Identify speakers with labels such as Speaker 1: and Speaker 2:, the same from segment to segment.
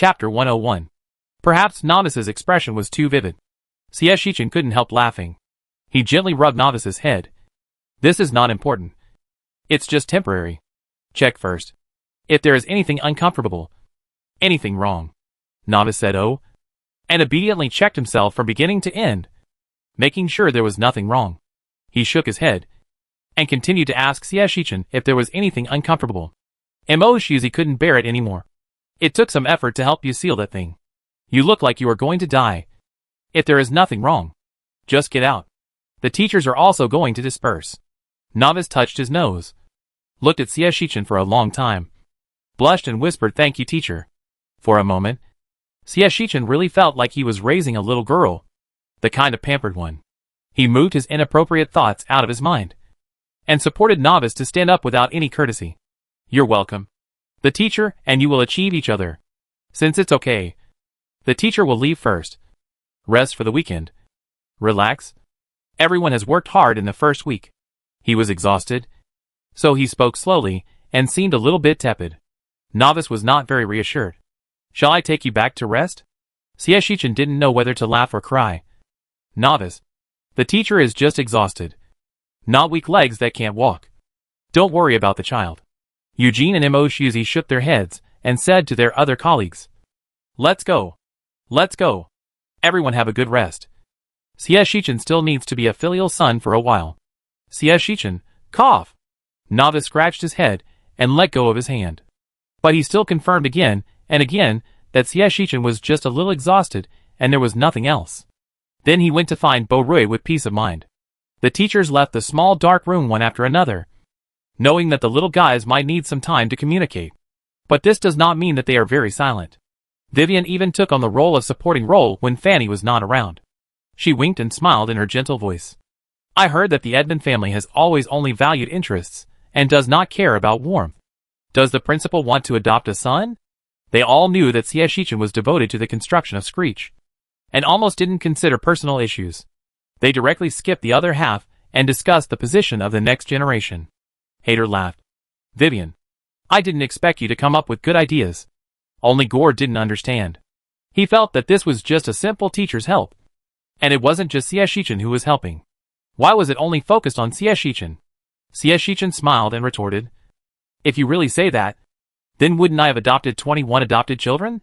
Speaker 1: Chapter 101. Perhaps Novice's expression was too vivid. Shichen couldn't help laughing. He gently rubbed Novice's head. This is not important. It's just temporary. Check first. If there is anything uncomfortable. Anything wrong. Novice said oh, and obediently checked himself from beginning to end, making sure there was nothing wrong. He shook his head, and continued to ask Shichen if there was anything uncomfortable. Shichen couldn't bear it anymore. It took some effort to help you seal that thing. You look like you are going to die. If there is nothing wrong, just get out. The teachers are also going to disperse. Novice touched his nose, looked at Shichen for a long time, blushed and whispered thank you teacher. For a moment, Shichen really felt like he was raising a little girl, the kind of pampered one. He moved his inappropriate thoughts out of his mind, and supported Novice to stand up without any courtesy. You're welcome. The teacher and you will achieve each other. Since it's okay, the teacher will leave first. Rest for the weekend. Relax. Everyone has worked hard in the first week. He was exhausted, so he spoke slowly and seemed a little bit tepid. Novice was not very reassured. Shall I take you back to rest? Shichen didn't know whether to laugh or cry. Novice. The teacher is just exhausted. Not weak legs that can't walk. Don't worry about the child. Eugene and Shichen shook their heads and said to their other colleagues. Let's go. Let's go. Everyone have a good rest. Shichen still needs to be a filial son for a while. Shichen, cough. Novice scratched his head and let go of his hand. But he still confirmed again and again that Shichen was just a little exhausted and there was nothing else. Then he went to find Bo-Rui with peace of mind. The teachers left the small dark room one after another, knowing that the little guys might need some time to communicate. But this does not mean that they are very silent. Vivian even took on the role of supporting role when Fanny was not around. She winked and smiled in her gentle voice. I heard that the Edmund family has always only valued interests, and does not care about warmth. Does the principal want to adopt a son? They all knew that Shichen was devoted to the construction of Screech, and almost didn't consider personal issues. They directly skipped the other half, and discussed the position of the next generation. Hader laughed. Vivian, I didn't expect you to come up with good ideas. Only Gore didn't understand. He felt that this was just a simple teacher's help. And it wasn't just Shichen who was helping. Why was it only focused on Shichen? Shichen smiled and retorted. If you really say that, then wouldn't I have adopted 21 adopted children?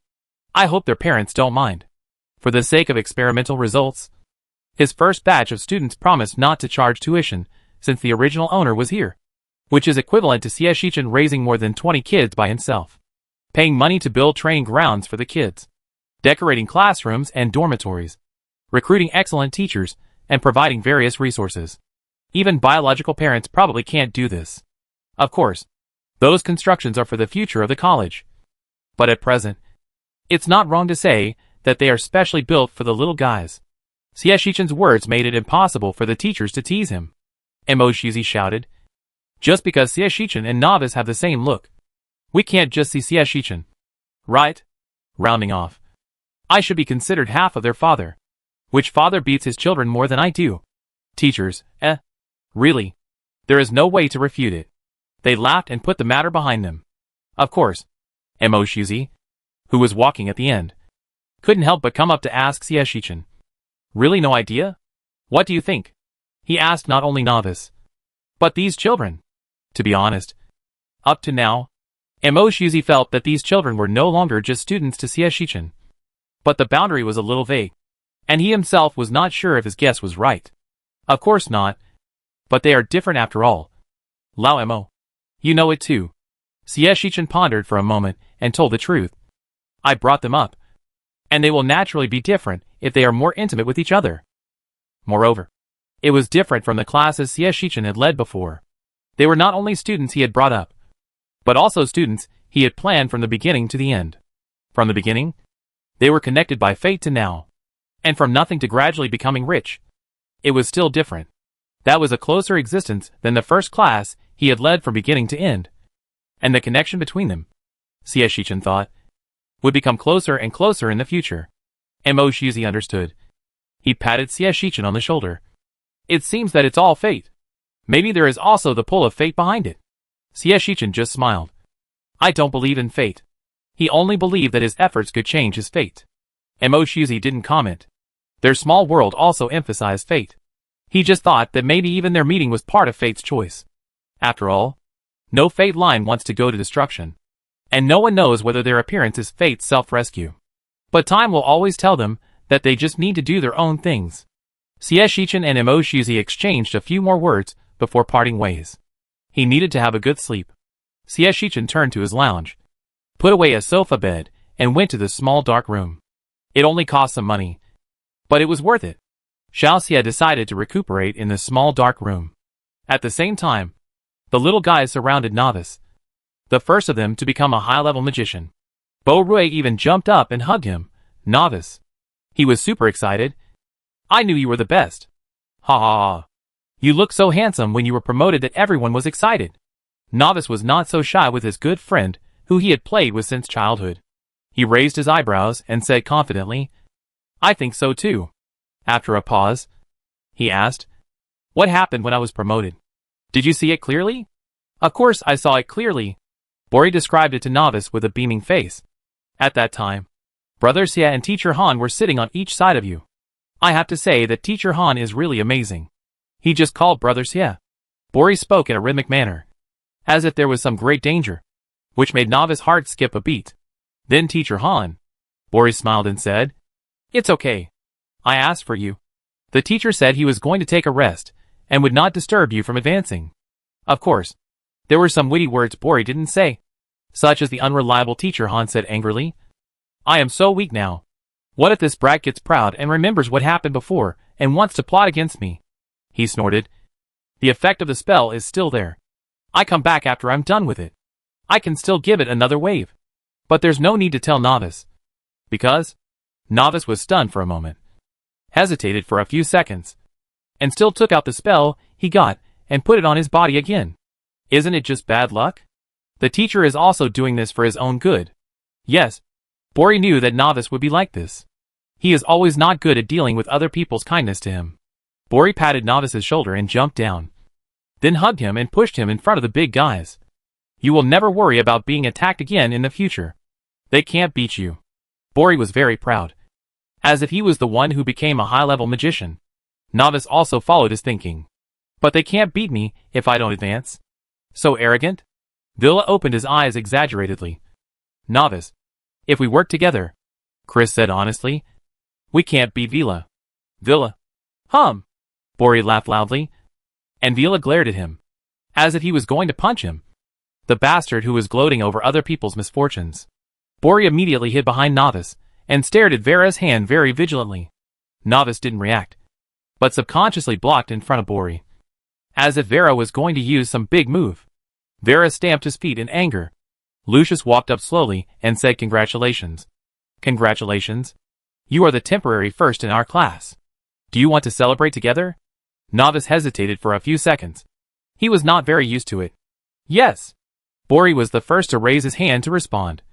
Speaker 1: I hope their parents don't mind. For the sake of experimental results. His first batch of students promised not to charge tuition, since the original owner was here. Which is equivalent to Shichen raising more than 20 kids by himself. Paying money to build training grounds for the kids. Decorating classrooms and dormitories. Recruiting excellent teachers, and providing various resources. Even biological parents probably can't do this. Of course, those constructions are for the future of the college. But at present, it's not wrong to say that they are specially built for the little guys. Shichen's words made it impossible for the teachers to tease him. Shichen shouted. Just because Shichen and Novice have the same look, we can't just see Shichen. Right? Rounding off. I should be considered half of their father. Which father beats his children more than I do? Teachers, really? There is no way to refute it. They laughed and put the matter behind them. Of course. Shichen, who was walking at the end, couldn't help but come up to ask Shichen. Really no idea? What do you think? He asked not only Novice, but these children. To be honest, up to now, Shichen felt that these children were no longer just students to Shichen. But the boundary was a little vague, and he himself was not sure if his guess was right. Of course not. But they are different after all. Lao Mo. You know it too. Shichen pondered for a moment and told the truth. I brought them up. And they will naturally be different if they are more intimate with each other. Moreover, it was different from the classes Shichen had led before. They were not only students he had brought up, but also students he had planned from the beginning to the end. From the beginning, they were connected by fate to now. And from nothing to gradually becoming rich. It was still different. That was a closer existence than the first class he had led from beginning to end. And the connection between them, Shichen thought, would become closer and closer in the future. Shichen understood. He patted Shichen on the shoulder. It seems that it's all fate. Maybe there is also the pull of fate behind it. Shichen just smiled. I don't believe in fate. He only believed that his efforts could change his fate. Emoshuzi didn't comment. Their small world also emphasized fate. He just thought that maybe even their meeting was part of fate's choice. After all, no fate line wants to go to destruction. And no one knows whether their appearance is fate's self-rescue. But time will always tell them that they just need to do their own things. Shichen and Emoshuzi exchanged a few more words before parting ways. He needed to have a good sleep. Shichen turned to his lounge, put away a sofa bed, and went to the small dark room. It only cost some money, but it was worth it. Xiaoxia decided to recuperate in the small dark room. At the same time, the little guys surrounded Novice, the first of them to become a high-level magician. Bo Rui even jumped up and hugged him. Novice. He was super excited. I knew you were the best. Ha ha ha. You looked so handsome when you were promoted that everyone was excited. Novice was not so shy with his good friend, who he had played with since childhood. He raised his eyebrows and said confidently, I think so too. After a pause, he asked, What happened when I was promoted? Did you see it clearly? Of course I saw it clearly. Bori described it to Novice with a beaming face. At that time, Brother Xia and Teacher Han were sitting on each side of you. I have to say that Teacher Han is really amazing. He just called Brother Xia. Bori spoke in a rhythmic manner, as if there was some great danger, which made Novice's heart skip a beat. Then Teacher Han. Bori smiled and said, It's okay. I asked for you. The teacher said he was going to take a rest, and would not disturb you from advancing. Of course, there were some witty words Bori didn't say, such as the unreliable Teacher Han said angrily. I am so weak now. What if this brat gets proud and remembers what happened before, and wants to plot against me? He snorted. The effect of the spell is still there. I come back after I'm done with it. I can still give it another wave. But there's no need to tell Novice. Because? Novice was stunned for a moment, hesitated for a few seconds, and still took out the spell he got and put it on his body again. Isn't it just bad luck? The teacher is also doing this for his own good. Yes, Bori knew that Novice would be like this. He is always not good at dealing with other people's kindness to him. Bori patted Novice's shoulder and jumped down, then hugged him and pushed him in front of the big guys. You will never worry about being attacked again in the future. They can't beat you. Bori was very proud, as if he was the one who became a high-level magician. Novice also followed his thinking. But they can't beat me if I don't advance. So arrogant? Villa opened his eyes exaggeratedly. Novice. If we work together, Chris said honestly, we can't beat Villa. Villa. Bori laughed loudly, and Villa glared at him, as if he was going to punch him. The bastard who was gloating over other people's misfortunes. Bori immediately hid behind Novice, and stared at Vera's hand very vigilantly. Novice didn't react, but subconsciously blocked in front of Bori, as if Vera was going to use some big move. Vera stamped his feet in anger. Lucius walked up slowly and said congratulations. Congratulations. You are the temporary first in our class. Do you want to celebrate together? Novice hesitated for a few seconds. He was not very used to it. Yes. Bori was the first to raise his hand to respond.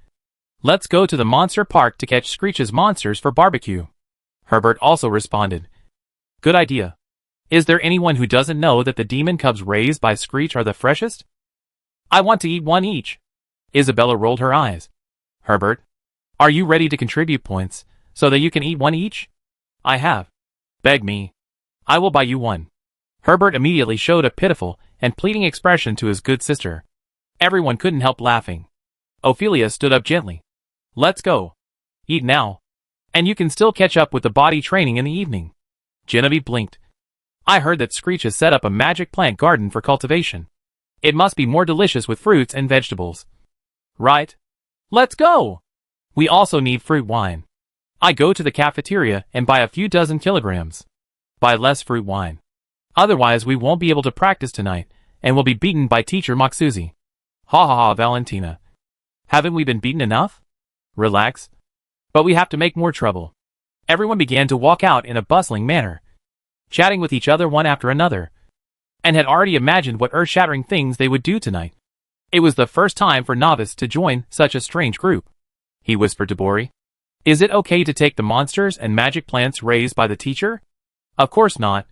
Speaker 1: Let's go to the monster park to catch Screech's monsters for barbecue. Herbert also responded. Good idea. Is there anyone who doesn't know that the demon cubs raised by Screech are the freshest? I want to eat one each. Isabella rolled her eyes. Herbert, are you ready to contribute points, so that you can eat one each? I have. Beg me. I will buy you one. Herbert immediately showed a pitiful and pleading expression to his good sister. Everyone couldn't help laughing. Ophelia stood up gently. Let's go. Eat now. And you can still catch up with the body training in the evening. Genevieve blinked. I heard that Screech has set up a magic plant garden for cultivation. It must be more delicious with fruits and vegetables. Right. Let's go. We also need fruit wine. I go to the cafeteria and buy a few dozen kilograms. Buy less fruit wine. Otherwise we won't be able to practice tonight, and will be beaten by Teacher Maksuzi. Ha ha ha, Valentina. Haven't we been beaten enough? Relax. But we have to make more trouble. Everyone began to walk out in a bustling manner, chatting with each other one after another, and had already imagined what earth-shattering things they would do tonight. It was the first time for Novice to join such a strange group. He whispered to Bori. Is it okay to take the monsters and magic plants raised by the teacher? Of course not.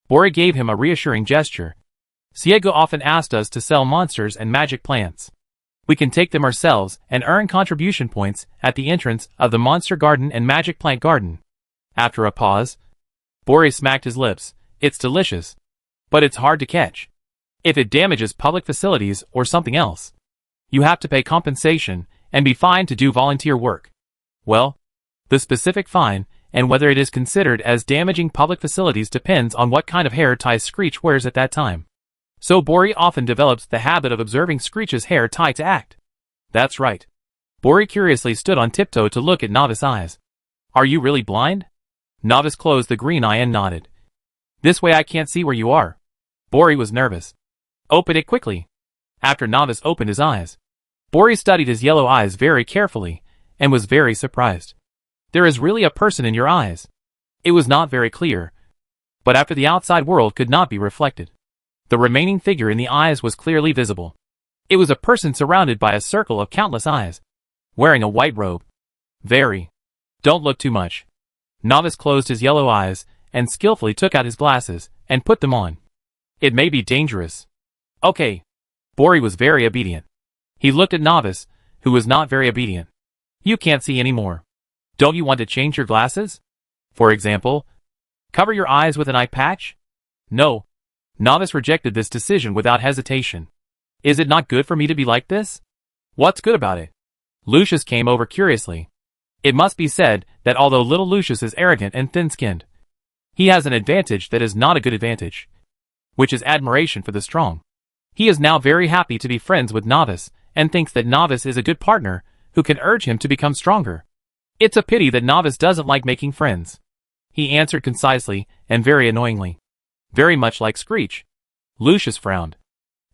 Speaker 1: Bori gave him a reassuring gesture. Ciego often asked us to sell monsters and magic plants. We can take them ourselves and earn contribution points at the entrance of the Monster Garden and Magic Plant Garden. After a pause, Bori smacked his lips. It's delicious. But it's hard to catch. If it damages public facilities or something else, you have to pay compensation and be fined to do volunteer work. Well, the specific fine and whether it is considered as damaging public facilities depends on what kind of hair tie Screech wears at that time. So Bori often develops the habit of observing Screech's hair tie to act. That's right. Bori curiously stood on tiptoe to look at Novice's eyes. Are you really blind? Novice closed the green eye and nodded. This way I can't see where you are. Bori was nervous. Open it quickly. After Novice opened his eyes, Bori studied his yellow eyes very carefully and was very surprised. There is really a person in your eyes. It was not very clear, but after the outside world could not be reflected, the remaining figure in the eyes was clearly visible. It was a person surrounded by a circle of countless eyes, wearing a white robe. Very. Don't look too much. Novice closed his yellow eyes and skillfully took out his glasses and put them on. It may be dangerous. Okay. Bori was very obedient. He looked at Novice, who was not very obedient. You can't see anymore. Don't you want to change your glasses? For example, cover your eyes with an eye patch? No. Novice rejected this decision without hesitation. Is it not good for me to be like this? What's good about it? Lucius came over curiously. It must be said that although little Lucius is arrogant and thin-skinned, he has an advantage that is not a good advantage, which is admiration for the strong. He is now very happy to be friends with Novice and thinks that Novice is a good partner who can urge him to become stronger. It's a pity that Novice doesn't like making friends. He answered concisely and very annoyingly. Very much like Screech. Lucius frowned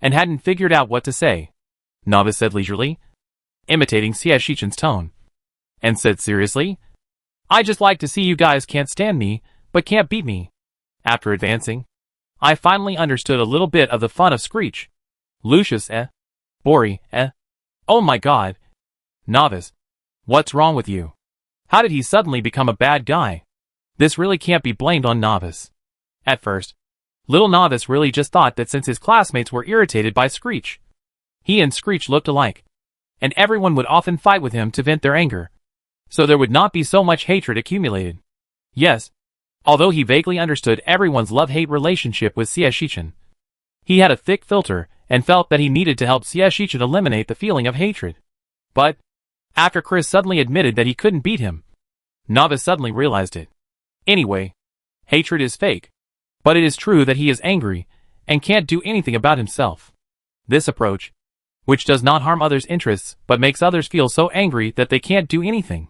Speaker 1: and hadn't figured out what to say. Novice said leisurely, imitating Siashichen's tone, and said seriously, I just like to see you guys can't stand me, but can't beat me. After advancing, I finally understood a little bit of the fun of Screech. Lucius, Bori, Oh my god. Novice. What's wrong with you? How did he suddenly become a bad guy? This really can't be blamed on Novice. At first, little Novice really just thought that since his classmates were irritated by Screech, he and Screech looked alike, and everyone would often fight with him to vent their anger, so there would not be so much hatred accumulated. Yes, although he vaguely understood everyone's love-hate relationship with Siashichen, he had a thick filter and felt that he needed to help Siashichen eliminate the feeling of hatred. But, after Chris suddenly admitted that he couldn't beat him, Novice suddenly realized it. Anyway, hatred is fake, but it is true that he is angry and can't do anything about himself. This approach, which does not harm others' interests but makes others feel so angry that they can't do anything,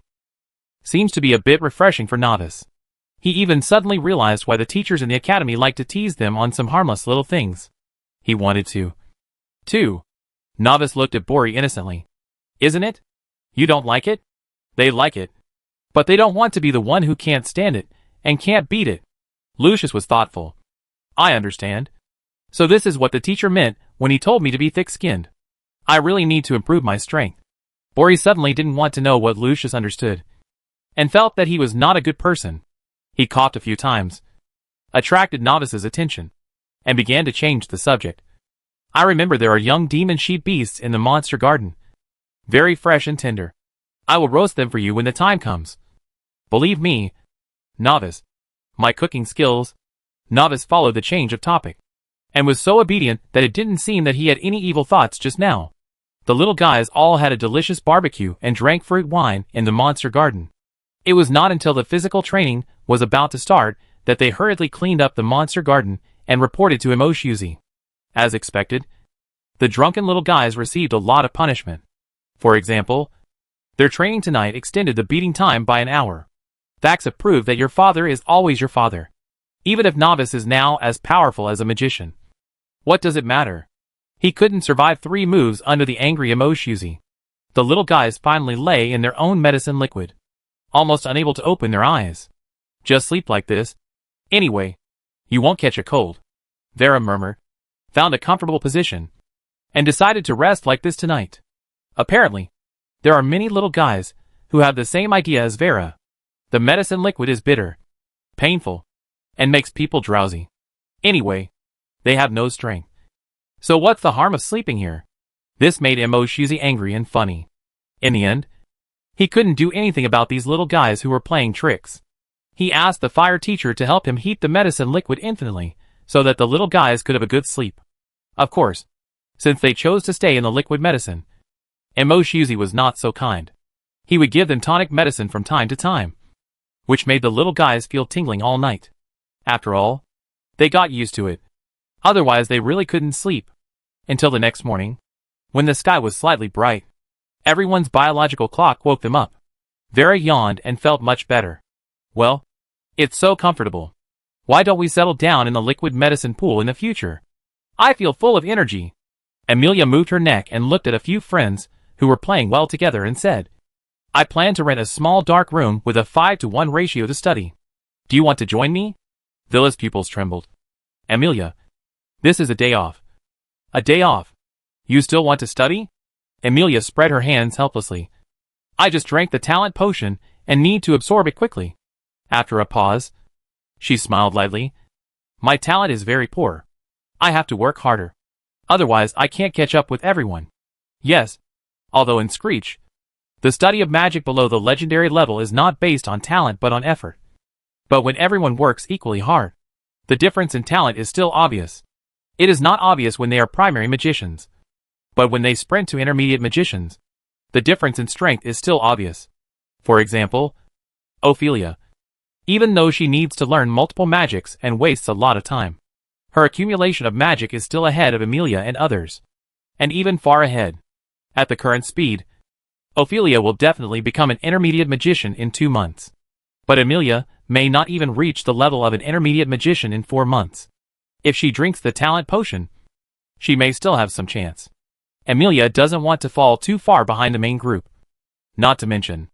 Speaker 1: seems to be a bit refreshing for Novice. He even suddenly realized why the teachers in the academy like to tease them on some harmless little things. He wanted to. Too. Novice looked at Bori innocently. Isn't it? You don't like it? They like it. But they don't want to be the one who can't stand it and can't beat it. Lucius was thoughtful. I understand. So this is what the teacher meant when he told me to be thick-skinned. I really need to improve my strength. Bori suddenly didn't want to know what Lucius understood, and felt that he was not a good person. He coughed a few times, attracted Novice's attention, and began to change the subject. I remember there are young demon sheep beasts in the monster garden. Very fresh and tender. I will roast them for you when the time comes. Believe me, Novice. My cooking skills. Novice followed the change of topic, and was so obedient that it didn't seem that he had any evil thoughts just now. The little guys all had a delicious barbecue and drank fruit wine in the monster garden. It was not until the physical training was about to start that they hurriedly cleaned up the monster garden and reported to Emoshuzi. As expected, the drunken little guys received a lot of punishment. For example, their training tonight extended the beating time by an hour. Facts have proved that your father is always your father, even if Novice is now as powerful as a magician. What does it matter? He couldn't survive 3 moves under the angry Emoshuzi. The little guys finally lay in their own medicine liquid, almost unable to open their eyes. Just sleep like this. Anyway, you won't catch a cold. Vera murmured, found a comfortable position, and decided to rest like this tonight. Apparently, there are many little guys who have the same idea as Vera. The medicine liquid is bitter, painful, and makes people drowsy. Anyway, they have no strength. So what's the harm of sleeping here? This made Emoshuse angry and funny. In the end, he couldn't do anything about these little guys who were playing tricks. He asked the fire teacher to help him heat the medicine liquid infinitely, so that the little guys could have a good sleep. Of course, since they chose to stay in the liquid medicine, Emoshuse was not so kind. He would give them tonic medicine from time to time, which made the little guys feel tingling all night. After all, they got used to it. Otherwise they really couldn't sleep. Until the next morning, when the sky was slightly bright. Everyone's biological clock woke them up. Vera yawned and felt much better. Well, it's so comfortable. Why don't we settle down in the liquid medicine pool in the future? I feel full of energy. Amelia moved her neck and looked at a few friends who were playing well together and said, I plan to rent a small dark room with a 5-to-1 ratio to study. Do you want to join me? Villa's pupils trembled. Amelia, this is a day off. A day off? You still want to study? Amelia spread her hands helplessly. I just drank the talent potion and need to absorb it quickly. After a pause, she smiled lightly. My talent is very poor. I have to work harder. Otherwise I can't catch up with everyone. Yes, although in Screech, the study of magic below the legendary level is not based on talent but on effort. But when everyone works equally hard, the difference in talent is still obvious. It is not obvious when they are primary magicians. But when they sprint to intermediate magicians, the difference in strength is still obvious. For example, Ophelia. Even though she needs to learn multiple magics and wastes a lot of time, her accumulation of magic is still ahead of Amelia and others. And even far ahead. At the current speed, Ophelia will definitely become an intermediate magician in 2 months. But Amelia may not even reach the level of an intermediate magician in 4 months. If she drinks the talent potion, she may still have some chance. Amelia doesn't want to fall too far behind the main group. Not to mention,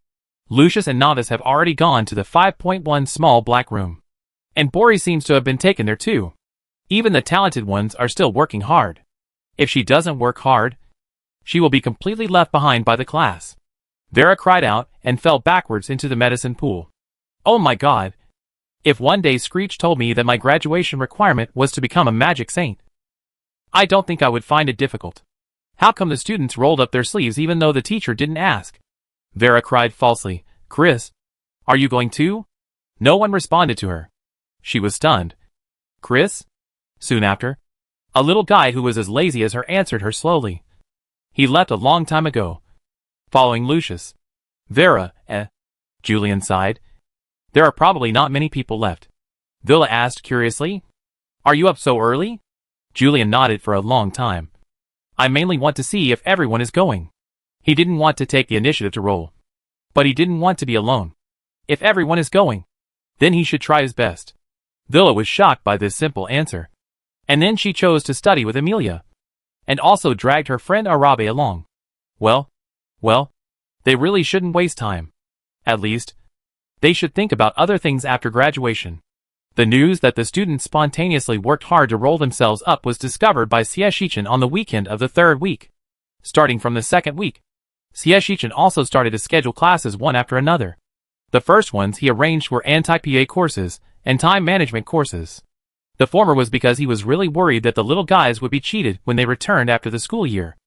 Speaker 1: Lucius and Novice have already gone to the 5.1 small black room. And Bori seems to have been taken there too. Even the talented ones are still working hard. If she doesn't work hard, she will be completely left behind by the class. Vera cried out and fell backwards into the medicine pool. Oh my god! If one day Screech told me that my graduation requirement was to become a magic saint, I don't think I would find it difficult. How come the students rolled up their sleeves even though the teacher didn't ask? Vera cried falsely. Chris, are you going too? No one responded to her. She was stunned. Chris? Soon after, a little guy who was as lazy as her answered her slowly. He left a long time ago. Following Lucius. Vera, Julian sighed. There are probably not many people left. Villa asked curiously. Are you up so early? Julian nodded for a long time. I mainly want to see if everyone is going. He didn't want to take the initiative to roll. But he didn't want to be alone. If everyone is going, then he should try his best. Villa was shocked by this simple answer. And then she chose to study with Amelia. And also dragged her friend Arabe along. Well, they really shouldn't waste time. At least, they should think about other things after graduation. The news that the students spontaneously worked hard to roll themselves up was discovered by Sieshichin on the weekend of the 3rd week. Starting from the 2nd week, Sieshichin also started to schedule classes one after another. The first ones he arranged were anti-PA courses and time management courses. The former was because he was really worried that the little guys would be cheated when they returned after the school year.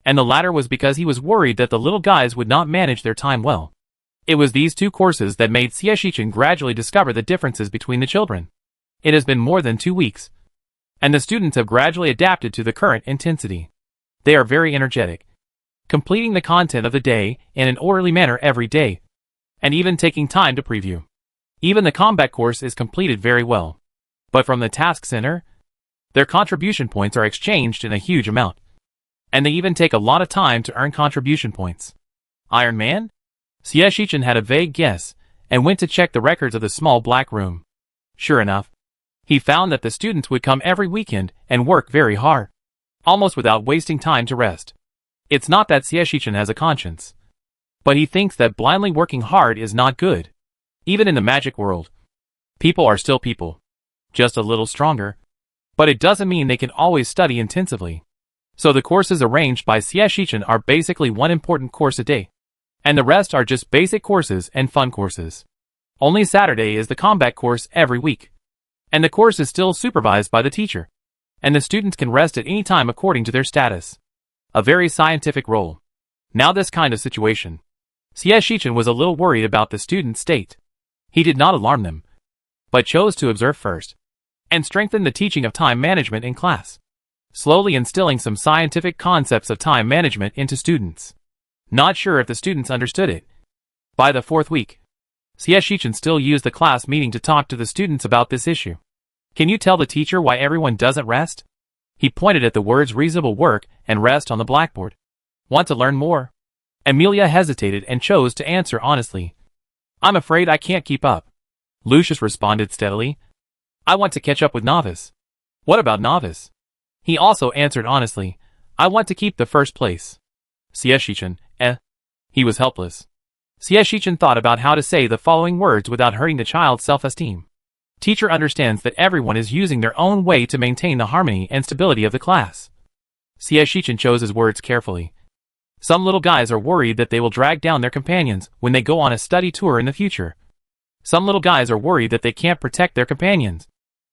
Speaker 1: And the latter was because he was worried that the little guys would not manage their time well. It was these 2 courses that made Sieshichin gradually discover the differences between the children. It has been more than 2 weeks, and the students have gradually adapted to the current intensity. They are very energetic, completing the content of the day in an orderly manner every day, and even taking time to preview. Even the combat course is completed very well. But from the task center, their contribution points are exchanged in a huge amount. And they even take a lot of time to earn contribution points. Iron Man? Sieshichin had a vague guess, and went to check the records of the small black room. Sure enough, he found that the students would come every weekend and work very hard, almost without wasting time to rest. It's not that Sieshichin has a conscience, but he thinks that blindly working hard is not good. Even in the magic world, people are still people, just a little stronger, but it doesn't mean they can always study intensively. So the courses arranged by Sieshichin are basically one important course a day. And the rest are just basic courses and fun courses. Only Saturday is the combat course every week. And the course is still supervised by the teacher. And the students can rest at any time according to their status. A very scientific role. Now this kind of situation. Xie Shichen was a little worried about the student's state. He did not alarm them, but chose to observe first, and strengthen the teaching of time management in class, slowly instilling some scientific concepts of time management into students. Not sure if the students understood it. By the 4th week, Xie Shichen still used the class meeting to talk to the students about this issue. Can you tell the teacher why everyone doesn't rest? He pointed at the words reasonable work and rest on the blackboard. Want to learn more? Amelia hesitated and chose to answer honestly. I'm afraid I can't keep up. Lucius responded steadily. I want to catch up with Novice. What about Novice? He also answered honestly. I want to keep the first place. Xie Shichen, He was helpless. Xie Shichen thought about how to say the following words without hurting the child's self-esteem. Teacher understands that everyone is using their own way to maintain the harmony and stability of the class. Xie Shichen chose his words carefully. Some little guys are worried that they will drag down their companions when they go on a study tour in the future. Some little guys are worried that they can't protect their companions.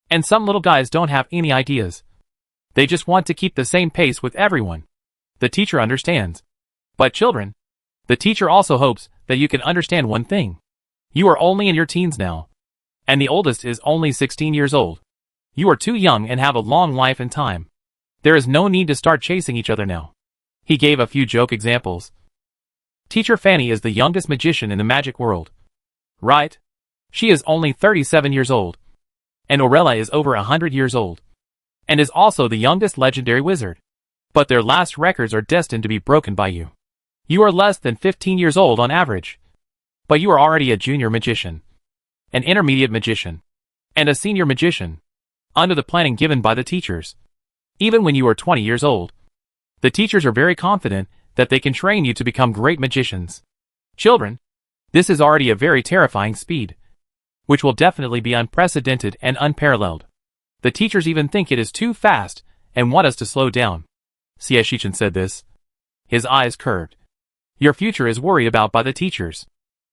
Speaker 1: And some little guys don't have any ideas. They just want to keep the same pace with everyone. The teacher understands. But children, the teacher also hopes that you can understand one thing. You are only in your teens now. And the oldest is only 16 years old. You are too young and have a long life and time. There is no need to start chasing each other now. He gave a few joke examples. Teacher Fanny is the youngest magician in the magic world. Right? She is only 37 years old. And Aurella is over 100 years old. And is also the youngest legendary wizard. But their last records are destined to be broken by you. You are less than 15 years old on average. But you are already a junior magician, an intermediate magician, and a senior magician, under the planning given by the teachers. Even when you are 20 years old, the teachers are very confident that they can train you to become great magicians. Children, this is already a very terrifying speed, which will definitely be unprecedented and unparalleled. The teachers even think it is too fast and want us to slow down. Xie Shichen said this. His eyes curved. Your future is worried about by the teachers.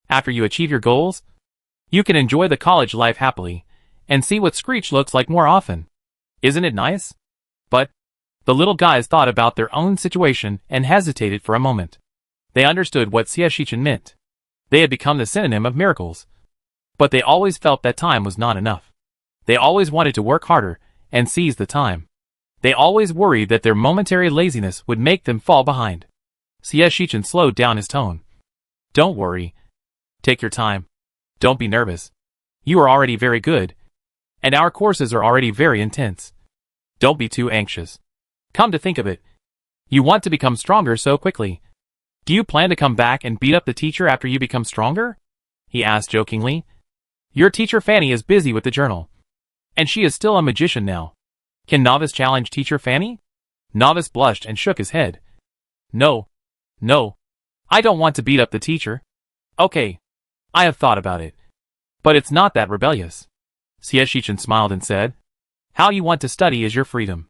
Speaker 1: After you achieve your goals, you can enjoy the college life happily and see what Screech looks like more often. Isn't it nice? But the little guys thought about their own situation and hesitated for a moment. They understood what Xie Shichen meant. They had become the synonym of miracles. But they always felt that time was not enough. They always wanted to work harder and seize the time. They always worried that their momentary laziness would make them fall behind. Xie Shichen slowed down his tone. Don't worry. Take your time. Don't be nervous. You are already very good. And our courses are already very intense. Don't be too anxious. Come to think of it, you want to become stronger so quickly. Do you plan to come back and beat up the teacher after you become stronger? He asked jokingly. Your teacher Fanny is busy with the journal. And she is still a magician now. Can Novice challenge teacher Fanny? Novice blushed and shook his head. No. I don't want to beat up the teacher. Okay. I have thought about it. But it's not that rebellious. Xie Shichen smiled and said, how you want to study is your freedom.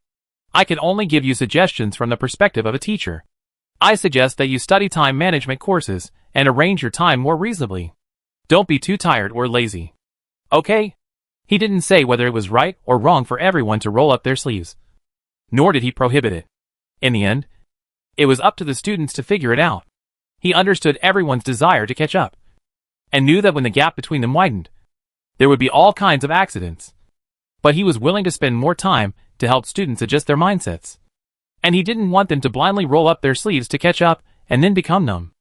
Speaker 1: I can only give you suggestions from the perspective of a teacher. I suggest that you study time management courses and arrange your time more reasonably. Don't be too tired or lazy. Okay? He didn't say whether it was right or wrong for everyone to roll up their sleeves. Nor did he prohibit it. In the end, it was up to the students to figure it out. He understood everyone's desire to catch up, and knew that when the gap between them widened, there would be all kinds of accidents. But he was willing to spend more time to help students adjust their mindsets. And he didn't want them to blindly roll up their sleeves to catch up and then become numb.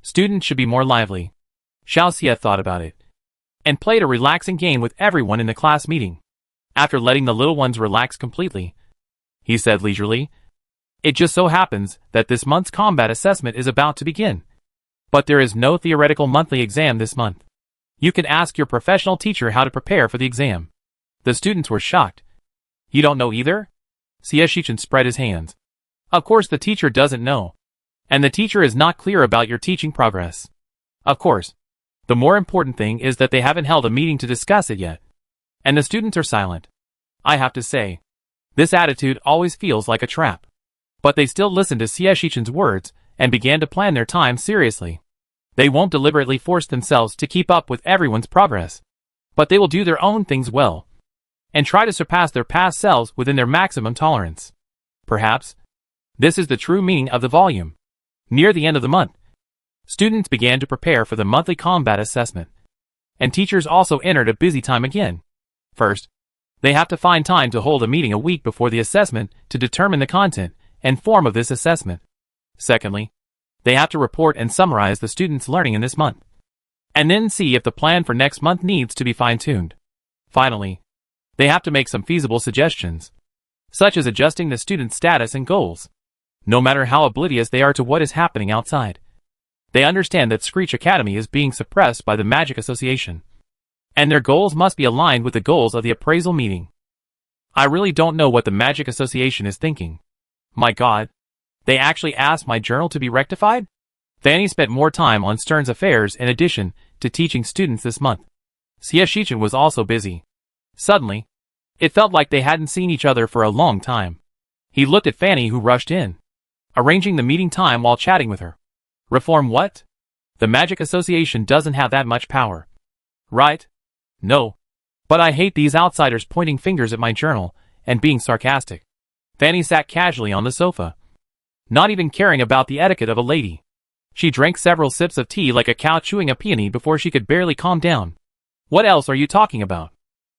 Speaker 1: Students should be more lively. Xiao Xie thought about it, and played a relaxing game with everyone in the class meeting. After letting the little ones relax completely, he said leisurely, it just so happens that this month's combat assessment is about to begin. But there is no theoretical monthly exam this month. You can ask your professional teacher how to prepare for the exam. The students were shocked. You don't know either? Xie Shichen spread his hands. Of course the teacher doesn't know. And the teacher is not clear about your teaching progress. Of course. The more important thing is that they haven't held a meeting to discuss it yet. And the students are silent. I have to say, this attitude always feels like a trap. But they still listened to Xie Shichen's words and began to plan their time seriously. They won't deliberately force themselves to keep up with everyone's progress. But they will do their own things well, and try to surpass their past selves within their maximum tolerance. Perhaps, This is the true meaning of the volume. Near the end of the month, students began to prepare for the monthly combat assessment. And teachers also entered a busy time again. First, they have to find time to hold a meeting a week before the assessment to determine the content and form of this assessment. Secondly, they have to report and summarize the students' learning in this month, and then see if the plan for next month needs to be fine-tuned. Finally, they have to make some feasible suggestions, such as adjusting the students' status and goals, no matter how oblivious they are to what is happening outside. They understand that Screech Academy is being suppressed by the Magic Association, and their goals must be aligned with the goals of the appraisal meeting. I really don't know what the Magic Association is thinking. My God, they actually asked my journal to be rectified? Fanny spent more time on Stern's affairs in addition to teaching students this month. Xie Shichen was also busy. Suddenly, it felt like they hadn't seen each other for a long time. He looked at Fanny, who rushed in, arranging the meeting time while chatting with her. Reform what? The Magic Association doesn't have that much power. Right? No. But I hate these outsiders pointing fingers at my journal and being sarcastic. Fanny sat casually on the sofa, not even caring about the etiquette of a lady. She drank several sips of tea like a cow chewing a peony before she could barely calm down. What else are you talking about?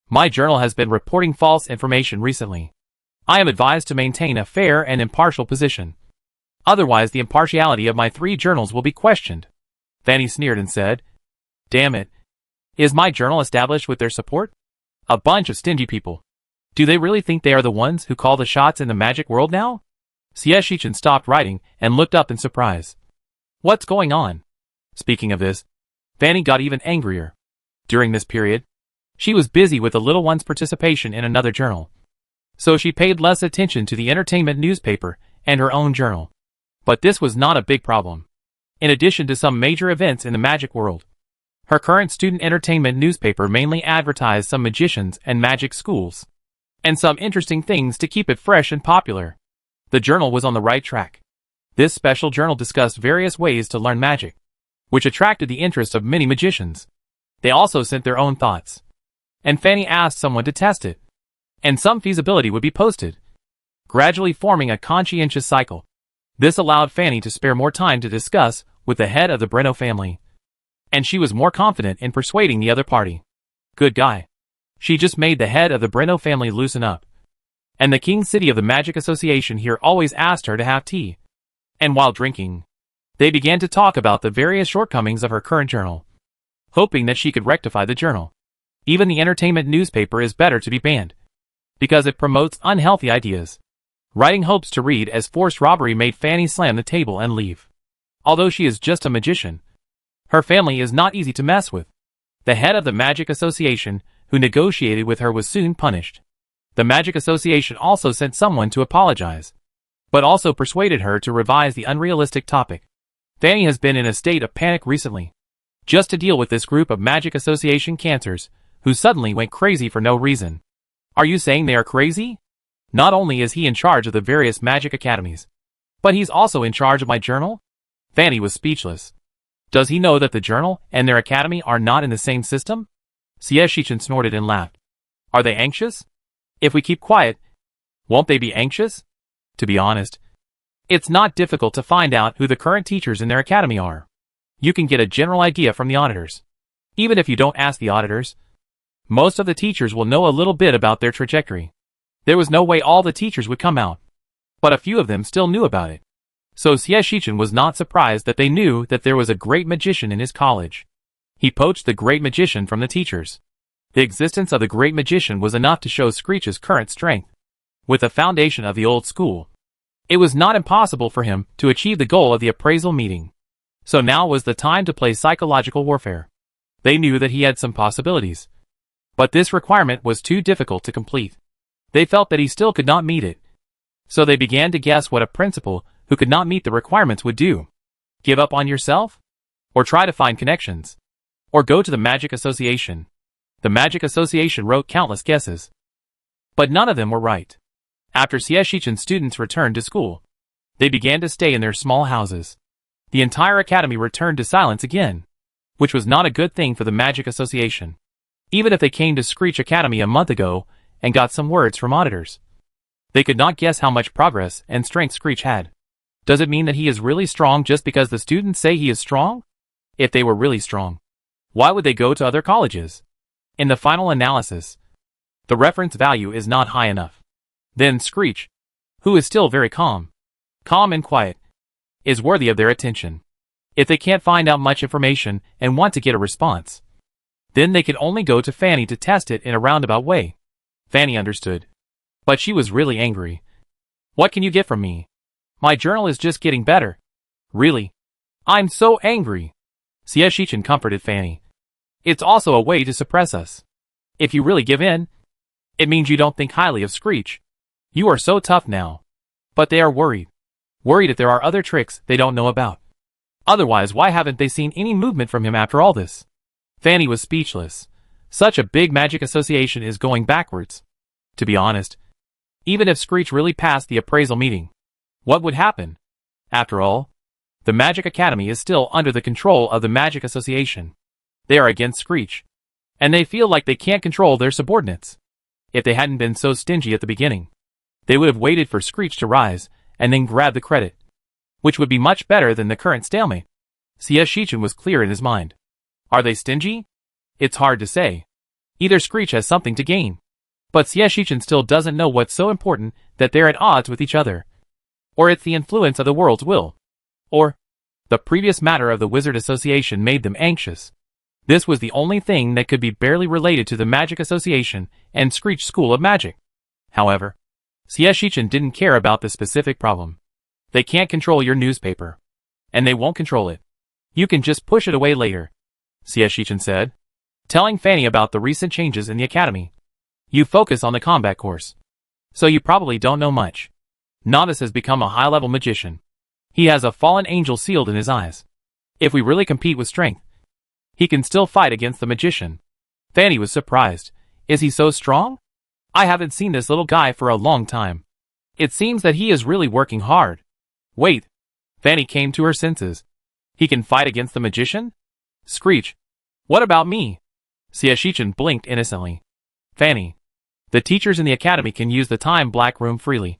Speaker 1: My journal has been reporting false information recently. I am advised to maintain a fair and impartial position. Otherwise, the impartiality of my 3 journals will be questioned. Fanny sneered and said, Damn it. Is my journal established with their support? A bunch of stingy people. Do they really think they are the ones who call the shots in the magic world now? Xie Shichen stopped writing and looked up in surprise. What's going on? Speaking of this, Fanny got even angrier. During this period, she was busy with the little one's participation in another journal, so she paid less attention to the entertainment newspaper and her own journal. But this was not a big problem. In addition to some major events in the magic world, her current student entertainment newspaper mainly advertised some magicians and magic schools, and some interesting things to keep it fresh and popular. The journal was on the right track. This special journal discussed various ways to learn magic, which attracted the interest of many magicians. They also sent their own thoughts, and Fanny asked someone to test it, and some feasibility would be posted, gradually forming a conscientious cycle. This allowed Fanny to spare more time to discuss with the head of the Breno family, and she was more confident in persuading the other party. Good guy. She just made the head of the Breno family loosen up. And the King City of the Magic Association here always asked her to have tea. And while drinking, they began to talk about the various shortcomings of her current journal, hoping that she could rectify the journal. Even the entertainment newspaper is better to be banned, because it promotes unhealthy ideas. Writing hopes to read as forced robbery made Fanny slam the table and leave. Although she is just a magician, her family is not easy to mess with. The head of the Magic Association, who negotiated with her, was soon punished. The Magic Association also sent someone to apologize, but also persuaded her to revise the unrealistic topic. Fanny has been in a state of panic recently, just to deal with this group of Magic Association cancers, who suddenly went crazy for no reason. Are you saying they are crazy? Not only is he in charge of the various magic academies, but he's also in charge of my journal? Fanny was speechless. Does he know that the journal and their academy are not in the same system? Xie Shichen snorted and laughed. Are they anxious? If we keep quiet, won't they be anxious? To be honest, it's not difficult to find out who the current teachers in their academy are. You can get a general idea from the auditors. Even if you don't ask the auditors, most of the teachers will know a little bit about their trajectory. There was no way all the teachers would come out, but a few of them still knew about it. So Xie Shichen was not surprised that they knew that there was a great magician in his college. He poached the great magician from the teachers. The existence of the great magician was enough to show Screech's current strength. With the foundation of the old school, it was not impossible for him to achieve the goal of the appraisal meeting. So now was the time to play psychological warfare. They knew that he had some possibilities, but this requirement was too difficult to complete. They felt that he still could not meet it. So they began to guess what a principal who could not meet the requirements would do. Give up on yourself? Or try to find connections? Or go to the Magic Association? The Magic Association wrote countless guesses, but none of them were right. After Xie Shichen's students returned to school, they began to stay in their small houses. The entire academy returned to silence again, which was not a good thing for the Magic Association. Even if they came to Screech Academy a month ago and got some words from auditors, They could not guess how much progress and strength Screech had. Does it mean that he is really strong just because the students say he is strong? If they were really strong, why would they go to other colleges? In the final analysis, the reference value is not high enough. Then Screech, who is still very calm and quiet, is worthy of their attention. If they can't find out much information and want to get a response, then they can only go to Fanny to test it in a roundabout way. Fanny understood. But she was really angry. What can you get from me? My journal is just getting better. Really? I'm so angry. Shichen comforted Fanny. It's also a way to suppress us. If you really give in, it means you don't think highly of Screech. You are so tough now. But they are worried. Worried if there are other tricks they don't know about. Otherwise, why haven't they seen any movement from him after all this? Fanny was speechless. Such a big magic association is going backwards. To be honest, even if Screech really passed the appraisal meeting, what would happen? After all, the Magic Academy is still under the control of the Magic Association. They are against Screech, and they feel like they can't control their subordinates. If they hadn't been so stingy at the beginning, they would have waited for Screech to rise and then grab the credit, which would be much better than the current stalemate. Shichen was clear in his mind. Are they stingy? It's hard to say. Either Screech has something to gain, but Shichen still doesn't know what's so important that they're at odds with each other. Or it's the influence of the world's will. Or, the previous matter of the Wizard Association made them anxious. This was the only thing that could be barely related to the Magic Association and Screech School of Magic. However, Shichen didn't care about the specific problem. They can't control your newspaper. And they won't control it. You can just push it away later, Shichen said, telling Fanny about the recent changes in the academy. You focus on the combat course, so you probably don't know much. Novice has become a high-level magician. He has a fallen angel sealed in his eyes. If we really compete with strength, he can still fight against the magician. Fanny was surprised. Is he so strong? I haven't seen this little guy for a long time. It seems that he is really working hard. Wait. Fanny came to her senses. He can fight against the magician? Screech. What about me? Shichen blinked innocently. Fanny. The teachers in the academy can use the time black room freely.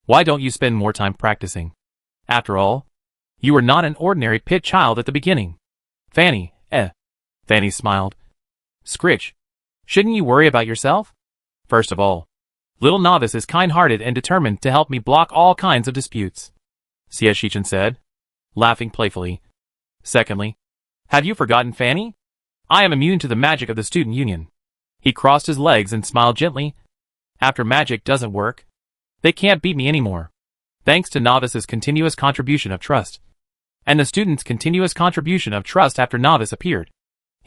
Speaker 1: Why don't you spend more time practicing? After all, you were not an ordinary pit child at the beginning. Fanny, Fanny smiled. Screech. Shouldn't you worry about yourself? First of all, little Novice is kind-hearted and determined to help me block all kinds of disputes, Shichen said, laughing playfully. Secondly, have you forgotten Fanny? I am immune to the magic of the student union. He crossed his legs and smiled gently. After magic doesn't work, they can't beat me anymore. Thanks to Novice's continuous contribution of trust, and the students' continuous contribution of trust after Novice appeared,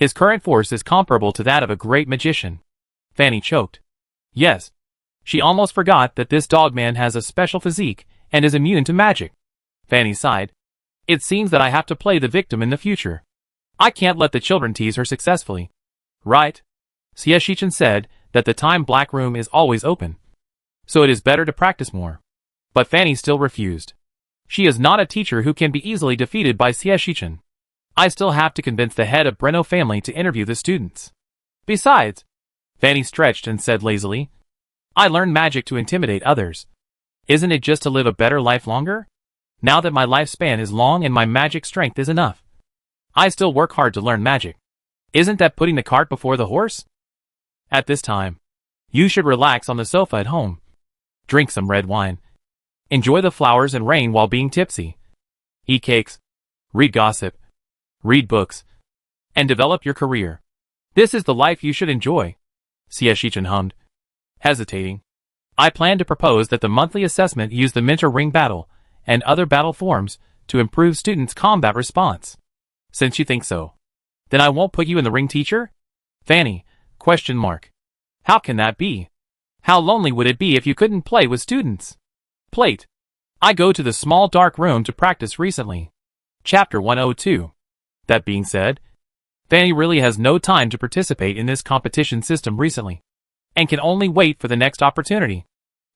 Speaker 1: his current force is comparable to that of a great magician. Fanny choked. Yes. She almost forgot that this dogman has a special physique and is immune to magic. Fanny sighed. It seems that I have to play the victim in the future. I can't let the children tease her successfully. Right. Shichen said that the time black room is always open, so it is better to practice more. But Fanny still refused. She is not a teacher who can be easily defeated by Shichen. I still have to convince the head of Breno family to interview the students. Besides, Fanny stretched and said lazily, I learned magic to intimidate others. Isn't it just to live a better life longer? Now that my lifespan is long and my magic strength is enough, I still work hard to learn magic. Isn't that putting the cart before the horse? At this time, you should relax on the sofa at home. Drink some red wine. Enjoy the flowers and rain while being tipsy. Eat cakes. Read gossip. Read books. And develop your career. This is the life you should enjoy. Shichen hummed, hesitating. I plan to propose that the monthly assessment use the mentor ring battle and other battle forms to improve students' combat response. Since you think so, then I won't put you in the ring, teacher? Fanny, ? How can that be? How lonely would it be if you couldn't play with students? Plate. I go to the small dark room to practice recently. Chapter 102. That being said, Fanny really has no time to participate in this competition system recently, and can only wait for the next opportunity.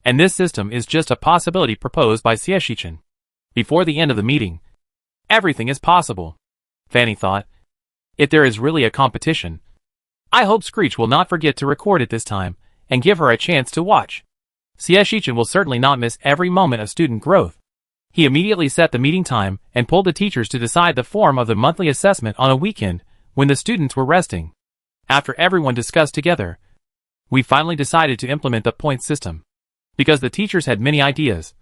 Speaker 1: And this system is just a possibility proposed by Shichen. Before the end of the meeting, everything is possible, Fanny thought. If there is really a competition, I hope Screech will not forget to record it this time, and give her a chance to watch. CS Shichen will certainly not miss every moment of student growth. He immediately set the meeting time and pulled the teachers to decide the form of the monthly assessment on a weekend when the students were resting. After everyone discussed together, we finally decided to implement the points system. Because the teachers had many ideas,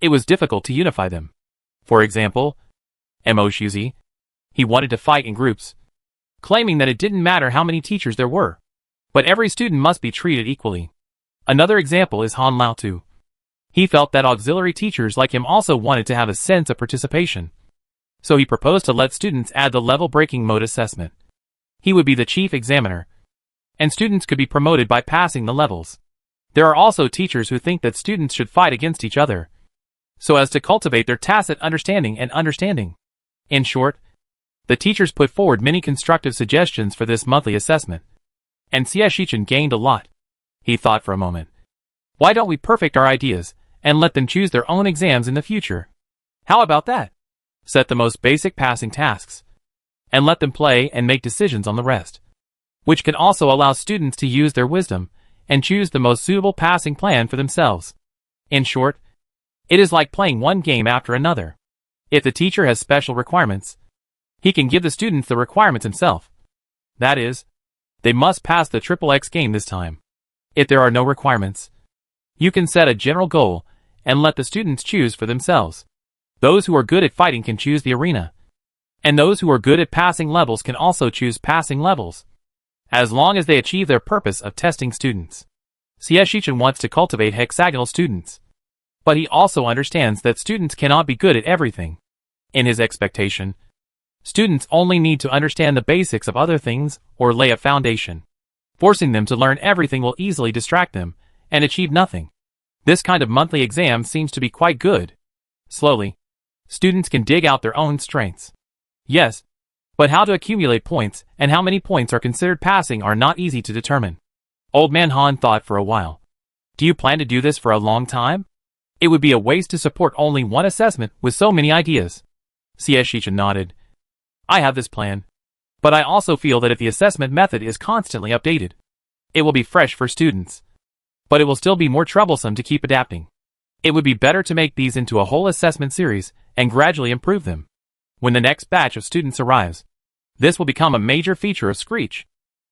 Speaker 1: it was difficult to unify them. For example, Mo Shuzi, he wanted to fight in groups, claiming that it didn't matter how many teachers there were, but every student must be treated equally. Another example is Han Lao Tu. He felt that auxiliary teachers like him also wanted to have a sense of participation. So he proposed to let students add the level breaking mode assessment. He would be the chief examiner, and students could be promoted by passing the levels. There are also teachers who think that students should fight against each other, so as to cultivate their tacit understanding and understanding. In short, the teachers put forward many constructive suggestions for this monthly assessment, and CS Shichen gained a lot. He thought for a moment. Why don't we perfect our ideas and let them choose their own exams in the future? How about that? Set the most basic passing tasks, and let them play and make decisions on the rest, which can also allow students to use their wisdom and choose the most suitable passing plan for themselves. In short, it is like playing one game after another. If the teacher has special requirements, he can give the students the requirements himself. That is, they must pass the XXX game this time. If there are no requirements, you can set a general goal and let the students choose for themselves. Those who are good at fighting can choose the arena, and those who are good at passing levels can also choose passing levels, as long as they achieve their purpose of testing students. CS Shichen wants to cultivate hexagonal students, but he also understands that students cannot be good at everything. In his expectation, students only need to understand the basics of other things or lay a foundation. Forcing them to learn everything will easily distract them and achieve nothing. This kind of monthly exam seems to be quite good. Slowly, students can dig out their own strengths. Yes, but how to accumulate points and how many points are considered passing are not easy to determine. Old Man Han thought for a while. Do you plan to do this for a long time? It would be a waste to support only one assessment with so many ideas. CS Shichen nodded. I have this plan, but I also feel that if the assessment method is constantly updated, it will be fresh for students, but it will still be more troublesome to keep adapting. It would be better to make these into a whole assessment series and gradually improve them. When the next batch of students arrives, this will become a major feature of Screech.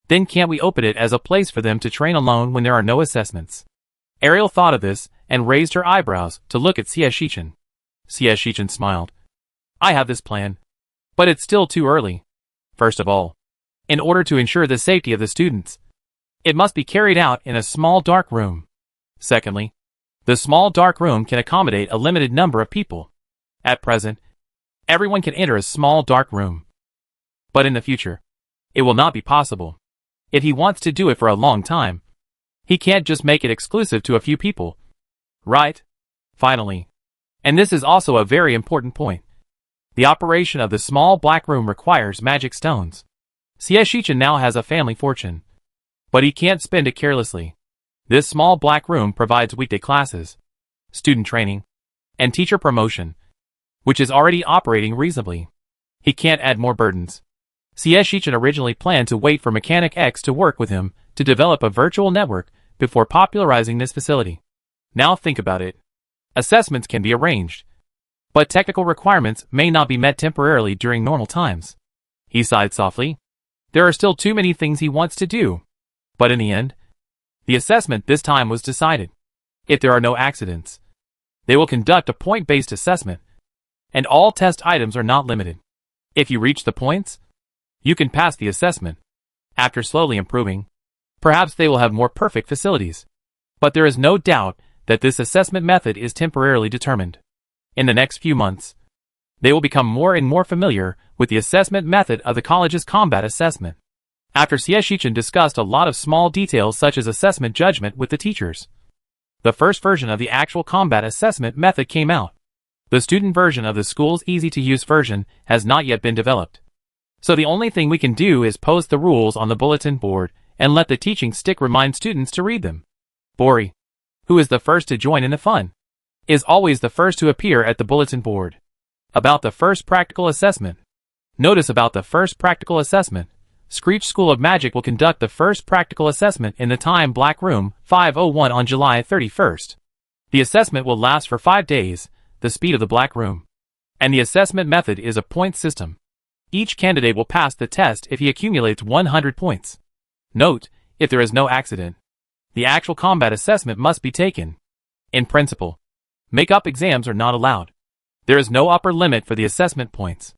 Speaker 1: Then can't we open it as a place for them to train alone when there are no assessments? Ariel thought of this and raised her eyebrows to look at CS Shichen. CS Shichen smiled. I have this plan, but it's still too early. First of all, in order to ensure the safety of the students, it must be carried out in a small dark room. Secondly, the small dark room can accommodate a limited number of people. At present, everyone can enter a small dark room. But in the future, it will not be possible. If he wants to do it for a long time, he can't just make it exclusive to a few people. Right? Finally, and this is also a very important point, the operation of the small black room requires magic stones. CS Shichen now has a family fortune, but he can't spend it carelessly. This small black room provides weekday classes, student training, and teacher promotion, which is already operating reasonably. He can't add more burdens. CS Shichen originally planned to wait for Mechanic X to work with him to develop a virtual network before popularizing this facility. Now think about it. Assessments can be arranged, but technical requirements may not be met temporarily during normal times. He sighed softly. There are still too many things he wants to do. But in the end, the assessment this time was decided. If there are no accidents, they will conduct a point-based assessment, and all test items are not limited. If you reach the points, you can pass the assessment. After slowly improving, perhaps they will have more perfect facilities. But there is no doubt that this assessment method is temporarily determined. In the next few months, they will become more and more familiar with the assessment method of the college's combat assessment. After CS Shichen discussed a lot of small details such as assessment judgment with the teachers, the first version of the actual combat assessment method came out. The student version of the school's easy-to-use version has not yet been developed. So the only thing we can do is post the rules on the bulletin board and let the teaching stick remind students to read them. Bori, who is the first to join in the fun, is always the first to appear at the bulletin board. About the first practical assessment. Notice about the first practical assessment. Screech School of Magic will conduct the first practical assessment in the Time Black Room 501 on July 31st. The assessment will last for 5 days, the speed of the Black Room. And the assessment method is a point system. Each candidate will pass the test if he accumulates 100 points. Note, if there is no accident, the actual combat assessment must be taken. In principle, make-up exams are not allowed. There is no upper limit for the assessment points.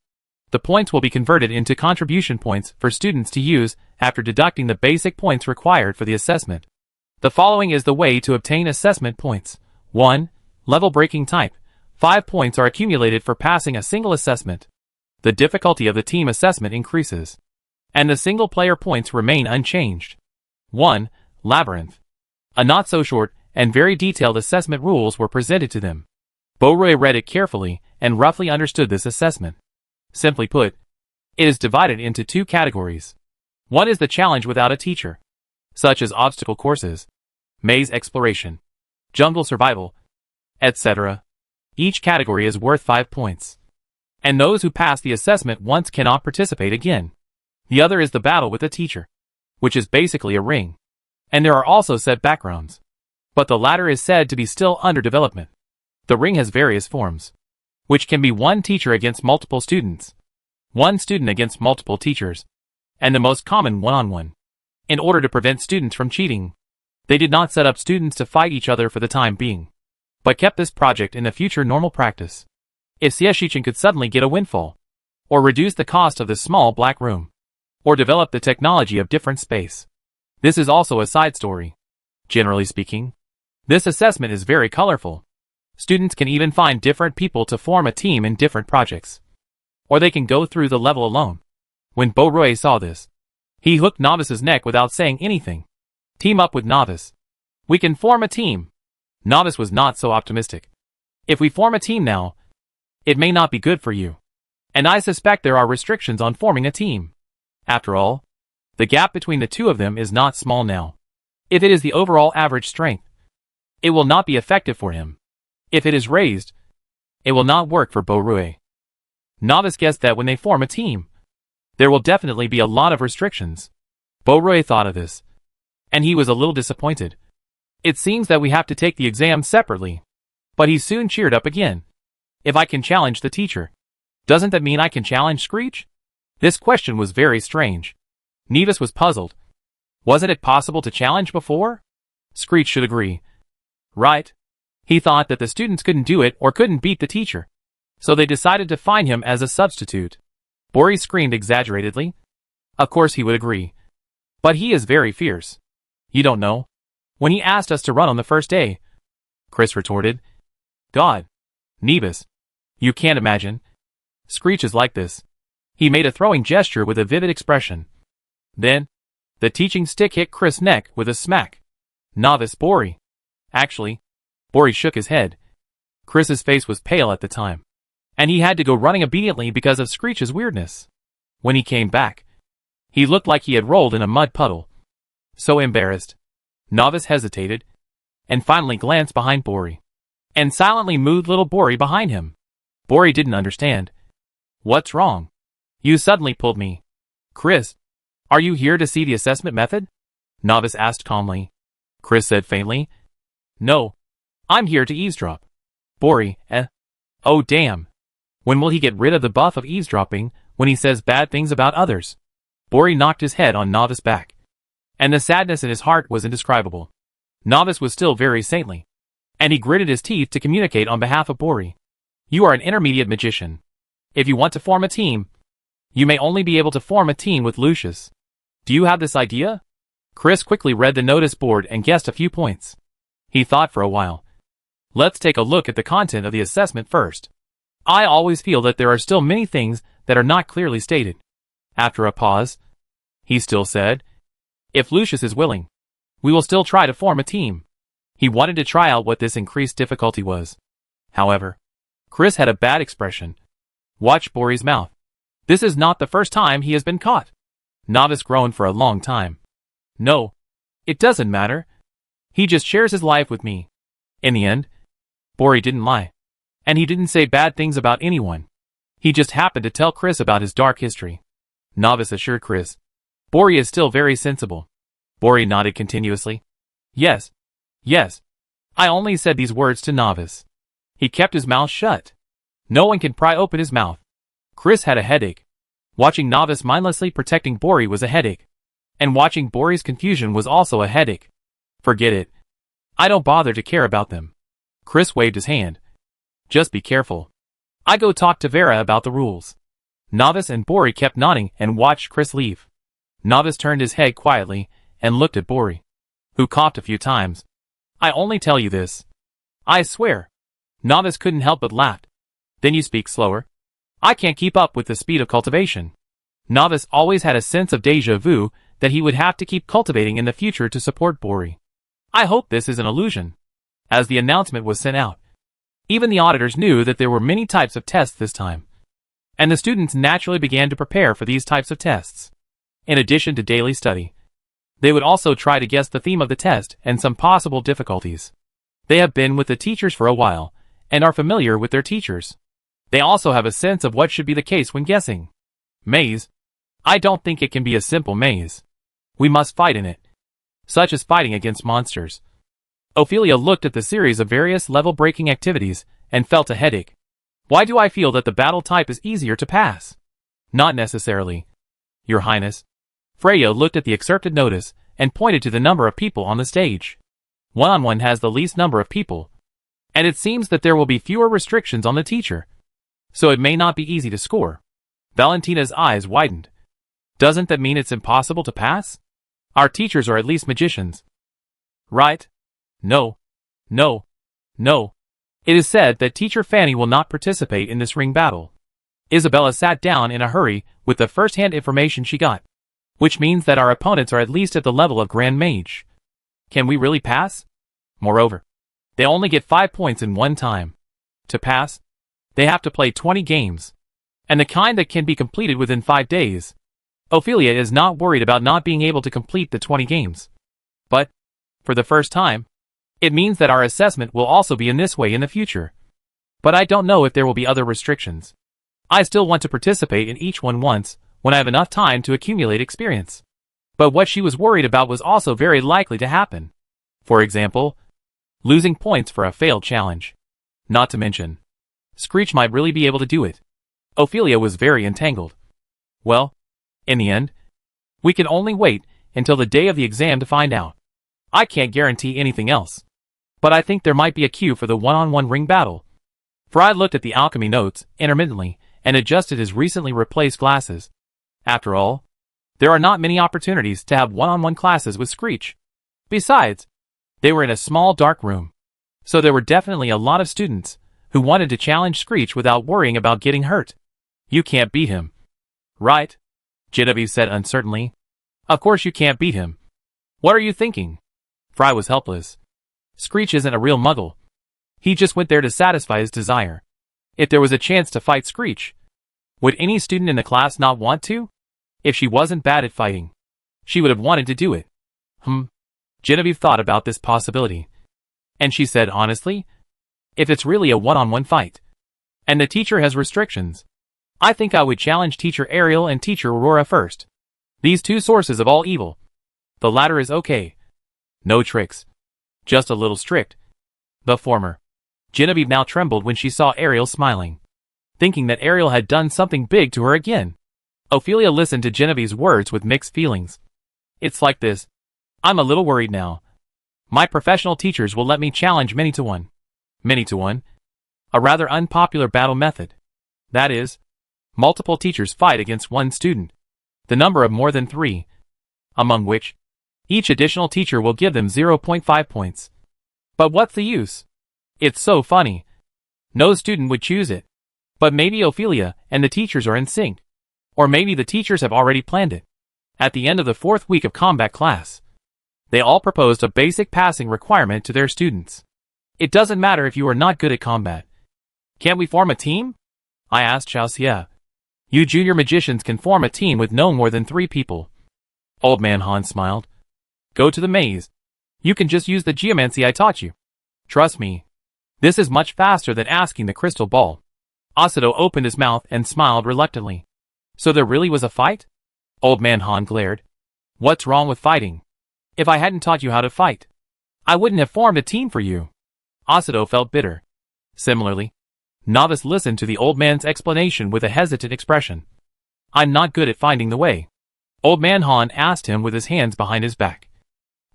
Speaker 1: The points will be converted into contribution points for students to use after deducting the basic points required for the assessment. The following is the way to obtain assessment points. 1. Level breaking type. 5 points are accumulated for passing a single assessment. The difficulty of the team assessment increases, and the single player points remain unchanged. 1. Labyrinth. A not so short and very detailed assessment rules were presented to them. Beauroy read it carefully and roughly understood this assessment. Simply put, it is divided into 2 categories. One is the challenge without a teacher, such as obstacle courses, maze exploration, jungle survival, etc. Each category is worth 5 points. And those who pass the assessment once cannot participate again. The other is the battle with a teacher, which is basically a ring. And there are also set backgrounds. But the latter is said to be still under development. The ring has various forms, which can be one teacher against multiple students, one student against multiple teachers, and the most common one-on-one. In order to prevent students from cheating, they did not set up students to fight each other for the time being, but kept this project in the future normal practice. If Shichen could suddenly get a windfall, or reduce the cost of the small black room, or develop the technology of different space. This is also a side story. Generally speaking, this assessment is very colorful. Students can even find different people to form a team in different projects. Or they can go through the level alone. When Beauroy saw this, he hooked Novice's neck without saying anything. Team up with Novice. We can form a team. Novice was not so optimistic. If we form a team now, it may not be good for you. And I suspect there are restrictions on forming a team. After all, the gap between the two of them is not small now. If it is the overall average strength, it will not be effective for him. If it is raised, it will not work for Beauroy. Novice guessed that when they form a team, there will definitely be a lot of restrictions. Beauroy thought of this, and he was a little disappointed. It seems that we have to take the exam separately. But he soon cheered up again. If I can challenge the teacher, doesn't that mean I can challenge Screech? This question was very strange. Nevis was puzzled. Wasn't it possible to challenge before? Screech should agree. Right. He thought that the students couldn't do it or couldn't beat the teacher. So they decided to find him as a substitute. Bori screamed exaggeratedly. Of course he would agree. But he is very fierce. You don't know. When he asked us to run on the first day, Chris retorted. God. Nevis. You can't imagine. Screech is like this. He made a throwing gesture with a vivid expression. Then, the teaching stick hit Chris' neck with a smack. Novice Bori. Actually, Bori shook his head. Chris's face was pale at the time, and he had to go running obediently because of Screech's weirdness. When he came back, he looked like he had rolled in a mud puddle. So embarrassed, Novice hesitated, and finally glanced behind Bori, and silently moved little Bori behind him. Bori didn't understand. What's wrong? You suddenly pulled me. Chris, are you here to see the assessment method? Novice asked calmly. Chris said faintly. No. I'm here to eavesdrop. Bori, Oh damn. When will he get rid of the buff of eavesdropping when he says bad things about others? Bori knocked his head on Novice back, and the sadness in his heart was indescribable. Novice was still very saintly, and he gritted his teeth to communicate on behalf of Bori. You are an intermediate magician. If you want to form a team, you may only be able to form a team with Lucius. Do you have this idea? Chris quickly read the notice board and guessed a few points. He thought for a while. Let's take a look at the content of the assessment first. I always feel that there are still many things that are not clearly stated. After a pause, he still said, if Lucius is willing, we will still try to form a team. He wanted to try out what this increased difficulty was. However, Chris had a bad expression. Watch Bori's mouth. This is not the first time he has been caught. Novice groaned for a long time. No, it doesn't matter. He just shares his life with me. In the end, Bori didn't lie. And he didn't say bad things about anyone. He just happened to tell Chris about his dark history. Novice assured Chris. Bori is still very sensible. Bori nodded continuously. Yes. Yes. I only said these words to Novice. He kept his mouth shut. No one can pry open his mouth. Chris had a headache. Watching Novice mindlessly protecting Bori was a headache. And watching Bori's confusion was also a headache. Forget it. I don't bother to care about them. Chris waved his hand. Just be careful. I go talk to Vera about the rules. Novice and Bori kept nodding and watched Chris leave. Novice turned his head quietly and looked at Bori, who coughed a few times. I only tell you this. I swear. Novice couldn't help but laugh. Then you speak slower. I can't keep up with the speed of cultivation. Novice always had a sense of déjà vu that he would have to keep cultivating in the future to support Bori. I hope this is an illusion. As the announcement was sent out, even the auditors knew that there were many types of tests this time. And the students naturally began to prepare for these types of tests. In addition to daily study, they would also try to guess the theme of the test and some possible difficulties. They have been with the teachers for a while, and are familiar with their teachers. They also have a sense of what should be the case when guessing. Maze. I don't think it can be a simple maze. We must fight in it. Such as fighting against monsters. Ophelia looked at the series of various level-breaking activities and felt a headache. Why do I feel that the battle type is easier to pass? Not necessarily, Your Highness. Freya looked at the excerpted notice and pointed to the number of people on the stage. One-on-one has the least number of people. And it seems that there will be fewer restrictions on the teacher. So it may not be easy to score. Valentina's eyes widened. Doesn't that mean it's impossible to pass? Our teachers are at least magicians. Right? No. No. No. It is said that Teacher Fanny will not participate in this ring battle. Isabella sat down in a hurry with the first-hand information she got. Which means that our opponents are at least at the level of Grand Mage. Can we really pass? Moreover, they only get 5 points in one time. To pass, they have to play 20 games. And the kind that can be completed within 5 days. Ophelia is not worried about not being able to complete the 20 games. But, for the first time, it means that our assessment will also be in this way in the future. But I don't know if there will be other restrictions. I still want to participate in each one once, when I have enough time to accumulate experience. But what she was worried about was also very likely to happen. For example, losing points for a failed challenge. Not to mention, Screech might really be able to do it. Ophelia was very entangled. Well, in the end, we can only wait until the day of the exam to find out. I can't guarantee anything else. But I think there might be a cue for the one-on-one ring battle. Fry looked at the alchemy notes intermittently and adjusted his recently replaced glasses. After all, there are not many opportunities to have one-on-one classes with Screech. Besides, they were in a small dark room. So there were definitely a lot of students who wanted to challenge Screech without worrying about getting hurt. You can't beat him. Right? Genevieve said uncertainly. Of course you can't beat him. What are you thinking? Fry was helpless. Screech isn't a real muggle. He just went there to satisfy his desire. If there was a chance to fight Screech, would any student in the class not want to? If she wasn't bad at fighting, she would have wanted to do it. Genevieve thought about this possibility. And she said honestly, if it's really a one-on-one fight, and the teacher has restrictions, I think I would challenge Teacher Ariel and Teacher Aurora first. These two sources of all evil. The latter is okay. No tricks. Just a little strict. The former. Genevieve now trembled when she saw Ariel smiling, thinking that Ariel had done something big to her again. Ophelia listened to Genevieve's words with mixed feelings. It's like this. I'm a little worried now. My professional teachers will let me challenge many to one. Many to one? A rather unpopular battle method. That is, multiple teachers fight against one student. The number of more than 3. Among which, each additional teacher will give them 0.5 points. But what's the use? It's so funny. No student would choose it. But maybe Ophelia and the teachers are in sync. Or maybe the teachers have already planned it. At the end of the 4th week of combat class, they all proposed a basic passing requirement to their students. It doesn't matter if you are not good at combat. Can't we form a team? I asked Xiaoxia. You junior magicians can form a team with no more than 3 people. Old Man Han smiled. Go to the maze. You can just use the geomancy I taught you. Trust me. This is much faster than asking the crystal ball. Asato opened his mouth and smiled reluctantly. So there really was a fight? Old Man Han glared. What's wrong with fighting? If I hadn't taught you how to fight, I wouldn't have formed a team for you. Asato felt bitter. Similarly, Novice listened to the old man's explanation with a hesitant expression. I'm not good at finding the way. Old man Han asked him with his hands behind his back.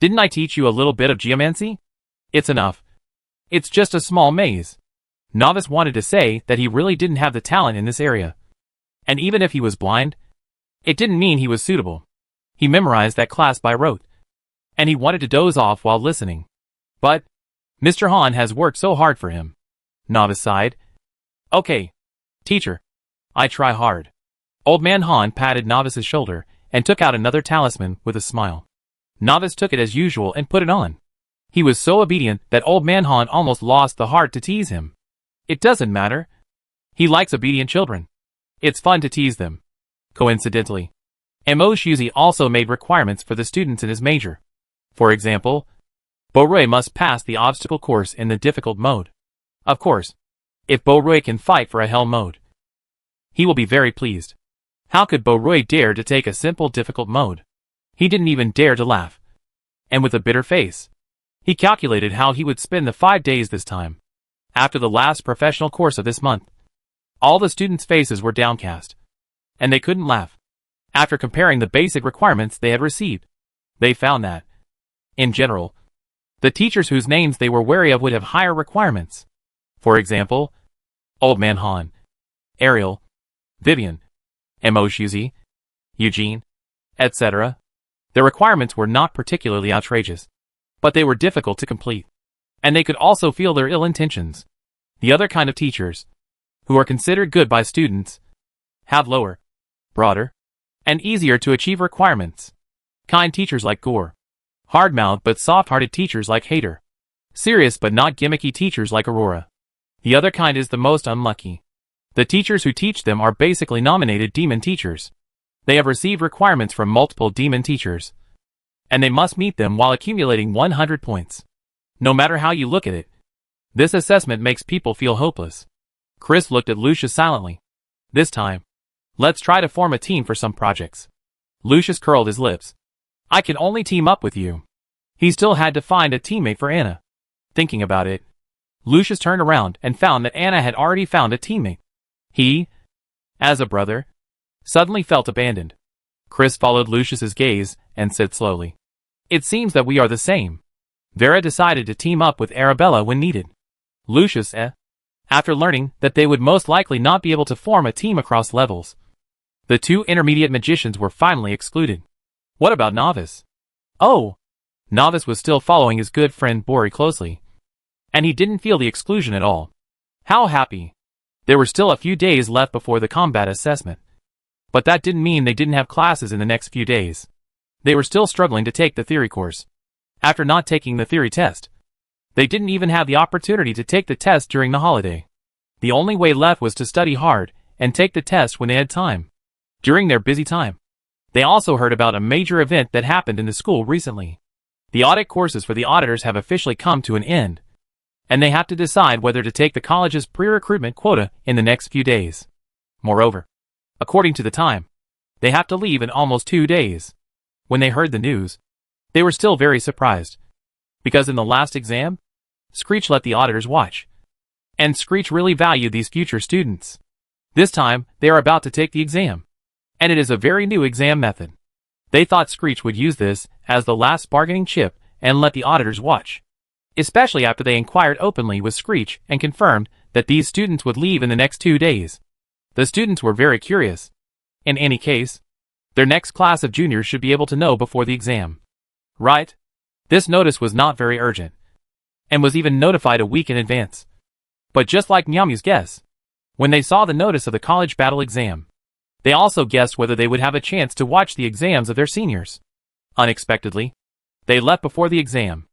Speaker 1: Didn't I teach you a little bit of geomancy? It's enough. It's just a small maze. Novice wanted to say that he really didn't have the talent in this area. And even if he was blind, it didn't mean he was suitable. He memorized that class by rote. And he wanted to doze off while listening. But Mr. Han has worked so hard for him. Novice sighed. Okay, teacher. I try hard. Old man Han patted Novice's shoulder and took out another talisman with a smile. Novice took it as usual and put it on. He was so obedient that old man Han almost lost the heart to tease him. It doesn't matter. He likes obedient children. It's fun to tease them. Coincidentally, Mo Shuzi also made requirements for the students in his major. For example, Bo-Rui must pass the obstacle course in the difficult mode. Of course, if Bo-Rui can fight for a hell mode, he will be very pleased. How could Bo-Rui dare to take a simple difficult mode? He didn't even dare to laugh. And with a bitter face, he calculated how he would spend the 5 days this time. After the last professional course of this month, all the students' faces were downcast, and they couldn't laugh. After comparing the basic requirements they had received, they found that, in general, the teachers whose names they were wary of would have higher requirements. For example, Old Man Han, Ariel, Vivian, Mo Shuzi, Eugene, etc. Their requirements were not particularly outrageous, but they were difficult to complete, and they could also feel their ill intentions. The other kind of teachers, who are considered good by students, have lower, broader, and easier to achieve requirements. Kind teachers like Gore, hard-mouthed but soft-hearted teachers like Hater, serious but not gimmicky teachers like Aurora. The other kind is the most unlucky. The teachers who teach them are basically nominated demon teachers. They have received requirements from multiple demon teachers, and they must meet them while accumulating 100 points. No matter how you look at it, this assessment makes people feel hopeless. Chris looked at Lucius silently. This time, let's try to form a team for some projects. Lucius curled his lips. I can only team up with you. He still had to find a teammate for Anna. Thinking about it, Lucius turned around and found that Anna had already found a teammate. He, as a brother, suddenly felt abandoned. Chris followed Lucius's gaze and said slowly, It seems that we are the same. Vera decided to team up with Arabella when needed. Lucius, after learning that they would most likely not be able to form a team across levels, the two intermediate magicians were finally excluded. What about Novice? Oh! Novice was still following his good friend Bori closely, and he didn't feel the exclusion at all. How happy! There were still a few days left before the combat assessment, but that didn't mean they didn't have classes in the next few days. They were still struggling to take the theory course. After not taking the theory test, they didn't even have the opportunity to take the test during the holiday. The only way left was to study hard and take the test when they had time. During their busy time, they also heard about a major event that happened in the school recently. The audit courses for the auditors have officially come to an end, and they have to decide whether to take the college's pre-recruitment quota in the next few days. Moreover, according to the time, they have to leave in almost 2 days. When they heard the news, they were still very surprised, because in the last exam, Screech let the auditors watch, and Screech really valued these future students. This time, they are about to take the exam, and it is a very new exam method. They thought Screech would use this as the last bargaining chip and let the auditors watch, especially after they inquired openly with Screech and confirmed that these students would leave in the next 2 days. The students were very curious. In any case, their next class of juniors should be able to know before the exam. Right? This notice was not very urgent, and was even notified a week in advance. But just like Miamu's guess, when they saw the notice of the college battle exam, they also guessed whether they would have a chance to watch the exams of their seniors. Unexpectedly, they left before the exam.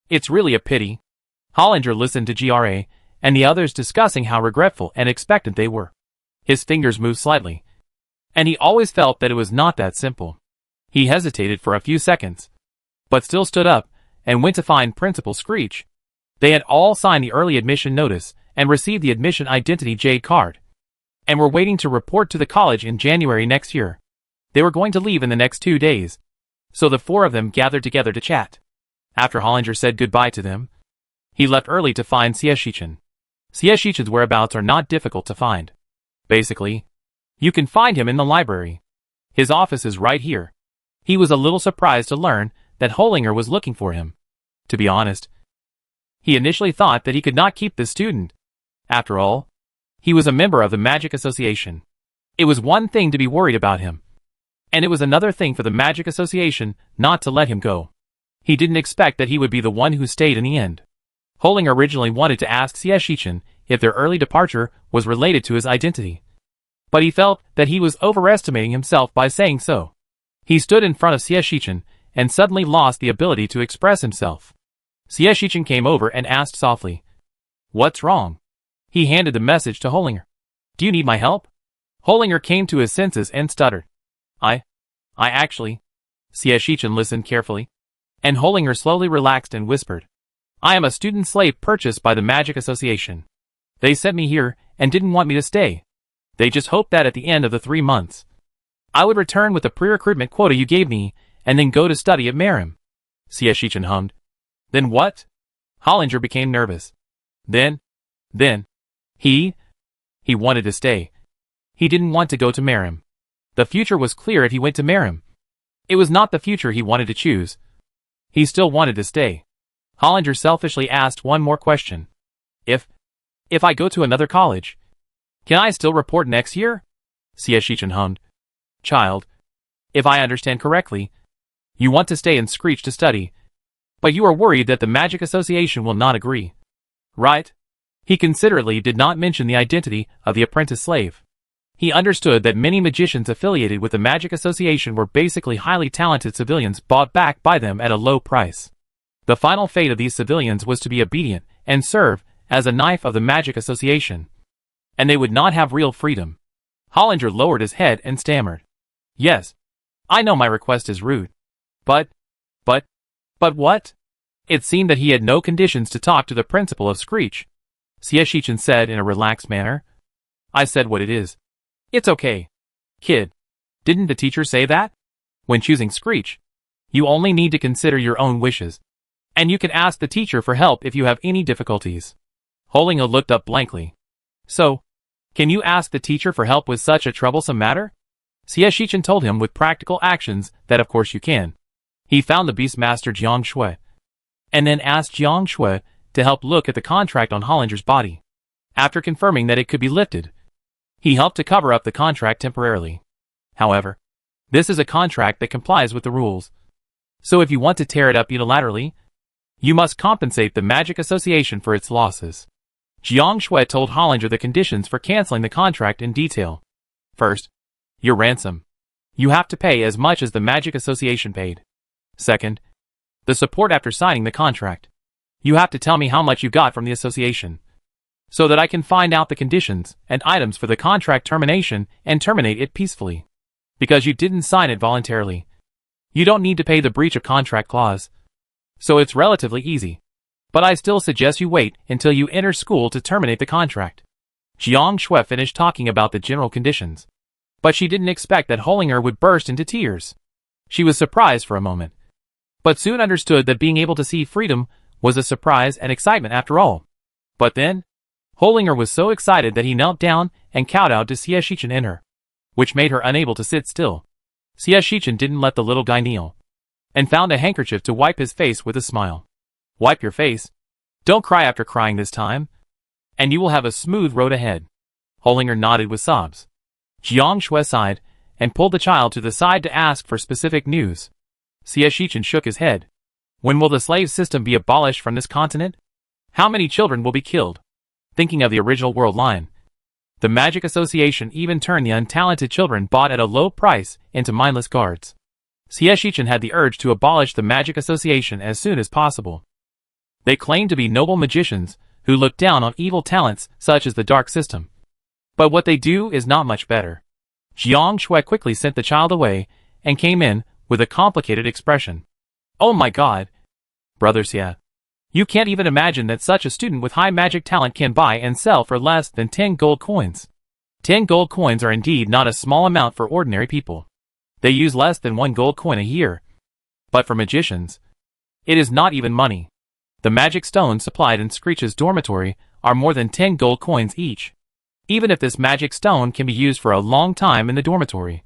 Speaker 1: It's really a pity. Hollinger listened to GRA and the others discussing how regretful and expectant they were. His fingers moved slightly, and he always felt that it was not that simple. He hesitated for a few seconds, but still stood up and went to find Principal Screech. They had all signed the early admission notice and received the admission identity Jade card, and were waiting to report to the college in January next year. They were going to leave in the next 2 days, So the four of them gathered together to chat. After Hollinger said goodbye to them, he left early to find Xie Shichen. Xie Shichen's whereabouts are not difficult to find. Basically, you can find him in the library. His office is right here. He was a little surprised to learn that Hollinger was looking for him. To be honest, he initially thought that he could not keep this student. After all, he was a member of the Magic Association. It was one thing to be worried about him, and it was another thing for the Magic Association not to let him go. He didn't expect that he would be the one who stayed in the end. Hollinger originally wanted to ask Xie Shichen if their early departure was related to his identity, but he felt that he was overestimating himself by saying so. He stood in front of Xie Shichen and suddenly lost the ability to express himself. Xie Shichen came over and asked softly, "What's wrong?" He handed the message to Hollinger. "Do you need my help?" Hollinger came to his senses and stuttered. I actually... Xie Shichen listened carefully, and Hollinger slowly relaxed and whispered, "I am a student slave purchased by the Magic Association. They sent me here and didn't want me to stay. They just hoped that at the end of the 3 months, I would return with the pre-recruitment quota you gave me and then go to study at Merim." Xie Shichen hummed. "Then what?" Hollinger became nervous. Then, he wanted to stay. He didn't want to go to Merim. The future was clear if he went to Merim. It was not the future he wanted to choose. He still wanted to stay. Hollinger selfishly asked one more question. If I go to another college, can I still report next year?" Xie Shichen hummed. "Child, if I understand correctly, you want to stay in Screech to study, but you are worried that the Magic Association will not agree. Right?" He considerately did not mention the identity of the apprentice slave. He understood that many magicians affiliated with the Magic Association were basically highly talented civilians bought back by them at a low price. The final fate of these civilians was to be obedient and serve as a knife of the Magic Association, and they would not have real freedom. Hollinger lowered his head and stammered, "Yes, I know my request is rude. But what?" It seemed that he had no conditions to talk to the principal of Screech. Xie Shichen said in a relaxed manner, "I said what it is. It's okay. Kid, didn't the teacher say that? When choosing Screech, you only need to consider your own wishes, and you can ask the teacher for help if you have any difficulties." Hollinger looked up blankly. "So, can you ask the teacher for help with such a troublesome matter?" Xie Shichen told him with practical actions that of course you can. He found the Beastmaster Jiang Shui, and then asked Jiang Shui to help look at the contract on Hollinger's body. After confirming that it could be lifted, he helped to cover up the contract temporarily. However, this is a contract that complies with the rules. So if you want to tear it up unilaterally, you must compensate the Magic Association for its losses. Jiang Shui told Hollinger the conditions for canceling the contract in detail. First, your ransom. You have to pay as much as the Magic Association paid. Second, the support after signing the contract. You have to tell me how much you got from the association, so that I can find out the conditions and items for the contract termination and terminate it peacefully. Because you didn't sign it voluntarily, you don't need to pay the breach of contract clause. So it's relatively easy. But I still suggest you wait until you enter school to terminate the contract." Jiang Shui finished talking about the general conditions, but she didn't expect that Hollinger would burst into tears. She was surprised for a moment, but soon understood that being able to see freedom was a surprise and excitement after all. But then, Hollinger was so excited that he knelt down and kowtowed to Xie Shichen in her, which made her unable to sit still. Xie Shichen didn't let the little guy kneel, and found a handkerchief to wipe his face with a smile. "Wipe your face. Don't cry after crying this time, and you will have a smooth road ahead." Hollinger nodded with sobs. Jiang Shui sighed and pulled the child to the side to ask for specific news. Xie Shichen shook his head. "When will the slave system be abolished from this continent? How many children will be killed?" Thinking of the original world line, the Magic Association even turned the untalented children bought at a low price into mindless guards. Xie Shichen had the urge to abolish the Magic Association as soon as possible. They claimed to be noble magicians who look down on evil talents such as the dark system. But what they do is not much better. Jiang Shui quickly sent the child away and came in with a complicated expression. "Oh my God, Brother Xie. You can't even imagine that such a student with high magic talent can buy and sell for less than 10 gold coins. 10 gold coins are indeed not a small amount for ordinary people. They use less than 1 gold coin a year. But for magicians, it is not even money. The magic stones supplied in Screech's dormitory are more than 10 gold coins each. Even if this magic stone can be used for a long time in the dormitory,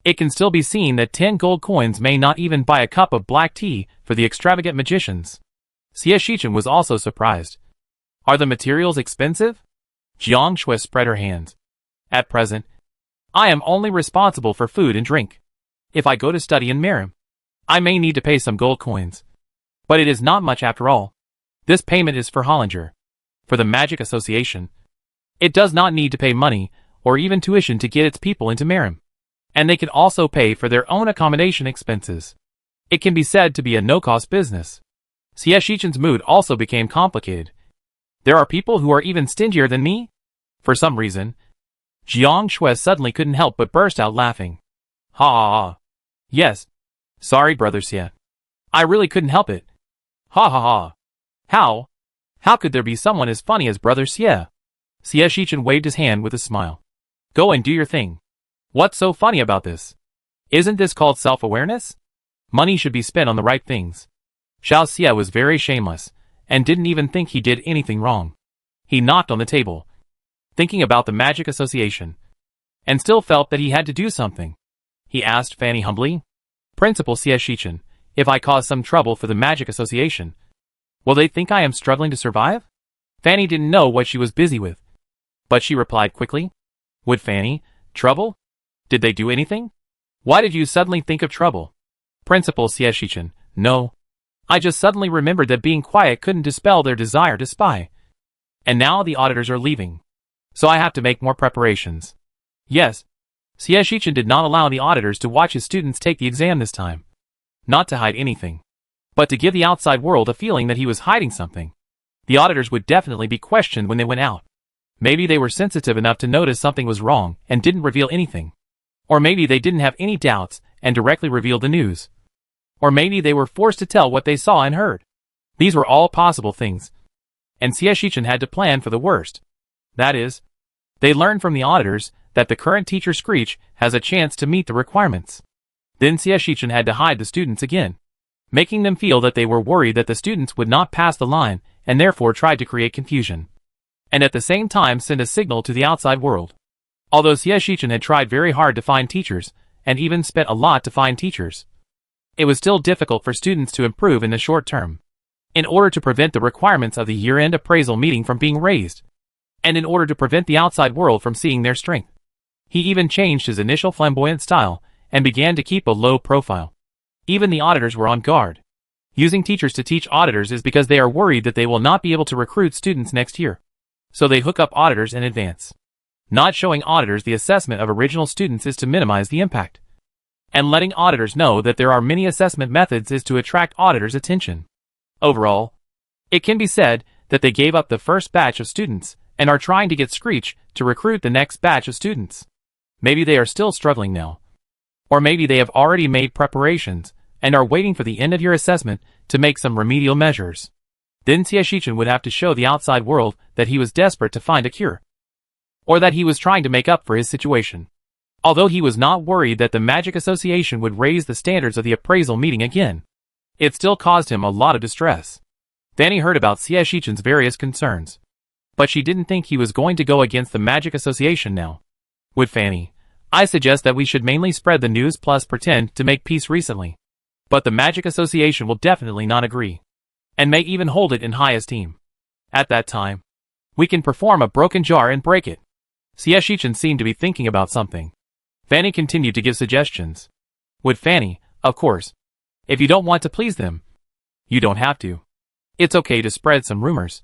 Speaker 1: it can still be seen that 10 gold coins may not even buy a cup of black tea for the extravagant magicians. Xie Shichen was also surprised. Are the materials expensive? Jiang Shui spread her hands. At present, I am only responsible for food and drink. If I go to study in Mirim, I may need to pay some gold coins. But it is not much after all. This payment is for Hollinger. For the Magic Association, it does not need to pay money or even tuition to get its people into Mirim. And they can also pay for their own accommodation expenses. It can be said to be a no-cost business. Xie Shichen's mood also became complicated. There are people who are even stingier than me? For some reason, Jiang Shui suddenly couldn't help but burst out laughing. Ha ha ha. Yes. Sorry, Brother Xie. I really couldn't help it. Ha ha ha. How? How could there be someone as funny as Brother Xie? Xie Shichen waved his hand with a smile. Go and do your thing. What's so funny about this? Isn't this called self-awareness? Money should be spent on the right things. Xiao Xie was very shameless, and didn't even think he did anything wrong. He knocked on the table, thinking about the Magic Association, and still felt that he had to do something. He asked Fanny humbly, Principal Xie Shichen, if I cause some trouble for the Magic Association, will they think I am struggling to survive? Fanny didn't know what she was busy with, but she replied quickly. Would Fanny? Trouble? Did they do anything? Why did you suddenly think of trouble? Principal Xie Shichen, no. I just suddenly remembered that being quiet couldn't dispel their desire to spy. And now the auditors are leaving. So I have to make more preparations. Yes. Xie Shichen did not allow the auditors to watch his students take the exam this time. Not to hide anything, but to give the outside world a feeling that he was hiding something. The auditors would definitely be questioned when they went out. Maybe they were sensitive enough to notice something was wrong and didn't reveal anything. Or maybe they didn't have any doubts and directly revealed the news. Or maybe they were forced to tell what they saw and heard. These were all possible things. And Xie Shichen had to plan for the worst. That is, they learned from the auditors that the current teacher Screech has a chance to meet the requirements. Then Xie Shichen had to hide the students again, making them feel that they were worried that the students would not pass the line and therefore tried to create confusion. And at the same time send a signal to the outside world. Although Xie Shichen had tried very hard to find teachers, and even spent a lot to find teachers, it was still difficult for students to improve in the short term. In order to prevent the requirements of the year-end appraisal meeting from being raised, and in order to prevent the outside world from seeing their strength, he even changed his initial flamboyant style and began to keep a low profile. Even the auditors were on guard. Using teachers to teach auditors is because they are worried that they will not be able to recruit students next year. So they hook up auditors in advance. Not showing auditors the assessment of original students is to minimize the impact. And letting auditors know that there are many assessment methods is to attract auditors' attention. Overall, it can be said that they gave up the first batch of students and are trying to get Screech to recruit the next batch of students. Maybe they are still struggling now. Or maybe they have already made preparations and are waiting for the end of your assessment to make some remedial measures. Then Xie Shichen would have to show the outside world that he was desperate to find a cure. Or that he was trying to make up for his situation. Although he was not worried that the Magic Association would raise the standards of the appraisal meeting again, it still caused him a lot of distress. Fanny heard about Xie Shichen's various concerns, but she didn't think he was going to go against the Magic Association now. Would Fanny, I suggest that we should mainly spread the news plus pretend to make peace recently. But the Magic Association will definitely not agree, and may even hold it in high esteem. At that time, we can perform a broken jar and break it. Xie Shichen seemed to be thinking about something. Fanny continued to give suggestions. Would Fanny, of course. If you don't want to please them, you don't have to. It's okay to spread some rumors.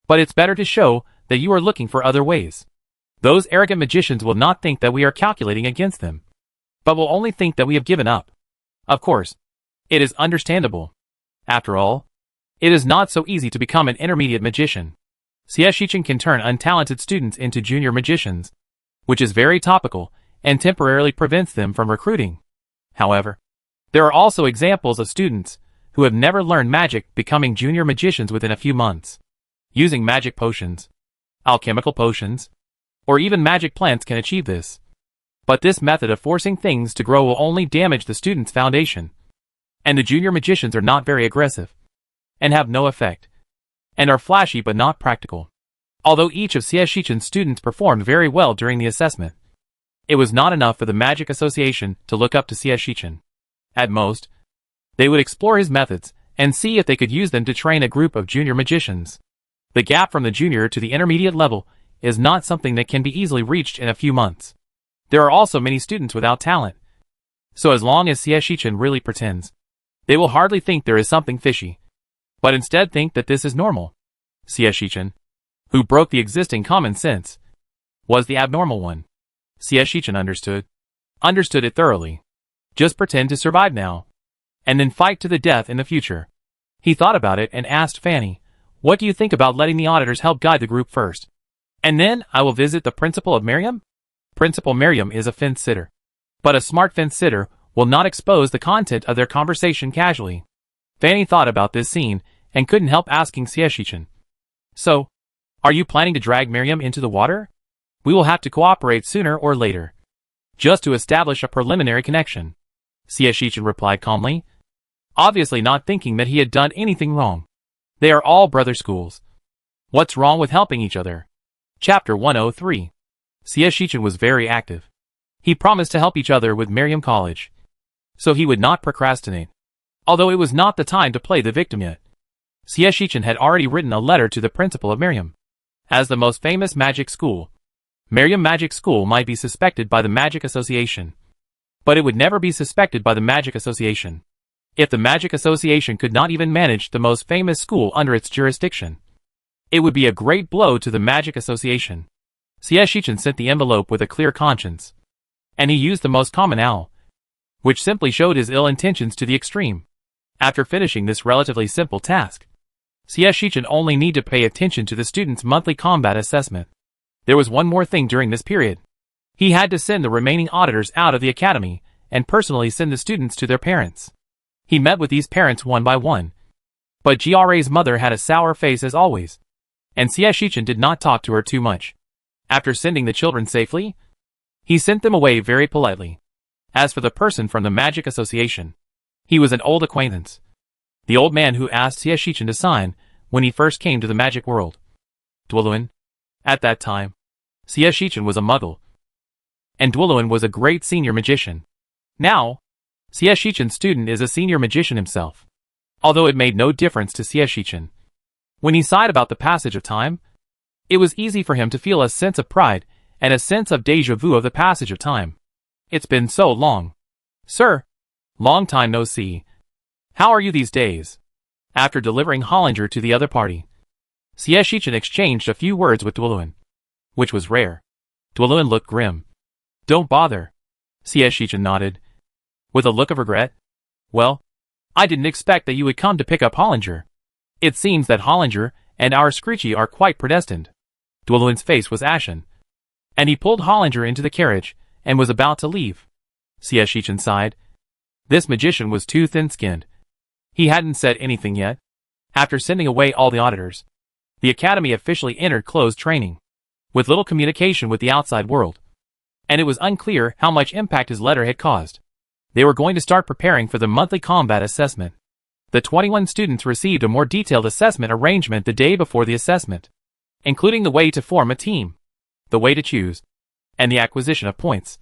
Speaker 1: But it's better to show that you are looking for other ways. Those arrogant magicians will not think that we are calculating against them, but will only think that we have given up. Of course, it is understandable. After all, it is not so easy to become an intermediate magician. Xie Shichen can turn untalented students into junior magicians, which is very topical and temporarily prevents them from recruiting. However, there are also examples of students who have never learned magic becoming junior magicians within a few months. Using magic potions, alchemical potions, or even magic plants can achieve this. But this method of forcing things to grow will only damage the student's foundation. And the junior magicians are not very aggressive, and have no effect, and are flashy but not practical. Although each of CS Shichin's students performed very well during the assessment, it was not enough for the Magic Association to look up to CS Shichin. At most, they would explore his methods and see if they could use them to train a group of junior magicians. The gap from the junior to the intermediate level is not something that can be easily reached in a few months. There are also many students without talent. So as long as CS Shichin really pretends, they will hardly think there is something fishy, but instead think that this is normal. CS Shichin, who broke the existing common sense, was the abnormal one. CS Shichin understood it thoroughly. Just pretend to survive now, and then fight to the death in the future. He thought about it and asked Fanny, "What do you think about letting the auditors help guide the group first? And then I will visit the principal of Miriam?" Principal Miriam is a fence sitter, but a smart fence sitter will not expose the content of their conversation casually. Fanny thought about this scene and couldn't help asking CS Shichin, "So, are you planning to drag Miriam into the water? We will have to cooperate sooner or later, just to establish a preliminary connection." CS Shichin replied calmly, obviously not thinking that he had done anything wrong. They are all brother schools. What's wrong with helping each other? Chapter 103. CS Shichin was very active. He promised to help each other with Miriam College, so he would not procrastinate. Although it was not the time to play the victim yet. CS Shichin had already written a letter to the principal of Miriam. As the most famous magic school, Miriam Magic School might be suspected by the Magic Association, but it would never be suspected by the Magic Association if the Magic Association could not even manage the most famous school under its jurisdiction. It would be a great blow to the Magic Association. CS Shichin sent the envelope with a clear conscience, and he used the most common owl, which simply showed his ill intentions to the extreme. After finishing this relatively simple task, CS Shichin only need to pay attention to the students' monthly combat assessment. There was one more thing during this period. He had to send the remaining auditors out of the academy and personally send the students to their parents. He met with these parents one by one, but GRA's mother had a sour face as always, and CS Shichin did not talk to her too much. After sending the children safely, he sent them away very politely. As for the person from the Magic Association, he was an old acquaintance. The old man who asked CS Shichin to sign when he first came to the magic world. Dwuluin. At that time, CS Shichin was a muggle, and Dwuluin was a great senior magician. Now, CS Shichin's student is a senior magician himself, although it made no difference to CS Shichin. When he sighed about the passage of time, it was easy for him to feel a sense of pride and a sense of déjà vu of the passage of time. It's been so long. Sir, long time no see. How are you these days? After delivering Hollinger to the other party, CS Shichin exchanged a few words with Dwuluin, which was rare. Dwuluin looked grim. Don't bother. CS Shichin nodded, with a look of regret. Well, I didn't expect that you would come to pick up Hollinger. It seems that Hollinger and our Screechy are quite predestined. Dwuluin's face was ashen, and he pulled Hollinger into the carriage and was about to leave. CS Shichin sighed. This magician was too thin-skinned. He hadn't said anything yet. After sending away all the auditors, the academy officially entered closed training, with little communication with the outside world, and it was unclear how much impact his letter had caused. They were going to start preparing for the monthly combat assessment. The 21 students received a more detailed assessment arrangement the day before the assessment, including the way to form a team, the way to choose, and the acquisition of points.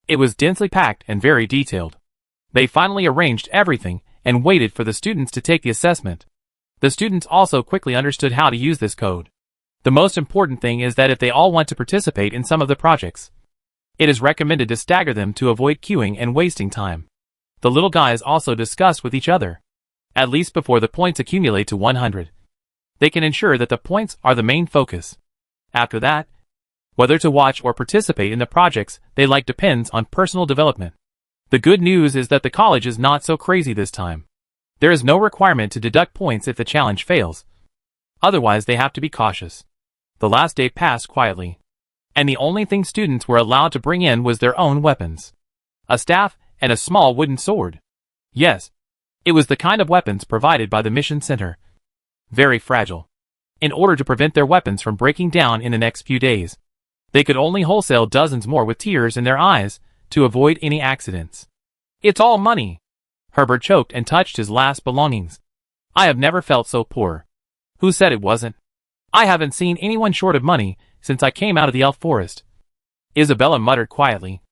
Speaker 1: It was densely packed and very detailed. They finally arranged everything and waited for the students to take the assessment. The students also quickly understood how to use this code. The most important thing is that if they all want to participate in some of the projects, it is recommended to stagger them to avoid queuing and wasting time. The little guys also discussed with each other, at least before the points accumulate to 100. They can ensure that the points are the main focus. After that, whether to watch or participate in the projects they like depends on personal development. The good news is that the college is not so crazy this time. There is no requirement to deduct points if the challenge fails. Otherwise they have to be cautious. The last day passed quietly, and the only thing students were allowed to bring in was their own weapons. A staff and a small wooden sword. Yes, it was the kind of weapons provided by the mission center. Very fragile. In order to prevent their weapons from breaking down in the next few days, they could only wholesale dozens more with tears in their eyes to avoid any accidents. It's all money. Herbert choked and touched his last belongings. I have never felt so poor. Who said it wasn't? I haven't seen anyone short of money since I came out of the elf forest. Isabella muttered quietly,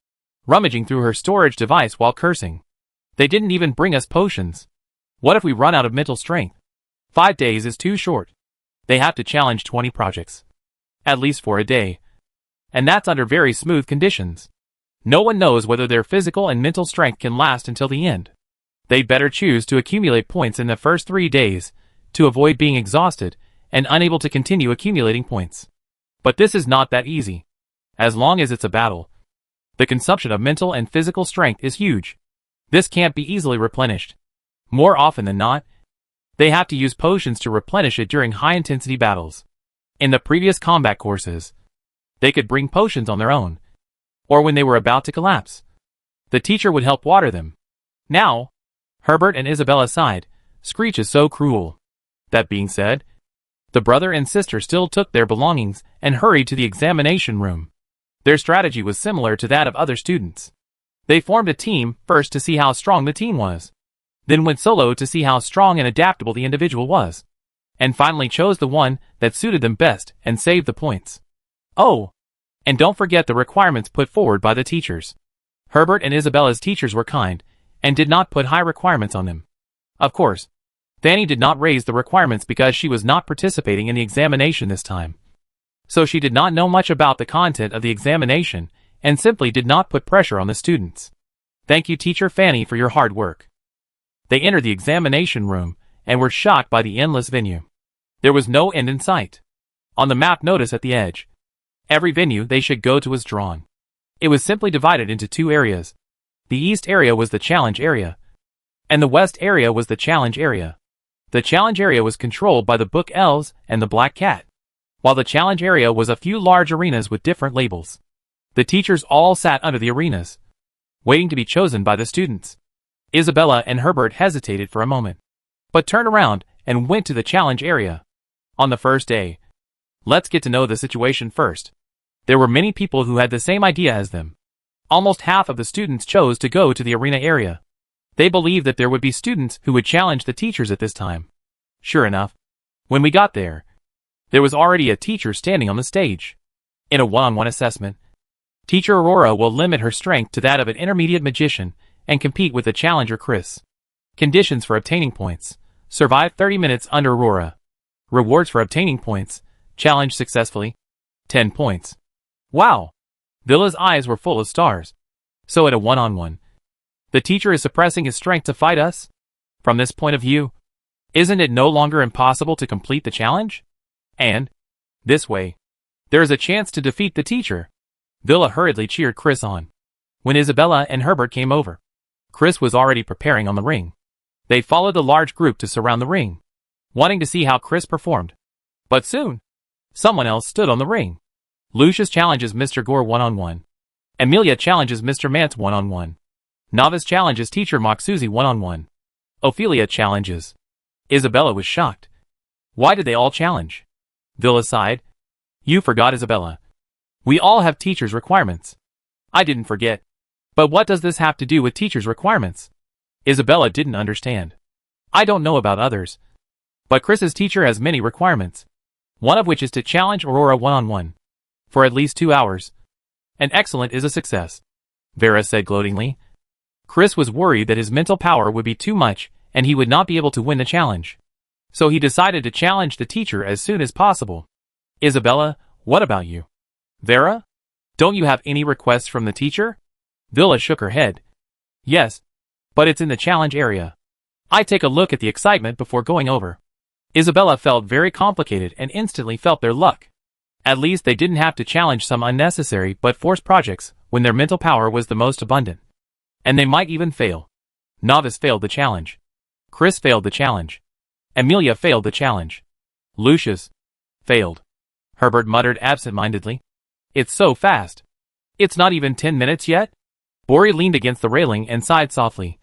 Speaker 1: rummaging through her storage device while cursing. They didn't even bring us potions. What if we run out of mental strength? 5 days is too short. They have to challenge 20 projects. At least for a day. And that's under very smooth conditions. No one knows whether their physical and mental strength can last until the end. They'd better choose to accumulate points in the first 3 days, to avoid being exhausted and unable to continue accumulating points. But this is not that easy. As long as it's a battle, the consumption of mental and physical strength is huge. This can't be easily replenished. More often than not, they have to use potions to replenish it during high-intensity battles. In the previous combat courses, they could bring potions on their own, or when they were about to collapse. The teacher would help water them. Now, Herbert and Isabella sighed. Screech is so cruel. That being said, the brother and sister still took their belongings and hurried to the examination room. Their strategy was similar to that of other students. They formed a team first to see how strong the team was, then went solo to see how strong and adaptable the individual was, and finally chose the one that suited them best and saved the points. Oh, and don't forget the requirements put forward by the teachers. Herbert and Isabella's teachers were kind and did not put high requirements on them. Of course, Fanny did not raise the requirements because she was not participating in the examination this time. So she did not know much about the content of the examination and simply did not put pressure on the students. Thank you, Teacher Fanny, for your hard work. They entered the examination room and were shocked by the endless venue. There was no end in sight. On the map notice at the edge, every venue they should go to was drawn. It was simply divided into 2 areas. The east area was the challenge area, and the west area was the challenge area. The challenge area was controlled by the Book Elves and the Black Cat, while the challenge area was a few large arenas with different labels. The teachers all sat under the arenas, waiting to be chosen by the students. Isabella and Herbert hesitated for a moment, but turned around and went to the challenge area. On the first day, let's get to know the situation first. There were many people who had the same idea as them. Almost half of the students chose to go to the arena area. They believed that there would be students who would challenge the teachers at this time. Sure enough, when we got there was already a teacher standing on the stage. In a one-on-one assessment, Teacher Aurora will limit her strength to that of an intermediate magician and compete with the challenger Chris. Conditions for obtaining points: survive 30 minutes under Aurora. Rewards for obtaining points: challenge successfully, 10 points. Wow! Villa's eyes were full of stars. So at a one-on-one, the teacher is suppressing his strength to fight us? From this point of view, isn't it no longer impossible to complete the challenge? And, this way, there is a chance to defeat the teacher. Villa hurriedly cheered Chris on. When Isabella and Herbert came over, Chris was already preparing on the ring. They followed the large group to surround the ring, wanting to see how Chris performed. But soon, someone else stood on the ring. Lucius challenges Mr. Gore one-on-one. Amelia challenges Mr. Mance one-on-one. Novice challenges Teacher Moxuzi one-on-one. Ophelia challenges. Isabella was shocked. Why did they all challenge? Villa sighed. You forgot, Isabella. We all have teachers' requirements. I didn't forget. But what does this have to do with teachers' requirements? Isabella didn't understand. I don't know about others, but Chris's teacher has many requirements, one of which is to challenge Aurora one-on-one for at least 2 hours. And excellent is a success, Vera said gloatingly. Chris was worried that his mental power would be too much and he would not be able to win the challenge. So he decided to challenge the teacher as soon as possible. Isabella, what about you? Vera? Don't you have any requests from the teacher? Villa shook her head. Yes, but it's in the challenge area. I take a look at the excitement before going over. Isabella felt very complicated and instantly felt their luck. At least they didn't have to challenge some unnecessary but forced projects when their mental power was the most abundant. And they might even fail. Novice failed the challenge. Chris failed the challenge. Amelia failed the challenge. Lucius failed. Herbert muttered absent-mindedly. It's so fast. It's not even 10 minutes yet? Bori leaned against the railing and sighed softly.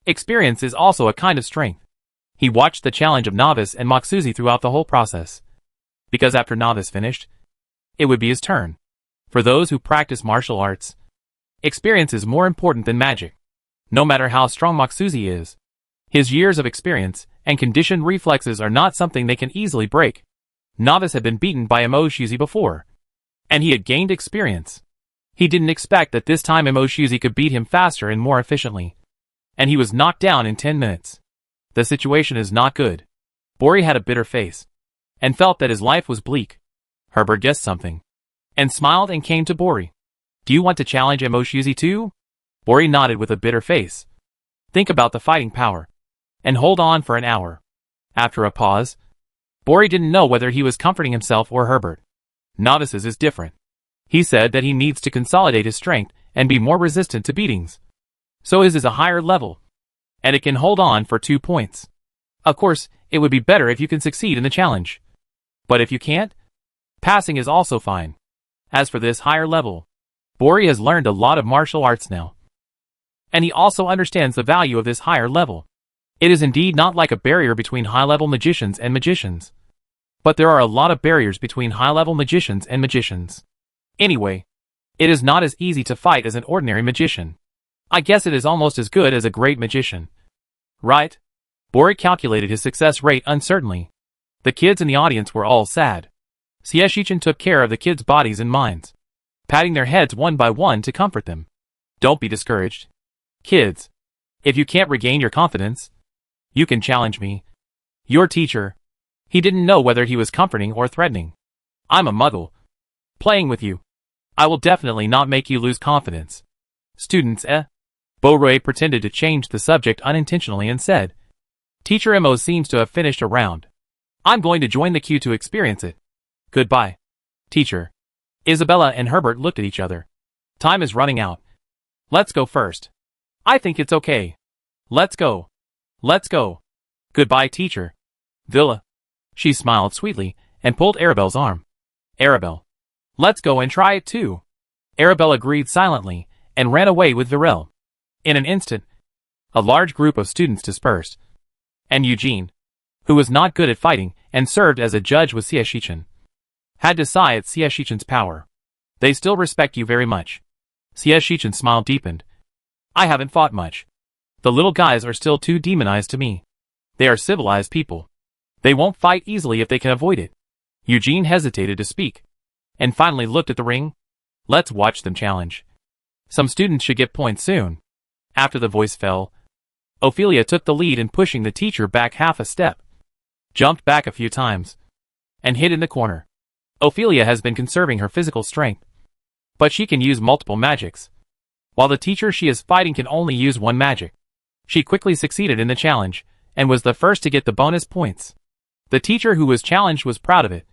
Speaker 1: Experience is also a kind of strength. He watched the challenge of Novice and Moxuzi throughout the whole process. Because after Novice finished, it would be his turn. For those who practice martial arts, experience is more important than magic. No matter how strong Moxuzi is, his years of experience and conditioned reflexes are not something they can easily break. Novice had been beaten by Moxuzi before, and he had gained experience. He didn't expect that this time Moxuzi could beat him faster and more efficiently, and he was knocked down in 10 minutes. The situation is not good. Bori had a bitter face, and felt that his life was bleak. Herbert guessed something, and smiled and came to Bori. Do you want to challenge Moxuzi too? Bori nodded with a bitter face. Think about the fighting power, and hold on for an hour. After a pause, Bori didn't know whether he was comforting himself or Herbert. Novices is different. He said that he needs to consolidate his strength and be more resistant to beatings. So his is a higher level, and it can hold on for 2 points. Of course, it would be better if you can succeed in the challenge. But if you can't, passing is also fine. As for this higher level, Bori has learned a lot of martial arts now, and he also understands the value of this higher level. It is indeed not like a barrier between high-level magicians and magicians, but there are a lot of barriers between high-level magicians and magicians. Anyway, it is not as easy to fight as an ordinary magician. I guess it is almost as good as a great magician. Right? Bori calculated his success rate uncertainly. The kids in the audience were all sad. Shichen took care of the kids' bodies and minds, patting their heads one by one to comfort them. Don't be discouraged. Kids, if you can't regain your confidence, you can challenge me. Your teacher. He didn't know whether he was comforting or threatening. I'm a muggle. Playing with you. I will definitely not make you lose confidence. Students, Boroy pretended to change the subject unintentionally and said, Teacher Mo seems to have finished a round. I'm going to join the queue to experience it. Goodbye. Teacher. Isabella and Herbert looked at each other. Time is running out. Let's go first. I think it's okay. Let's go. Let's go. Goodbye, teacher. Villa. She smiled sweetly and pulled Arabelle's arm. Arabelle. Let's go and try it too. Arabelle agreed silently and ran away with Virel. In an instant, a large group of students dispersed, and Eugene, who was not good at fighting and served as a judge with Shichen, had to sigh at Shichen's power. They still respect you very much. Shichen's smile deepened. I haven't fought much. The little guys are still too demonized to me. They are civilized people. They won't fight easily if they can avoid it. Eugene hesitated to speak, and finally looked at the ring. Let's watch them challenge. Some students should get points soon. After the voice fell, Ophelia took the lead in pushing the teacher back half a step, jumped back a few times, and hid in the corner. Ophelia has been conserving her physical strength, but she can use multiple magics, while the teacher she is fighting can only use one magic. She quickly succeeded in the challenge, and was the first to get the bonus points. The teacher who was challenged was proud of it,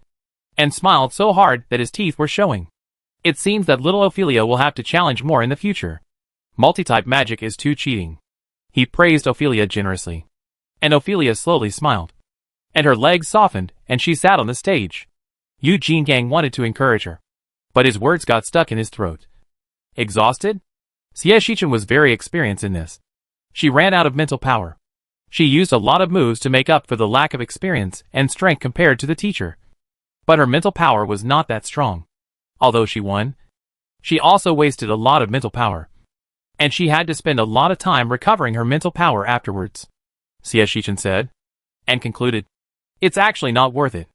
Speaker 1: and smiled so hard that his teeth were showing. It seems that little Ophelia will have to challenge more in the future. Multi-type magic is too cheating. He praised Ophelia generously, and Ophelia slowly smiled, and her legs softened, and she sat on the stage. Eugene Gang wanted to encourage her, but his words got stuck in his throat. Exhausted? Shichen was very experienced in this. She ran out of mental power. She used a lot of moves to make up for the lack of experience and strength compared to the teacher. But her mental power was not that strong. Although she won, she also wasted a lot of mental power, and she had to spend a lot of time recovering her mental power afterwards. Shichen said, and concluded, it's actually not worth it.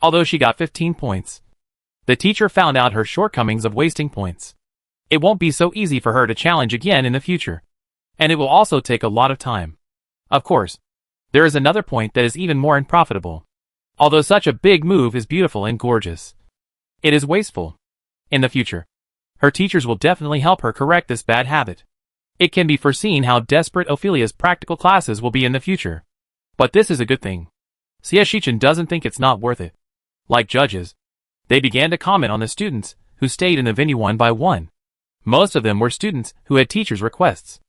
Speaker 1: Although she got 15 points. The teacher found out her shortcomings of wasting points. It won't be so easy for her to challenge again in the future, and it will also take a lot of time. Of course, there is another point that is even more unprofitable. Although such a big move is beautiful and gorgeous, it is wasteful. In the future, her teachers will definitely help her correct this bad habit. It can be foreseen how desperate Ophelia's practical classes will be in the future. But this is a good thing. Shichen doesn't think it's not worth it. Like judges, they began to comment on the students who stayed in the venue one by one. Most of them were students who had teachers' requests,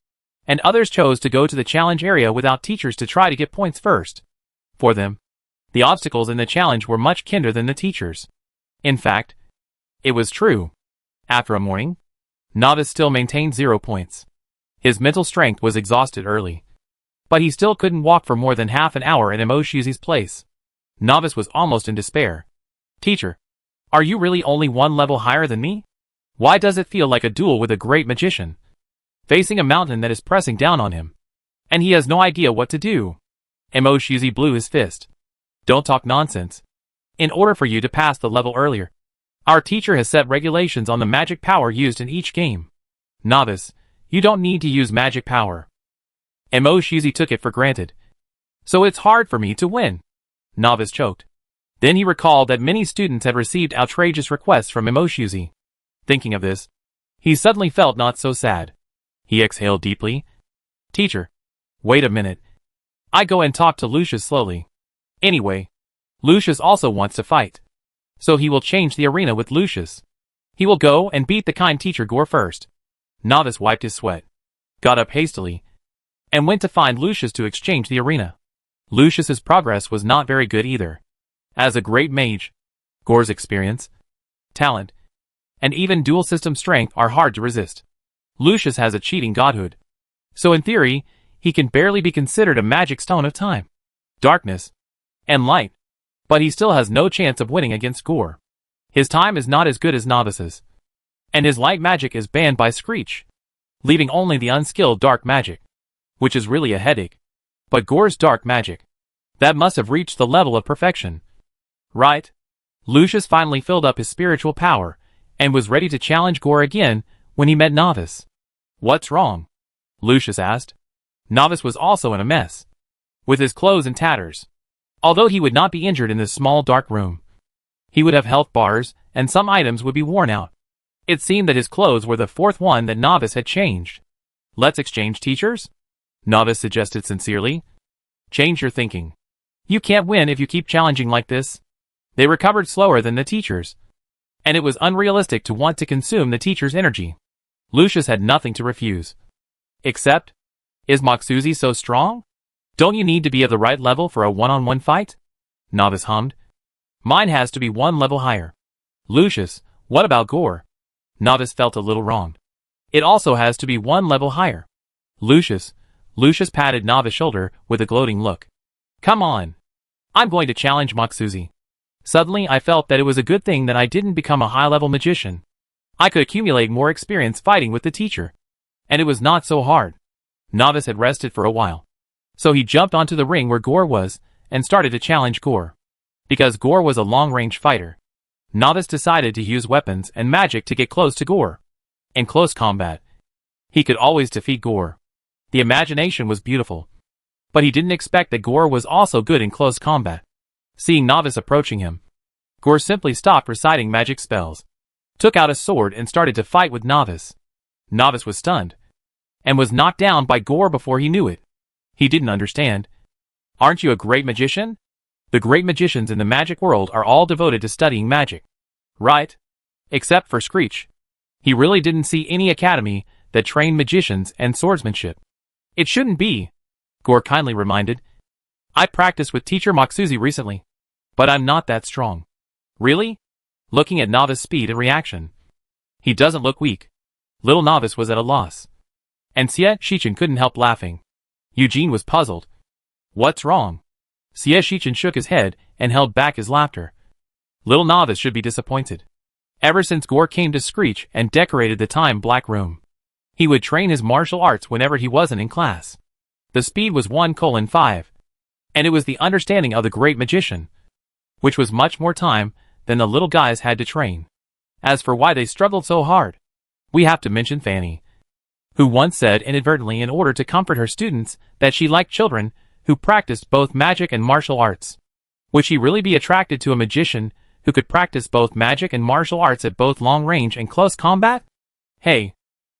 Speaker 1: and others chose to go to the challenge area without teachers to try to get points first. For them, the obstacles in the challenge were much kinder than the teachers. In fact, it was true. After a morning, Novice still maintained 0 points. His mental strength was exhausted early, but he still couldn't walk for more than half an hour in Emoshizi's place. Novice was almost in despair. Teacher, are you really only one level higher than me? Why does it feel like a duel with a great magician? facing a mountain that is pressing down on him. And he has no idea what to do. Emoshiozi blew his fist. Don't talk nonsense. In order for you to pass the level earlier, our teacher has set regulations on the magic power used in each game. Novice, you don't need to use magic power. Emoshiozi took it for granted. So it's hard for me to win. Novice choked. Then he recalled that many students had received outrageous requests from Emoshiozi. Thinking of this, he suddenly felt not so sad. He exhaled deeply. Teacher, wait a minute. I go and talk to Lucius slowly. Anyway, Lucius also wants to fight. So he will change the arena with Lucius. He will go and beat the kind teacher Gore first. Novice wiped his sweat, got up hastily, and went to find Lucius to exchange the arena. Lucius's progress was not very good either. As a great mage, Gore's experience, talent, and even dual system strength are hard to resist. Lucius has a cheating godhood. So in theory, he can barely be considered a magic stone of time, darkness, and light. But he still has no chance of winning against Gore. His time is not as good as Novice's. And his light magic is banned by Screech, leaving only the unskilled dark magic, which is really a headache. But Gore's dark magic, that must have reached the level of perfection. Right? Lucius finally filled up his spiritual power, and was ready to challenge Gore again when he met Novice. What's wrong? Lucius asked. Novice was also in a mess, with his clothes in tatters. Although he would not be injured in this small dark room, he would have health bars, and some items would be worn out. It seemed that his clothes were the fourth one that Novice had changed. Let's exchange teachers? Novice suggested sincerely. Change your thinking. You can't win if you keep challenging like this. They recovered slower than the teachers, and it was unrealistic to want to consume the teacher's energy. Lucius had nothing to refuse. Except, is Moxuzi so strong? Don't you need to be at the right level for a one-on-one fight? Novice hummed. Mine has to be one level higher. Lucius, what about Gore? Novice felt a little wronged. It also has to be one level higher. Lucius patted Novice's shoulder with a gloating look. Come on. I'm going to challenge Moxuzi. Suddenly I felt that it was a good thing that I didn't become a high-level magician. I could accumulate more experience fighting with the teacher. And it was not so hard. Novice had rested for a while. So he jumped onto the ring where Gore was, and started to challenge Gore. Because Gore was a long-range fighter, Novice decided to use weapons and magic to get close to Gore. In close combat, he could always defeat Gore. The imagination was beautiful. But he didn't expect that Gore was also good in close combat. Seeing Novice approaching him, Gore simply stopped reciting magic spells, took out a sword and started to fight with Novice. Novice was stunned, and was knocked down by Gore before he knew it. He didn't understand. Aren't you a great magician? The great magicians in the magic world are all devoted to studying magic. Right? Except for Screech. He really didn't see any academy that trained magicians and swordsmanship. It shouldn't be, Gore kindly reminded. I practiced with teacher Moxuzi recently, but I'm not that strong. Really? Looking at Novice's speed and reaction. He doesn't look weak. Little Novice was at a loss. And Xie Shichen couldn't help laughing. Eugene was puzzled. What's wrong? Xie Shichen shook his head and held back his laughter. Little Novice should be disappointed. Ever since Gore came to Screech and decorated the Time Black Room, he would train his martial arts whenever he wasn't in class. The speed was 1:5. And it was the understanding of the great magician, which was much more time than the little guys had to train. As for why they struggled so hard, we have to mention Fanny, who once said inadvertently in order to comfort her students that she liked children who practiced both magic and martial arts. Would she really be attracted to a magician who could practice both magic and martial arts at both long range and close combat? Hey,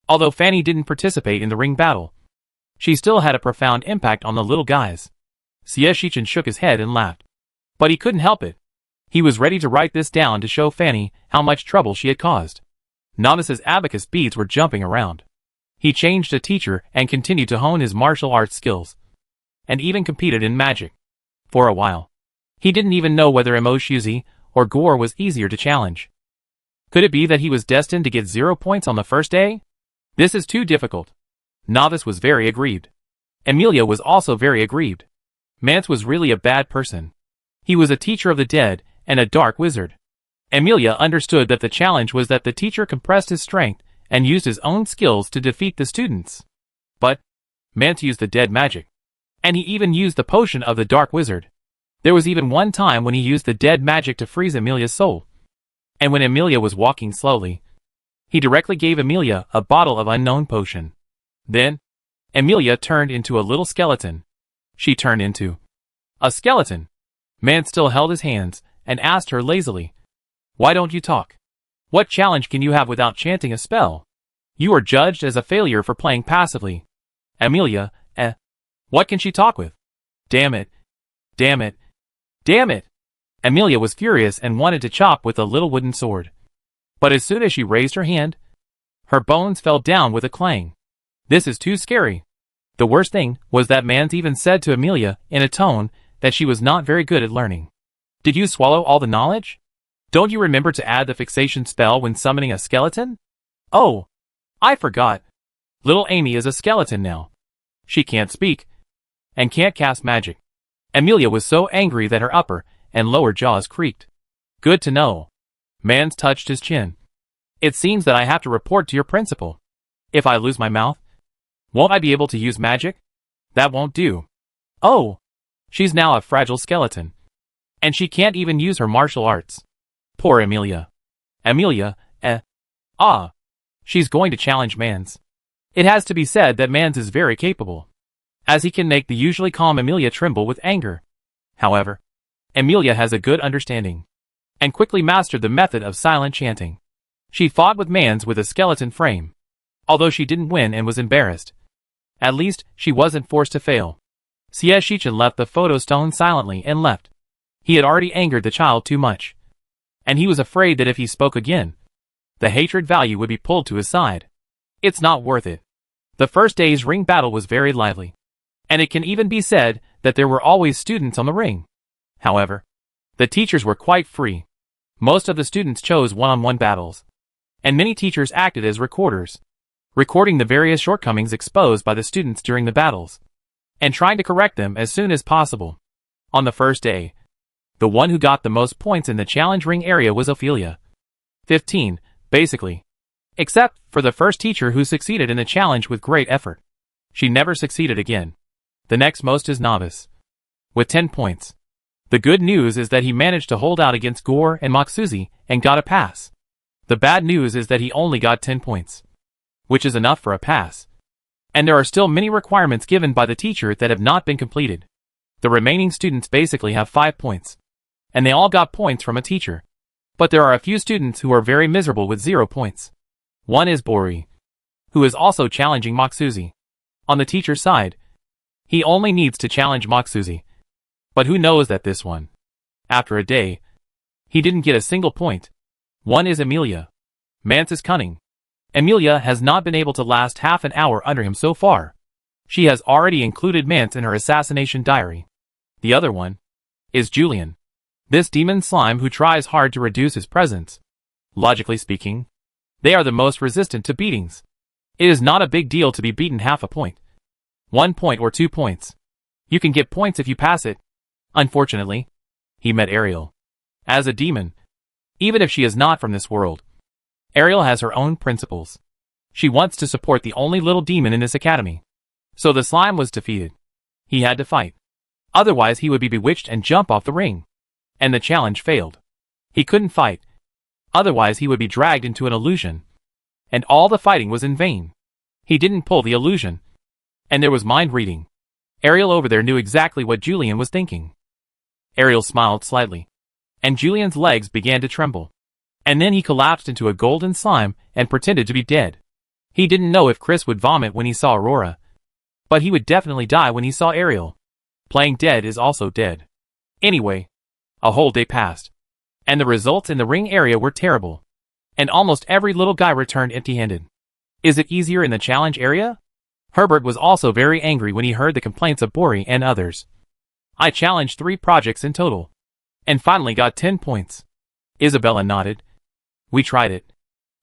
Speaker 1: although Fanny didn't participate in the ring battle, she still had a profound impact on the little guys. Xie Shichen shook his head and laughed. But he couldn't help it. He was ready to write this down to show Fanny how much trouble she had caused. Novice's abacus beads were jumping around. He changed a teacher and continued to hone his martial arts skills, and even competed in magic. For a while, he didn't even know whether Emoshiozi or Gore was easier to challenge. Could it be that he was destined to get 0 points on the first day? This is too difficult. Novice was very aggrieved. Emilia was also very aggrieved. Mance was really a bad person. He was a teacher of the dead and a dark wizard. Emilia understood that the challenge was that the teacher compressed his strength and used his own skills to defeat the students. But Mance used the dead magic, and he even used the potion of the Dark Wizard. There was even one time when he used the dead magic to freeze Amelia's soul. And when Amelia was walking slowly, he directly gave Amelia a bottle of unknown potion. Then, Amelia turned into a little skeleton. She turned into a skeleton. Mance still held his hands and asked her lazily, "Why don't you talk? What challenge can you have without chanting a spell? You are judged as a failure for playing passively." Amelia, what can she talk with? Damn it. Damn it. Damn it. Amelia was furious and wanted to chop with a little wooden sword. But as soon as she raised her hand, her bones fell down with a clang. This is too scary. The worst thing was that Mance even said to Amelia in a tone that she was not very good at learning. "Did you swallow all the knowledge? Don't you remember to add the fixation spell when summoning a skeleton?" "Oh, I forgot. Little Amy is a skeleton now. She can't speak and can't cast magic." Amelia was so angry that her upper and lower jaws creaked. "Good to know." Mance touched his chin. "It seems that I have to report to your principal. If I lose my mouth, won't I be able to use magic? That won't do." "Oh, she's now a fragile skeleton. And she can't even use her martial arts. Poor Amelia." Amelia, she's going to challenge Mance. It has to be said that Mance is very capable, as he can make the usually calm Amelia tremble with anger. However, Amelia has a good understanding, and quickly mastered the method of silent chanting. She fought with Mance with a skeleton frame. Although she didn't win and was embarrassed, at least she wasn't forced to fail. Shichen left the photo stone silently and left. He had already angered the child too much, and he was afraid that if he spoke again, the hatred value would be pulled to his side. It's not worth it. The first day's ring battle was very lively, and it can even be said that there were always students on the ring. However, the teachers were quite free. Most of the students chose one-on-one battles, and many teachers acted as recorders, recording the various shortcomings exposed by the students during the battles, and trying to correct them as soon as possible. On the first day, the one who got the most points in the challenge ring area was Ophelia. 15, basically. Except for the first teacher who succeeded in the challenge with great effort. She never succeeded again. The next most is Novice, with 10 points. The good news is that he managed to hold out against Gore and Maksuzi and got a pass. The bad news is that he only got 10 points, which is enough for a pass. And there are still many requirements given by the teacher that have not been completed. The remaining students basically have 5 points, and they all got points from a teacher. But there are a few students who are very miserable with 0 points. One is Bori, who is also challenging Maksuzi. On the teacher's side, he only needs to challenge Maksuzi. But who knows that this one, after a day, he didn't get a single point. One is Amelia. Mance is cunning. Amelia has not been able to last half an hour under him so far. She has already included Mance in her assassination diary. The other one is Julian, this demon slime who tries hard to reduce his presence. Logically speaking, they are the most resistant to beatings. It is not a big deal to be beaten half a point, 1 point or 2 points. You can get points if you pass it. Unfortunately, he met Ariel. As a demon, even if she is not from this world, Ariel has her own principles. She wants to support the only little demon in this academy. So the slime was defeated. He had to fight. Otherwise he would be bewitched and jump off the ring. And the challenge failed. He couldn't fight. Otherwise he would be dragged into an illusion. And all the fighting was in vain. He didn't pull the illusion. And there was mind reading. Ariel over there knew exactly what Julian was thinking. Ariel smiled slightly, and Julian's legs began to tremble. And then he collapsed into a golden slime and pretended to be dead. He didn't know if Chris would vomit when he saw Aurora, but he would definitely die when he saw Ariel. Playing dead is also dead. Anyway, a whole day passed, and the results in the ring area were terrible, and almost every little guy returned empty-handed. Is it easier in the challenge area? Herbert was also very angry when he heard the complaints of Bori and others. I challenged 3 projects in total, and finally got 10 points. Isabella nodded. We tried it,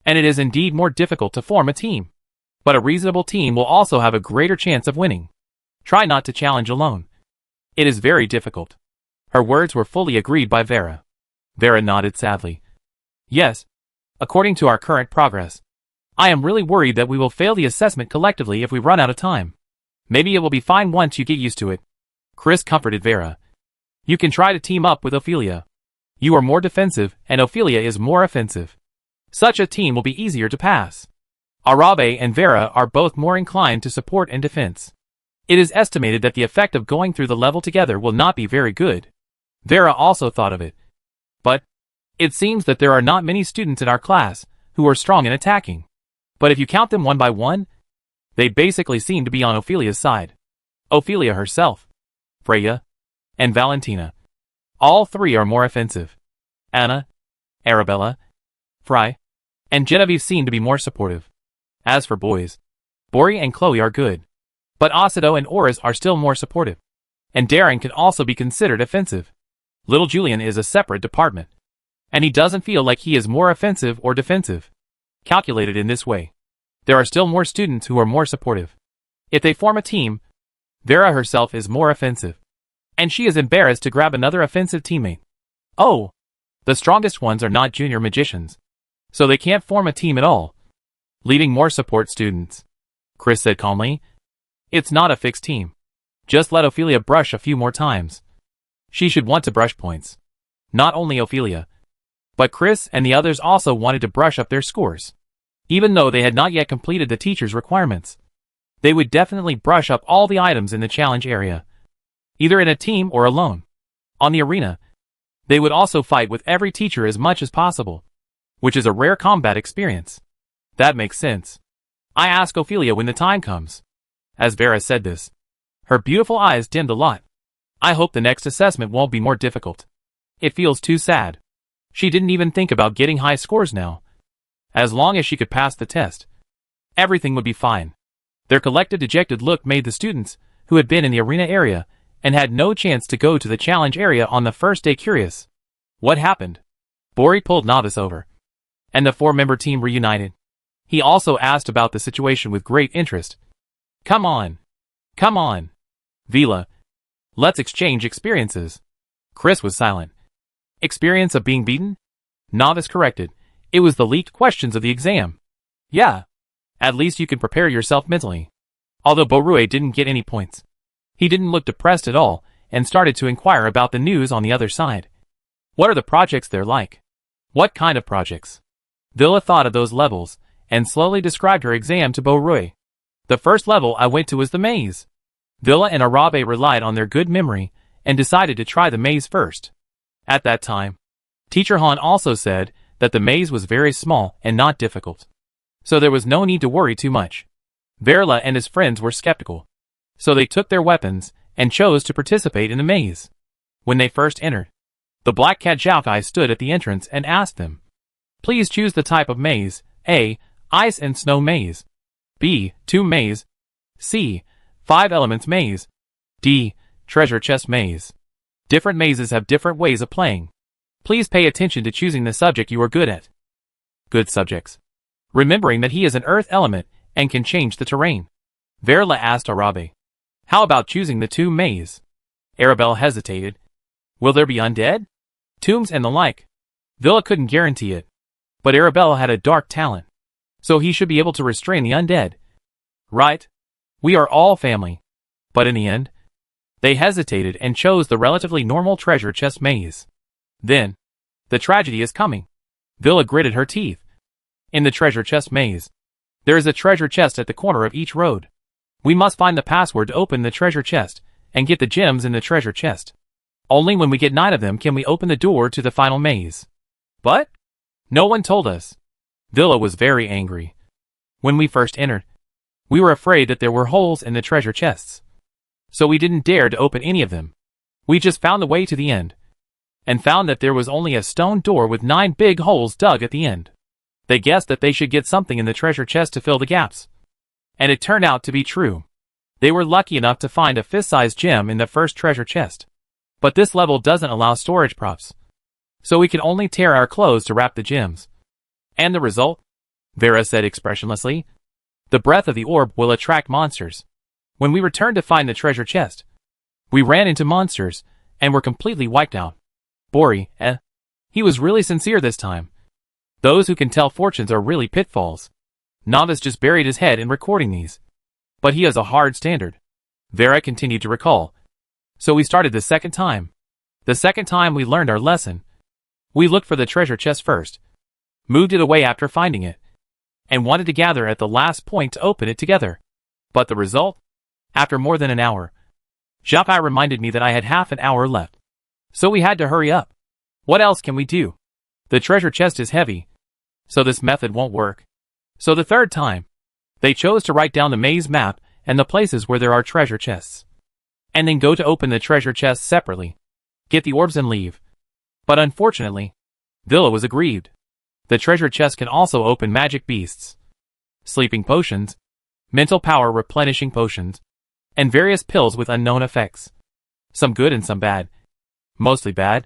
Speaker 1: and it is indeed more difficult to form a team. But a reasonable team will also have a greater chance of winning. Try not to challenge alone. It is very difficult. Her words were fully agreed by Vera. Vera nodded sadly. Yes, according to our current progress, I am really worried that we will fail the assessment collectively if we run out of time. Maybe it will be fine once you get used to it. Chris comforted Vera. You can try to team up with Ophelia. You are more defensive, and Ophelia is more offensive. Such a team will be easier to pass. Arabe and Vera are both more inclined to support and defense. It is estimated that the effect of going through the level together will not be very good. Vera also thought of it. But it seems that there are not many students in our class who are strong in attacking. But if you count them one by one, they basically seem to be on Ophelia's side. Ophelia herself, Freya, and Valentina. All three are more offensive. Anna, Arabella, Fry, and Genevieve seem to be more supportive. As for boys, Bori and Chloe are good. But Acido and Oris are still more supportive. And Darren can also be considered offensive. Little Julian is a separate department. And he doesn't feel like he is more offensive or defensive. Calculated in this way, there are still more students who are more supportive. If they form a team, Vera herself is more offensive. And she is embarrassed to grab another offensive teammate. Oh, the strongest ones are not junior magicians. So they can't form a team at all, leaving more support students. Chris said calmly. It's not a fixed team. Just let Ophelia brush a few more times. She should want to brush points. Not only Ophelia, but Chris and the others also wanted to brush up their scores. Even though they had not yet completed the teacher's requirements, they would definitely brush up all the items in the challenge area, either in a team or alone. On the arena, they would also fight with every teacher as much as possible, which is a rare combat experience. That makes sense. I ask Ophelia when the time comes. As Vera said this, her beautiful eyes dimmed a lot. I hope the next assessment won't be more difficult. It feels too sad. She didn't even think about getting high scores now. As long as she could pass the test, everything would be fine. Their collected dejected look made the students, who had been in the arena area, and had no chance to go to the challenge area on the first day curious. What happened? Bori pulled Novice over, and the four-member team reunited. He also asked about the situation with great interest. Come on. Come on. Vila. Let's exchange experiences. Chris was silent. Experience of being beaten? Novice corrected. It was the leaked questions of the exam. Yeah. At least you can prepare yourself mentally. Although Borue didn't get any points. He didn't look depressed at all, and started to inquire about the news on the other side. What are the projects there like? What kind of projects? Villa thought of those levels, and slowly described her exam to Borue. The first level I went to was the maze. Villa and Arabe relied on their good memory, and decided to try the maze first. At that time, Teacher Han also said that the maze was very small and not difficult. So there was no need to worry too much. Verla and his friends were skeptical. So they took their weapons, and chose to participate in the maze. When they first entered, the Black Cat Xiaokai stood at the entrance and asked them, please choose the type of maze. A. Ice and Snow Maze. B. Tomb Maze. C. 5 Elements Maze. D. Treasure Chest Maze. Different mazes have different ways of playing. Please pay attention to choosing the subject you are good at. Good subjects. Remembering that he is an earth element and can change the terrain. Verla asked Arabe, how about choosing the tomb maze? Arabelle hesitated. Will there be undead? Tombs and the like. Villa couldn't guarantee it. But Arabelle had a dark talent. So he should be able to restrain the undead. Right? We are all family. But in the end, they hesitated and chose the relatively normal treasure chest maze. Then, the tragedy is coming. Villa gritted her teeth. In the treasure chest maze, there is a treasure chest at the corner of each road. We must find the password to open the treasure chest, and get the gems in the treasure chest. Only when we get 9 of them can we open the door to the final maze. But no one told us. Villa was very angry. When we first entered, we were afraid that there were holes in the treasure chests. So we didn't dare to open any of them. We just found the way to the end, and found that there was only a stone door with 9 big holes dug at the end. They guessed that they should get something in the treasure chest to fill the gaps. And it turned out to be true. They were lucky enough to find a fist-sized gem in the first treasure chest. But this level doesn't allow storage props. So we can only tear our clothes to wrap the gems. And the result? Vera said expressionlessly. The breath of the orb will attract monsters. When we returned to find the treasure chest, we ran into monsters, and were completely wiped out. Bori, He was really sincere this time. Those who can tell fortunes are really pitfalls. Novice just buried his head in recording these. But he has a hard standard. Vera continued to recall. So we started the second time. The second time we learned our lesson. We looked for the treasure chest first. Moved it away after finding it. And wanted to gather at the last point to open it together. But the result? After more than an hour. Jacques reminded me that I had half an hour left. So we had to hurry up. What else can we do? The treasure chest is heavy. So this method won't work. So the third time, they chose to write down the maze map and the places where there are treasure chests. And then go to open the treasure chests separately. Get the orbs and leave. But unfortunately, Villa was aggrieved. The treasure chest can also open magic beasts, sleeping potions, mental power replenishing potions, and various pills with unknown effects. Some good and some bad. Mostly bad.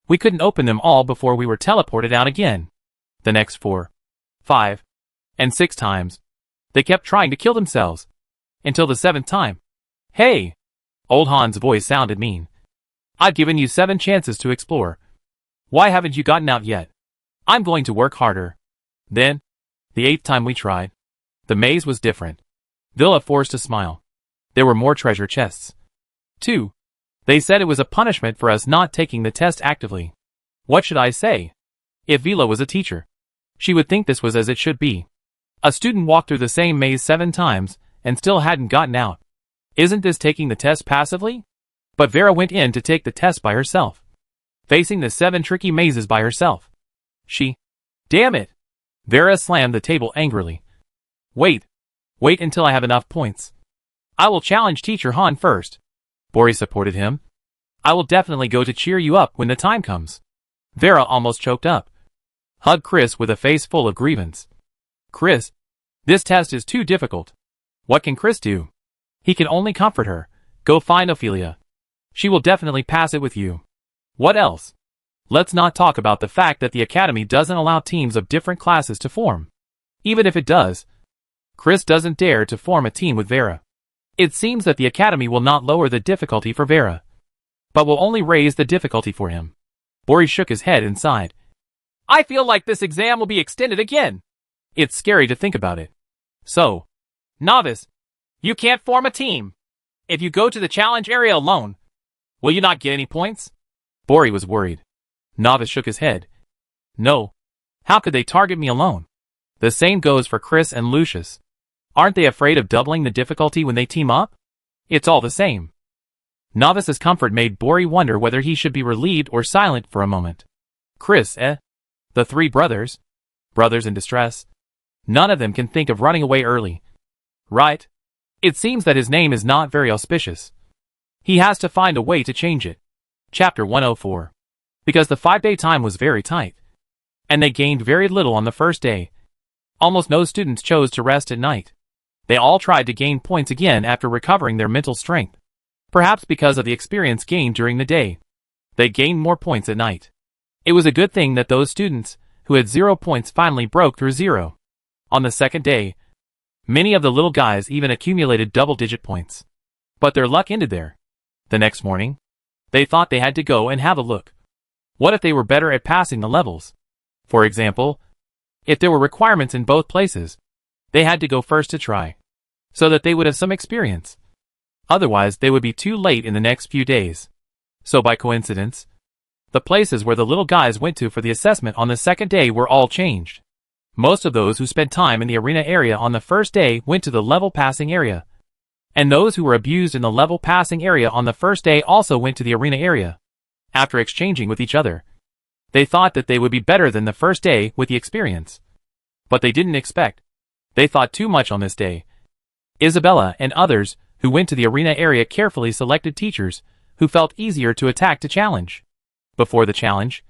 Speaker 1: We couldn't open them all before we were teleported out again. The next 4, 5, and 6 times, they kept trying to kill themselves. Until the 7th time. Hey! Old Han's voice sounded mean. I've given you 7 chances to explore. Why haven't you gotten out yet? I'm going to work harder. Then, the 8th time we tried, the maze was different. Villa forced a smile. There were more treasure chests. 2. They said it was a punishment for us not taking the test actively. What should I say? If Villa was a teacher, she would think this was as it should be. A student walked through the same maze 7 times and still hadn't gotten out. Isn't this taking the test passively? But Vera went in to take the test by herself, facing the 7 tricky mazes by herself. Damn it! Vera slammed the table angrily. Wait until I have enough points. I will challenge Teacher Han first. Boris supported him. I will definitely go to cheer you up when the time comes. Vera almost choked up. Hugged Chris with a face full of grievance. Chris, this test is too difficult. What can Chris do? He can only comfort her. Go find Ophelia. She will definitely pass it with you. What else? Let's not talk about the fact that the Academy doesn't allow teams of different classes to form. Even if it does, Chris doesn't dare to form a team with Vera. It seems that the Academy will not lower the difficulty for Vera, but will only raise the difficulty for him. Boris shook his head and sighed. I feel like this exam will be extended again. It's scary to think about it. So, Novice, you can't form a team. If you go to the challenge area alone, will you not get any points? Boris was worried. Novice shook his head. No. How could they target me alone? The same goes for Chris and Lucius. Aren't they afraid of doubling the difficulty when they team up? It's all the same. Novice's comfort made Boris wonder whether he should be relieved or silent for a moment. Chris, The 3 brothers. Brothers in distress. None of them can think of running away early. Right? It seems that his name is not very auspicious. He has to find a way to change it. Chapter 104. Because the 5-day time was very tight. And they gained very little on the first day. Almost no students chose to rest at night. They all tried to gain points again after recovering their mental strength. Perhaps because of the experience gained during the day. They gained more points at night. It was a good thing that those students who had 0 points finally broke through 0. On the second day, many of the little guys even accumulated double-digit points. But their luck ended there. The next morning, they thought they had to go and have a look. What if they were better at passing the levels? For example, if there were requirements in both places, they had to go first to try, so that they would have some experience. Otherwise, they would be too late in the next few days. So by coincidence, the places where the little guys went to for the assessment on the second day were all changed. Most of those who spent time in the arena area on the first day went to the level passing area. And those who were abused in the level passing area on the first day also went to the arena area. After exchanging with each other, they thought that they would be better than the first day with the experience. But they didn't expect. They thought too much on this day. Isabella and others who went to the arena area carefully selected teachers who felt easier to attack to challenge. Before the challenge,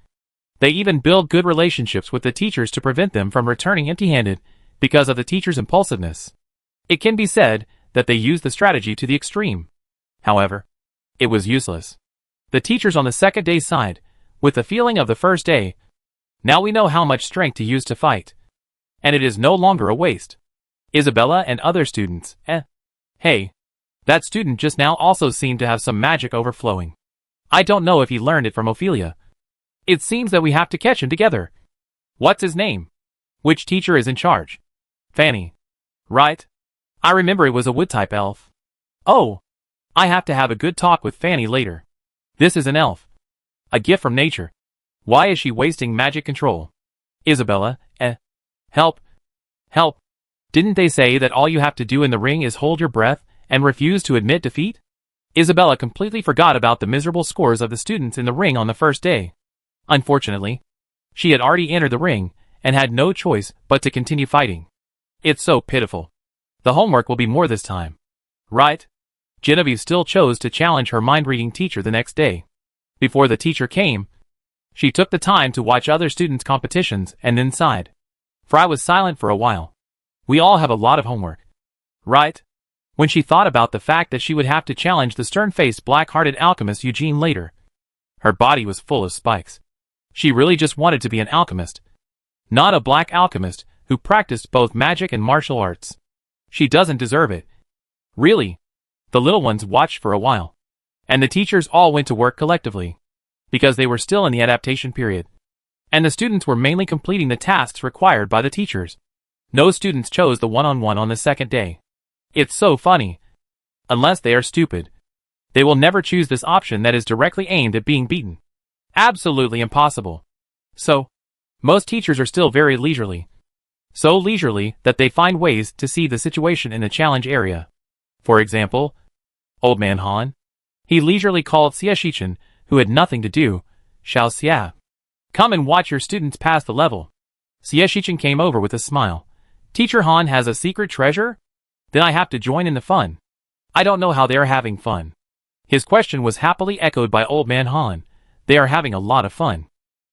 Speaker 1: they even build good relationships with the teachers to prevent them from returning empty-handed because of the teacher's impulsiveness. It can be said that they used the strategy to the extreme. However, it was useless. The teachers on the second day sighed, with the feeling of the first day. Now we know how much strength to use to fight. And it is no longer a waste. Isabella and other students, Hey, that student just now also seemed to have some magic overflowing. I don't know if he learned it from Ophelia. It seems that we have to catch him together. What's his name? Which teacher is in charge? Fanny. Right? I remember it was a wood-type elf. Oh, I have to have a good talk with Fanny later. This is an elf. A gift from nature. Why is she wasting magic control? Isabella, help. Help. Didn't they say that all you have to do in the ring is hold your breath and refuse to admit defeat? Isabella completely forgot about the miserable scores of the students in the ring on the first day. Unfortunately, she had already entered the ring and had no choice but to continue fighting. It's so pitiful. The homework will be more this time. Right? Genevieve still chose to challenge her mind-reading teacher the next day. Before the teacher came, she took the time to watch other students' competitions and then sighed. Fry was silent for a while. We all have a lot of homework. Right? When she thought about the fact that she would have to challenge the stern-faced black-hearted alchemist Eugene later, her body was full of spikes. She really just wanted to be an alchemist. Not a black alchemist who practiced both magic and martial arts. She doesn't deserve it. Really? The little ones watched for a while. And the teachers all went to work collectively. Because they were still in the adaptation period. And the students were mainly completing the tasks required by the teachers. No students chose the one-on-one on the second day. It's so funny. Unless they are stupid. They will never choose this option that is directly aimed at being beaten. Absolutely impossible. So, most teachers are still very leisurely. So leisurely that they find ways to see the situation in the challenge area. For example, Old Man Han. He leisurely called Xie Shichen, who had nothing to do, Xiao Xia. Come and watch your students pass the level. Xie Shichen came over with a smile. Teacher Han has a secret treasure? Then I have to join in the fun. I don't know how they are having fun. His question was happily echoed by Old Man Han. They are having a lot of fun.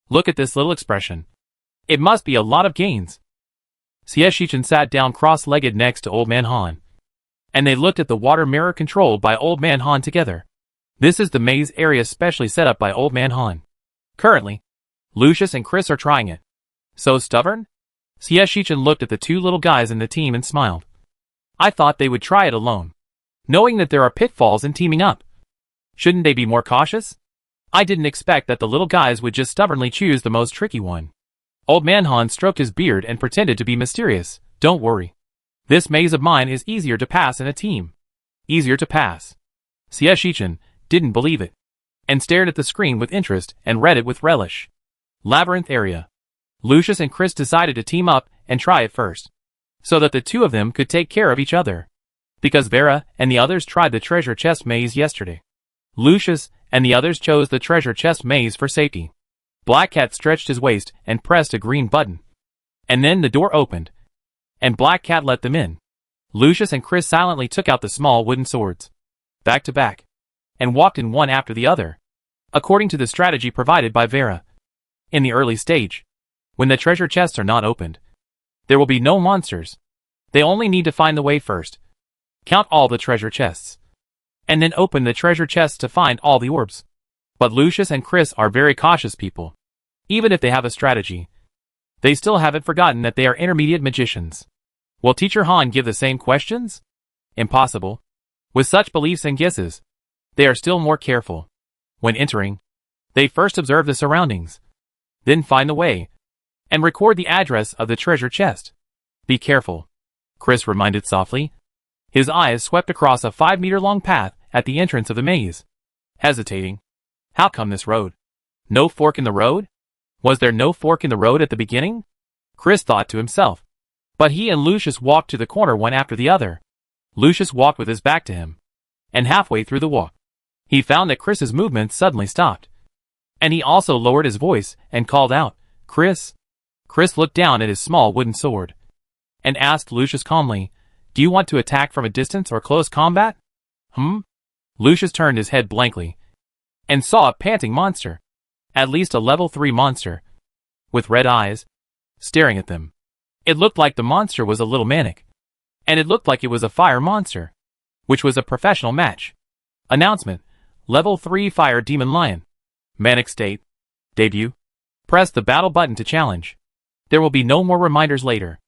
Speaker 1: Look at this little expression. It must be a lot of gains. Xie Shichen sat down cross-legged next to Old Man Han. And they looked at the water mirror controlled by Old Man Han together. This is the maze area specially set up by Old Man Han. Currently, Lucius and Chris are trying it. So stubborn? Xie Shichen looked at the two little guys in the team and smiled. I thought they would try it alone, knowing that there are pitfalls in teaming up. Shouldn't they be more cautious? I didn't expect that the little guys would just stubbornly choose the most tricky one. Old Man Han stroked his beard and pretended to be mysterious. Don't worry. This maze of mine is easier to pass in a team. Easier to pass. Xie Shichen didn't believe it, and stared at the screen with interest and read it with relish. Labyrinth area. Lucius and Chris decided to team up and try it first, so that the two of them could take care of each other. Because Vera and the others tried the treasure chest maze yesterday. Lucius and the others chose the treasure chest maze for safety. Black Cat stretched his waist and pressed a green button. And then the door opened, and Black Cat let them in. Lucius and Chris silently took out the small wooden swords, back to back, and walked in one after the other, according to the strategy provided by Vera. In the early stage, when the treasure chests are not opened, there will be no monsters. They only need to find the way first. Count all the treasure chests, and then open the treasure chests to find all the orbs. But Lucius and Chris are very cautious people. Even if they have a strategy, they still haven't forgotten that they are intermediate magicians. Will Teacher Han give the same questions? Impossible. With such beliefs and guesses, they are still more careful. When entering, they first observe the surroundings, then find the way, and record the address of the treasure chest. Be careful, Chris reminded softly. His eyes swept across a 5-meter-long path at the entrance of the maze. Hesitating. How come this road? No fork in the road? Was there no fork in the road at the beginning? Chris thought to himself. But he and Lucius walked to the corner one after the other. Lucius walked with his back to him. And halfway through the walk, he found that Chris's movements suddenly stopped. And he also lowered his voice and called out, Chris. Chris looked down at his small wooden sword and asked Lucius calmly, Do you want to attack from a distance or close combat? Lucius turned his head blankly and saw a panting monster, at least a level 3 monster, with red eyes, staring at them. It looked like the monster was a little manic, and it looked like it was a fire monster, which was a professional match. Announcement: Level 3 Fire Demon Lion. Manic state. Debut. Press the battle button to challenge. There will be no more reminders later.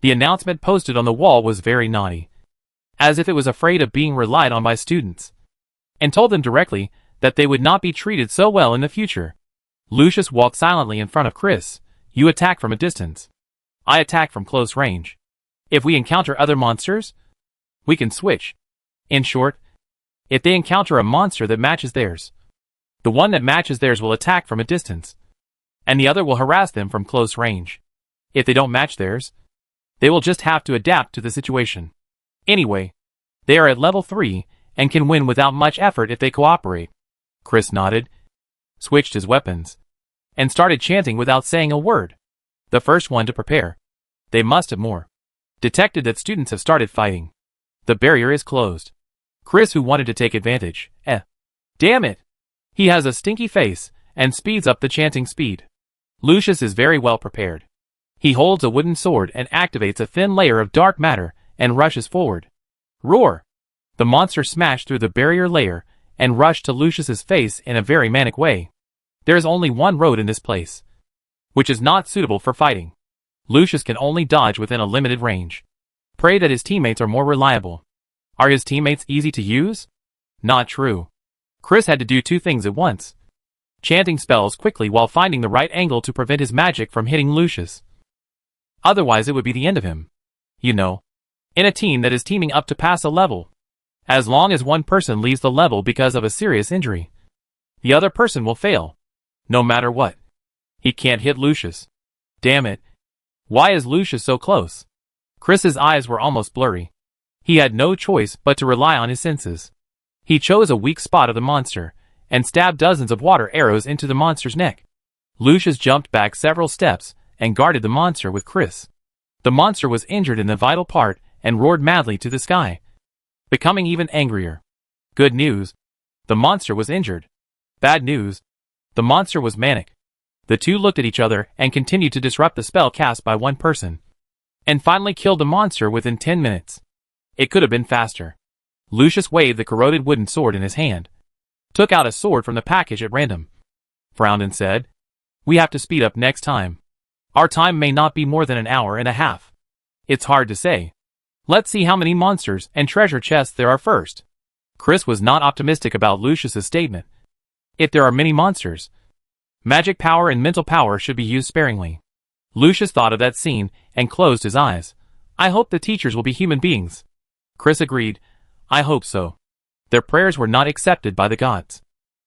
Speaker 1: The announcement posted on the wall was very naughty, as if it was afraid of being relied on by students, and told them directly that they would not be treated so well in the future. Lucius walked silently in front of Chris. You attack from a distance. I attack from close range. If we encounter other monsters, we can switch. In short, if they encounter a monster that matches theirs, the one that matches theirs will attack from a distance, and the other will harass them from close range. If they don't match theirs, they will just have to adapt to the situation. Anyway, they are at level 3 and can win without much effort if they cooperate. Chris nodded, switched his weapons, and started chanting without saying a word. The first one to prepare. They must have more. Detected that students have started fighting. The barrier is closed. Chris, who wanted to take advantage, damn it! He has a stinky face and speeds up the chanting speed. Lucius is very well prepared. He holds a wooden sword and activates a thin layer of dark matter and rushes forward. Roar! The monster smashed through the barrier layer and rushed to Lucius's face in a very manic way. There is only one road in this place, which is not suitable for fighting. Lucius can only dodge within a limited range. Pray that his teammates are more reliable. Are his teammates easy to use? Not true. Chris had to do two things at once. Chanting spells quickly while finding the right angle to prevent his magic from hitting Lucius. Otherwise it would be the end of him. You know, in a team that is teaming up to pass a level, as long as one person leaves the level because of a serious injury, the other person will fail, no matter what. He can't hit Lucius. Damn it. Why is Lucius so close? Chris's eyes were almost blurry. He had no choice but to rely on his senses. He chose a weak spot of the monster, and stabbed dozens of water arrows into the monster's neck. Lucius jumped back several steps, and guarded the monster with Chris. The monster was injured in the vital part, and roared madly to the sky, becoming even angrier. Good news. The monster was injured. Bad news. The monster was manic. The two looked at each other and continued to disrupt the spell cast by one person, and finally killed the monster within 10 minutes. It could have been faster. Lucius waved the corroded wooden sword in his hand, took out a sword from the package at random, frowned and said, "We have to speed up next time. Our time may not be more than an hour and a half. It's hard to say. Let's see how many monsters and treasure chests there are first." Chris was not optimistic about Lucius's statement. If there are many monsters, magic power and mental power should be used sparingly. Lucius thought of that scene and closed his eyes. I hope the teachers will be human beings. Chris agreed. I hope so. Their prayers were not accepted by the gods.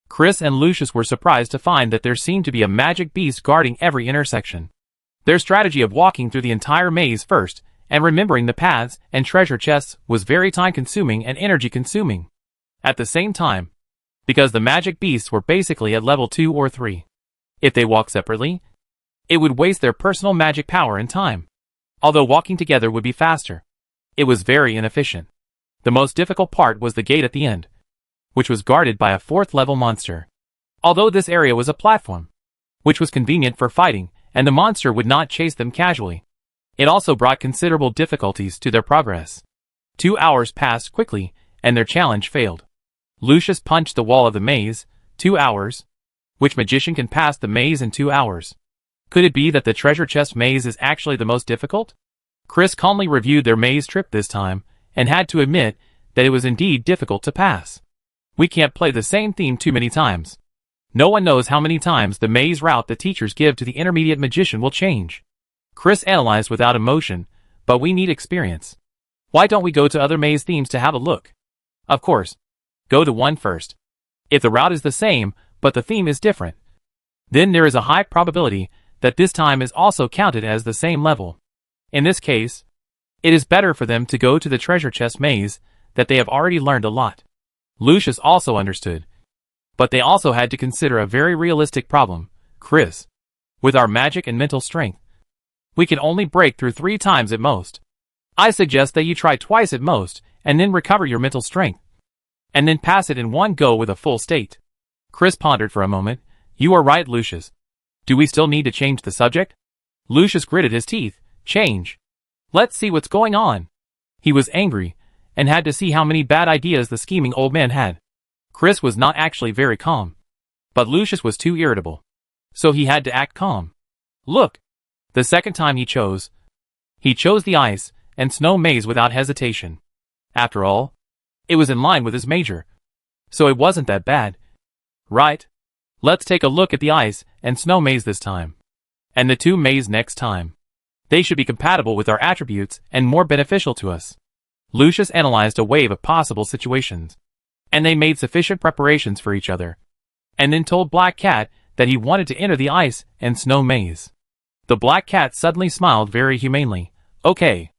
Speaker 1: Chris and Lucius were surprised to find that there seemed to be a magic beast guarding every intersection. Their strategy of walking through the entire maze first, and remembering the paths and treasure chests was very time-consuming and energy-consuming. At the same time, because the magic beasts were basically at level 2 or 3. If they walked separately, it would waste their personal magic power and time. Although walking together would be faster, it was very inefficient. The most difficult part was the gate at the end, which was guarded by a 4th-level monster. Although this area was a platform, which was convenient for fighting, and the monster would not chase them casually, it also brought considerable difficulties to their progress. 2 hours passed quickly, and their challenge failed. Lucius punched the wall of the maze. 2 hours? Which magician can pass the maze in 2 hours? Could it be that the treasure chest maze is actually the most difficult? Chris calmly reviewed their maze trip this time, and had to admit that it was indeed difficult to pass. We can't play the same theme too many times. No one knows how many times the maze route the teachers give to the intermediate magician will change. Chris analyzed without emotion, but we need experience. Why don't we go to other maze themes to have a look? Of course. Go to one first. If the route is the same, but the theme is different, then there is a high probability that this time is also counted as the same level. In this case, it is better for them to go to the treasure chest maze, that they have already learned a lot. Lucius also understood. But they also had to consider a very realistic problem. Chris, with our magic and mental strength, we can only break through 3 times at most. I suggest that you try twice at most, and then recover your mental strength, and then pass it in one go with a full state. Chris pondered for a moment. You are right, Lucius. Do we still need to change the subject? Lucius gritted his teeth. Change. Let's see what's going on. He was angry, and had to see how many bad ideas the scheming old man had. Chris was not actually very calm, but Lucius was too irritable, so he had to act calm. Look. The second time he chose the ice and snow maze without hesitation. After all, it was in line with his major, so it wasn't that bad. Right? Let's take a look at the ice and snow maze this time, and the 2 maze next time. They should be compatible with our attributes and more beneficial to us. Lucius analyzed a wave of possible situations, and they made sufficient preparations for each other, and then told Black Cat that he wanted to enter the ice and snow maze. The Black Cat suddenly smiled very humanely. Okay.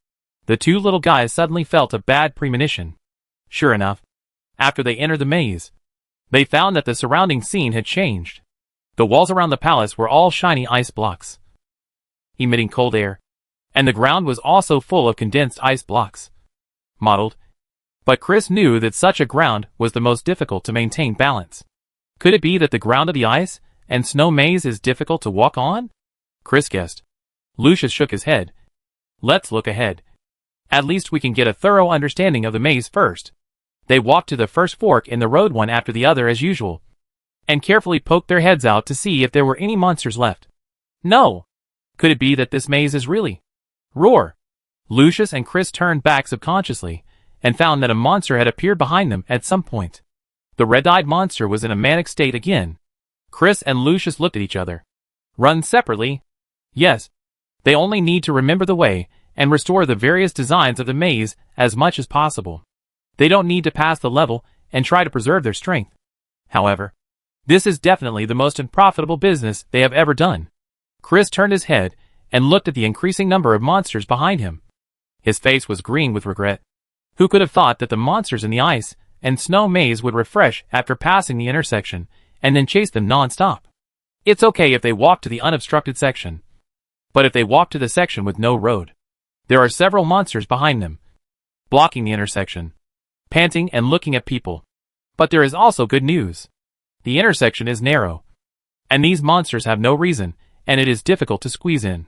Speaker 1: The two little guys suddenly felt a bad premonition. Sure enough, after they entered the maze, they found that the surrounding scene had changed. The walls around the palace were all shiny ice blocks, emitting cold air, and the ground was also full of condensed ice blocks, mottled. But Chris knew that such a ground was the most difficult to maintain balance. Could it be that the ground of the ice and snow maze is difficult to walk on? Chris guessed. Lucius shook his head. Let's look ahead. At least we can get a thorough understanding of the maze first. They walked to the first fork in the road one after the other as usual, and carefully poked their heads out to see if there were any monsters left. No! Could it be that this maze is really? Roar! Lucius and Chris turned back subconsciously, and found that a monster had appeared behind them at some point. The red-eyed monster was in a manic state again. Chris and Lucius looked at each other. Run separately? Yes. They only need to remember the way, and restore the various designs of the maze as much as possible. They don't need to pass the level and try to preserve their strength. However, this is definitely the most unprofitable business they have ever done. Chris turned his head and looked at the increasing number of monsters behind him. His face was green with regret. Who could have thought that the monsters in the ice and snow maze would refresh after passing the intersection and then chase them non-stop? It's okay if they walk to the unobstructed section, but if they walk to the section with no road, there are several monsters behind them, blocking the intersection, panting and looking at people. But there is also good news. The intersection is narrow, and these monsters have no reason, and it is difficult to squeeze in.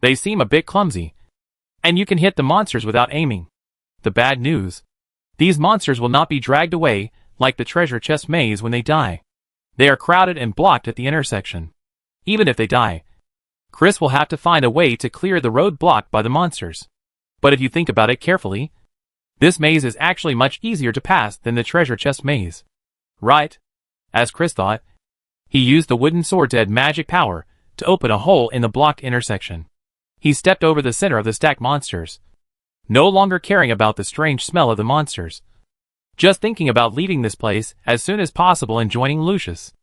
Speaker 1: They seem a bit clumsy, and you can hit the monsters without aiming. The bad news: these monsters will not be dragged away like the treasure chest maze when they die. They are crowded and blocked at the intersection. Even if they die, Chris will have to find a way to clear the road blocked by the monsters. But if you think about it carefully, this maze is actually much easier to pass than the treasure chest maze. Right? As Chris thought, he used the wooden sword to add magic power to open a hole in the blocked intersection. He stepped over the center of the stacked monsters, no longer caring about the strange smell of the monsters, just thinking about leaving this place as soon as possible and joining Lucius.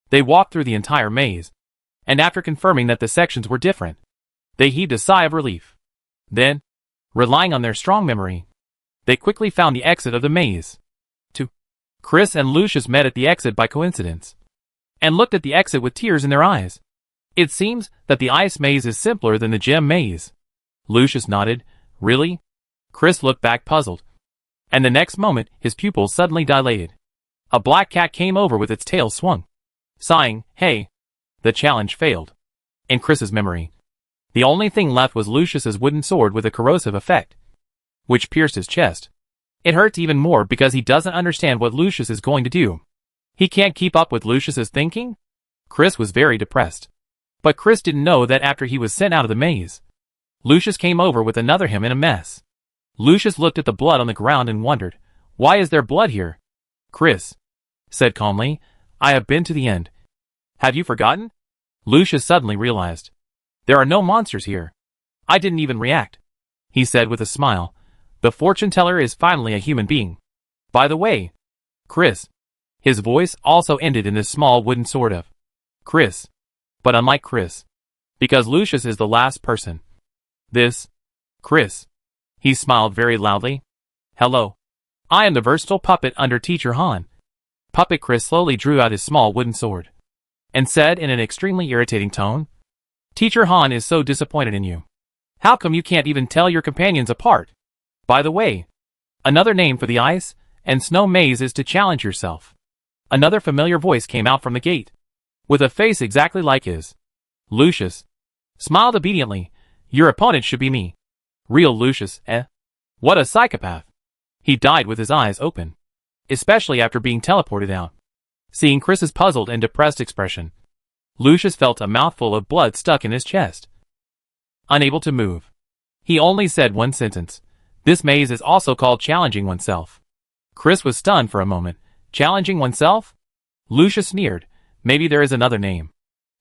Speaker 1: They walked through the entire maze, and after confirming that the sections were different, they heaved a sigh of relief. Then, relying on their strong memory, they quickly found the exit of the maze. Chris and Lucius met at the exit by coincidence, and looked at the exit with tears in their eyes. It seems that the ice maze is simpler than the gem maze. Lucius nodded. Really? Chris looked back puzzled, and the next moment his pupils suddenly dilated. A black cat came over with its tail swung. Sighing, hey. The challenge failed. In Chris's memory, the only thing left was Lucius's wooden sword with a corrosive effect, which pierced his chest. It hurts even more because he doesn't understand what Lucius is going to do. He can't keep up with Lucius's thinking? Chris was very depressed. But Chris didn't know that after he was sent out of the maze, Lucius came over with another him in a mess. Lucius looked at the blood on the ground and wondered, why is there blood here? Chris said calmly, I have been to the end. Have you forgotten? Lucius suddenly realized. There are no monsters here. I didn't even react, he said with a smile. The fortune teller is finally a human being. By the way, Chris. His voice also ended in this small wooden sort of Chris. But unlike Chris, because Lucius is the last person. This Chris. He smiled very loudly. Hello. I am the versatile puppet under Teacher Han. Puppet Chris slowly drew out his small wooden sword, and said in an extremely irritating tone, Teacher Han is so disappointed in you. How come you can't even tell your companions apart? By the way, another name for the ice and snow maze is to challenge yourself. Another familiar voice came out from the gate, with a face exactly like his. Lucius smiled obediently. Your opponent should be me. Real Lucius, eh? What a psychopath. He died with his eyes open, especially after being teleported out. Seeing Chris's puzzled and depressed expression, Lucius felt a mouthful of blood stuck in his chest. Unable to move, he only said one sentence. This maze is also called challenging oneself. Chris was stunned for a moment. Challenging oneself? Lucius sneered. Maybe there is another name.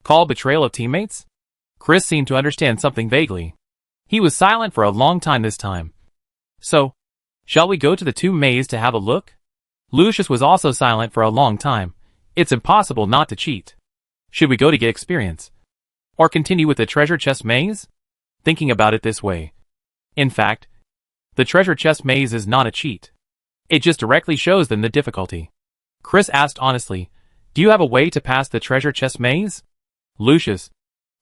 Speaker 1: Called betrayal of teammates? Chris seemed to understand something vaguely. He was silent for a long time this time. So, shall we go to the tomb maze to have a look? Lucius was also silent for a long time. It's impossible not to cheat. Should we go to get experience? Or continue with the treasure chest maze? Thinking about it this way. In fact, the treasure chest maze is not a cheat. It just directly shows them the difficulty. Chris asked honestly, do you have a way to pass the treasure chest maze? Lucius,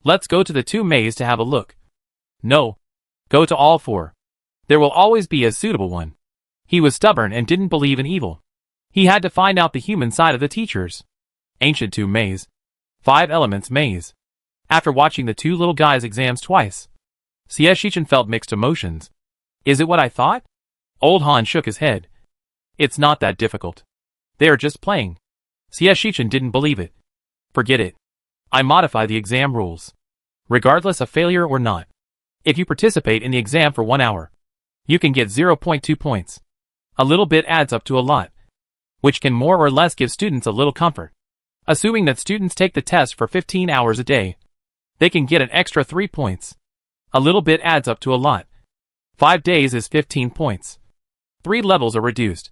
Speaker 1: let's go to the tomb maze to have a look. No. Go to all four. There will always be a suitable one. He was stubborn and didn't believe in evil. He had to find out the human side of the teachers. Ancient tomb maze. 5 elements maze. After watching the two little guys' exams twice, Shichen felt mixed emotions. Is it what I thought? Old Han shook his head. It's not that difficult. They are just playing. Shichen didn't believe it. Forget it. I modify the exam rules. Regardless of failure or not. If you participate in the exam for 1 hour, you can get 0.2 points. A little bit adds up to a lot, which can more or less give students a little comfort. Assuming that students take the test for 15 hours a day, they can get an extra 3 points. A little bit adds up to a lot. 5 days is 15 points. 3 levels are reduced.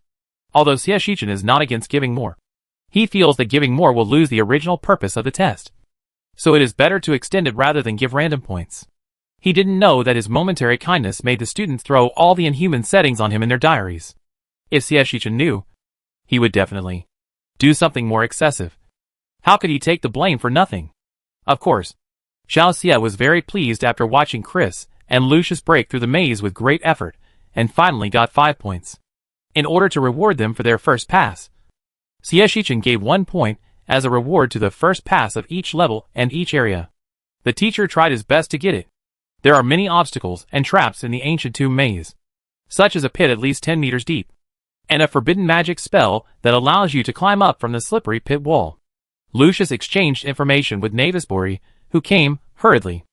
Speaker 1: Although Shichen is not against giving more. He feels that giving more will lose the original purpose of the test. So it is better to extend it rather than give random points. He didn't know that his momentary kindness made the students throw all the inhuman settings on him in their diaries. If Shichen knew, he would definitely do something more excessive. How could he take the blame for nothing? Of course, Xiao Xie was very pleased after watching Chris and Lucius break through the maze with great effort, and finally got 5 points. In order to reward them for their first pass, Shichen gave 1 point as a reward to the first pass of each level and each area. The teacher tried his best to get it. There are many obstacles and traps in the ancient tomb maze, such as a pit at least 10 meters deep, and a forbidden magic spell that allows you to climb up from the slippery pit wall. Lucius exchanged information with Navisbori, who came hurriedly.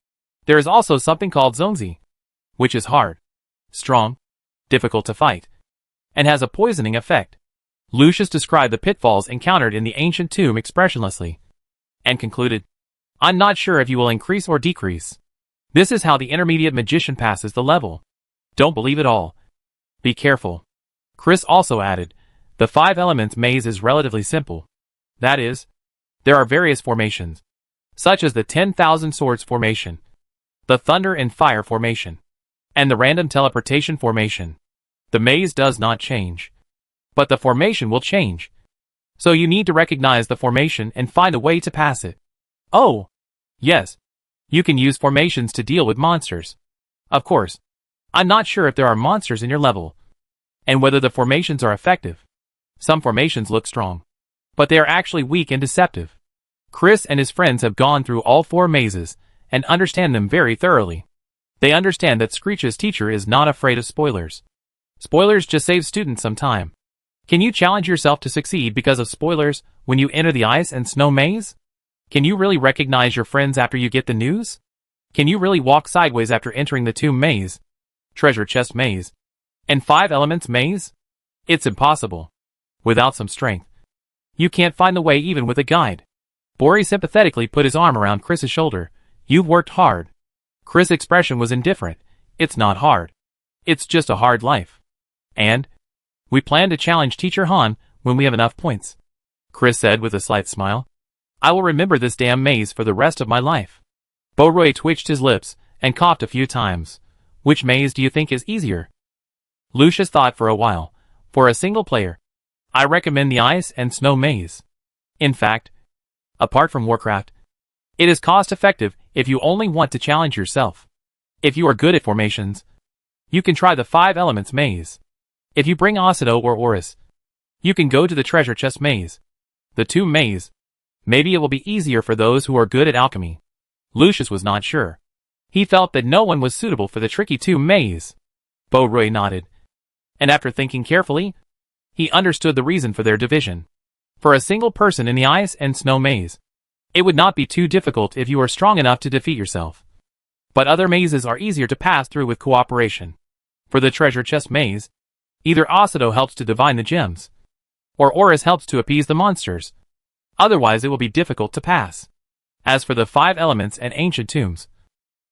Speaker 1: There is also something called Zongzi, which is hard, strong, difficult to fight, and has a poisoning effect. Lucius described the pitfalls encountered in the ancient tomb expressionlessly, and concluded, I'm not sure if you will increase or decrease. This is how the intermediate magician passes the level. Don't believe it all. Be careful. Chris also added, the 5 elements maze is relatively simple. That is, there are various formations, such as the 10,000 swords formation, the thunder and fire formation, and the random teleportation formation. The maze does not change, but the formation will change. So you need to recognize the formation and find a way to pass it. Oh, yes. You can use formations to deal with monsters. Of course, I'm not sure if there are monsters in your level, and whether the formations are effective. Some formations look strong, but they are actually weak and deceptive. Chris and his friends have gone through all 4 mazes, and understand them very thoroughly. They understand that Screech's teacher is not afraid of spoilers. Spoilers just save students some time. Can you challenge yourself to succeed because of spoilers when you enter the ice and snow maze? Can you really recognize your friends after you get the news? Can you really walk sideways after entering the tomb maze, treasure chest maze, and 5 elements maze? It's impossible. Without some strength, you can't find the way even with a guide. Bori sympathetically put his arm around Chris's shoulder. You've worked hard. Chris' expression was indifferent. It's not hard. It's just a hard life. And we plan to challenge Teacher Han when we have enough points, Chris said with a slight smile. I will remember this damn maze for the rest of my life. Bo-Rui twitched his lips and coughed a few times. Which maze do you think is easier? Lucius thought for a while. For a single player, I recommend the ice and snow maze. In fact, apart from Warcraft, it is cost-effective if you only want to challenge yourself. If you are good at formations, you can try the 5 elements maze. If you bring Asuto or Oris, you can go to the treasure chest maze. The tomb maze. Maybe it will be easier for those who are good at alchemy. Lucius was not sure. He felt that no one was suitable for the tricky tomb maze. Bo-Rui nodded. And after thinking carefully, he understood the reason for their division. For a single person in the ice and snow maze, it would not be too difficult if you are strong enough to defeat yourself. But other mazes are easier to pass through with cooperation. For the treasure chest maze, either Asuto helps to divine the gems, or Oris helps to appease the monsters. Otherwise it will be difficult to pass. As for the 5 elements and ancient tombs,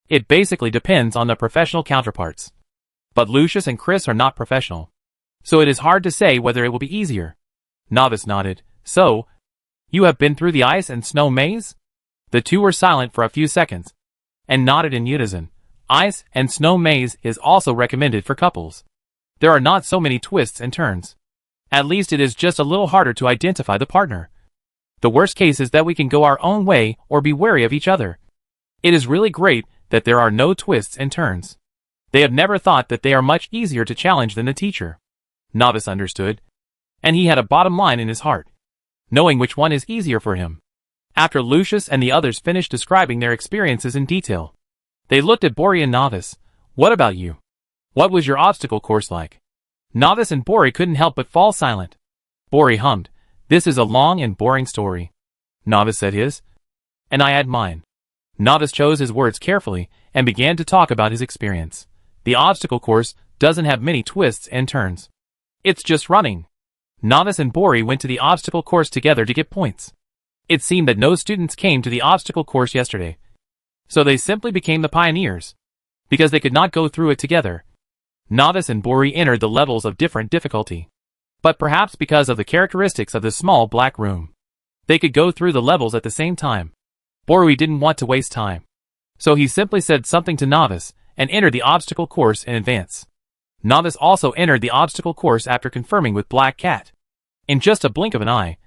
Speaker 1: It basically depends on the professional counterparts. But Lucius and Chris are not professional. So it is hard to say whether it will be easier. Novice nodded. So, you have been through the ice and snow maze? The two were silent for a few seconds, and nodded in unison. Ice and snow maze is also recommended for couples. There are not so many twists and turns. At least it is just a little harder to identify the partner. The worst case is that we can go our own way or be wary of each other. It is really great that there are no twists and turns. They have never thought that they are much easier to challenge than the teacher. Novice understood, and he had a bottom line in his heart, knowing which one is easier for him. After Lucius and the others finished describing their experiences in detail, they looked at Bori and Novice. What about you? What was your obstacle course like? Novice and Bori couldn't help but fall silent. Bori hummed. This is a long and boring story. Novice said his. And I had mine. Novice chose his words carefully and began to talk about his experience. The obstacle course doesn't have many twists and turns. It's just running. Novice and Bori went to the obstacle course together to get points. It seemed that no students came to the obstacle course yesterday. So they simply became the pioneers, because they could not go through it together. Novice and Bori entered the levels of different difficulty. But perhaps because of the characteristics of the small black room, they could go through the levels at the same time. Bori didn't want to waste time. So he simply said something to Novice and entered the obstacle course in advance. Novice also entered the obstacle course after confirming with Black Cat. In just a blink of an eye,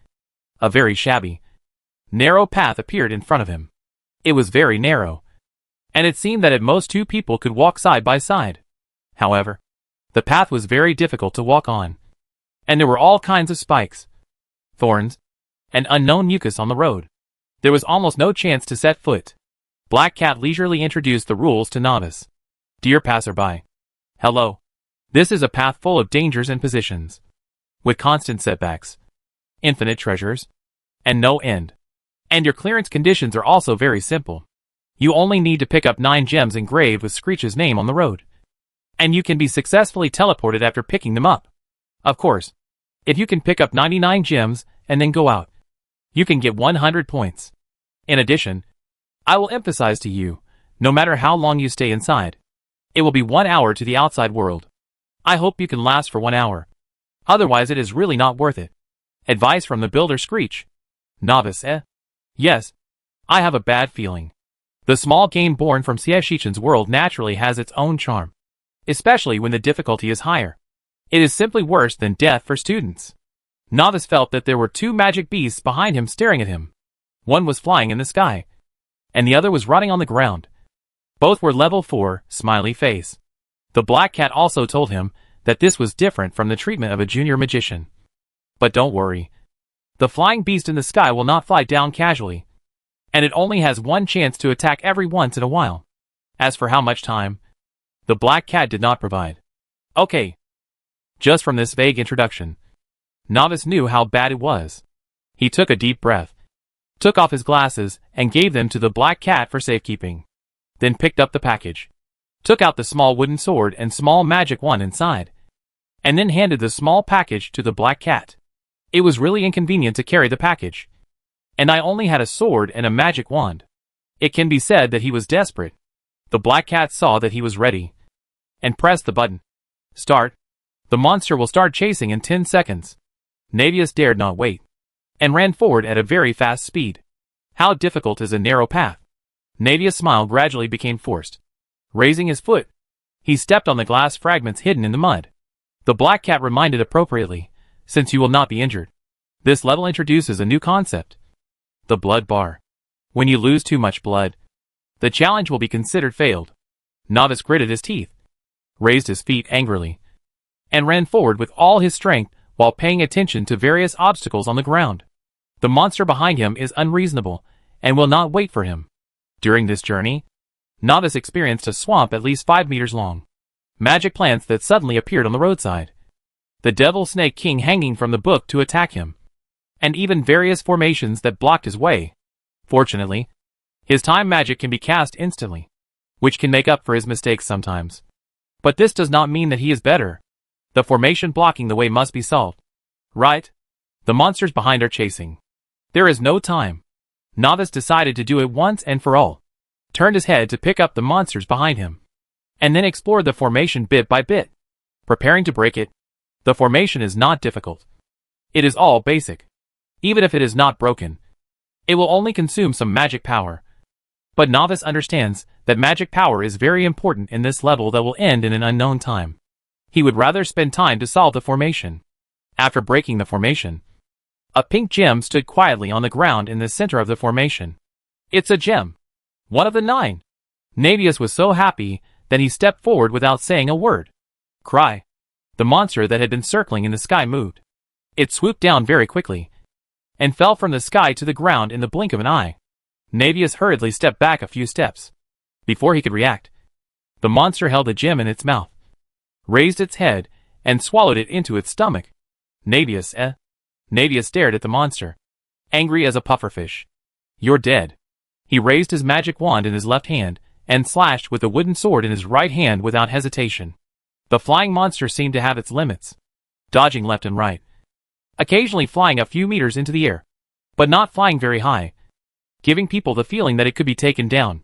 Speaker 1: a very shabby, narrow path appeared in front of him. It was very narrow, and it seemed that at most two people could walk side by side. However, the path was very difficult to walk on, and there were all kinds of spikes, thorns, and unknown mucus on the road. There was almost no chance to set foot. Black Cat leisurely introduced the rules to Novice. Dear passerby, hello. This is a path full of dangers and positions, with constant setbacks, infinite treasures, and no end. And your clearance conditions are also very simple. You only need to pick up 9 gems engraved with Screech's name on the road, and you can be successfully teleported after picking them up. Of course, if you can pick up 99 gems and then go out, you can get 100 points. In addition, I will emphasize to you, no matter how long you stay inside, it will be 1 hour to the outside world. I hope you can last for 1 hour. Otherwise it is really not worth it. Advice from the builder Screech. Novice, Yes. I have a bad feeling. The small game born from Xiexichen's world naturally has its own charm, especially when the difficulty is higher. It is simply worse than death for students. Novice felt that there were 2 magic beasts behind him staring at him. One was flying in the sky, and the other was running on the ground. Both were level 4, smiley face. The Black Cat also told him that this was different from the treatment of a junior magician. But don't worry. The flying beast in the sky will not fly down casually, and it only has 1 chance to attack every once in a while. As for how much time, the Black Cat did not provide. Okay. Just from this vague introduction, Novice knew how bad it was. He took a deep breath, took off his glasses, and gave them to the Black Cat for safekeeping. Then picked up the package, took out the small wooden sword and small magic wand inside, and then handed the small package to the Black Cat. It was really inconvenient to carry the package, and I only had a sword and a magic wand. It can be said that he was desperate. The Black Cat saw that he was ready, and pressed the button. Start. The monster will start chasing in 10 seconds. Navius dared not wait, and ran forward at a very fast speed. How difficult is a narrow path? Navius' smile gradually became forced. Raising his foot, he stepped on the glass fragments hidden in the mud. The Black Cat reminded appropriately, since you will not be injured. This level introduces a new concept. The blood bar. When you lose too much blood, the challenge will be considered failed. Novice gritted his teeth, raised his feet angrily, and ran forward with all his strength while paying attention to various obstacles on the ground. The monster behind him is unreasonable and will not wait for him. During this journey, Novice experienced a swamp at least 5 meters long. Magic plants that suddenly appeared on the roadside. The Devil Snake King hanging from the book to attack him. And even various formations that blocked his way. Fortunately, his time magic can be cast instantly, which can make up for his mistakes sometimes. But this does not mean that he is better. The formation blocking the way must be solved. Right? The monsters behind are chasing. There is no time. Novice decided to do it once and for all. turned his head to pick up the monsters behind him, and then explored the formation bit by bit, preparing to break it. The formation is not difficult. It is all basic. Even if it is not broken, it will only consume some magic power. But Novice understands that magic power is very important in this level that will end in an unknown time. He would rather spend time to solve the formation. After breaking the formation, a pink gem stood quietly on the ground in the center of the formation. It's a gem. One of the 9. Navius was so happy that he stepped forward without saying a word. Cry. The monster that had been circling in the sky moved. It swooped down very quickly and fell from the sky to the ground in the blink of an eye. Navius hurriedly stepped back a few steps. Before he could react, the monster held the gem in its mouth, raised its head, and swallowed it into its stomach. Navius, Navius stared at the monster, angry as a pufferfish. You're dead. He raised his magic wand in his left hand and slashed with the wooden sword in his right hand without hesitation. The flying monster seemed to have its limits, dodging left and right, occasionally flying a few meters into the air, but not flying very high, giving people the feeling that it could be taken down.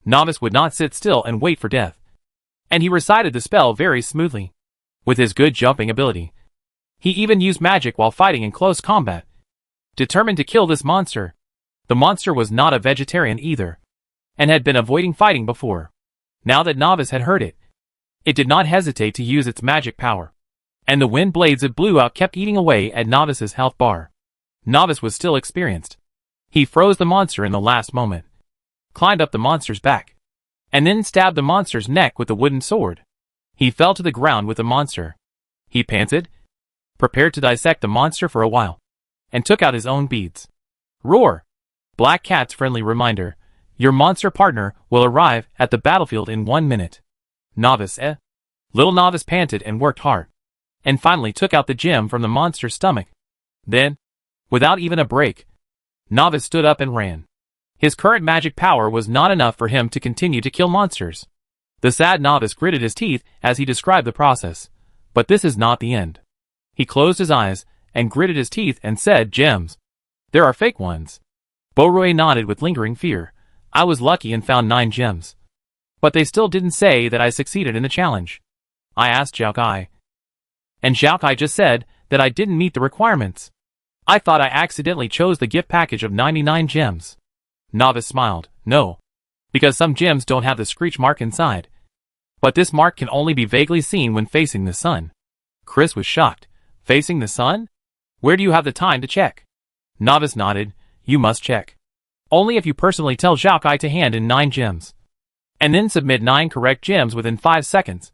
Speaker 1: Novice would not sit still and wait for death, and he recited the spell very smoothly. With his good jumping ability, he even used magic while fighting in close combat, determined to kill this monster. The monster was not a vegetarian either, and had been avoiding fighting before. Now that Novice had heard it, it did not hesitate to use its magic power, and the wind blades it blew out kept eating away at Novice's health bar. Novice was still experienced. He froze the monster in the last moment, climbed up the monster's back, and then stabbed the monster's neck with the wooden sword. He fell to the ground with the monster. He panted, prepared to dissect the monster for a while, and took out his own beads. Roar! Black Cat's friendly reminder. Your monster partner will arrive at the battlefield in 1 minute. Novice, Little Novice panted and worked hard, and finally took out the gem from the monster's stomach. Then, without even a break, Novice stood up and ran. His current magic power was not enough for him to continue to kill monsters. The sad Novice gritted his teeth as he described the process. But this is not the end. He closed his eyes and gritted his teeth and said, gems. There are fake ones. Boroi nodded with lingering fear. I was lucky and found 9 gems. But they still didn't say that I succeeded in the challenge. I asked Zhao Kai, and Zhao Kai just said that I didn't meet the requirements. I thought I accidentally chose the gift package of 99 gems. Novice smiled. No. Because some gems don't have the screech mark inside. But this mark can only be vaguely seen when facing the sun. Chris was shocked. Facing the sun? Where do you have the time to check? Novice nodded. You must check. Only if you personally tell Zhao Kai to hand in 9 gems. And then submit 9 correct gems within 5 seconds.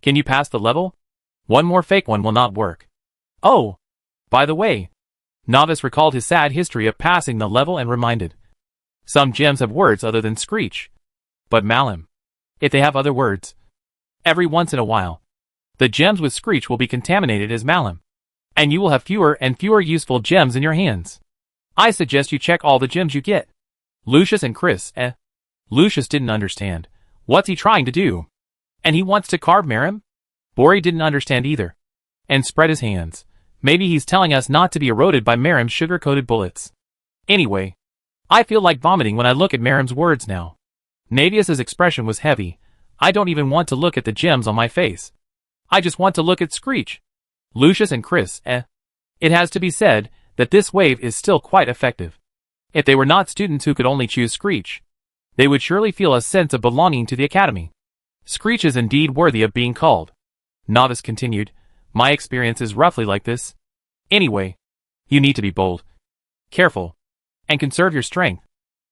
Speaker 1: Can you pass the level? One more fake one will not work. Oh! By the way, Novice recalled his sad history of passing the level and reminded. Some gems have words other than screech. But Malim. If they have other words. Every once in a while, the gems with screech will be contaminated as Malim. And you will have fewer and fewer useful gems in your hands. I suggest you check all the gems you get. Lucius and Chris, Lucius didn't understand. What's he trying to do? And he wants to carve Marim? Bori didn't understand either, and spread his hands. Maybe he's telling us not to be eroded by Marim's sugar-coated bullets. Anyway, I feel like vomiting when I look at Marim's words now. Navius's expression was heavy. I don't even want to look at the gems on my face. I just want to look at Screech. Lucius and Chris, It has to be said that this wave is still quite effective. If they were not students who could only choose Screech, they would surely feel a sense of belonging to the academy. Screech is indeed worthy of being called. Novice continued, my experience is roughly like this. Anyway, you need to be bold, careful, and conserve your strength.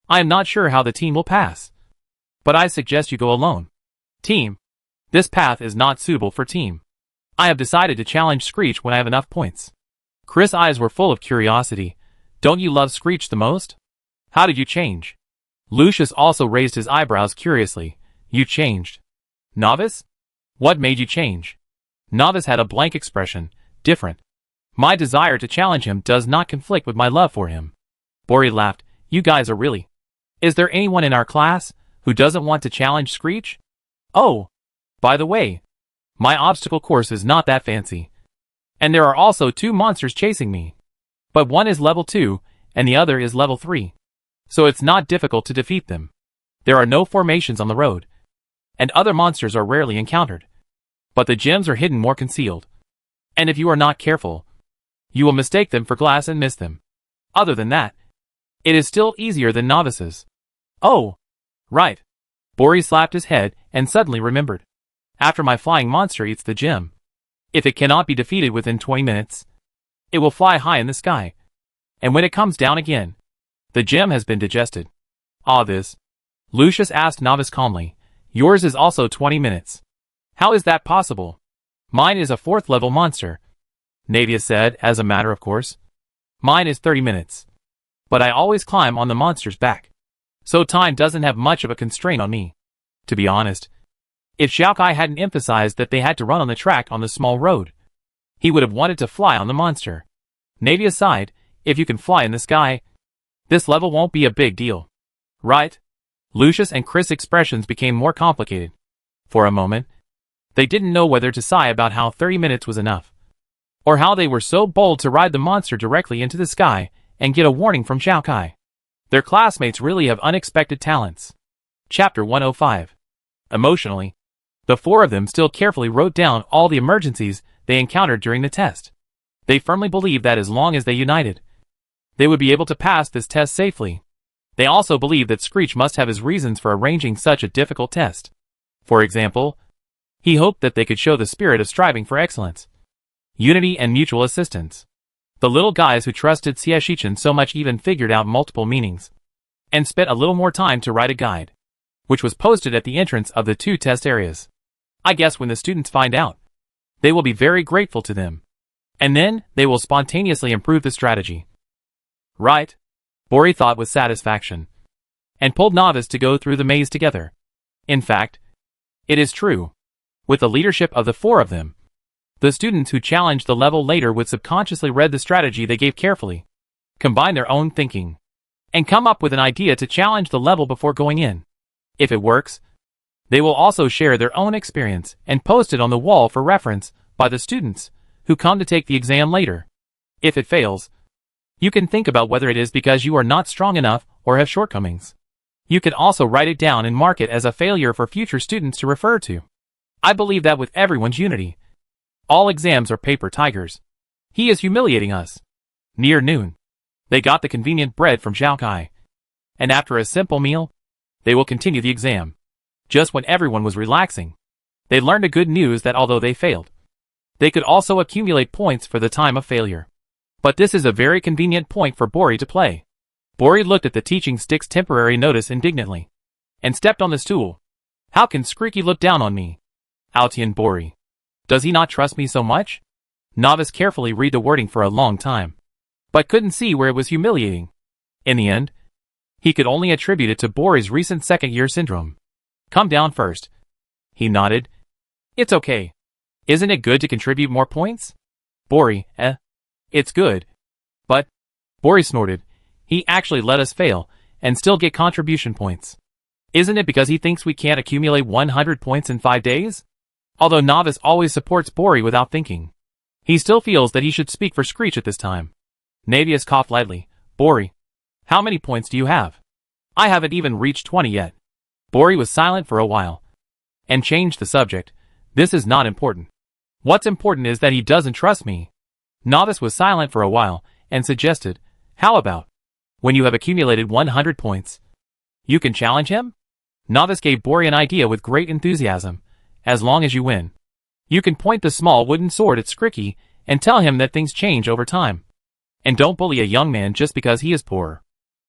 Speaker 1: I am not sure how the team will pass, but I suggest you go alone. Team. This path is not suitable for team. I have decided to challenge Screech when I have enough points. Chris' eyes were full of curiosity. Don't you love Screech the most? How did you change? Lucius also raised his eyebrows curiously. You changed. Novice? What made you change? Novice had a blank expression. Different. My desire to challenge him does not conflict with my love for him. Bori laughed. You guys are really... Is there anyone in our class who doesn't want to challenge Screech? Oh, by the way, my obstacle course is not that fancy. And there are also 2 monsters chasing me. But one is level 2, and the other is level 3. So it's not difficult to defeat them. There are no formations on the road, and other monsters are rarely encountered. But the gems are hidden more concealed. And if you are not careful, you will mistake them for glass and miss them. Other than that, it is still easier than novices. Oh, right. Bori slapped his head and suddenly remembered. After my flying monster eats the gem, if it cannot be defeated within 20 minutes, it will fly high in the sky. And when it comes down again, the gem has been digested. Ah, this. Lucius asked Novice calmly. Yours is also 20 minutes. How is that possible? Mine is a 4th level monster. Navius said, as a matter of course. Mine is 30 minutes. But I always climb on the monster's back. So time doesn't have much of a constraint on me. To be honest, if Xiaokai hadn't emphasized that they had to run on the track on the small road, he would have wanted to fly on the monster. Navius sighed. If you can fly in the sky, this level won't be a big deal. Right? Lucius and Chris' expressions became more complicated. For a moment, they didn't know whether to sigh about how 30 minutes was enough, or how they were so bold to ride the monster directly into the sky and get a warning from Xiaokai. Their classmates really have unexpected talents. Chapter 105. Emotionally, the 4 of them still carefully wrote down all the emergencies they encountered during the test. They firmly believed that as long as they united, they would be able to pass this test safely. They also believed that Screech must have his reasons for arranging such a difficult test. For example, he hoped that they could show the spirit of striving for excellence, unity and mutual assistance. The little guys who trusted Xieshichin so much even figured out multiple meanings, and spent a little more time to write a guide, which was posted at the entrance of the 2 test areas. I guess when the students find out, they will be very grateful to them. And then, they will spontaneously improve the strategy. Right? Bori thought with satisfaction, and pulled Novice to go through the maze together. In fact, it is true. With the leadership of the 4 of them, the students who challenged the level later would subconsciously read the strategy they gave carefully, combine their own thinking, and come up with an idea to challenge the level before going in. If it works, they will also share their own experience and post it on the wall for reference by the students who come to take the exam later. If it fails, you can think about whether it is because you are not strong enough or have shortcomings. You can also write it down and mark it as a failure for future students to refer to. I believe that with everyone's unity. All exams are paper tigers. He is humiliating us. Near noon, they got the convenient bread from Xiaokai, and after a simple meal, they will continue the exam. Just when everyone was relaxing, they learned the good news that although they failed, they could also accumulate points for the time of failure. But this is a very convenient point for Bori to play. Bori looked at the teaching stick's temporary notice indignantly, and stepped on the stool. How can Screeky look down on me? Altian Bori. Does he not trust me so much? Novice carefully read the wording for a long time, but couldn't see where it was humiliating. In the end, he could only attribute it to Bori's recent second-year syndrome. Come down first. He nodded. It's okay. Isn't it good to contribute more points? Bori, It's good. But, Bori snorted, he actually let us fail, and still get contribution points. Isn't it because he thinks we can't accumulate 100 points in 5 days? Although Novice always supports Bori without thinking, he still feels that he should speak for Screech at this time. Navius coughed lightly. Bori, how many points do you have? I haven't even reached 20 yet. Bori was silent for a while, and changed the subject. This is not important. What's important is that he doesn't trust me. Novice was silent for a while, and suggested, how about, when you have accumulated 100 points, you can challenge him? Novice gave Bori an idea with great enthusiasm. As long as you win, you can point the small wooden sword at Screeky and tell him that things change over time. And don't bully a young man just because he is poor.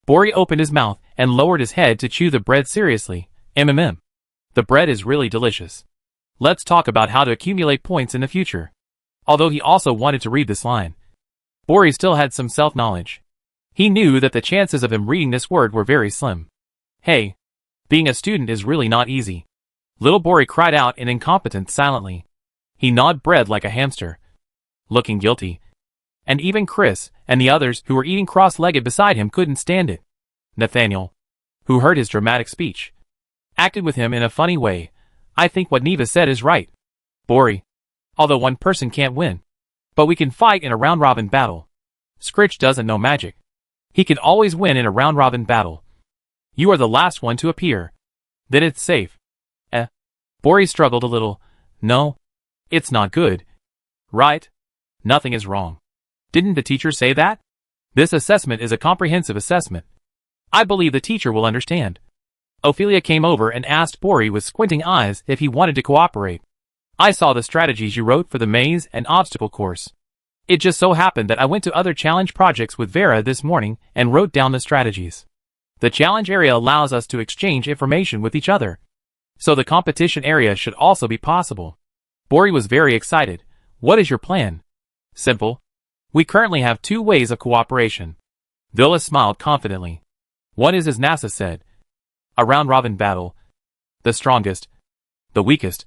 Speaker 1: Bori opened his mouth and lowered his head to chew the bread seriously. The bread is really delicious. Let's talk about how to accumulate points in the future. Although he also wanted to read this line, Bori still had some self-knowledge. He knew that the chances of him reading this word were very slim. Hey, being a student is really not easy. Little Bori cried out in incompetence silently. He gnawed bread like a hamster, looking guilty. And even Chris and the others who were eating cross-legged beside him couldn't stand it. Nathaniel, who heard his dramatic speech, acted with him in a funny way. I think what Neva said is right. Bori, although one person can't win, but we can fight in a round-robin battle. Scritch doesn't know magic. He can always win in a round-robin battle. You are the last one to appear. Then it's safe. Bori struggled a little. No. It's not good. Right? Nothing is wrong. Didn't the teacher say that? This assessment is a comprehensive assessment. I believe the teacher will understand. Ophelia came over and asked Bori with squinting eyes if he wanted to cooperate. I saw the strategies you wrote for the maze and obstacle course. It just so happened that I went to other challenge projects with Vera this morning and wrote down the strategies. The challenge area allows us to exchange information with each other. So the competition area should also be possible. Bori was very excited. What is your plan? Simple. We currently have 2 ways of cooperation. Villa smiled confidently. One is as NASA said. A round-robin battle. The strongest, the weakest,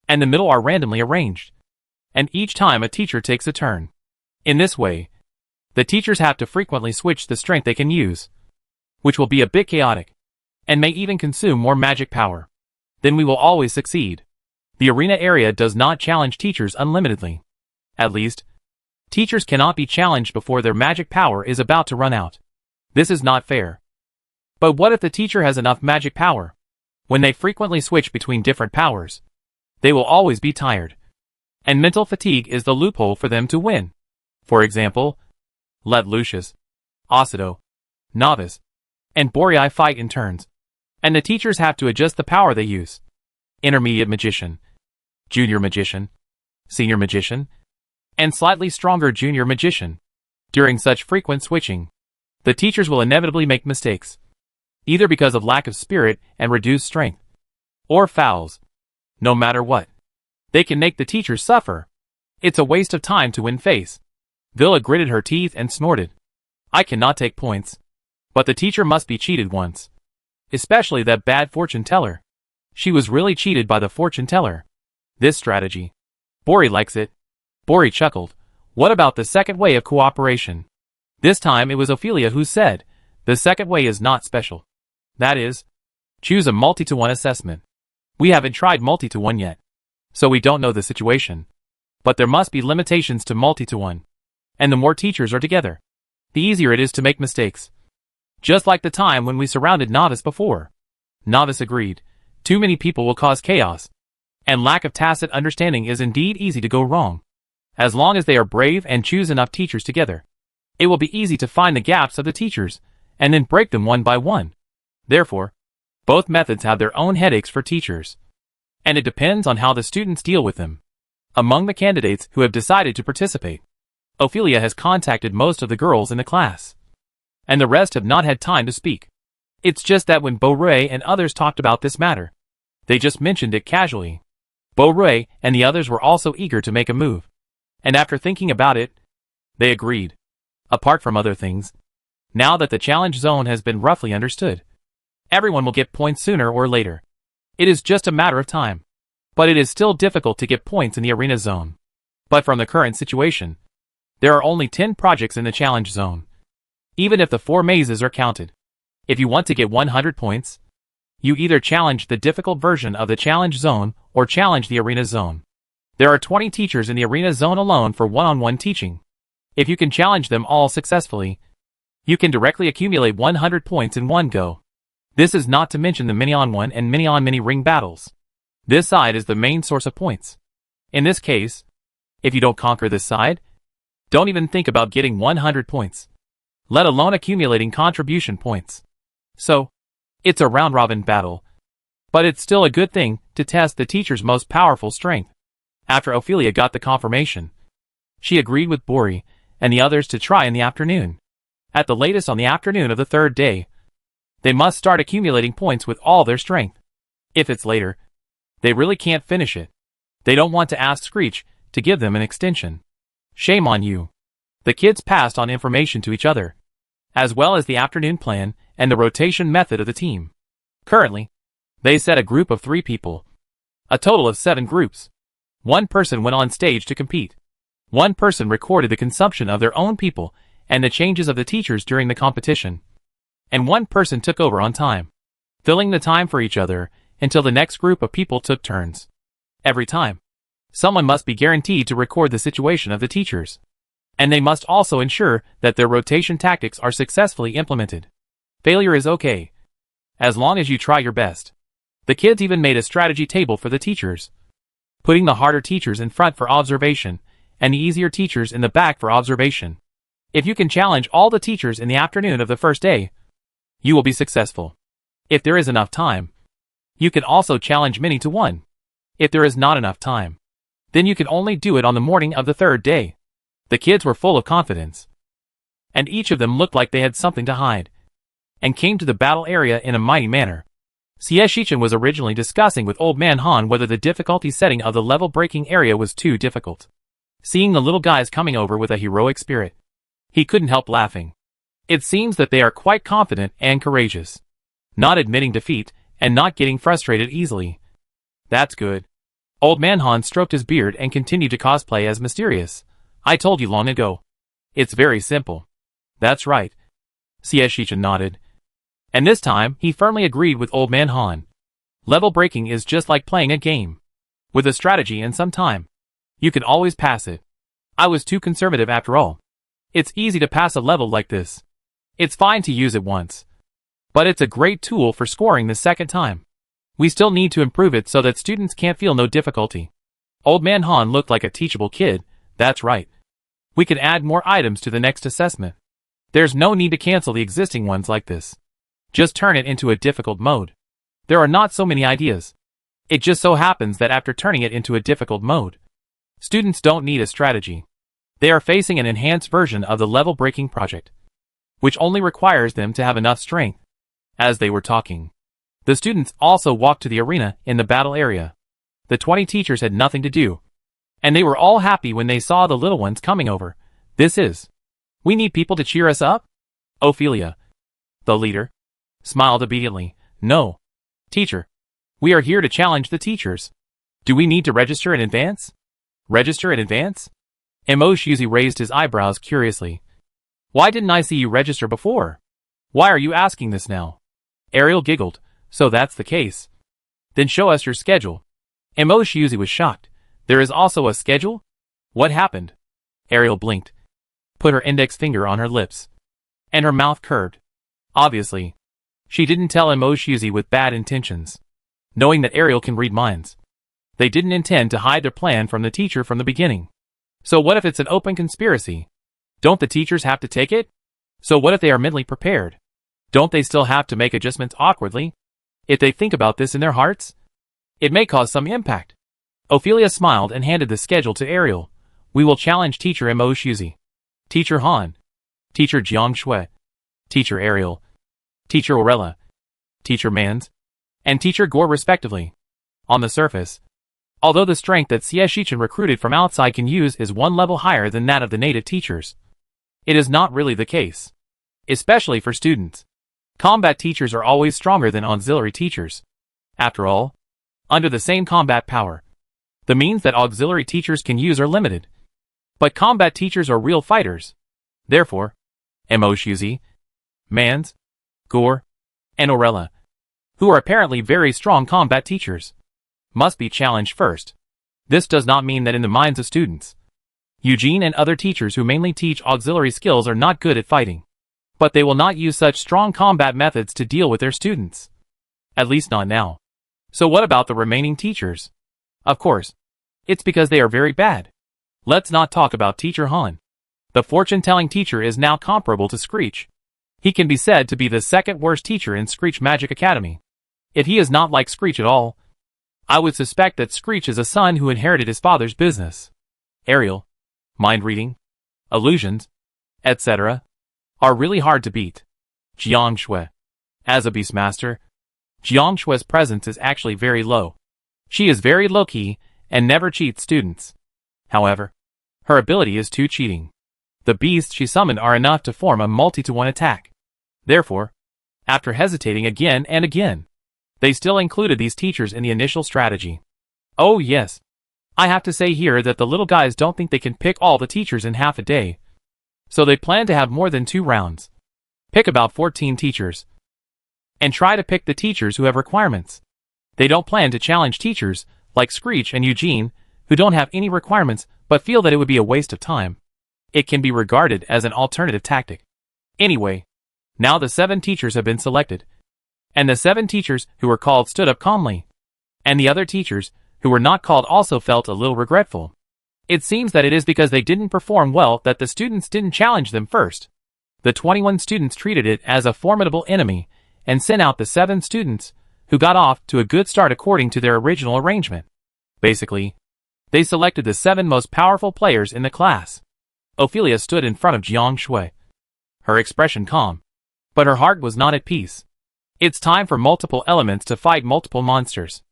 Speaker 1: and the middle are randomly arranged. And each time a teacher takes a turn. In this way, the teachers have to frequently switch the strength they can use, which will be a bit chaotic, and may even consume more magic power. Then we will always succeed. The arena area does not challenge teachers unlimitedly. At least, teachers cannot be challenged before their magic power is about to run out. This is not fair. But what if the teacher has enough magic power? When they frequently switch between different powers, they will always be tired. And mental fatigue is the loophole for them to win. For example, let Lucius, Ocido, Novice, and Boreai fight in turns. And the teachers have to adjust the power they use. Intermediate Magician, Junior Magician, Senior Magician, and slightly stronger Junior Magician. During such frequent switching, the teachers will inevitably make mistakes, either because of lack of spirit and reduced strength, or fouls. No matter what, they can make the teachers suffer. It's a waste of time to win face. Villa gritted her teeth and snorted. I cannot take points. But the teacher must be cheated once. Especially that bad fortune teller. She was really cheated by the fortune teller. This strategy. Bori likes it. Bori chuckled. What about the second way of cooperation? This time it was Ophelia who said, the second way is not special. That is, choose a multi-to-one assessment. We haven't tried multi-to-one yet, so we don't know the situation. But there must be limitations to multi-to-one. And the more teachers are together, the easier it is to make mistakes. Just like the time when we surrounded Novice before. Novice agreed. Too many people will cause chaos. And lack of tacit understanding is indeed easy to go wrong. As long as they are brave and choose enough teachers together, it will be easy to find the gaps of the teachers, and then break them one by one. Therefore, both methods have their own headaches for teachers. And it depends on how the students deal with them. Among the candidates who have decided to participate, Ophelia has contacted most of the girls in the class. And the rest have not had time to speak. It's just that when Beauray and others talked about this matter, they just mentioned it casually. Beauray and the others were also eager to make a move. And after thinking about it, they agreed. Apart from other things, now that the challenge zone has been roughly understood, everyone will get points sooner or later. It is just a matter of time. But it is still difficult to get points in the arena zone. But from the current situation, there are only 10 projects in the challenge zone. Even if the 4 mazes are counted. If you want to get 100 points, you either challenge the difficult version of the challenge zone or challenge the arena zone. There are 20 teachers in the arena zone alone for one-on-one teaching. If you can challenge them all successfully, you can directly accumulate 100 points in one go. This is not to mention the mini-on-one and mini-on-mini ring battles. This side is the main source of points. In this case, if you don't conquer this side, don't even think about getting 100 points, let alone accumulating contribution points. So, it's a round-robin battle. But it's still a good thing to test the teacher's most powerful strength. After Ophelia got the confirmation, she agreed with Bori and the others to try in the afternoon. At the latest on the afternoon of the 3rd day, they must start accumulating points with all their strength. If it's later, they really can't finish it. They don't want to ask Screech to give them an extension. Shame on you. The kids passed on information to each other, as well as the afternoon plan and the rotation method of the team. Currently, they set a group of 3 people. A total of 7 groups. 1 person went on stage to compete. 1 person recorded the consumption of their own people and the changes of the teachers during the competition. And 1 person took over on time, filling the time for each other until the next group of people took turns. Every time, someone must be guaranteed to record the situation of the teachers. And they must also ensure that their rotation tactics are successfully implemented. Failure is okay, as long as you try your best. The kids even made a strategy table for the teachers, putting the harder teachers in front for observation, and the easier teachers in the back for observation. If you can challenge all the teachers in the afternoon of the first day, you will be successful. If there is enough time, you can also challenge many to one. If there is not enough time, then you can only do it on the morning of the third day. The kids were full of confidence, and each of them looked like they had something to hide, and came to the battle area in a mighty manner. Shichen was originally discussing with Old Man Han whether the difficulty setting of the level-breaking area was too difficult. Seeing the little guys coming over with a heroic spirit, he couldn't help laughing. It seems that they are quite confident and courageous, not admitting defeat, and not getting frustrated easily. That's good. Old Man Han stroked his beard and continued to cosplay as Mysterious. I told you long ago. It's very simple. That's right. Shichen nodded. And this time, he firmly agreed with Old Man Han. Level breaking is just like playing a game. With a strategy and some time, you can always pass it. I was too conservative after all. It's easy to pass a level like this. It's fine to use it once, but it's a great tool for scoring the second time. We still need to improve it so that students can't feel no difficulty. Old Man Han looked like a teachable kid. That's right. We can add more items to the next assessment. There's no need to cancel the existing ones like this. Just turn it into a difficult mode. There are not so many ideas. It just so happens that after turning it into a difficult mode, students don't need a strategy. They are facing an enhanced version of the level-breaking project, which only requires them to have enough strength. As they were talking, the students also walked to the arena in the battle area. The 20 teachers had nothing to do, and they were all happy when they saw the little ones coming over. We need people to cheer us up? Ophelia, the leader, smiled obediently. No, teacher. We are here to challenge the teachers. Do we need to register in advance? Register in advance? Emoshuzi raised his eyebrows curiously. Why didn't I see you register before? Why are you asking this now? Ariel giggled. So that's the case. Then show us your schedule. Emoshuzi was shocked. There is also a schedule? What happened? Ariel blinked, put her index finger on her lips, and her mouth curved. Obviously, she didn't tell Emoshuzi with bad intentions, knowing that Ariel can read minds. They didn't intend to hide their plan from the teacher from the beginning. So what if it's an open conspiracy? Don't the teachers have to take it? So what if they are mentally prepared? Don't they still have to make adjustments awkwardly? If they think about this in their hearts, it may cause some impact. Ophelia smiled and handed the schedule to Ariel. We will challenge Teacher Emoshuzi, Teacher Han, Teacher Jiang Shui, Teacher Ariel, Teacher Orella, Teacher Mans, and Teacher Gore respectively. On the surface, although the strength that Shichen recruited from outside can use is one level higher than that of the native teachers, it is not really the case, especially for students. Combat teachers are always stronger than auxiliary teachers. After all, under the same combat power, the means that auxiliary teachers can use are limited. But combat teachers are real fighters. Therefore, Emoshuzi, Mans, Gore, and Orella, who are apparently very strong combat teachers, must be challenged first. This does not mean that in the minds of students, Eugene and other teachers who mainly teach auxiliary skills are not good at fighting. But they will not use such strong combat methods to deal with their students. At least not now. So what about the remaining teachers? Of course, it's because they are very bad. Let's not talk about Teacher Han. The fortune-telling teacher is now comparable to Screech. He can be said to be the second worst teacher in Screech Magic Academy. If he is not like Screech at all, I would suspect that Screech is a son who inherited his father's business. Ariel, mind reading, illusions, etc., are really hard to beat. Jiang Shui, as a Beastmaster, Jiang Shui's presence is actually very low. She is very low-key and never cheats students. However, her ability is too cheating. The beasts she summoned are enough to form a multi-to-one attack. Therefore, after hesitating again and again, they still included these teachers in the initial strategy. Oh yes, I have to say here that the little guys don't think they can pick all the teachers in half a day. So they plan to have more than 2 rounds. Pick about 14 teachers, and try to pick the teachers who have requirements. They don't plan to challenge teachers like Screech and Eugene, who don't have any requirements but feel that it would be a waste of time. It can be regarded as an alternative tactic. Anyway, now the 7 teachers have been selected, And the 7 teachers who were called stood up calmly. And the other teachers, who were not called, also felt a little regretful. It seems that it is because they didn't perform well that the students didn't challenge them first. The 21 students treated it as a formidable enemy, and sent out the 7 students, who got off to a good start according to their original arrangement. Basically, they selected the 7 most powerful players in the class. Ophelia stood in front of Jiang Shui. Her expression calm. But her heart was not at peace. It's time for multiple elements to fight multiple monsters.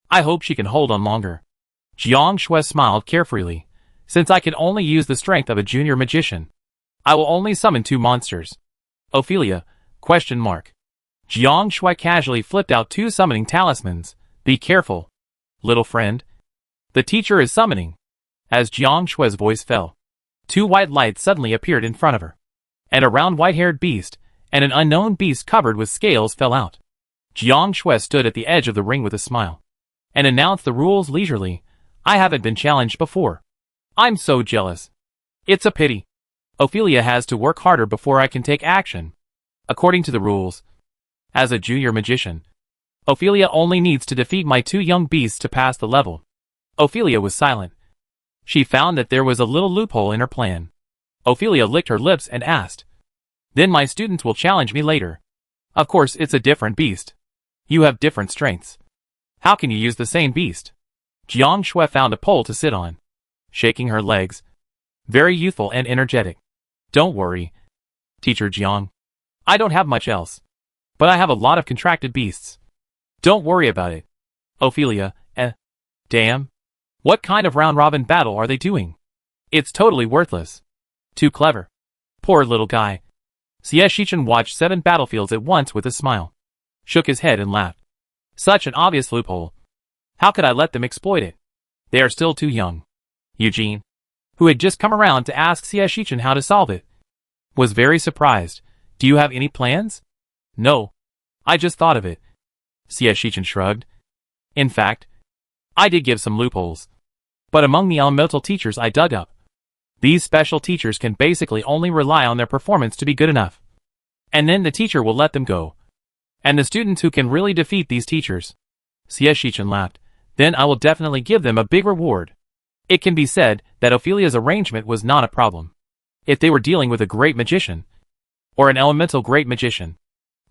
Speaker 1: I hope she can hold on longer. Jiang Shui smiled carefree. Since I can only use the strength of a junior magician, I will only summon 2 monsters. Ophelia, ? Jiang Shui casually flipped out 2 summoning talismans. Be careful, little friend. The teacher is summoning. As Jiang Shui's voice fell, 2 white lights suddenly appeared in front of her. And a round white-haired beast, and an unknown beast covered with scales fell out. Jiang Shui stood at the edge of the ring with a smile, and announced the rules leisurely. I haven't been challenged before. I'm so jealous. It's a pity. Ophelia has to work harder before I can take action. According to the rules, as a junior magician, Ophelia only needs to defeat my 2 young beasts to pass the level. Ophelia was silent. She found that there was a little loophole in her plan. Ophelia licked her lips and asked, Then my students will challenge me later. Of course it's a different beast. You have different strengths. How can you use the same beast? Jiang Shui found a pole to sit on, shaking her legs. Very youthful and energetic. Don't worry, Teacher Jiang. I don't have much else. But I have a lot of contracted beasts. Don't worry about it. Ophelia, damn. What kind of round-robin battle are they doing? It's totally worthless. Too clever. Poor little guy. Xie Shichen watched 7 battlefields at once with a smile, shook his head and laughed. Such an obvious loophole. How could I let them exploit it? They are still too young. Eugene, who had just come around to ask Xie Shichen how to solve it, was very surprised. Do you have any plans? No. I just thought of it. Xie Shichen shrugged. In fact, I did give some loopholes. But among the elemental teachers I dug up, these special teachers can basically only rely on their performance to be good enough. And then the teacher will let them go. And the students who can really defeat these teachers. Xie Shichen laughed. Then I will definitely give them a big reward. It can be said that Ophelia's arrangement was not a problem. If they were dealing with a great magician, or an elemental great magician,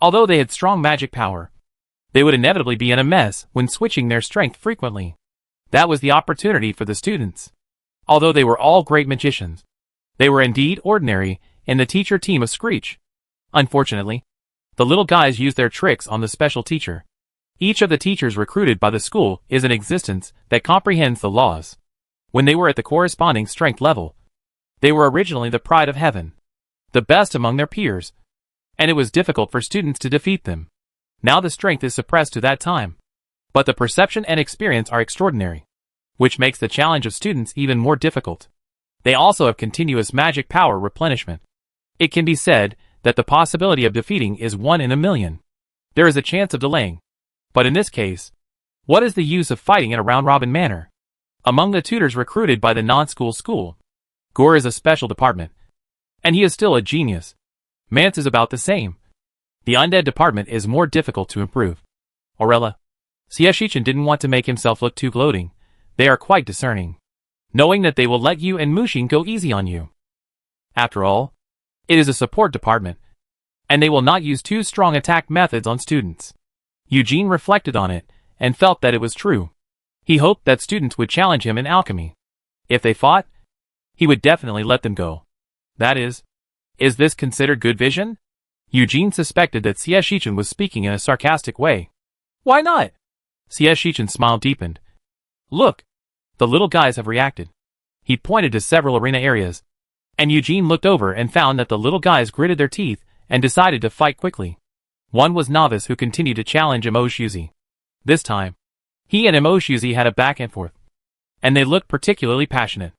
Speaker 1: although they had strong magic power, they would inevitably be in a mess when switching their strength frequently. That was the opportunity for the students. Although they were all great magicians, they were indeed ordinary in the teacher team of Screech. Unfortunately, the little guys used their tricks on the special teacher. Each of the teachers recruited by the school is an existence that comprehends the laws. When they were at the corresponding strength level, they were originally the pride of heaven, the best among their peers, and it was difficult for students to defeat them. Now the strength is suppressed to that time, but the perception and experience are extraordinary, which makes the challenge of students even more difficult. They also have continuous magic power replenishment. It can be said that the possibility of defeating is 1 in a million. There is a chance of delaying. But in this case, what is the use of fighting in a round-robin manner? Among the tutors recruited by the non-school school, Gore is a special department, and he is still a genius. Mance is about the same. The undead department is more difficult to improve. Aurella. Xie Shichen didn't want to make himself look too gloating. They are quite discerning, knowing that they will let you and Mushin go easy on you. After all, it is a support department, and they will not use too strong attack methods on students. Eugene reflected on it, and felt that it was true. He hoped that students would challenge him in alchemy. If they fought, he would definitely let them go. That is this considered good vision? Eugene suspected that Xie Shichen was speaking in a sarcastic way. Why not? Xie Shichen's smile deepened. Look, the little guys have reacted. He pointed to several arena areas, and Eugene looked over and found that the little guys gritted their teeth and decided to fight quickly. One was Novice, who continued to challenge Emoshuzi. This time, he and Emoshuzi had a back and forth, and they looked particularly passionate.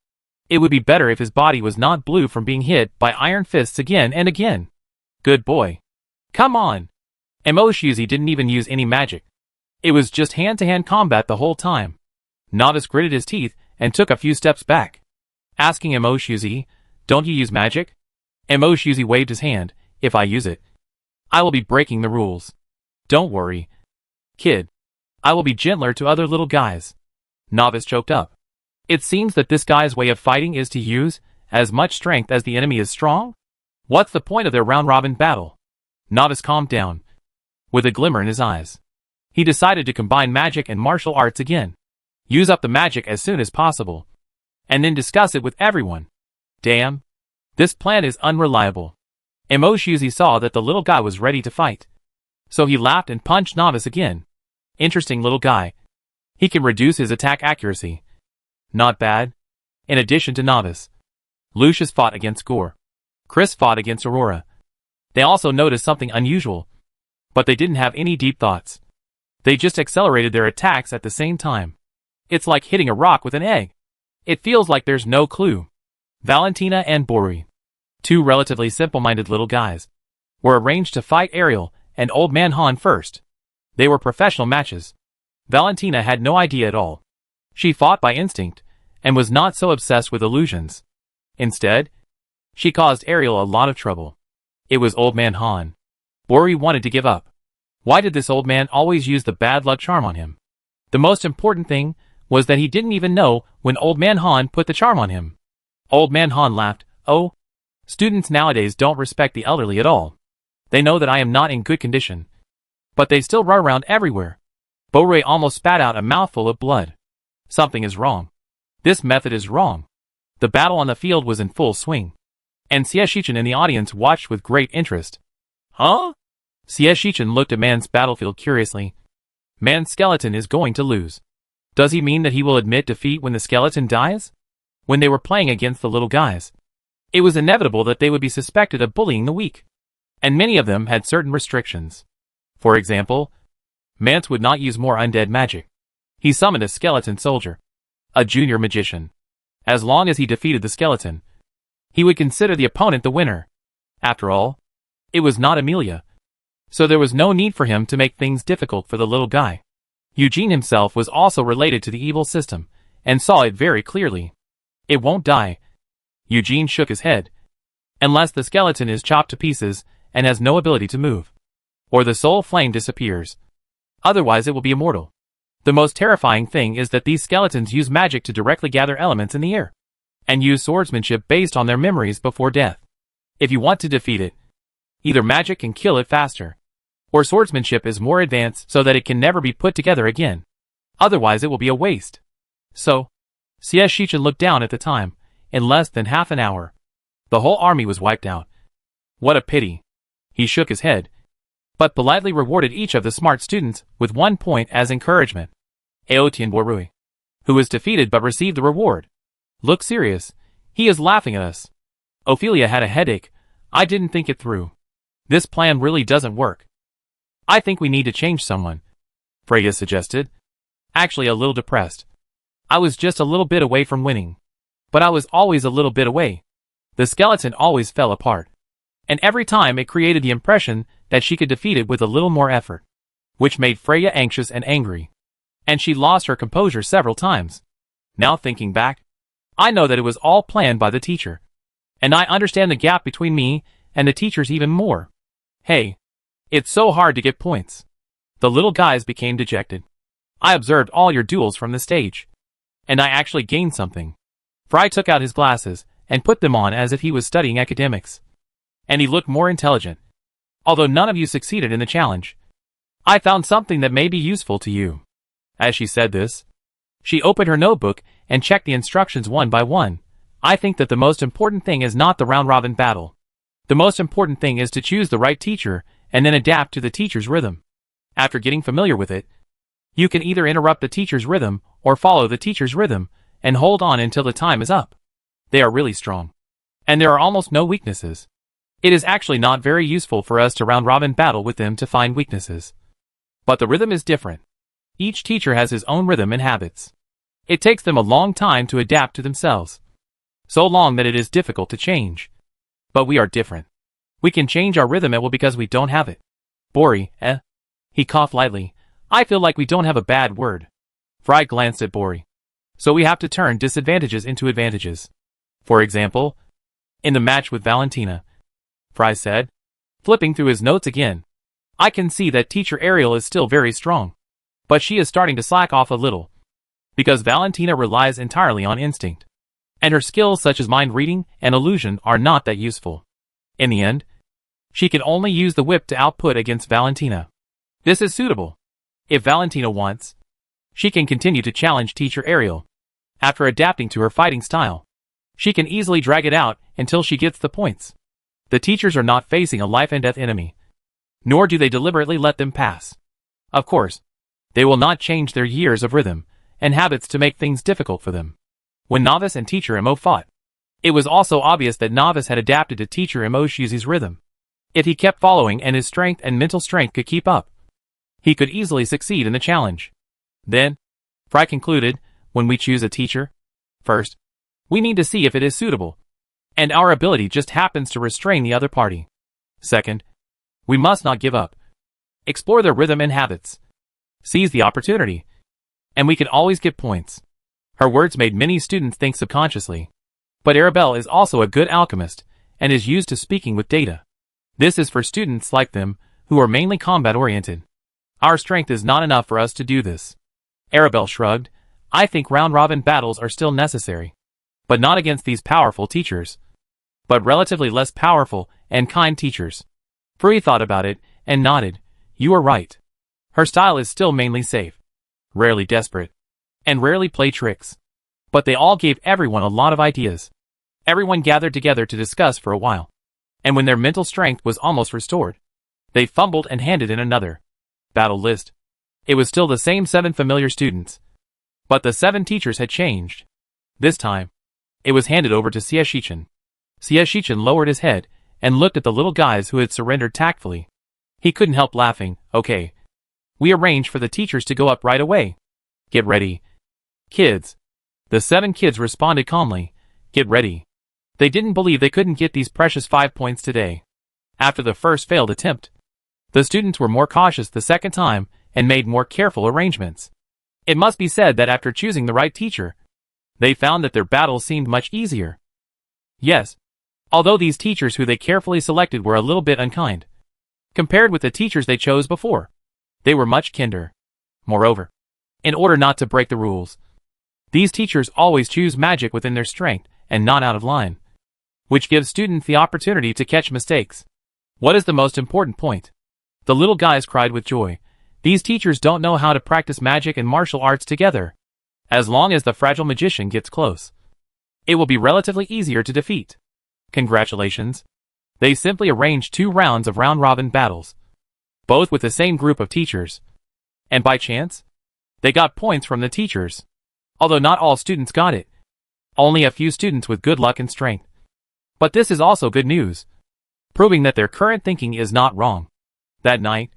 Speaker 1: It would be better if his body was not blue from being hit by iron fists again and again. Good boy. Come on. Emoshuzi didn't even use any magic. It was just hand-to-hand combat the whole time. Novice gritted his teeth and took a few steps back, asking Emoshuzi, "Don't you use magic?" Emoshuzi waved his hand. "If I use it, I will be breaking the rules." Don't worry, kid. I will be gentler to other little guys. Novice choked up. It seems that this guy's way of fighting is to use as much strength as the enemy is strong? What's the point of their round-robin battle? Novice calmed down, with a glimmer in his eyes. He decided to combine magic and martial arts again. Use up the magic as soon as possible, and then discuss it with everyone. Damn. This plan is unreliable. Emoshuzi saw that the little guy was ready to fight. So he laughed and punched Novice again. Interesting little guy. He can reduce his attack accuracy. Not bad. In addition to Novice, Lucius fought against Gore. Chris fought against Aurora. They also noticed something unusual, but they didn't have any deep thoughts. They just accelerated their attacks at the same time. It's like hitting a rock with an egg. It feels like there's no clue. Valentina and Bori, two relatively simple-minded little guys, were arranged to fight Ariel and Old Man Han first. They were professional matches. Valentina had no idea at all. She fought by instinct, and was not so obsessed with illusions. Instead, she caused Ariel a lot of trouble. It was Old Man Han. Bori wanted to give up. Why did this old man always use the bad luck charm on him? The most important thing was that he didn't even know when Old Man Han put the charm on him. Old Man Han laughed. Oh, students nowadays don't respect the elderly at all. They know that I am not in good condition, but they still run around everywhere. Bori almost spat out a mouthful of blood. Something is wrong. This method is wrong. The battle on the field was in full swing, and Xie Shichen in the audience watched with great interest. Huh? Xie Shichen looked at Man's battlefield curiously. Man's skeleton is going to lose. Does he mean that he will admit defeat when the skeleton dies? When they were playing against the little guys, it was inevitable that they would be suspected of bullying the weak, and many of them had certain restrictions. For example, Mance would not use more undead magic. He summoned a skeleton soldier, a junior magician. As long as he defeated the skeleton, he would consider the opponent the winner. After all, it was not Amelia, so there was no need for him to make things difficult for the little guy. Eugene himself was also related to the evil system, and saw it very clearly. It won't die. Eugene shook his head. Unless the skeleton is chopped to pieces and has no ability to move, or the soul flame disappears. Otherwise it will be immortal. The most terrifying thing is that these skeletons use magic to directly gather elements in the air, and use swordsmanship based on their memories before death. If you want to defeat it, either magic can kill it faster, or swordsmanship is more advanced so that it can never be put together again. Otherwise it will be a waste. So, Xie Shichen looked down at the time. In less than half an hour, the whole army was wiped out. What a pity. He shook his head, but politely rewarded each of the smart students with 1 point as encouragement. Aotian Borui, who was defeated but received the reward, looked serious. He is laughing at us. Ophelia had a headache. I didn't think it through. This plan really doesn't work. I think we need to change someone, Freya suggested. Actually a little depressed. I was just a little bit away from winning. But I was always a little bit away. The skeleton always fell apart, and every time it created the impression that she could defeat it with a little more effort, which made Freya anxious and angry. And she lost her composure several times. Now thinking back, I know that it was all planned by the teacher. And I understand the gap between me and the teachers even more. Hey, it's so hard to get points. The little guys became dejected. I observed all your duels from the stage, and I actually gained something. Fry took out his glasses and put them on as if he was studying academics. And he looked more intelligent. Although none of you succeeded in the challenge, I found something that may be useful to you. As she said this, she opened her notebook and checked the instructions one by one. I think that the most important thing is not the round-robin battle. The most important thing is to choose the right teacher and then adapt to the teacher's rhythm. After getting familiar with it, you can either interrupt the teacher's rhythm or follow the teacher's rhythm and hold on until the time is up. They are really strong, and there are almost no weaknesses. It is actually not very useful for us to round-robin battle with them to find weaknesses. But the rhythm is different. Each teacher has his own rhythm and habits. It takes them a long time to adapt to themselves. So long that it is difficult to change. But we are different. We can change our rhythm because we don't have it. Bori, He coughed lightly. I feel like we don't have a bad word. Fry glanced at Bori. So we have to turn disadvantages into advantages. For example, in the match with Valentina, Fry said, flipping through his notes again. I can see that teacher Ariel is still very strong. But she is starting to slack off a little. Because Valentina relies entirely on instinct. And her skills such as mind reading and illusion are not that useful. In the end, she can only use the whip to output against Valentina. This is suitable. If Valentina wants, she can continue to challenge teacher Ariel. After adapting to her fighting style, she can easily drag it out until she gets the points. The teachers are not facing a life and death enemy. Nor do they deliberately let them pass. Of course, they will not change their years of rhythm and habits to make things difficult for them. When Novice and Teacher Mo fought, it was also obvious that Novice had adapted to Teacher Moshizu's rhythm. If he kept following and his strength and mental strength could keep up, he could easily succeed in the challenge. Then, Fry concluded, when we choose a teacher, first, we need to see if it is suitable, and our ability just happens to restrain the other party. Second, we must not give up. Explore their rhythm and habits. Seize the opportunity. And we can always get points. Her words made many students think subconsciously. But Arabelle is also a good alchemist, and is used to speaking with data. This is for students like them, who are mainly combat-oriented. Our strength is not enough for us to do this. Arabelle shrugged. I think round-robin battles are still necessary. But not against these powerful teachers. But relatively less powerful and kind teachers. Free thought about it, and nodded. You are right. Her style is still mainly safe. Rarely desperate. And rarely play tricks. But they all gave everyone a lot of ideas. Everyone gathered together to discuss for a while. And when their mental strength was almost restored, they fumbled and handed in another battle list. It was still the same 7 familiar students. But the 7 teachers had changed. This time, it was handed over to Xieshichan. Xieshichan lowered his head and looked at the little guys who had surrendered tactfully. He couldn't help laughing. Okay. We arranged for the teachers to go up right away. Get ready. Kids. The 7 kids responded calmly. Get ready. They didn't believe they couldn't get these precious 5 points today. After the first failed attempt, the students were more cautious the second time and made more careful arrangements. It must be said that after choosing the right teacher, they found that their battles seemed much easier. Yes, although these teachers who they carefully selected were a little bit unkind, compared with the teachers they chose before, they were much kinder. Moreover, in order not to break the rules, these teachers always choose magic within their strength and not out of line, which gives students the opportunity to catch mistakes. What is the most important point? The little guys cried with joy. These teachers don't know how to practice magic and martial arts together. As long as the fragile magician gets close, it will be relatively easier to defeat. Congratulations. They simply arranged 2 rounds of round-robin battles, both with the same group of teachers. And by chance, they got points from the teachers. Although not all students got it. Only a few students with good luck and strength. But this is also good news, proving that their current thinking is not wrong. That night,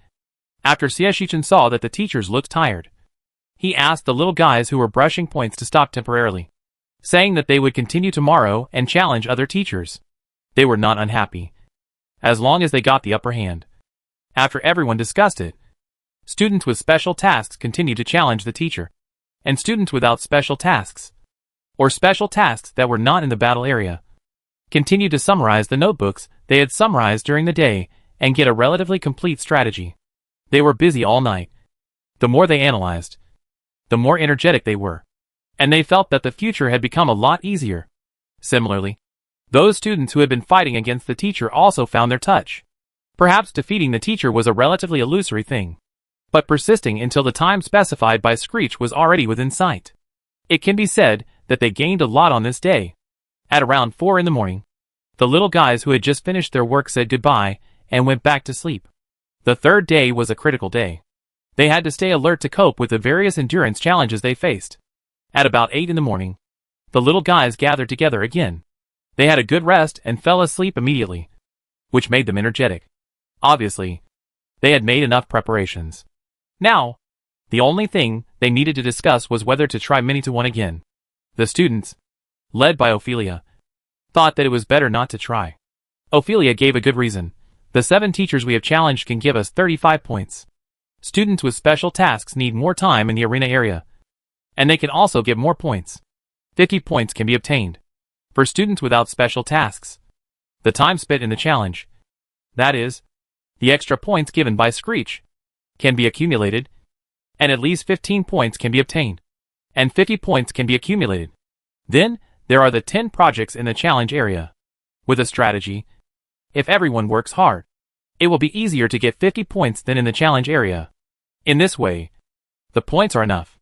Speaker 1: after Xieshichan saw that the teachers looked tired, he asked the little guys who were brushing points to stop temporarily, saying that they would continue tomorrow and challenge other teachers. They were not unhappy, as long as they got the upper hand. After everyone discussed it, students with special tasks continued to challenge the teacher, and students without special tasks, or special tasks that were not in the battle area, continued to summarize the notebooks they had summarized during the day and get a relatively complete strategy. They were busy all night. The more they analyzed, the more energetic they were, and they felt that the future had become a lot easier. Similarly, those students who had been fighting against the teacher also found their touch. Perhaps defeating the teacher was a relatively illusory thing, but persisting until the time specified by Screech was already within sight. It can be said that they gained a lot on this day. At around 4 in the morning, the little guys who had just finished their work said goodbye and went back to sleep. The third day was a critical day. They had to stay alert to cope with the various endurance challenges they faced. At about 8 in the morning, the little guys gathered together again. They had a good rest and fell asleep immediately, which made them energetic. Obviously, they had made enough preparations. Now, the only thing they needed to discuss was whether to try Mini-to-1 again. The students, led by Ophelia, thought that it was better not to try. Ophelia gave a good reason. The 7 teachers we have challenged can give us 35 points. Students with special tasks need more time in the arena area, and they can also get more points. 50 points can be obtained for students without special tasks. The time spent in the challenge, that is, The extra points given by Screech can be accumulated, and at least 15 points can be obtained, and 50 points can be accumulated. Then, there are the 10 projects in the challenge area. With a strategy, if everyone works hard, it will be easier to get 50 points than in the challenge area. In this way, the points are enough.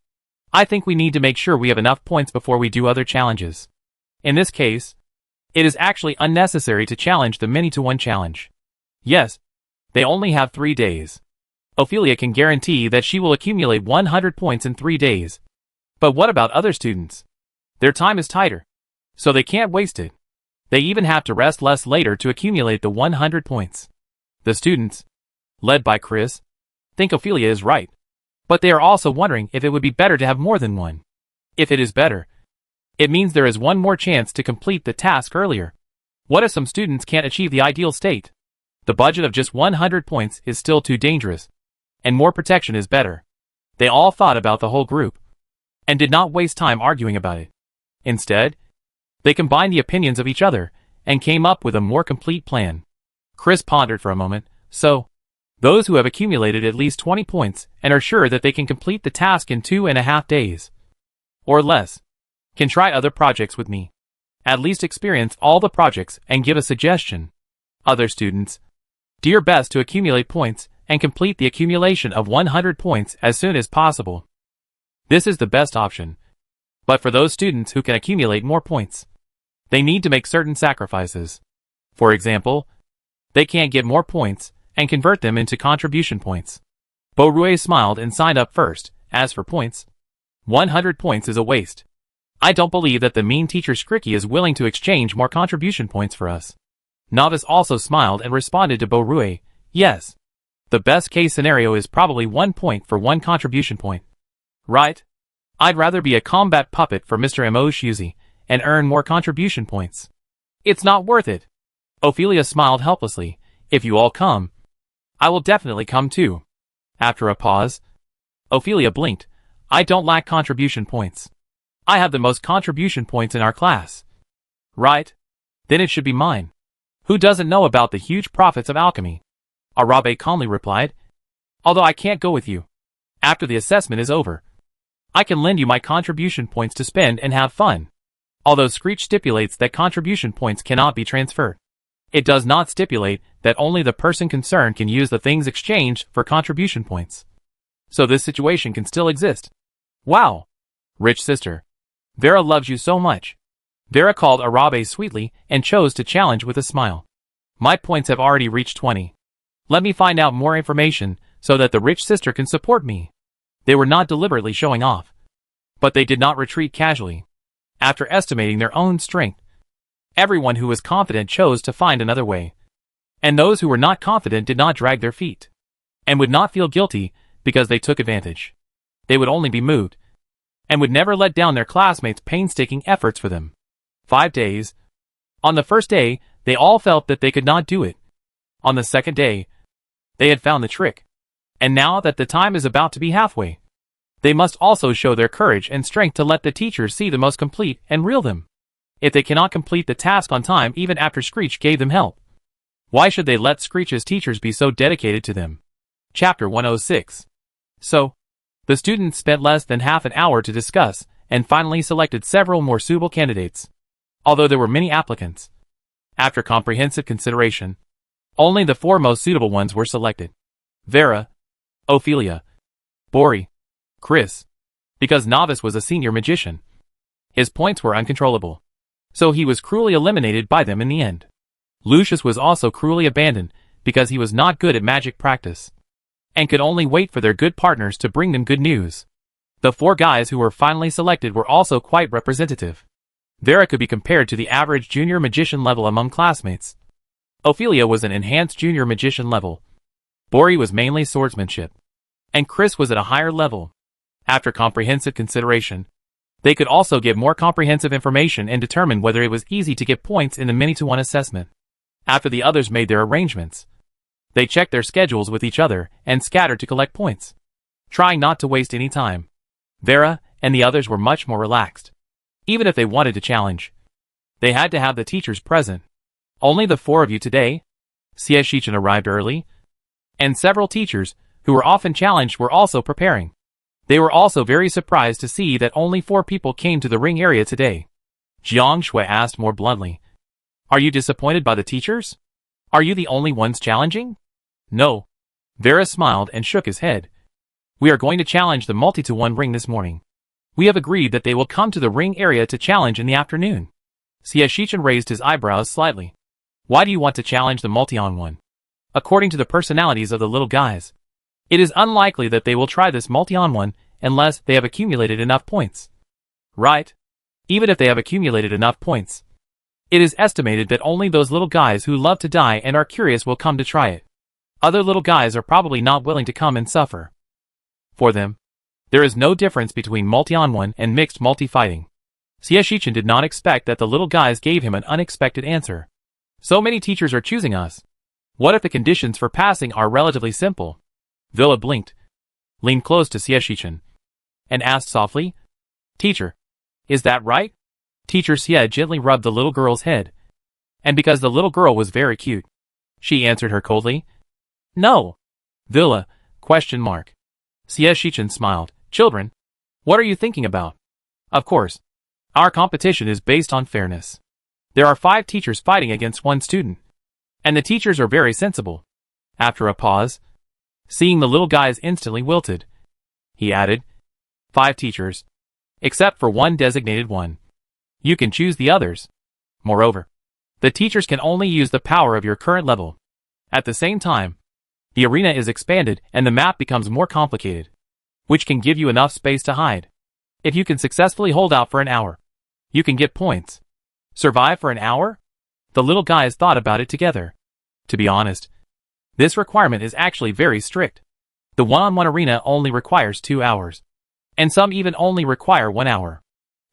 Speaker 1: I think we need to make sure we have enough points before we do other challenges. In this case, it is actually unnecessary to challenge the many-to-one challenge. Yes, they only have 3 days. Ophelia can guarantee that she will accumulate 100 points in 3 days. But what about other students? Their time is tighter, so they can't waste it. They even have to rest less later to accumulate the 100 points. The students, led by Chris, think Ophelia is right. But they are also wondering if it would be better to have more than one. If it is better, it means there is one more chance to complete the task earlier. What if some students can't achieve the ideal state? The budget of just 100 points is still too dangerous, and more protection is better. They all thought about the whole group, and did not waste time arguing about it. Instead, they combined the opinions of each other, and came up with a more complete plan. Chris pondered for a moment. So, those who have accumulated at least 20 points and are sure that they can complete the task in 2.5 days, or less, can try other projects with me. At least experience all the projects and give a suggestion. Other students, do your best to accumulate points and complete the accumulation of 100 points as soon as possible. This is the best option. But for those students who can accumulate more points, they need to make certain sacrifices. For example, they can't get more points and convert them into contribution points. Borue smiled and signed up first. As for points, 100 points is a waste. I don't believe that the mean teacher Skricky is willing to exchange more contribution points for us. Novice also smiled and responded to Borue, yes. The best case scenario is probably 1 point for 1 contribution point. Right? I'd rather be a combat puppet for Mr. Emoshuzi and earn more contribution points. It's not worth it. Ophelia smiled helplessly. If you all come, I will definitely come too. After a pause, Ophelia blinked. I don't lack contribution points. I have the most contribution points in our class. Right? Then it should be mine. Who doesn't know about the huge profits of alchemy? Arabe calmly replied. Although I can't go with you. After the assessment is over, I can lend you my contribution points to spend and have fun. Although Screech stipulates that contribution points cannot be transferred, it does not stipulate that only the person concerned can use the things exchanged for contribution points. So this situation can still exist. Wow! Rich sister. Vera loves you so much. Vera called Arabe sweetly and chose to challenge with a smile. My points have already reached 20. Let me find out more information so that the rich sister can support me. They were not deliberately showing off, but they did not retreat casually. After estimating their own strength, everyone who was confident chose to find another way. And those who were not confident did not drag their feet, and would not feel guilty because they took advantage. They would only be moved, and would never let down their classmates' painstaking efforts for them. 5 days. On the first day, they all felt that they could not do it. On the second day, they had found the trick. And now that the time is about to be halfway, they must also show their courage and strength to let the teachers see the most complete and real them. If they cannot complete the task on time even after Screech gave them help, why should they let Screech's teachers be so dedicated to them? Chapter 106. So, the students spent less than half an hour to discuss and finally selected several more suitable candidates. Although there were many applicants, after comprehensive consideration, only the 4 most suitable ones were selected. Vera, Ophelia, Bori, Chris. Because Novice was a senior magician, his points were uncontrollable, so he was cruelly eliminated by them in the end. Lucius was also cruelly abandoned because he was not good at magic practice, and could only wait for their good partners to bring them good news. The 4 guys who were finally selected were also quite representative. Vera could be compared to the average junior magician level among classmates. Ophelia was an enhanced junior magician level. Bori was mainly swordsmanship, and Chris was at a higher level. After comprehensive consideration, they could also give more comprehensive information and determine whether it was easy to get points in the many-to-one assessment. After the others made their arrangements, they checked their schedules with each other and scattered to collect points, trying not to waste any time. Vera and the others were much more relaxed. Even if they wanted to challenge, they had to have the teachers present. Only the 4 of you today? Sieshichin arrived early. And several teachers, who were often challenged, were also preparing. They were also very surprised to see that only 4 people came to the ring area today. Jiang Shui asked more bluntly. Are you disappointed by the teachers? Are you the only ones challenging? No. Vera smiled and shook his head. We are going to challenge the multi-to-one ring this morning. We have agreed that they will come to the ring area to challenge in the afternoon. Xie Shichen raised his eyebrows slightly. Why do you want to challenge the multi-on-one? According to the personalities of the little guys, it is unlikely that they will try this multi-on-one unless they have accumulated enough points. Right? Even if they have accumulated enough points, it is estimated that only those little guys who love to die and are curious will come to try it. Other little guys are probably not willing to come and suffer. For them, there is no difference between multi-on-one and mixed multi-fighting. Xie Shichen did not expect that the little guys gave him an unexpected answer. So many teachers are choosing us. What if the conditions for passing are relatively simple? Villa blinked, leaned close to Xie Shichen, and asked softly, Teacher, is that right? Teacher Xie gently rubbed the little girl's head, and because the little girl was very cute, she answered her coldly, No. Villa, ? Xie Shichen smiled. Children, what are you thinking about? Of course, our competition is based on fairness. There are 5 teachers fighting against 1 student, and the teachers are very sensible. After a pause, seeing the little guys instantly wilted, he added, 5 teachers, except for 1 designated one. You can choose the others. Moreover, the teachers can only use the power of your current level. At the same time, the arena is expanded and the map becomes more complicated, which can give you enough space to hide. If you can successfully hold out for an hour, you can get points. Survive for an hour? The little guys thought about it together. To be honest, this requirement is actually very strict. The one-on-one arena only requires 2 hours, and some even only require 1 hour.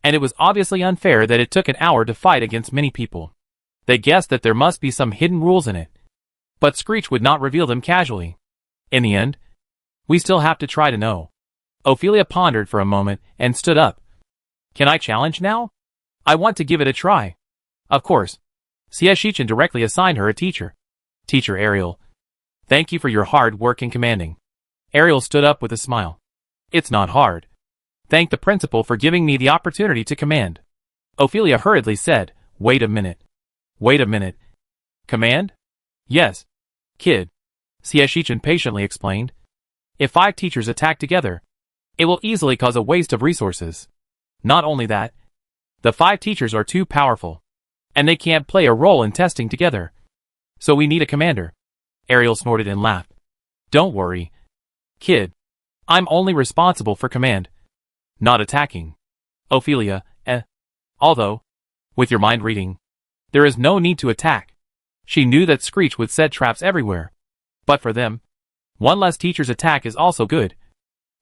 Speaker 1: And it was obviously unfair that it took an hour to fight against many people. They guessed that there must be some hidden rules in it, but Screech would not reveal them casually. In the end, we still have to try to know. Ophelia pondered for a moment and stood up. Can I challenge now? I want to give it a try. Of course. Xie Shichen directly assigned her a teacher. Teacher Ariel. Thank you for your hard work in commanding. Ariel stood up with a smile. It's not hard. Thank the principal for giving me the opportunity to command. Ophelia hurriedly said, Wait a minute. Wait a minute. Command? Yes. Kid. Xie Shichen patiently explained. If 5 teachers attack together, it will easily cause a waste of resources. Not only that, the 5 teachers are too powerful, and they can't play a role in testing together. So we need a commander. Ariel snorted and laughed. Don't worry, kid. I'm only responsible for command, not attacking. Ophelia, Although, with your mind reading, there is no need to attack. She knew that Screech would set traps everywhere. But for them, 1 less teacher's attack is also good.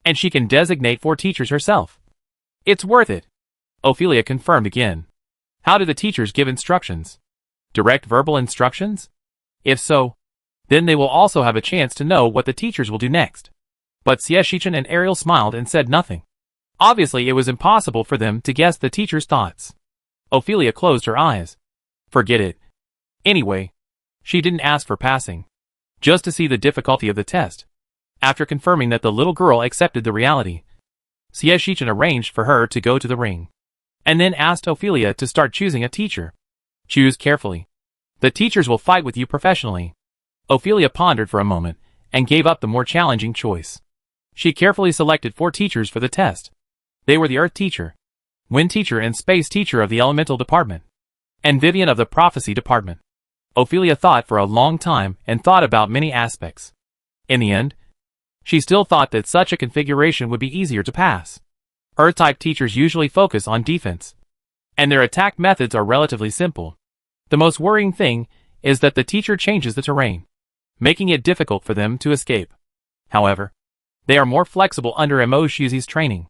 Speaker 1: And she can designate 4 teachers herself. It's worth it. Ophelia confirmed again. How do the teachers give instructions? Direct verbal instructions? If so, then they will also have a chance to know what the teachers will do next. But Xie Shichen and Ariel smiled and said nothing. Obviously it was impossible for them to guess the teacher's thoughts. Ophelia closed her eyes. Forget it. Anyway, she didn't ask for passing, just to see the difficulty of the test. After confirming that the little girl accepted the reality, Xie Shichen arranged for her to go to the ring, and then asked Ophelia to start choosing a teacher. Choose carefully. The teachers will fight with you professionally. Ophelia pondered for a moment, and gave up the more challenging choice. She carefully selected 4 teachers for the test. They were the Earth teacher, Wind teacher and Space teacher of the Elemental department, and Vivian of the Prophecy department. Ophelia thought for a long time and thought about many aspects. In the end, she still thought that such a configuration would be easier to pass. Earth-type teachers usually focus on defense, and their attack methods are relatively simple. The most worrying thing is that the teacher changes the terrain, making it difficult for them to escape. However, they are more flexible under Mo Shuzi's training,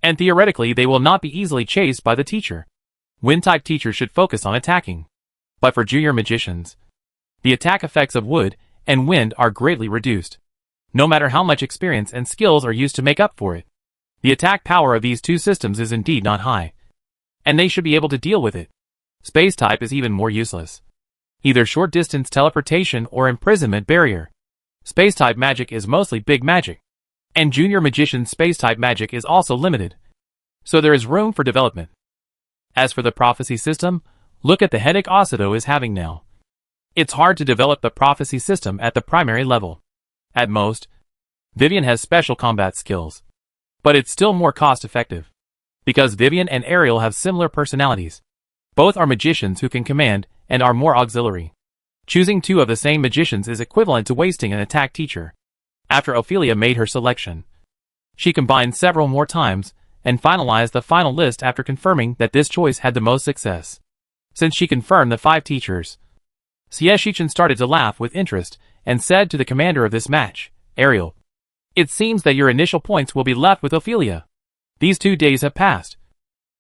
Speaker 1: and theoretically they will not be easily chased by the teacher. Wind-type teachers should focus on attacking. But for junior magicians, the attack effects of wood and wind are greatly reduced. No matter how much experience and skills are used to make up for it, the attack power of these 2 systems is indeed not high, and they should be able to deal with it. Space type is even more useless. Either short-distance teleportation or imprisonment barrier. Space-type magic is mostly big magic, and junior magician's space-type magic is also limited, so there is room for development. As for the prophecy system, look at the headache Osito is having now. It's hard to develop the prophecy system at the primary level. At most, Vivian has special combat skills, but it's still more cost-effective, because Vivian and Ariel have similar personalities. Both are magicians who can command and are more auxiliary. Choosing two of the same magicians is equivalent to wasting an attack teacher. After Ophelia made her selection, she combined several more times and finalized the final list after confirming that this choice had the most success. Since she confirmed the 5 teachers, Shichen started to laugh with interest and said to the commander of this match, Ariel, it seems that your initial points will be left with Ophelia. These 2 days have passed,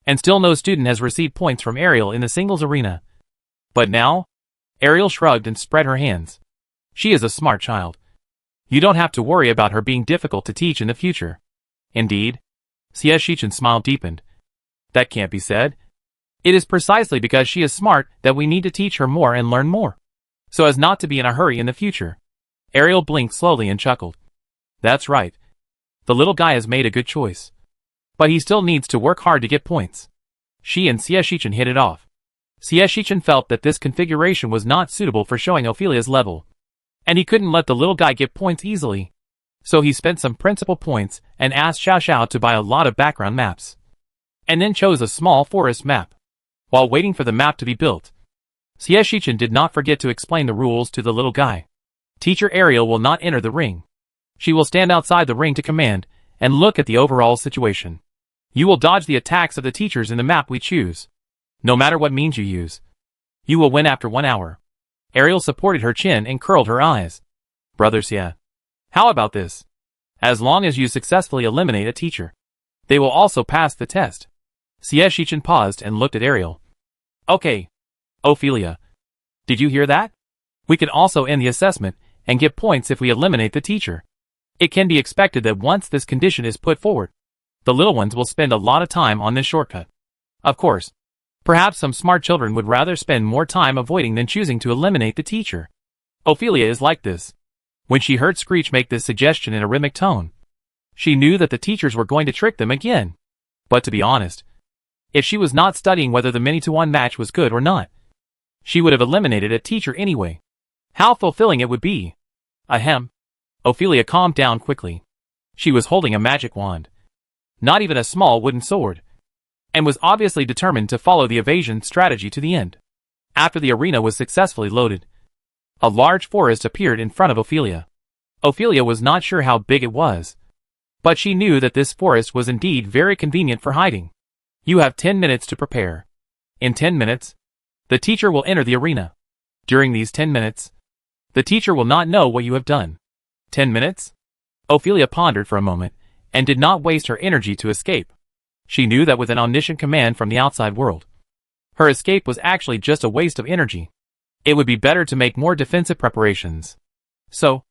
Speaker 1: and still no student has received points from Ariel in the singles arena. But now, Ariel shrugged and spread her hands. She is a smart child. You don't have to worry about her being difficult to teach in the future. Indeed, Shichen smile deepened. That can't be said. It is precisely because she is smart that we need to teach her more and learn more, so as not to be in a hurry in the future. Ariel blinked slowly and chuckled. That's right. The little guy has made a good choice. But he still needs to work hard to get points. She and Shichen hit it off. Shichen felt that this configuration was not suitable for showing Ophelia's level, and he couldn't let the little guy get points easily. So he spent some principal points and asked Xiao Xiao to buy a lot of background maps, and then chose a small forest map. While waiting for the map to be built, Shichen did not forget to explain the rules to the little guy. Teacher Ariel will not enter the ring. She will stand outside the ring to command and look at the overall situation. You will dodge the attacks of the teachers in the map we choose. No matter what means you use, you will win after 1 hour. Ariel supported her chin and curled her eyes. Brother Xia, how about this? As long as you successfully eliminate a teacher, they will also pass the test. Shichen paused and looked at Ariel. Okay. Ophelia, did you hear that? We can also end the assessment and get points if we eliminate the teacher. It can be expected that once this condition is put forward, the little ones will spend a lot of time on this shortcut. Of course, perhaps some smart children would rather spend more time avoiding than choosing to eliminate the teacher. Ophelia is like this. When she heard Screech make this suggestion in a rhythmic tone, she knew that the teachers were going to trick them again. But to be honest, if she was not studying whether the mini-to-1 match was good or not, she would have eliminated a teacher anyway. How fulfilling it would be. Ahem. Ophelia calmed down quickly. She was holding a magic wand, not even a small wooden sword, and was obviously determined to follow the evasion strategy to the end. After the arena was successfully loaded, a large forest appeared in front of Ophelia. Ophelia was not sure how big it was, but she knew that this forest was indeed very convenient for hiding. You have 10 minutes to prepare. In 10 minutes, the teacher will enter the arena. During these 10 minutes, the teacher will not know what you have done. 10 minutes? Ophelia pondered for a moment, and did not waste her energy to escape. She knew that with an omniscient command from the outside world, her escape was actually just a waste of energy. It would be better to make more defensive preparations. So,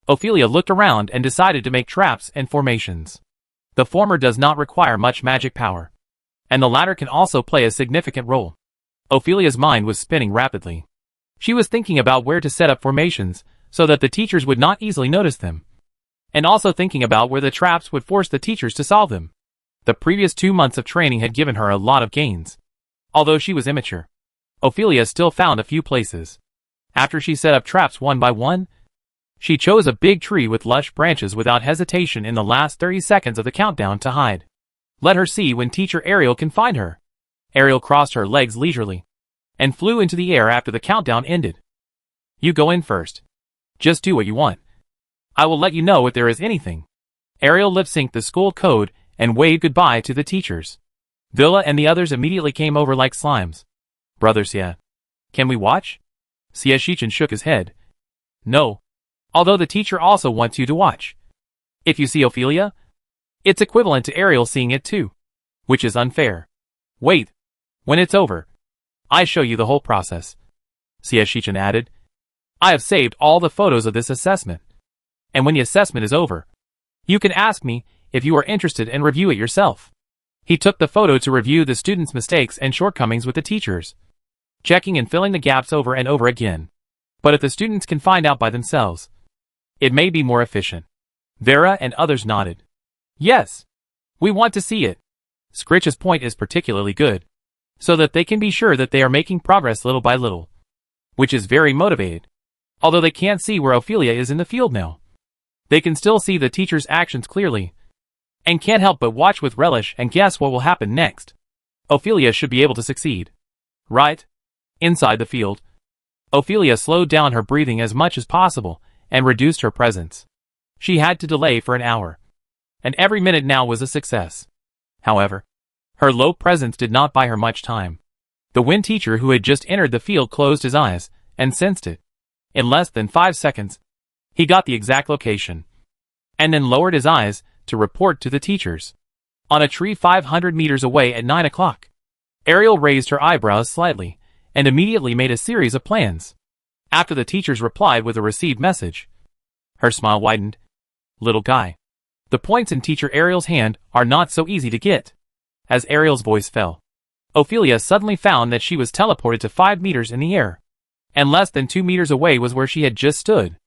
Speaker 1: Ophelia looked around and decided to make traps and formations. The former does not require much magic power, and the latter can also play a significant role. Ophelia's mind was spinning rapidly. She was thinking about where to set up formations so that the teachers would not easily notice them, and also thinking about where the traps would force the teachers to solve them. The previous 2 months of training had given her a lot of gains. Although she was immature, Ophelia still found a few places. After she set up traps one by one, she chose a big tree with lush branches without hesitation in the last 30 seconds of the countdown to hide. Let her see when teacher Ariel can find her. Ariel crossed her legs leisurely and flew into the air after the countdown ended. You go in first. Just do what you want. I will let you know if there is anything. Ariel lip-synced the school code and waved goodbye to the teachers. Villa and the others immediately came over like slimes. Brother Xia, can we watch? Shichen shook his head. No. Although the teacher also wants you to watch. If you see Ophelia, it's equivalent to Ariel seeing it too, which is unfair. Wait. When it's over, I show you the whole process. Shichen added. I have saved all the photos of this assessment, and when the assessment is over, you can ask me if you are interested and review it yourself. He took the photo to review the students' mistakes and shortcomings with the teachers, checking and filling the gaps over and over again. But if the students can find out by themselves, It may be more efficient. Vera and others nodded. Yes. We want to see it. Scritch's point is particularly good, so that they can be sure that they are making progress little by little. Which is very motivated. Although they can't see where Ophelia is in the field now. They can still see the teacher's actions clearly, and can't help but watch with relish and guess what will happen next. Ophelia should be able to succeed. Right? Inside the field, Ophelia slowed down her breathing as much as possible, and reduced her presence. She had to delay for an hour, and every minute now was a success. However, her low presence did not buy her much time. The wind teacher who had just entered the field closed his eyes, and sensed it. In less than 5 seconds, he got the exact location, and then lowered his eyes to report to the teachers. On a tree 500 meters away at 9 o'clock. Ariel raised her eyebrows slightly, and immediately made a series of plans. After the teachers replied with a received message, her smile widened. Little guy. The points in teacher Ariel's hand are not so easy to get. As Ariel's voice fell, Ophelia suddenly found that she was teleported to 5 meters in the air, and less than 2 meters away was where she had just stood.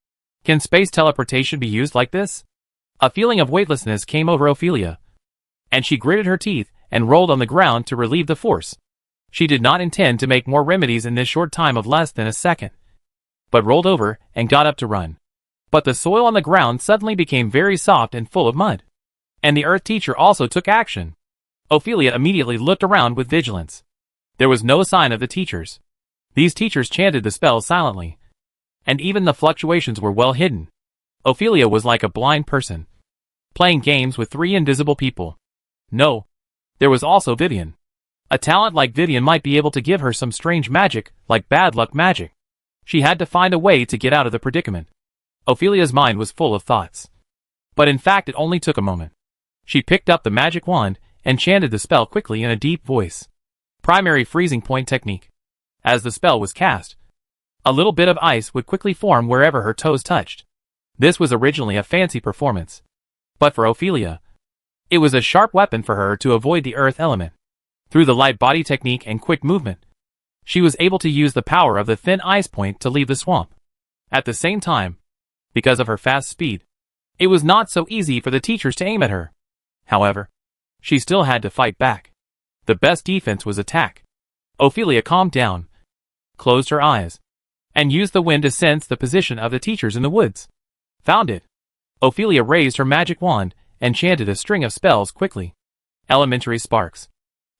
Speaker 1: Can space teleportation be used like this? A feeling of weightlessness came over Ophelia, and she gritted her teeth and rolled on the ground to relieve the force. She did not intend to make more remedies in this short time of less than a second, but rolled over and got up to run. But the soil on the ground suddenly became very soft and full of mud, and the earth teacher also took action. Ophelia immediately looked around with vigilance. There was no sign of the teachers. These teachers chanted the spells silently, and even the fluctuations were well hidden. Ophelia was like a blind person, playing games with 3 invisible people. No. There was also Vivian. A talent like Vivian might be able to give her some strange magic, like bad luck magic. She had to find a way to get out of the predicament. Ophelia's mind was full of thoughts. But in fact it only took a moment. She picked up the magic wand, and chanted the spell quickly in a deep voice. Primary freezing point technique. As the spell was cast, a little bit of ice would quickly form wherever her toes touched. This was originally a fancy performance. But for Ophelia, it was a sharp weapon for her to avoid the earth element. Through the light body technique and quick movement, she was able to use the power of the thin ice point to leave the swamp. At the same time, because of her fast speed, it was not so easy for the teachers to aim at her. However, she still had to fight back. The best defense was attack. Ophelia calmed down, closed her eyes, and used the wind to sense the position of the teachers in the woods. Found it. Ophelia raised her magic wand and chanted a string of spells quickly. Elementary sparks.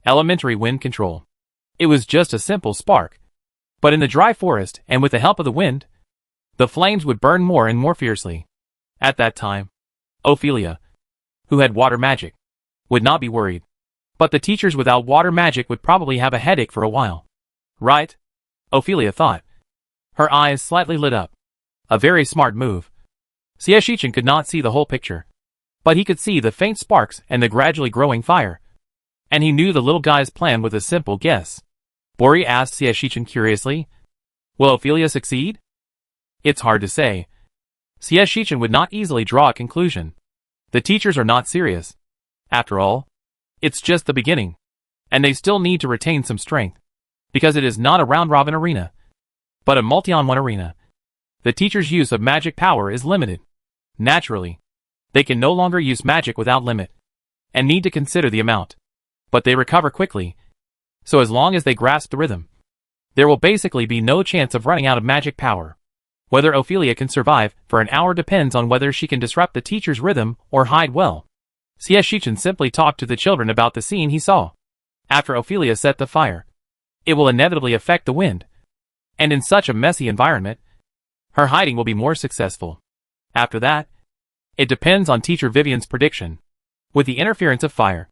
Speaker 1: Elementary wind control. It was just a simple spark, but in the dry forest and with the help of the wind, the flames would burn more and more fiercely. At that time, Ophelia, who had water magic, would not be worried. But the teachers without water magic would probably have a headache for a while. Right? Ophelia thought. Her eyes slightly lit up. A very smart move. Xieshichin could not see the whole picture, but he could see the faint sparks and the gradually growing fire. And he knew the little guy's plan with a simple guess. Bori asked Xieshichin curiously, "Will Ophelia succeed?" It's hard to say. Xieshichin would not easily draw a conclusion. The teachers are not serious. After all, it's just the beginning, and they still need to retain some strength, because it is not a round-robin arena, but a multi-on-one arena. The teacher's use of magic power is limited. Naturally, they can no longer use magic without limit, and need to consider the amount. But they recover quickly, so as long as they grasp the rhythm, there will basically be no chance of running out of magic power. Whether Ophelia can survive for an hour depends on whether she can disrupt the teacher's rhythm or hide well. Xieshichin simply talked to the children about the scene he saw. After Ophelia set the fire, it will inevitably affect the wind, and in such a messy environment, her hiding will be more successful. After that, it depends on teacher Vivian's prediction. With the interference of fire,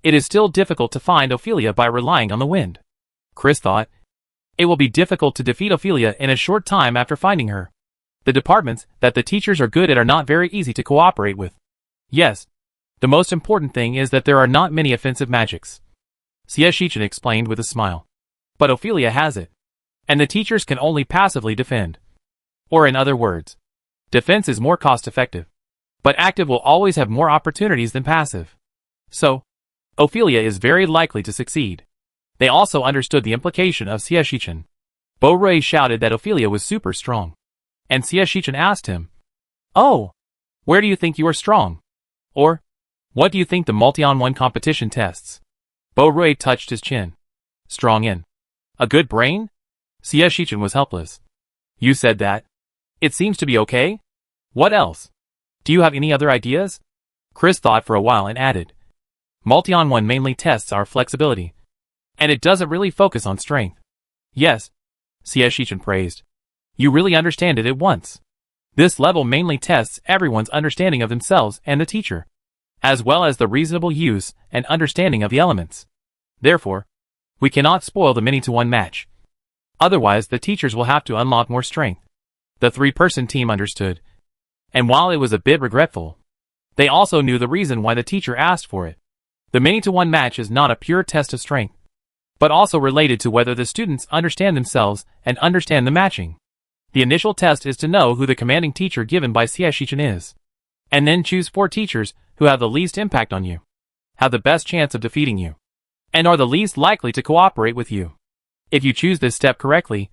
Speaker 1: it is still difficult to find Ophelia by relying on the wind. Chris thought, it will be difficult to defeat Ophelia in a short time after finding her. The departments that the teachers are good at are not very easy to cooperate with. Yes, the most important thing is that there are not many offensive magics. Xieshichin explained with a smile. But Ophelia has it, and the teachers can only passively defend. Or in other words, defense is more cost-effective, but active will always have more opportunities than passive. So, Ophelia is very likely to succeed. They also understood the implication of Xieshichin. Bo Rui shouted that Ophelia was super strong, and Xieshichin asked him, Oh, where do you think you are strong? Or, what do you think the multi-on-one competition tests? Bo-Rui touched his chin. Strong in. A good brain? Xie Shichen was helpless. You said that. It seems to be okay. What else? Do you have any other ideas? Chris thought for a while and added. Multi-on-one mainly tests our flexibility. And it doesn't really focus on strength. Yes, Xie Shichen praised. You really understand it at once. This level mainly tests everyone's understanding of themselves and the teacher, as well as the reasonable use and understanding of the elements. Therefore, we cannot spoil the many-to-one match. Otherwise, the teachers will have to unlock more strength. The three-person team understood. And while it was a bit regretful, they also knew the reason why the teacher asked for it. The many-to-one match is not a pure test of strength, but also related to whether the students understand themselves and understand the matching. The initial test is to know who the commanding teacher given by Xie Shichen is, and then choose 4 teachers who have the least impact on you, have the best chance of defeating you, and are the least likely to cooperate with you. If you choose this step correctly,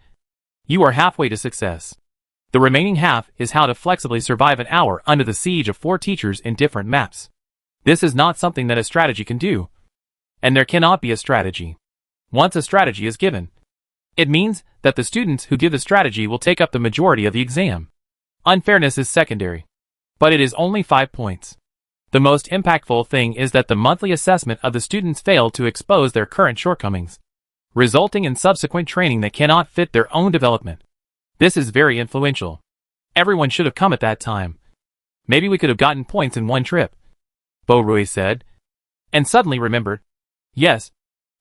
Speaker 1: you are halfway to success. The remaining half is how to flexibly survive an hour under the siege of 4 teachers in different maps. This is not something that a strategy can do, and there cannot be a strategy. Once a strategy is given, it means that the students who give the strategy will take up the majority of the exam. Unfairness is secondary, but it is only 5 points. The most impactful thing is that the monthly assessment of the students failed to expose their current shortcomings, resulting in subsequent training that cannot fit their own development. This is very influential. Everyone should have come at that time. Maybe we could have gotten points in one trip, Bo-Rui said, and suddenly remembered. Yes,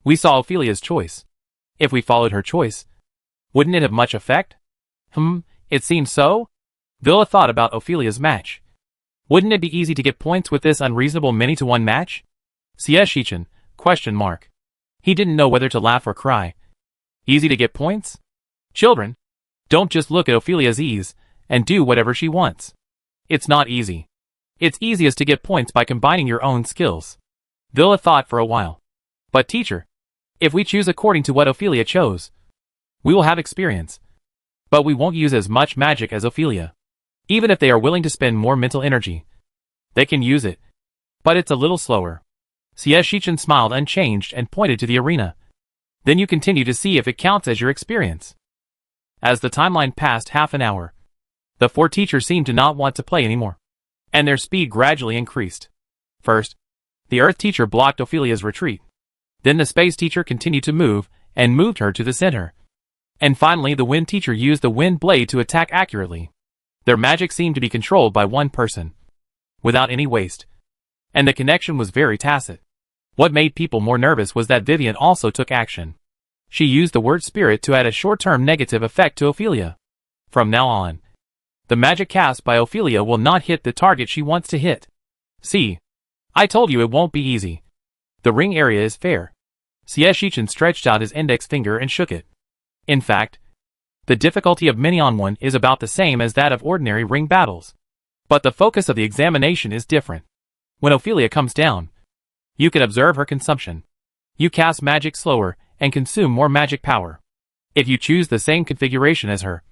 Speaker 1: we saw Ophelia's choice. If we followed her choice, wouldn't it have much effect? It seems so. Villa thought about Ophelia's match. Wouldn't it be easy to get points with this unreasonable many-to-one match? Xie Shichen, question mark. He didn't know whether to laugh or cry. Easy to get points? Children, don't just look at Ophelia's ease and do whatever she wants. It's not easy. It's easiest to get points by combining your own skills. Villa thought for a while. But teacher, if we choose according to what Ophelia chose, we will have experience. But we won't use as much magic as Ophelia. Even if they are willing to spend more mental energy, they can use it. But it's a little slower. Xie Shichen smiled unchanged and pointed to the arena. Then you continue to see if it counts as your experience. As the timeline passed half an hour, the 4 teachers seemed to not want to play anymore, and their speed gradually increased. First, the Earth teacher blocked Ophelia's retreat. Then the Space teacher continued to move, and moved her to the center. And finally the Wind teacher used the Wind blade to attack accurately. Their magic seemed to be controlled by one person, without any waste. And the connection was very tacit. What made people more nervous was that Vivian also took action. She used the word spirit to add a short-term negative effect to Ophelia. From now on, the magic cast by Ophelia will not hit the target she wants to hit. See, I told you it won't be easy. The ring area is fair. Xie Shichen stretched out his index finger and shook it. In fact, the difficulty of many-on-one is about the same as that of ordinary ring battles. But the focus of the examination is different. When Ophelia comes down, you can observe her consumption. You cast magic slower and consume more magic power. If you choose the same configuration as her,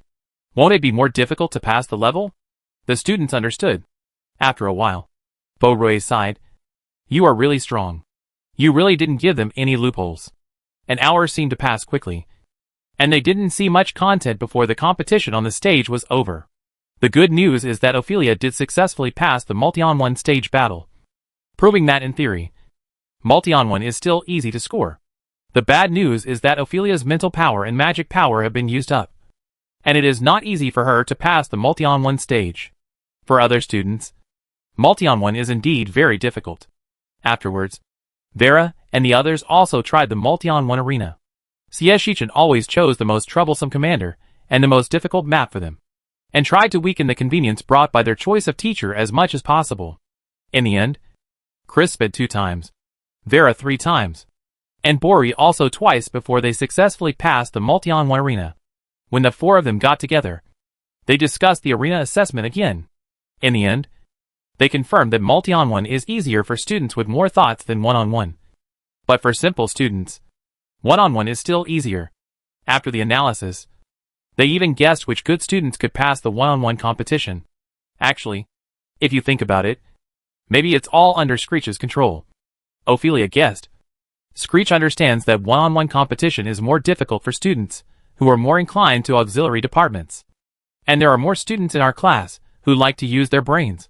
Speaker 1: won't it be more difficult to pass the level? The students understood. After a while, Bo-Rui sighed. You are really strong. You really didn't give them any loopholes. An hour seemed to pass quickly, and they didn't see much content before the competition on the stage was over. The good news is that Ophelia did successfully pass the multi-on-one stage battle, proving that in theory, multi-on-one is still easy to score. The bad news is that Ophelia's mental power and magic power have been used up, and it is not easy for her to pass the multi-on-one stage. For other students, multi-on-one is indeed very difficult. Afterwards, Vera and the others also tried the multi-on-one arena. Xie Shichen always chose the most troublesome commander and the most difficult map for them, and tried to weaken the convenience brought by their choice of teacher as much as possible. In the end, Chris sped 2 times, Vera 3 times, and Bori also twice before they successfully passed the multi-on-one arena. When the 4 of them got together, they discussed the arena assessment again. In the end, they confirmed that multi-on-one is easier for students with more thoughts than one-on-one. But for simple students, one-on-one is still easier. After the analysis, they even guessed which good students could pass the one-on-one competition. Actually, if you think about it, maybe it's all under Screech's control. Ophelia guessed. Screech understands that one-on-one competition is more difficult for students who are more inclined to auxiliary departments. And there are more students in our class who like to use their brains.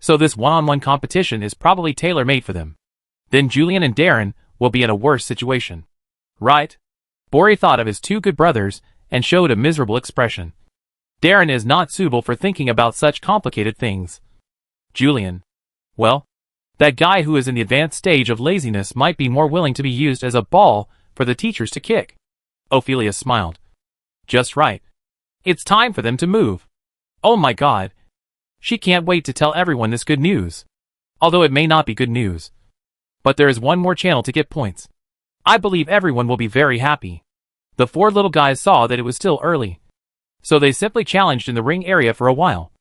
Speaker 1: So this one-on-one competition is probably tailor-made for them. Then Julian and Darren will be in a worse situation. Right? Bori thought of his two good brothers and showed a miserable expression. Darren is not suitable for thinking about such complicated things. Julian. Well, that guy who is in the advanced stage of laziness might be more willing to be used as a ball for the teachers to kick. Ophelia smiled. Just right. It's time for them to move. Oh my God. She can't wait to tell everyone this good news. Although it may not be good news. But there is one more channel to get points. I believe everyone will be very happy. The four little guys saw that it was still early. So they simply challenged in the ring area for a while.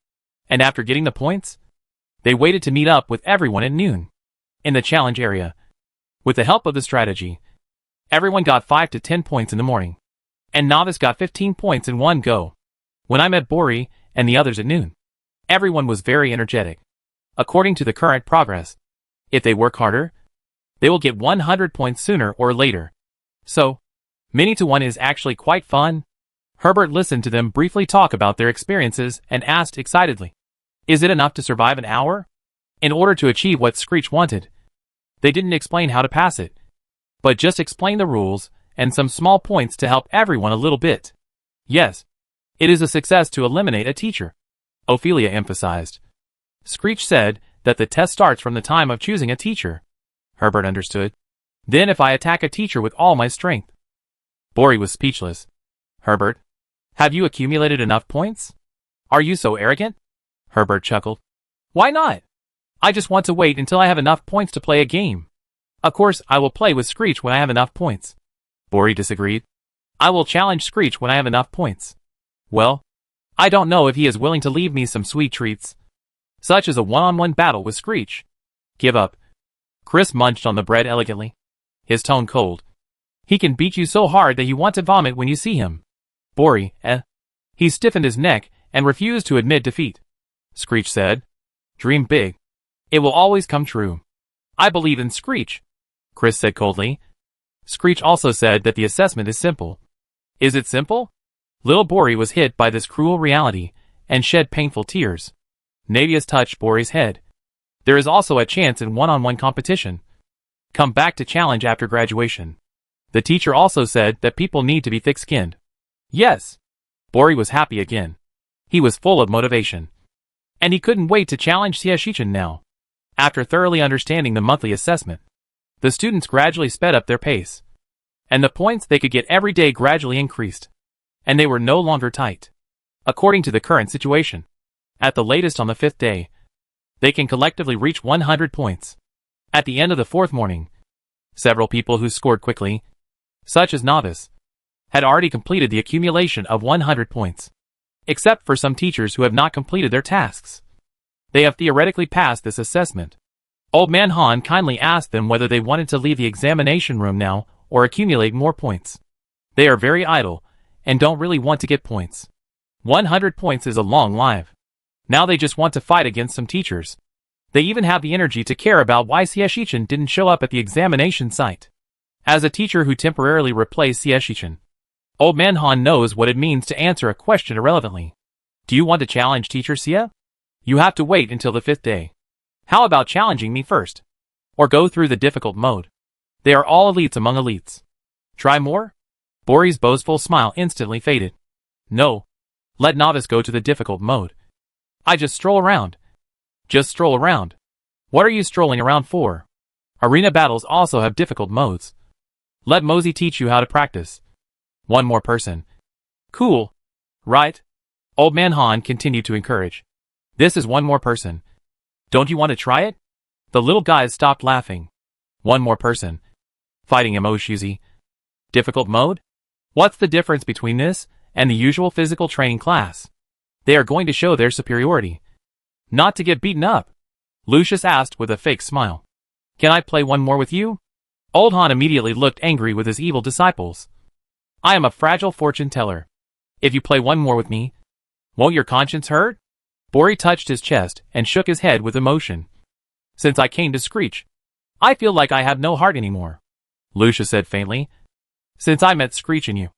Speaker 1: And after getting the points, they waited to meet up with everyone at noon. In the challenge area. With the help of the strategy, everyone got 5 to 10 points in the morning. And Novice got 15 points in one go. When I met Bori and the others at noon, everyone was very energetic. According to the current progress, if they work harder, they will get 100 points sooner or later. So, many to one is actually quite fun. Herbert listened to them briefly talk about their experiences and asked excitedly, is it enough to survive an hour? In order to achieve what Screech wanted, they didn't explain how to pass it, but just explained the rules and some small points to help everyone a little bit. Yes, it is a success to eliminate a teacher, Ophelia emphasized. Screech said that the test starts from the time of choosing a teacher. Herbert understood. Then if I attack a teacher with all my strength. Bori was speechless. Herbert, have you accumulated enough points? Are you so arrogant? Herbert chuckled. Why not? I just want to wait until I have enough points to play a game. Of course, I will play with Screech when I have enough points. Bori disagreed. I will challenge Screech when I have enough points. Well, I don't know if he is willing to leave me some sweet treats, such as a one-on-one battle with Screech. Give up. Chris munched on the bread elegantly, his tone cold. He can beat you so hard that you want to vomit when you see him. Bori, He stiffened his neck and refused to admit defeat. Screech said, dream big. It will always come true. I believe in Screech, Chris said coldly. Screech also said that the assessment is simple. Is it simple? Little Bori was hit by this cruel reality and shed painful tears. Navius touched Bori's head. There is also a chance in one-on-one competition. Come back to challenge after graduation. The teacher also said that people need to be thick-skinned. Yes. Bori was happy again. He was full of motivation. And he couldn't wait to challenge Xiaoxichen now. After thoroughly understanding the monthly assessment, the students gradually sped up their pace. And the points they could get every day gradually increased. And they were no longer tight. According to the current situation, at the latest on the 5th day, they can collectively reach 100 points. At the end of the 4th morning, several people who scored quickly, such as Novice, had already completed the accumulation of 100 points. Except for some teachers who have not completed their tasks. They have theoretically passed this assessment. Old Man Han kindly asked them whether they wanted to leave the examination room now or accumulate more points. They are very idle and don't really want to get points. 100 points is a long life. Now they just want to fight against some teachers. They even have the energy to care about why Xiaoxichen didn't show up at the examination site. As a teacher who temporarily replaced Xiaoxichen, Old Man Han knows what it means to answer a question irrelevantly. Do you want to challenge Teacher Xia? You have to wait until the 5th day. How about challenging me first? Or go through the difficult mode? They are all elites among elites. Try more? Bori's boastful smile instantly faded. No. Let Novice go to the difficult mode. I just stroll around. Just stroll around. What are you strolling around for? Arena battles also have difficult modes. Let Mosey teach you how to practice. One more person. Cool. Right? Old Man Han continued to encourage. This is one more person. Don't you want to try it? The little guys stopped laughing. One more person. Fighting emoji. Difficult mode? What's the difference between this and the usual physical training class? They are going to show their superiority. Not to get beaten up. Lucius asked with a fake smile. Can I play one more with you? Old Han immediately looked angry with his evil disciples. I am a fragile fortune teller. If you play one more with me, won't your conscience hurt? Bori touched his chest and shook his head with emotion. Since I came to Screech, I feel like I have no heart anymore. Lucia said faintly. Since I met Screech and you,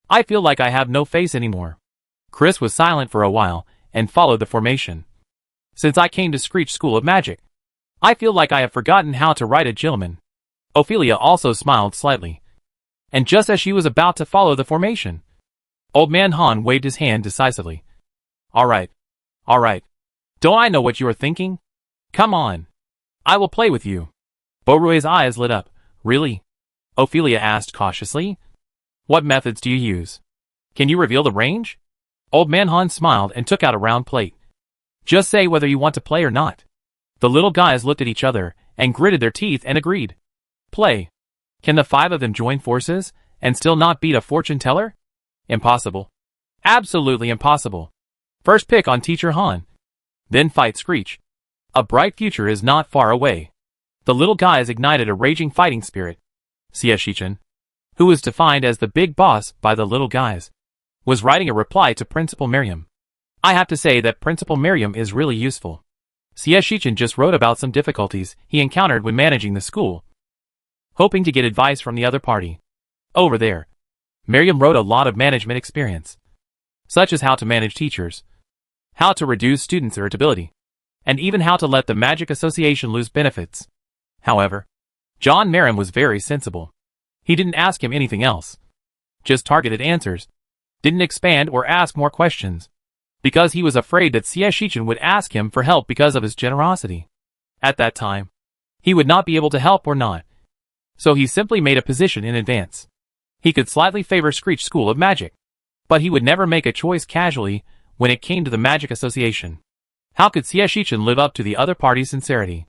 Speaker 1: I feel like I have no face anymore. Chris was silent for a while and followed the formation. Since I came to Screech School of Magic, I feel like I have forgotten how to ride a gentleman. Ophelia also smiled slightly. And just as she was about to follow the formation, Old Man Han waved his hand decisively. All right. Don't I know what you are thinking? Come on. I will play with you. Borui's eyes lit up. Really? Ophelia asked cautiously. What methods do you use? Can you reveal the range? Old Man Han smiled and took out a round plate. Just say whether you want to play or not. The little guys looked at each other and gritted their teeth and agreed. Play. Can the 5 of them join forces and still not beat a fortune teller? Impossible. Absolutely impossible. First pick on Teacher Han. Then fight Screech. A bright future is not far away. The little guys ignited a raging fighting spirit. Xie Shichen, who was defined as the big boss by the little guys, was writing a reply to Principal Miriam. I have to say that Principal Miriam is really useful. Xie Shichen just wrote about some difficulties he encountered when managing the school, hoping to get advice from the other party. Over there, Miriam wrote a lot of management experience, such as how to manage teachers, how to reduce students' irritability, and even how to let the Magic Association lose benefits. However, John Marin was very sensible. He didn't ask him anything else. Just targeted answers. Didn't expand or ask more questions. Because he was afraid that Xie Shichen would ask him for help because of his generosity. At that time, he would not be able to help or not. So he simply made a position in advance. He could slightly favor Screech School of Magic. But he would never make a choice casually when it came to the Magic Association. How could Xie Shichen live up to the other party's sincerity?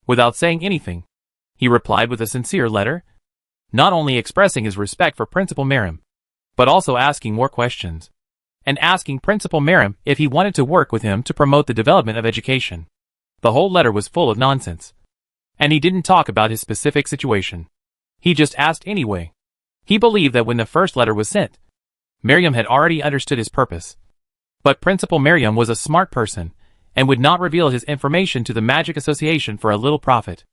Speaker 1: Without saying anything, he replied with a sincere letter, not only expressing his respect for Principal Miriam, but also asking more questions, and asking Principal Miriam if he wanted to work with him to promote the development of education. The whole letter was full of nonsense, and he didn't talk about his specific situation. He just asked anyway. He believed that when the first letter was sent, Miriam had already understood his purpose. But Principal Miriam was a smart person, and would not reveal his information to the Magic Association for a little profit.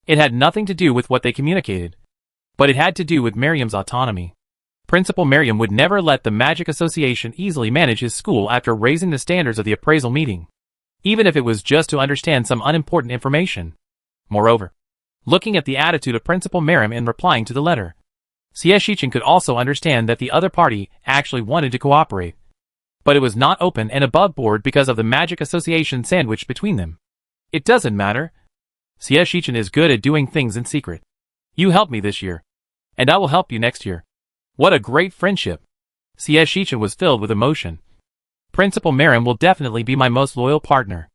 Speaker 1: It had nothing to do with what they communicated, but it had to do with Miriam's autonomy. Principal Miriam would never let the Magic Association easily manage his school after raising the standards of the appraisal meeting, even if it was just to understand some unimportant information. Moreover, looking at the attitude of Principal Miriam in replying to the letter, Xie Shichen could also understand that the other party actually wanted to cooperate. But it was not open and above board because of the Magic Association sandwiched between them. It doesn't matter. Xie Shichen is good at doing things in secret. You helped me this year, and I will help you next year. What a great friendship. Xie Shichen was filled with emotion. Principal Miriam will definitely be my most loyal partner.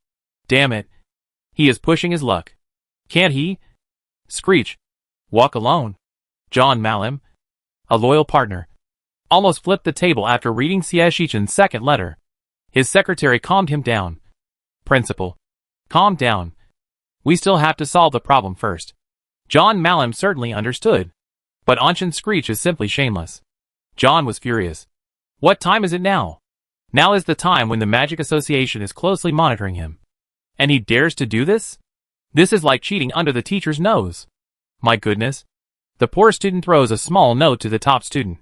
Speaker 1: Damn it. He is pushing his luck. Can't he? Screech. Walk alone. John Malim. A loyal partner. Almost flipped the table after reading Xie Shichen's second letter. His secretary calmed him down. Principal. Calm down. We still have to solve the problem first. John Malim certainly understood. But Anshin Screech is simply shameless. John was furious. What time is it now? Now is the time when the Magic Association is closely monitoring him. And he dares to do this? This is like cheating under the teacher's nose. My goodness. The poor student throws a small note to the top student.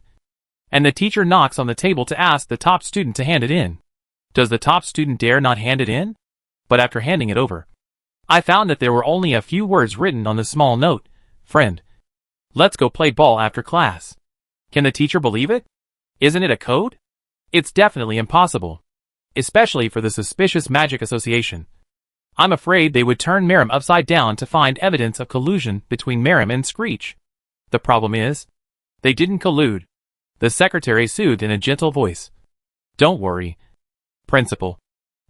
Speaker 1: And the teacher knocks on the table to ask the top student to hand it in. Does the top student dare not hand it in? But after handing it over, I found that there were only a few words written on the small note. Friend. Let's go play ball after class. Can the teacher believe it? Isn't it a code? It's definitely impossible. Especially for the suspicious Magic Association. I'm afraid they would turn Miriam upside down to find evidence of collusion between Miriam and Screech. The problem is, they didn't collude. The secretary soothed in a gentle voice. Don't worry, Principal.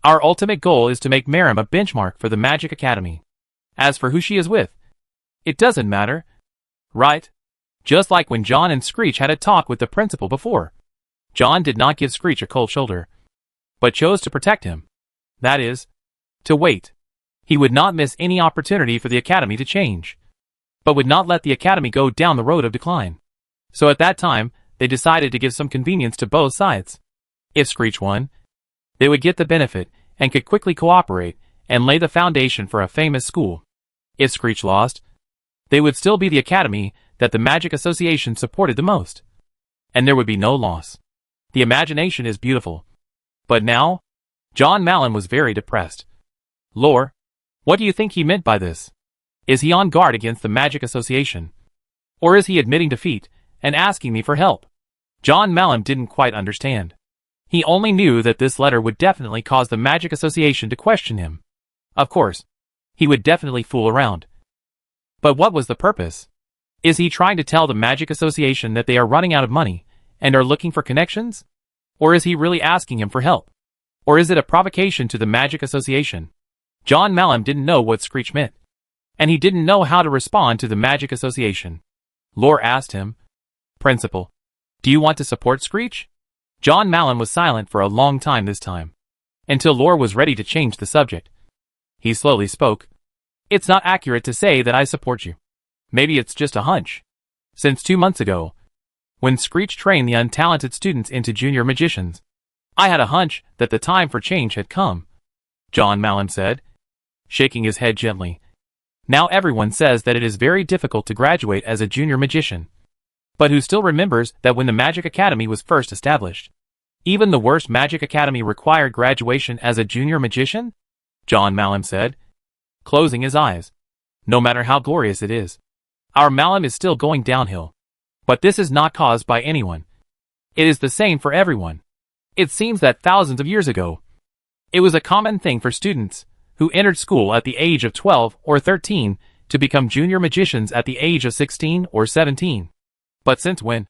Speaker 1: Our ultimate goal is to make Miriam a benchmark for the Magic Academy. As for who she is with, it doesn't matter. Right? Just like when John and Screech had a talk with the principal before. John did not give Screech a cold shoulder, but chose to protect him. That is, to wait. He would not miss any opportunity for the academy to change, but would not let the academy go down the road of decline. So at that time, they decided to give some convenience to both sides. If Screech won, they would get the benefit, and could quickly cooperate and lay the foundation for a famous school. If Screech lost, they would still be the academy that the Magic Association supported the most. And there would be no loss. The imagination is beautiful. But now, John Mallon was very depressed. Lore, what do you think he meant by this? Is he on guard against the Magic Association? Or is he admitting defeat and asking me for help? John Mallon didn't quite understand. He only knew that this letter would definitely cause the Magic Association to question him. Of course, he would definitely fool around. But what was the purpose? Is he trying to tell the Magic Association that they are running out of money and are looking for connections? Or is he really asking him for help? Or is it a provocation to the Magic Association? John Mallon didn't know what Screech meant, and he didn't know how to respond to the Magic Association. Lore asked him, Principal, do you want to support Screech? John Mallon was silent for a long time this time, until Lore was ready to change the subject. He slowly spoke. It's not accurate to say that I support you. Maybe it's just a hunch. Since 2 months ago, when Screech trained the untalented students into junior magicians, I had a hunch that the time for change had come, John Mallon said, shaking his head gently. Now everyone says that it is very difficult to graduate as a junior magician. But who still remembers that when the Magic Academy was first established, even the worst Magic Academy required graduation as a junior magician? John Mallon said, closing his eyes. No matter how glorious it is, our Mallon is still going downhill. But this is not caused by anyone. It is the same for everyone. It seems that thousands of years ago, it was a common thing for students who entered school at the age of 12 or 13 to become junior magicians at the age of 16 or 17. But since when?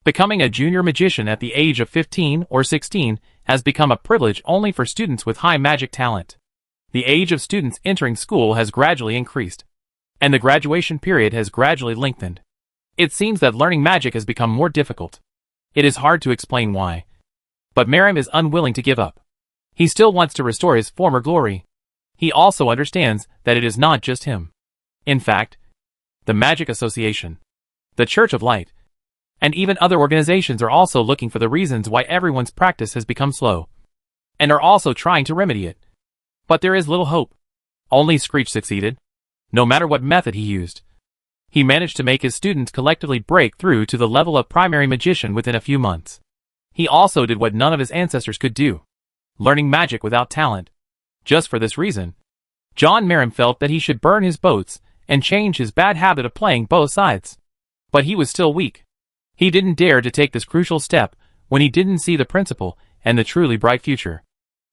Speaker 1: Becoming a junior magician at the age of 15 or 16 has become a privilege only for students with high magic talent. The age of students entering school has gradually increased, and the graduation period has gradually lengthened. It seems that learning magic has become more difficult. It is hard to explain why. But Merrim is unwilling to give up. He still wants to restore his former glory. He also understands that it is not just him. In fact, the Magic Association, the Church of Light, and even other organizations are also looking for the reasons why everyone's practice has become slow, and are also trying to remedy it. But there is little hope. Only Screech succeeded. No matter what method he used, he managed to make his students collectively break through to the level of primary magician within a few months. He also did what none of his ancestors could do, learning magic without talent. Just for this reason, John Merrim felt that he should burn his boats and change his bad habit of playing both sides. But he was still weak. He didn't dare to take this crucial step when he didn't see the principle and the truly bright future.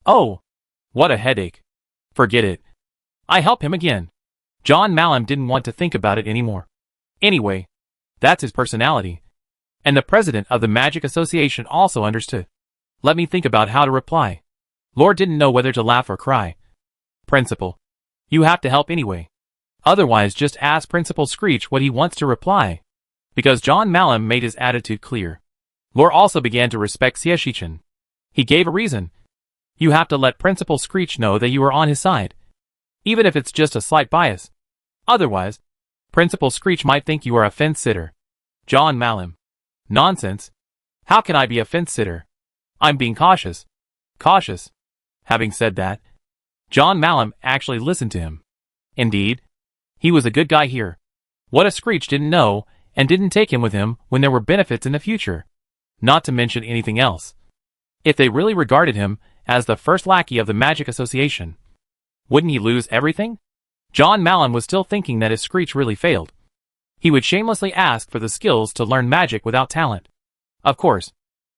Speaker 1: Oh, what a headache. Forget it. I help him again. John Mallon didn't want to think about it anymore. Anyway, that's his personality. And the president of the Magic Association also understood. Let me think about how to reply. Lore didn't know whether to laugh or cry. Principal, you have to help anyway. Otherwise just ask Principal Screech what he wants to reply. Because John Mallon made his attitude clear. Lore also began to respect Sieshichin. He gave a reason. You have to let Principal Screech know that you are on his side, even if it's just a slight bias. Otherwise, Principal Screech might think you are a fence-sitter. John Mallon. Nonsense. How can I be a fence-sitter? I'm being cautious. Cautious. Having said that, John Mallon actually listened to him. Indeed, he was a good guy here. What if Screech didn't know and didn't take him with him when there were benefits in the future? Not to mention anything else. If they really regarded him as the first lackey of the Magic Association, wouldn't he lose everything? John Mallon was still thinking that if Screech really failed, he would shamelessly ask for the skills to learn magic without talent. Of course,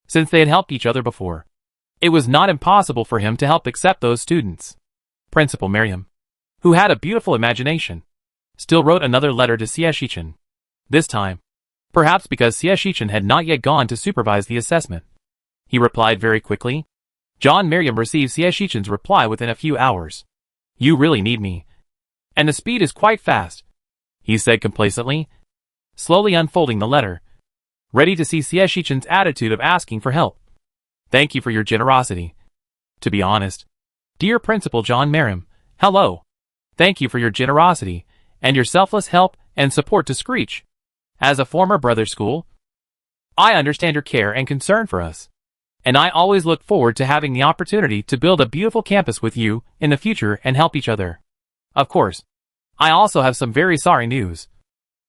Speaker 1: since they had helped each other before, it was not impossible for him to help accept those students. Principal Merrim, who had a beautiful imagination, still wrote another letter to Sieshichin. This time, perhaps because Sieshichin had not yet gone to supervise the assessment, he replied very quickly. John Merrim received Sieshichin's reply within a few hours. You really need me. And the speed is quite fast, he said complacently, slowly unfolding the letter, ready to see Sieshichin's attitude of asking for help. Thank you for your generosity. To be honest, dear Principal John Merrim, hello. Thank you for your generosity and your selfless help and support to Screech. As a former brother school, I understand your care and concern for us. And I always look forward to having the opportunity to build a beautiful campus with you in the future and help each other. Of course, I also have some very sorry news.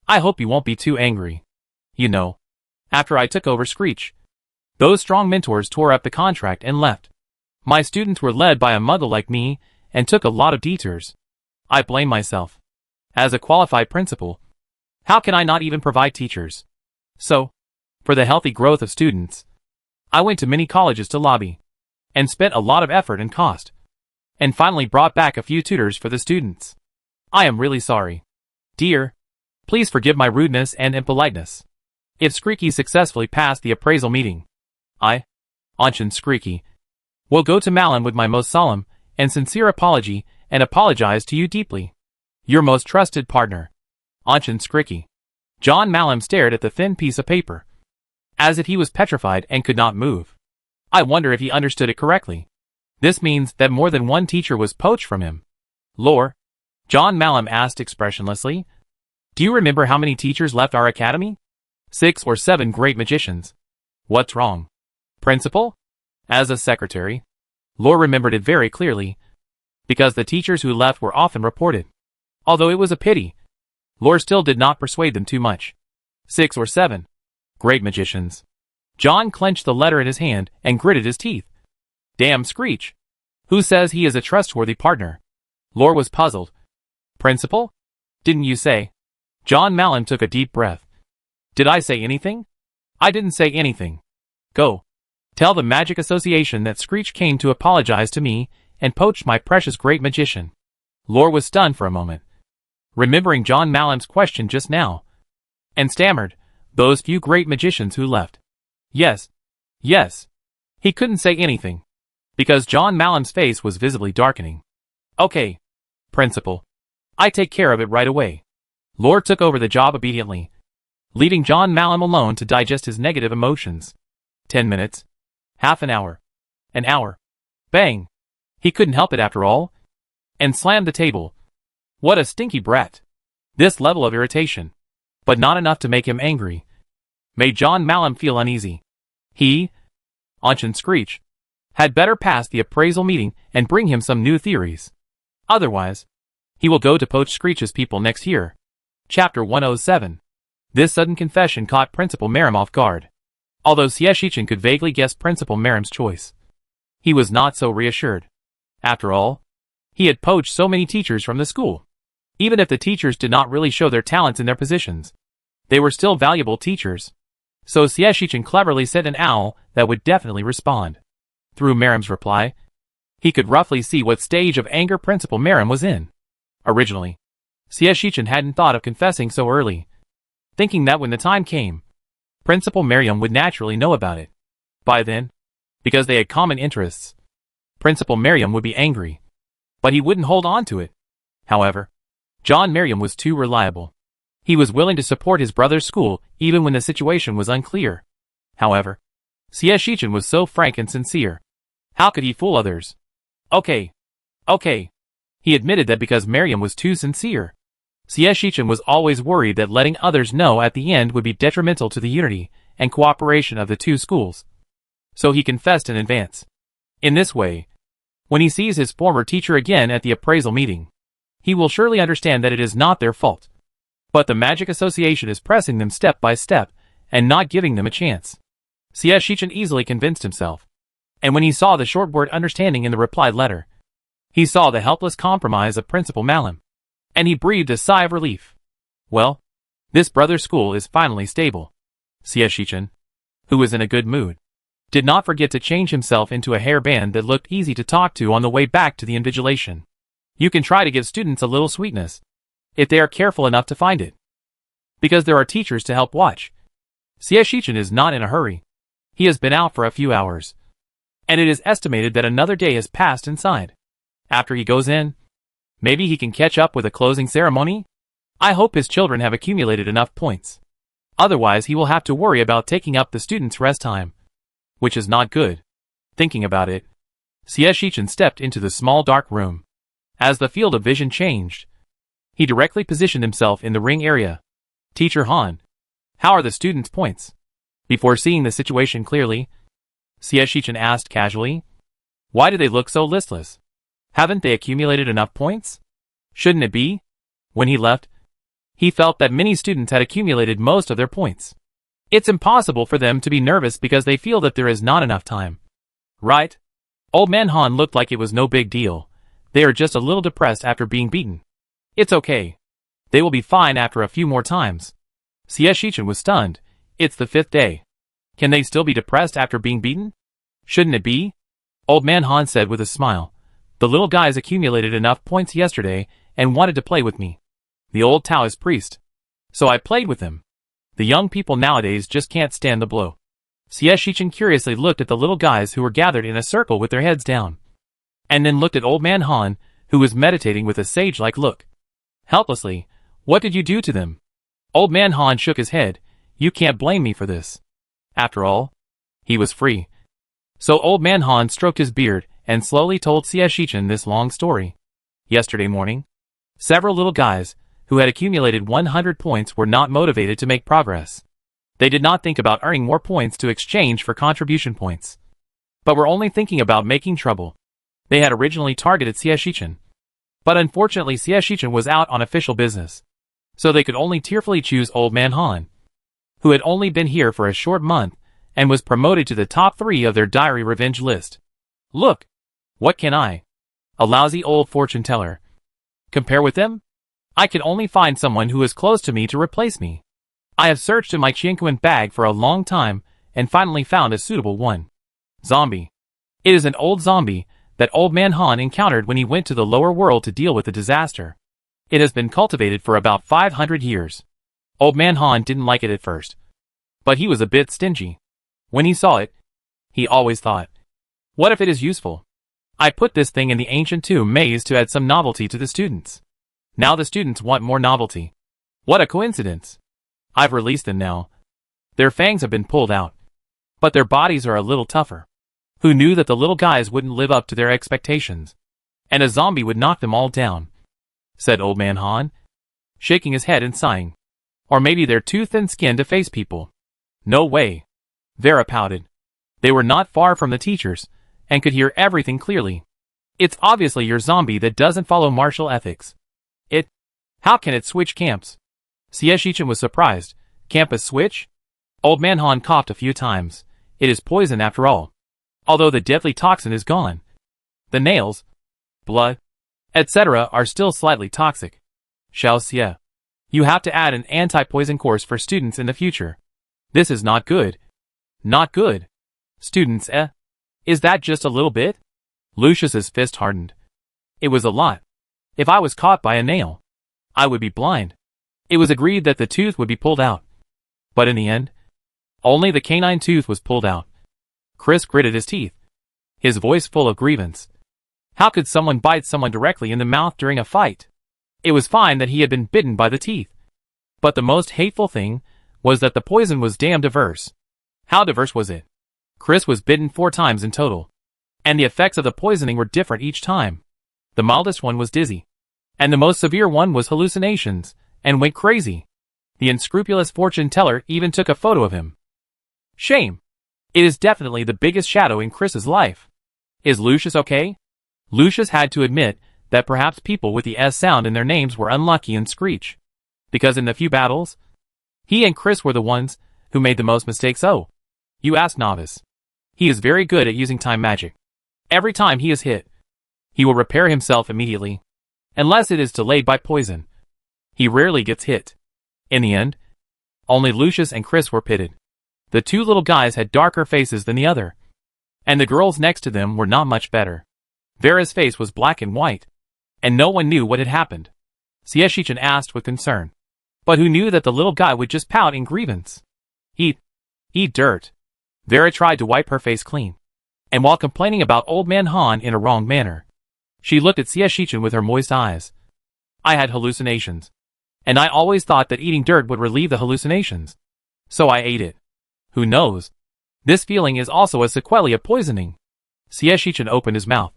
Speaker 1: I hope you won't be too angry. You know, after I took over Screech, those strong mentors tore up the contract and left. My students were led by a muggle like me and took a lot of detours. I blame myself. As a qualified principal, how can I not even provide teachers? So, for the healthy growth of students, I went to many colleges to lobby, and spent a lot of effort and cost, and finally brought back a few tutors for the students. I am really sorry. Dear, please forgive my rudeness and impoliteness. If Screeky successfully passed the appraisal meeting, I, Anshin Screeky, will go to Malum with my most solemn and sincere apology and apologize to you deeply. Your most trusted partner, Anshin Screeky. John Malum stared at the thin piece of paper, as if he was petrified and could not move. I wonder if he understood it correctly. This means that more than one teacher was poached from him. Lore? John Malum asked expressionlessly. Do you remember how many teachers left our academy? 6 or 7 great magicians. What's wrong? Principal? As a secretary, Lore remembered it very clearly, because the teachers who left were often reported. Although it was a pity, Lore still did not persuade them too much. 6 or 7. Great magicians. John clenched the letter in his hand and gritted his teeth. Damn Screech. Who says he is a trustworthy partner? Lore was puzzled. Principal? Didn't you say? John Malum took a deep breath. Did I say anything? I didn't say anything. Go. Tell the Magic Association that Screech came to apologize to me and poached my precious great magician. Lore was stunned for a moment, remembering John Malum's question just now, and stammered, those few great magicians who left. Yes. Yes. He couldn't say anything, because John Malum's face was visibly darkening. Okay, Principal. I take care of it right away. Lore took over the job obediently, leaving John Malum alone to digest his negative emotions. 10 minutes. Half an hour. An hour. Bang! He couldn't help it after all, and slammed the table. What a stinky brat. This level of irritation, but not enough to make him angry, made John Malum feel uneasy. He, Anshin Screech, had better pass the appraisal meeting and bring him some new theories. Otherwise, he will go to poach Screech's people next year. Chapter 107. This sudden confession caught Principal Merrim off guard. Although Sieshichin could vaguely guess Principal Merrim's choice, he was not so reassured. After all, he had poached so many teachers from the school. Even if the teachers did not really show their talents in their positions, they were still valuable teachers. So Sieshichin cleverly sent an owl that would definitely respond. Through Merrim's reply, he could roughly see what stage of anger Principal Merrim was in. Originally, Sieshichin hadn't thought of confessing so early, thinking that when the time came, Principal Merrim would naturally know about it. By then, because they had common interests, Principal Merrim would be angry, but he wouldn't hold on to it. However, John Merrim was too reliable. He was willing to support his brother's school even when the situation was unclear. However, Sieshichin was so frank and sincere. How could he fool others? Okay. He admitted that because Merrim was too sincere, Sieshichin was always worried that letting others know at the end would be detrimental to the unity and cooperation of the two schools. So he confessed in advance. In this way, when he sees his former teacher again at the appraisal meeting, he will surely understand that it is not their fault, but the Magic Association is pressing them step by step and not giving them a chance. Sieshichin easily convinced himself, and when he saw the short word understanding in the reply letter, he saw the helpless compromise of Principal Malum, and he breathed a sigh of relief. Well, this brother school is finally stable. Sieshichin, who was in a good mood, did not forget to change himself into a hairband that looked easy to talk to on the way back to the invigilation. You can try to give students a little sweetness, if they are careful enough to find it, because there are teachers to help watch. Sieshichin is not in a hurry. He has been out for a few hours, and it is estimated that another day has passed inside. After he goes in, maybe he can catch up with a closing ceremony? I hope his children have accumulated enough points. Otherwise he will have to worry about taking up the students' rest time, which is not good. Thinking about it, Sieshichin stepped into the small dark room. As the field of vision changed, he directly positioned himself in the ring area. Teacher Han, how are the students' points? Before seeing the situation clearly, Xie Shichen asked casually. Why do they look so listless? Haven't they accumulated enough points? Shouldn't it be? When he left, he felt that many students had accumulated most of their points. It's impossible for them to be nervous because they feel that there is not enough time. Right? Old Man Han looked like it was no big deal. They are just a little depressed after being beaten. It's okay. They will be fine after a few more times. Xie Shichen was stunned. It's the 5th day. Can they still be depressed after being beaten? Shouldn't it be? Old Man Han said with a smile. The little guys accumulated enough points yesterday and wanted to play with me. The old Taoist priest. So I played with him. The young people nowadays just can't stand the blow. Xie Shichen curiously looked at the little guys who were gathered in a circle with their heads down. And then looked at Old Man Han, who was meditating with a sage-like look. Helplessly, what did you do to them? Old Man Han shook his head. You can't blame me for this. After all, he was free. So Old Man Han stroked his beard and slowly told Xie Shichen this long story. Yesterday morning, several little guys, who had accumulated 100 points, were not motivated to make progress. They did not think about earning more points to exchange for contribution points, but were only thinking about making trouble. They had originally targeted Xie Shichen, but unfortunately Xie Shichen was out on official business, so they could only tearfully choose Old Man Han, who had only been here for a short month and was promoted to the top 3 of their diary revenge list. Look, what can I, a lousy old fortune teller, compare with them? I can only find someone who is close to me to replace me. I have searched in my Qianquan bag for a long time and finally found a suitable one. Zombie. It is an old zombie that Old Man Han encountered when he went to the lower world to deal with the disaster. It has been cultivated for about 500 years. Old Man Han didn't like it at first, but he was a bit stingy. When he saw it, he always thought, what if it is useful? I put this thing in the ancient tomb maze to add some novelty to the students. Now the students want more novelty. What a coincidence. I've released them now. Their fangs have been pulled out, but their bodies are a little tougher. Who knew that the little guys wouldn't live up to their expectations, and a zombie would knock them all down? Said Old Man Han, shaking his head and sighing. Or maybe they're too thin-skinned to face people. No way. Vera pouted. They were not far from the teachers, and could hear everything clearly. It's obviously your zombie that doesn't follow martial ethics. How can it switch camps? Xie Shichen was surprised. Campus switch? Old Man Han coughed a few times. It is poison after all. Although the deadly toxin is gone. The nails, blood, etc. are still slightly toxic. Xiao Xie, you have to add an anti-poison course for students in the future. This is not good. Not good. Students, Is that just a little bit? Lucius's fist hardened. It was a lot. If I was caught by a nail, I would be blind. It was agreed that the tooth would be pulled out. But in the end, only the canine tooth was pulled out. Chris gritted his teeth, his voice full of grievance. How could someone bite someone directly in the mouth during a fight? It was fine that he had been bitten by the teeth. But the most hateful thing was that the poison was damn diverse. How diverse was it? Chris was bitten 4 times in total, and the effects of the poisoning were different each time. The mildest one was dizzy, and the most severe one was hallucinations, and went crazy. The unscrupulous fortune teller even took a photo of him. Shame. It is definitely the biggest shadow in Chris's life. Is Lucius okay? Lucius had to admit that perhaps people with the S sound in their names were unlucky in Screech, because in the few battles, he and Chris were the ones who made the most mistakes. Oh, you ask Novice. He is very good at using time magic. Every time he is hit, he will repair himself immediately, unless it is delayed by poison. He rarely gets hit. In the end, only Lucius and Chris were pitted. The 2 little guys had darker faces than the other, and the girls next to them were not much better. Vera's face was black and white, and no one knew what had happened. Xie Shichen asked with concern. But who knew that the little guy would just pout in grievance? Eat dirt. Vera tried to wipe her face clean, and while complaining about Old Man Han in a wrong manner, she looked at Xie Shichen with her moist eyes. I had hallucinations, and I always thought that eating dirt would relieve the hallucinations. So I ate it. Who knows? This feeling is also a sequelae of poisoning. Xie Shichen opened his mouth,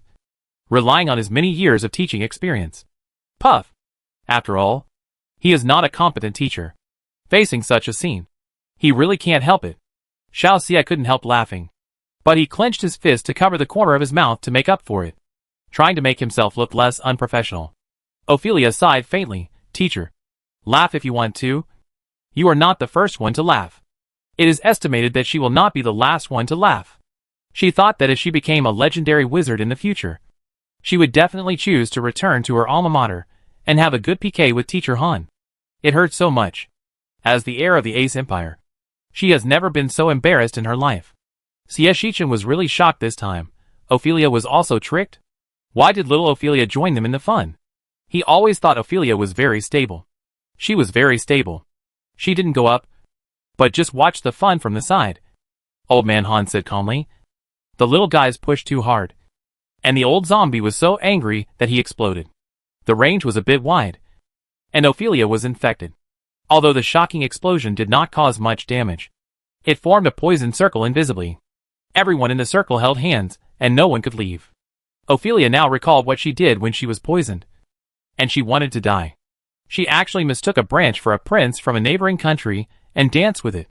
Speaker 1: relying on his many years of teaching experience. Puff. After all, he is not a competent teacher. Facing such a scene, he really can't help it. Xiao Xie couldn't help laughing. But he clenched his fist to cover the corner of his mouth to make up for it, trying to make himself look less unprofessional. Ophelia sighed faintly. Teacher, laugh if you want to. You are not the first one to laugh. It is estimated that she will not be the last one to laugh. She thought that if she became a legendary wizard in the future, she would definitely choose to return to her alma mater and have a good PK with Teacher Han. It hurt so much. As the heir of the Ace Empire, she has never been so embarrassed in her life. Xie was really shocked this time. Ophelia was also tricked? Why did little Ophelia join them in the fun? He always thought Ophelia was very stable. She was very stable. She didn't go up, but just watched the fun from the side. Old Man Han said calmly. The little guys pushed too hard, and the old zombie was so angry that he exploded. The range was a bit wide, and Ophelia was infected. Although the shocking explosion did not cause much damage, it formed a poison circle invisibly. Everyone in the circle held hands, and no one could leave. Ophelia now recalled what she did when she was poisoned, and she wanted to die. She actually mistook a branch for a prince from a neighboring country and danced with it.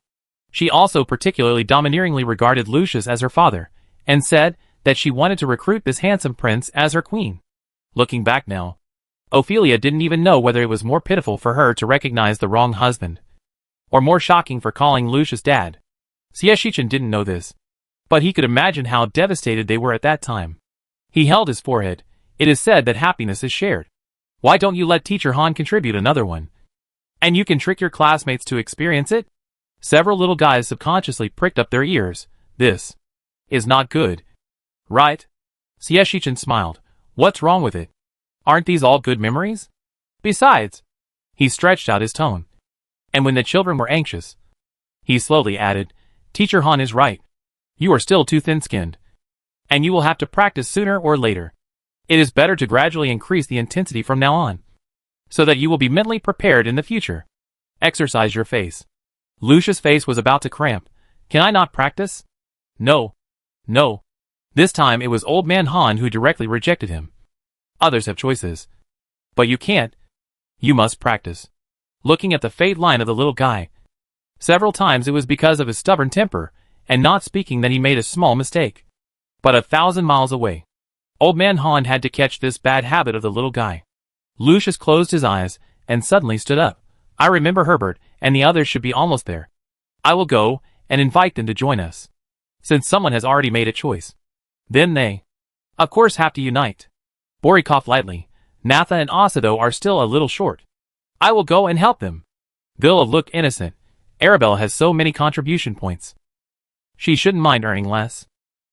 Speaker 1: She also particularly domineeringly regarded Lucius as her father, and said that she wanted to recruit this handsome prince as her queen. Looking back now, Ophelia didn't even know whether it was more pitiful for her to recognize the wrong husband, or more shocking for calling Lucius dad. Xie didn't know this, but he could imagine how devastated they were at that time. He held his forehead. It is said that happiness is shared. Why don't you let Teacher Han contribute another one? And you can trick your classmates to experience it? Several little guys subconsciously pricked up their ears. This is not good. Right? Xie smiled. What's wrong with it? Aren't these all good memories? Besides, he stretched out his tone. And when the children were anxious, he slowly added, Teacher Han is right. You are still too thin-skinned, and you will have to practice sooner or later. It is better to gradually increase the intensity from now on, so that you will be mentally prepared in the future. Exercise your face. Lucius' face was about to cramp. Can I not practice? No. No. This time it was Old Man Han who directly rejected him. Others have choices, but you can't. You must practice. Looking at the fade line of the little guy, several times it was because of his stubborn temper and not speaking that he made a small mistake. But 1,000 miles away, Old Man Han had to catch this bad habit of the little guy. Lucius closed his eyes and suddenly stood up. I remember Herbert and the others should be almost there. I will go and invite them to join us, since someone has already made a choice. Then they, of course, have to unite. Bori coughed lightly. Natha and Asado are still a little short. I will go and help them. Villa looked innocent. Arabella has so many contribution points. She shouldn't mind earning less.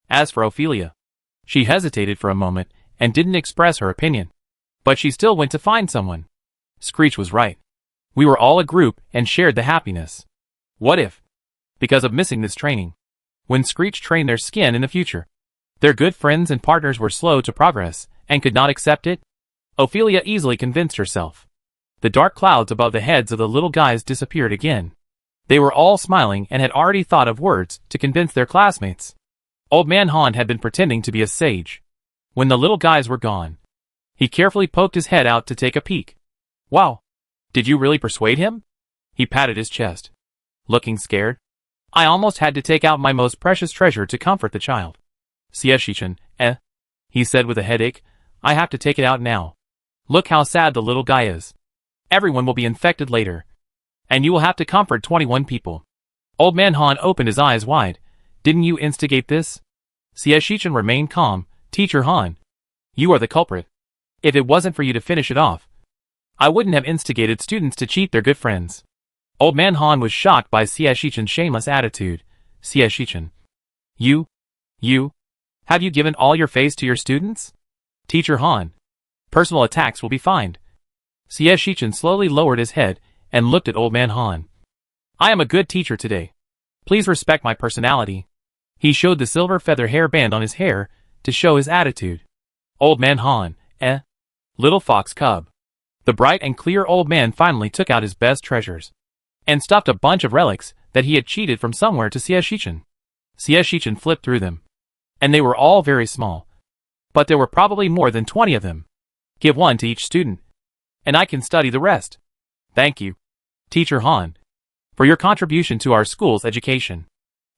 Speaker 1: As for Ophelia, she hesitated for a moment and didn't express her opinion. But she still went to find someone. Screech was right. We were all a group and shared the happiness. What if, because of missing this training, when Screech trained their skin in the future, their good friends and partners were slow to progress and could not accept it? Ophelia easily convinced herself. The dark clouds above the heads of the little guys disappeared again. They were all smiling and had already thought of words to convince their classmates. Old Man Han had been pretending to be a sage. When the little guys were gone, he carefully poked his head out to take a peek. Wow! Did you really persuade him? He patted his chest, looking scared. I almost had to take out my most precious treasure to comfort the child. Xie he said with a headache. I have to take it out now. Look how sad the little guy is. Everyone will be infected later, and you will have to comfort 21 people. Old Man Han opened his eyes wide. Didn't you instigate this? Xie remained calm. Teacher Han, you are the culprit. If it wasn't for you to finish it off, I wouldn't have instigated students to cheat their good friends. Old Man Han was shocked by Xie shameless attitude. Xie have you given all your face to your students? Teacher Han, personal attacks will be fined. Xie slowly lowered his head and looked at Old Man Han. I am a good teacher today. Please respect my personality. He showed the silver feather hairband on his hair to show his attitude. Old Man Han, little fox cub. The bright and clear old man finally took out his best treasures and stuffed a bunch of relics that he had cheated from somewhere to Xie. Xie flipped through them, and they were all very small. But there were probably more than 20 of them. Give one to each student, and I can study the rest. Thank you, Teacher Han, for your contribution to our school's education.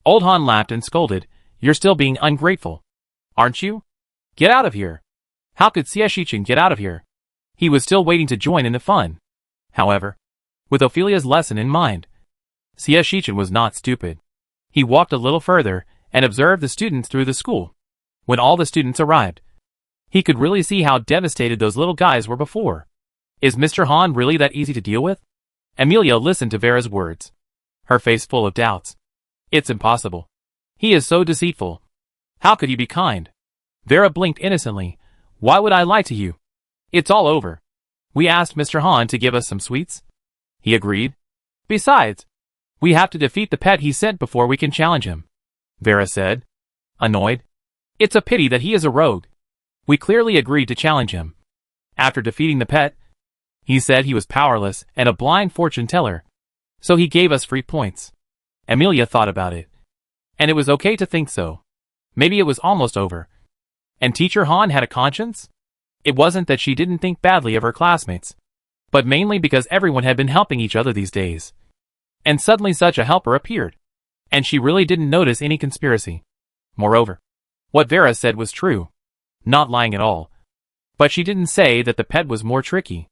Speaker 1: Old Han laughed and scolded. you're still being ungrateful. Aren't you? Get out of here. How could Shichen get out of here? He was still waiting to join in the fun. However, with Ophelia's lesson in mind, Shichen was not stupid. He walked a little further and observed the students through the school. When all the students arrived, he could really see how devastated those little guys were before. Is Mr. Han really that easy to deal with? Emilia listened to Vera's words, her face full of doubts. It's impossible. He is so deceitful. How could he be kind? Vera blinked innocently. Why would I lie to you? It's all over. We asked Mr. Han to give us some sweets. He agreed. Besides, we have to defeat the pet he sent before we can challenge him, Vera said, annoyed. It's a pity that he is a rogue. We clearly agreed to challenge him. After defeating the pet, he said he was powerless and a blind fortune teller, so he gave us free points. Emilia thought about it, and it was okay to think so. Maybe it was almost over. And Teacher Han had a conscience? It wasn't that she didn't think badly of her classmates, but mainly because everyone had been helping each other these days. And suddenly such a helper appeared, and she really didn't notice any conspiracy. Moreover, what Vera said was true, not lying at all. But she didn't say that the pet was more tricky.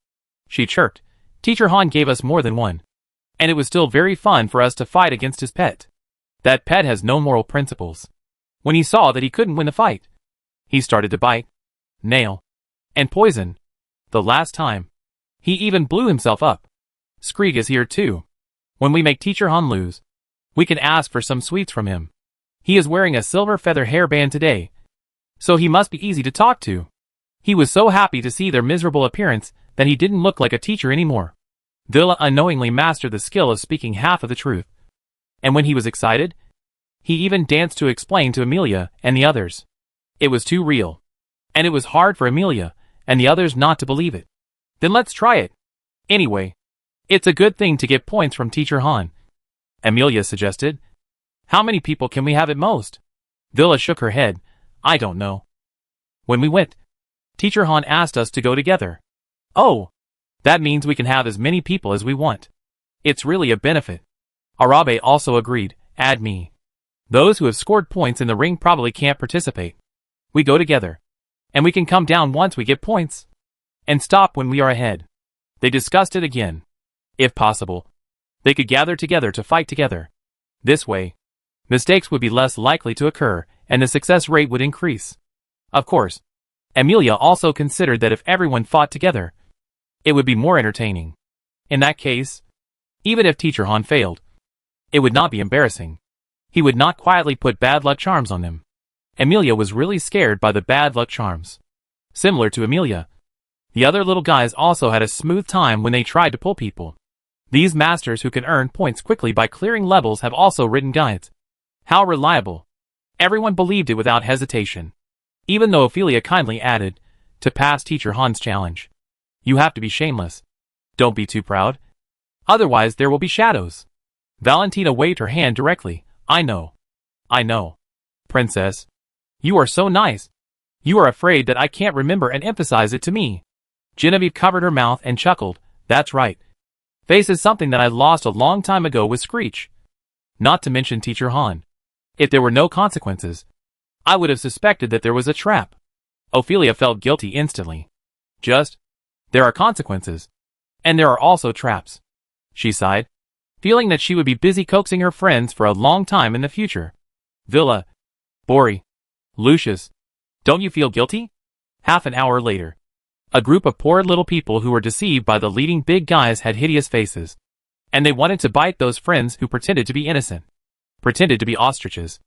Speaker 1: She chirped, Teacher Han gave us more than one, and it was still very fun for us to fight against his pet. That pet has no moral principles. When he saw that he couldn't win the fight, he started to bite, nail, and poison. The last time, he even blew himself up. Skreek is here too. When we make Teacher Han lose, we can ask for some sweets from him. He is wearing a silver feather hairband today, so he must be easy to talk to. He was so happy to see their miserable appearance that he didn't look like a teacher anymore. Villa unknowingly mastered the skill of speaking half of the truth. And when he was excited, he even danced to explain to Emilia and the others. It was too real. And it was hard for Emilia and the others not to believe it. Then let's try it. Anyway, it's a good thing to get points from Teacher Han, Emilia suggested. How many people can we have at most? Villa shook her head. I don't know. When we went, Teacher Han asked us to go together. Oh, that means we can have as many people as we want. It's really a benefit. Arabe also agreed, add me. Those who have scored points in the ring probably can't participate. We go together, and we can come down once we get points, and stop when we are ahead. They discussed it again. If possible, they could gather together to fight together. This way, mistakes would be less likely to occur, and the success rate would increase. Of course, Emilia also considered that if everyone fought together, it would be more entertaining. In that case, even if Teacher Han failed, it would not be embarrassing. He would not quietly put bad luck charms on him. Emilia was really scared by the bad luck charms. Similar to Emilia, the other little guys also had a smooth time when they tried to pull people. These masters who can earn points quickly by clearing levels have also written guides. How reliable. Everyone believed it without hesitation. Even though Ophelia kindly added, to pass Teacher Han's challenge, you have to be shameless. Don't be too proud. Otherwise there will be shadows. Valentina waved her hand directly. I know. Princess. You are so nice. You are afraid that I can't remember and emphasize it to me. Genevieve covered her mouth and chuckled. That's right. Face is something that I lost a long time ago with Screech. Not to mention Teacher Han. If there were no consequences, I would have suspected that there was a trap. Ophelia felt guilty instantly. There are consequences. And there are also traps. She sighed, feeling that she would be busy coaxing her friends for a long time in the future. Villa, Bori, Lucius, don't you feel guilty? Half an hour later, a group of poor little people who were deceived by the leading big guys had hideous faces. And they wanted to bite those friends who pretended to be innocent, pretended to be ostriches,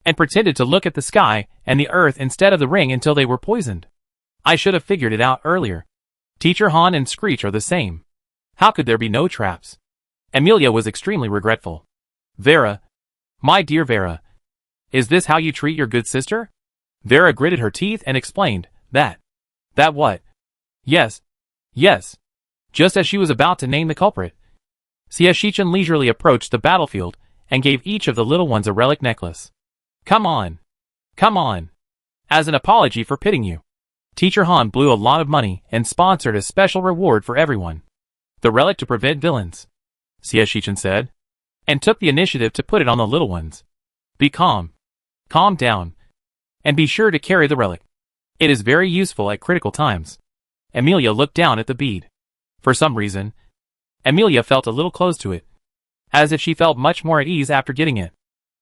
Speaker 1: and pretended to look at the sky and the earth instead of the ring until they were poisoned. I should have figured it out earlier. Teacher Han and Screech are the same. How could there be no traps? Emilia was extremely regretful. Vera, my dear Vera, is this how you treat your good sister? Vera gritted her teeth and explained, That what? Yes. Just as she was about to name the culprit, Shichen leisurely approached the battlefield and gave each of the little ones a relic necklace. Come on. As an apology for pitting you, Teacher Han blew a lot of money and sponsored a special reward for everyone. The relic to prevent villains, Shichen said, and took the initiative to put it on the little ones. Be calm. Calm down. And be sure to carry the relic. It is very useful at critical times. Amelia looked down at the bead. For some reason, Amelia felt a little close to it, as if she felt much more at ease after getting it.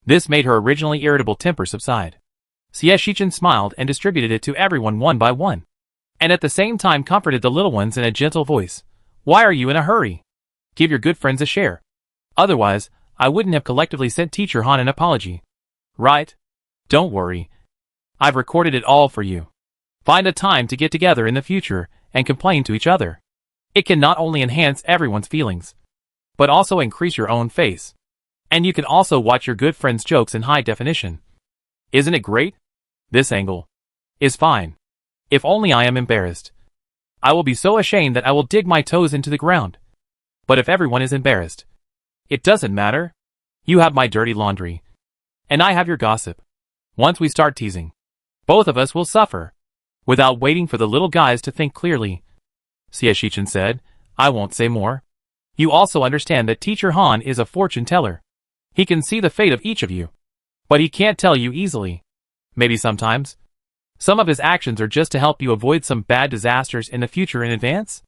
Speaker 1: This made her originally irritable temper subside. Shichen smiled and distributed it to everyone one by one, and at the same time comforted the little ones in a gentle voice. Why are you in a hurry? Give your good friends a share. Otherwise, I wouldn't have collectively sent Teacher Han an apology. Right? Don't worry. I've recorded it all for you. Find a time to get together in the future and complain to each other. It can not only enhance everyone's feelings, but also increase your own face. And you can also watch your good friend's jokes in high definition. Isn't it great? This angle is fine. If only I am embarrassed. I will be so ashamed that I will dig my toes into the ground. But if everyone is embarrassed, it doesn't matter. You have my dirty laundry, and I have your gossip. Once we start teasing, both of us will suffer. Without waiting for the little guys to think clearly, Shichen said, I won't say more. You also understand that Teacher Han is a fortune teller. He can see the fate of each of you, but he can't tell you easily. Maybe sometimes. Some of his actions are just to help you avoid some bad disasters in the future in advance.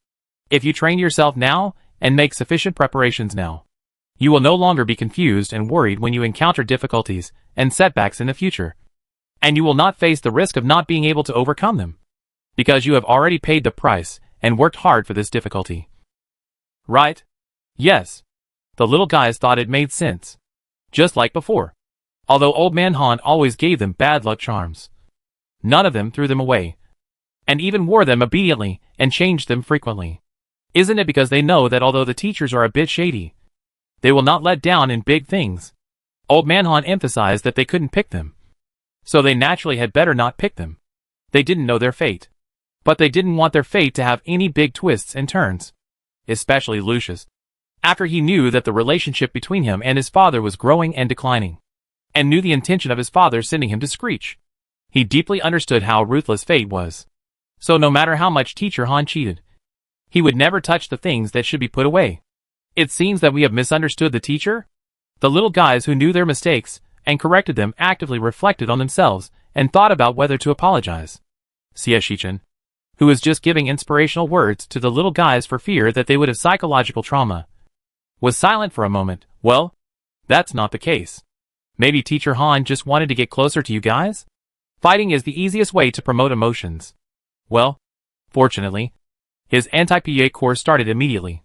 Speaker 1: If you train yourself now and make sufficient preparations now, you will no longer be confused and worried when you encounter difficulties and setbacks in the future. And you will not face the risk of not being able to overcome them, because you have already paid the price and worked hard for this difficulty. Right? Yes. The little guys thought it made sense. Just like before. Although Old Man Han always gave them bad luck charms, none of them threw them away, and even wore them obediently and changed them frequently. Isn't it because they know that although the teachers are a bit shady, they will not let down in big things? Old Man Han emphasized that they couldn't pick them, so they naturally had better not pick them. They didn't know their fate, but they didn't want their fate to have any big twists and turns. Especially Lucius, after he knew that the relationship between him and his father was growing and declining, and knew the intention of his father sending him to Screech. He deeply understood how ruthless fate was. So no matter how much Teacher Han cheated, he would never touch the things that should be put away. It seems that we have misunderstood the teacher. The little guys who knew their mistakes and corrected them actively reflected on themselves and thought about whether to apologize. Shichen, who was just giving inspirational words to the little guys for fear that they would have psychological trauma, was silent for a moment. Well, that's not the case. Maybe Teacher Han just wanted to get closer to you guys? Fighting is the easiest way to promote emotions. Well, fortunately, his anti-PA course started immediately.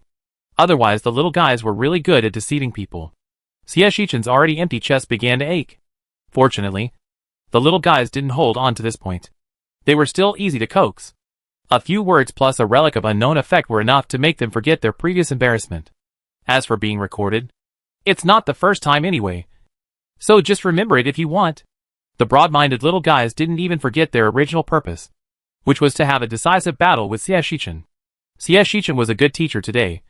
Speaker 1: Otherwise the little guys were really good at deceiving people. Shichen's already empty chest began to ache. Fortunately, the little guys didn't hold on to this point. They were still easy to coax. A few words plus a relic of unknown effect were enough to make them forget their previous embarrassment. As for being recorded, it's not the first time anyway. So just remember it if you want. The broad-minded little guys didn't even forget their original purpose, which was to have a decisive battle with Shichen. Shichen was a good teacher today,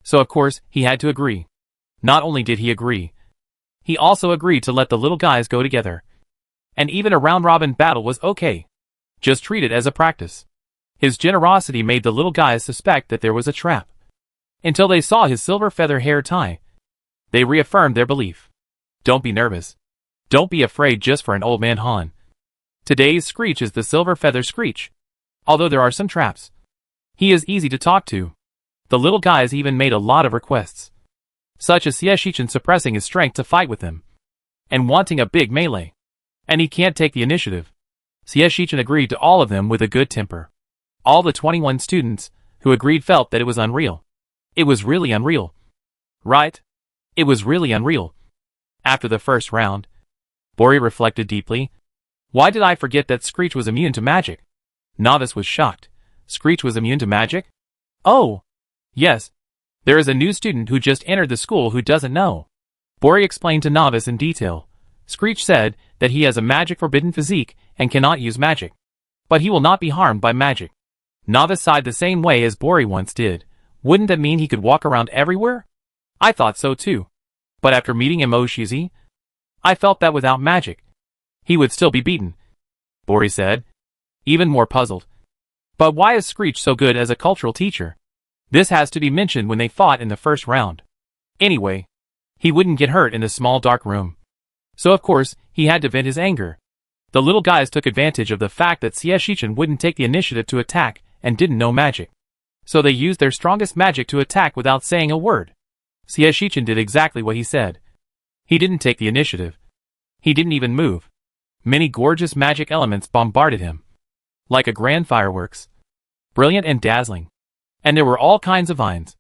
Speaker 1: so of course he had to agree. Not only did he agree, he also agreed to let the little guys go together. And even a round-robin battle was okay. Just treat it as a practice. His generosity made the little guys suspect that there was a trap. Until they saw his silver feather hair tie, they reaffirmed their belief. Don't be nervous. Don't be afraid just for an Old Man Han. Today's Screech is the silver feather Screech. Although there are some traps, he is easy to talk to. The little guys even made a lot of requests, such as Shichen suppressing his strength to fight with them, and wanting a big melee. And he can't take the initiative. Shichen agreed to all of them with a good temper. All the 21 students who agreed felt that it was unreal. It was really unreal. Right? It was really unreal. After the first round, Bori reflected deeply. Why did I forget that Screech was immune to magic? Novice was shocked. Screech was immune to magic? Oh! Yes. There is a new student who just entered the school who doesn't know. Bori explained to Novice in detail. Screech said that he has a magic-forbidden physique and cannot use magic. But he will not be harmed by magic. Novice sighed the same way as Bori once did. Wouldn't that mean he could walk around everywhere? I thought so too. But after meeting Emoshizi, I felt that without magic, he would still be beaten. Bori said, even more puzzled. But why is Screech so good as a cultural teacher? This has to be mentioned when they fought in the first round. Anyway, he wouldn't get hurt in the small dark room. So of course, he had to vent his anger. The little guys took advantage of the fact that Shichen wouldn't take the initiative to attack and didn't know magic. So they used their strongest magic to attack without saying a word. Shichen did exactly what he said. He didn't take the initiative. He didn't even move. Many gorgeous magic elements bombarded him. Like a grand fireworks. Brilliant and dazzling. And there were all kinds of vines.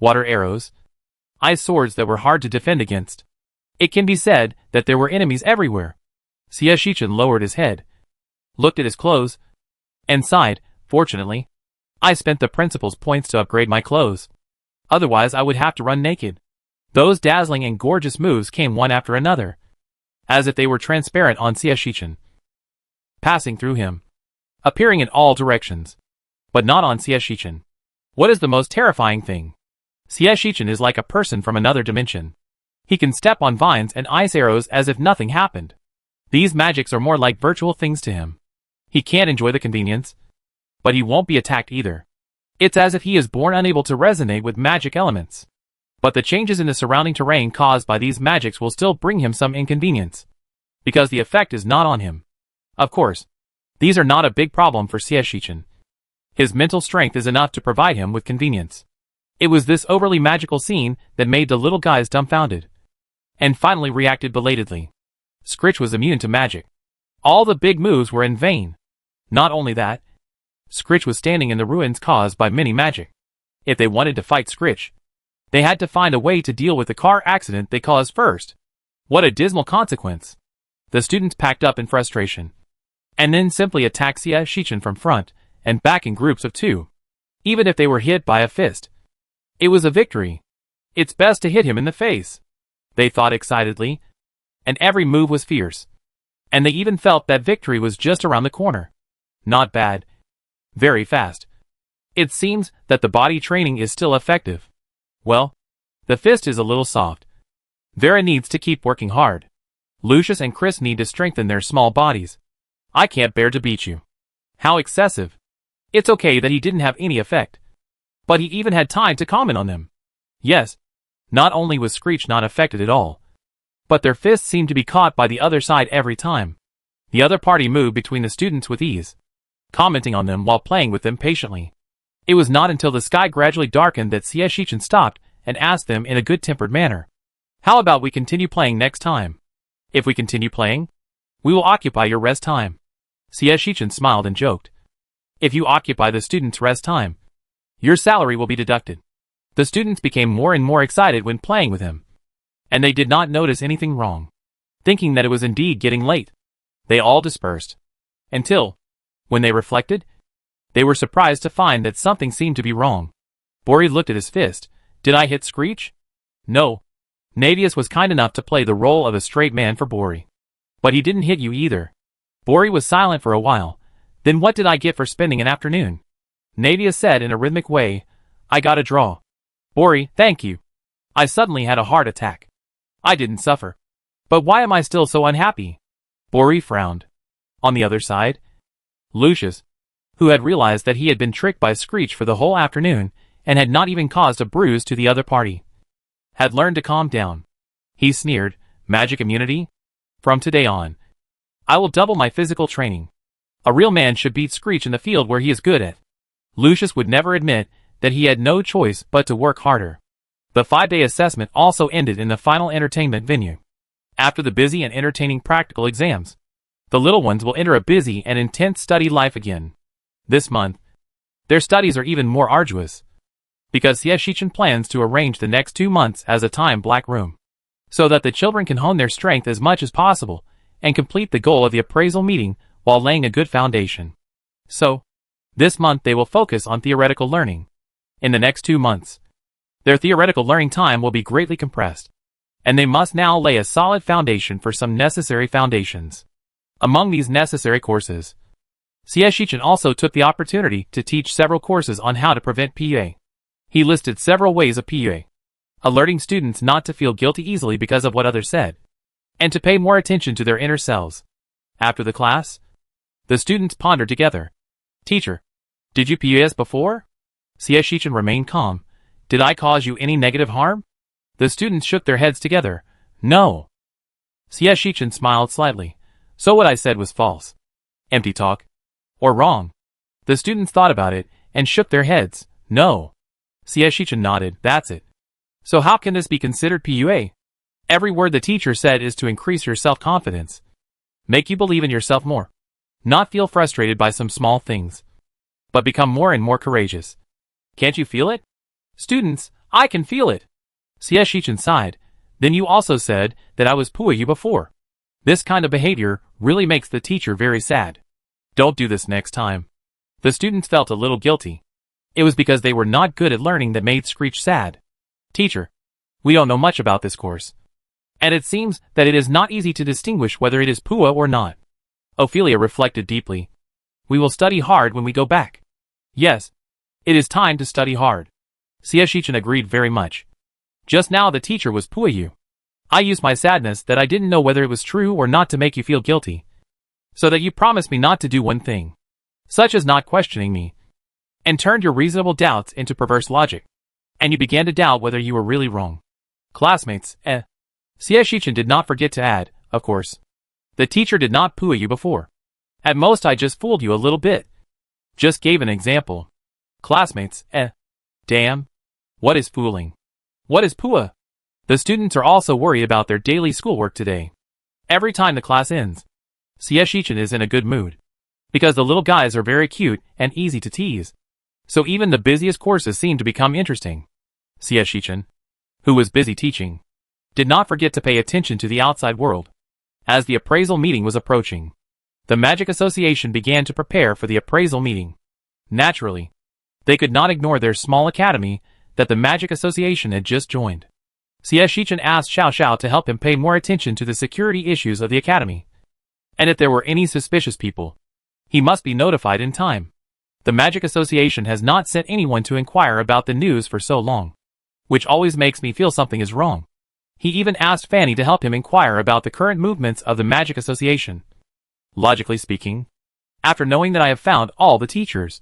Speaker 1: Water arrows. Ice swords that were hard to defend against. It can be said that there were enemies everywhere. Shichen lowered his head, looked at his clothes, and sighed. Fortunately, I spent the principal's points to upgrade my clothes. Otherwise I would have to run naked. Those dazzling and gorgeous moves came one after another, as if they were transparent on Shichen, passing through him, appearing in all directions, but not on Shichen. What is the most terrifying thing? Shichen is like a person from another dimension. He can step on vines and ice arrows as if nothing happened. These magics are more like virtual things to him. He can't enjoy the convenience, but he won't be attacked either. It's as if he is born unable to resonate with magic elements. But the changes in the surrounding terrain caused by these magics will still bring him some inconvenience, because the effect is not on him. Of course, these are not a big problem for Shichen. His mental strength is enough to provide him with convenience. It was this overly magical scene that made the little guys dumbfounded, and finally reacted belatedly. Scritch was immune to magic. All the big moves were in vain. Not only that, Scritch was standing in the ruins caused by many magic. If they wanted to fight Scritch, they had to find a way to deal with the car accident they caused first. What a dismal consequence. The students packed up in frustration, and then simply attacked Shichen from front and back in groups of 2. Even if they were hit by a fist, it was a victory. It's best to hit him in the face, they thought excitedly, and every move was fierce. And they even felt that victory was just around the corner. Not bad. Very fast. It seems that the body training is still effective. Well, the fist is a little soft. Vera needs to keep working hard. Lucius and Chris need to strengthen their small bodies. I can't bear to beat you. How excessive. It's okay that he didn't have any effect. But he even had time to comment on them. Yes, not only was Screech not affected at all, but their fists seemed to be caught by the other side every time. The other party moved between the students with ease, commenting on them while playing with them patiently. It was not until the sky gradually darkened that Shichen stopped and asked them in a good-tempered manner, "How about we continue playing next time? If we continue playing, we will occupy your rest time." Shichen smiled and joked, "If you occupy the students' rest time, your salary will be deducted." The students became more and more excited when playing with him, and they did not notice anything wrong. Thinking that it was indeed getting late, they all dispersed. Until, when they reflected, they were surprised to find that something seemed to be wrong. Bori looked at his fist. "Did I hit Screech?" "No." Navius was kind enough to play the role of a straight man for Bori. "But he didn't hit you either." Bori was silent for a while. "Then what did I get for spending an afternoon?" Navius said in a rhythmic way, "I got a draw." "Bori, thank you. I suddenly had a heart attack. I didn't suffer. But why am I still so unhappy?" Bori frowned. On the other side, Lucius, who had realized that he had been tricked by Screech for the whole afternoon and had not even caused a bruise to the other party, had learned to calm down. He sneered, "Magic immunity? From today on, I will double my physical training. A real man should beat Screech in the field where he is good at." Lucius would never admit that he had no choice but to work harder. The 5-day assessment also ended in the final entertainment venue. After the busy and entertaining practical exams, the little ones will enter a busy and intense study life again. This month, their studies are even more arduous, because Shichen plans to arrange the next 2 months as a time black room, so that the children can hone their strength as much as possible and complete the goal of the appraisal meeting while laying a good foundation. So, this month they will focus on theoretical learning. In the next 2 months, their theoretical learning time will be greatly compressed, and they must now lay a solid foundation for some necessary foundations. Among these necessary courses, Shichen also took the opportunity to teach several courses on how to prevent PUA. He listed several ways of PUA, alerting students not to feel guilty easily because of what others said, and to pay more attention to their inner selves. After the class, the students pondered together. "Teacher, did you PUA us before?" Shichen remained calm. "Did I cause you any negative harm?" The students shook their heads together. "No." CS Shichen smiled slightly. So what I said was false. Empty talk. Or wrong. The students thought about it and shook their heads. No. CS Shichen nodded. That's it. So how can this be considered PUA? Every word the teacher said is to increase your self-confidence. Make you believe in yourself more. Not feel frustrated by some small things. But become more and more courageous. Can't you feel it? Students, I can feel it. CS Shichen sighed. Then you also said that I was PUA you before. This kind of behavior really makes the teacher very sad. Don't do this next time. The students felt a little guilty. It was because they were not good at learning that made Screech sad. Teacher, we don't know much about this course. And it seems that it is not easy to distinguish whether it is PUA or not. Ophelia reflected deeply. We will study hard when we go back. Yes, it is time to study hard. CS Shichen agreed very much. Just now the teacher was PUA you. I used my sadness that I didn't know whether it was true or not to make you feel guilty. So that you promised me not to do one thing. Such as not questioning me. And turned your reasonable doubts into perverse logic. And you began to doubt whether you were really wrong. Classmates, CS Shichen did not forget to add, of course. The teacher did not PUA you before. At most I just fooled you a little bit. Just gave an example. Classmates, damn. What is fooling? What is PUA? The students are also worried about their daily schoolwork today. Every time the class ends, CS Shichen is in a good mood. Because the little guys are very cute and easy to tease. So even the busiest courses seem to become interesting. CS Shichen, who was busy teaching, did not forget to pay attention to the outside world. As the appraisal meeting was approaching, the Magic Association began to prepare for the appraisal meeting. Naturally, they could not ignore their small academy that the Magic Association had just joined. CS Shichen asked Xiao Xiao to help him pay more attention to the security issues of the academy. And if there were any suspicious people, he must be notified in time. The Magic Association has not sent anyone to inquire about the news for so long, which always makes me feel something is wrong. He even asked Fanny to help him inquire about the current movements of the Magic Association. Logically speaking, after knowing that I have found all the teachers,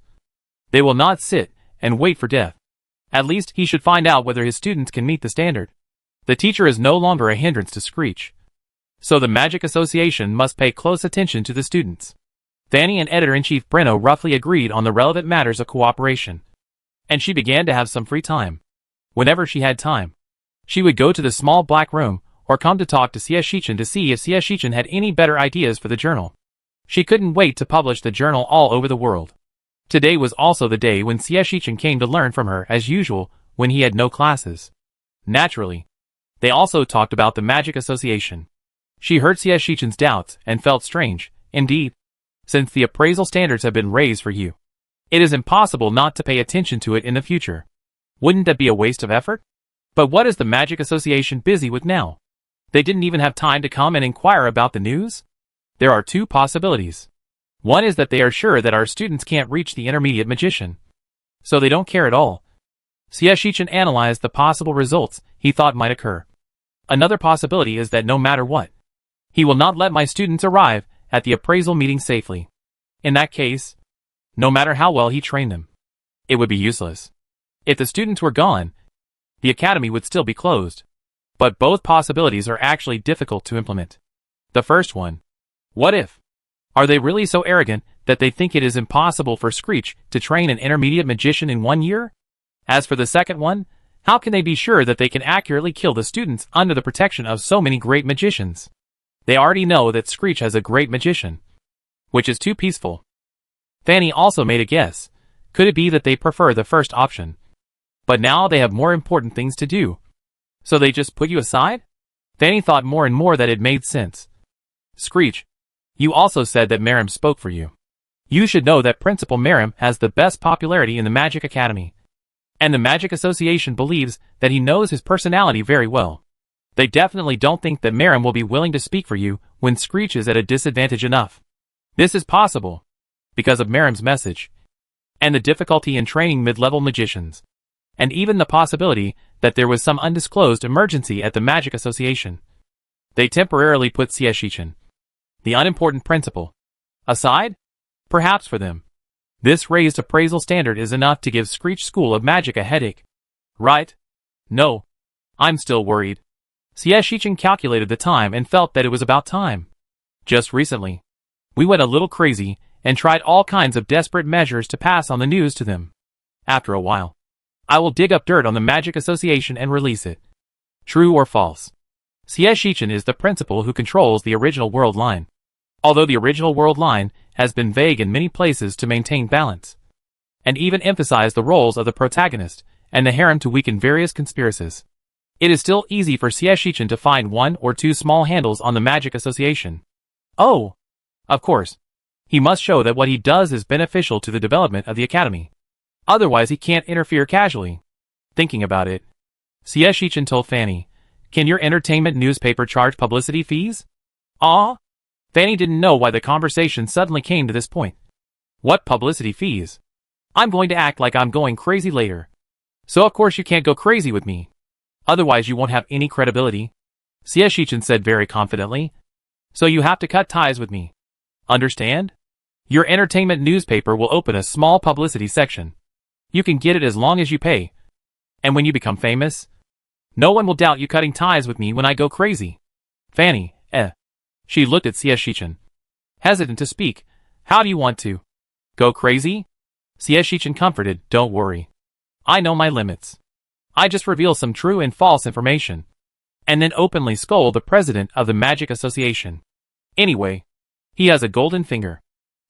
Speaker 1: they will not sit and wait for death. At least he should find out whether his students can meet the standard. The teacher is no longer a hindrance to Screech. So the Magic Association must pay close attention to the students. Fanny and Editor-in-Chief Breno roughly agreed on the relevant matters of cooperation. And she began to have some free time. Whenever she had time, she would go to the small black room or come to talk to CS Shichen to see if CS Shichen had any better ideas for the journal. She couldn't wait to publish the journal all over the world. Today was also the day when CS Shichen came to learn from her as usual when he had no classes. Naturally, they also talked about the Magic Association. She heard CS Shichen's doubts and felt strange, indeed. Since the appraisal standards have been raised for you, it is impossible not to pay attention to it in the future. Wouldn't that be a waste of effort? But what is the Magic Association busy with now? They didn't even have time to come and inquire about the news? There are two possibilities. One is that they are sure that our students can't reach the intermediate magician. So they don't care at all. CS Shichen analyzed the possible results he thought might occur. Another possibility is that no matter what, he will not let my students arrive at the appraisal meeting safely. In that case, no matter how well he trained them, it would be useless. If the students were gone, the academy would still be closed. But both possibilities are actually difficult to implement. The first one, what if? Are they really so arrogant that they think it is impossible for Screech to train an intermediate magician in 1 year? As for the second one, how can they be sure that they can accurately kill the students under the protection of so many great magicians? They already know that Screech has a great magician, which is too peaceful. Fanny also made a guess. Could it be that they prefer the first option? But now they have more important things to do. So they just put you aside? Fanny thought more and more that it made sense. Screech, you also said that Merrim spoke for you. You should know that Principal Merrim has the best popularity in the Magic Academy. And the Magic Association believes that he knows his personality very well. They definitely don't think that Merrim will be willing to speak for you when Screech is at a disadvantage enough. This is possible because of Merrim's message, and the difficulty in training mid-level magicians, and even the possibility that there was some undisclosed emergency at the Magic Association. They temporarily put CS Shichen, the unimportant principal, aside? Perhaps for them, this raised appraisal standard is enough to give Screech School of Magic a headache. Right? No. I'm still worried. Xie Shichen calculated the time and felt that it was about time. Just recently, we went a little crazy and tried all kinds of desperate measures to pass on the news to them. After a while, I will dig up dirt on the Magic Association and release it. True or false? Xie Shichen is the principal who controls the original world line. Although the original world line has been vague in many places to maintain balance, and even emphasize the roles of the protagonist and the harem to weaken various conspiracies, it is still easy for Xie Shichen to find one or two small handles on the Magic Association. Oh! Of course. He must show that what he does is beneficial to the development of the academy. Otherwise he can't interfere casually. Thinking about it, Xie Shichen told Fanny, "Can your entertainment newspaper charge publicity fees?" Ah? Fanny didn't know why the conversation suddenly came to this point. What publicity fees? I'm going to act like I'm going crazy later. So of course you can't go crazy with me. Otherwise you won't have any credibility. Xie Shichen said very confidently. So you have to cut ties with me. Understand? Your entertainment newspaper will open a small publicity section. You can get it as long as you pay. And when you become famous, no one will doubt you cutting ties with me when I go crazy. Fanny, She looked at Xie Shichen, hesitant to speak. How do you want to? Go crazy? Xie Shichen comforted, don't worry. I know my limits. I just reveal some true and false information, and then openly scold the president of the Magic Association. Anyway, he has a golden finger.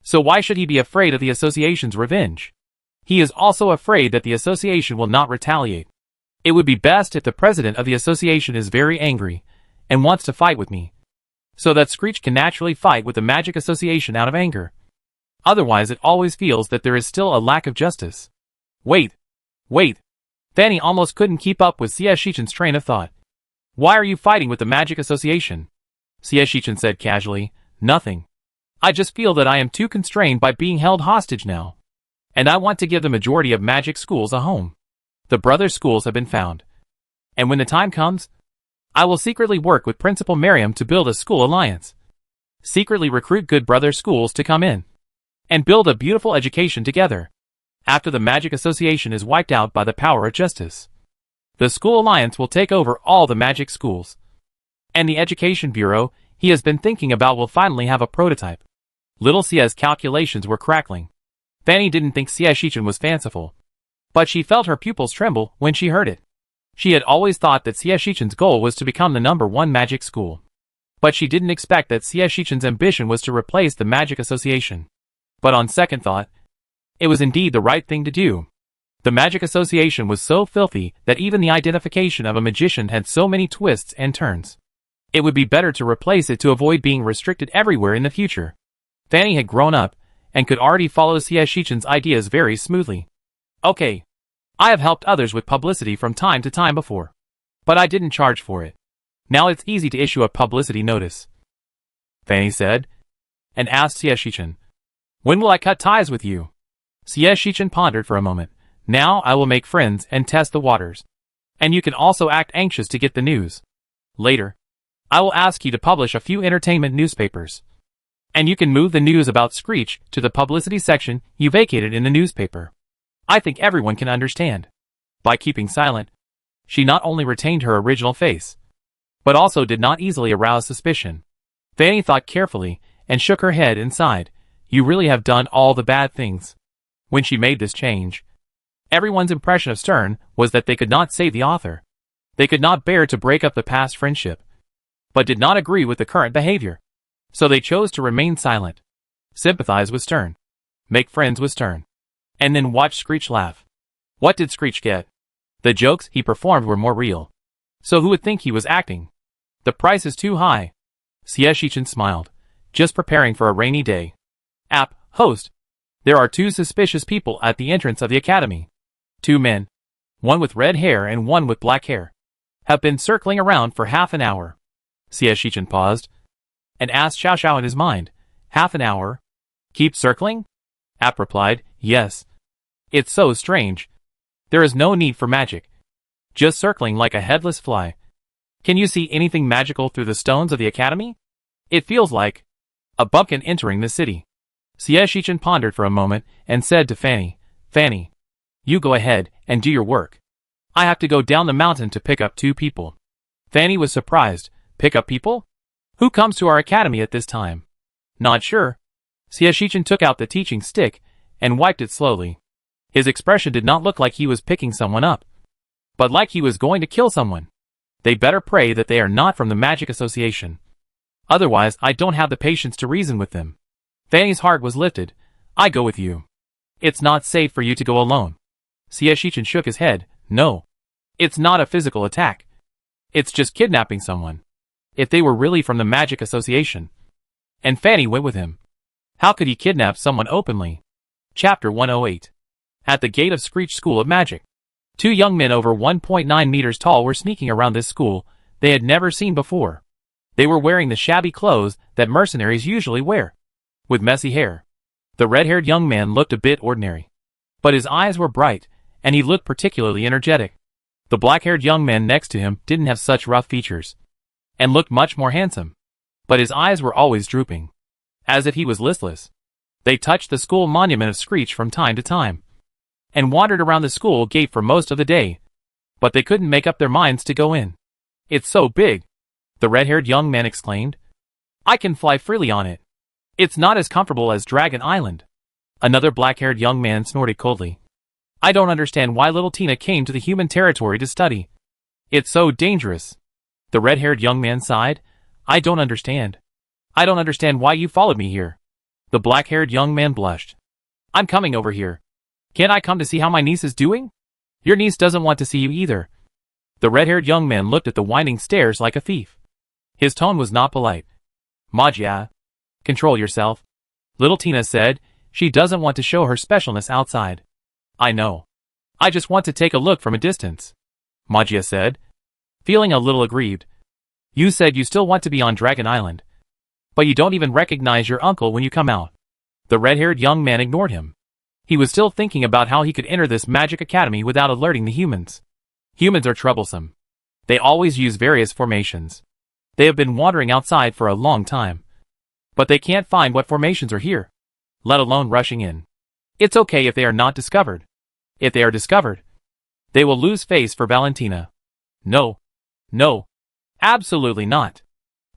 Speaker 1: So why should he be afraid of the association's revenge? He is also afraid that the association will not retaliate. It would be best if the president of the association is very angry and wants to fight with me, so that Screech can naturally fight with the Magic Association out of anger. Otherwise it always feels that there is still a lack of justice. Wait. Fanny almost couldn't keep up with Xie Shichen's train of thought. Why are you fighting with the Magic Association? Xie Shichen said casually, nothing. I just feel that I am too constrained by being held hostage now. And I want to give the majority of magic schools a home. The brother schools have been found. And when the time comes, I will secretly work with Principal Miriam to build a school alliance. Secretly recruit good brother schools to come in. And build a beautiful education together. After the Magic Association is wiped out by the power of justice, the school alliance will take over all the magic schools. And the education bureau he has been thinking about will finally have a prototype. Little Xie's calculations were crackling. Fanny didn't think Xie Shichen was fanciful, but she felt her pupils tremble when she heard it. She had always thought that Xie Shichen's goal was to become the #1 magic school. But she didn't expect that Xie Shichen's ambition was to replace the Magic Association. But on second thought, it was indeed the right thing to do. The Magic Association was so filthy that even the identification of a magician had so many twists and turns. It would be better to replace it to avoid being restricted everywhere in the future. Fanny had grown up and could already follow Xie Shichen's ideas very smoothly. Okay, I have helped others with publicity from time to time before, but I didn't charge for it. Now it's easy to issue a publicity notice, Fanny said, and asked Xie Shichen, when will I cut ties with you? Xie Shichen pondered for a moment. Now I will make friends and test the waters. And you can also act anxious to get the news. Later, I will ask you to publish a few entertainment newspapers. And you can move the news about Screech to the publicity section you vacated in the newspaper. I think everyone can understand. By keeping silent, she not only retained her original face, but also did not easily arouse suspicion. Fanny thought carefully and shook her head and sighed. You really have done all the bad things. When she made this change, everyone's impression of Stern was that they could not save the author. They could not bear to break up the past friendship, but did not agree with the current behavior. So they chose to remain silent, sympathize with Stern, make friends with Stern, and then watch Screech laugh. What did Screech get? The jokes he performed were more real. So who would think he was acting? The price is too high. Xie Shichen smiled, just preparing for a rainy day. Host. There are 2 suspicious people at the entrance of the academy. 2 men, one with red hair and one with black hair, have been circling around for half an hour. Xie Shichen paused and asked Xiao Xiao in his mind, half an hour? Keep circling? App replied, yes. It's so strange. There is no need for magic. Just circling like a headless fly. Can you see anything magical through the stones of the academy? It feels like a bumpkin entering the city. Xie Shichen pondered for a moment and said to Fanny, Fanny, you go ahead and do your work. I have to go down the mountain to pick up 2 people. Fanny was surprised. Pick up people? Who comes to our academy at this time? Not sure. Xieshichan took out the teaching stick and wiped it slowly. His expression did not look like he was picking someone up, but like he was going to kill someone. They better pray that they are not from the Magic Association. Otherwise, I don't have the patience to reason with them. Fanny's heart was lifted. I go with you. It's not safe for you to go alone. Xieshichan shook his head. No. It's not a physical attack. It's just kidnapping someone. If they were really from the Magic Association. And Fanny went with him. How could he kidnap someone openly? Chapter 108. At the gate of Screech School of Magic. Two young men over 1.9 meters tall were sneaking around this school they had never seen before. They were wearing the shabby clothes that mercenaries usually wear, with messy hair. The red-haired young man looked a bit ordinary, but his eyes were bright, and he looked particularly energetic. The black-haired young man next to him didn't have such rough features, and looked much more handsome, but his eyes were always drooping, as if he was listless. They touched the school monument of Screech from time to time, and wandered around the school gate for most of the day, but they couldn't make up their minds to go in. It's so big, the red-haired young man exclaimed. I can fly freely on it. It's not as comfortable as Dragon Island. Another black-haired young man snorted coldly. I don't understand why little Tina came to the human territory to study. It's so dangerous. The red-haired young man sighed. I don't understand. I don't understand why you followed me here. The black-haired young man blushed. I'm coming over here. Can't I come to see how my niece is doing? Your niece doesn't want to see you either. The red-haired young man looked at the winding stairs like a thief. His tone was not polite. Magia. Control yourself. Little Tina said. She doesn't want to show her specialness outside. I know. I just want to take a look from a distance. Magia said, feeling a little aggrieved. You said you still want to be on Dragon Island, but you don't even recognize your uncle when you come out. The red-haired young man ignored him. He was still thinking about how he could enter this magic academy without alerting the humans. Humans are troublesome. They always use various formations. They have been wandering outside for a long time, but they can't find what formations are here, let alone rushing in. It's okay if they are not discovered. If they are discovered, they will lose face for Valentina. No. No. Absolutely not.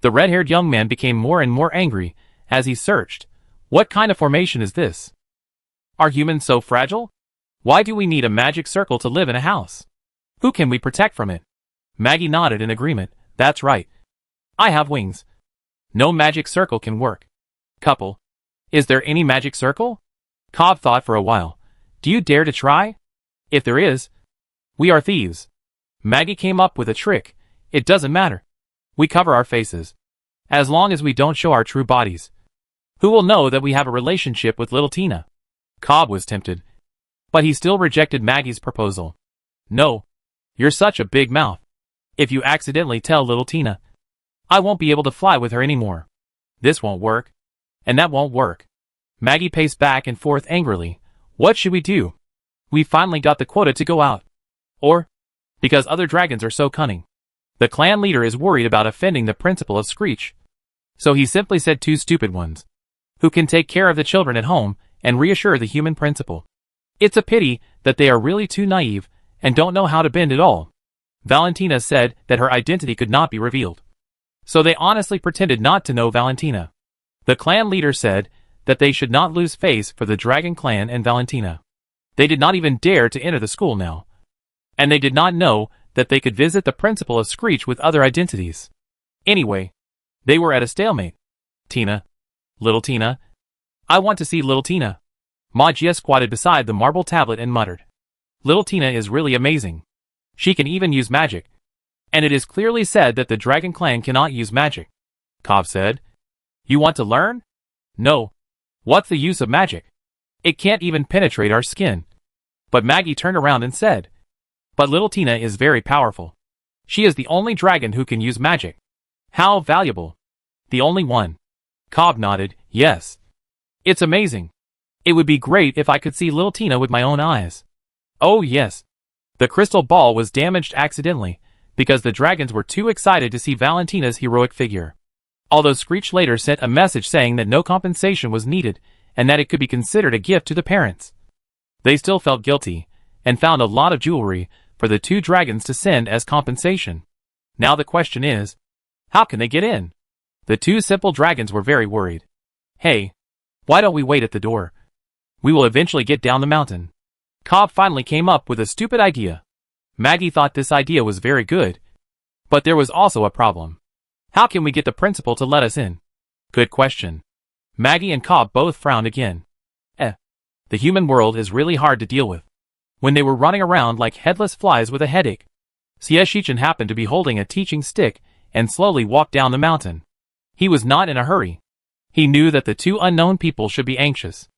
Speaker 1: The red-haired young man became more and more angry as he searched. What kind of formation is this? Are humans so fragile? Why do we need a magic circle to live in a house? Who can we protect from it? Maggie nodded in agreement. That's right. I have wings. No magic circle can work. Couple. Is there any magic circle? Cobb thought for a while. Do you dare to try? If there is, we are thieves. Maggie came up with a trick. It doesn't matter. We cover our faces, as long as we don't show our true bodies. Who will know that we have a relationship with little Tina? Cobb was tempted, but he still rejected Maggie's proposal. No. You're such a big mouth. If you accidentally tell little Tina, I won't be able to fly with her anymore. This won't work. And that won't work. Maggie paced back and forth angrily. What should we do? We finally got the quota to go out. Or, because other dragons are so cunning. The clan leader is worried about offending the principal of Screech. So he simply said two stupid ones, who can take care of the children at home and reassure the human principal. It's a pity that they are really too naive and don't know how to bend at all. Valentina said that her identity could not be revealed. So they honestly pretended not to know Valentina. The clan leader said that they should not lose face for the Dragon Clan and Valentina. They did not even dare to enter the school now. And they did not know that they could visit the principal of Screech with other identities. Anyway, they were at a stalemate. Tina. Little Tina. I want to see little Tina. Magia squatted beside the marble tablet and muttered. Little Tina is really amazing. She can even use magic. And it is clearly said that the Dragon Clan cannot use magic. Cobb said. You want to learn? No. What's the use of magic? It can't even penetrate our skin. But Maggie turned around and said, but little Tina is very powerful. She is the only dragon who can use magic. How valuable. The only one. Cobb nodded, yes. It's amazing. It would be great if I could see little Tina with my own eyes. Oh yes. The crystal ball was damaged accidentally, because the dragons were too excited to see Valentina's heroic figure. Although Screech later sent a message saying that no compensation was needed, and that it could be considered a gift to the parents. They still felt guilty, and found a lot of jewelry for the two dragons to send as compensation. Now the question is, how can they get in? The two simple dragons were very worried. Hey, why don't we wait at the door? We will eventually get down the mountain. Cobb finally came up with a stupid idea. Maggie thought this idea was very good, but there was also a problem. How can we get the principal to let us in? Good question. Maggie and Cobb both frowned again. The human world is really hard to deal with. When they were running around like headless flies with a headache, Shichen happened to be holding a teaching stick and slowly walked down the mountain. He was not in a hurry. He knew that the two unknown people should be anxious.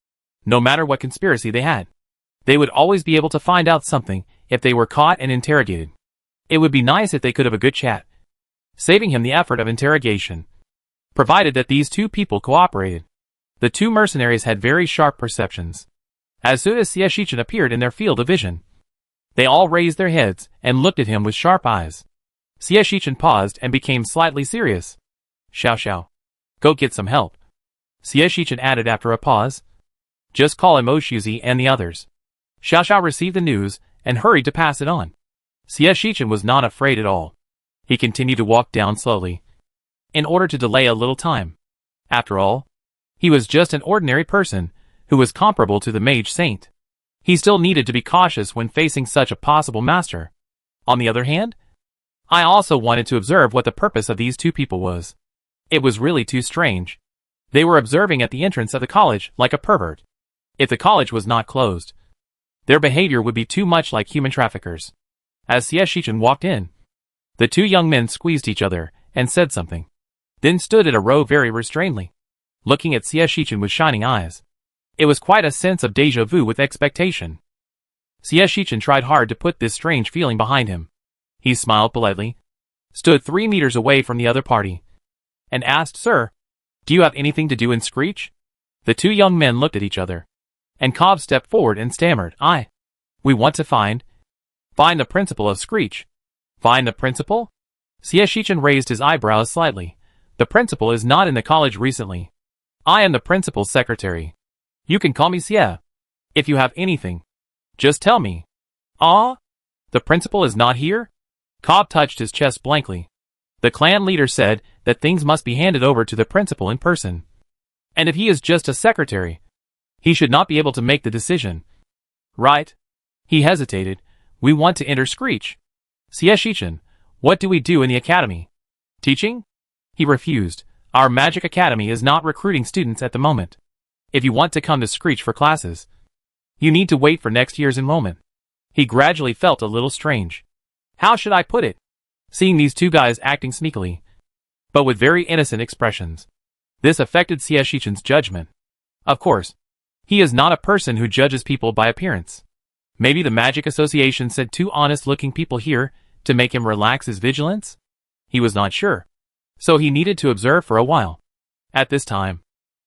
Speaker 1: No matter what conspiracy they had, they would always be able to find out something if they were caught and interrogated. It would be nice if they could have a good chat, saving him the effort of interrogation, provided that these two people cooperated. The two mercenaries had very sharp perceptions. As soon as Shichen appeared in their field of vision, they all raised their heads and looked at him with sharp eyes. Shichen paused and became slightly serious. Xiao, go get some help. Shichen added after a pause. Just call him Oshuzi and the others. Xiao received the news and hurried to pass it on. Shichen was not afraid at all. He continued to walk down slowly, in order to delay a little time. After all, he was just an ordinary person who was comparable to the mage saint. He still needed to be cautious when facing such a possible master. On the other hand, I also wanted to observe what the purpose of these two people was. It was really too strange. They were observing at the entrance of the college like a pervert. If the college was not closed, their behavior would be too much like human traffickers. As Shichen walked in, the two young men squeezed each other and said something, then stood in a row very restrainedly, looking at Shichen with shining eyes. It was quite a sense of déjà vu with expectation. Shichen tried hard to put this strange feeling behind him. He smiled politely, stood 3 meters away from the other party, and asked, Sir, do you have anything to do in Screech? The two young men looked at each other, and Cobb stepped forward and stammered, We want to find the principal of Screech. Find the principal? Shichen raised his eyebrows slightly. The principal is not in the college recently. I am the principal's secretary. You can call me Xie. If you have anything, just tell me. The principal is not here? Cobb touched his chest blankly. The clan leader said that things must be handed over to the principal in person. And if he is just a secretary, he should not be able to make the decision. Right? He hesitated. We want to enter Screech. Shichen, what do we do in the academy? Teaching? He refused. Our magic academy is not recruiting students at the moment. If you want to come to Screech for classes, you need to wait for next year's enrollment. He gradually felt a little strange. How should I put it? Seeing these two guys acting sneakily, but with very innocent expressions. This affected Shichen's judgment. Of course, he is not a person who judges people by appearance. Maybe the Magic Association said two honest-looking people here to make him relax his vigilance? He was not sure, so he needed to observe for a while. At this time,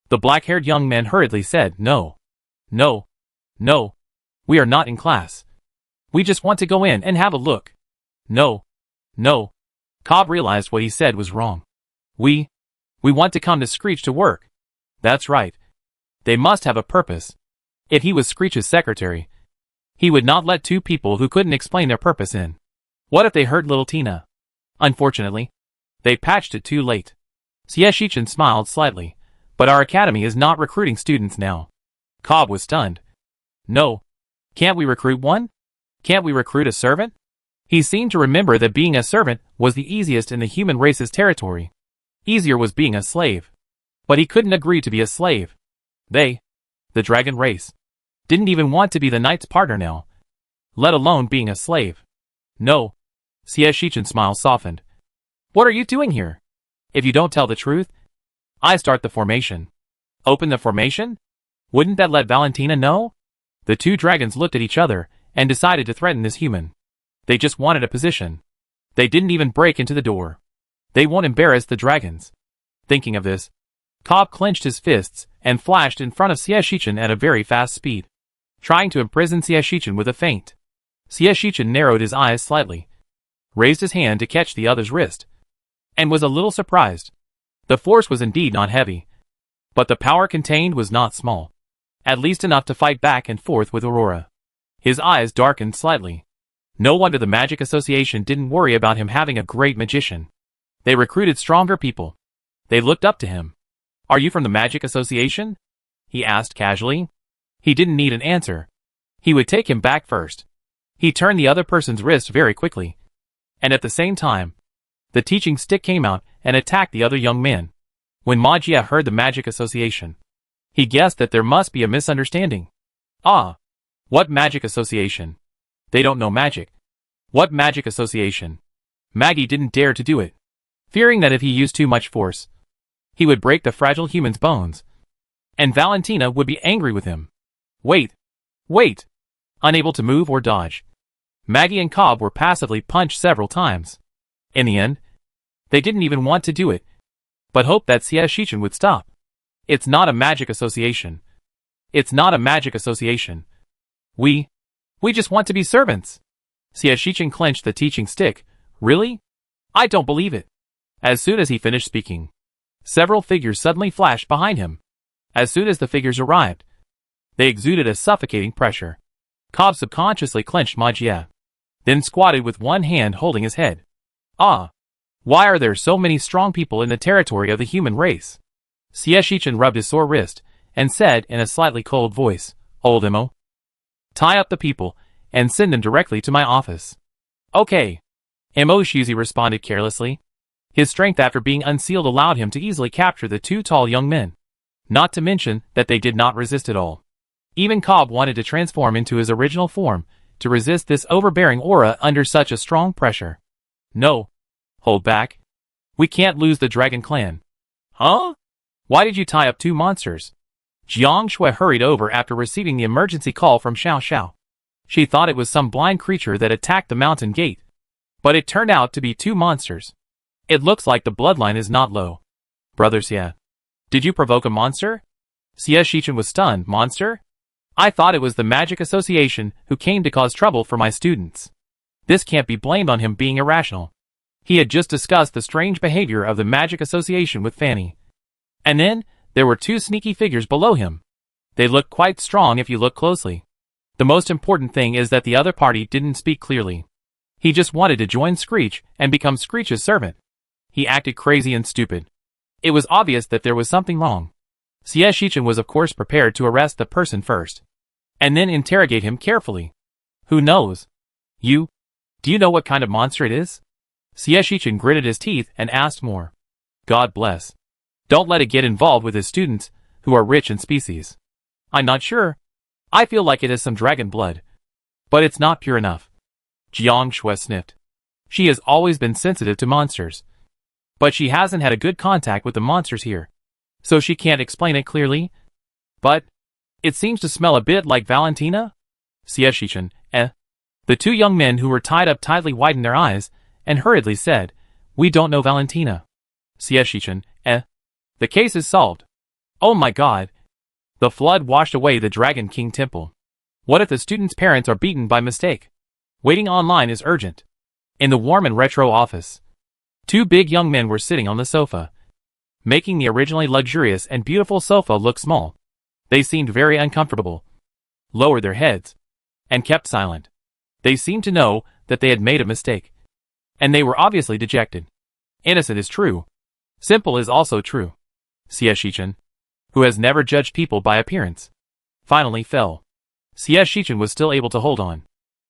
Speaker 1: the black-haired young man hurriedly said, No, we are not in class. We just want to go in and have a look. No. Cobb realized what he said was wrong. We want to come to Screech to work. That's right. They must have a purpose. If he was Screech's secretary, he would not let two people who couldn't explain their purpose in. What if they hurt little Tina? Unfortunately, they patched it too late. Shichen smiled slightly, but our academy is not recruiting students now. Cobb was stunned. No. Can't we recruit one? Can't we recruit a servant? He seemed to remember that being a servant was the easiest in the human race's territory. Easier was being a slave. But he couldn't agree to be a slave. They, the dragon race, didn't even want to be the knight's partner now, let alone being a slave. No. Shichen's smile softened. What are you doing here? If you don't tell the truth, I start the formation. Open the formation? Wouldn't that let Valentina know? The two dragons looked at each other and decided to threaten this human. They just wanted a position. They didn't even break into the door. They won't embarrass the dragons. Thinking of this, Cobb clenched his fists and flashed in front of Shichen at a very fast speed, trying to imprison Shichen with a feint. Shichen narrowed his eyes slightly, raised his hand to catch the other's wrist, and was a little surprised. The force was indeed not heavy, but the power contained was not small, at least enough to fight back and forth with Aurora. His eyes darkened slightly. No wonder the Magic Association didn't worry about him having a great magician. They recruited stronger people. They looked up to him. Are you from the Magic Association? He asked casually. He didn't need an answer. He would take him back first. He turned the other person's wrist very quickly. And at the same time, the teaching stick came out and attacked the other young man. When Magia heard the Magic Association, he guessed that there must be a misunderstanding. Ah! What Magic Association? They don't know magic. What Magic Association? Maggie didn't dare to do it, fearing that if he used too much force, he would break the fragile human's bones. And Valentina would be angry with him. Wait! Wait! Unable to move or dodge, Maggie and Cobb were passively punched several times. In the end, they didn't even want to do it, but hoped that Shichen would stop. It's not a magic association. It's not a magic association. We just want to be servants. Shichen clenched the teaching stick. Really? I don't believe it. As soon as he finished speaking, several figures suddenly flashed behind him. As soon as the figures arrived, they exuded a suffocating pressure. Cobb subconsciously clenched Magia, then squatted with one hand holding his head. Ah! Why are there so many strong people in the territory of the human race? Shichen rubbed his sore wrist, and said in a slightly cold voice, Old Imo, tie up the people, and send them directly to my office. Okay. Imo Shuzi responded carelessly. His strength after being unsealed allowed him to easily capture the two tall young men. Not to mention that they did not resist at all. Even Cobb wanted to transform into his original form, to resist this overbearing aura under such a strong pressure. No. Hold back. We can't lose the Dragon Clan. Huh? Why did you tie up two monsters? Jiang Shui hurried over after receiving the emergency call from Xiao Xiao. She thought it was some blind creature that attacked the mountain gate. But it turned out to be two monsters. It looks like the bloodline is not low. Brother Xie, did you provoke a monster? Xie Shichen was stunned. Monster? I thought it was the Magic Association who came to cause trouble for my students. This can't be blamed on him being irrational. He had just discussed the strange behavior of the Magic Association with Fanny. And then, there were two sneaky figures below him. They looked quite strong if you look closely. The most important thing is that the other party didn't speak clearly. He just wanted to join Screech and become Screech's servant. He acted crazy and stupid. It was obvious that there was something wrong. Xie Shichen was of course prepared to arrest the person first, and then interrogate him carefully. Who knows? Do you know what kind of monster it is? Xie Shichen gritted his teeth and asked more. God bless. Don't let it get involved with his students, who are rich in species. I'm not sure. I feel like it is some dragon blood. But it's not pure enough. Jiang Shui sniffed. She has always been sensitive to monsters. But she hasn't had a good contact with the monsters here. So she can't explain it clearly. But it seems to smell a bit like Valentina? Xie Shichen, The two young men who were tied up tightly widened their eyes, and hurriedly said, We don't know Valentina. Xie Shichen, The case is solved. Oh my god. The flood washed away the Dragon King Temple. What if the students' parents are beaten by mistake? Waiting online is urgent. In the warm and retro office, two big young men were sitting on the sofa, making the originally luxurious and beautiful sofa look small. They seemed very uncomfortable, lowered their heads, and kept silent. They seemed to know that they had made a mistake, and they were obviously dejected. Innocent is true. Simple is also true. Xie Shichen, who has never judged people by appearance, finally fell. Xie Shichen was still able to hold on.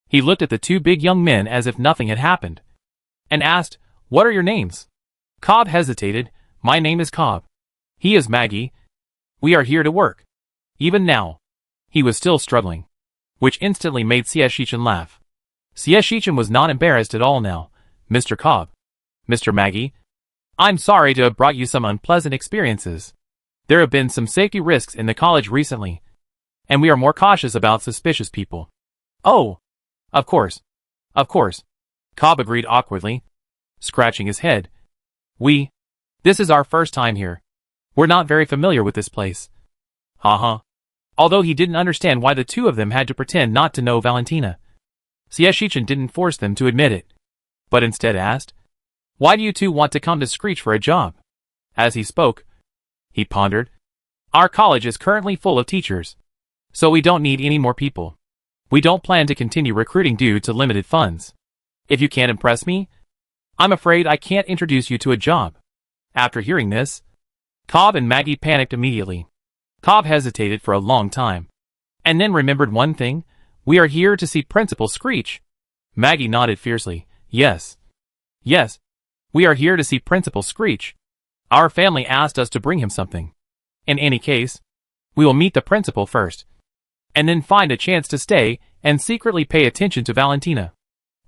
Speaker 1: He looked at the two big young men as if nothing had happened, and asked, What are your names? Cobb hesitated. My name is Cobb. He is Maggie. We are here to work. Even now. He was still struggling, which instantly made Xie Shichen laugh. Xie Shichen was not embarrassed at all now. Mr. Cobb. Mr. Maggie. I'm sorry to have brought you some unpleasant experiences. There have been some safety risks in the college recently, and we are more cautious about suspicious people. Oh, of course. Of course. Cobb agreed awkwardly, scratching his head. This is our first time here. We're not very familiar with this place. Although he didn't understand why the two of them had to pretend not to know Valentina. Xie Shichen didn't force them to admit it, but instead asked, Why do you two want to come to Screech for a job? As he spoke, he pondered. Our college is currently full of teachers, so we don't need any more people. We don't plan to continue recruiting due to limited funds. If you can't impress me, I'm afraid I can't introduce you to a job." After hearing this, Cobb and Maggie panicked immediately. Cobb hesitated for a long time, and then remembered one thing. "We are here to see Principal Screech." Maggie nodded fiercely. "Yes. Yes. We are here to see Principal Screech. Our family asked us to bring him something. In any case, we will meet the principal first, and then find a chance to stay and secretly pay attention to Valentina."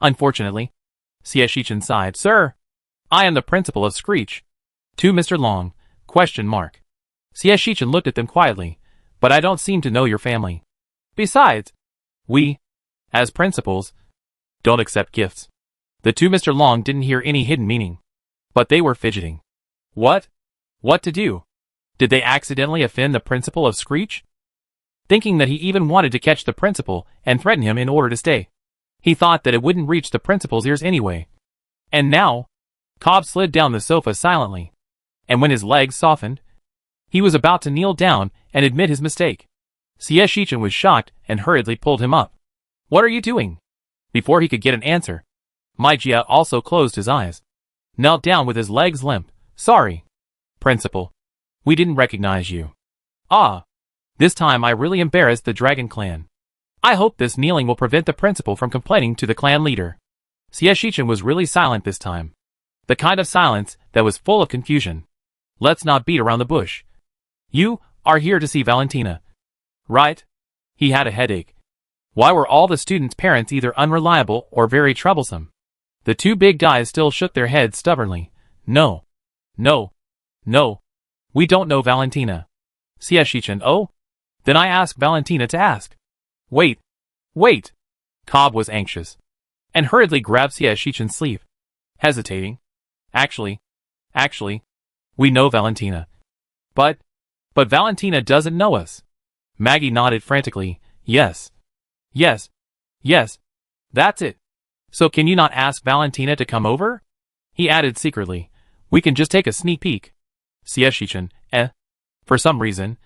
Speaker 1: "Unfortunately," Shichen sighed. "Sir, I am the principal of Screech." "To Mr. Long?" ? Shichen looked at them quietly. "But I don't seem to know your family. Besides, we, as principals, don't accept gifts." The two Mr. Long didn't hear any hidden meaning, but they were fidgeting. What? What to do? Did they accidentally offend the principal of Screech? Thinking that he even wanted to catch the principal and threaten him in order to stay. He thought that it wouldn't reach the principal's ears anyway. And now, Cobb slid down the sofa silently, and when his legs softened, he was about to kneel down and admit his mistake. Shichen was shocked and hurriedly pulled him up. "What are you doing?" Before he could get an answer, Maijia also closed his eyes, knelt down with his legs limp. "Sorry, Principal. We didn't recognize you." "Ah, this time I really embarrassed the Dragon Clan. I hope this kneeling will prevent the principal from complaining to the clan leader." Shichen was really silent this time. The kind of silence that was full of confusion. "Let's not beat around the bush. You are here to see Valentina, right?" He had a headache. Why were all the students' parents either unreliable or very troublesome? The two big guys still shook their heads stubbornly. "No. No. No. We don't know Valentina." Shichen, "Oh? Then I ask Valentina to ask." Wait. Wait. Cobb was anxious, and hurriedly grabbed Shichen's sleeve, hesitating. Actually, we know Valentina. But Valentina doesn't know us." Maggie nodded frantically. Yes. Yes. Yes. That's it. "So can you not ask Valentina to come over?" He added secretly. "We can just take a sneak peek." Shichen, For some reason,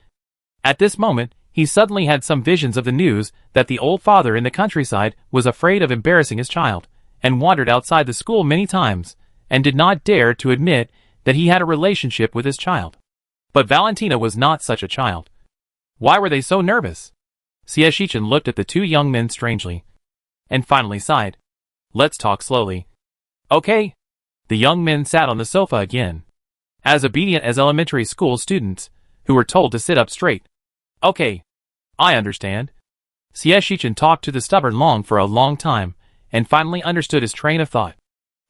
Speaker 1: at this moment, he suddenly had some visions of the news that the old father in the countryside was afraid of embarrassing his child, and wandered outside the school many times, and did not dare to admit that he had a relationship with his child. But Valentina was not such a child. Why were they so nervous? Shichen looked at the two young men strangely, and finally sighed. "Let's talk slowly." "Okay." The young men sat on the sofa again, as obedient as elementary school students, who were told to sit up straight. "Okay. I understand." Shichen talked to the stubborn Long for a long time, and finally understood his train of thought.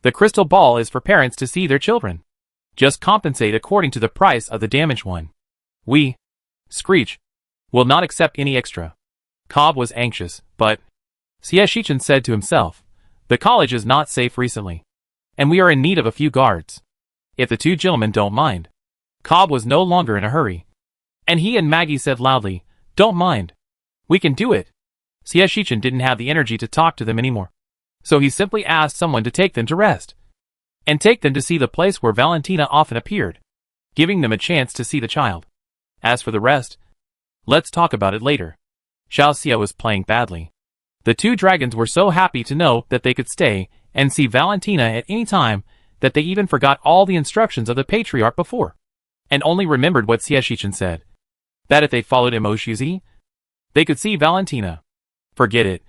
Speaker 1: "The crystal ball is for parents to see their children. Just compensate according to the price of the damaged one. We, Screech, will not accept any extra." Cobb was anxious, but Shichen said to himself, "The college is not safe recently, and we are in need of a few guards. If the two gentlemen don't mind." Cobb was no longer in a hurry, and he and Maggie said loudly, "Don't mind. We can do it." Shichen didn't have the energy to talk to them anymore, so he simply asked someone to take them to rest, and take them to see the place where Valentina often appeared, giving them a chance to see the child. As for the rest, let's talk about it later. Xiao Xia was playing badly. The two dragons were so happy to know that they could stay and see Valentina at any time that they even forgot all the instructions of the patriarch before, and only remembered what Shichen said, that if they followed Emoshuzi, they could see Valentina. Forget it.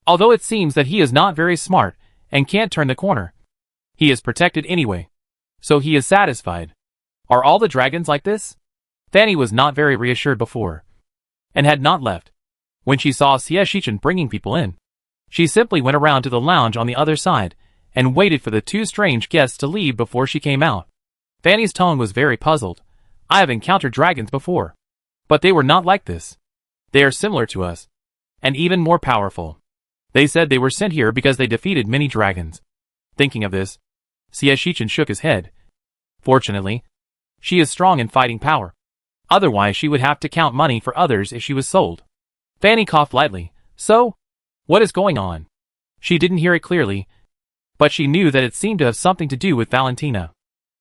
Speaker 1: Although it seems that he is not very smart and can't turn the corner, he is protected anyway, so he is satisfied. Are all the dragons like this? Fanny was not very reassured before, and had not left. When she saw Shichen bringing people in, she simply went around to the lounge on the other side, and waited for the two strange guests to leave before she came out. Fanny's tone was very puzzled. "I have encountered dragons before, but they were not like this. They are similar to us, and even more powerful. They said they were sent here because they defeated many dragons." Thinking of this, Shichen shook his head. Fortunately, she is strong in fighting power. Otherwise she would have to count money for others if she was sold. Fanny coughed lightly. "So, what is going on?" She didn't hear it clearly, but she knew that it seemed to have something to do with Valentina.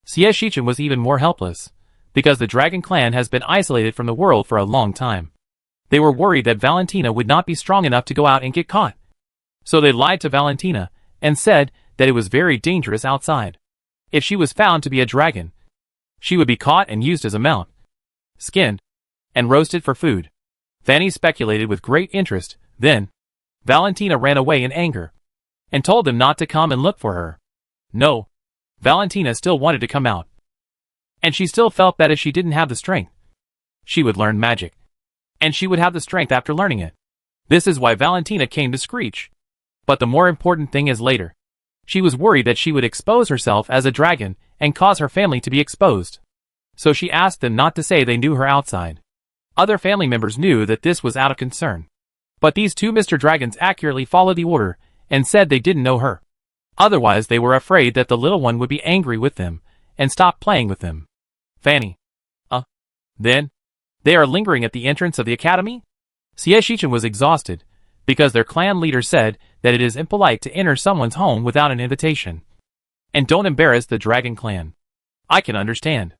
Speaker 1: Shichen was even more helpless, because the Dragon Clan has been isolated from the world for a long time. They were worried that Valentina would not be strong enough to go out and get caught. So they lied to Valentina and said that it was very dangerous outside. If she was found to be a dragon, she would be caught and used as a mount, skinned, and roasted for food. Fanny speculated with great interest. Then Valentina ran away in anger and told them not to come and look for her. No, Valentina still wanted to come out. And she still felt that if she didn't have the strength, she would learn magic. And she would have the strength after learning it. This is why Valentina came to Screech. But the more important thing is later. She was worried that she would expose herself as a dragon and cause her family to be exposed. So she asked them not to say they knew her outside. Other family members knew that this was out of concern. But these two Mr. Dragons accurately followed the order and said they didn't know her. Otherwise they were afraid that the little one would be angry with them and stop playing with them. Fanny. Then? They are lingering at the entrance of the academy? Sieshichan was exhausted, because their clan leader said that it is impolite to enter someone's home without an invitation. And don't embarrass the dragon clan. I can understand.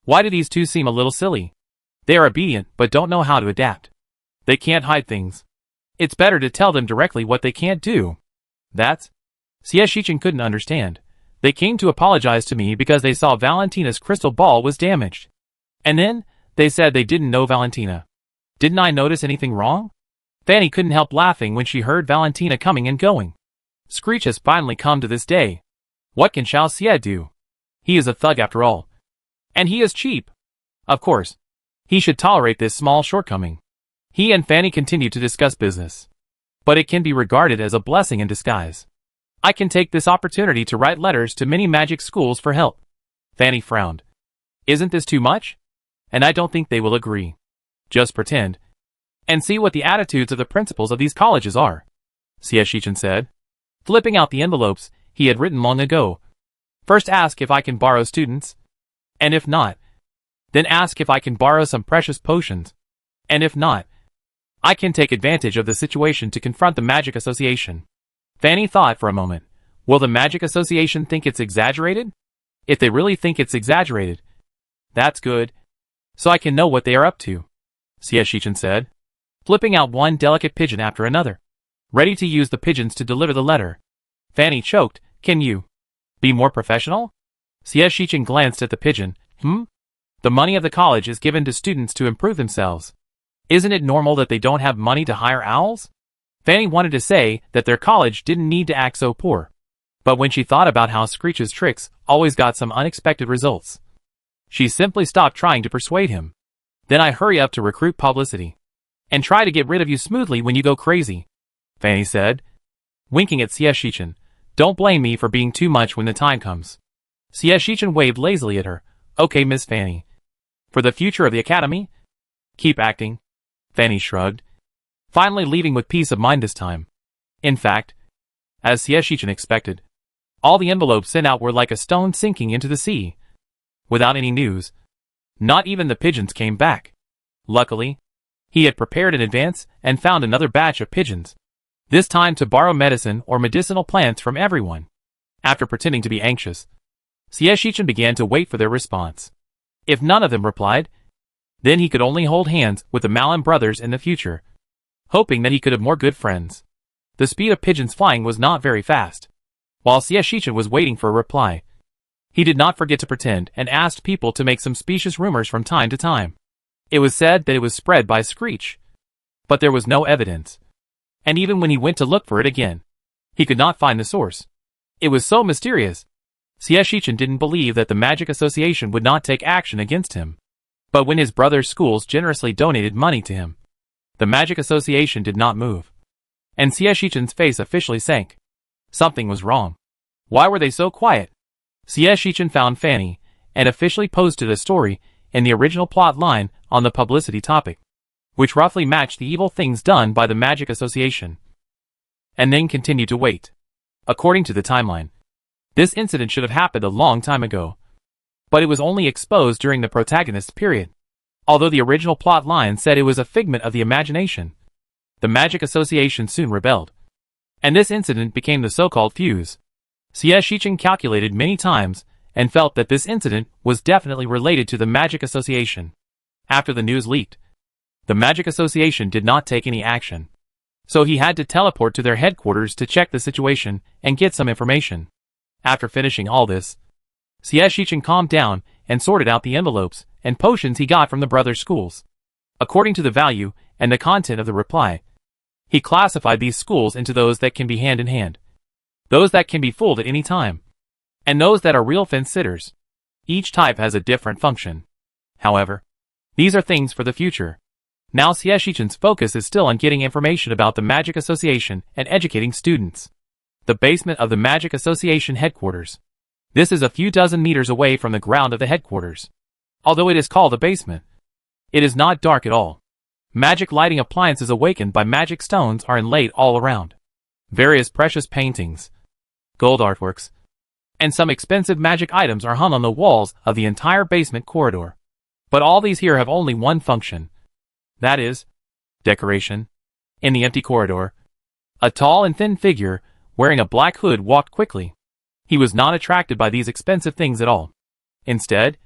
Speaker 1: Why do these two seem a little silly? They are obedient but don't know how to adapt. They can't hide things. It's better to tell them directly what they can't do. That's... Sieshichan couldn't understand. They came to apologize to me because they saw Valentina's crystal ball was damaged. And then, they said they didn't know Valentina. Didn't I notice anything wrong? Fanny couldn't help laughing when she heard Valentina coming and going. Screech has finally come to this day. What can Xiao Xie do? He is a thug after all. And he is cheap. Of course. He should tolerate this small shortcoming. He and Fanny continued to discuss business. But it can be regarded as a blessing in disguise. I can take this opportunity to write letters to many magic schools for help. Fanny frowned. Isn't this too much? And I don't think they will agree. Just pretend. And see what the attitudes of the principals of these colleges are, Sieshichan said. Flipping out the envelopes he had written long ago. First ask if I can borrow students. And if not, then ask if I can borrow some precious potions. And if not, I can take advantage of the situation to confront the Magic Association. Fanny thought for a moment. Will the Magic Association think it's exaggerated? If they really think it's exaggerated, that's good. So I can know what they are up to, Sieshichan said, flipping out one delicate pigeon after another, ready to use the pigeons to deliver the letter. Fanny choked. Can you be more professional? Sieshichan glanced at the pigeon. The money of the college is given to students to improve themselves. Isn't it normal that they don't have money to hire owls? Fanny wanted to say that their college didn't need to act so poor. But when she thought about how Screech's tricks always got some unexpected results, she simply stopped trying to persuade him. Then I hurry up to recruit publicity. And try to get rid of you smoothly when you go crazy, Fanny said, winking at Sieshichan. Don't blame me for being too much when the time comes. Sieshichan waved lazily at her. Okay, Miss Fanny. For the future of the academy? Keep acting. Fanny shrugged, finally leaving with peace of mind this time. In fact, as Sieshichan expected, all the envelopes sent out were like a stone sinking into the sea. Without any news. Not even the pigeons came back. Luckily, he had prepared in advance and found another batch of pigeons. This time to borrow medicine or medicinal plants from everyone. After pretending to be anxious, Sieshichan began to wait for their response. If none of them replied, then he could only hold hands with the Malin brothers in the future, hoping that he could have more good friends. The speed of pigeons flying was not very fast. While Sieshichan was waiting for a reply, he did not forget to pretend and asked people to make some specious rumors from time to time. It was said that it was spread by Screech, but there was no evidence. And even when he went to look for it again, he could not find the source. It was so mysterious. Sieshichan didn't believe that the Magic Association would not take action against him. But when his brother's schools generously donated money to him, the Magic Association did not move. And Sieshichan's face officially sank. Something was wrong. Why were they so quiet? Sieshichan found Fanny and officially posted a story in the original plot line on the publicity topic, which roughly matched the evil things done by the Magic Association. And then continued to wait. According to the timeline, this incident should have happened a long time ago. But it was only exposed during the protagonist's period. Although the original plot line said it was a figment of the imagination, the Magic Association soon rebelled. And this incident became the so-called fuse. Sieshichan calculated many times and felt that this incident was definitely related to the Magic Association. After the news leaked, The Magic Association did not take any action. So he had to teleport to their headquarters to check the situation and get some information. After finishing all this, Shichen calmed down and sorted out the envelopes and potions he got from the brothers' schools. According to the value and the content of the reply, he classified these schools into those that can be hand in hand, those that can be fooled at any time, and those that are real fence-sitters. Each type has a different function. However, these are things for the future. Now Shichen's focus is still on getting information about the Magic Association and educating students. The basement of the Magic Association headquarters. This is a few dozen meters away from the ground of the headquarters. Although it is called a basement, it is not dark at all. Magic lighting appliances awakened by magic stones are inlaid all around. Various precious paintings, gold artworks, and some expensive magic items are hung on the walls of the entire basement corridor. But all these here have only one function. That is, decoration. In the empty corridor, a tall and thin figure, wearing a black hood, walked quickly. He was not attracted by these expensive things at all. Instead,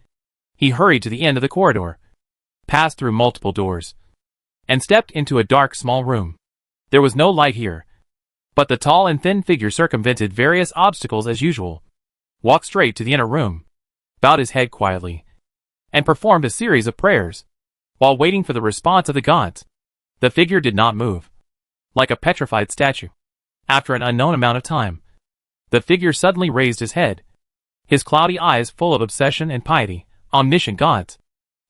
Speaker 1: he hurried to the end of the corridor, passed through multiple doors, and stepped into a dark small room. There was no light here, but the tall and thin figure circumvented various obstacles as usual, walked straight to the inner room, bowed his head quietly, and performed a series of prayers. While waiting for the response of the gods, the figure did not move, like a petrified statue. After an unknown amount of time, the figure suddenly raised his head, his cloudy eyes full of obsession and piety. Omniscient gods,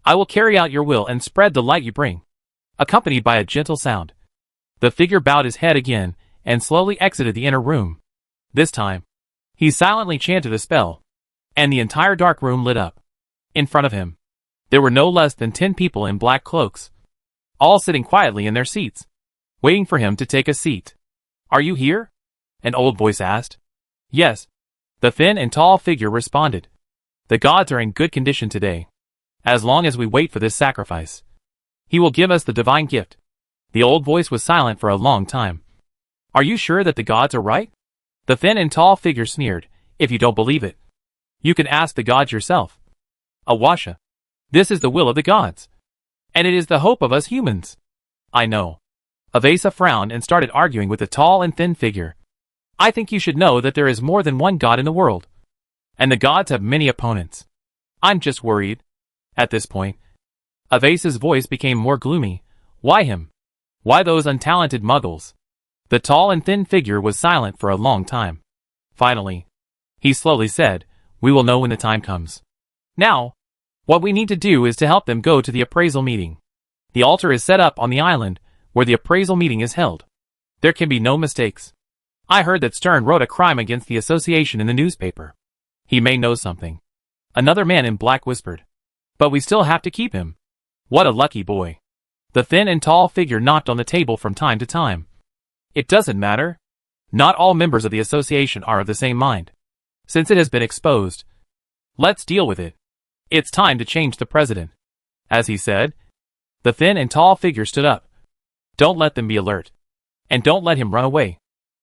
Speaker 1: I will carry out your will and spread the light you bring. Accompanied by a gentle sound, the figure bowed his head again and slowly exited the inner room. This time, he silently chanted a spell, and the entire dark room lit up. In front of him, there were no less than 10 people in black cloaks, all sitting quietly in their seats, waiting for him to take a seat. Are you here? An old voice asked. Yes, the thin and tall figure responded. The gods are in good condition today. As long as we wait for this sacrifice, he will give us the divine gift. The old voice was silent for a long time. Are you sure that the gods are right? The thin and tall figure sneered. If you don't believe it, you can ask the gods yourself. Awasha. This is the will of the gods. And it is the hope of us humans. I know. Avesa frowned and started arguing with the tall and thin figure. I think you should know that there is more than one god in the world. And the gods have many opponents. I'm just worried. At this point, Avesa's voice became more gloomy. Why him? Why those untalented muggles? The tall and thin figure was silent for a long time. Finally, he slowly said, we will know when the time comes. Now, what we need to do is to help them go to the appraisal meeting. The altar is set up on the island where the appraisal meeting is held. There can be no mistakes. I heard that Stern wrote a crime against the association in the newspaper. He may know something. Another man in black whispered. But we still have to keep him. What a lucky boy. The thin and tall figure knocked on the table from time to time. It doesn't matter. Not all members of the association are of the same mind. Since it has been exposed, let's deal with it. It's time to change the president. As he said, the thin and tall figure stood up. Don't let them be alert. And don't let him run away.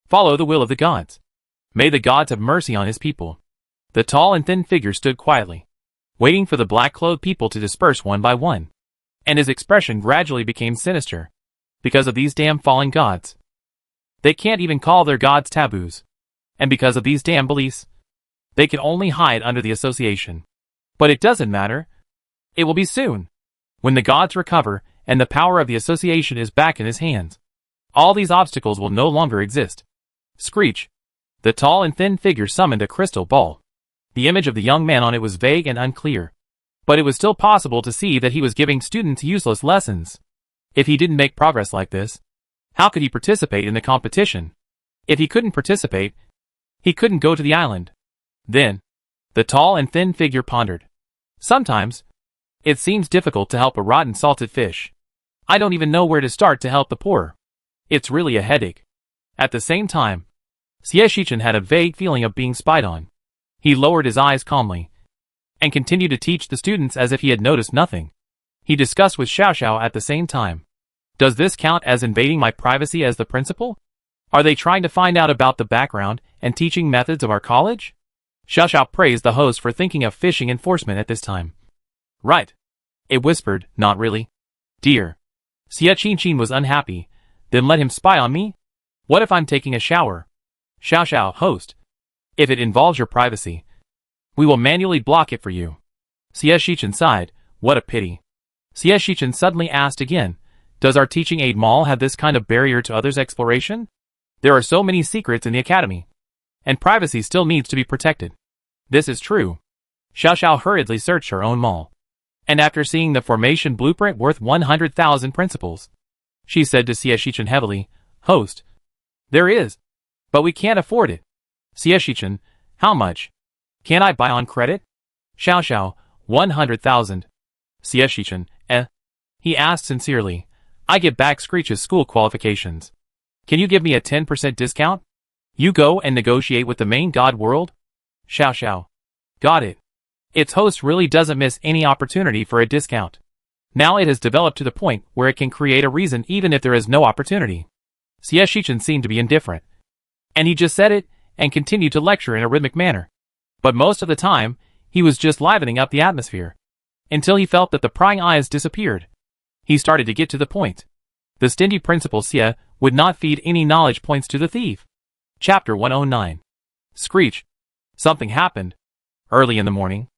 Speaker 1: Follow the will of the gods. May the gods have mercy on his people. The tall and thin figure stood quietly, waiting for the black-clothed people to disperse one by one. And his expression gradually became sinister. Because of these damn fallen gods. They can't even call their gods taboos. And because of these damn beliefs, they can only hide under the association. But it doesn't matter. It will be soon. When the gods recover and the power of the association is back in his hands, all these obstacles will no longer exist. Screech. The tall and thin figure summoned a crystal ball. The image of the young man on it was vague and unclear, but it was still possible to see that he was giving students useless lessons. If he didn't make progress like this, how could he participate in the competition? If he couldn't participate, he couldn't go to the island. Then, the tall and thin figure pondered. Sometimes, it seems difficult to help a rotten salted fish. I don't even know where to start to help the poor. It's really a headache. At the same time, Shichen had a vague feeling of being spied on. He lowered his eyes calmly, and continued to teach the students as if he had noticed nothing. He discussed with Xiao at the same time. Does this count as invading my privacy as the principal? Are they trying to find out about the background and teaching methods of our college? Xiao praised the host for thinking of fishing enforcement at this time. Right. It whispered, not really. Dear Xie Qingqing was unhappy. Then let him spy on me? What if I'm taking a shower? Xiao Xiao, host. If it involves your privacy, we will manually block it for you. Xie Shichen sighed. What a pity. Xie Shichen suddenly asked again, does our teaching aid mall have this kind of barrier to others' exploration? There are so many secrets in the academy, and privacy still needs to be protected. This is true. Xiao Xiao hurriedly searched her own mall, and after seeing the formation blueprint worth 100,000 principles, she said to Xie Shichen heavily, host, there is, but we can't afford it. Xie Shichen, how much? Can I buy on credit? Xiao Xiao, 100,000. Xie Shichen, He asked sincerely. I get back Screech's school qualifications. Can you give me a 10% discount? You go and negotiate with the main god world? Xiao Xiao. Got it. Its host really doesn't miss any opportunity for a discount. Now it has developed to the point where it can create a reason even if there is no opportunity. Xie Shichen seemed to be indifferent, and he just said it and continued to lecture in a rhythmic manner. But most of the time, he was just livening up the atmosphere, until he felt that the prying eyes disappeared. He started to get to the point. The stingy Principal Xie would not feed any knowledge points to the thief. Chapter 109. Screech. Something happened. Early in the morning,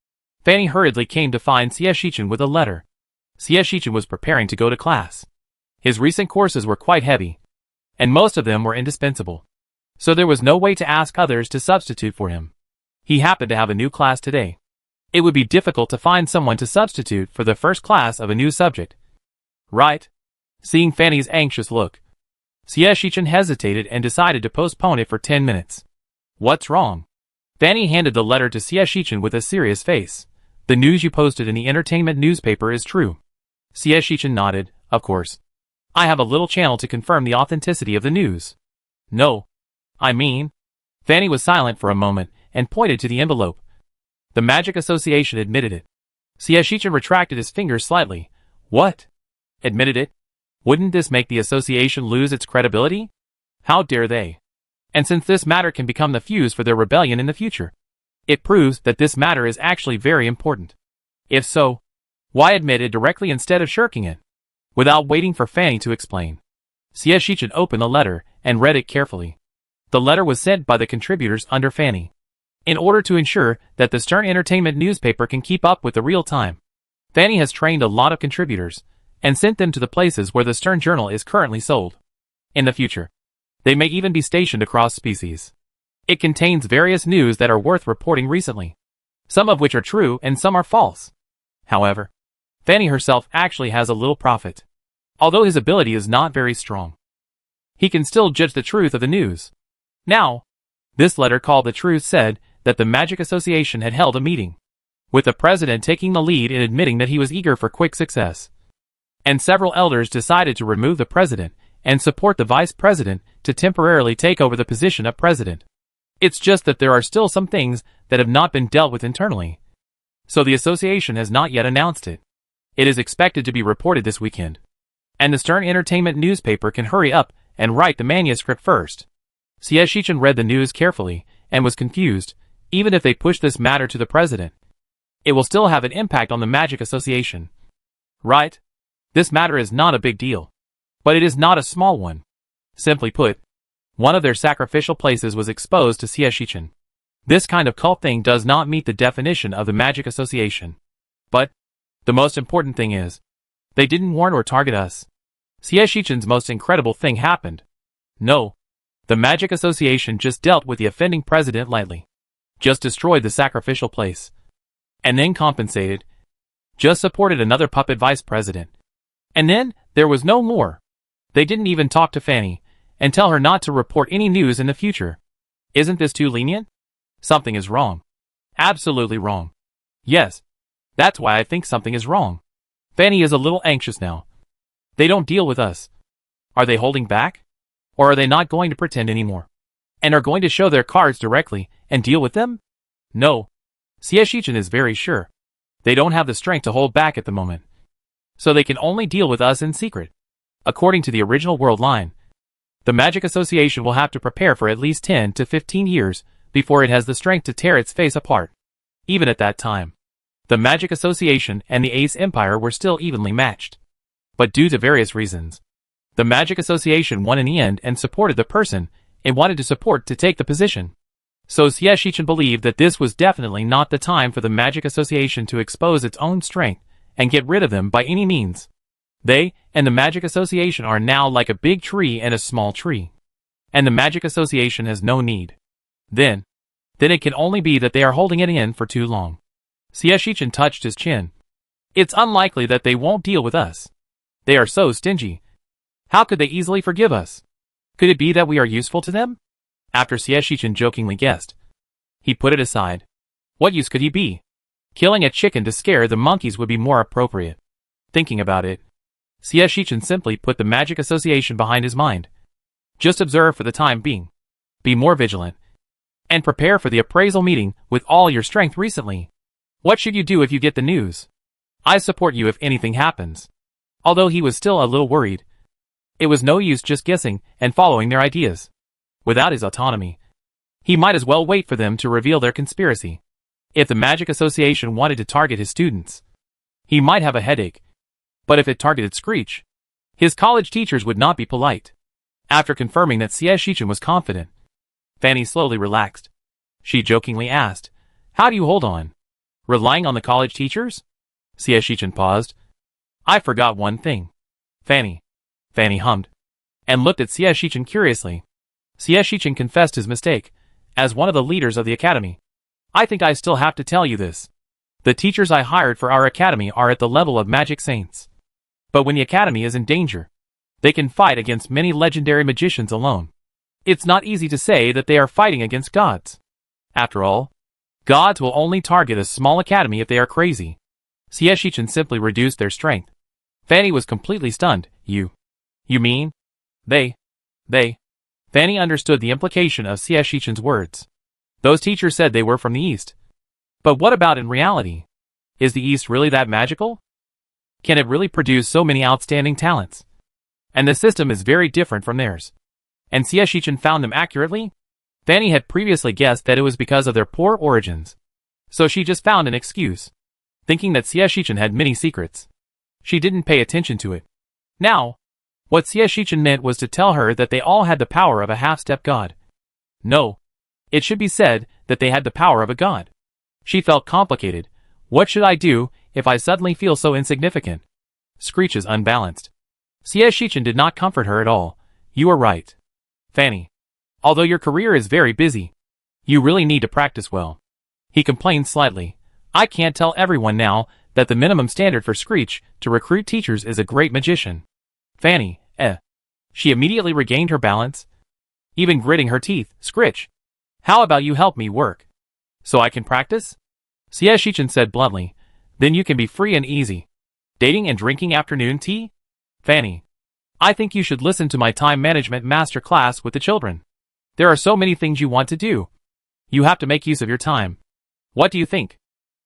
Speaker 1: Fanny hurriedly came to find Xie Shichen with a letter. Xie Shichen was preparing to go to class. His recent courses were quite heavy, and most of them were indispensable, so there was no way to ask others to substitute for him. He happened to have a new class today. It would be difficult to find someone to substitute for the first class of a new subject. Right? Seeing Fanny's anxious look, Xie Shichen hesitated and decided to postpone it for 10 minutes. What's wrong? Fanny handed the letter to Xie Shichen with a serious face. The news you posted in the entertainment newspaper is true. Xie Shichen nodded. Of course. I have a little channel to confirm the authenticity of the news. No. I mean... Fanny was silent for a moment and pointed to the envelope. The Magic Association admitted it. Xie Shichen retracted his fingers slightly. What? Admitted it? Wouldn't this make the association lose its credibility? How dare they? And since this matter can become the fuse for their rebellion in the future, it proves that this matter is actually very important. If so, why admit it directly instead of shirking it? Without waiting for Fanny to explain, Xie Shichen opened the letter and read it carefully. The letter was sent by the contributors under Fanny, in order to ensure that the Stern Entertainment newspaper can keep up with the real time. Fanny has trained a lot of contributors and sent them to the places where the Stern Journal is currently sold. In the future, they may even be stationed across species. It contains various news that are worth reporting recently, some of which are true and some are false. However, Fanny herself actually has a little profit. Although his ability is not very strong, he can still judge the truth of the news. Now, this letter called The Truth said that the Magic Association had held a meeting, with the president taking the lead in admitting that he was eager for quick success. And several elders decided to remove the president and support the vice president to temporarily take over the position of president. It's just that there are still some things that have not been dealt with internally, so the association has not yet announced it. It is expected to be reported this weekend, and the Stern Entertainment newspaper can hurry up and write the manuscript first. Xie Shichen read the news carefully and was confused. Even if they push this matter to the president, it will still have an impact on the Magic Association. Right? This matter is not a big deal, but it is not a small one. Simply put, one of their sacrificial places was exposed to Xie Shichen. This kind of cult thing does not meet the definition of the Magic Association. But the most important thing is, they didn't warn or target us. Xie Shichen's most incredible thing happened. No. The Magic Association just dealt with the offending president lightly. Just destroyed the sacrificial place. And then compensated. Just supported another puppet vice president. And then, there was no more. They didn't even talk to Fanny, and tell her not to report any news in the future. Isn't this too lenient? Something is wrong. Absolutely wrong. Yes. That's why I think something is wrong. Fanny is a little anxious now. They don't deal with us. Are they holding back? Or are they not going to pretend anymore, and are going to show their cards directly and deal with them? No. Xie Shichen is very sure. They don't have the strength to hold back at the moment, so they can only deal with us in secret. According to the original world line, the Magic Association will have to prepare for at least 10 to 15 years before it has the strength to tear its face apart. Even at that time, the Magic Association and the Ace Empire were still evenly matched. But due to various reasons, the Magic Association won in the end and supported the person it wanted to support to take the position. So Xie Shichen believed that this was definitely not the time for the Magic Association to expose its own strength and get rid of them by any means. They and the Magic Association are now like a big tree and a small tree. And the Magic Association has no need. Then it can only be that they are holding it in for too long. Xie Shichen touched his chin. It's unlikely that they won't deal with us. They are so stingy. How could they easily forgive us? Could it be that we are useful to them? After Xie Shichen jokingly guessed. He put it aside. What use could he be? Killing a chicken to scare the monkeys would be more appropriate. Thinking about it, Xie Shichen simply put the Magic Association behind his mind. Just observe for the time being. Be more vigilant. And prepare for the appraisal meeting with all your strength recently. What should you do if you get the news? I support you if anything happens. Although he was still a little worried. It was no use just guessing and following their ideas. Without his autonomy, he might as well wait for them to reveal their conspiracy. If the Magic Association wanted to target his students, he might have a headache. But if it targeted Screech, his college teachers would not be polite. After confirming that Xie Shichen was confident, Fanny slowly relaxed. She jokingly asked, "How do you hold on? Relying on the college teachers?" Xie Shichen paused. "I forgot one thing." Fanny hummed, and looked at Xie Shichen curiously. Xie Shichen confessed his mistake. As one of the leaders of the academy, I think I still have to tell you this. The teachers I hired for our academy are at the level of magic saints. But when the academy is in danger, they can fight against many legendary magicians alone. It's not easy to say that they are fighting against gods. After all, gods will only target a small academy if they are crazy. Xie Shichen simply reduced their strength. Fanny was completely stunned. You mean? They. Fanny understood the implication of Xie Shichen's words. Those teachers said they were from the East. But what about in reality? Is the East really that magical? Can it really produce so many outstanding talents? And the system is very different from theirs. And Xie Shichen found them accurately? Fanny had previously guessed that it was because of their poor origins. So she just found an excuse, thinking that Xie Shichen had many secrets. She didn't pay attention to it. Now, what Xie Shichen meant was to tell her that they all had the power of a half-step god. No, it should be said that they had the power of a god. She felt complicated. What should I do if I suddenly feel so insignificant? Screech is unbalanced. Xie Shichen did not comfort her at all. You are right, Fanny. Although your career is very busy, you really need to practice well. He complained slightly. I can't tell everyone now that the minimum standard for Screech to recruit teachers is a great magician. Fanny, She immediately regained her balance, even gritting her teeth. Screech, how about you help me work, so I can practice? Xie Shichen said bluntly. Then you can be free and easy. Dating and drinking afternoon tea? Fanny, I think you should listen to my time management master class with the children. There are so many things you want to do. You have to make use of your time. What do you think?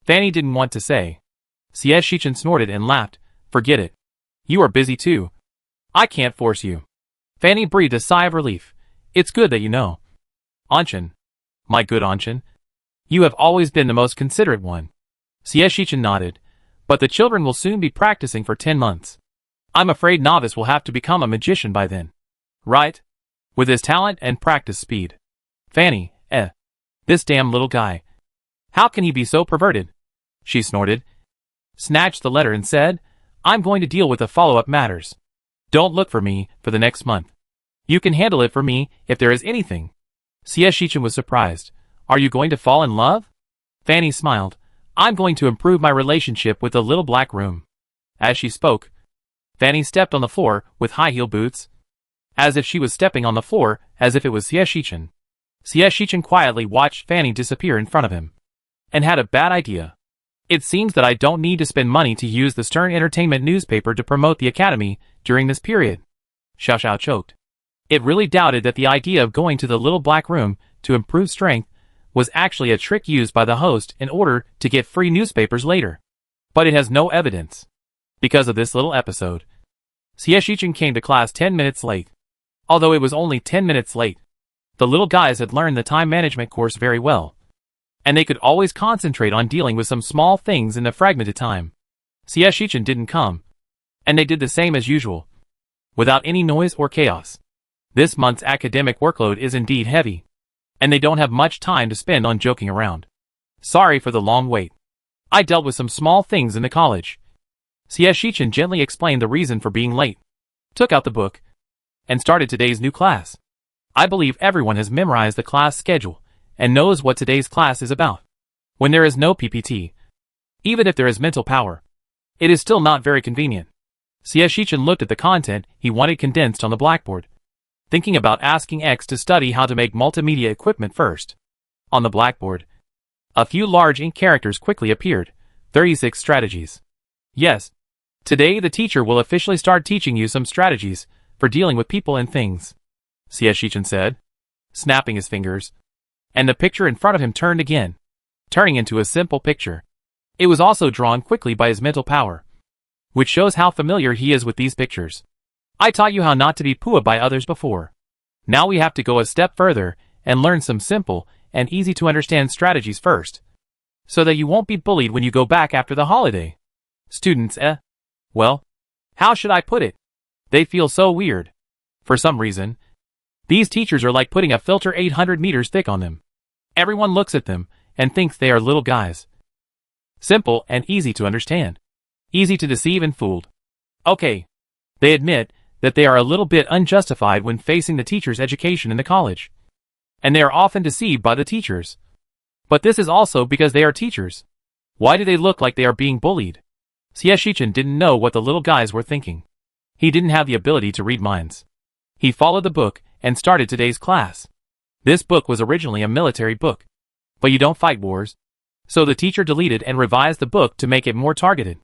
Speaker 1: Fanny didn't want to say. Xie Shichen snorted and laughed. Forget it. You are busy too. I can't force you. Fanny breathed a sigh of relief. It's good that you know. Anshin. My good Anshin. You have always been the most considerate one. Xie Shichen nodded. But the children will soon be practicing for 10 months. I'm afraid Novice will have to become a magician by then. Right? With his talent and practice speed. Fanny, this damn little guy. How can he be so perverted? She snorted, snatched the letter and said, I'm going to deal with the follow-up matters. Don't look for me for the next month. You can handle it for me if there is anything. Xie Shichen was surprised. Are you going to fall in love? Fanny smiled. I'm going to improve my relationship with the little black room. As she spoke, Fanny stepped on the floor with high-heel boots, as if she was stepping on the floor as if it was Xie Shichen. Xie Shichen quietly watched Fanny disappear in front of him, and had a bad idea. It seems that I don't need to spend money to use the Stern Entertainment newspaper to promote the academy during this period. Xiao Xiao choked. It really doubted that the idea of going to the little black room to improve strength was actually a trick used by the host in order to get free newspapers later. But it has no evidence. Because of this little episode, Xie Shichen came to class 10 minutes late. Although it was only 10 minutes late, the little guys had learned the time management course very well, and they could always concentrate on dealing with some small things in the fragmented time. Xie Shichen didn't come, And they did the same as usual, without any noise or chaos. This month's academic workload is indeed heavy, and they don't have much time to spend on joking around. Sorry for the long wait. I dealt with some small things in the college. Shichen gently explained the reason for being late, took out the book, and started today's new class. I believe everyone has memorized the class schedule and knows what today's class is about. When there is no PPT, even if there is mental power, it is still not very convenient. Shichen looked at the content he wanted condensed on the blackboard, thinking about asking X to study how to make multimedia equipment first. On the blackboard, a few large ink characters quickly appeared. 36 strategies. Yes. Today the teacher will officially start teaching you some strategies for dealing with people and things, Shichen said, snapping his fingers. And the picture in front of him turned again, turning into a simple picture. It was also drawn quickly by his mental power, which shows how familiar he is with these pictures. I taught you how not to be pooed by others before. Now we have to go a step further and learn some simple and easy to understand strategies first, so that you won't be bullied when you go back after the holiday. Students, well, how should I put it? They feel so weird. For some reason, these teachers are like putting a filter 800 meters thick on them. Everyone looks at them and thinks they are little guys. Simple and easy to understand. Easy to deceive and fooled. Okay. They admit that they are a little bit unjustified when facing the teacher's education in the college. And they are often deceived by the teachers. But this is also because they are teachers. Why do they look like they are being bullied? Shichen didn't know what the little guys were thinking. He didn't have the ability to read minds. He followed the book and started today's class. This book was originally a military book. But you don't fight wars. So the teacher deleted and revised the book to make it more targeted.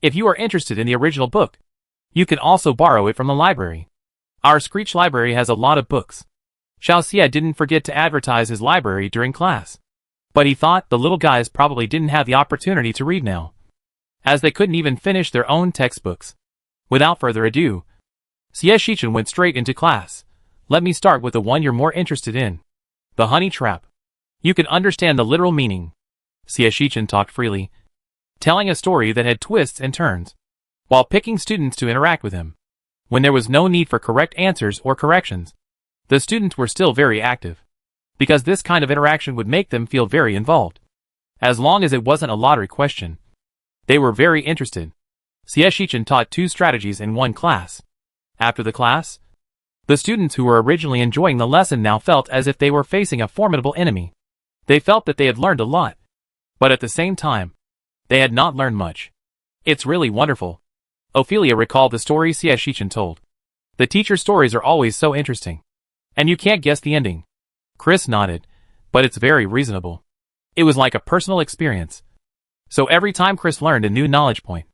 Speaker 1: If you are interested in the original book, you can also borrow it from the library. Our Screech library has a lot of books. Xiao Xia didn't forget to advertise his library during class. But he thought the little guys probably didn't have the opportunity to read now, as they couldn't even finish their own textbooks. Without further ado, Shichen went straight into class. Let me start with the one you're more interested in. The honey trap. You can understand the literal meaning. Shichen talked freely, telling a story that had twists and turns, while picking students to interact with him. When there was no need for correct answers or corrections, the students were still very active, because this kind of interaction would make them feel very involved. As long as it wasn't a lottery question, they were very interested. Shichen taught 2 strategies in one class. After the class, the students who were originally enjoying the lesson now felt as if they were facing a formidable enemy. They felt that they had learned a lot, but at the same time, they had not learned much. It's really wonderful. Ophelia recalled the story Shichen told. The teacher's stories are always so interesting. And you can't guess the ending. Chris nodded, but it's very reasonable. It was like a personal experience. So every time Chris learned a new knowledge point,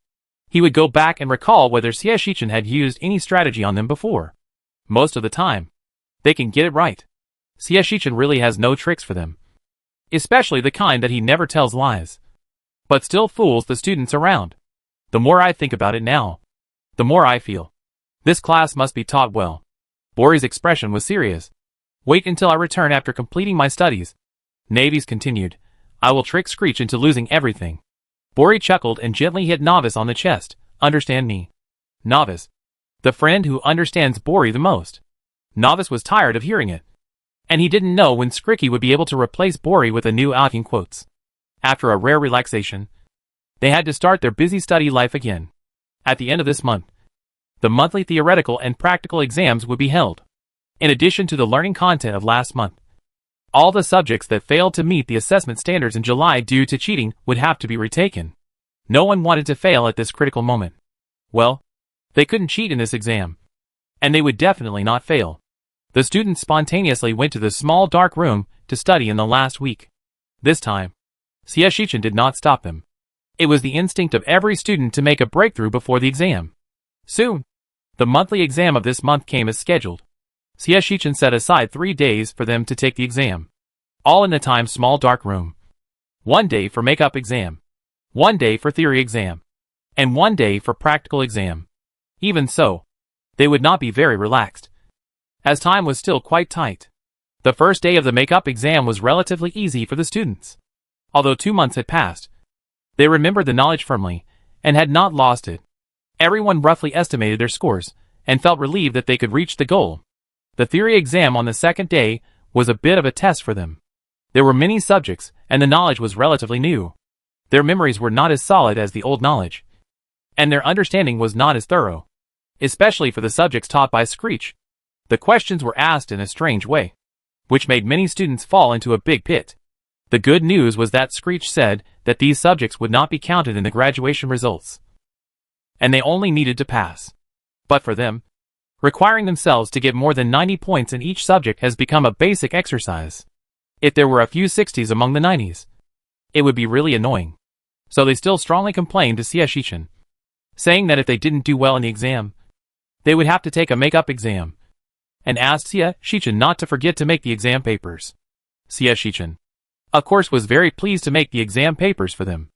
Speaker 1: he would go back and recall whether Shichen had used any strategy on them before. Most of the time, they can get it right. Shichen really has no tricks for them, especially the kind that he never tells lies, but still fools the students around. The more I think about it now, the more I feel this class must be taught well. Bori's expression was serious. Wait until I return after completing my studies. Navies continued. I will trick Screech into losing everything. Bori chuckled and gently hit Novice on the chest. Understand me? Novice. The friend who understands Bori the most. Novice was tired of hearing it. And he didn't know when Skricky would be able to replace Bori with a new outing quotes. After a rare relaxation, they had to start their busy study life again. At the end of this month, the monthly theoretical and practical exams would be held. In addition to the learning content of last month, all the subjects that failed to meet the assessment standards in July due to cheating would have to be retaken. No one wanted to fail at this critical moment. Well, they couldn't cheat in this exam. And they would definitely not fail. The students spontaneously went to the small dark room to study in the last week. This time, Shichen did not stop them. It was the instinct of every student to make a breakthrough before the exam. Soon, the monthly exam of this month came as scheduled. Shichen set aside 3 days for them to take the exam. All in the small dark room. 1 day for makeup exam. 1 day for theory exam. And 1 day for practical exam. Even so, they would not be very relaxed, as time was still quite tight. The first day of the makeup exam was relatively easy for the students. Although 2 months had passed, they remembered the knowledge firmly, and had not lost it. Everyone roughly estimated their scores, and felt relieved that they could reach the goal. The theory exam on the second day was a bit of a test for them. There were many subjects, and the knowledge was relatively new. Their memories were not as solid as the old knowledge, and their understanding was not as thorough, especially for the subjects taught by Screech. The questions were asked in a strange way, which made many students fall into a big pit. The good news was that Screech said that these subjects would not be counted in the graduation results, and they only needed to pass. But for them, requiring themselves to get more than 90 points in each subject has become a basic exercise. If there were a few 60s among the 90s, it would be really annoying. So they still strongly complained to Sia Shichin, saying that if they didn't do well in the exam, they would have to take a make-up exam, and asked Sia Shichin not to forget to make the exam papers. Sia Shichin, of course, was very pleased to make the exam papers for them.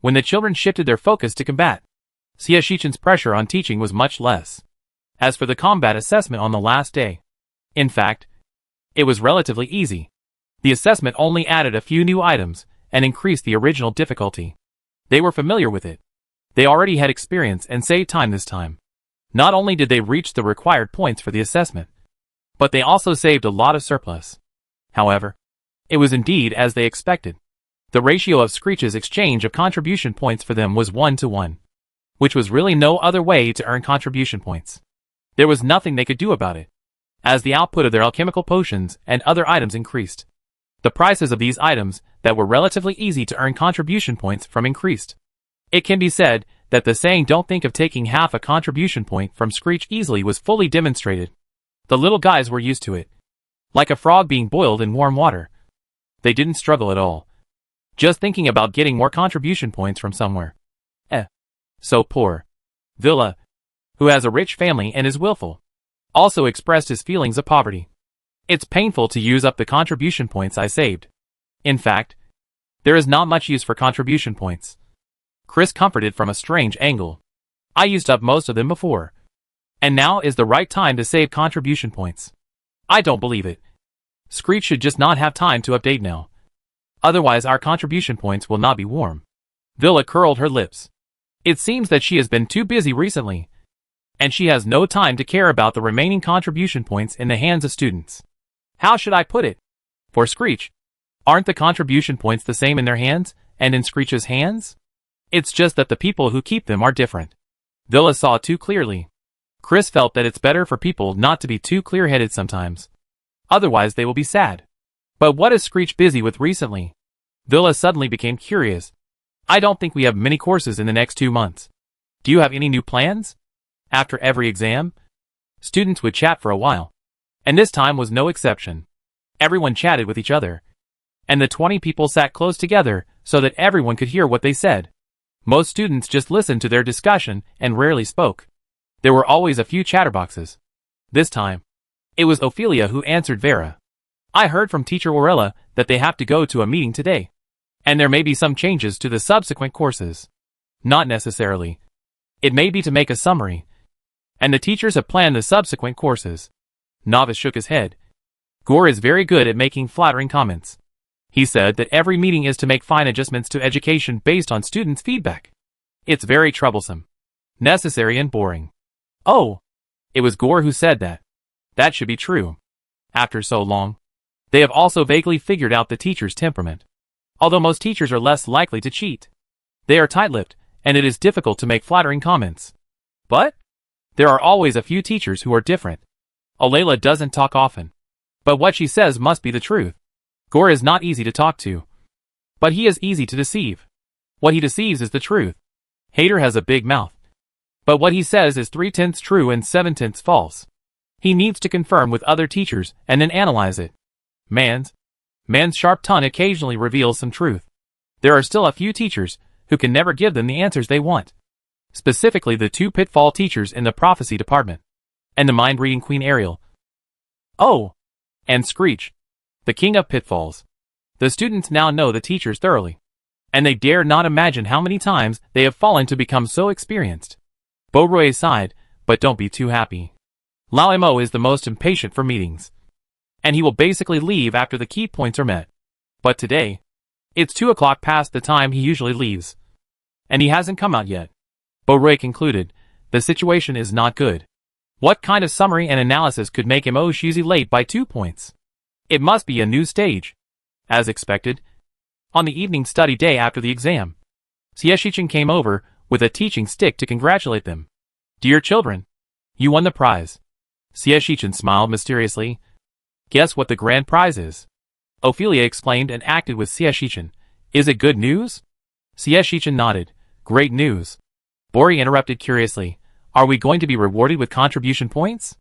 Speaker 1: When the children shifted their focus to combat, Sia Shichin's pressure on teaching was much less. As for the combat assessment on the last day, in fact, it was relatively easy. The assessment only added a few new items and increased the original difficulty. They were familiar with it. They already had experience and saved time this time. Not only did they reach the required points for the assessment, but they also saved a lot of surplus. However, it was indeed as they expected. The ratio of Screech's exchange of contribution points for them was 1-to-1, which was really no other way to earn contribution points. There was nothing they could do about it, as the output of their alchemical potions and other items increased. The prices of these items that were relatively easy to earn contribution points from increased. It can be said that the saying "don't think of taking half a contribution point from Screech easily" was fully demonstrated. The little guys were used to it. Like a frog being boiled in warm water. They didn't struggle at all, just thinking about getting more contribution points from somewhere. So poor Villa, who has a rich family and is willful, also expressed his feelings of poverty. It's painful to use up the contribution points I saved. In fact, there is not much use for contribution points. Chris comforted from a strange angle. I used up most of them before, and now is the right time to save contribution points. I don't believe it. Screech should just not have time to update now. Otherwise our contribution points will not be warm. Villa curled her lips. It seems that she has been too busy recently, and she has no time to care about the remaining contribution points in the hands of students. How should I put it? For Screech, aren't the contribution points the same in their hands and in Screech's hands? It's just that the people who keep them are different. Villa saw too clearly. Chris felt that it's better for people not to be too clear-headed sometimes. Otherwise they will be sad. But what is Screech busy with recently? Villa suddenly became curious. I don't think we have many courses in the next 2 months. Do you have any new plans? After every exam, students would chat for a while. And this time was no exception. Everyone chatted with each other, and the 20 people sat close together so that everyone could hear what they said. Most students just listened to their discussion and rarely spoke. There were always a few chatterboxes. This time, it was Ophelia who answered Vera. I heard from Teacher Orella that they have to go to a meeting today, and there may be some changes to the subsequent courses. Not necessarily. It may be to make a summary, and the teachers have planned the subsequent courses. Novice shook his head. Gore is very good at making flattering comments. He said that every meeting is to make fine adjustments to education based on students' feedback. It's very troublesome, necessary and boring. Oh, it was Gore who said that. That should be true. After so long, they have also vaguely figured out the teacher's temperament. Although most teachers are less likely to cheat, they are tight-lipped, and it is difficult to make flattering comments. But there are always a few teachers who are different. Olayla doesn't talk often, but what she says must be the truth. Gore is not easy to talk to, but he is easy to deceive. What he deceives is the truth. Hater has a big mouth, but what he says is 3/10 true and 7/10 false. He needs to confirm with other teachers and then analyze it. Man's sharp tongue occasionally reveals some truth. There are still a few teachers who can never give them the answers they want. Specifically the 2 pitfall teachers in the prophecy department, and the mind-reading Queen Ariel. Oh, and Screech, the king of pitfalls. The students now know the teachers thoroughly, and they dare not imagine how many times they have fallen to become so experienced. Beauroy sighed, but don't be too happy. Lao Mo is the most impatient for meetings, and he will basically leave after the key points are met. But today, it's 2 o'clock past the time he usually leaves, and he hasn't come out yet. Beauroy concluded The situation is not good. What kind of summary and analysis could make him Shizi late by 2 points? It must be a new stage. As expected, on the evening study day after the exam, Shichen came over with a teaching stick to congratulate them. Dear children, you won the prize. Shichen smiled mysteriously. Guess what the grand prize is? Ophelia explained and acted with Shichen. Is it good news? Shichen nodded. Great news. Bori interrupted curiously. Are we going to be rewarded with contribution points?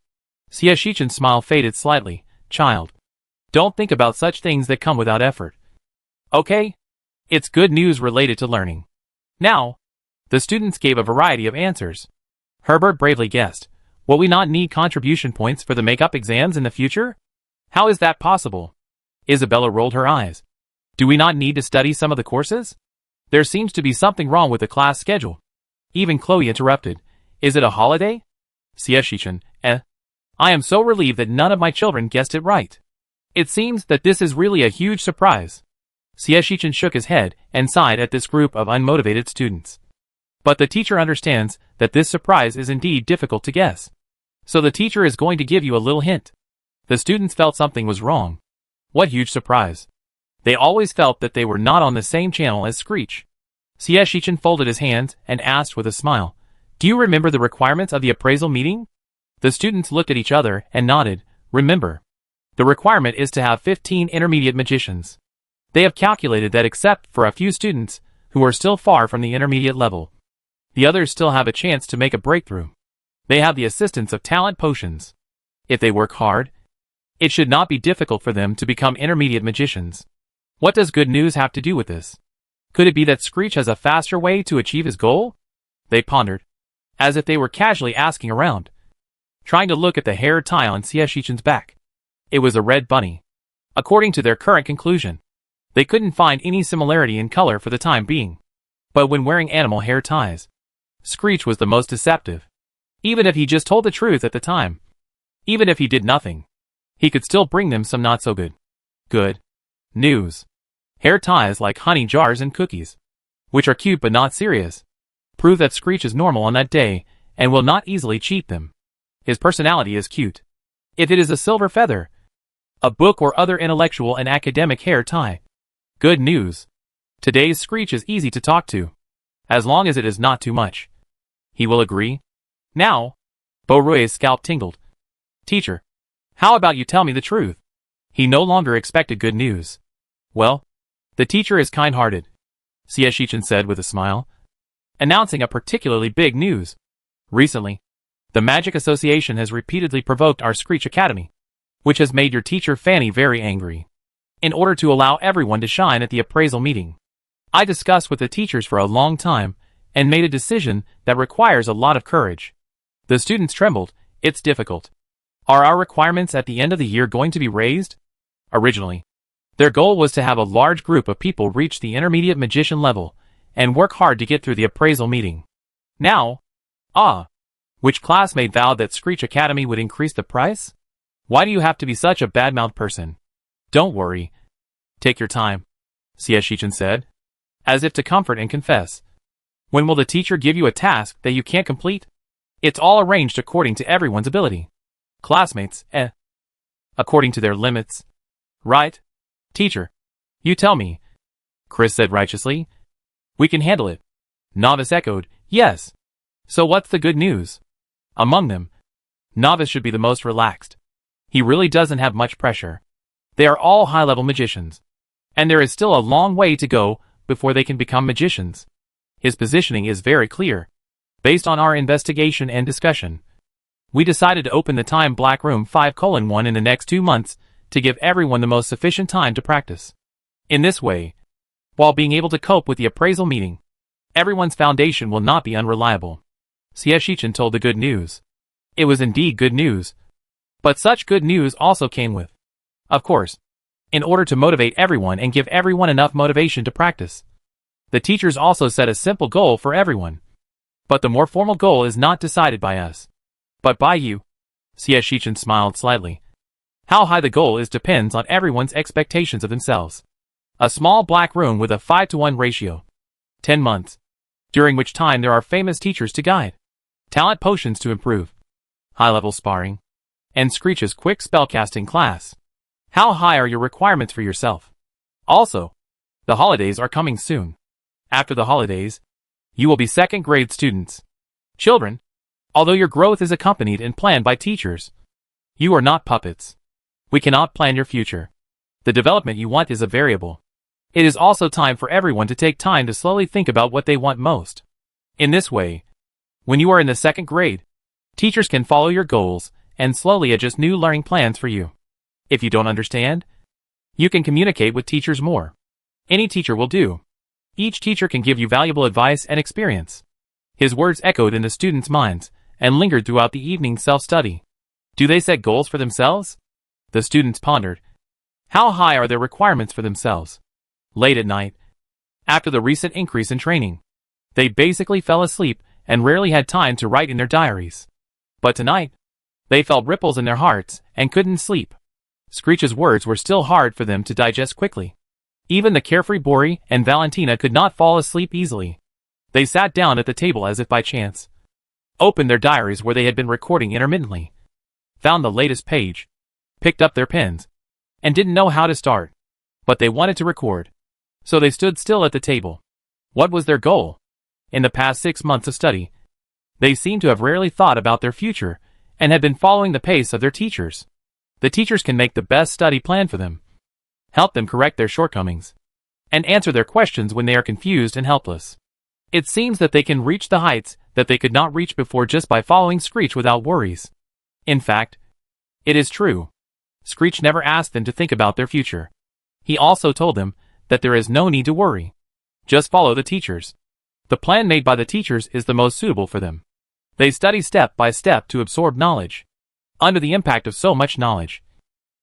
Speaker 1: Shichen's smile faded slightly. Child, don't think about such things that come without effort. Okay? It's good news related to learning. Now, the students gave a variety of answers. Herbert bravely guessed. Will we not need contribution points for the makeup exams in the future? How is that possible? Isabella rolled her eyes. Do we not need to study some of the courses? There seems to be something wrong with the class schedule. Even Chloe interrupted. Is it a holiday? Shichen, I am so relieved that none of my children guessed it right. It seems that this is really a huge surprise. Shichen shook his head and sighed at this group of unmotivated students. But the teacher understands that this surprise is indeed difficult to guess. So the teacher is going to give you a little hint. The students felt something was wrong. What huge surprise. They always felt that they were not on the same channel as Screech. Shichen folded his hands and asked with a smile, do you remember the requirements of the appraisal meeting? The students looked at each other and nodded. Remember. The requirement is to have 15 intermediate magicians. They have calculated that except for a few students who are still far from the intermediate level, the others still have a chance to make a breakthrough. They have the assistance of talent potions. If they work hard, it should not be difficult for them to become intermediate magicians. What does good news have to do with this? Could it be that Screech has a faster way to achieve his goal? They pondered, as if they were casually asking around, trying to look at the hair tie on Shiechen's back. It was a red bunny. According to their current conclusion, they couldn't find any similarity in color for the time being. But when wearing animal hair ties, Screech was the most deceptive. Even if he just told the truth at the time, even if he did nothing, he could still bring them some not so good news. Hair ties like honey jars and cookies, which are cute but not serious, prove that Screech is normal on that day and will not easily cheat them. His personality is cute. If it is a silver feather, a book or other intellectual and academic hair tie, good news. Today's Screech is easy to talk to, as long as it is not too much. He will agree. Now, Beaurue's scalp tingled. Teacher, how about you tell me the truth? He no longer expected good news. Well, the teacher is kind-hearted, Shichen said with a smile, announcing a particularly big news. Recently, the Magic Association has repeatedly provoked our Screech Academy, which has made your teacher Fanny very angry. In order to allow everyone to shine at the appraisal meeting, I discussed with the teachers for a long time and made a decision that requires a lot of courage. The students trembled. It's difficult. Are our requirements at the end of the year going to be raised? Originally, their goal was to have a large group of people reach the intermediate magician level and work hard to get through the appraisal meeting. Now, which classmate vowed that Screech Academy would increase the price? Why do you have to be such a bad-mouthed person? Don't worry. Take your time, Shichen said, as if to comfort and confess. When will the teacher give you a task that you can't complete? It's all arranged according to everyone's ability. Classmates, according to their limits. Right? Teacher, you tell me, Chris said righteously. We can handle it. Novice echoed, yes. So what's the good news? Among them, Novice should be the most relaxed. He really doesn't have much pressure. They are all high-level magicians, and there is still a long way to go before they can become magicians. His positioning is very clear. Based on our investigation and discussion, we decided to open the time Black Room 5:1 in the next 2 months to give everyone the most sufficient time to practice. In this way, while being able to cope with the appraisal meeting, everyone's foundation will not be unreliable. Shichen told the good news. It was indeed good news. But such good news also came with, of course, in order to motivate everyone and give everyone enough motivation to practice, the teachers also set a simple goal for everyone. But the more formal goal is not decided by us, but by you. Shichen smiled slightly. How high the goal is depends on everyone's expectations of themselves. A small black room with a 5:1 ratio. 10 months, during which time there are famous teachers to guide. talent potions to improve, high-level sparring, and Screech's quick spellcasting class. How high are your requirements for yourself? Also, the holidays are coming soon. After the holidays, you will be second-grade students. Children, although your growth is accompanied and planned by teachers, you are not puppets. We cannot plan your future. The development you want is a variable. It is also time for everyone to take time to slowly think about what they want most. In this way, when you are in the second grade, teachers can follow your goals and slowly adjust new learning plans for you. If you don't understand, you can communicate with teachers more. Any teacher will do. Each teacher can give you valuable advice and experience. His words echoed in the students' minds and lingered throughout the evening self-study. Do they set goals for themselves? The students pondered. How high are their requirements for themselves? Late at night, after the recent increase in training, they basically fell asleep and rarely had time to write in their diaries. But tonight, they felt ripples in their hearts and couldn't sleep. Screech's words were still hard for them to digest quickly. Even the carefree Bori and Valentina could not fall asleep easily. They sat down at the table as if by chance, opened their diaries where they had been recording intermittently, found the latest page, picked up their pens, and didn't know how to start. But they wanted to record. So they stood still at the table. What was their goal? In the past 6 months of study, they seemed to have rarely thought about their future and had been following the pace of their teachers. The teachers can make the best study plan for them, help them correct their shortcomings, and answer their questions when they are confused and helpless. It seems that they can reach the heights that they could not reach before just by following Screech without worries. In fact, it is true. Screech never asked them to think about their future. He also told them that there is no need to worry. Just follow the teachers. The plan made by the teachers is the most suitable for them. They study step by step to absorb knowledge. Under the impact of so much knowledge,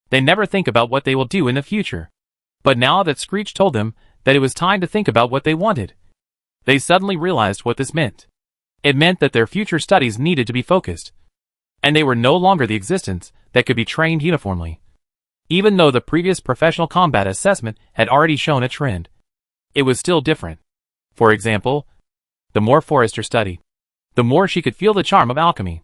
Speaker 1: they never think about what they will do in the future. But now that Screech told them that it was time to think about what they wanted, they suddenly realized what this meant. It meant that their future studies needed to be focused, and they were no longer the existence that could be trained uniformly. Even though the previous professional combat assessment had already shown a trend, it was still different. For example, the more Forrester studied, the more she could feel the charm of alchemy.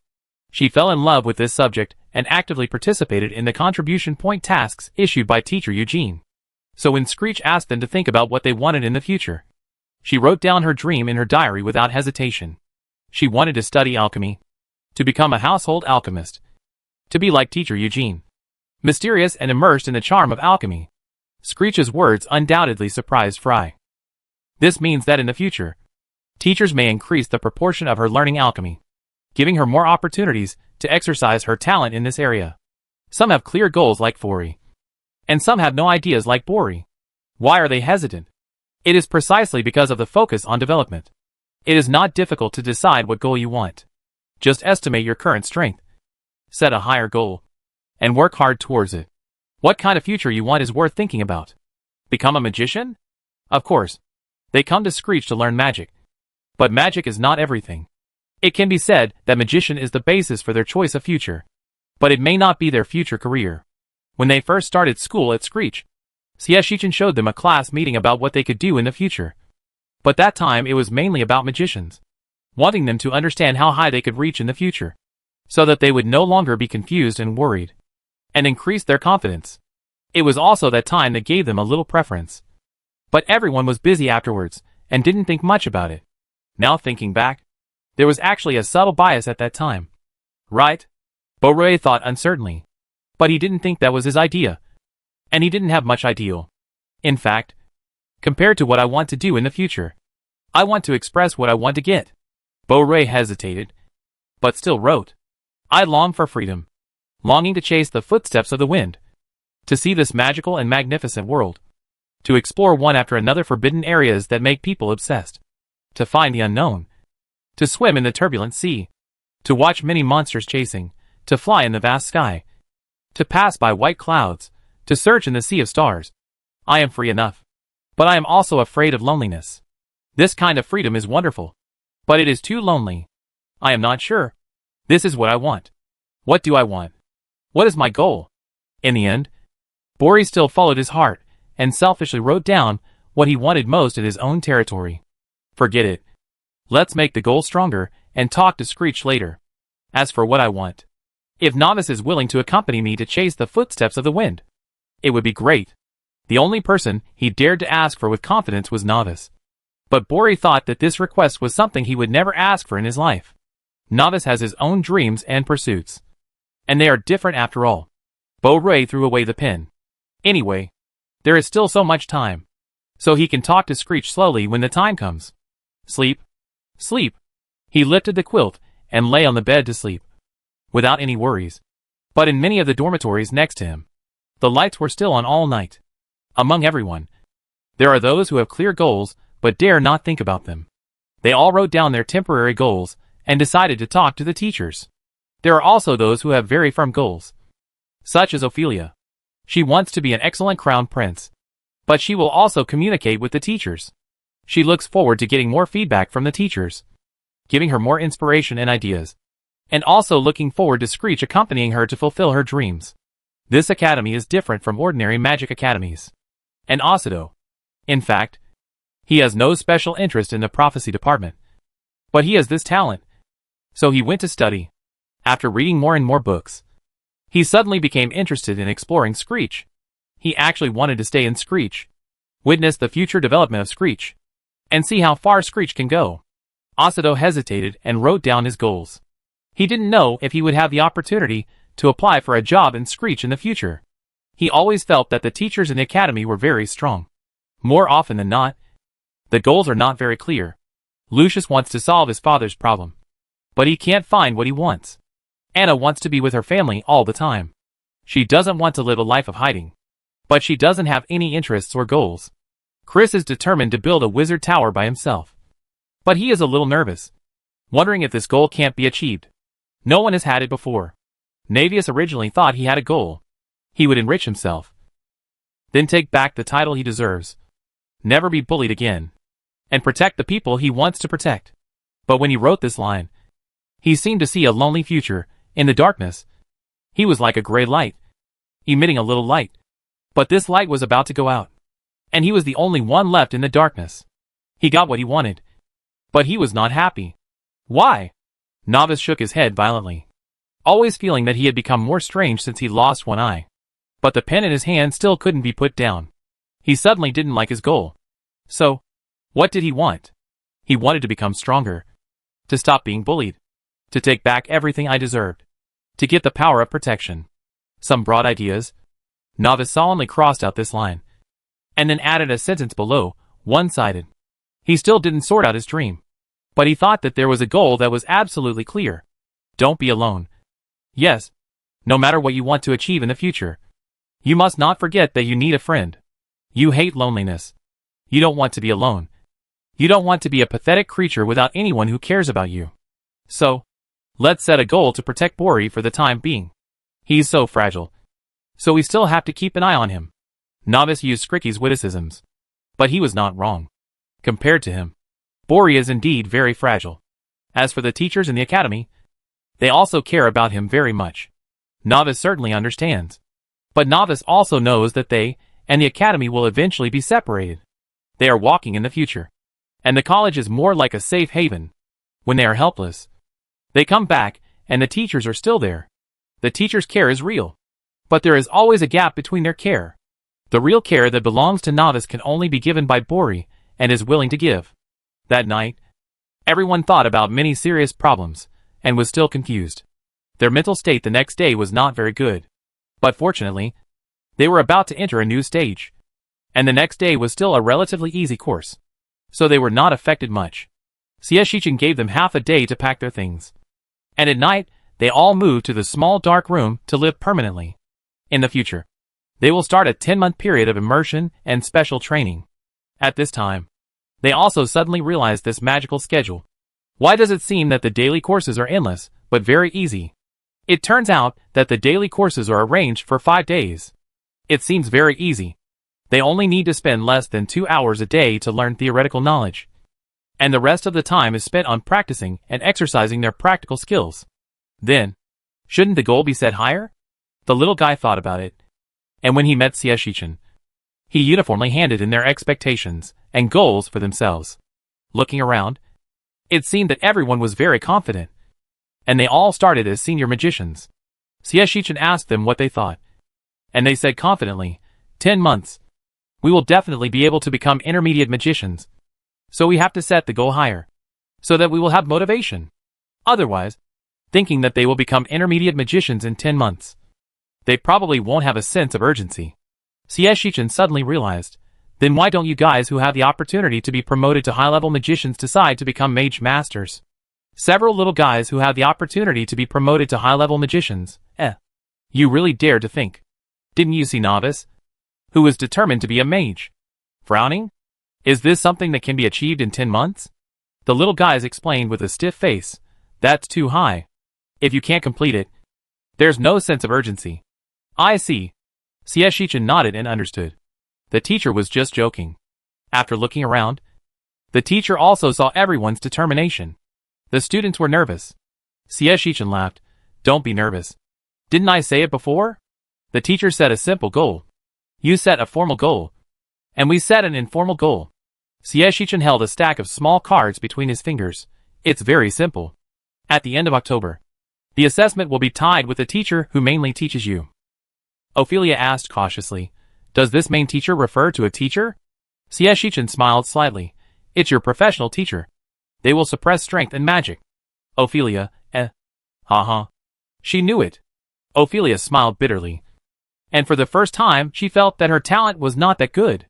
Speaker 1: She fell in love with this subject and actively participated in the contribution point tasks issued by teacher Eugene. So when Screech asked them to think about what they wanted in the future, she wrote down her dream in her diary without hesitation. She wanted to study alchemy, to become a household alchemist, to be like teacher Eugene, mysterious and immersed in the charm of alchemy. Screech's words undoubtedly surprised Fry. This means that in the future, teachers may increase the proportion of her learning alchemy, giving her more opportunities to exercise her talent in this area. Some have clear goals like Fori, and some have no ideas like Bori. Why are they hesitant? It is precisely because of the focus on development. It is not difficult to decide what goal you want. Just estimate your current strength, set a higher goal, and work hard towards it. What kind of future you want is worth thinking about. Become a magician? Of course, they come to Screech to learn magic. But magic is not everything. It can be said that magician is the basis for their choice of future, but it may not be their future career. When they first started school at Screech, Shichen showed them a class meeting about what they could do in the future. But that time it was mainly about magicians, wanting them to understand how high they could reach in the future, so that they would no longer be confused and worried, and increase their confidence. It was also that time that gave them a little preference. But everyone was busy afterwards, and didn't think much about it. Now thinking back, there was actually a subtle bias at that time. Right? Beauroy thought uncertainly. But he didn't think that was his idea. And he didn't have much ideal. In fact, compared to what I want to do in the future, I want to express what I want to get. Beauroy hesitated, but still wrote. I long for freedom, longing to chase the footsteps of the wind, to see this magical and magnificent world, to explore one after another forbidden areas that make people obsessed, to find the unknown, to swim in the turbulent sea, to watch many monsters chasing, to fly in the vast sky, to pass by white clouds, to search in the sea of stars. I am free enough, but I am also afraid of loneliness. This kind of freedom is wonderful, but it is too lonely. I am not sure. This is what I want. What do I want? What is my goal? In the end, Bori still followed his heart, and selfishly wrote down what he wanted most in his own territory. Forget it. Let's make the goal stronger, and talk to Screech later. As for what I want, if Novice is willing to accompany me to chase the footsteps of the wind, it would be great. The only person he dared to ask for with confidence was Novice. But Bori thought that this request was something he would never ask for in his life. Novice has his own dreams and pursuits. And they are different after all. Bo-Ray threw away the pen. Anyway, there is still so much time. So he can talk to Screech slowly when the time comes. Sleep. Sleep. He lifted the quilt and lay on the bed to sleep. Without any worries. But in many of the dormitories next to him, the lights were still on all night. Among everyone, there are those who have clear goals but dare not think about them. They all wrote down their temporary goals and decided to talk to the teachers. There are also those who have very firm goals, such as Ophelia. She wants to be an excellent crown prince, but she will also communicate with the teachers. She looks forward to getting more feedback from the teachers, giving her more inspiration and ideas, and also looking forward to Screech accompanying her to fulfill her dreams. This academy is different from ordinary magic academies. And Asuto, in fact, he has no special interest in the prophecy department. But he has this talent. So he went to study. After reading more and more books, he suddenly became interested in exploring Screech. He actually wanted to stay in Screech, witness the future development of Screech, and see how far Screech can go. Asuto hesitated and wrote down his goals. He didn't know if he would have the opportunity to apply for a job in Screech in the future. He always felt that the teachers in the academy were very strong. More often than not, the goals are not very clear. Lucius wants to solve his father's problem, but he can't find what he wants. Anna wants to be with her family all the time. She doesn't want to live a life of hiding, but she doesn't have any interests or goals. Chris is determined to build a wizard tower by himself, but he is a little nervous, wondering if this goal can't be achieved. No one has had it before. Navius originally thought he had a goal. He would enrich himself, then take back the title he deserves, never be bullied again, and protect the people he wants to protect. But when he wrote this line, he seemed to see a lonely future. In the darkness, he was like a gray light, emitting a little light. But this light was about to go out, and he was the only one left in the darkness. He got what he wanted, but he was not happy. Why? Novice shook his head violently, always feeling that he had become more strange since he lost one eye. But the pen in his hand still couldn't be put down. He suddenly didn't like his goal. So, what did he want? He wanted to become stronger, to stop being bullied, to take back everything I deserved, to get the power of protection. Some broad ideas. Novice solemnly crossed out this line, and then added a sentence below, one-sided. He still didn't sort out his dream, but he thought that there was a goal that was absolutely clear. Don't be alone. Yes, no matter what you want to achieve in the future, you must not forget that you need a friend. You hate loneliness. You don't want to be alone. You don't want to be a pathetic creature without anyone who cares about you. So, let's set a goal to protect Bori for the time being. He's so fragile. So we still have to keep an eye on him. Novice used Scricky's witticisms, but he was not wrong. Compared to him, Bori is indeed very fragile. As for the teachers in the academy, they also care about him very much. Novice certainly understands. But Novice also knows that they and the academy will eventually be separated. They are walking in the future, and the college is more like a safe haven. When they are helpless, they come back, and the teachers are still there. The teachers' care is real, but there is always a gap between their care. The real care that belongs to Novice can only be given by Bori, and is willing to give. That night, everyone thought about many serious problems, and was still confused. Their mental state the next day was not very good. But fortunately, they were about to enter a new stage, and the next day was still a relatively easy course, so they were not affected much. Shichen gave them half a day to pack their things, and at night, they all moved to the small dark room to live permanently. In the future, they will start a 10-month period of immersion and special training. At this time, they also suddenly realized this magical schedule. Why does it seem that the daily courses are endless, but very easy? It turns out that the daily courses are arranged for 5 days. It seems very easy. They only need to spend less than 2 hours a day to learn theoretical knowledge, and the rest of the time is spent on practicing and exercising their practical skills. Then, shouldn't the goal be set higher? The little guy thought about it, and when he met Shichen, he uniformly handed in their expectations and goals for themselves. Looking around, It seemed that everyone was very confident, and they all started as senior magicians. Shichen asked them what they thought, and they said confidently, 10 months. We will definitely be able to become intermediate magicians. So we have to set the goal higher, so that we will have motivation. Otherwise, thinking that they will become intermediate magicians in 10 months, they probably won't have a sense of urgency. Shichen suddenly realized, then why don't you guys who have the opportunity to be promoted to high-level magicians decide to become mage masters? Several little guys who have the opportunity to be promoted to high-level magicians, You really dared to think. Didn't you see Novice, who was determined to be a mage? Frowning? Is this something that can be achieved in 10 months? The little guys explained with a stiff face, that's too high. If you can't complete it, there's no sense of urgency. I see. Shichen nodded and understood. The teacher was just joking. After looking around, the teacher also saw everyone's determination. The students were nervous. Shichen laughed. Don't be nervous. Didn't I say it before? The teacher set a simple goal. You set a formal goal. And we set an informal goal. Shichen held a stack of small cards between his fingers. It's very simple. At the end of October, the assessment will be tied with the teacher who mainly teaches you. Ophelia asked cautiously, does this main teacher refer to a teacher? Shichen smiled slightly. It's your professional teacher. They will suppress strength and magic. Ophelia, haha. She knew it. Ophelia smiled bitterly. And for the first time, she felt that her talent was not that good.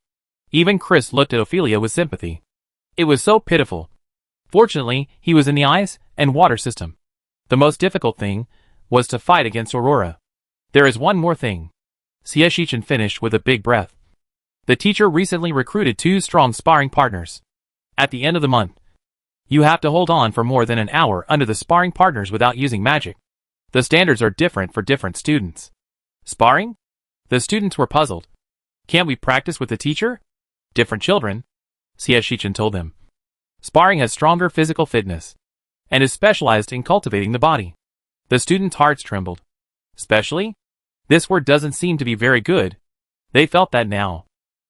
Speaker 1: Even Chris looked at Ophelia with sympathy. It was so pitiful. Fortunately, he was in the ice and water system. The most difficult thing was to fight against Aurora. There is one more thing. Shichen finished with a big breath. The teacher recently recruited 2 strong sparring partners. At the end of the month, you have to hold on for more than an hour under the sparring partners without using magic. The standards are different for different students. Sparring? The students were puzzled. Can't we practice with the teacher? Different children, Shichen told them. Sparring has stronger physical fitness, and is specialized in cultivating the body. The students' hearts trembled. Specially? This word doesn't seem to be very good. They felt that now.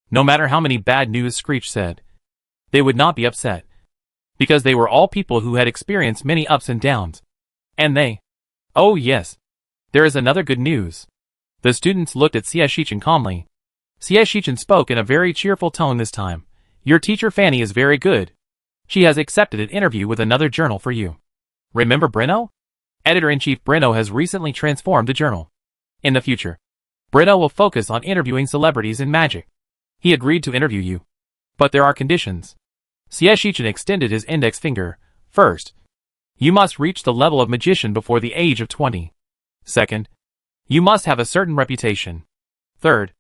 Speaker 1: No matter how many bad news Screech said, they would not be upset. Because they were all people who had experienced many ups and downs. And they... Oh yes. There is another good news. The students looked at Shichen calmly. Shichen spoke in a very cheerful tone this time. Your teacher Fanny is very good. She has accepted an interview with another journal for you. Remember Breno? Editor-in-Chief Breno has recently transformed the journal. In the future, Breno will focus on interviewing celebrities in magic. He agreed to interview you. But there are conditions. Shichen extended his index finger. First, you must reach the level of magician before the age of 20. Second, you must have a certain reputation. Third,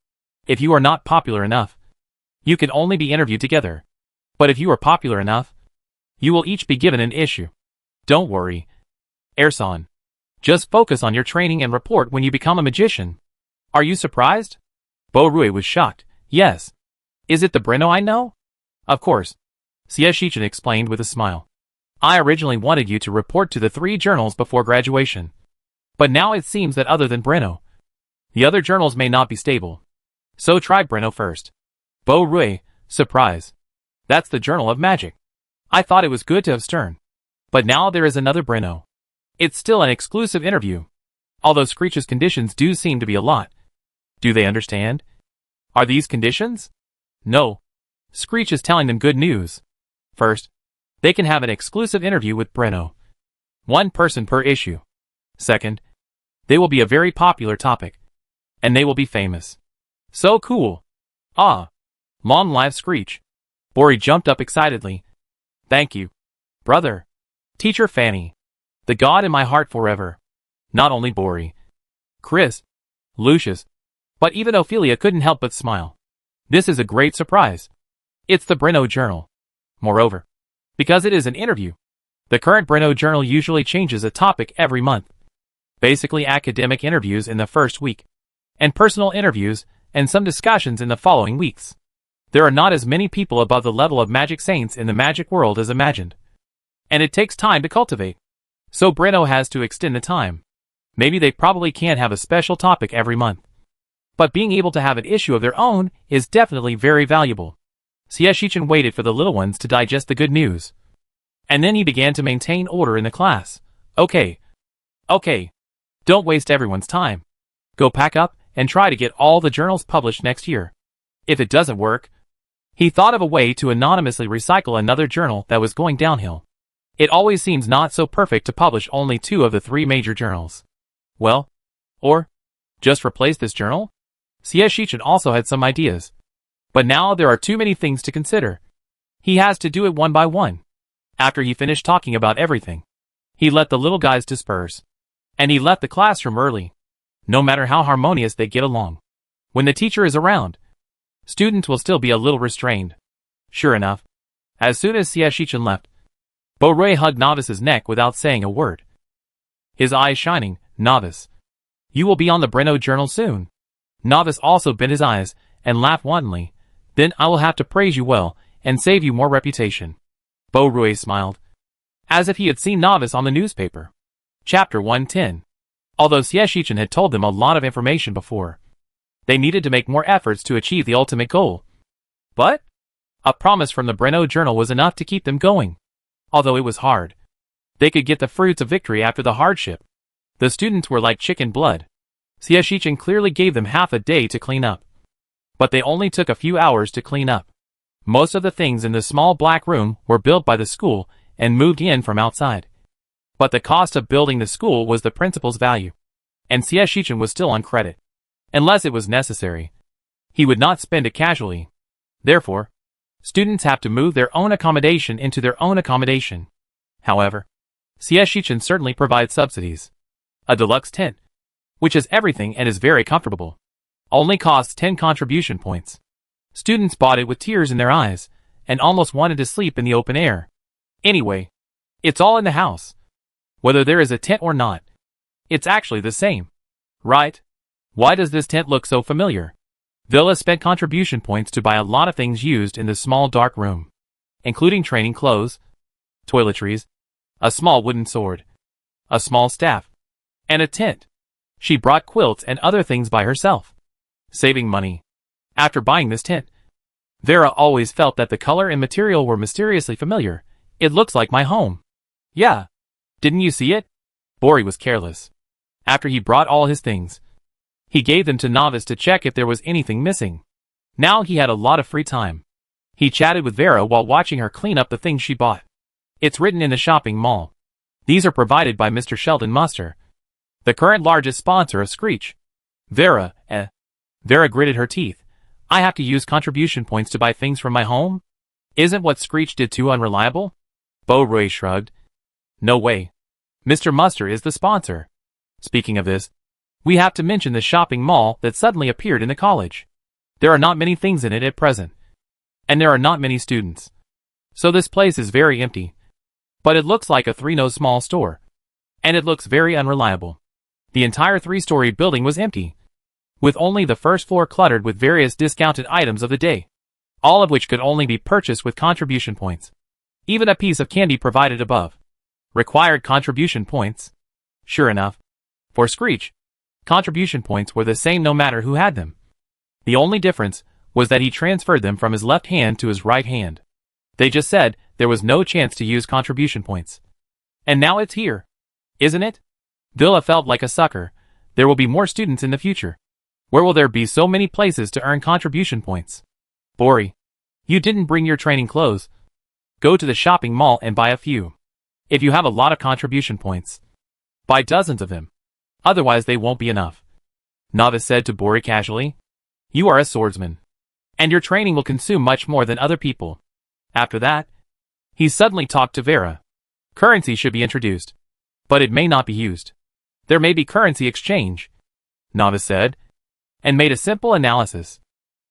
Speaker 1: if you are not popular enough, you can only be interviewed together. But if you are popular enough, you will each be given an issue. Don't worry, Ersan. Just focus on your training and report when you become a magician. Are you surprised? Bo Rui was shocked. Yes. Is it the Breno I know? Of course. Shichen explained with a smile. I originally wanted you to report to the 3 journals before graduation. But now it seems that other than Breno, the other journals may not be stable. So try Breno first. Bo Rui, surprise. That's the Journal of Magic. I thought it was good to have Stern. But now there is another Breno. It's still an exclusive interview. Although Screech's conditions do seem to be a lot. Do they understand? Are these conditions? No. Screech is telling them good news. First, they can have an exclusive interview with Breno. 1 person per issue. Second, they will be a very popular topic. And they will be famous. So cool. Ah. Long live Screech. Bori jumped up excitedly. Thank you. Brother. Teacher Fanny. The god in my heart forever. Not only Bori, Chris, Lucius, but even Ophelia couldn't help but smile. This is a great surprise. It's the Breno Journal. Moreover, because it is an interview, the current Breno Journal usually changes a topic every month. Basically academic interviews in the first week, and personal interviews, and some discussions in the following weeks. There are not as many people above the level of magic saints in the magic world as imagined. And it takes time to cultivate. So Breno has to extend the time. Maybe they probably can't have a special topic every month. But being able to have an issue of their own is definitely very valuable. Shichen waited for the little ones to digest the good news. And then he began to maintain order in the class. Okay. Don't waste everyone's time. Go pack up and try to get all the journals published next year. If it doesn't work, he thought of a way to anonymously recycle another journal that was going downhill. It always seems not so perfect to publish only 2 of the 3 major journals. Well, or just replace this journal? Shichen also had some ideas. But now there are too many things to consider. He has to do it one by one. After he finished talking about everything, he let the little guys disperse. And he left the classroom early. No matter how harmonious they get along, when the teacher is around, students will still be a little restrained. Sure enough, as soon as Shichen left, Bo-rui hugged Novice's neck without saying a word. His eyes shining. Novice, you will be on the Breno journal soon. Novice also bent his eyes and laughed wantonly. Then I will have to praise you well and save you more reputation. Bo-rui smiled, as if he had seen Novice on the newspaper. Chapter 110. Although Shichen had told them a lot of information before, they needed to make more efforts to achieve the ultimate goal. But a promise from the Breno journal was enough to keep them going. Although it was hard, they could get the fruits of victory after the hardship. The students were like chicken blood. Shichen clearly gave them half a day to clean up. But they only took a few hours to clean up. Most of the things in the small black room were built by the school and moved in from outside. But the cost of building the school was the principal's value. And Shichen was still on credit. Unless it was necessary, he would not spend it casually. Therefore, students have to move their own accommodation into their own accommodation. However, Shichen certainly provides subsidies. A deluxe tent, which has everything and is very comfortable, only costs 10 contribution points. Students bought it with tears in their eyes and almost wanted to sleep in the open air. Anyway, it's all in the house. Whether there is a tent or not, it's actually the same. Right? Why does this tent look so familiar? Villa spent contribution points to buy a lot of things used in the small dark room, including training clothes, toiletries, a small wooden sword, a small staff, and a tent. She brought quilts and other things by herself, saving money. After buying this tent, Vera always felt that the color and material were mysteriously familiar. It looks like my home. Yeah. Didn't you see it? Bori was careless. After he brought all his things, he gave them to Novice to check if there was anything missing. Now he had a lot of free time. He chatted with Vera while watching her clean up the things she bought. It's written in the shopping mall. These are provided by Mr. Sheldon Muster, the current largest sponsor of Screech. Vera gritted her teeth. I have to use contribution points to buy things from my home? Isn't what Screech did too unreliable? Bo-rui shrugged. No way. Mr. Muster is the sponsor. Speaking of this, we have to mention the shopping mall that suddenly appeared in the college. There are not many things in it at present, and there are not many students. So this place is very empty. But it looks like a 3-no small store. And it looks very unreliable. The entire 3-story building was empty, with only the first floor cluttered with various discounted items of the day, all of which could only be purchased with contribution points. Even a piece of candy provided above required contribution points. Sure enough, for Screech, contribution points were the same no matter who had them. The only difference was that he transferred them from his left hand to his right hand. They just said there was no chance to use contribution points. And now it's here. Isn't it? Villa felt like a sucker. There will be more students in the future. Where will there be so many places to earn contribution points? Bori, you didn't bring your training clothes. Go to the shopping mall and buy a few. If you have a lot of contribution points, buy dozens of them. Otherwise they won't be enough. Novice said to Bori casually. You are a swordsman, and your training will consume much more than other people. After that, he suddenly talked to Vera. Currency should be introduced, but it may not be used. There may be currency exchange, Novice said, and made a simple analysis.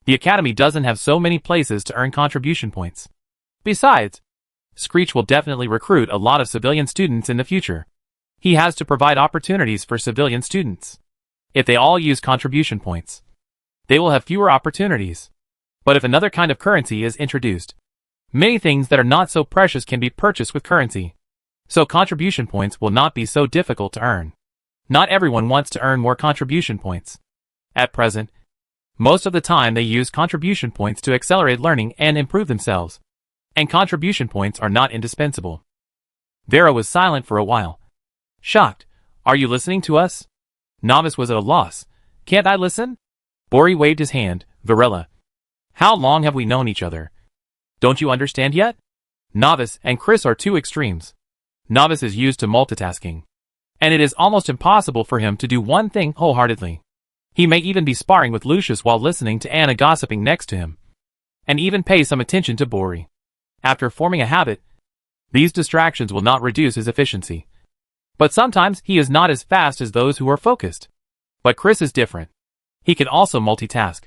Speaker 1: The academy doesn't have so many places to earn contribution points. Besides, Screech will definitely recruit a lot of civilian students in the future. He has to provide opportunities for civilian students. If they all use contribution points, they will have fewer opportunities. But if another kind of currency is introduced, many things that are not so precious can be purchased with currency. So contribution points will not be so difficult to earn. Not everyone wants to earn more contribution points. At present, most of the time they use contribution points to accelerate learning and improve themselves. And contribution points are not indispensable. Vera was silent for a while. Shocked. Are you listening to us? Novice was at a loss. Can't I listen? Bori waved his hand. Varela. How long have we known each other? Don't you understand yet? Novice and Chris are two extremes. Novice is used to multitasking, and it is almost impossible for him to do one thing wholeheartedly. He may even be sparring with Lucius while listening to Anna gossiping next to him, and even pay some attention to Bori. After forming a habit, these distractions will not reduce his efficiency. But sometimes he is not as fast as those who are focused. But Chris is different. He can also multitask,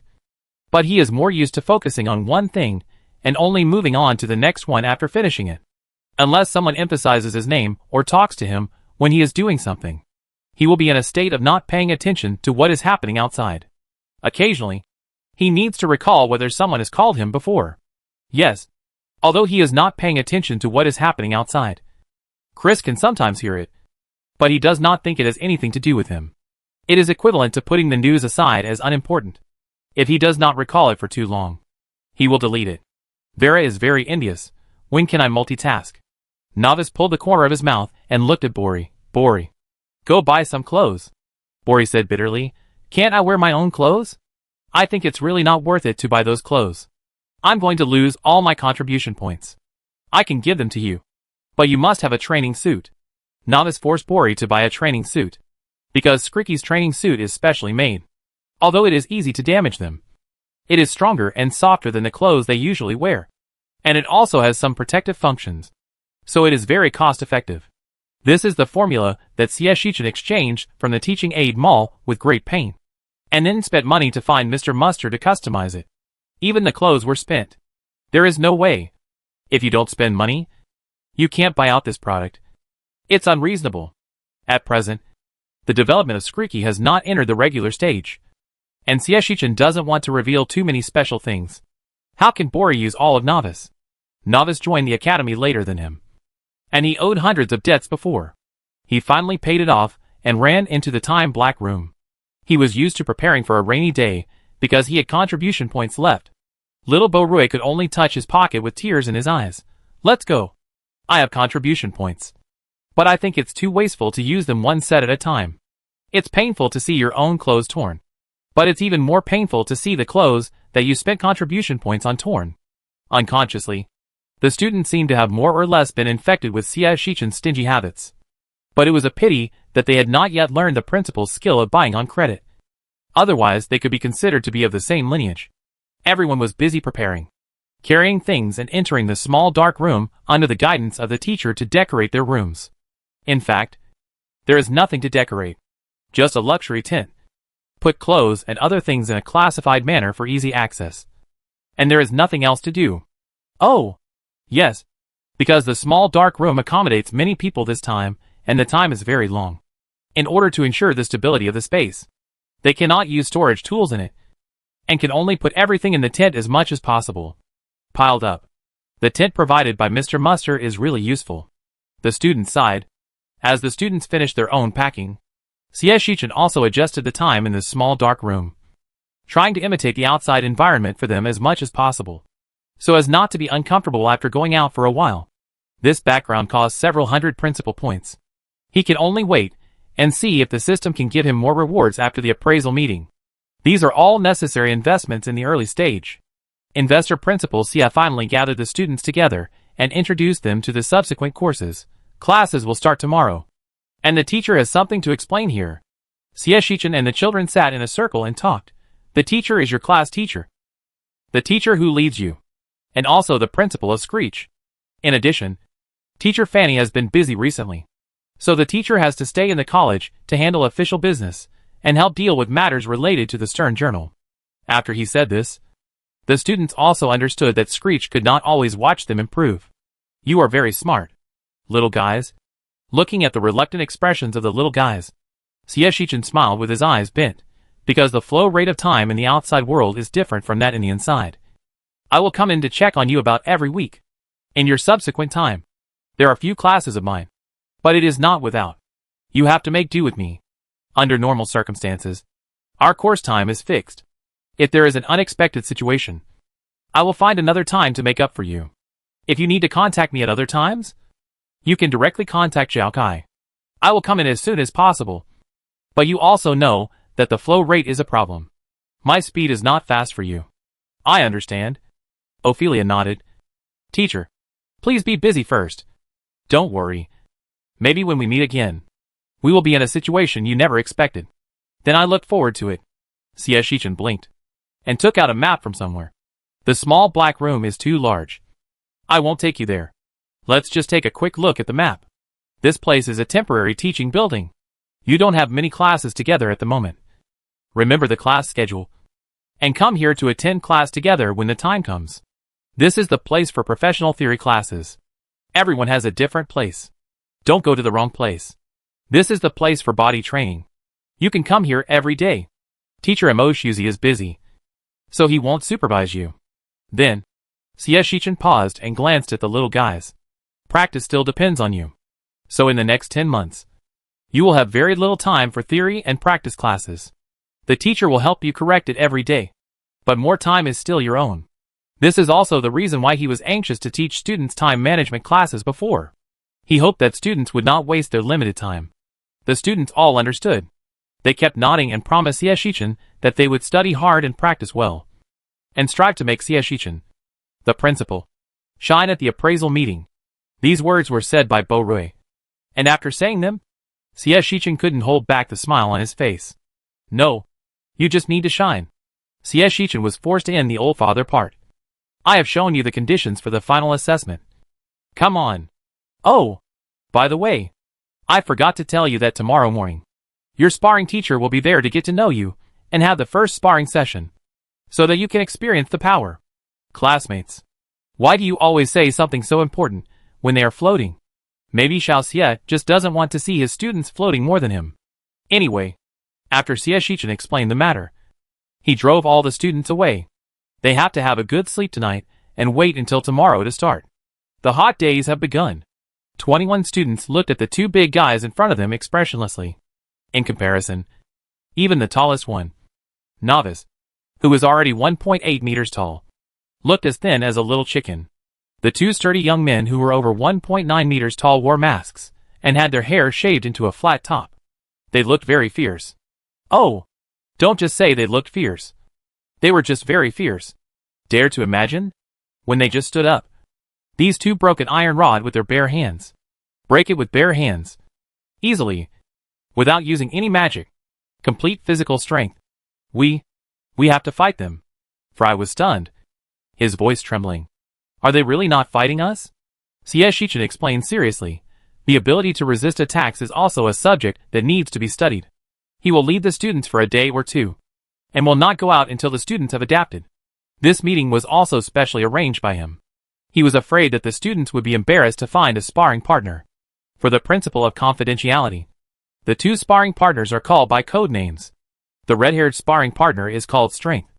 Speaker 1: but he is more used to focusing on one thing and only moving on to the next one after finishing it. Unless someone emphasizes his name or talks to him when he is doing something, he will be in a state of not paying attention to what is happening outside. Occasionally, he needs to recall whether someone has called him before. Yes, although he is not paying attention to what is happening outside. Chris can sometimes hear it, but he does not think it has anything to do with him. It is equivalent to putting the news aside as unimportant. If he does not recall it for too long, he will delete it. Vera is very envious. When can I multitask? Novice pulled the corner of his mouth and looked at Bori. Bori. Go buy some clothes. Bori said bitterly. Can't I wear my own clothes? I think it's really not worth it to buy those clothes. I'm going to lose all my contribution points. I can give them to you, but you must have a training suit. Novice forced Bori to buy a training suit, because Skriki's training suit is specially made. Although it is easy to damage them, it is stronger and softer than the clothes they usually wear, and it also has some protective functions, so it is very cost-effective. This is the formula that Shichen exchanged from the teaching aid mall with great pain, and then spent money to find Mr. Mustard to customize it. Even the clothes were spent. There is no way. If you don't spend money, you can't buy out this product. It's unreasonable. At present, the development of Skriki has not entered the regular stage, and Shichen doesn't want to reveal too many special things. How can Bori use all of Novice? Novice joined the academy later than him, and he owed hundreds of debts before. He finally paid it off and ran into the time black room. He was used to preparing for a rainy day because he had contribution points left. Little Borui could only touch his pocket with tears in his eyes. Let's go. I have contribution points, but I think it's too wasteful to use them one set at a time. It's painful to see your own clothes torn, but it's even more painful to see the clothes that you spent contribution points on torn. Unconsciously, the students seemed to have more or less been infected with Shichen's stingy habits. But it was a pity that they had not yet learned the principal's skill of buying on credit. Otherwise, they could be considered to be of the same lineage. Everyone was busy preparing, carrying things and entering the small dark room under the guidance of the teacher to decorate their rooms. In fact, there is nothing to decorate, just a luxury tent. Put clothes and other things in a classified manner for easy access. And there is nothing else to do. Oh! Yes, because the small dark room accommodates many people this time, and the time is very long. In order to ensure the stability of the space, they cannot use storage tools in it, and can only put everything in the tent as much as possible, piled up. The tent provided by Mr. Muster is really useful. The students sighed. As the students finished their own packing, Shichen also adjusted the time in this small dark room, trying to imitate the outside environment for them as much as possible, so as not to be uncomfortable after going out for a while. This background cost several hundred principal points. He can only wait and see if the system can give him more rewards after the appraisal meeting. These are all necessary investments in the early stage. Investor Principal Sia finally gathered the students together and introduced them to the subsequent courses. Classes will start tomorrow, and the teacher has something to explain here. Shichen and the children sat in a circle and talked. The teacher is your class teacher, the teacher who leads you, and also the principal of Screech. In addition, Teacher Fanny has been busy recently, so the teacher has to stay in the college to handle official business and help deal with matters related to the Stern Journal. After he said this, the students also understood that Screech could not always watch them improve. You are very smart, little guys. Looking at the reluctant expressions of the little guys, Shichen smiled with his eyes bent, because the flow rate of time in the outside world is different from that in the inside. I will come in to check on you about every week. In your subsequent time, there are few classes of mine, but it is not without. You have to make do with me. Under normal circumstances, our course time is fixed. If there is an unexpected situation, I will find another time to make up for you. If you need to contact me at other times, You can directly contact Zhao Kai. I will come in as soon as possible. But you also know that the flow rate is a problem. My speed is not fast for you. I understand. Ophelia nodded. Teacher, please be busy first. Don't worry. Maybe when we meet again, we will be in a situation you never expected. Then I look forward to it. Xie Shichen blinked and took out a map from somewhere. The small black room is too large. I won't take you there. Let's just take a quick look at the map. This place is a temporary teaching building. You don't have many classes together at the moment. Remember the class schedule. And come here to attend class together when the time comes. This is the place for professional theory classes. Everyone has a different place. Don't go to the wrong place. This is the place for body training. You can come here every day. Teacher Emoshuzi is busy, so he won't supervise you. Then, Xie Shichen paused and glanced at the little guys. Practice still depends on you. So in the next 10 months, you will have very little time for theory and practice classes. The teacher will help you correct it every day, but more time is still your own. This is also the reason why he was anxious to teach students time management classes before. He hoped that students would not waste their limited time. The students all understood. They kept nodding and promised Xie Shichen that they would study hard and practice well, and strive to make Xie Shichen, the principal, shine at the appraisal meeting. These words were said by Bo Rui, and after saying them, Xie Shichen couldn't hold back the smile on his face. No, you just need to shine. Xie Shichen was forced to end the old father part. I have shown you the conditions for the final assessment. Come on. Oh, by the way, I forgot to tell you that tomorrow morning, your sparring teacher will be there to get to know you and have the first sparring session, so that you can experience the power. Classmates, why do you always say something so important when they are floating? Maybe Xiao Xie just doesn't want to see his students floating more than him. Anyway, after Xie Shichen explained the matter, he drove all the students away. They have to have a good sleep tonight and wait until tomorrow to start. The hot days have begun. 21 students looked at the two big guys in front of them expressionlessly. In comparison, even the tallest one, Novice, who was already 1.8 meters tall, looked as thin as a little chicken. The two sturdy young men who were over 1.9 meters tall wore masks and had their hair shaved into a flat top. They looked very fierce. Oh, don't just say they looked fierce. They were just very fierce. Dare to imagine? When they just stood up, these two broke an iron rod with their bare hands. Break it with bare hands. Easily. Without using any magic. Complete physical strength. We have to fight them. Fry was stunned, his voice trembling. Are they really not fighting us? Xie Shichen explained seriously. The ability to resist attacks is also a subject that needs to be studied. He will lead the students for a day or two, and will not go out until the students have adapted. This meeting was also specially arranged by him. He was afraid that the students would be embarrassed to find a sparring partner. For the principle of confidentiality, the two sparring partners are called by code names. The red-haired sparring partner is called Strength,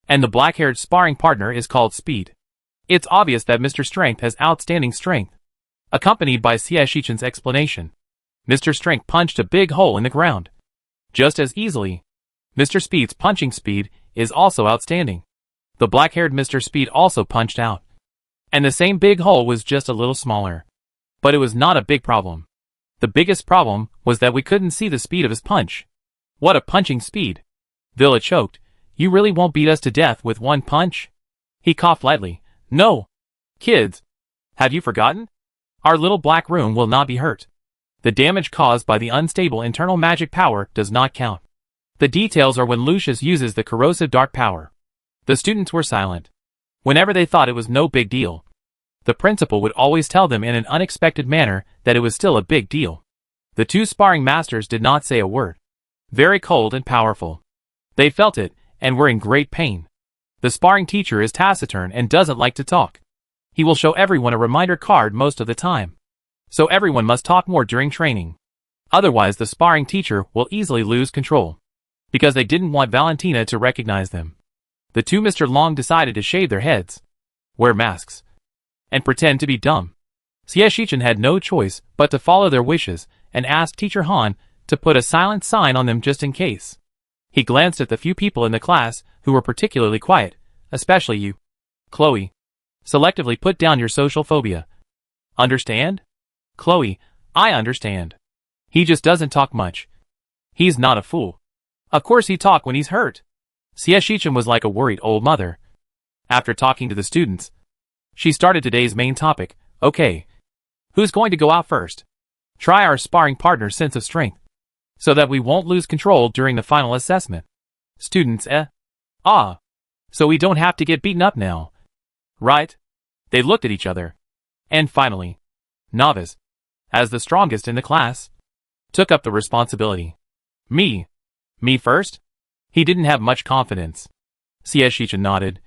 Speaker 1: and the black-haired sparring partner is called Speed. It's obvious that Mr. Strength has outstanding strength. Accompanied by Xie Shichen's explanation, Mr. Strength punched a big hole in the ground. Just as easily, Mr. Speed's punching speed is also outstanding. The black-haired Mr. Speed also punched out, and the same big hole was just a little smaller. But it was not a big problem. The biggest problem was that we couldn't see the speed of his punch. What a punching speed! Villa choked. You really won't beat us to death with one punch? He coughed lightly. No. Kids, have you forgotten? Our little black room will not be hurt. The damage caused by the unstable internal magic power does not count. The details are when Lucius uses the corrosive dark power. The students were silent. Whenever they thought it was no big deal, the principal would always tell them in an unexpected manner that it was still a big deal. The two sparring masters did not say a word. Very cold and powerful. They felt it, and were in great pain. The sparring teacher is taciturn and doesn't like to talk. He will show everyone a reminder card most of the time. So everyone must talk more during training. Otherwise the sparring teacher will easily lose control. Because they didn't want Valentina to recognize them, the two Mr. Long decided to shave their heads, wear masks, and pretend to be dumb. Xie Shichen had no choice but to follow their wishes and asked Teacher Han to put a silent sign on them just in case. He glanced at the few people in the class who were particularly quiet, especially you, Chloe. Selectively put down your social phobia. Understand? Chloe, I understand. He just doesn't talk much. He's not a fool. Of course he'd talk when he's hurt. Shichen was like a worried old mother. After talking to the students, she started today's main topic. Okay. Who's going to go out first? Try our sparring partner's sense of strength, so that we won't lose control during the final assessment. Students, so we don't have to get beaten up now. Right? They looked at each other. And finally, Novice, as the strongest in the class, took up the responsibility. Me first? He didn't have much confidence. Shichen nodded.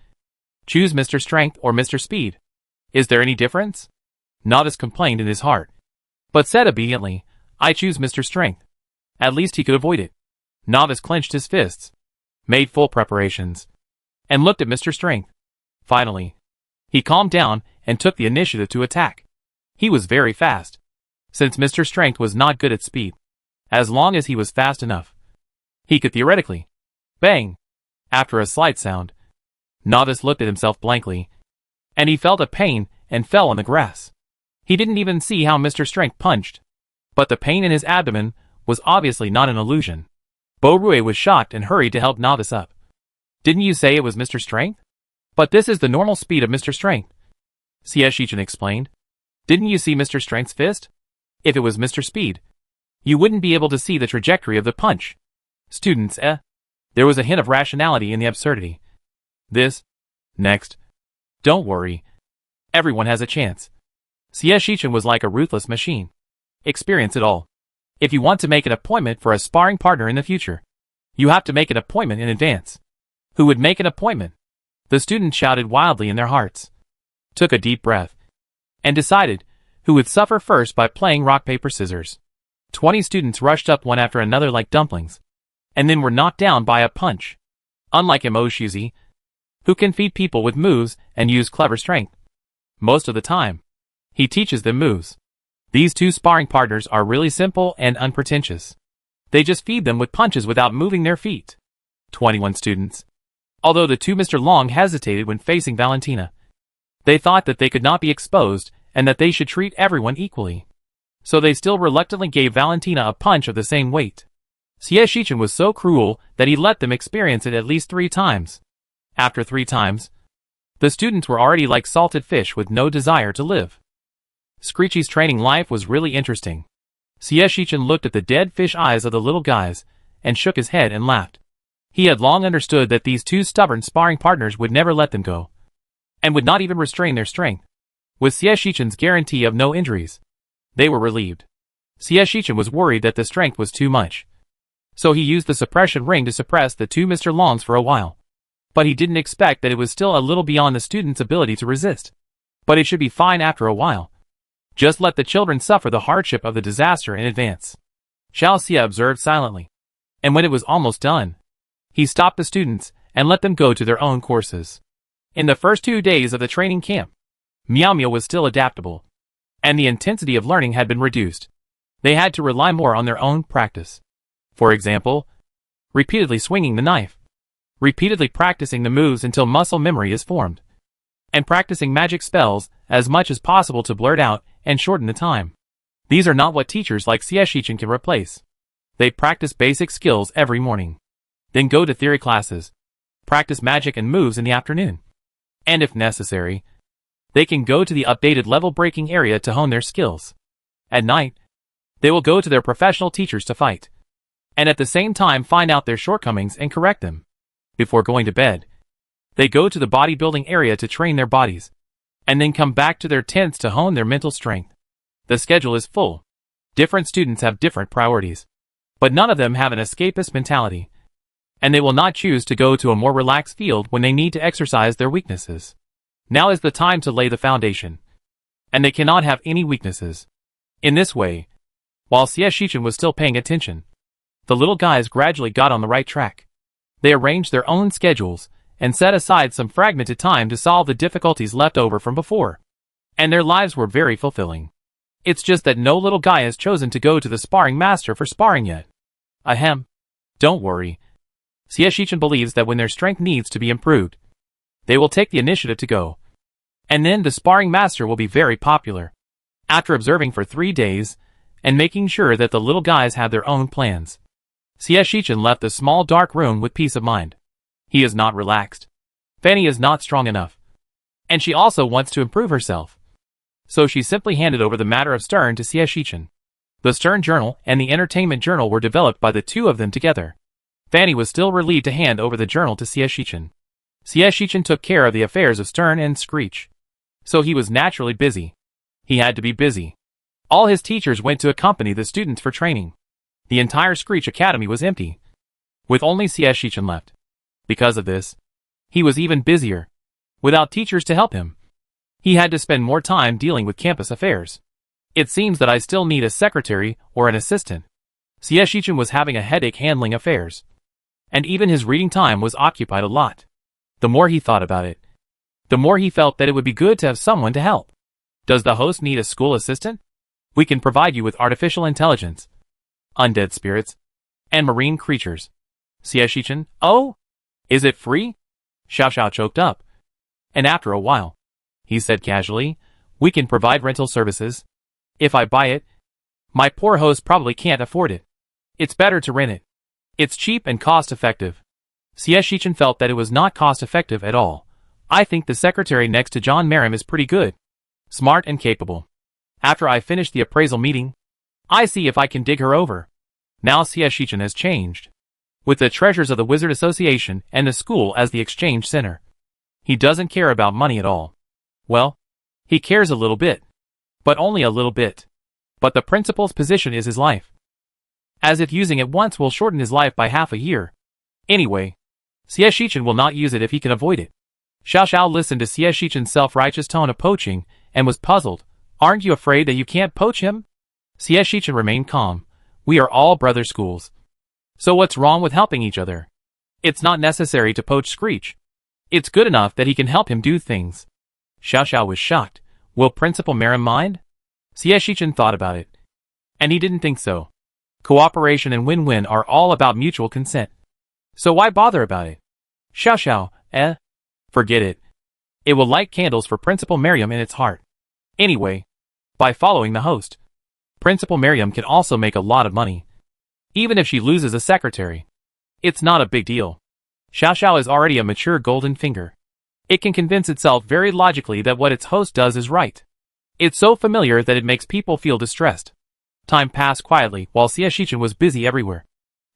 Speaker 1: Choose Mr. Strength or Mr. Speed. Is there any difference? Novice complained in his heart, but said obediently, I choose Mr. Strength. At least he could avoid it. Novice clenched his fists, made full preparations, and looked at Mr. Strength. Finally, he calmed down and took the initiative to attack. He was very fast, since Mr. Strength was not good at speed. As long as he was fast enough, he could theoretically. Bang! After a slight sound, Novice looked at himself blankly, and he felt a pain and fell on the grass. He didn't even see how Mr. Strength punched, but the pain in his abdomen was obviously not an illusion. Bo-Rui was shocked and hurried to help Novice up. Didn't you say it was Mr. Strength? But this is the normal speed of Mr. Strength, Shichen explained. Didn't you see Mr. Strength's fist? If it was Mr. Speed, you wouldn't be able to see the trajectory of the punch. Students, There was a hint of rationality in the absurdity. Next. Don't worry. Everyone has a chance. Shichen was like a ruthless machine. Experience it all. If you want to make an appointment for a sparring partner in the future, you have to make an appointment in advance. Who would make an appointment? The students shouted wildly in their hearts, took a deep breath, and decided who would suffer first by playing rock, paper, scissors. 20 students rushed up one after another like dumplings, and then were knocked down by a punch. Unlike Emoshuzi, who can feed people with moves and use clever strength. Most of the time, he teaches them moves. These two sparring partners are really simple and unpretentious. They just feed them with punches without moving their feet. 21 students. Although the two Mr. Long hesitated when facing Valentina, they thought that they could not be exposed and that they should treat everyone equally. So they still reluctantly gave Valentina a punch of the same weight. Shichen was so cruel that he let them experience it at least 3 times. After 3 times, the students were already like salted fish with no desire to live. Screechy's training life was really interesting. Shichen looked at the dead fish eyes of the little guys and shook his head and laughed. He had long understood that these two stubborn sparring partners would never let them go, and would not even restrain their strength. With Shichen's guarantee of no injuries, they were relieved. Shichen was worried that the strength was too much, so he used the suppression ring to suppress the two Mr. Longs for a while. But he didn't expect that it was still a little beyond the student's ability to resist. But it should be fine after a while. Just let the children suffer the hardship of the disaster in advance. Xiao Xia observed silently, and when it was almost done, he stopped the students and let them go to their own courses. In the first 2 days of the training camp, Miao Miao was still adaptable, and the intensity of learning had been reduced. They had to rely more on their own practice. For example, repeatedly swinging the knife, repeatedly practicing the moves until muscle memory is formed, and practicing magic spells as much as possible to blurt out and shorten the time. These are not what teachers like Shichen can replace. They practice basic skills every morning, then go to theory classes, practice magic and moves in the afternoon, and if necessary, they can go to the updated level-breaking area to hone their skills. At night, they will go to their professional teachers to fight, and at the same time find out their shortcomings and correct them. Before going to bed, they go to the bodybuilding area to train their bodies, and then come back to their tents to hone their mental strength. The schedule is full. Different students have different priorities, but none of them have an escapist mentality, and they will not choose to go to a more relaxed field when they need to exercise their weaknesses. Now is the time to lay the foundation, and they cannot have any weaknesses. In this way, while Shichen was still paying attention, the little guys gradually got on the right track. They arranged their own schedules and set aside some fragmented time to solve the difficulties left over from before, and their lives were very fulfilling. It's just that no little guy has chosen to go to the sparring master for sparring yet. Ahem. Don't worry. Shichen believes that when their strength needs to be improved, they will take the initiative to go, and then the sparring master will be very popular. After observing for 3 days, and making sure that the little guys had their own plans, Shichen left the small dark room with peace of mind. He is not relaxed. Fanny is not strong enough. And she also wants to improve herself. So she simply handed over the matter of Stern to Shichen. The Stern Journal and the Entertainment Journal were developed by the two of them together. Fanny was still relieved to hand over the journal to Shichen. Shichen took care of the affairs of Stern and Screech. So he was naturally busy. He had to be busy. All his teachers went to accompany the students for training. The entire Screech Academy was empty, with only Shichen left. Because of this, he was even busier. Without teachers to help him, he had to spend more time dealing with campus affairs. It seems that I still need a secretary or an assistant. Shichen was having a headache handling affairs. And even his reading time was occupied a lot. The more he thought about it, the more he felt that it would be good to have someone to help. Does the host need a school assistant? We can provide you with artificial intelligence, undead spirits, and marine creatures. Shichen, oh? Is it free? Xiao choked up. And after a while, he said casually, we can provide rental services. If I buy it, my poor host probably can't afford it. It's better to rent it. It's cheap and cost-effective. Shichen felt that it was not cost-effective at all. I think the secretary next to John Merrim is pretty good, smart and capable. After I finish the appraisal meeting, I see if I can dig her over. Now Shichen has changed. With the treasures of the Wizard Association and the school as the exchange center, he doesn't care about money at all. Well, he cares a little bit. But only a little bit. But the principal's position is his life. As if using it once will shorten his life by half a year. Anyway, Shichen will not use it if he can avoid it. Xiao listened to Shichen's self-righteous tone of poaching, and was puzzled. Aren't you afraid that you can't poach him? Shichen remained calm. We are all brother schools. So what's wrong with helping each other? It's not necessary to poach Screech. It's good enough that he can help him do things. Xiao was shocked. Will Principal Merrim mind? Shichen thought about it. And he didn't think so. Cooperation and win-win are all about mutual consent. So why bother about it? Xiao, forget it. It will light candles for Principal Merrim in its heart. Anyway, by following the host, Principal Merrim can also make a lot of money. Even if she loses a secretary. It's not a big deal. Xiao is already a mature golden finger. It can convince itself very logically that what its host does is right. It's so familiar that it makes people feel distressed. Time passed quietly while Shichen was busy everywhere.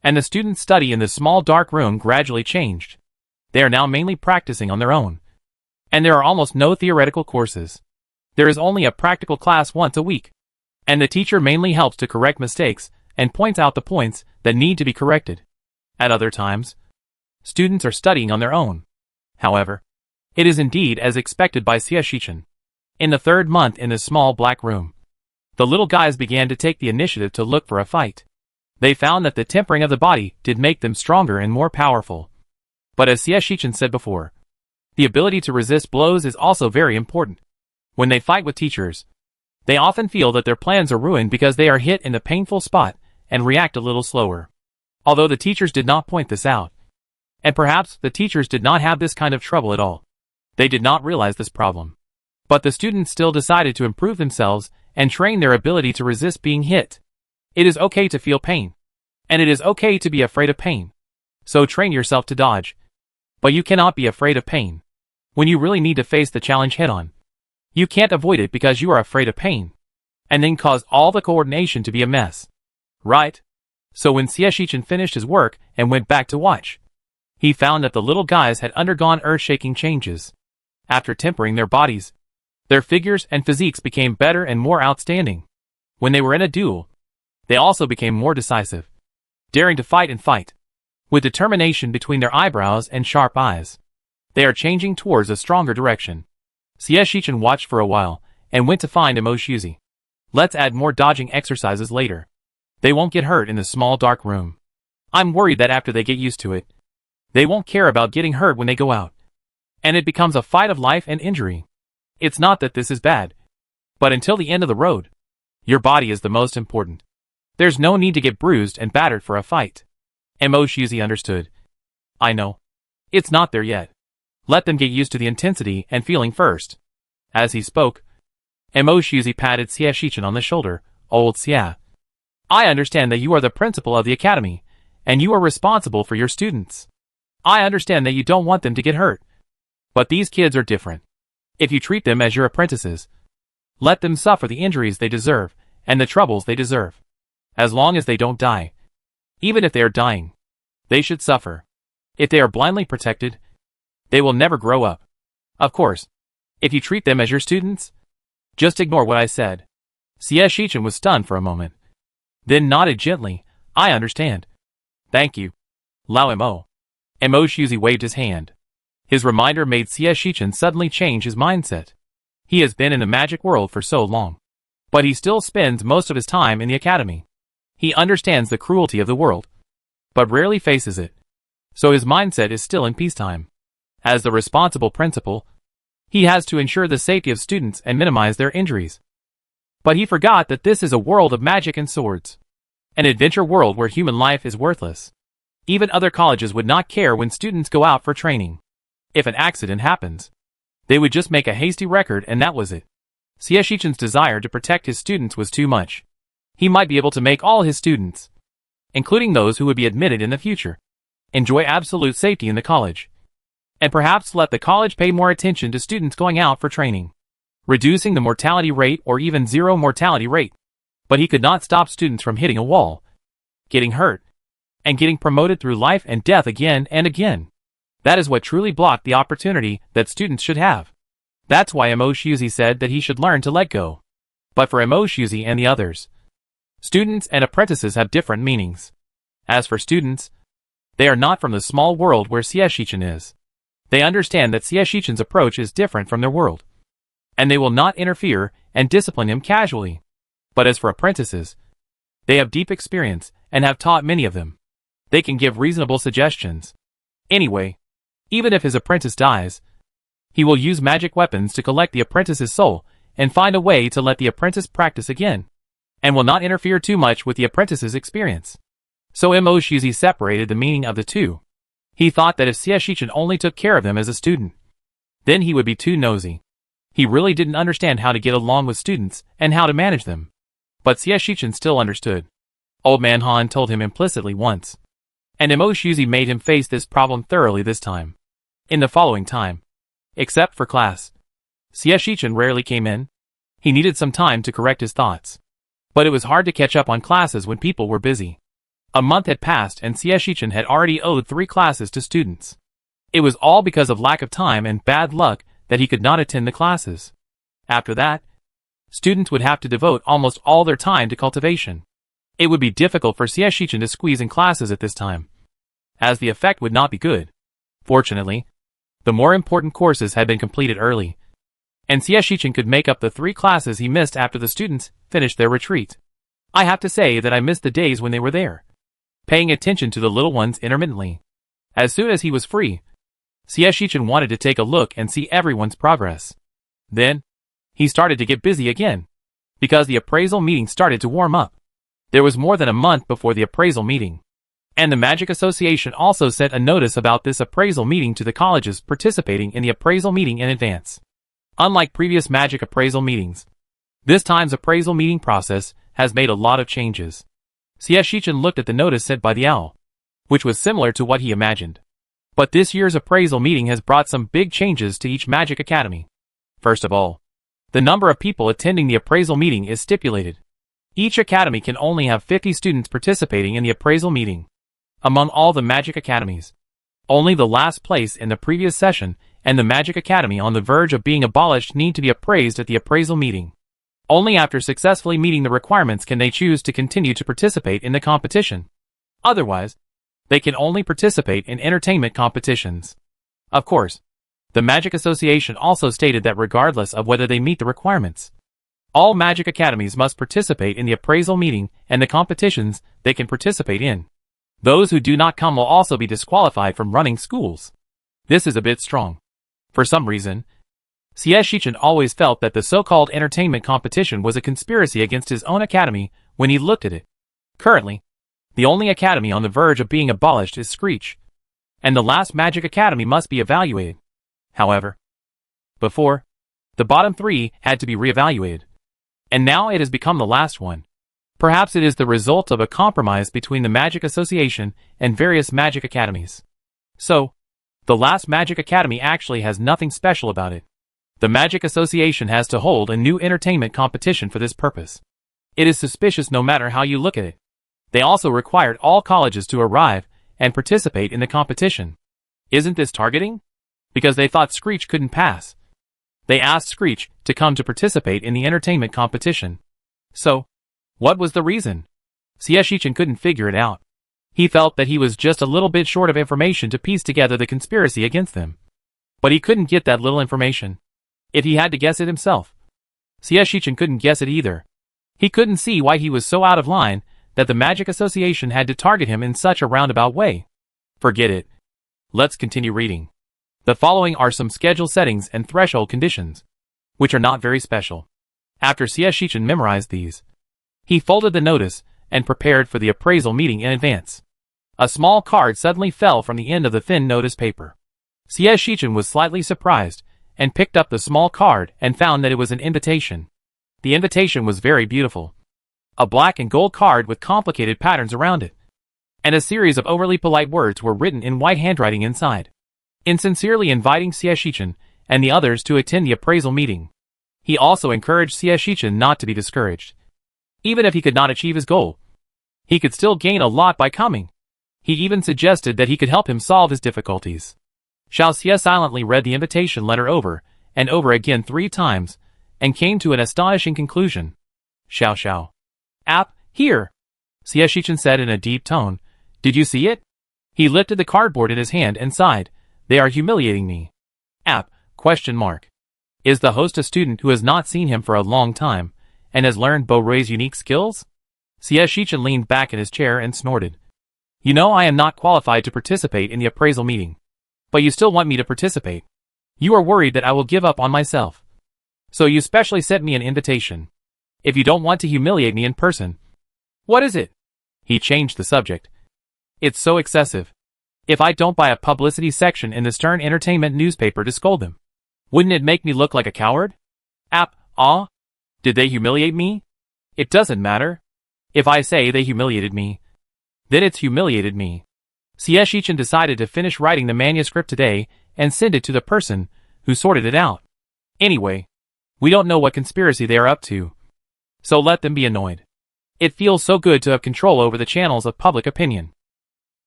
Speaker 1: And the students' study in the small dark room gradually changed. They are now mainly practicing on their own. And there are almost no theoretical courses. There is only a practical class once a week. And the teacher mainly helps to correct mistakes and points out the points that need to be corrected. At other times, students are studying on their own. However, it is indeed as expected by Shichen. In the 3rd month in the small black room, the little guys began to take the initiative to look for a fight. They found that the tempering of the body did make them stronger and more powerful. But as Shichen said before, the ability to resist blows is also very important. When they fight with teachers, they often feel that their plans are ruined because they are hit in a painful spot and react a little slower. Although the teachers did not point this out. And perhaps the teachers did not have this kind of trouble at all. They did not realize this problem. But the students still decided to improve themselves and train their ability to resist being hit. It is okay to feel pain. And it is okay to be afraid of pain. So train yourself to dodge. But you cannot be afraid of pain when you really need to face the challenge head-on. You can't avoid it because you are afraid of pain, and then cause all the coordination to be a mess. Right? So when Shichen finished his work and went back to watch, he found that the little guys had undergone earth-shaking changes. After tempering their bodies, their figures and physiques became better and more outstanding. When they were in a duel, they also became more decisive, daring to fight and fight, with determination between their eyebrows and sharp eyes. They are changing towards a stronger direction. Shichen watched for a while, and went to find Emoshuzi. Let's add more dodging exercises later. They won't get hurt in the small dark room. I'm worried that after they get used to it, they won't care about getting hurt when they go out. And it becomes a fight of life and injury. It's not that this is bad. But until the end of the road, your body is the most important. There's no need to get bruised and battered for a fight. Emoshuzi understood. I know. It's not there yet. Let them get used to the intensity and feeling first. As he spoke, Mo Shuzi patted Xie Shichen on the shoulder. Old Xie. I understand that you are the principal of the academy, and you are responsible for your students. I understand that you don't want them to get hurt. But these kids are different. If you treat them as your apprentices, let them suffer the injuries they deserve, and the troubles they deserve. As long as they don't die. Even if they are dying, they should suffer. If they are blindly protected, they will never grow up. Of course, if you treat them as your students, just ignore what I said. Xie Shichen was stunned for a moment. Then nodded gently. I understand. Thank you. Lao Mo. Mo Shuzi waved his hand. His reminder made Xie Shichen suddenly change his mindset. He has been in the magic world for so long. But he still spends most of his time in the academy. He understands the cruelty of the world, but rarely faces it. So his mindset is still in peacetime. As the responsible principal, he has to ensure the safety of students and minimize their injuries. But he forgot that this is a world of magic and swords. An adventure world where human life is worthless. Even other colleges would not care when students go out for training. If an accident happens, they would just make a hasty record and that was it. Xie Shichen's desire to protect his students was too much. He might be able to make all his students, including those who would be admitted in the future, enjoy absolute safety in the college. And perhaps let the college pay more attention to students going out for training, reducing the mortality rate or even zero mortality rate. But he could not stop students from hitting a wall, getting hurt, and getting promoted through life and death again and again. That is what truly blocked the opportunity that students should have. That's why Mo Shuzi said that he should learn to let go. But for Mo Shuzi and the others, students and apprentices have different meanings. As for students, they are not from the small world where Xie Shichen is. They understand that Xie Shichen's approach is different from their world, and they will not interfere and discipline him casually. But as for apprentices, they have deep experience and have taught many of them. They can give reasonable suggestions. Anyway, even if his apprentice dies, he will use magic weapons to collect the apprentice's soul and find a way to let the apprentice practice again, and will not interfere too much with the apprentice's experience. So Mo Shuzi separated the meaning of the two. He thought that if Xie Shichen only took care of them as a student, then he would be too nosy. He really didn't understand how to get along with students and how to manage them. But Xie Shichen still understood. Old Man Han told him implicitly once. And Mo Shuzi made him face this problem thoroughly this time. In the following time, except for class, Xie Shichen rarely came in. He needed some time to correct his thoughts. But it was hard to catch up on classes when people were busy. A month had passed and Xie Shichen had already owed 3 classes to students. It was all because of lack of time and bad luck that he could not attend the classes. After that, students would have to devote almost all their time to cultivation. It would be difficult for Xie Shichen to squeeze in classes at this time, as the effect would not be good. Fortunately, the more important courses had been completed early, and Xie Shichen could make up the 3 classes he missed after the students finished their retreat. I have to say that I missed the days when they were there, paying attention to the little ones intermittently. As soon as he was free, Xie Shichen wanted to take a look and see everyone's progress. Then, he started to get busy again, because the appraisal meeting started to warm up. There was more than a month before the appraisal meeting, and the Magic Association also sent a notice about this appraisal meeting to the colleges participating in the appraisal meeting in advance. Unlike previous Magic appraisal meetings, this time's appraisal meeting process has made a lot of changes. Xie Shichen looked at the notice sent by the owl, which was similar to what he imagined. But this year's appraisal meeting has brought some big changes to each Magic Academy. First of all, the number of people attending the appraisal meeting is stipulated. Each academy can only have 50 students participating in the appraisal meeting. Among all the Magic Academies, only the last place in the previous session and the Magic Academy on the verge of being abolished need to be appraised at the appraisal meeting. Only after successfully meeting the requirements can they choose to continue to participate in the competition. Otherwise, they can only participate in entertainment competitions. Of course, the Magic Association also stated that regardless of whether they meet the requirements, all Magic Academies must participate in the appraisal meeting and the competitions they can participate in. Those who do not come will also be disqualified from running schools. This is a bit strong. For some reason, Xie Shichen always felt that the so-called entertainment competition was a conspiracy against his own academy when he looked at it. Currently, the only academy on the verge of being abolished is Screech, and the last Magic Academy must be evaluated. However, before The bottom 3 had to be reevaluated. And now it has become the last one. Perhaps it is the result of a compromise between the Magic Association and various magic academies. So, the last Magic Academy actually has nothing special about it. The Magic Association has to hold a new entertainment competition for this purpose. It is suspicious no matter how you look at it. They also required all colleges to arrive and participate in the competition. Isn't this targeting? Because they thought Screech couldn't pass. They asked Screech to come to participate in the entertainment competition. So, what was the reason? Shichen couldn't figure it out. He felt that he was just a little bit short of information to piece together the conspiracy against them. But he couldn't get that little information. If he had to guess it himself. Shichen couldn't guess it either. He couldn't see why he was so out of line that the Magic Association had to target him in such a roundabout way. Forget it. Let's continue reading. The following are some schedule settings and threshold conditions, which are not very special. After Shichen memorized these, he folded the notice and prepared for the appraisal meeting in advance. A small card suddenly fell from the end of the thin notice paper. Shichen was slightly surprised and picked up the small card and found that it was an invitation. The invitation was very beautiful. A black and gold card with complicated patterns around it. And a series of overly polite words were written in white handwriting inside. In sincerely inviting Shichen and the others to attend the appraisal meeting. He also encouraged Shichen not to be discouraged. Even if he could not achieve his goal, he could still gain a lot by coming. He even suggested that he could help him solve his difficulties. Xiao Xie silently read the invitation letter over and over again 3 times, and came to an astonishing conclusion. Xiao. App, here, Shichen said in a deep tone. Did you see it? He lifted the cardboard in his hand and sighed. They are humiliating me. App, ? Is the host a student who has not seen him for a long time, and has learned Bo Rui's unique skills? Shichen leaned back in his chair and snorted. You know I am not qualified to participate in the appraisal meeting. But you still want me to participate. You are worried that I will give up on myself. So you specially sent me an invitation. If you don't want to humiliate me in person. What is it? He changed the subject. It's so excessive. If I don't buy a publicity section in the Stern Entertainment newspaper to scold them, wouldn't it make me look like a coward? Did they humiliate me? It doesn't matter. If I say they humiliated me, then it's humiliated me. Shichen decided to finish writing the manuscript today and send it to the person who sorted it out. Anyway, we don't know what conspiracy they are up to. So let them be annoyed. It feels so good to have control over the channels of public opinion.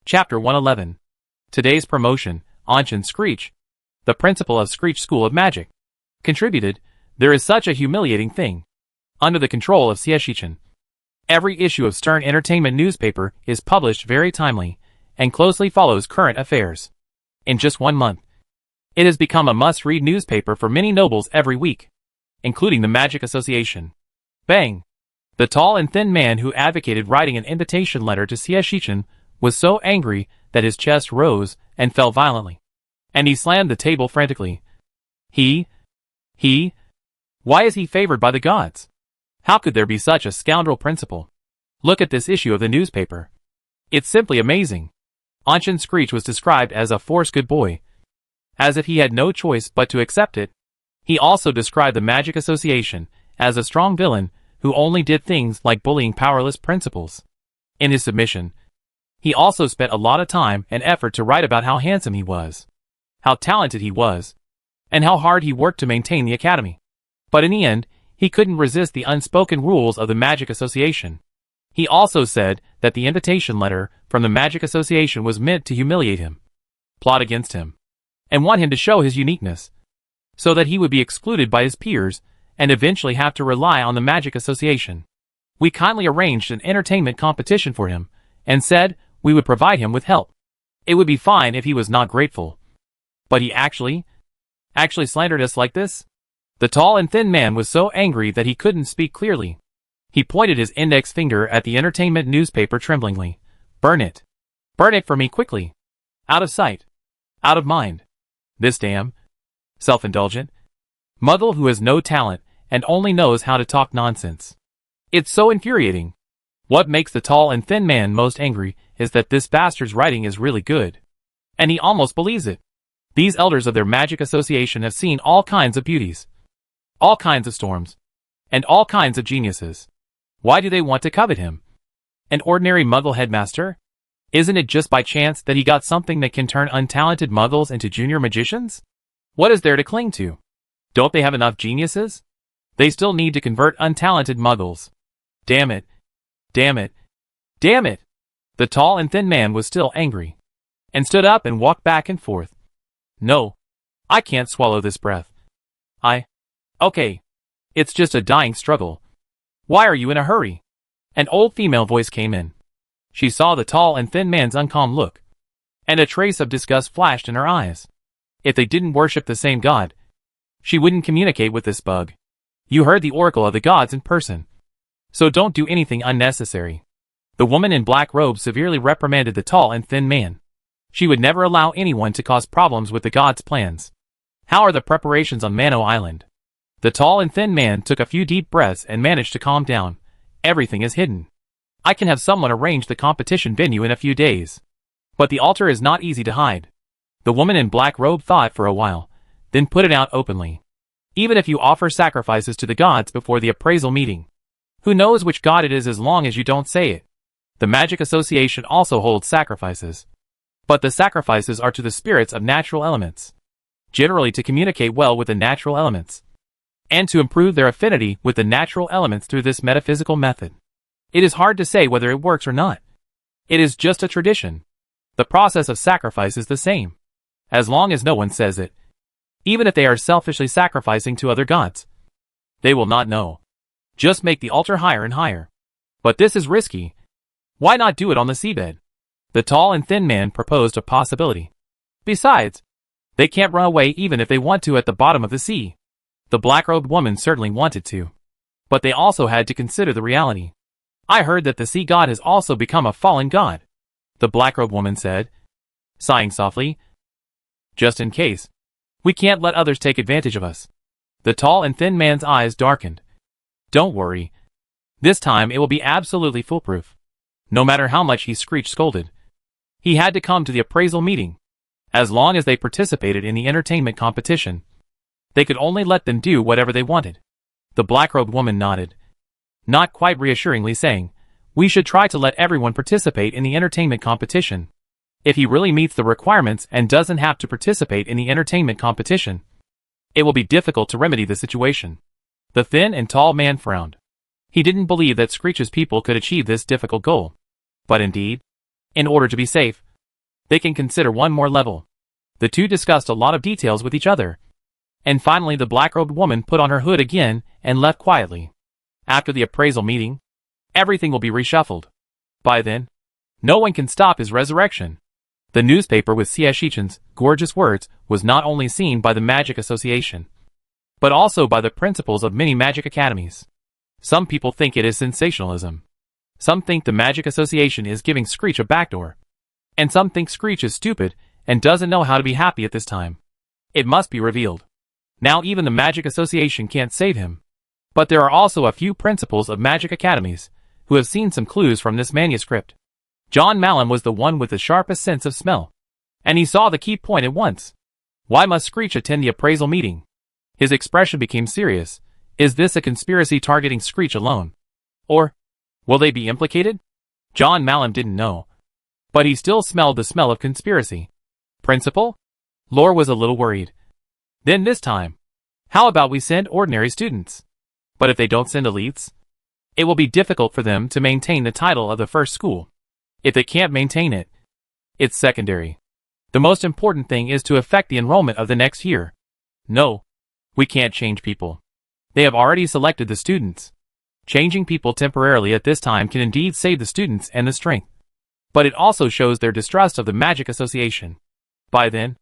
Speaker 1: Chapter 111. Today's promotion, Anshin Screech, the principal of Screech School of Magic, contributed, there is such a humiliating thing. Under the control of Shichen. Every issue of Stern Entertainment newspaper is published very timely, and closely follows current affairs. In just 1 month, it has become a must-read newspaper for many nobles every week, including the Magic Association. Bang! The tall and thin man who advocated writing an invitation letter to Shichen was so angry that his chest rose and fell violently. And he slammed the table frantically. Why is he favored by the gods? How could there be such a scoundrel principal? Look at this issue of the newspaper. It's simply amazing. Anshin Screech was described as a force good boy, as if he had no choice but to accept it. He also described the Magic Association as a strong villain who only did things like bullying powerless principals. In his submission, he also spent a lot of time and effort to write about how handsome he was, how talented he was, and how hard he worked to maintain the academy. But in the end, he couldn't resist the unspoken rules of the Magic Association. He also said that the invitation letter from the Magic Association was meant to humiliate him, plot against him, and want him to show his uniqueness, so that he would be excluded by his peers and eventually have to rely on the Magic Association. We kindly arranged an entertainment competition for him, and said we would provide him with help. It would be fine if he was not grateful. But he actually slandered us like this? The tall and thin man was so angry that he couldn't speak clearly. He pointed his index finger at the entertainment newspaper tremblingly. Burn it. Burn it for me quickly. Out of sight. Out of mind. This damn self-indulgent muddle who has no talent and only knows how to talk nonsense. It's so infuriating. What makes the tall and thin man most angry is that this bastard's writing is really good. And he almost believes it. These elders of their Magic Association have seen all kinds of beauties. All kinds of storms. And all kinds of geniuses. Why do they want to covet him? An ordinary Muggle headmaster? Isn't it just by chance that he got something that can turn untalented Muggles into junior magicians? What is there to cling to? Don't they have enough geniuses? They still need to convert untalented Muggles. Damn it. Damn it. Damn it. The tall and thin man was still angry, and stood up and walked back and forth. No. I can't swallow this breath. Okay. It's just a dying struggle. Why are you in a hurry? An old female voice came in. She saw the tall and thin man's uncalm look, and a trace of disgust flashed in her eyes. If they didn't worship the same god, she wouldn't communicate with this bug. You heard the oracle of the gods in person. So don't do anything unnecessary. The woman in black robes severely reprimanded the tall and thin man. She would never allow anyone to cause problems with the gods' plans. How are the preparations on Mano Island? The tall and thin man took a few deep breaths and managed to calm down. Everything is hidden. I can have someone arrange the competition venue in a few days. But the altar is not easy to hide. The woman in black robe thought for a while, then put it out openly. Even if you offer sacrifices to the gods before the appraisal meeting, who knows which god it is as long as you don't say it? The Magic Association also holds sacrifices. But the sacrifices are to the spirits of natural elements, generally to communicate well with the natural elements, and to improve their affinity with the natural elements through this metaphysical method. It is hard to say whether it works or not. It is just a tradition. The process of sacrifice is the same, as long as no one says it. Even if they are selfishly sacrificing to other gods, they will not know. Just make the altar higher and higher. But this is risky. Why not do it on the seabed? The tall and thin man proposed a possibility. Besides, they can't run away even if they want to at the bottom of the sea. The black-robed woman certainly wanted to. But they also had to consider the reality. I heard that the sea god has also become a fallen god, the black-robed woman said, sighing softly. Just in case. We can't let others take advantage of us. The tall and thin man's eyes darkened. Don't worry. This time it will be absolutely foolproof. No matter how much he scolded. He had to come to the appraisal meeting. As long as they participated in the entertainment competition, they could only let them do whatever they wanted. The black-robed woman nodded, not quite reassuringly, saying, we should try to let everyone participate in the entertainment competition. If he really meets the requirements and doesn't have to participate in the entertainment competition, it will be difficult to remedy the situation. The thin and tall man frowned. He didn't believe that Screech's people could achieve this difficult goal. But indeed, in order to be safe, they can consider one more level. The two discussed a lot of details with each other. And finally the black-robed woman put on her hood again and left quietly. After the appraisal meeting, everything will be reshuffled. By then, no one can stop his resurrection. The newspaper with C.S. Sheechan's gorgeous words was not only seen by the Magic Association, but also by the principals of many magic academies. Some people think it is sensationalism. Some think the Magic Association is giving Screech a backdoor. And some think Screech is stupid and doesn't know how to be happy at this time. It must be revealed. Now even the Magic Association can't save him. But there are also a few principals of magic academies who have seen some clues from this manuscript. John Malum was the one with the sharpest sense of smell, and he saw the key point at once. Why must Screech attend the appraisal meeting? His expression became serious. Is this a conspiracy targeting Screech alone? Or will they be implicated? John Malum didn't know, but he still smelled the smell of conspiracy. Principal? Lore was a little worried. Then this time, how about we send ordinary students? But if they don't send elites, it will be difficult for them to maintain the title of the first school. If they can't maintain it, it's secondary. The most important thing is to effect the enrollment of the next year. No, we can't change people. They have already selected the students. Changing people temporarily at this time can indeed save the students and the strength. But it also shows their distrust of the Magic Association. By then,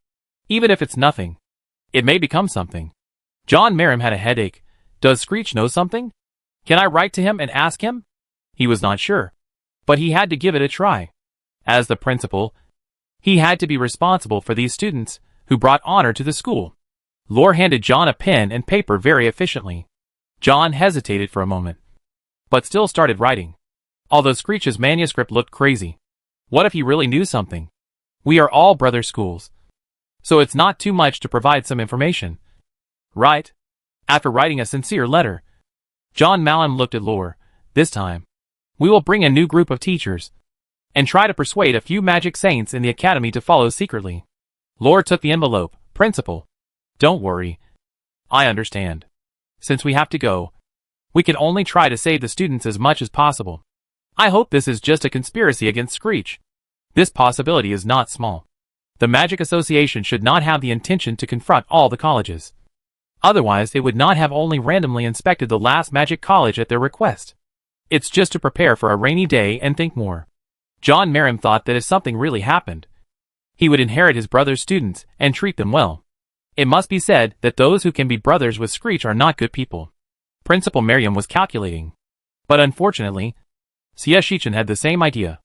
Speaker 1: even if it's nothing, it may become something. John Merrim had a headache. Does Screech know something? Can I write to him and ask him? He was not sure. But he had to give it a try. As the principal, he had to be responsible for these students who brought honor to the school. Lore handed John a pen and paper very efficiently. John hesitated for a moment, but still started writing. Although Screech's manuscript looked crazy. What if he really knew something? We are all brother schools, so it's not too much to provide some information. Right? After writing a sincere letter, John Mallam looked at Lore. This time, we will bring a new group of teachers and try to persuade a few magic saints in the academy to follow secretly. Lore took the envelope. Principal, don't worry. I understand. Since we have to go, we can only try to save the students as much as possible. I hope this is just a conspiracy against Screech. This possibility is not small. The Magic Association should not have the intention to confront all the colleges. Otherwise, it would not have only randomly inspected the last magic college at their request. It's just to prepare for a rainy day and think more. John Merrim thought that if something really happened, he would inherit his brother's students and treat them well. It must be said that those who can be brothers with Screech are not good people. Principal Merrim was calculating. But unfortunately, C.S. Sheechan had the same idea.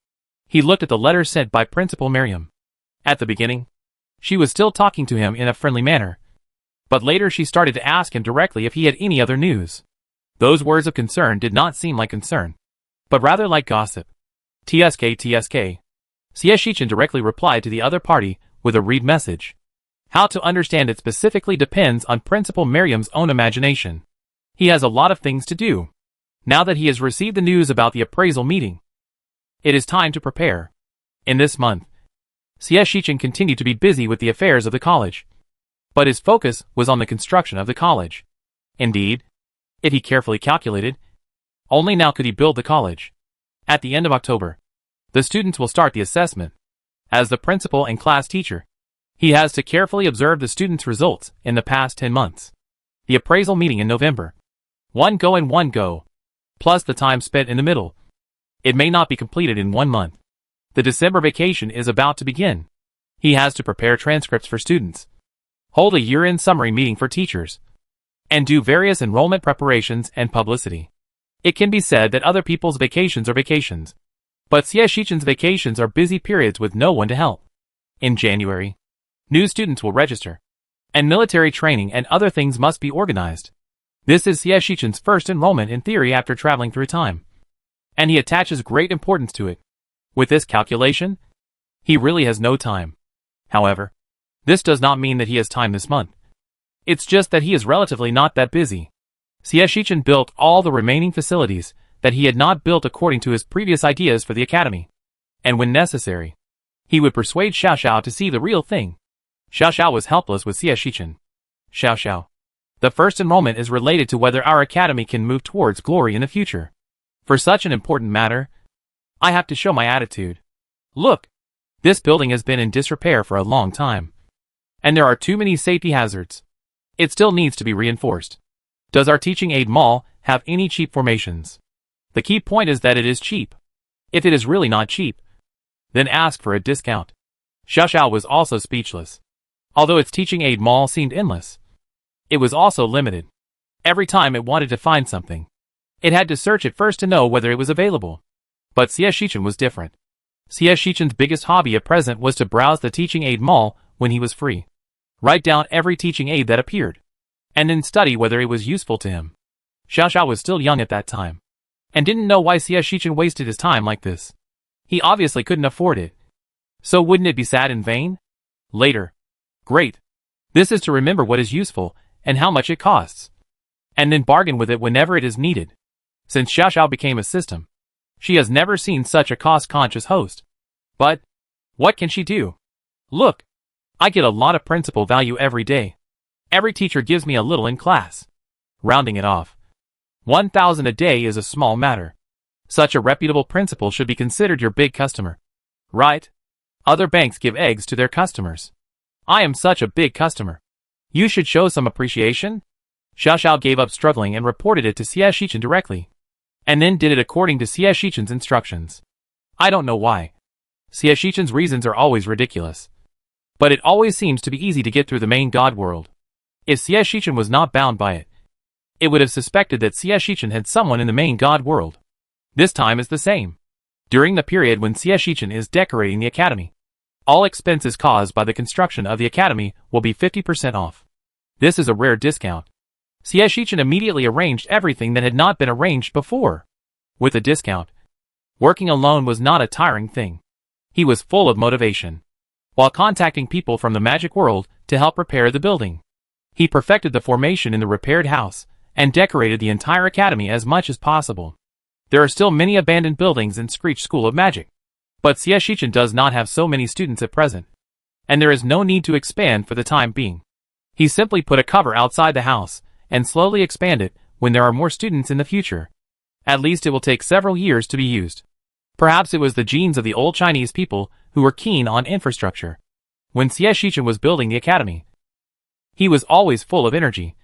Speaker 1: He looked at the letter sent by Principal Merrim. At the beginning, she was still talking to him in a friendly manner. But later she started to ask him directly if he had any other news. Those words of concern did not seem like concern, but rather like gossip. TSK. C.S. Sheechan directly replied to the other party with a read message. How to understand it specifically depends on Principal Merrim's own imagination. He has a lot of things to do. Now that he has received the news about the appraisal meeting, it is time to prepare. In this month, C.S. Sheechan continued to be busy with the affairs of the college. But his focus was on the construction of the college. Indeed, if he carefully calculated, only now could he build the college. At the end of October, the students will start the assessment. As the principal and class teacher, he has to carefully observe the students' results in the past 10 months. The appraisal meeting in November. One go, plus the time spent in the middle. It may not be completed in 1 month. The December vacation is about to begin. He has to prepare transcripts for students, hold a year-end summary meeting for teachers, and do various enrollment preparations and publicity. It can be said that other people's vacations are vacations, but C.S. Sheechan's vacations are busy periods with no one to help. In January, new students will register, and military training and other things must be organized. This is C.S. Sheechan's first enrollment in theory after traveling through time, and he attaches great importance to it. With this calculation, he really has no time. However, this does not mean that he has time this month. It's just that he is relatively not that busy. C.S. Sheechan built all the remaining facilities that he had not built according to his previous ideas for the academy. And when necessary, he would persuade Xiao Xiao to see the real thing. Xiao Xiao was helpless with C.S. Sheechan. Xiao Xiao. The first enrollment is related to whether our academy can move towards glory in the future. For such an important matter, I have to show my attitude. Look, this building has been in disrepair for a long time, and there are too many safety hazards. It still needs to be reinforced. Does our teaching aid mall have any cheap formations? The key point is that it is cheap. If it is really not cheap, then ask for a discount. Xiao Xiao was also speechless. Although its teaching aid mall seemed endless, it was also limited. Every time it wanted to find something, it had to search it first to know whether it was available. But C.S. Sheechan was different. C.S. Sheechan's biggest hobby at present was to browse the teaching aid mall when he was free. Write down every teaching aid that appeared, and then study whether it was useful to him. Xiao Xiao was still young at that time, and didn't know why C.S. Sheechan wasted his time like this. He obviously couldn't afford it. So wouldn't it be sad in vain? Later. Great. This is to remember what is useful and how much it costs, and then bargain with it whenever it is needed. Since Xiao Xiao became a system, she has never seen such a cost-conscious host. But what can she do? Look, I get a lot of principal value every day. Every teacher gives me a little in class. Rounding it off, 1,000 a day is a small matter. Such a reputable principal should be considered your big customer. Right? Other banks give eggs to their customers. I am such a big customer. You should show some appreciation. Xiao Xiao gave up struggling and reported it to C.S. Sheechan directly, and then did it according to C.S. Sheechan's instructions. I don't know why. C.S. Sheechan's reasons are always ridiculous, but it always seems to be easy to get through the main God world. If C.S. Sheechan was not bound by it, it would have suspected that C.S. Sheechan had someone in the main God world. This time is the same. During the period when C.S. Sheechan is decorating the academy, all expenses caused by the construction of the academy will be 50% off. This is a rare discount. C.S. Sheechan immediately arranged everything that had not been arranged before. With a discount, working alone was not a tiring thing. He was full of motivation, while contacting people from the magic world to help repair the building. He perfected the formation in the repaired house, and decorated the entire academy as much as possible. There are still many abandoned buildings in Screech School of Magic, but Xie Shichen does not have so many students at present, and there is no need to expand for the time being. He simply put a cover outside the house, and slowly expand it when there are more students in the future. At least it will take several years to be used. Perhaps it was the genes of the old Chinese people who were keen on infrastructure. When Xie Shichen was building the academy, he was always full of energy,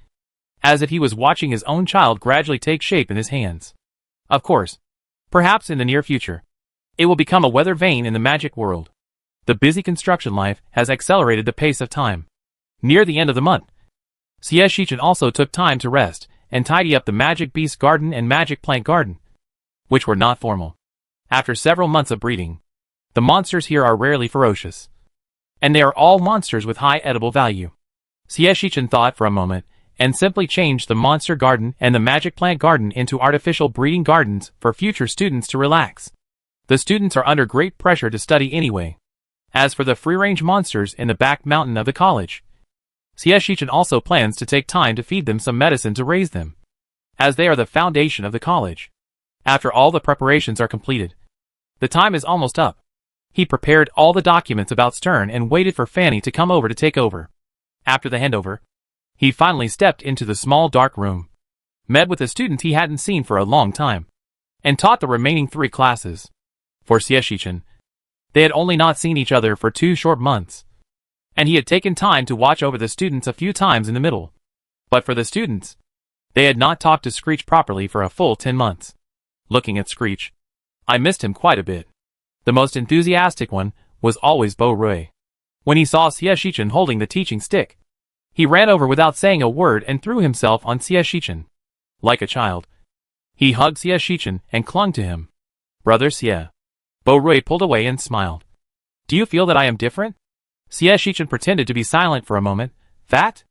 Speaker 1: as if he was watching his own child gradually take shape in his hands. Of course, perhaps in the near future, it will become a weather vane in the magic world. The busy construction life has accelerated the pace of time. Near the end of the month, Xie Shichen also took time to rest and tidy up the magic beast garden and magic plant garden, which were not formal. After several months of breeding, the monsters here are rarely ferocious, and they are all monsters with high edible value. Xie Shichen thought for a moment and simply changed the monster garden and the magic plant garden into artificial breeding gardens for future students to relax. The students are under great pressure to study anyway. As for the free-range monsters in the back mountain of the college, Xie Shichen also plans to take time to feed them some medicine to raise them, as they are the foundation of the college. After all the preparations are completed, the time is almost up. He prepared all the documents about Stern and waited for Fanny to come over to take over. After the handover, he finally stepped into the small dark room, met with the students he hadn't seen for a long time, and taught the remaining 3 classes. For Xie Shichen, they had only not seen each other for 2 short months, and he had taken time to watch over the students a few times in the middle. But for the students, they had not talked to Screech properly for a full 10 months. Looking at Screech, I missed him quite a bit. The most enthusiastic one was always Bo Rui. When he saw Xie Shichen holding the teaching stick, he ran over without saying a word and threw himself on Xie Shichen. Like a child, he hugged Xie Shichen and clung to him. Brother Xie. Bo Rui pulled away and smiled. Do you feel that I am different? Xie Shichen pretended to be silent for a moment. Fat?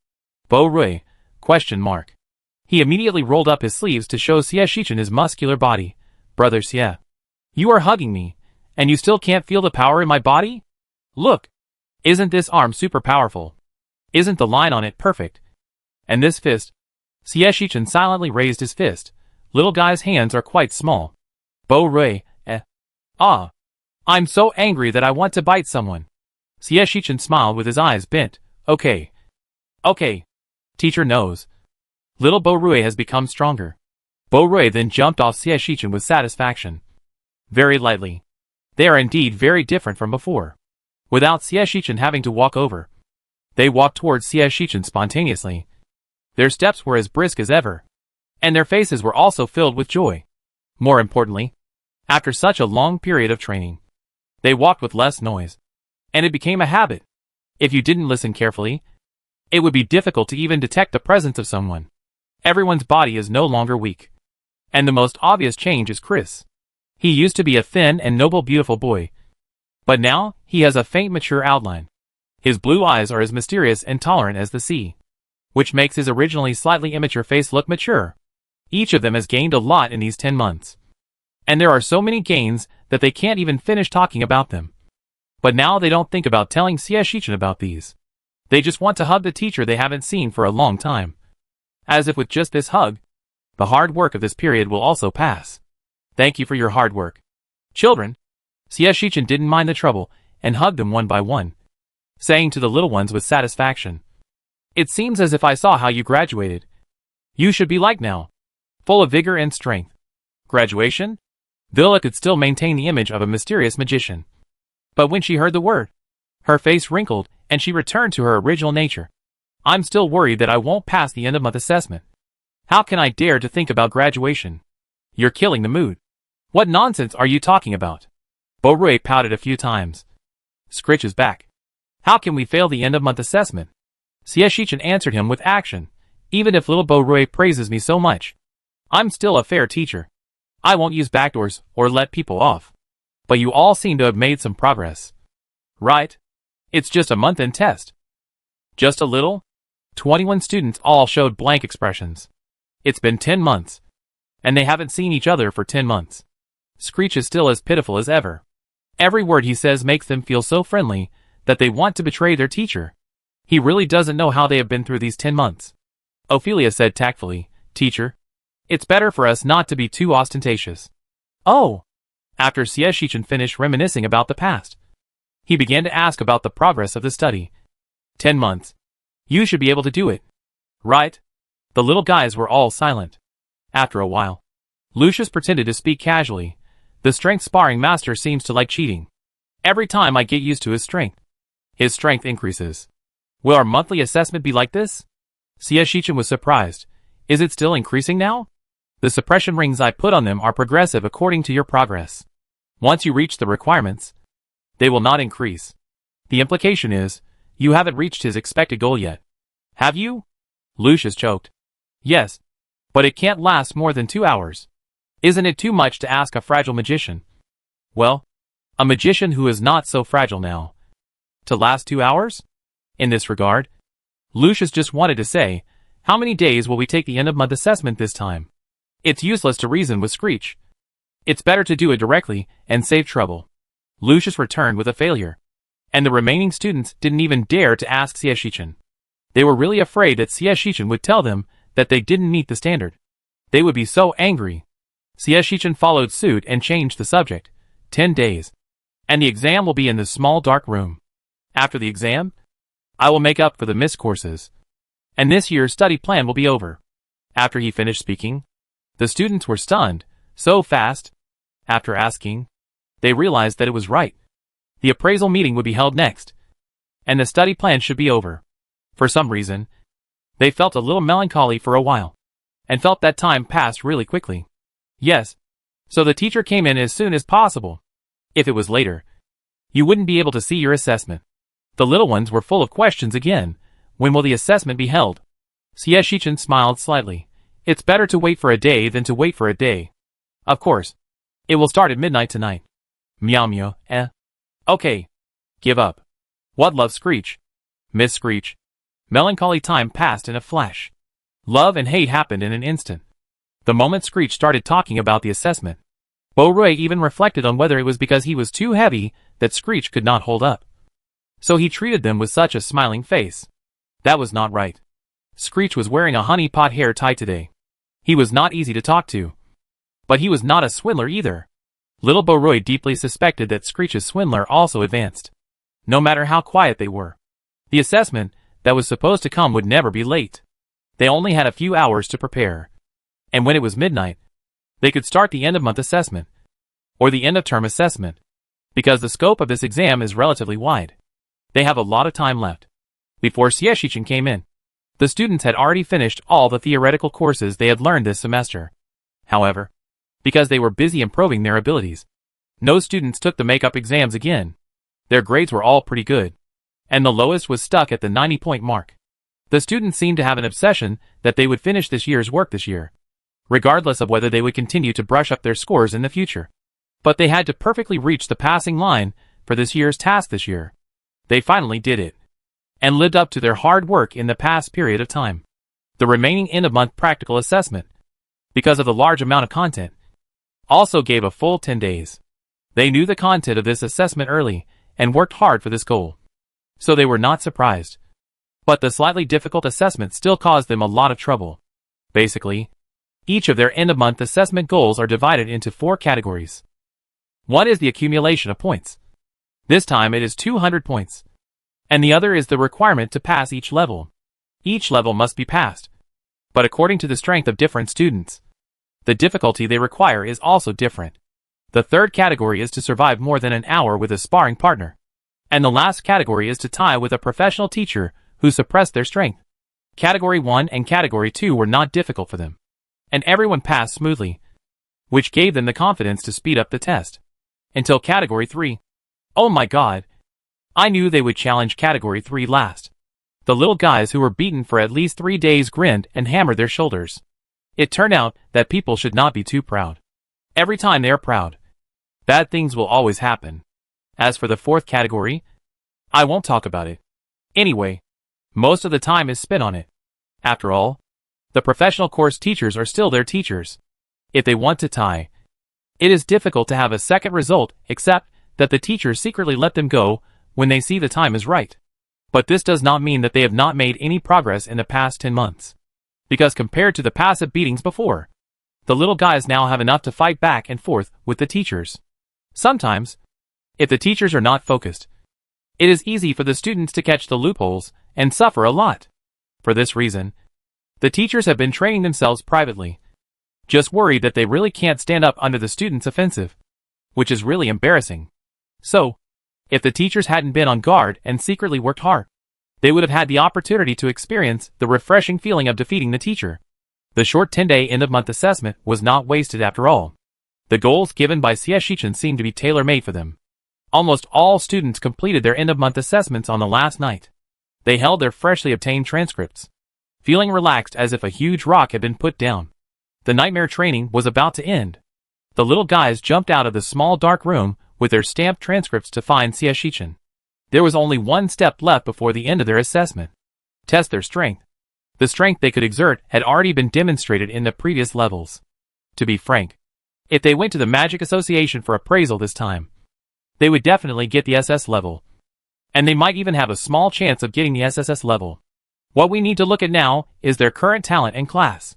Speaker 1: Bo Rui? ? He immediately rolled up his sleeves to show Xie Shichen his muscular body. Brother Xie. You are hugging me, and you still can't feel the power in my body? Look! Isn't this arm super powerful? Isn't the line on it perfect? And this fist? Xie Shichen silently raised his fist. Little guy's hands are quite small. Bo Rui, Ah! I'm so angry that I want to bite someone. Xie Shichen smiled with his eyes bent. Okay. Okay. Teacher knows. Little Bo Rui has become stronger. Bo Rui then jumped off Xie Shichen with satisfaction. Very lightly. They are indeed very different from before. Without Xie Shichen having to walk over, they walked towards Xie Shichen spontaneously. Their steps were as brisk as ever, and their faces were also filled with joy. More importantly, after such a long period of training, they walked with less noise, and it became a habit. If you didn't listen carefully, it would be difficult to even detect the presence of someone. Everyone's body is no longer weak. And the most obvious change is Chris. He used to be a thin and noble beautiful boy, but now he has a faint mature outline. His blue eyes are as mysterious and tolerant as the sea, which makes his originally slightly immature face look mature. Each of them has gained a lot in these 10 months. And there are so many gains that they can't even finish talking about them. But now they don't think about telling Xie Shichen about these. They just want to hug the teacher they haven't seen for a long time. As if with just this hug, the hard work of this period will also pass. Thank you for your hard work. Children. Xie Shichen didn't mind the trouble and hugged them one by one, saying to the little ones with satisfaction, It seems as if I saw how you graduated. You should be like now, full of vigor and strength. Graduation? Villa could still maintain the image of a mysterious magician. But when she heard the word, her face wrinkled and she returned to her original nature. I'm still worried that I won't pass the end-of-month assessment. How can I dare to think about graduation? You're killing the mood. What nonsense are you talking about? Bo Rui pouted a few times. Scritch is back. How can we fail the end-of-month assessment? Xie Shichen answered him with action. Even if little Bo Rui praises me so much, I'm still a fair teacher. I won't use backdoors or let people off. But you all seem to have made some progress. Right? It's just a month-end test. Just a little? 21 students all showed blank expressions. It's been 10 months. And they haven't seen each other for 10 months. Screech is still as pitiful as ever. Every word he says makes them feel so friendly that they want to betray their teacher. He really doesn't know how they have been through these 10 months. Ophelia said tactfully, Teacher, it's better for us not to be too ostentatious. Oh! After Shichen finished reminiscing about the past, he began to ask about the progress of the study. 10 months. You should be able to do it. Right? The little guys were all silent. After a while, Lucius pretended to speak casually. The strength sparring master seems to like cheating. Every time I get used to his strength increases. Will our monthly assessment be like this? Shichen was surprised. Is it still increasing now? The suppression rings I put on them are progressive according to your progress. Once you reach the requirements, they will not increase. The implication is, you haven't reached his expected goal yet. Have you? Lucius choked. Yes. But it can't last more than 2 hours. Isn't it too much to ask a fragile magician? Well, a magician who is not so fragile now. To last 2 hours? In this regard, Lucius just wanted to say, how many days will we take the end-of-month assessment this time? It's useless to reason with Screech. It's better to do it directly and save trouble. Lucius returned with a failure. And the remaining students didn't even dare to ask Shichen. They were really afraid that Shichen would tell them that they didn't meet the standard. They would be so angry. Shichen followed suit and changed the subject. 10 days. And the exam will be in this small dark room. After the exam, I will make up for the missed courses. And this year's study plan will be over. After he finished speaking, the students were stunned, so fast. After asking, they realized that it was right. The appraisal meeting would be held next, and the study plan should be over. For some reason, they felt a little melancholy for a while, and felt that time passed really quickly. Yes, so the teacher came in as soon as possible. If it was later, you wouldn't be able to see your assessment. The little ones were full of questions again. When will the assessment be held? Shichen smiled slightly. It's better to wait for a day than to wait for a day. Of course. It will start at midnight tonight. Meow meow, Okay. Give up. What love Screech? Miss Screech. Melancholy time passed in a flash. Love and hate happened in an instant. The moment Screech started talking about the assessment, Beauroy even reflected on whether it was because he was too heavy that Screech could not hold up. So he treated them with such a smiling face. That was not right. Screech was wearing a honey pot hair tie today. He was not easy to talk to. But he was not a swindler either. Little Beauroy deeply suspected that Screech's swindler also advanced. No matter how quiet they were, the assessment that was supposed to come would never be late. They only had a few hours to prepare. And when it was midnight, they could start the end-of-month assessment, or the end-of-term assessment, because the scope of this exam is relatively wide. They have a lot of time left. Before Shichen came in, the students had already finished all the theoretical courses they had learned this semester. However, because they were busy improving their abilities, no students took the makeup exams again. Their grades were all pretty good, and the lowest was stuck at the 90-point mark. The students seemed to have an obsession that they would finish this year's work this year, regardless of whether they would continue to brush up their scores in the future. But they had to perfectly reach the passing line for this year's task this year. They finally did it, and lived up to their hard work in the past period of time. The remaining end-of-month practical assessment, because of the large amount of content, also gave a full 10 days. They knew the content of this assessment early, and worked hard for this goal. So they were not surprised. But the slightly difficult assessment still caused them a lot of trouble. Basically, each of their end-of-month assessment goals are divided into 4 categories. One is the accumulation of points. This time it is 200 points. And the other is the requirement to pass each level. Each level must be passed. But according to the strength of different students, the difficulty they require is also different. The third category is to survive more than an hour with a sparring partner. And the last category is to tie with a professional teacher who suppressed their strength. Category 1 and Category 2 were not difficult for them, and everyone passed smoothly, which gave them the confidence to speed up the test. Until Category 3. Oh my god! I knew they would challenge Category 3 last. The little guys who were beaten for at least 3 days grinned and hammered their shoulders. It turned out that people should not be too proud. Every time they are proud, bad things will always happen. As for the 4th category, I won't talk about it. Anyway, most of the time is spent on it. After all, the professional course teachers are still their teachers. If they want to tie, it is difficult to have a second result except that the teachers secretly let them go when they see the time is right. But this does not mean that they have not made any progress in the past 10 months. Because compared to the passive beatings before, the little guys now have enough to fight back and forth with the teachers. Sometimes, if the teachers are not focused, it is easy for the students to catch the loopholes and suffer a lot. For this reason, the teachers have been training themselves privately, just worried that they really can't stand up under the students' offensive, which is really embarrassing. So, if the teachers hadn't been on guard and secretly worked hard, they would have had the opportunity to experience the refreshing feeling of defeating the teacher. The short 10-day end-of-month assessment was not wasted after all. The goals given by CS Shichen seemed to be tailor-made for them. Almost all students completed their end-of-month assessments on the last night. They held their freshly obtained transcripts, feeling relaxed as if a huge rock had been put down. The nightmare training was about to end. The little guys jumped out of the small dark room with their stamped transcripts to find CS Shichen. There was only one step left before the end of their assessment. Test their strength. The strength they could exert had already been demonstrated in the previous levels. To be frank, if they went to the Magic Association for appraisal this time, they would definitely get the SS level. And they might even have a small chance of getting the SSS level. What we need to look at now is their current talent and class.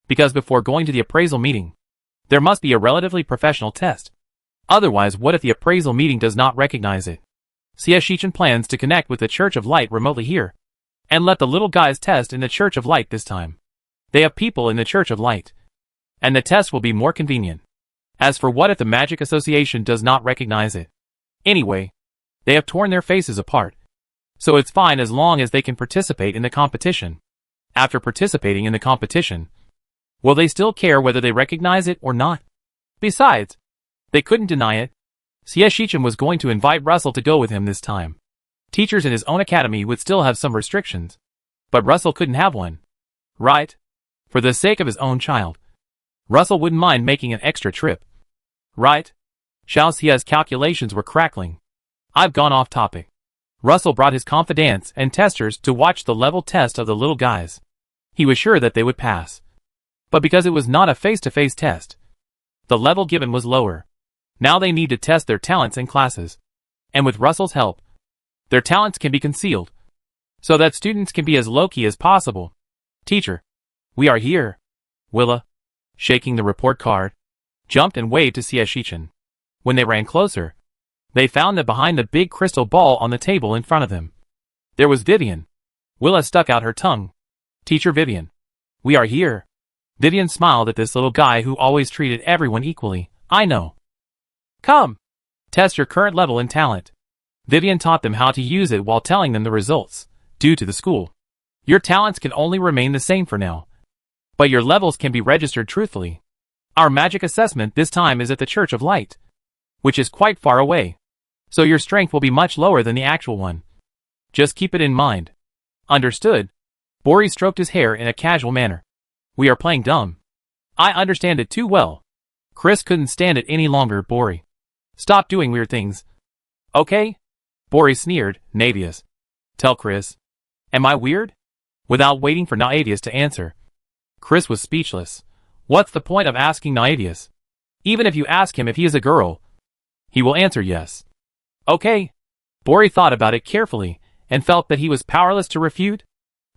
Speaker 1: Because before going to the appraisal meeting, there must be a relatively professional test. Otherwise, what if the appraisal meeting does not recognize it? CS Shichen plans to connect with the Church of Light remotely here, and let the little guys test in the Church of Light this time. They have people in the Church of Light, and the test will be more convenient. As for what if the Magic Association does not recognize it? Anyway, they have torn their faces apart, so it's fine as long as they can participate in the competition. After participating in the competition, will they still care whether they recognize it or not? Besides, they couldn't deny it. CS Shichen was going to invite Russell to go with him this time. Teachers in his own academy would still have some restrictions, but Russell couldn't have one. Right? For the sake of his own child, Russell wouldn't mind making an extra trip. Right? Xiao Xia's calculations were crackling. I've gone off topic. Russell brought his confidants and testers to watch the level test of the little guys. He was sure that they would pass. But because it was not a face-to-face test, the level given was lower. Now they need to test their talents in classes. And with Russell's help, their talents can be concealed, so that students can be as low-key as possible. Teacher, we are here. Willa, shaking the report card, jumped and waved to CS Shichen. When they ran closer, they found that behind the big crystal ball on the table in front of them, there was Vivian. Willa stuck out her tongue. Teacher Vivian, we are here. Vivian smiled at this little guy who always treated everyone equally. I know. Come. Test your current level in talent. Vivian taught them how to use it while telling them the results, due to the school. Your talents can only remain the same for now, but your levels can be registered truthfully. Our magic assessment this time is at the Church of Light, which is quite far away, so your strength will be much lower than the actual one. Just keep it in mind. Understood? Bori stroked his hair in a casual manner. We are playing dumb. I understand it too well. Chris couldn't stand it any longer. Bori, stop doing weird things. Okay? Bori sneered. Navius, tell Chris. Am I weird? Without waiting for Navius to answer, Chris was speechless. What's the point of asking Navius? Even if you ask him if he is a girl, he will answer yes. Okay. Bori thought about it carefully and felt that he was powerless to refute.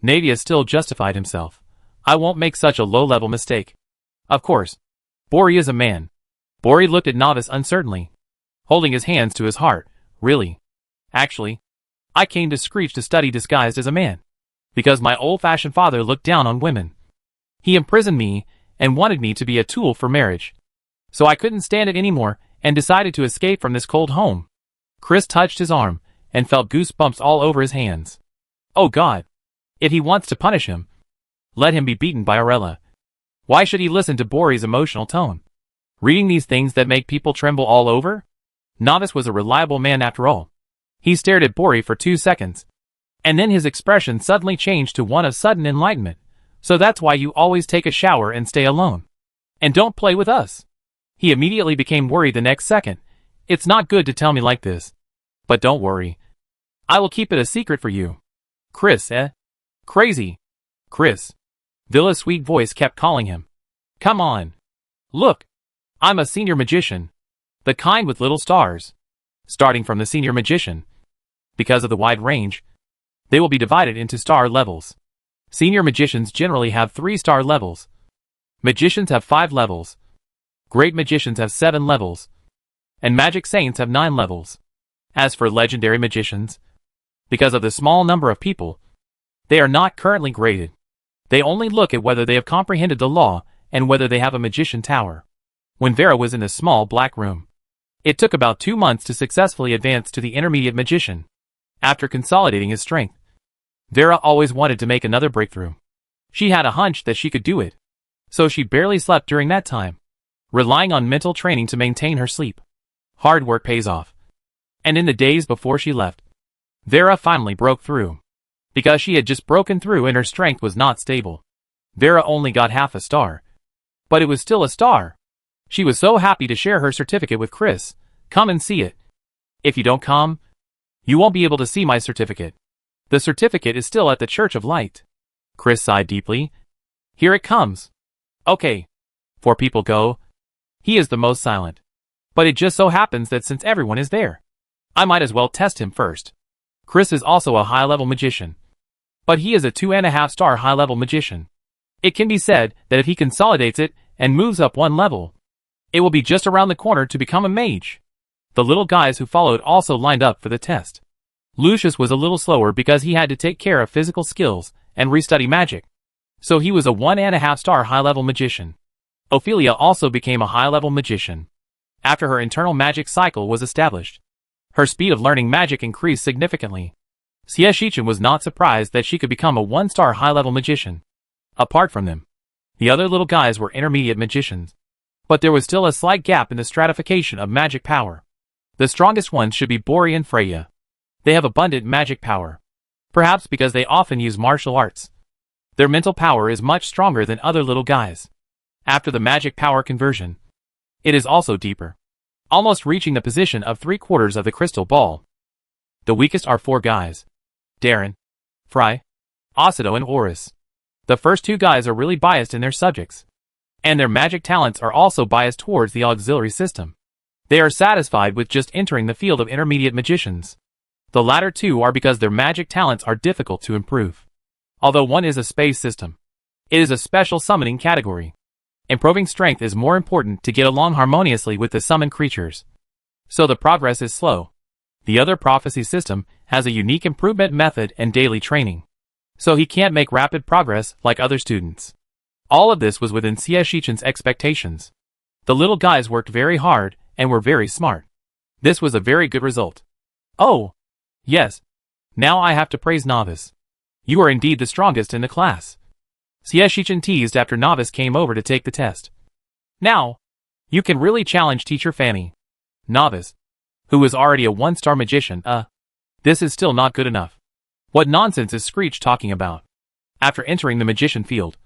Speaker 1: Navius still justified himself. I won't make such a low-level mistake. Of course. Bori is a man. Bori looked at Novice uncertainly, holding his hands to his heart. Really? Actually, I came to Screech to study disguised as a man, because my old-fashioned father looked down on women. He imprisoned me and wanted me to be a tool for marriage. So I couldn't stand it anymore and decided to escape from this cold home. Chris touched his arm and felt goosebumps all over his hands. Oh God. If he wants to punish him, let him be beaten by Arella. Why should he listen to Bori's emotional tone? Reading these things that make people tremble all over? Novice was a reliable man after all. He stared at Bori for 2 seconds, and then his expression suddenly changed to one of sudden enlightenment. So that's why you always take a shower and stay alone. And don't play with us. He immediately became worried the next second. It's not good to tell me like this. But don't worry. I will keep it a secret for you. Chris, eh? Crazy. Chris. Villa's sweet voice kept calling him. Come on. Look. I'm a senior magician. The kind with little stars. Starting from the senior magician. Because of the wide range, They will be divided into star levels. Senior magicians generally have 3 star levels. Magicians have 5 levels. Great magicians have 7 levels. And magic saints have 9 levels. As for legendary magicians, because of the small number of people, they are not currently graded. They only look at whether they have comprehended the law and whether they have a magician tower. When Vera was in a small black room, it took about 2 months to successfully advance to the intermediate magician. After consolidating his strength, Vera always wanted to make another breakthrough. She had a hunch that she could do it, so she barely slept during that time, relying on mental training to maintain her sleep. Hard work pays off. And in the days before she left, Vera finally broke through. Because she had just broken through and her strength was not stable, Vera only got half a star. But it was still a star. She was so happy to share her certificate with Chris. Come and see it. If you don't come, you won't be able to see my certificate. The certificate is still at the Church of Light. Chris sighed deeply. Here it comes. Okay. 4 people go. He is the most silent. But it just so happens that since everyone is there, I might as well test him first. Chris is also a high-level magician, but he is a 2.5 star high-level magician. It can be said that if he consolidates it and moves up 1 level, it will be just around the corner to become a mage. The little guys who followed also lined up for the test. Lucius was a little slower because he had to take care of physical skills and restudy magic, so he was a 1.5 star high-level magician. Ophelia also became a high-level magician after her internal magic cycle was established. Her speed of learning magic increased significantly. Xie Shichen was not surprised that she could become a 1-star high-level magician. Apart from them, the other little guys were intermediate magicians. But there was still a slight gap in the stratification of magic power. The strongest ones should be Bori and Freya. They have abundant magic power. Perhaps because they often use martial arts. Their mental power is much stronger than other little guys. After the magic power conversion, it is also deeper, almost reaching the position of 3/4 of the crystal ball. The weakest are 4 guys: Darren, Fry, Osido and Oris. The first 2 guys are really biased in their subjects, and their magic talents are also biased towards the auxiliary system. They are satisfied with just entering the field of intermediate magicians. The latter 2 are because their magic talents are difficult to improve. Although one is a space system, it is a special summoning category. Improving strength is more important to get along harmoniously with the summoned creatures. So the progress is slow. The other prophecy system has a unique improvement method and daily training, so he can't make rapid progress like other students. All of this was within Xie Shichen's expectations. The little guys worked very hard and were very smart. This was a very good result. Oh, yes. Now I have to praise Novice. You are indeed the strongest in the class. Xie Shichen teased after Novice came over to take the test. Now, you can really challenge Teacher Fanny. Novice, who was already a 1-star magician, this is still not good enough. What nonsense is Screech talking about? After entering the magician field,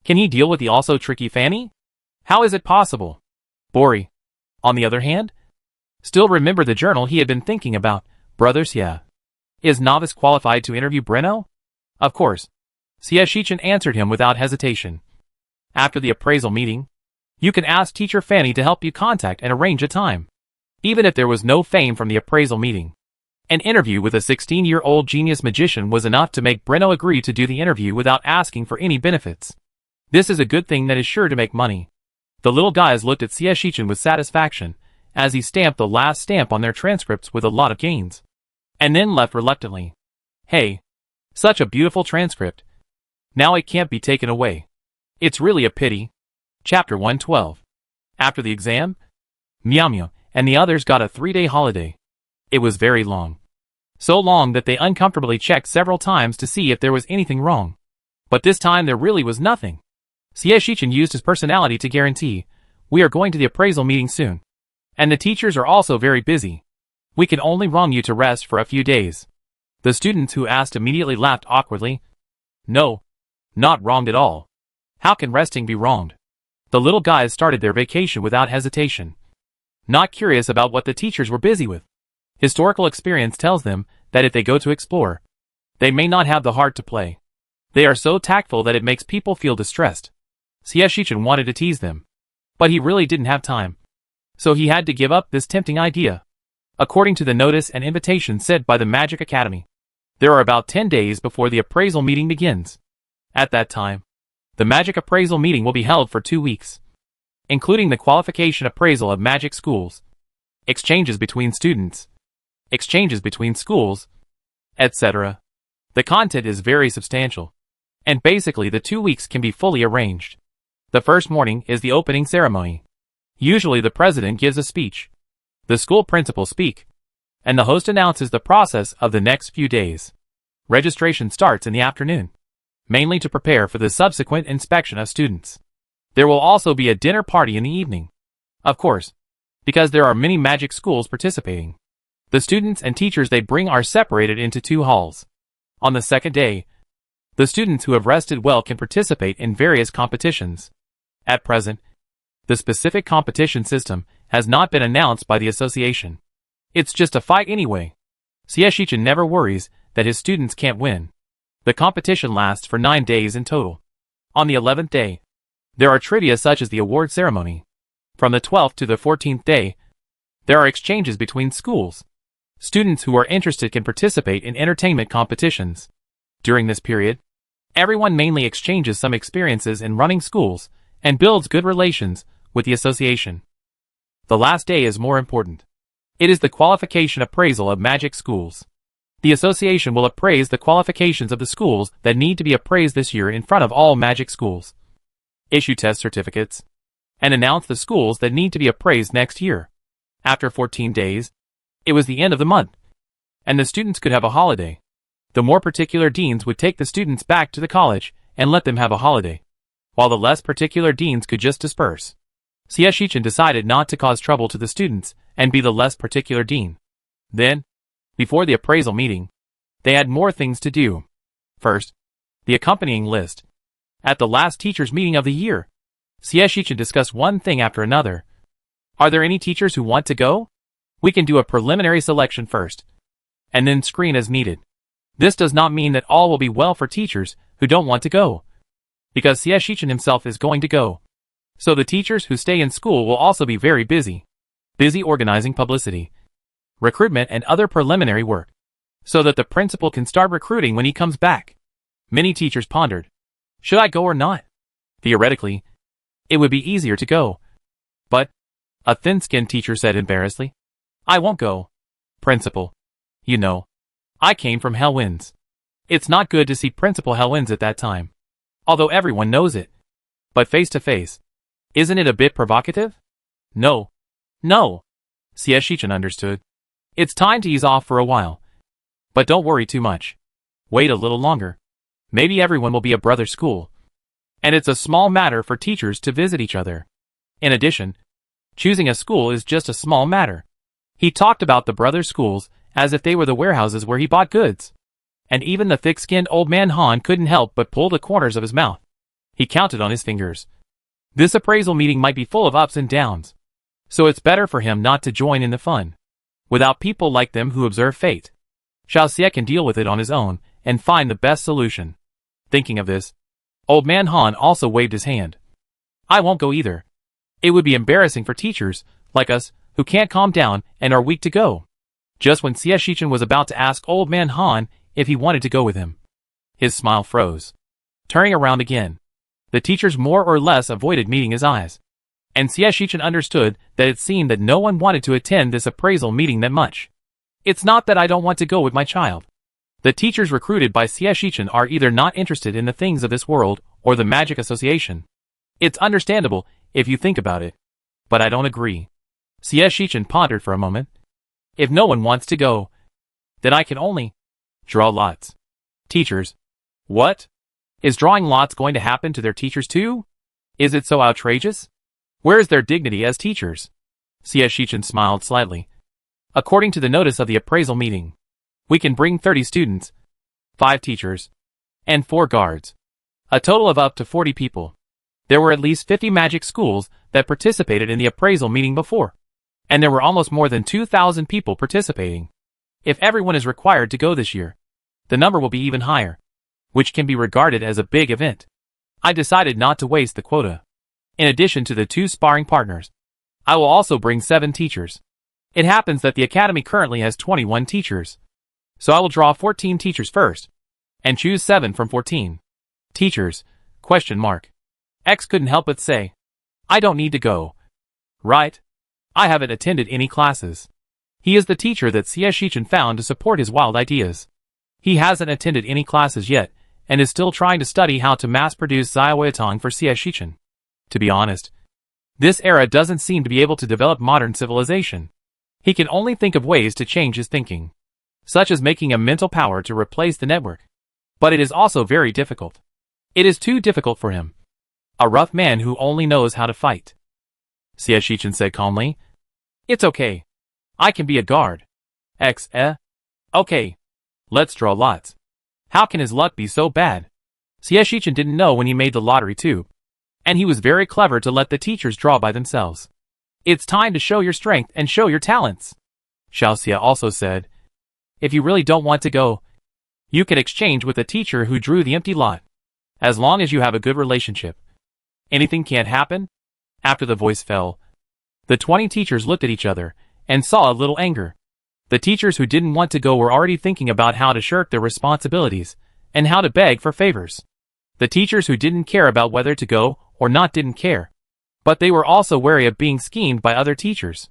Speaker 1: can he deal with the also tricky Fanny? How is it possible? Bori, on the other hand, still remembered the journal he had been thinking about. Brothers, yeah. Is Novice qualified to interview Breno? Of course. Xie Shichen answered him without hesitation. After the appraisal meeting, you can ask Teacher Fanny to help you contact and arrange a time. Even if there was no fame from the appraisal meeting, an interview with a 16-year-old genius magician was enough to make Breno agree to do the interview without asking for any benefits. This is a good thing that is sure to make money. The little guys looked at Xie Shichen with satisfaction, as he stamped the last stamp on their transcripts with a lot of gains, and then left reluctantly. Hey, such a beautiful transcript. Now it can't be taken away. It's really a pity. Chapter 112. After the exam, Meow Meow and the others got a 3-day holiday. It was very long. So long that they uncomfortably checked several times to see if there was anything wrong. But this time there really was nothing. Xie Shichen used his personality to guarantee, we are going to the appraisal meeting soon. And the teachers are also very busy. We can only wrong you to rest for a few days. The students who asked immediately laughed awkwardly. No. Not wronged at all. How can resting be wronged? The little guys started their vacation without hesitation, not curious about what the teachers were busy with. Historical experience tells them that if they go to explore, they may not have the heart to play. They are so tactful that it makes people feel distressed. Xie Shichen wanted to tease them, but he really didn't have time, so he had to give up this tempting idea. According to the notice and invitation sent by the Magic Academy, There are about 10 days before the appraisal meeting begins. At that time, the Magic appraisal meeting will be held for 2 weeks, including the qualification appraisal of Magic schools, exchanges between students, exchanges between schools, etc. The content is very substantial, and basically the 2 weeks can be fully arranged. The first morning is the opening ceremony. Usually the president gives a speech, the school principals speak, and the host announces the process of the next few days. Registration starts in the afternoon, mainly to prepare for the subsequent inspection of students. There will also be a dinner party in the evening. Of course, because there are many Magic schools participating, the students and teachers they bring are separated into 2 halls. On the second day, the students who have rested well can participate in various competitions. At present, the specific competition system has not been announced by the association. It's just a fight anyway. Shichen never worries that his students can't win. The competition lasts for 9 days in total. On the 11th day, there are trivia such as the award ceremony. From the 12th to the 14th day, there are exchanges between schools. Students who are interested can participate in entertainment competitions. During this period, everyone mainly exchanges some experiences in running schools and builds good relations with the association. The last day is more important. It is the qualification appraisal of Magic schools. The association will appraise the qualifications of the schools that need to be appraised this year in front of all Magic schools, issue test certificates, and announce the schools that need to be appraised next year. After 14 days, it was the end of the month, and the students could have a holiday. The more particular deans would take the students back to the college and let them have a holiday, while the less particular deans could just disperse. Shichen decided not to cause trouble to the students and be the less particular dean. Then, before the appraisal meeting, they had more things to do. First, the accompanying list. At the last teachers' meeting of the year, Shichen discussed one thing after another. Are there any teachers who want to go? We can do a preliminary selection first, and then screen as needed. This does not mean that all will be well for teachers who don't want to go, because Shichen himself is going to go. So the teachers who stay in school will also be very busy organizing publicity, recruitment and other preliminary work, so that the principal can start recruiting when he comes back. Many teachers pondered, should I go or not? Theoretically, it would be easier to go. But, a thin-skinned teacher said embarrassedly, I won't go. Principal, you know, I came from Hellwinds. It's not good to see Principal Hellwinds at that time, although everyone knows it. But face to face, isn't it a bit provocative? No. Shichen understood. It's time to ease off for a while. But don't worry too much. Wait a little longer. Maybe everyone will be a brother school. And it's a small matter for teachers to visit each other. In addition, choosing a school is just a small matter. He talked about the brother schools as if they were the warehouses where he bought goods. And even the thick-skinned old man Han couldn't help but pull the corners of his mouth. He counted on his fingers. This appraisal meeting might be full of ups and downs, so it's better for him not to join in the fun, without people like them who observe fate. Xiaoxie can deal with it on his own and find the best solution. Thinking of this, old man Han also waved his hand. I won't go either. It would be embarrassing for teachers, like us, who can't calm down and are weak to go. Just when Shichen was about to ask old man Han if he wanted to go with him, his smile froze. Turning around again, the teachers more or less avoided meeting his eyes, and Shichen understood that it seemed that no one wanted to attend this appraisal meeting that much. It's not that I don't want to go with my child. The teachers recruited by Shichen are either not interested in the things of this world or the Magic Association. It's understandable if you think about it, but I don't agree. Shichen pondered for a moment. If no one wants to go, then I can only draw lots. Teachers. What? Is drawing lots going to happen to their teachers too? Is it so outrageous? Where is their dignity as teachers? Shichen smiled slightly. According to the notice of the appraisal meeting, we can bring 30 students, 5 teachers, and 4 guards. A total of up to 40 people. There were at least 50 Magic schools that participated in the appraisal meeting before, and there were almost more than 2,000 people participating. If everyone is required to go this year, the number will be even higher, which can be regarded as a big event. I decided not to waste the quota. In addition to the 2 sparring partners, I will also bring 7 teachers. It happens that the academy currently has 21 teachers, So I will draw 14 teachers first, and choose 7 from 14. Teachers, ? X couldn't help but say, I don't need to go. Right? I haven't attended any classes. He is the teacher that Shichen found to support his wild ideas. He hasn't attended any classes yet, and is still trying to study how to mass-produce Xiaoyatong for Shichen. To be honest, this era doesn't seem to be able to develop modern civilization. He can only think of ways to change his thinking, such as making a mental power to replace the network. But it is also very difficult. It is too difficult for him. A rough man who only knows how to fight. Shichen said calmly. It's okay. I can be a guard. Okay. Let's draw lots. How can his luck be so bad? Shichen didn't know when he made the lottery tube, and he was very clever to let the teachers draw by themselves. It's time to show your strength and show your talents. Xiaoxia also said, if you really don't want to go, you can exchange with the teacher who drew the empty lot. As long as you have a good relationship. Anything can't happen? After the voice fell, the 20 teachers looked at each other and saw a little anger. The teachers who didn't want to go were already thinking about how to shirk their responsibilities and how to beg for favors. The teachers who didn't care about whether to go or not didn't care. But they were also wary of being schemed by other teachers.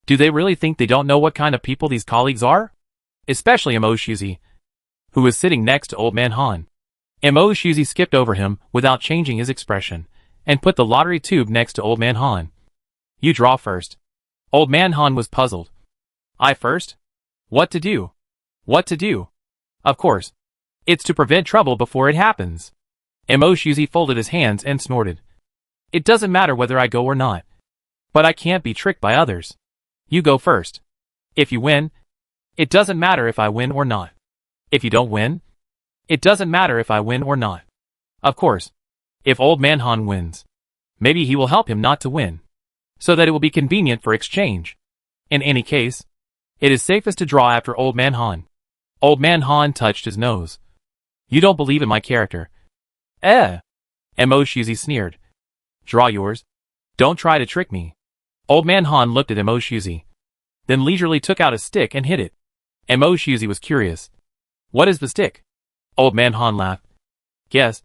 Speaker 1: Do they really think they don't know what kind of people these colleagues are? Especially Mo Shuzi, who was sitting next to Old Man Han. Mo Shuzi skipped over him without changing his expression, and put the lottery tube next to Old Man Han. You draw first. Old Man Han was puzzled. I first? What to do? What to do? Of course. It's to prevent trouble before it happens. Mo Shuzi folded his hands and snorted. It doesn't matter whether I go or not. But I can't be tricked by others. You go first. If you win, it doesn't matter if I win or not. If you don't win, it doesn't matter if I win or not. Of course, if Old Man Han wins, maybe he will help him not to win, so that it will be convenient for exchange. In any case, it is safest to draw after Old Man Han. Old Man Han touched his nose. You don't believe in my character. Mo Shuzi sneered. Draw yours. Don't try to trick me. Old Man Han looked at Mo Shuzi, then leisurely took out a stick and hit it. Mo Shuzi was curious. What is the stick? Old Man Han laughed. Guess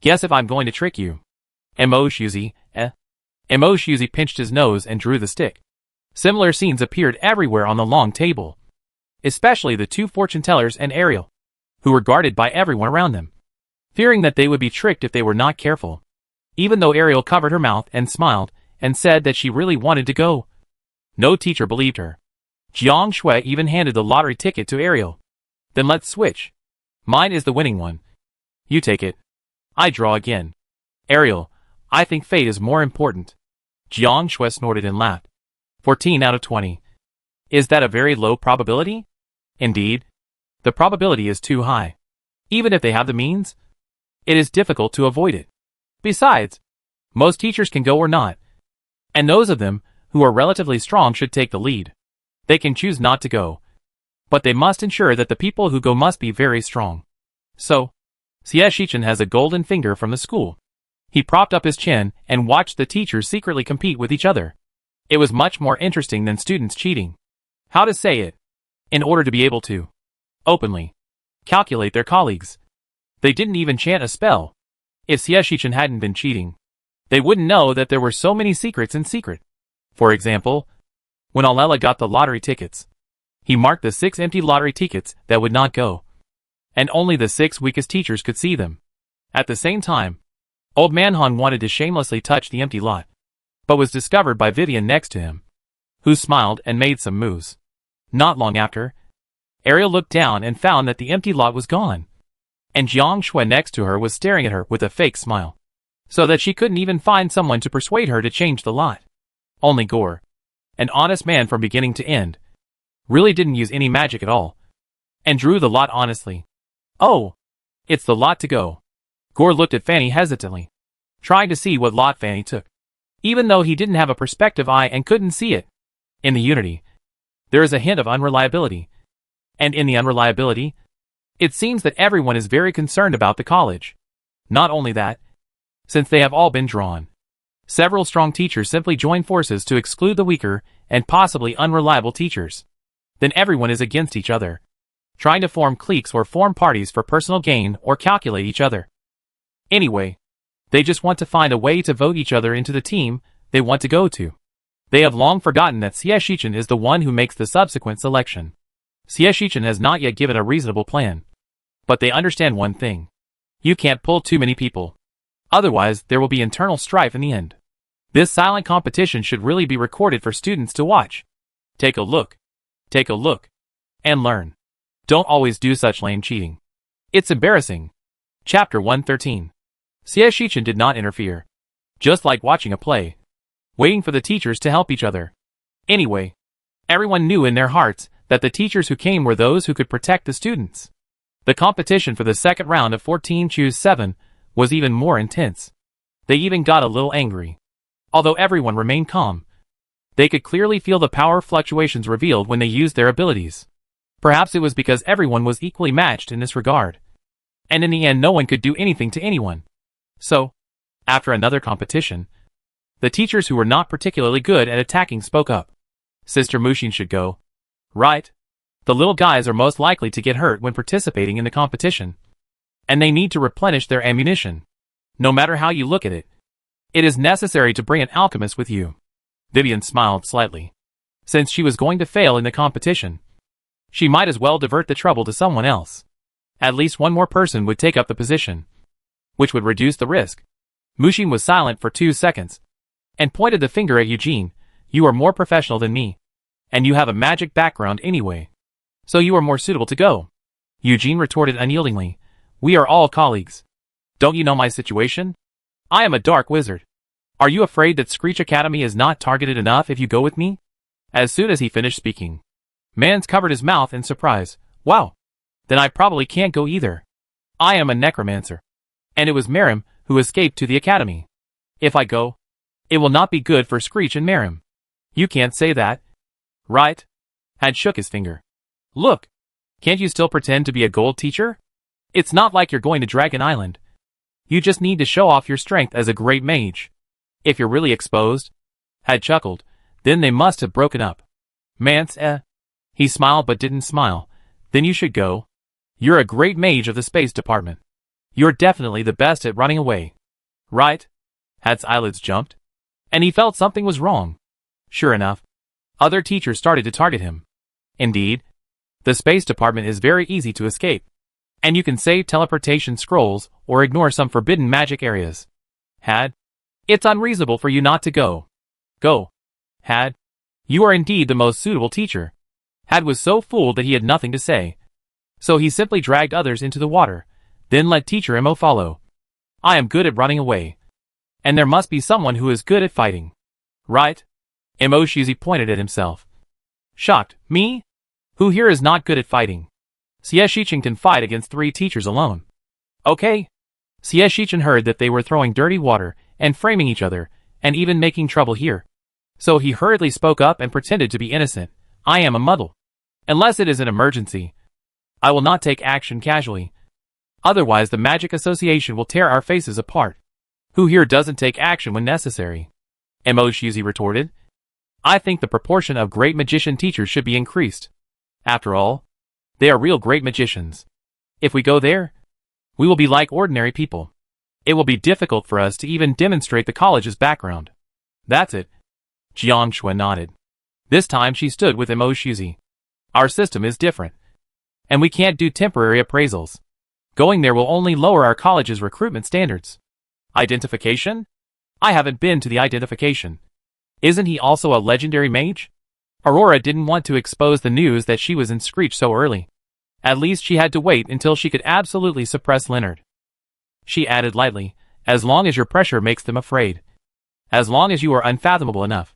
Speaker 1: if I'm going to trick you. Mo Shuzi pinched his nose and drew the stick. Similar scenes appeared everywhere on the long table, especially the 2 fortune tellers and Ariel, who were guarded by everyone around them, fearing that they would be tricked if they were not careful. Even though Ariel covered her mouth and smiled and said that she really wanted to go, no teacher believed her. Jiang Shui even handed the lottery ticket to Ariel. Then let's switch. Mine is the winning one. You take it. I draw again. Ariel, I think fate is more important. Jiang Shui snorted and laughed. 14 out of 20. Is that a very low probability? Indeed. The probability is too high. Even if they have the means, it is difficult to avoid it. Besides, most teachers can go or not, and those of them who are relatively strong should take the lead. They can choose not to go, but they must ensure that the people who go must be very strong. So, Shichen has a golden finger from the school. He propped up his chin and watched the teachers secretly compete with each other. It was much more interesting than students cheating. How to say it? In order to be able to openly calculate their colleagues. They didn't even chant a spell. If Shichen hadn't been cheating, they wouldn't know that there were so many secrets in secret. For example, when Alela got the lottery tickets, he marked the 6 empty lottery tickets that would not go, and only the 6 weakest teachers could see them. At the same time, Old Man Han wanted to shamelessly touch the empty lot, but was discovered by Vivian next to him, who smiled and made some moves. Not long after, Ariel looked down and found that the empty lot was gone, and Jiang Shui next to her was staring at her with a fake smile, so that she couldn't even find someone to persuade her to change the lot. Only Gore, an honest man from beginning to end, really didn't use any magic at all, and drew the lot honestly. Oh, it's the lot to go. Gore looked at Fanny hesitantly, trying to see what lot Fanny took, even though he didn't have a perspective eye and couldn't see it. In the unity, there is a hint of unreliability, and in the unreliability, it seems that everyone is very concerned about the college. Not only that, since they have all been drawn, several strong teachers simply join forces to exclude the weaker and possibly unreliable teachers. Then everyone is against each other, trying to form cliques or form parties for personal gain or calculate each other. Anyway, they just want to find a way to vote each other into the team they want to go to. They have long forgotten that Shichen is the one who makes the subsequent selection. Shichen has not yet given a reasonable plan. But they understand one thing. You can't pull too many people. Otherwise, there will be internal strife in the end. This silent competition should really be recorded for students to watch. Take a look. Take a look. And learn. Don't always do such lame cheating. It's embarrassing. Chapter 113. Shichen did not interfere. Just like watching a play. Waiting for the teachers to help each other. Anyway, everyone knew in their hearts that the teachers who came were those who could protect the students. The competition for the second round of 14-7 was even more intense. They even got a little angry. Although everyone remained calm, they could clearly feel the power fluctuations revealed when they used their abilities. Perhaps it was because everyone was equally matched in this regard. And in the end no one could do anything to anyone. So, after another competition, the teachers who were not particularly good at attacking spoke up. Sister Mushin should go. Right? The little guys are most likely to get hurt when participating in the competition. And they need to replenish their ammunition. No matter how you look at it, it is necessary to bring an alchemist with you. Vivian smiled slightly. Since she was going to fail in the competition, she might as well divert the trouble to someone else. At least one more person would take up the position, which would reduce the risk. Mushin was silent for 2 seconds, and pointed the finger at Eugene. You are more professional than me, and you have a magic background anyway. So you are more suitable to go. Eugene retorted unyieldingly. We are all colleagues. Don't you know my situation? I am a dark wizard. Are you afraid that Screech Academy is not targeted enough if you go with me? As soon as he finished speaking, Mans covered his mouth in surprise. Wow. Then I probably can't go either. I am a necromancer. And it was Merim who escaped to the academy. If I go, it will not be good for Screech and Merim. You can't say that. Right? Had shook his finger. Look, can't you still pretend to be a gold teacher? It's not like you're going to Dragon Island. You just need to show off your strength as a great mage. If you're really exposed, Had chuckled, then they must have broken up. Mance, He smiled but didn't smile. Then you should go. You're a great mage of the space department. You're definitely the best at running away. Right? Had's eyelids jumped, and he felt something was wrong. Sure enough, other teachers started to target him. Indeed, the space department is very easy to escape, and you can save teleportation scrolls or ignore some forbidden magic areas. Had, it's unreasonable for you not to go. Go. Had, you are indeed the most suitable teacher. Had was so fooled that he had nothing to say. So he simply dragged others into the water, then let Teacher Mo follow. I am good at running away. And there must be someone who is good at fighting. Right? Mo Shizi pointed at himself. Shocked, me? Who here is not good at fighting? Xie Shichen can fight against 3 teachers alone. Okay. Xie Shichen heard that they were throwing dirty water and framing each other, and even making trouble here. So he hurriedly spoke up and pretended to be innocent. I am a muddle. Unless it is an emergency, I will not take action casually. Otherwise the Magic Association will tear our faces apart. Who here doesn't take action when necessary? Mo Shizi retorted. I think the proportion of great magician teachers should be increased. After all, they are real great magicians. If we go there, we will be like ordinary people. It will be difficult for us to even demonstrate the college's background. That's it. Jiang Shui nodded. This time she stood with Mo Shizi. Our system is different, and we can't do temporary appraisals. Going there will only lower our college's recruitment standards. Identification? I haven't been to the identification. Isn't he also a legendary mage? Aurora didn't want to expose the news that she was in Screech so early. At least she had to wait until she could absolutely suppress Leonard. She added lightly, as long as your pressure makes them afraid. As long as you are unfathomable enough.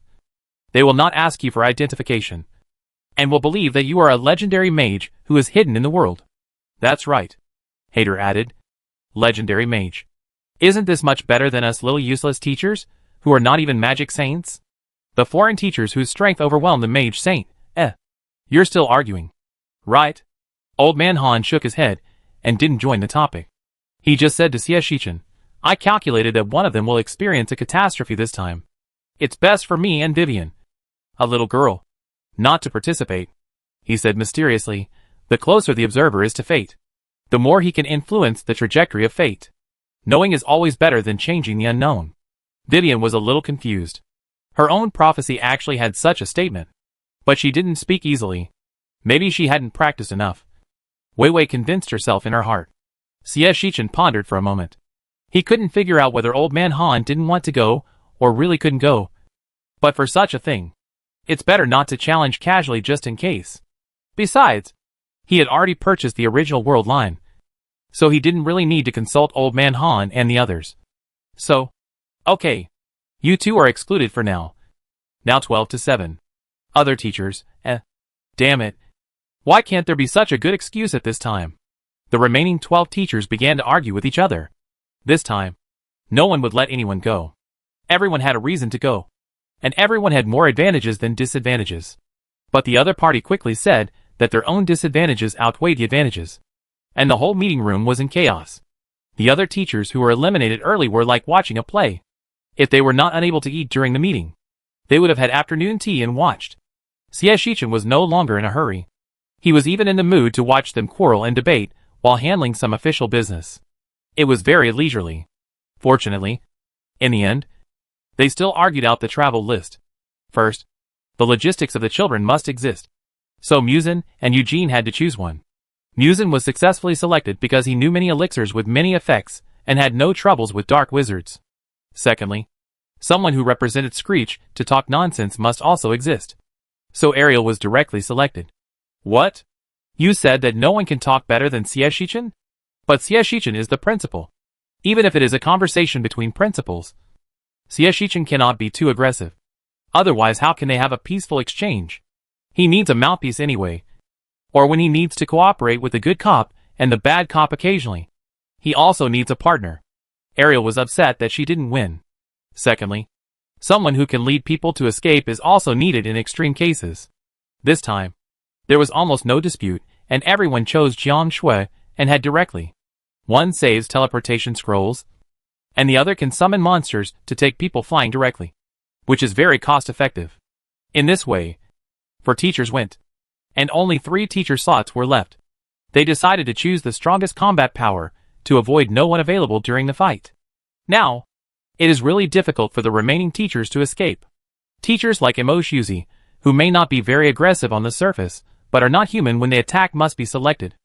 Speaker 1: They will not ask you for identification, and will believe that you are a legendary mage who is hidden in the world. That's right. Hader added. Legendary mage. Isn't this much better than us little useless teachers, who are not even magic saints? The foreign teachers whose strength overwhelmed the mage saint, You're still arguing. Right? Old man Han shook his head, and didn't join the topic. He just said to Xie Shichen, I calculated that one of them will experience a catastrophe this time. It's best for me and Vivian, a little girl, not to participate, he said mysteriously, The closer the observer is to fate, the more he can influence the trajectory of fate. Knowing is always better than changing the unknown. Vivian was a little confused. Her own prophecy actually had such a statement. But she didn't speak easily. Maybe she hadn't practiced enough. Wei Wei convinced herself in her heart. Xie Shichen pondered for a moment. He couldn't figure out whether Old Man Han didn't want to go, or really couldn't go. But for such a thing, it's better not to challenge casually just in case. Besides, he had already purchased the original World line, so he didn't really need to consult Old Man Han and the others. So, okay. You two are excluded for now. Now 12-7. Other teachers, damn it. Why can't there be such a good excuse at this time? The remaining 12 teachers began to argue with each other. This time, no one would let anyone go. Everyone had a reason to go. And everyone had more advantages than disadvantages. But the other party quickly said that their own disadvantages outweighed the advantages. And the whole meeting room was in chaos. The other teachers who were eliminated early were like watching a play. If they were not unable to eat during the meeting, they would have had afternoon tea and watched. Xie Shichen was no longer in a hurry. He was even in the mood to watch them quarrel and debate while handling some official business. It was very leisurely. Fortunately, in the end, they still argued out the travel list. First, the logistics of the children must exist. So Muzin and Eugene had to choose one. Muzin was successfully selected because he knew many elixirs with many effects and had no troubles with dark wizards. Secondly, someone who represented Screech to talk nonsense must also exist. So Ariel was directly selected. What? You said that no one can talk better than Xie Shichen? But Xie Shichen is the principal. Even if it is a conversation between principals, Xie Shichen cannot be too aggressive. Otherwise, how can they have a peaceful exchange? He needs a mouthpiece anyway. Or when he needs to cooperate with the good cop and the bad cop occasionally. He also needs a partner. Ariel was upset that she didn't win. Secondly, someone who can lead people to escape is also needed in extreme cases. This time, there was almost no dispute, and everyone chose Jiang Shui and had directly. One saves teleportation scrolls, and the other can summon monsters to take people flying directly, which is very cost-effective. In this way, 4 teachers went, and only 3 teacher slots were left. They decided to choose the strongest combat power to avoid no one available during the fight. Now, it is really difficult for the remaining teachers to escape. Teachers like Emo Shuzi, who may not be very aggressive on the surface, but are not human when they attack, must be selected.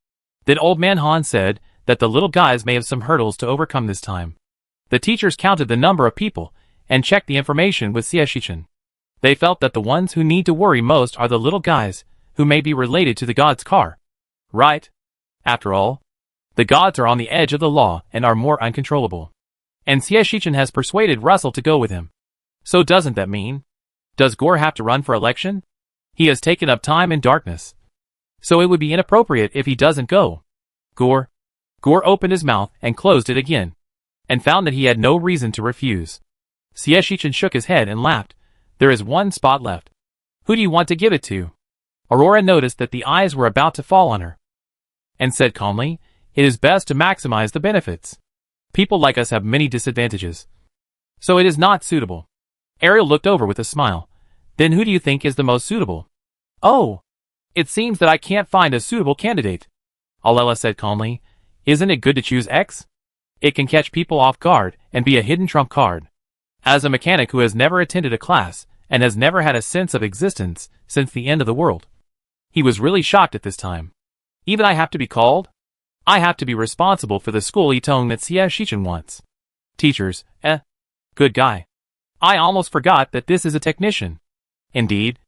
Speaker 1: Then Old Man Han said that the little guys may have some hurdles to overcome this time. The teachers counted the number of people and checked the information with Xie Shichen. They felt that the ones who need to worry most are the little guys who may be related to the god's car. Right? After all, the gods are on the edge of the law and are more uncontrollable. And Xie Shichen has persuaded Russell to go with him. So doesn't that mean? Does Gore have to run for election? He has taken up time in darkness. So it would be inappropriate if he doesn't go. Gore opened his mouth and closed it again, and found that he had no reason to refuse. Xie Shichen shook his head and laughed. There is one spot left. Who do you want to give it to? Aurora noticed that the eyes were about to fall on her, and said calmly, it is best to maximize the benefits. People like us have many disadvantages, so it is not suitable. Ariel looked over with a smile. Then who do you think is the most suitable? Oh, it seems that I can't find a suitable candidate. Alela said calmly. Isn't it good to choose X? It can catch people off guard and be a hidden trump card. As a mechanic who has never attended a class and has never had a sense of existence since the end of the world, he was really shocked at this time. Even I have to be called? I have to be responsible for the school Yitong that Xie Shichen wants. Teachers, good guy. I almost forgot that this is a technician. Indeed,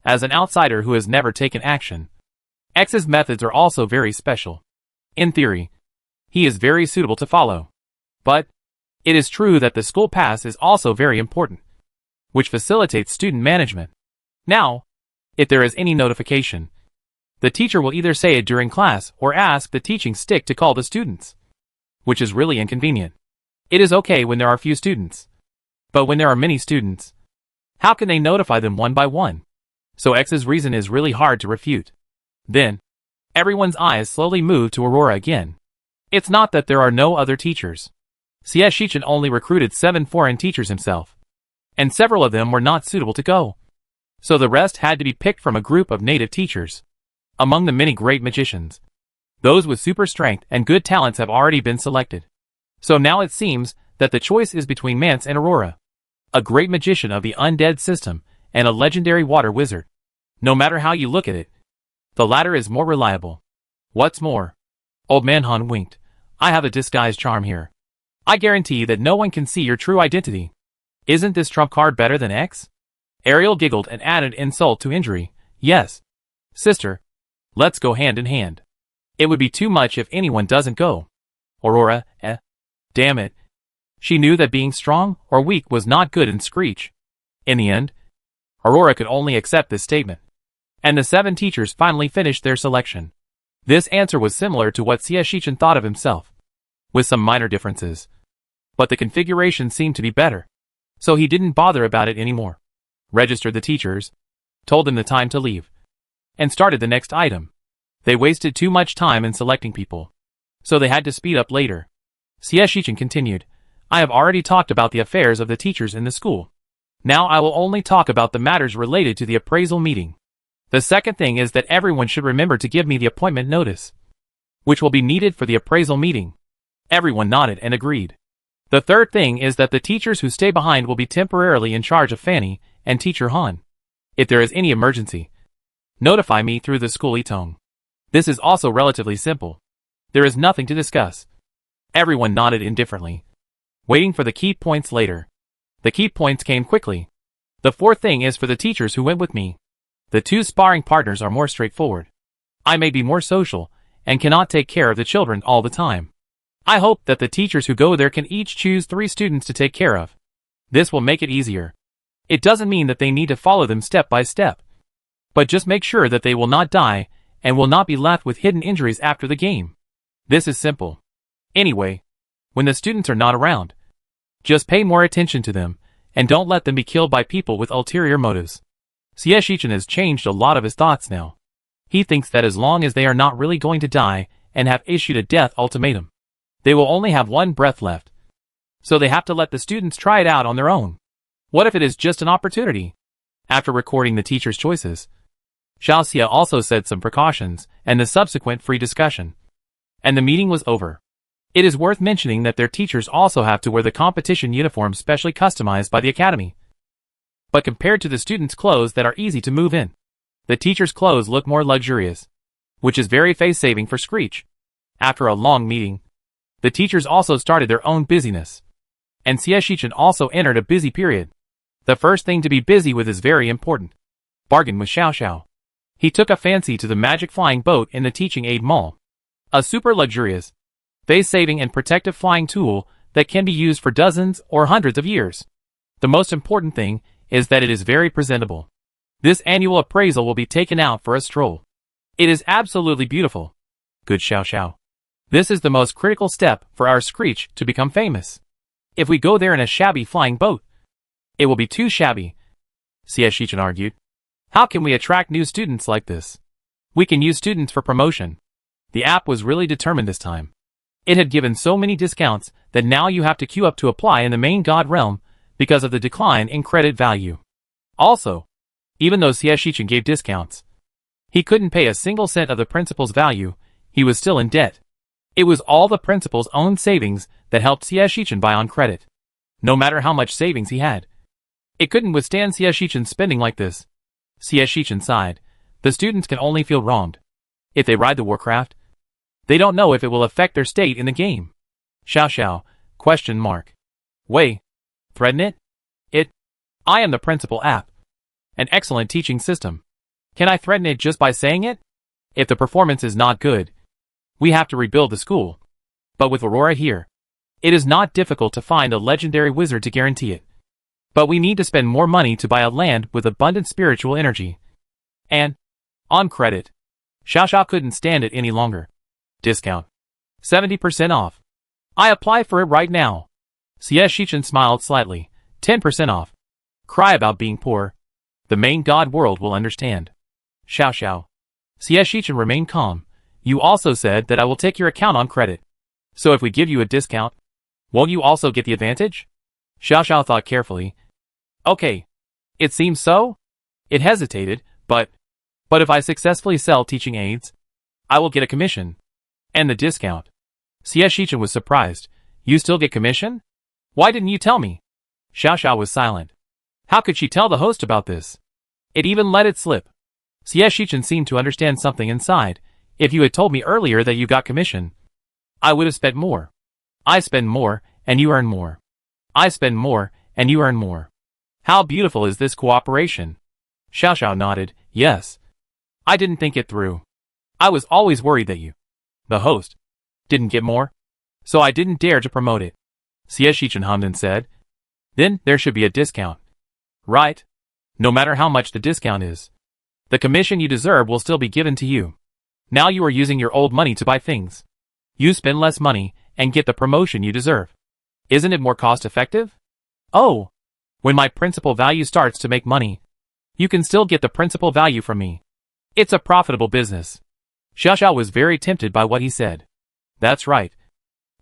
Speaker 1: as an outsider who has never taken action, X's methods are also very special. In theory, he is very suitable to follow. But it is true that the school pass is also very important, which facilitates student management. Now, if there is any notification, the teacher will either say it during class or ask the teaching stick to call the students, which is really inconvenient. It is okay when there are few students, but when there are many students, how can they notify them one by one? So X's reason is really hard to refute. Then, everyone's eyes slowly moved to Aurora again. It's not that there are no other teachers. Xie Shichen only recruited 7 foreign teachers himself, and several of them were not suitable to go. So the rest had to be picked from a group of native teachers. Among the many great magicians, those with super strength and good talents have already been selected. So now it seems that the choice is between Mance and Aurora, a great magician of the undead system and a legendary water wizard. No matter how you look at it, the latter is more reliable. What's more, Old Man Han winked, I have a disguise charm here. I guarantee that no one can see your true identity. Isn't this trump card better than X? Ariel giggled and added insult to injury. Yes. Sister, let's go hand in hand. It would be too much if anyone doesn't go. Aurora, damn it. She knew that being strong or weak was not good in Screech. In the end, Aurora could only accept this statement. And the 7 teachers finally finished their selection. This answer was similar to what Xie Shichen thought of himself, with some minor differences. But the configuration seemed to be better, so he didn't bother about it anymore. Registered the teachers, told them the time to leave, and started the next item. They wasted too much time in selecting people, so they had to speed up later. Xie Shichen continued, I have already talked about the affairs of the teachers in the school. Now I will only talk about the matters related to the appraisal meeting. The second thing is that everyone should remember to give me the appointment notice, which will be needed for the appraisal meeting. Everyone nodded and agreed. The third thing is that the teachers who stay behind will be temporarily in charge of Fanny and Teacher Han. If there is any emergency, notify me through the school Itong. This is also relatively simple. There is nothing to discuss. Everyone nodded indifferently, waiting for the key points later. The key points came quickly. The fourth thing is for the teachers who went with me. The 2 sparring partners are more straightforward. I may be more social and cannot take care of the children all the time. I hope that the teachers who go there can each choose 3 students to take care of. This will make it easier. It doesn't mean that they need to follow them step by step, but just make sure that they will not die and will not be left with hidden injuries after the game. This is simple. Anyway, when the students are not around, just pay more attention to them and don't let them be killed by people with ulterior motives. Xie Shichen has changed a lot of his thoughts now. He thinks that as long as they are not really going to die and have issued a death ultimatum, they will only have 1 breath left. So they have to let the students try it out on their own. What if it is just an opportunity? After recording the teachers' choices, Xiao Xia also said some precautions and the subsequent free discussion. And the meeting was over. It is worth mentioning that their teachers also have to wear the competition uniforms specially customized by the academy. But compared to the students' clothes that are easy to move in, the teachers' clothes look more luxurious, which is very face-saving for Screech. After a long meeting, the teachers also started their own busyness. And Xie Shichen also entered a busy period. The first thing to be busy with is very important. Bargain with Xiao Xiao. He took a fancy to the magic flying boat in the teaching aid mall. A super luxurious, face-saving and protective flying tool that can be used for dozens or hundreds of years. The most important thing is that it is very presentable. This annual appraisal will be taken out for a stroll. It is absolutely beautiful. Good Xiao Xiao. This is the most critical step for our Screech to become famous. If we go there in a shabby flying boat, it will be too shabby. Xie Shichen argued. How can we attract new students like this? We can use students for promotion. The app was really determined this time. It had given so many discounts that now you have to queue up to apply in the main god realm because of the decline in credit value. Also, even though Xie Shichen gave discounts, he couldn't pay a single cent of the principal's value. He was still in debt. It was all the principal's own savings that helped Xie Shichen buy on credit. No matter how much savings he had, it couldn't withstand Xie Shichen spending like this. Xie Shichen sighed. The students can only feel wronged. If they ride the Warcraft, they don't know if it will affect their state in the game. Xiao Xiao, question mark. Wei, threaten it? I am the principal app. An excellent teaching system. Can I threaten it just by saying it? If the performance is not good, we have to rebuild the school. But with Aurora here, it is not difficult to find a legendary wizard to guarantee it. But we need to spend more money to buy a land with abundant spiritual energy. And, on credit, Xiao Xiao couldn't stand it any longer. Discount. 70% off. I apply for it right now. Xie Shichen smiled slightly. 10% off. Cry about being poor. The main god world will understand. Xiao Xiao. Xie Shichen remained calm. You also said that I will take your account on credit. So if we give you a discount, won't you also get the advantage? Xiao Xiao thought carefully. Okay. It seems so? It hesitated, but But if I successfully sell teaching aids, I will get a commission. And the discount. Xie Shichen was surprised. You still get commission? Why didn't you tell me? Xiao Xiao was silent. How could she tell the host about this? It even let it slip. Xie Shichen seemed to understand something inside. If you had told me earlier that you got commission, I would have spent more. I spend more, and you earn more. I spend more, and you earn more. How beautiful is this cooperation? Xiao Xiao nodded. Yes. I didn't think it through. I was always worried that you, the host, didn't get more, so I didn't dare to promote it. Xie Shichen hummed and said, then there should be a discount. Right? No matter how much the discount is, the commission you deserve will still be given to you. Now you are using your old money to buy things. You spend less money and get the promotion you deserve. Isn't it more cost effective? Oh, when my principal value starts to make money, you can still get the principal value from me. It's a profitable business. Xiao Xiao was very tempted by what he said. That's right.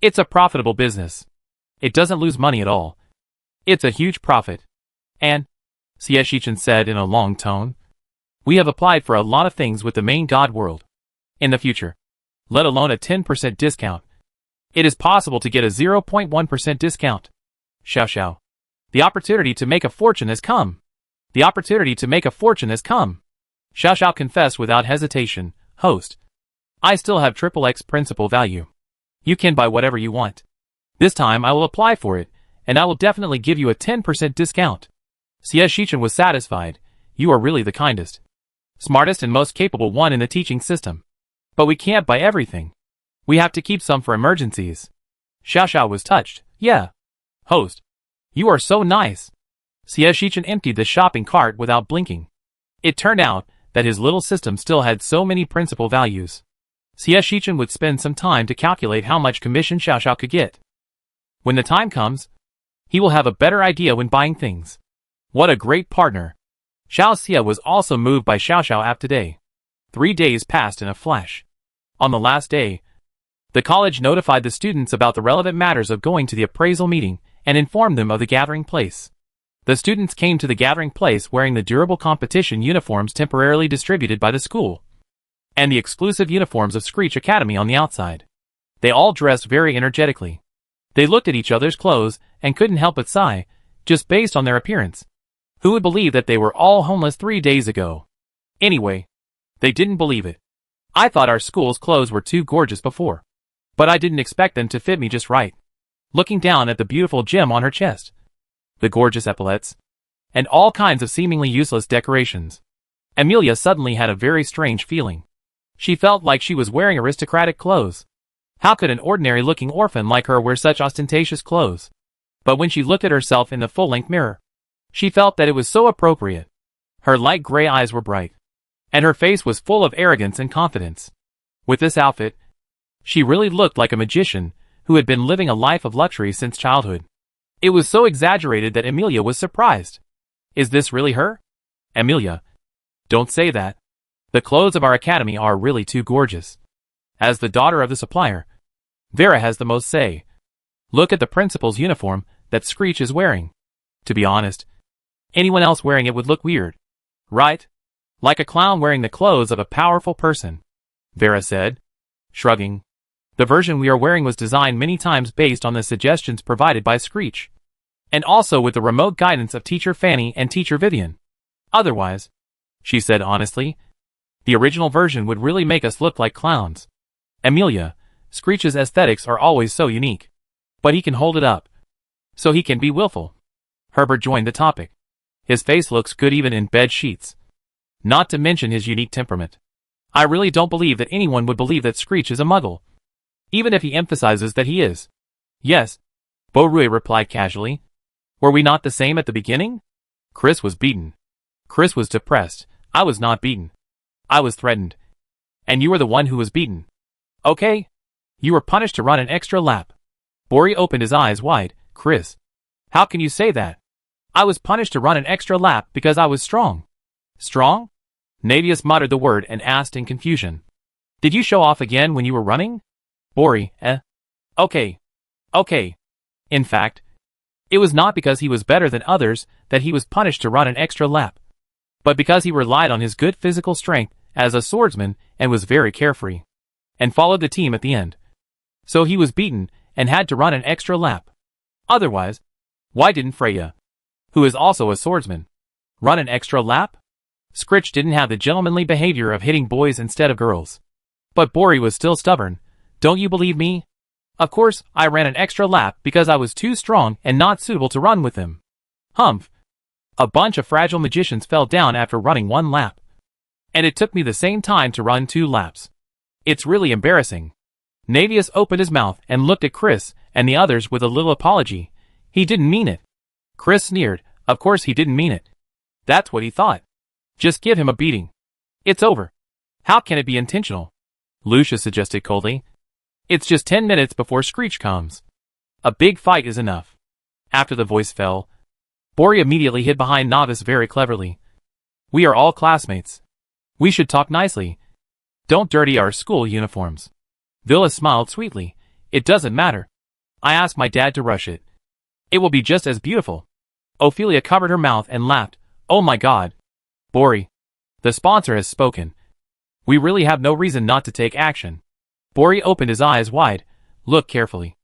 Speaker 1: It's a profitable business. It doesn't lose money at all. It's a huge profit. And, Xie Shichen said in a long tone, we have applied for a lot of things with the main God world. In the future, let alone a 10% discount. It is possible to get a 0.1% discount. Xiao Xiao. The opportunity to make a fortune has come. The opportunity to make a fortune has come. Xiao Xiao confessed without hesitation, host. I still have XXX principal value. You can buy whatever you want. This time I will apply for it, and I will definitely give you a 10% discount. Xie Shichen was satisfied. You are really the kindest, smartest and most capable one in the teaching system. But we can't buy everything. We have to keep some for emergencies. Xiao Xiao was touched. Yeah. Host. You are so nice. Xie Shichen emptied the shopping cart without blinking. It turned out that his little system still had so many principal values. Xie Shichen would spend some time to calculate how much commission Xiao Xiao could get. When the time comes, he will have a better idea when buying things. What a great partner. Xiao Xie was also moved by Xiao Xiao app today. 3 days passed in a flash. On the last day, the college notified the students about the relevant matters of going to the appraisal meeting and informed them of the gathering place. The students came to the gathering place wearing the durable competition uniforms temporarily distributed by the school, and the exclusive uniforms of Screech Academy on the outside. They all dressed very energetically. They looked at each other's clothes and couldn't help but sigh, just based on their appearance. Who would believe that they were all homeless 3 days ago? Anyway, they didn't believe it. I thought our school's clothes were too gorgeous before, but I didn't expect them to fit me just right. Looking down at the beautiful gem on her chest, the gorgeous epaulets, and all kinds of seemingly useless decorations, Amelia suddenly had a very strange feeling. She felt like she was wearing aristocratic clothes. How could an ordinary-looking orphan like her wear such ostentatious clothes? But when she looked at herself in the full-length mirror, she felt that it was so appropriate. Her light gray eyes were bright, and her face was full of arrogance and confidence. With this outfit, she really looked like a magician who had been living a life of luxury since childhood. It was so exaggerated that Amelia was surprised. Is this really her? Amelia, don't say that. The clothes of our academy are really too gorgeous. As the daughter of the supplier, Vera has the most say. Look at the principal's uniform that Screech is wearing. To be honest, anyone else wearing it would look weird. Right? Like a clown wearing the clothes of a powerful person, Vera said, shrugging. The version we are wearing was designed many times based on the suggestions provided by Screech, and also with the remote guidance of Teacher Fanny and Teacher Vivian. Otherwise, she said honestly, the original version would really make us look like clowns. Amelia, Screech's aesthetics are always so unique. But he can hold it up. So he can be willful. Herbert joined the topic. His face looks good even in bed sheets. Not to mention his unique temperament. I really don't believe that anyone would believe that Screech is a muggle, even if he emphasizes that he is. Yes, Bo Rui replied casually. Were we not the same at the beginning? Chris was beaten. Chris was depressed. I was not beaten. I was threatened. And you were the one who was beaten. Okay? You were punished to run an extra lap. Bori opened his eyes wide. Chris, how can you say that? I was punished to run an extra lap because I was strong. Strong? Navius muttered the word and asked in confusion. Did you show off again when you were running? Bori, Okay. In fact, it was not because he was better than others that he was punished to run an extra lap. but because he relied on his good physical strength as a swordsman and was very carefree, and followed the team at the end. So he was beaten and had to run an extra lap. Otherwise, why didn't Freya, who is also a swordsman, run an extra lap? Scritch didn't have the gentlemanly behavior of hitting boys instead of girls. But Bori was still stubborn. Don't you believe me? Of course, I ran an extra lap because I was too strong and not suitable to run with him. Humph. A bunch of fragile magicians fell down after running 1 lap. And it took me the same time to run 2 laps. It's really embarrassing. Navius opened his mouth and looked at Chris and the others with a little apology. He didn't mean it. Chris sneered. Of course he didn't mean it. That's what he thought. Just give him a beating. It's over. How can it be intentional? Lucius suggested coldly. It's just 10 minutes before Screech comes. A big fight is enough. After the voice fell, Bori immediately hid behind Novice very cleverly. We are all classmates. We should talk nicely. Don't dirty our school uniforms. Villa smiled sweetly. It doesn't matter. I asked my dad to rush it. It will be just as beautiful. Ophelia covered her mouth and laughed. Oh my God. Bori. The sponsor has spoken. We really have no reason not to take action. Bori opened his eyes wide. Look carefully.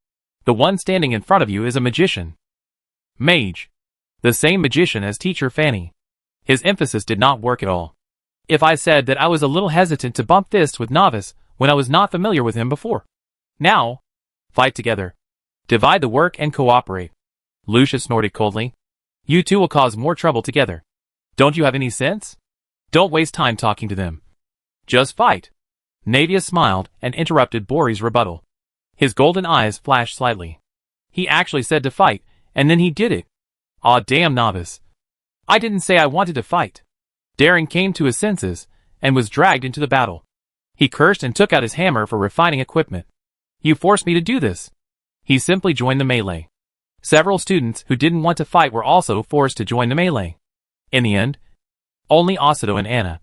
Speaker 1: The one standing in front of you is a magician. Mage. The same magician as Teacher Fanny. His emphasis did not work at all. If I said that I was a little hesitant to bump fists with Novice when I was not familiar with him before. Now, fight together. Divide the work and cooperate. Lucius snorted coldly. You two will cause more trouble together. Don't you have any sense? Don't waste time talking to them. Just fight. Navius smiled and interrupted Bori's rebuttal. His golden eyes flashed slightly. He actually said to fight, and then he did it. Aw damn Novice. I didn't say I wanted to fight. Daring came to his senses, and was dragged into the battle. He cursed and took out his hammer for refining equipment. You forced me to do this. He simply joined the melee. Several students who didn't want to fight were also forced to join the melee. In the end, only Osido and Anna,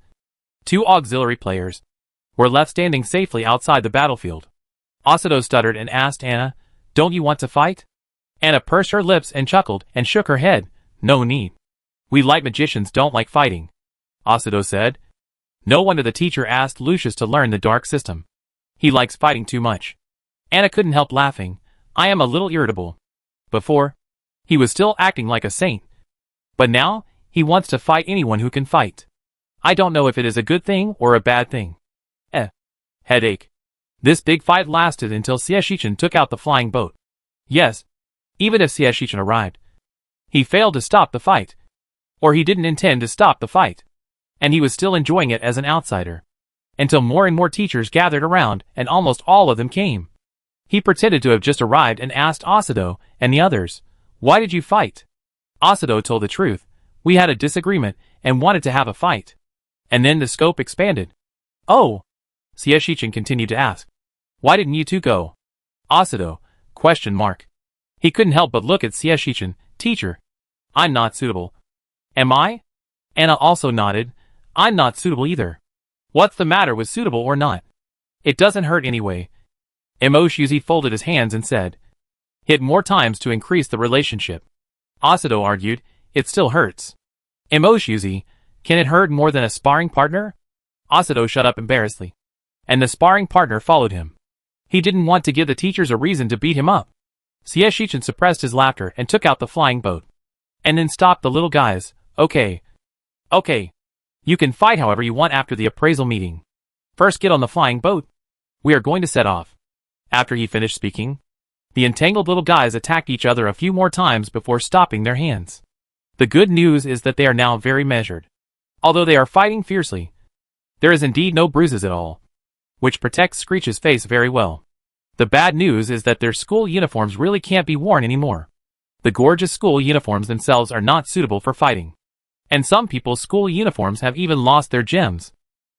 Speaker 1: 2 auxiliary players, were left standing safely outside the battlefield. Osido stuttered and asked Anna, Don't you want to fight? Anna pursed her lips and chuckled and shook her head. No need. We light magicians don't like fighting. Osido said. No wonder the teacher asked Lucius to learn the dark system. He likes fighting too much. Anna couldn't help laughing. I am a little irritable. Before, he was still acting like a saint. But now, he wants to fight anyone who can fight. I don't know if it is a good thing or a bad thing. Headache. This big fight lasted until Xieshichin took out the flying boat. Yes, even if Xieshichin arrived, he failed to stop the fight. Or he didn't intend to stop the fight. And he was still enjoying it as an outsider. Until more and more teachers gathered around and almost all of them came. He pretended to have just arrived and asked Osido and the others, Why did you fight? Osido told the truth. We had a disagreement and wanted to have a fight. And then the scope expanded. Oh! Xieshichin continued to ask. Why didn't you two go? Osido, ? He couldn't help but look at Xieshichin. Teacher. I'm not suitable. Am I? Anna also nodded. I'm not suitable either. What's the matter with suitable or not? It doesn't hurt anyway. Emoshuzi folded his hands and said. Hit more times to increase the relationship. Osido argued. It still hurts. Emoshuzi, can it hurt more than a sparring partner? Osido shut up embarrassedly. And the sparring partner followed him. He didn't want to give the teachers a reason to beat him up. Xieshichin suppressed his laughter and took out the flying boat. And then stopped the little guys. Okay. You can fight however you want after the appraisal meeting. First get on the flying boat. We are going to set off. After he finished speaking, the entangled little guys attacked each other a few more times before stopping their hands. The good news is that they are now very measured. Although they are fighting fiercely, there is indeed no bruises at all, which protects Screech's face very well. The bad news is that their school uniforms really can't be worn anymore. The gorgeous school uniforms themselves are not suitable for fighting. And some people's school uniforms have even lost their gems.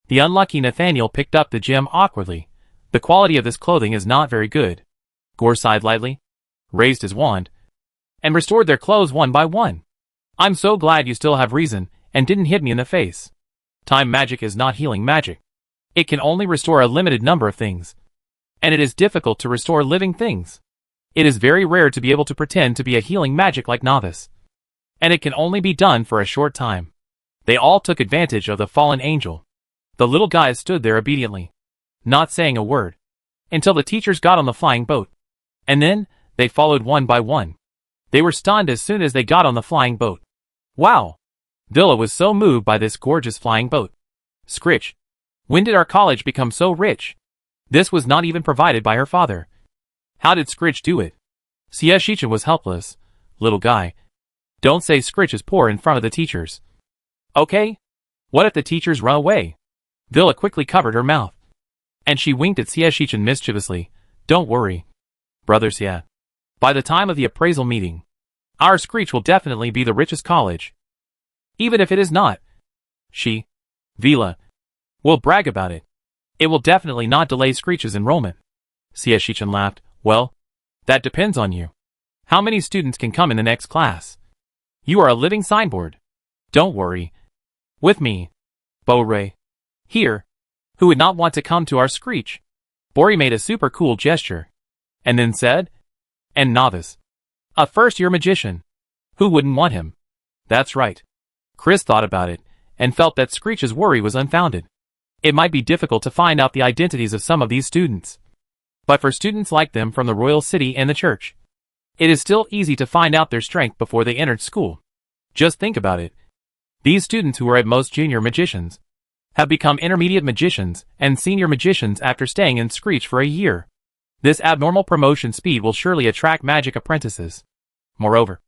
Speaker 1: The unlucky Nathaniel picked up the gem awkwardly. The quality of this clothing is not very good. Gore sighed lightly, raised his wand, and restored their clothes one by one. I'm so glad you still have reason, and didn't hit me in the face. Time magic is not healing magic. It can only restore a limited number of things. And it is difficult to restore living things. It is very rare to be able to pretend to be a healing magic like Novice. And it can only be done for a short time. They all took advantage of the fallen angel. The little guys stood there obediently, not saying a word, until the teachers got on the flying boat. And then, they followed one by one. They were stunned as soon as they got on the flying boat. Wow! Villa was so moved by this gorgeous flying boat. Scritch! When did our college become so rich? This was not even provided by her father. How did Scritch do it? C.S. Sheechan was helpless. Little guy. Don't say Scritch is poor in front of the teachers. Okay? What if the teachers run away? Villa quickly covered her mouth. And she winked at C.S. Sheechan mischievously. Don't worry. Brother Sia. By the time of the appraisal meeting, our Screech will definitely be the richest college. Even if it is not. Vila, will brag about it. It will definitely not delay Screech's enrollment. C.S. Sheechan laughed. Well, that depends on you. How many students can come in the next class? You are a living signboard. Don't worry. With me. Bo-Ray. Here. Who would not want to come to our Screech? Bori made a super cool gesture. And then said, and novice. A first-year magician. Who wouldn't want him? That's right. Chris thought about it, and felt that Screech's worry was unfounded. It might be difficult to find out the identities of some of these students. But for students like them from the royal city and the church, it is still easy to find out their strength before they entered school. Just think about it. These students who are at most junior magicians have become intermediate magicians and senior magicians after staying in Screech for a year. This abnormal promotion speed will surely attract magic apprentices. Moreover,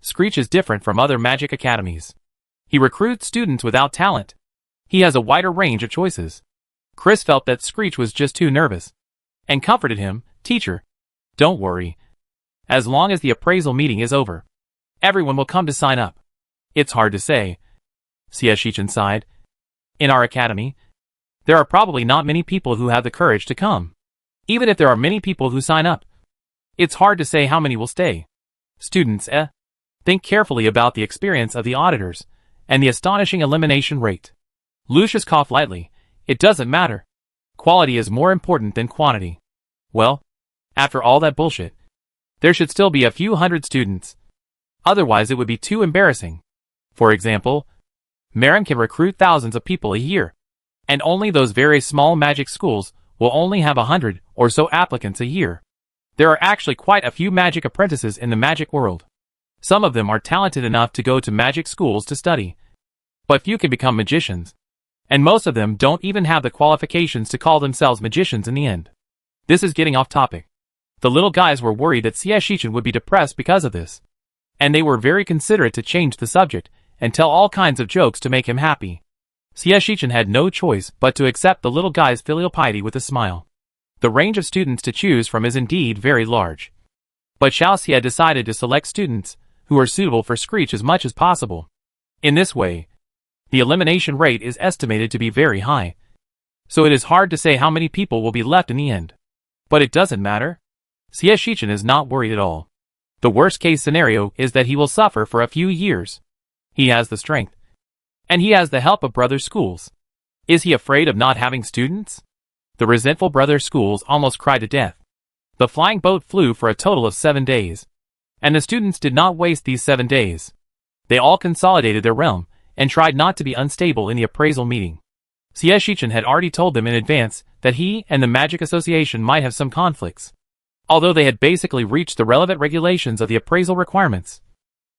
Speaker 1: Screech is different from other magic academies. He recruits students without talent. He has a wider range of choices. Chris felt that Screech was just too nervous, and comforted him. Teacher, don't worry. As long as the appraisal meeting is over, everyone will come to sign up. It's hard to say. C.S. Sheechan sighed. In our academy, there are probably not many people who have the courage to come. Even if there are many people who sign up, it's hard to say how many will stay. Students, think carefully about the experience of the auditors, and the astonishing elimination rate. Lucius coughed lightly. It doesn't matter. Quality is more important than quantity. Well, after all that bullshit, there should still be a few hundred students. Otherwise it would be too embarrassing. For example, Marin can recruit thousands of people a year, and only those very small magic schools will only have 100 or so applicants a year. There are actually quite a few magic apprentices in the magic world. Some of them are talented enough to go to magic schools to study, but few can become magicians, and most of them don't even have the qualifications to call themselves magicians in the end. This is getting off topic. The little guys were worried that C.S. Sheechan would be depressed because of this, and they were very considerate to change the subject and tell all kinds of jokes to make him happy. C.S. Sheechan had no choice but to accept the little guy's filial piety with a smile. The range of students to choose from is indeed very large. But Xiaoxi had decided to select students who are suitable for Screech as much as possible. In this way, the elimination rate is estimated to be very high. So it is hard to say how many people will be left in the end. But it doesn't matter. C.S. Sheechan is not worried at all. The worst case scenario is that he will suffer for a few years. He has the strength. And he has the help of brother schools. Is he afraid of not having students? The resentful brother schools almost cried to death. The flying boat flew for a total of 7 days. And the students did not waste these 7 days. They all consolidated their realm, and tried not to be unstable in the appraisal meeting. C.S. Sheechan had already told them in advance that he and the Magic Association might have some conflicts. Although they had basically reached the relevant regulations of the appraisal requirements,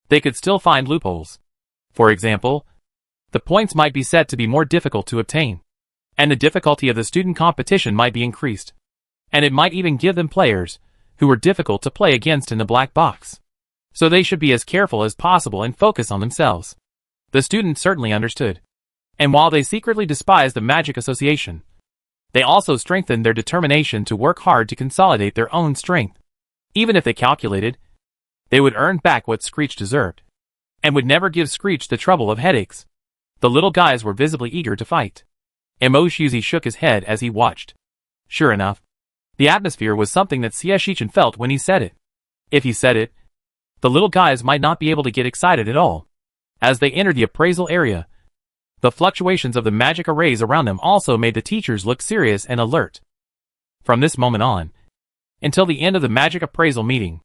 Speaker 1: they could still find loopholes. For example, the points might be set to be more difficult to obtain, and the difficulty of the student competition might be increased, and it might even give them players who were difficult to play against in the black box. So they should be as careful as possible and focus on themselves. The students certainly understood. And while they secretly despised the Magic Association, they also strengthened their determination to work hard to consolidate their own strength. Even if they calculated, they would earn back what Screech deserved, and would never give Screech the trouble of headaches. The little guys were visibly eager to fight. Mo Shuzi shook his head as he watched. Sure enough, the atmosphere was something that C.S. Sheechan felt when he said it. If he said it, the little guys might not be able to get excited at all. As they entered the appraisal area, the fluctuations of the magic arrays around them also made the teachers look serious and alert. From this moment on, until the end of the magic appraisal meeting,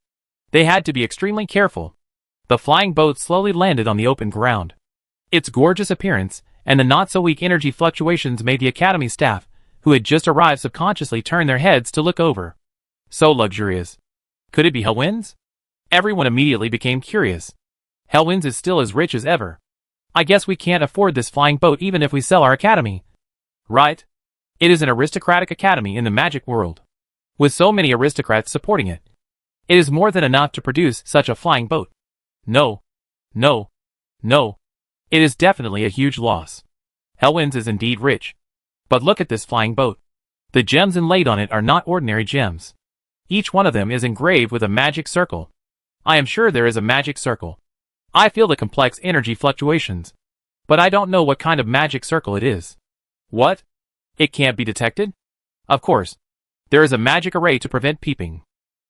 Speaker 1: they had to be extremely careful. The flying boat slowly landed on the open ground. Its gorgeous appearance and the not-so-weak energy fluctuations made the Academy staff, who had just arrived, subconsciously turn their heads to look over. So luxurious. Could it be Hellwinds? Everyone immediately became curious. Hellwinds is still as rich as ever. I guess we can't afford this flying boat even if we sell our academy. Right? It is an aristocratic academy in the magic world. With so many aristocrats supporting it, it is more than enough to produce such a flying boat. No. No. No. It is definitely a huge loss. Hellwinds is indeed rich. But look at this flying boat. The gems inlaid on it are not ordinary gems. Each one of them is engraved with a magic circle. I am sure there is a magic circle. I feel the complex energy fluctuations. But I don't know what kind of magic circle it is. What? It can't be detected? Of course. There is a magic array to prevent peeping.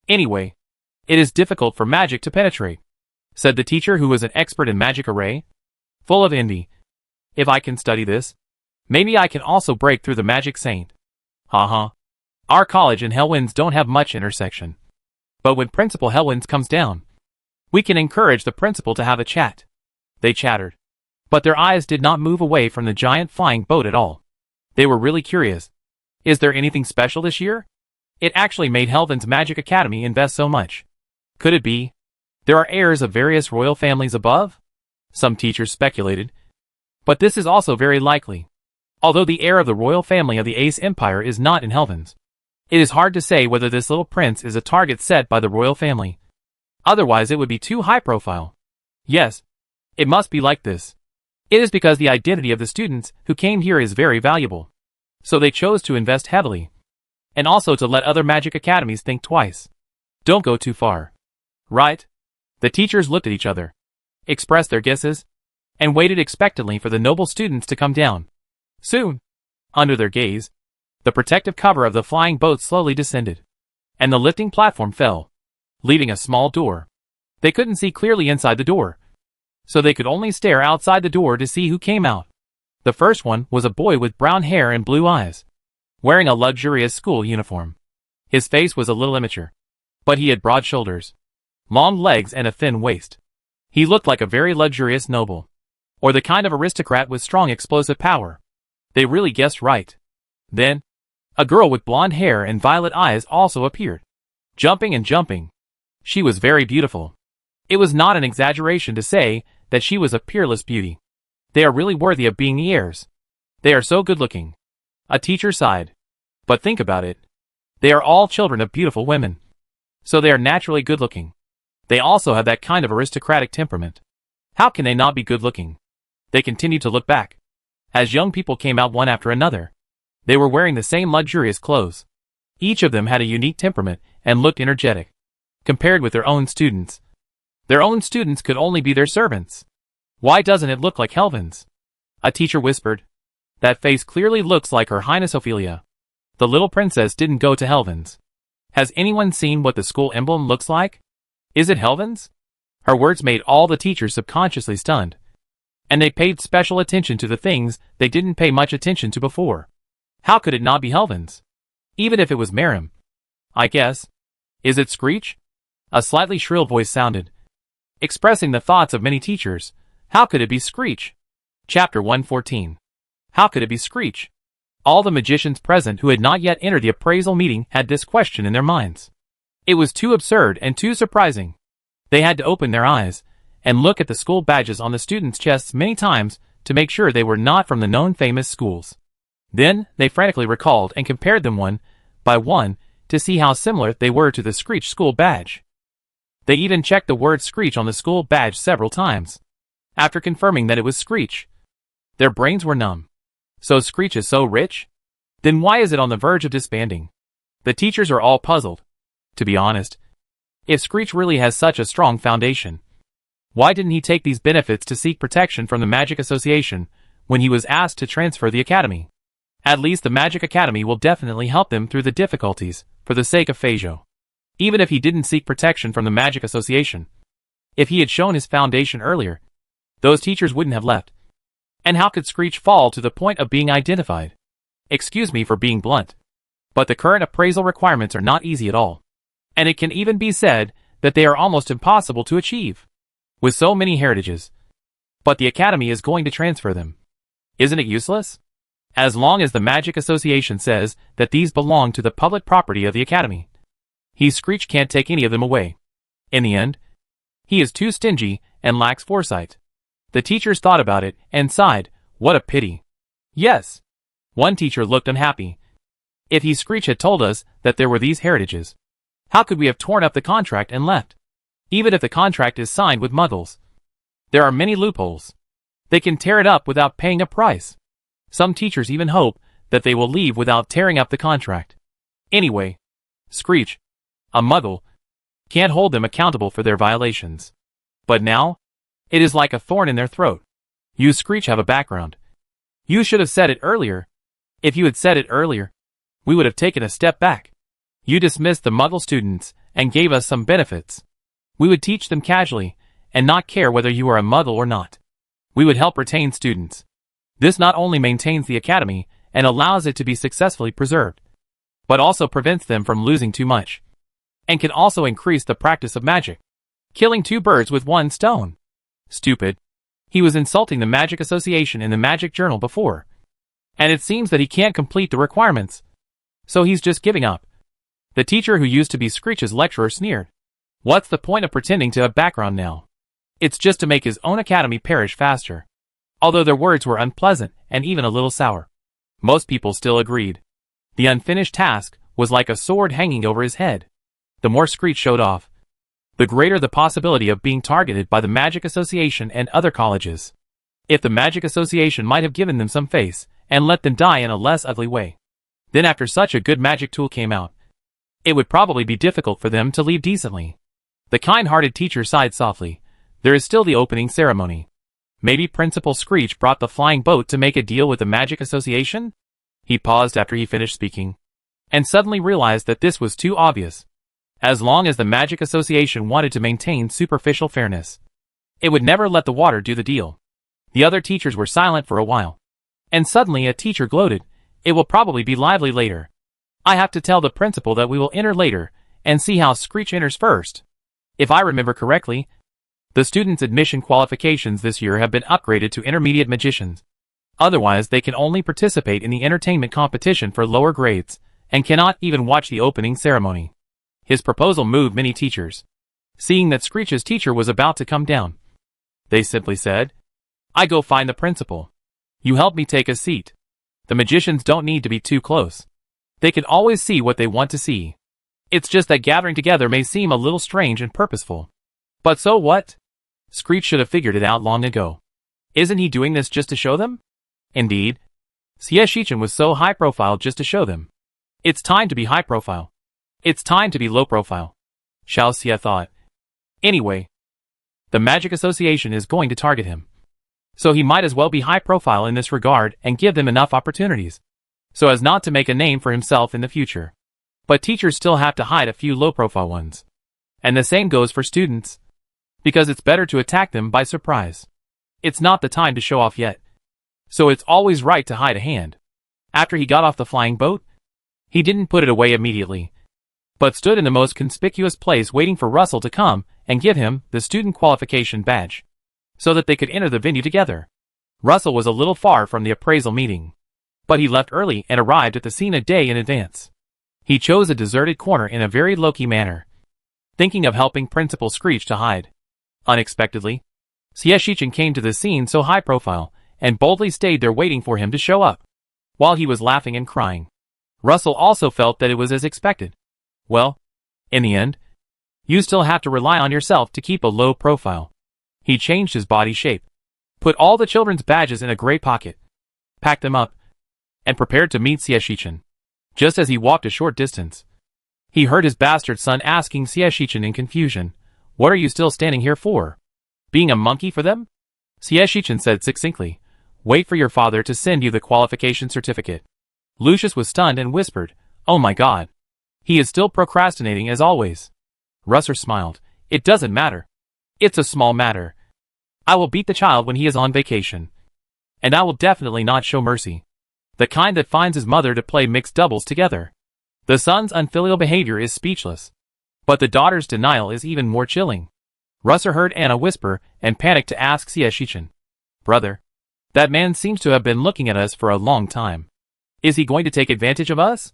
Speaker 1: Anyway, it is difficult for magic to penetrate, said the teacher, who was an expert in magic array, full of envy. If I can study this, maybe I can also break through the magic saint. Haha. Our college and Hellwinds don't have much intersection. But when Principal Hellwinds comes down, we can encourage the principal to have a chat. They chattered. But their eyes did not move away from the giant flying boat at all. They were really curious. Is there anything special this year? It actually made Hellwinds Magic Academy invest so much. Could it be there are heirs of various royal families above? Some teachers speculated. But this is also very likely. Although the heir of the royal family of the Ace Empire is not in Hellwinds, it is hard to say whether this little prince is a target set by the royal family. Otherwise it would be too high profile. Yes, it must be like this. It is because the identity of the students who came here is very valuable. So they chose to invest heavily. And also to let other magic academies think twice. Don't go too far. Right? The teachers looked at each other, expressed their guesses, and waited expectantly for the noble students to come down. Soon, under their gaze, the protective cover of the flying boat slowly descended, and the lifting platform fell, leaving a small door. They couldn't see clearly inside the door, so they could only stare outside the door to see who came out. The first one was a boy with brown hair and blue eyes, wearing a luxurious school uniform. His face was a little immature, but he had broad shoulders, long legs, and a thin waist. He looked like a very luxurious noble, or the kind of aristocrat with strong explosive power. They really guessed right. Then, a girl with blonde hair and violet eyes also appeared, jumping and jumping. She was very beautiful. It was not an exaggeration to say that she was a peerless beauty. They are really worthy of being the heirs. They are so good-looking. A teacher sighed. But think about it. They are all children of beautiful women. So they are naturally good-looking. They also have that kind of aristocratic temperament. How can they not be good-looking? They continued to look back, as young people came out one after another. They were wearing the same luxurious clothes. Each of them had a unique temperament and looked energetic, compared with their own students. Their own students could only be their servants. Why doesn't it look like Hellwinds? A teacher whispered. That face clearly looks like Her Highness Ophelia. The little princess didn't go to Hellwinds. Has anyone seen what the school emblem looks like? Is it Hellwinds? Her words made all the teachers subconsciously stunned, and they paid special attention to the things they didn't pay much attention to before. How could it not be Hellwinds? Even if it was Merrim. I guess. Is it Screech? A slightly shrill voice sounded, expressing the thoughts of many teachers. How could it be Screech? Chapter 114. How could it be Screech? All the magicians present who had not yet entered the appraisal meeting had this question in their minds. It was too absurd and too surprising. They had to open their eyes and look at the school badges on the students' chests many times to make sure they were not from the known famous schools. Then they frantically recalled and compared them one by one to see how similar they were to the Screech school badge. They even checked the word Screech on the school badge several times. After confirming that it was Screech, their brains were numb. So Screech is so rich? Then why is it on the verge of disbanding? The teachers are all puzzled. To be honest, if Screech really has such a strong foundation, why didn't he take these benefits to seek protection from the Magic Association when he was asked to transfer the academy? At least the Magic Academy will definitely help them through the difficulties for the sake of Feijo. Even if he didn't seek protection from the Magic Association, if he had shown his foundation earlier, those teachers wouldn't have left. And how could Screech fall to the point of being identified? Excuse me for being blunt, but the current appraisal requirements are not easy at all. And it can even be said that they are almost impossible to achieve. With so many heritages, But the academy is going to transfer them. Isn't it useless? As long as the Magic Association says that these belong to the public property of the academy. Screech can't take any of them away. In the end, he is too stingy and lacks foresight. The teachers thought about it and sighed, what a pity. Yes. One teacher looked unhappy. If Screech had told us that there were these heritages, how could we have torn up the contract and left? Even if the contract is signed with muggles, there are many loopholes. They can tear it up without paying a price. Some teachers even hope that they will leave without tearing up the contract. Anyway, Screech, a muggle, can't hold them accountable for their violations. But now, it is like a thorn in their throat. You, Screech, have a background. You should have said it earlier. If you had said it earlier, we would have taken a step back. You dismissed the muggle students and gave us some benefits. We would teach them casually and not care whether you are a muggle or not. We would help retain students. This not only maintains the academy and allows it to be successfully preserved, but also prevents them from losing too much, and can also increase the practice of magic. Killing two birds with one stone. Stupid. He was insulting the Magic Association in the Magic Journal before, and it seems that he can't complete the requirements, so he's just giving up. The teacher who used to be Screech's lecturer sneered. What's the point of pretending to have background now? It's just to make his own academy perish faster. Although their words were unpleasant and even a little sour, most people still agreed. The unfinished task was like a sword hanging over his head. The more Screech showed off, the greater the possibility of being targeted by the Magic Association and other colleges. If the Magic Association might have given them some face and let them die in a less ugly way, then after such a good magic tool came out, it would probably be difficult for them to leave decently. The kind-hearted teacher sighed softly. There is still the opening ceremony. Maybe Principal Screech brought the flying boat to make a deal with the Magic Association? He paused after he finished speaking, and suddenly realized that this was too obvious. As long as the Magic Association wanted to maintain superficial fairness, it would never let the water do the deal. The other teachers were silent for a while, and suddenly a teacher gloated. It will probably be lively later. I have to tell the principal that we will enter later and see how Screech enters first. If I remember correctly, the students' admission qualifications this year have been upgraded to intermediate magicians. Otherwise, they can only participate in the entertainment competition for lower grades and cannot even watch the opening ceremony. His proposal moved many teachers. Seeing that Screech's teacher was about to come down, they simply said, I go find the principal. You help me take a seat. The magicians don't need to be too close. They can always see what they want to see. It's just that gathering together may seem a little strange and purposeful. But so what? Screech should have figured it out long ago. Isn't he doing this just to show them? Indeed. Xie was so high profile just to show them. It's time to be high profile. It's time to be low profile. Xiao Xie thought. Anyway, the Magic Association is going to target him. So he might as well be high profile in this regard and give them enough opportunities, so as not to make a name for himself in the future. But teachers still have to hide a few low profile ones. And the same goes for students, because it's better to attack them by surprise. It's not the time to show off yet, so it's always right to hide a hand. After he got off the flying boat, he didn't put it away immediately, but stood in the most conspicuous place waiting for Russell to come and give him the student qualification badge, so that they could enter the venue together. Russell was a little far from the appraisal meeting, but he left early and arrived at the scene a day in advance. He chose a deserted corner in a very low-key manner, thinking of helping Principal Screech to hide. Unexpectedly, Xie came to the scene so high profile, and boldly stayed there waiting for him to show up. While he was laughing and crying, Russell also felt that it was as expected. Well, in the end, you still have to rely on yourself to keep a low profile. He changed his body shape, put all the children's badges in a gray pocket, packed them up, and prepared to meet Xie. Just as he walked a short distance, he heard his bastard son asking Xie in confusion, What are you still standing here for? Being a monkey for them? Xie said succinctly, Wait for your father to send you the qualification certificate. Lucius was stunned and whispered, Oh my god. He is still procrastinating as always. Russer smiled. It doesn't matter. It's a small matter. I will beat the child when he is on vacation. And I will definitely not show mercy. The kind that finds his mother to play mixed doubles together. The son's unfilial behavior is speechless, but the daughter's denial is even more chilling. Russer heard Anna whisper and panicked to ask Xie. Brother, that man seems to have been looking at us for a long time. Is he going to take advantage of us?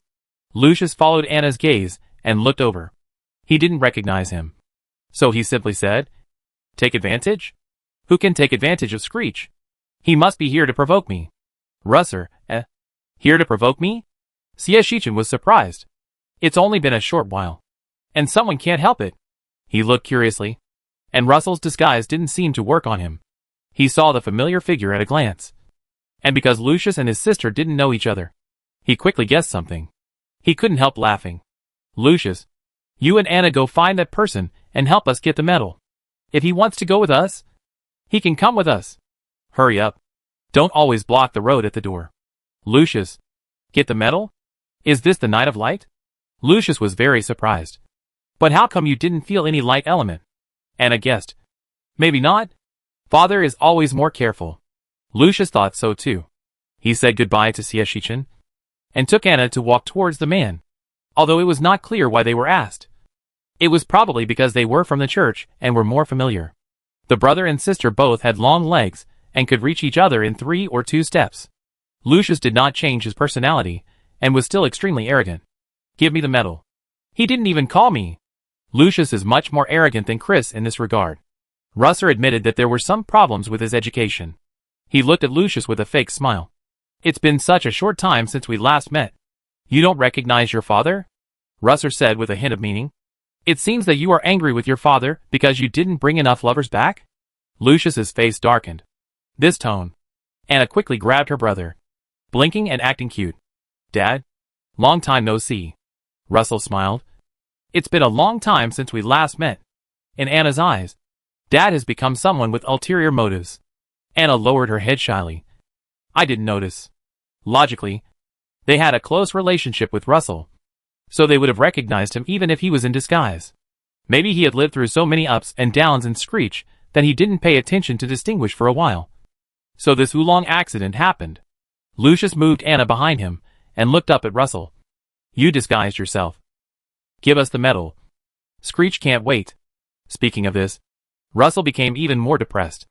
Speaker 1: Lucius followed Anna's gaze and looked over. He didn't recognize him. So he simply said, "Take advantage? Who can take advantage of Screech? He must be here to provoke me." Russer, here to provoke me? Shichen was surprised. It's only been a short while. And someone can't help it. He looked curiously. And Russell's disguise didn't seem to work on him. He saw the familiar figure at a glance. And because Lucius and his sister didn't know each other, he quickly guessed something. He couldn't help laughing. "Lucius, you and Anna go find that person and help us get the medal. If he wants to go with us, he can come with us. Hurry up. Don't always block the road at the door." "Lucius, get the medal? Is this the night of light?" Lucius was very surprised. "But how come you didn't feel any light element?" Anna guessed. "Maybe not. Father is always more careful." Lucius thought so too. He said goodbye to Shichen and took Anna to walk towards the man, although it was not clear why they were asked. It was probably because they were from the church and were more familiar. The brother and sister both had long legs and could reach each other in 3 or 2 steps. Lucius did not change his personality and was still extremely arrogant. "Give me the medal. He didn't even call me." Lucius is much more arrogant than Chris in this regard. Russer admitted that there were some problems with his education. He looked at Lucius with a fake smile. "It's been such a short time since we last met. You don't recognize your father?" Russer said with a hint of meaning. "It seems that you are angry with your father because you didn't bring enough lovers back?" Lucius's face darkened. This tone. Anna quickly grabbed her brother, blinking and acting cute. "Dad? Long time no see." Russell smiled. "It's been a long time since we last met." In Anna's eyes, Dad has become someone with ulterior motives. Anna lowered her head shyly. "I didn't notice." Logically, they had a close relationship with Russell, so they would have recognized him even if he was in disguise. Maybe he had lived through so many ups and downs in Screech that he didn't pay attention to distinguish for a while. So this oolong accident happened. Lucius moved Anna behind him and looked up at Russell. "You disguised yourself. Give us the medal. Screech can't wait." Speaking of this, Russell became even more depressed.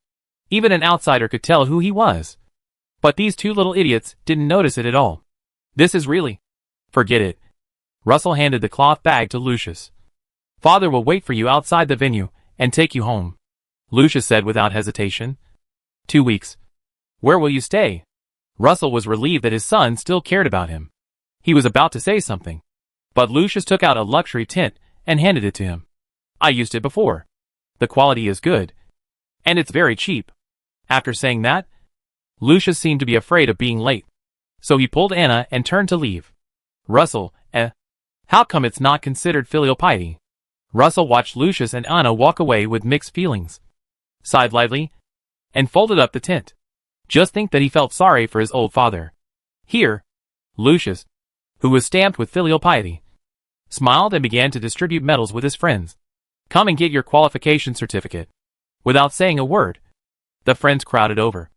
Speaker 1: Even an outsider could tell who he was. But these 2 little idiots didn't notice it at all. "This is really..." "Forget it." Russell handed the cloth bag to Lucius. "Father will wait for you outside the venue and take you home," Lucius said without hesitation. 2 weeks. "Where will you stay?" Russell was relieved that his son still cared about him. He was about to say something, but Lucius took out a luxury tent and handed it to him. "I used it before. The quality is good. And it's very cheap." After saying that, Lucius seemed to be afraid of being late. So he pulled Anna and turned to leave. "Russell, how come it's not considered filial piety?" Russell watched Lucius and Anna walk away with mixed feelings. Sighed lightly, and folded up the tent. Just think that he felt sorry for his old father. Here, Lucius, who was stamped with filial piety, smiled and began to distribute medals with his friends. "Come and get your qualification certificate." Without saying a word, the friends crowded over.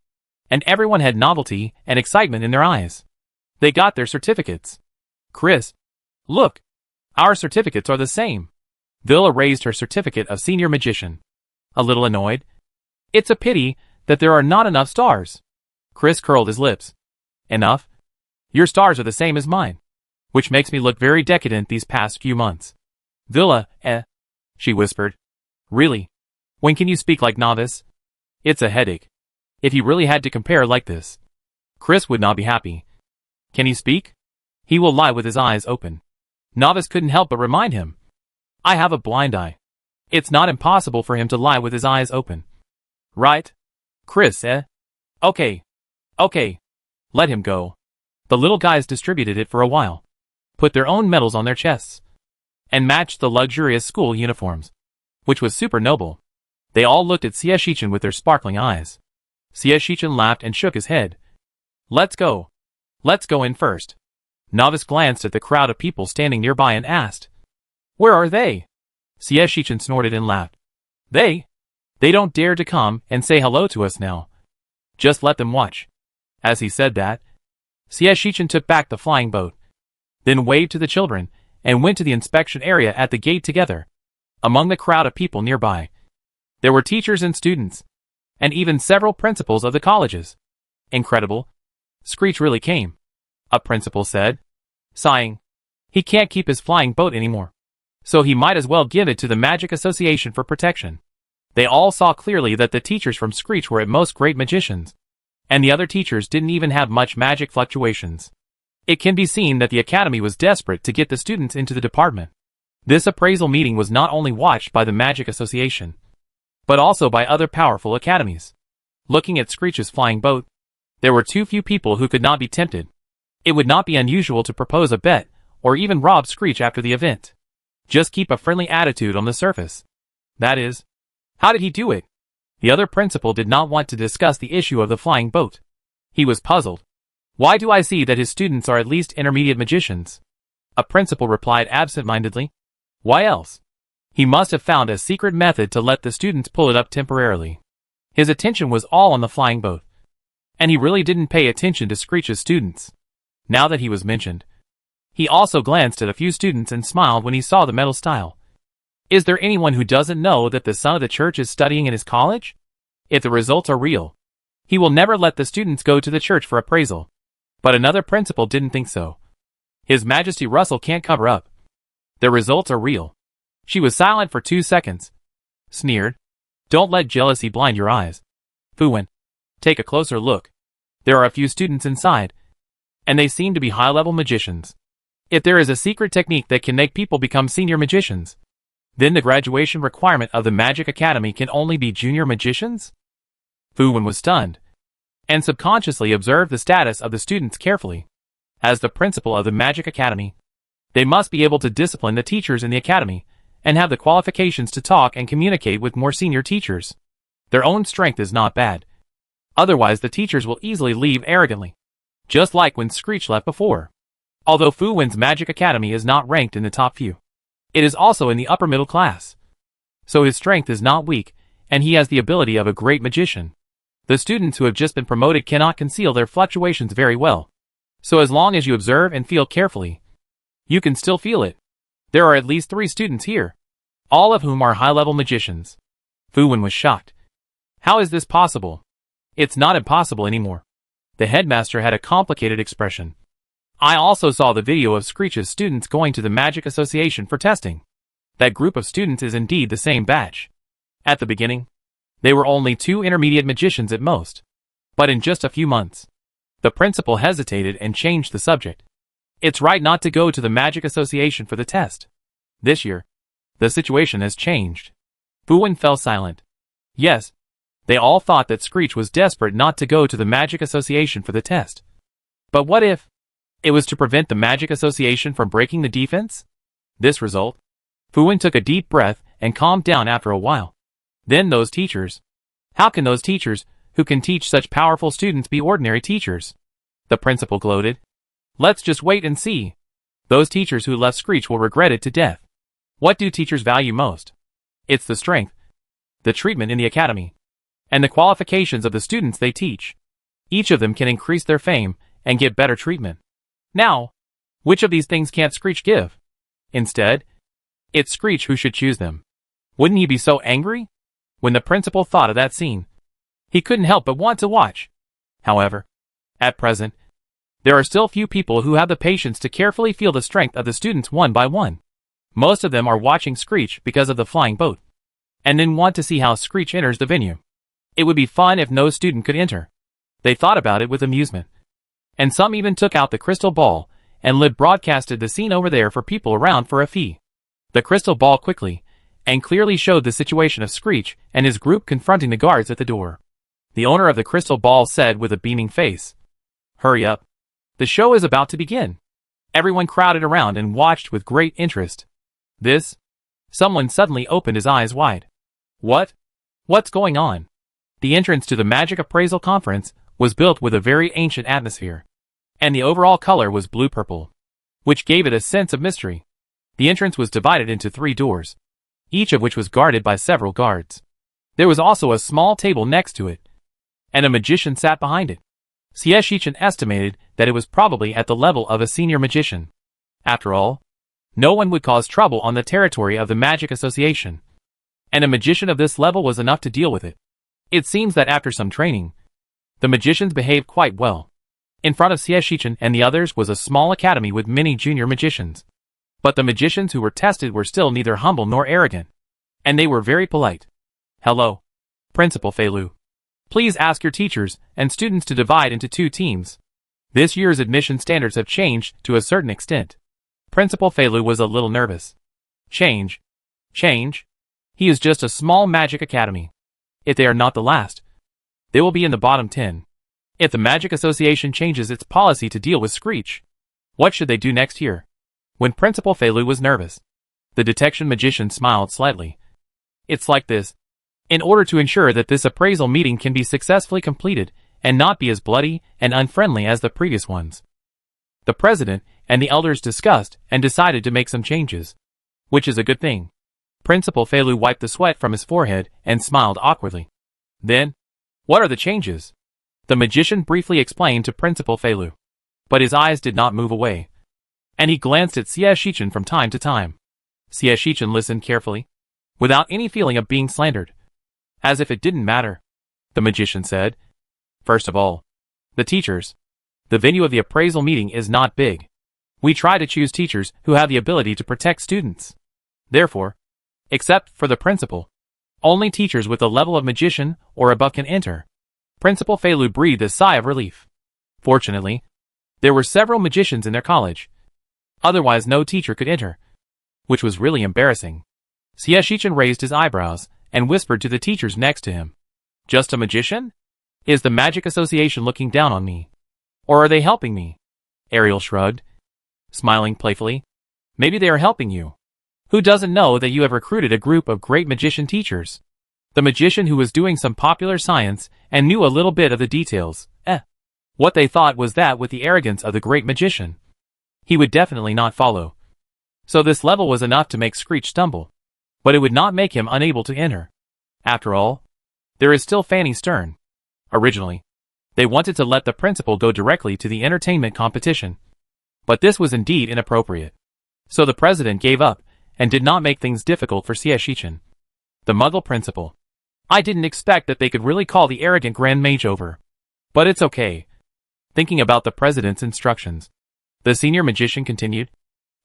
Speaker 1: And everyone had novelty and excitement in their eyes. They got their certificates. "Chris, look, our certificates are the same." Villa raised her certificate of senior magician. A little annoyed. "It's a pity that there are not enough stars." Chris curled his lips. "Enough? Your stars are the same as mine, which makes me look very decadent these past few months." "Villa, she whispered. "Really? When can you speak like novice?" "It's a headache. If he really had to compare like this, Chris would not be happy." "Can he speak?" "He will lie with his eyes open." Novice couldn't help but remind him. "I have a blind eye. It's not impossible for him to lie with his eyes open." "Right? Chris, Okay. Let him go." The little guys distributed it for a while, put their own medals on their chests, and matched the luxurious school uniforms, which was super noble. They all looked at Shichen with their sparkling eyes. Shichen laughed and shook his head. Let's go in first." Novice glanced at the crowd of people standing nearby and asked, "Where are they?" Shichen snorted and laughed. They don't dare to come and say hello to us now. Just let them watch." As he said that, Shichen took back the flying boat, then waved to the children, and went to the inspection area at the gate together. Among the crowd of people nearby, there were teachers and students. and even several principals of the colleges. Incredible. Screech really came, a principal said, sighing. He can't keep his flying boat anymore, so he might as well give it to the Magic Association for protection. They all saw clearly that the teachers from Screech were at most great magicians, and the other teachers didn't even have much magic fluctuations. It can be seen that the academy was desperate to get the students into the department. This appraisal meeting was not only watched by the Magic Association, but also by other powerful academies. Looking at Screech's flying boat, there were too few people who could not be tempted. It would not be unusual to propose a bet, or even rob Screech after the event. Just keep a friendly attitude on the surface. That is, how did he do it? The other principal did not want to discuss the issue of the flying boat. He was puzzled. Why do I see that his students are at least intermediate magicians? A principal replied absent-mindedly. Why else? He must have found a secret method to let the students pull it up temporarily. His attention was all on the flying boat, and he really didn't pay attention to Screech's students. Now that he was mentioned, he also glanced at a few students and smiled when he saw the medal style. Is there anyone who doesn't know that the son of the church is studying in his college? If the results are real, he will never let the students go to the church for appraisal. But another principal didn't think so. His Majesty Russell can't cover up. The results are real. She was silent for 2 seconds. Sneered. Don't let jealousy blind your eyes. Fuwen. Take a closer look. There are a few students inside, and they seem to be high-level magicians. If there is a secret technique that can make people become senior magicians, then the graduation requirement of the Magic Academy can only be junior magicians? Fuwen was stunned, and subconsciously observed the status of the students carefully. As the principal of the Magic Academy, they must be able to discipline the teachers in the academy, and have the qualifications to talk and communicate with more senior teachers. Their own strength is not bad. Otherwise the teachers will easily leave arrogantly, just like when Screech left before. Although Fuwen's Magic Academy is not ranked in the top few, it is also in the upper middle class. So his strength is not weak, and he has the ability of a great magician. The students who have just been promoted cannot conceal their fluctuations very well. So as long as you observe and feel carefully, you can still feel it. There are at least 3 students here, all of whom are high-level magicians. Fuwen was shocked. How is this possible? It's not impossible anymore. The headmaster had a complicated expression. I also saw the video of Screech's students going to the Magic Association for testing. That group of students is indeed the same batch. At the beginning, they were only 2 intermediate magicians at most. But in just a few months, the principal hesitated and changed the subject. It's right not to go to the Magic Association for the test. This year, the situation has changed. Fuwen fell silent. Yes, they all thought that Screech was desperate not to go to the Magic Association for the test. But what if it was to prevent the Magic Association from breaking the defense? This result, Fuwen took a deep breath and calmed down after a while. Then those teachers. How can those teachers, who can teach such powerful students, be ordinary teachers? The principal gloated. Let's just wait and see. Those teachers who left Screech will regret it to death. What do teachers value most? It's the strength, the treatment in the academy, and the qualifications of the students they teach. Each of them can increase their fame and get better treatment. Now, which of these things can't Screech give? Instead, it's Screech who should choose them. Wouldn't he be so angry? When the principal thought of that scene, he couldn't help but want to watch. However, at present, there are still few people who have the patience to carefully feel the strength of the students one by one. Most of them are watching Screech because of the flying boat, and then want to see how Screech enters the venue. It would be fun if no student could enter. They thought about it with amusement. And some even took out the crystal ball and live broadcasted the scene over there for people around for a fee. The crystal ball quickly and clearly showed the situation of Screech and his group confronting the guards at the door. The owner of the crystal ball said with a beaming face, "Hurry up. The show is about to begin." Everyone crowded around and watched with great interest. This? Someone suddenly opened his eyes wide. What? What's going on? The entrance to the Magic Appraisal Conference was built with a very ancient atmosphere, and the overall color was blue-purple, which gave it a sense of mystery. The entrance was divided into 3 doors, each of which was guarded by several guards. There was also a small table next to it, and a magician sat behind it. Shichen estimated that it was probably at the level of a senior magician. After all, no one would cause trouble on the territory of the Magic Association, and a magician of this level was enough to deal with it. It seems that after some training, the magicians behaved quite well. In front of Shichen and the others was a small academy with many junior magicians. But the magicians who were tested were still neither humble nor arrogant. And they were very polite. Hello, Principal Feilu. Please ask your teachers and students to divide into 2 teams. This year's admission standards have changed to a certain extent. Principal Feilu was a little nervous. Change? He is just a small magic academy. If they are not the last, they will be in the bottom 10. If the Magic Association changes its policy to deal with Screech, what should they do next year? When Principal Feilu was nervous, the detection magician smiled slightly. It's like this. In order to ensure that this appraisal meeting can be successfully completed and not be as bloody and unfriendly as the previous ones, the president and the elders discussed and decided to make some changes, which is a good thing. Principal Feilu wiped the sweat from his forehead and smiled awkwardly. Then, what are the changes? The magician briefly explained to Principal Feilu, but his eyes did not move away, and he glanced at Shichen from time to time. Shichen listened carefully, without any feeling of being slandered. As if it didn't matter, the magician said. First of all, the teachers. The venue of the appraisal meeting is not big. We try to choose teachers who have the ability to protect students. Therefore, except for the principal, only teachers with the level of magician or above can enter. Principal Feilu breathed a sigh of relief. Fortunately, there were several magicians in their college. Otherwise no teacher could enter, which was really embarrassing. Shichen raised his eyebrows and whispered to the teachers next to him. Just a magician? Is the Magic Association looking down on me? Or are they helping me? Ariel shrugged, smiling playfully. Maybe they are helping you. Who doesn't know that you have recruited a group of great magician teachers? The magician who was doing some popular science and knew a little bit of the details. What they thought was that with the arrogance of the great magician, he would definitely not follow. So this level was enough to make Screech stumble. But it would not make him unable to enter. After all, there is still Fanny Stern. Originally, they wanted to let the principal go directly to the entertainment competition. But this was indeed inappropriate. So the president gave up and did not make things difficult for Shichen. The Muggle principal. I didn't expect that they could really call the arrogant Grand Mage over. But it's okay. Thinking about the president's instructions, the senior magician continued.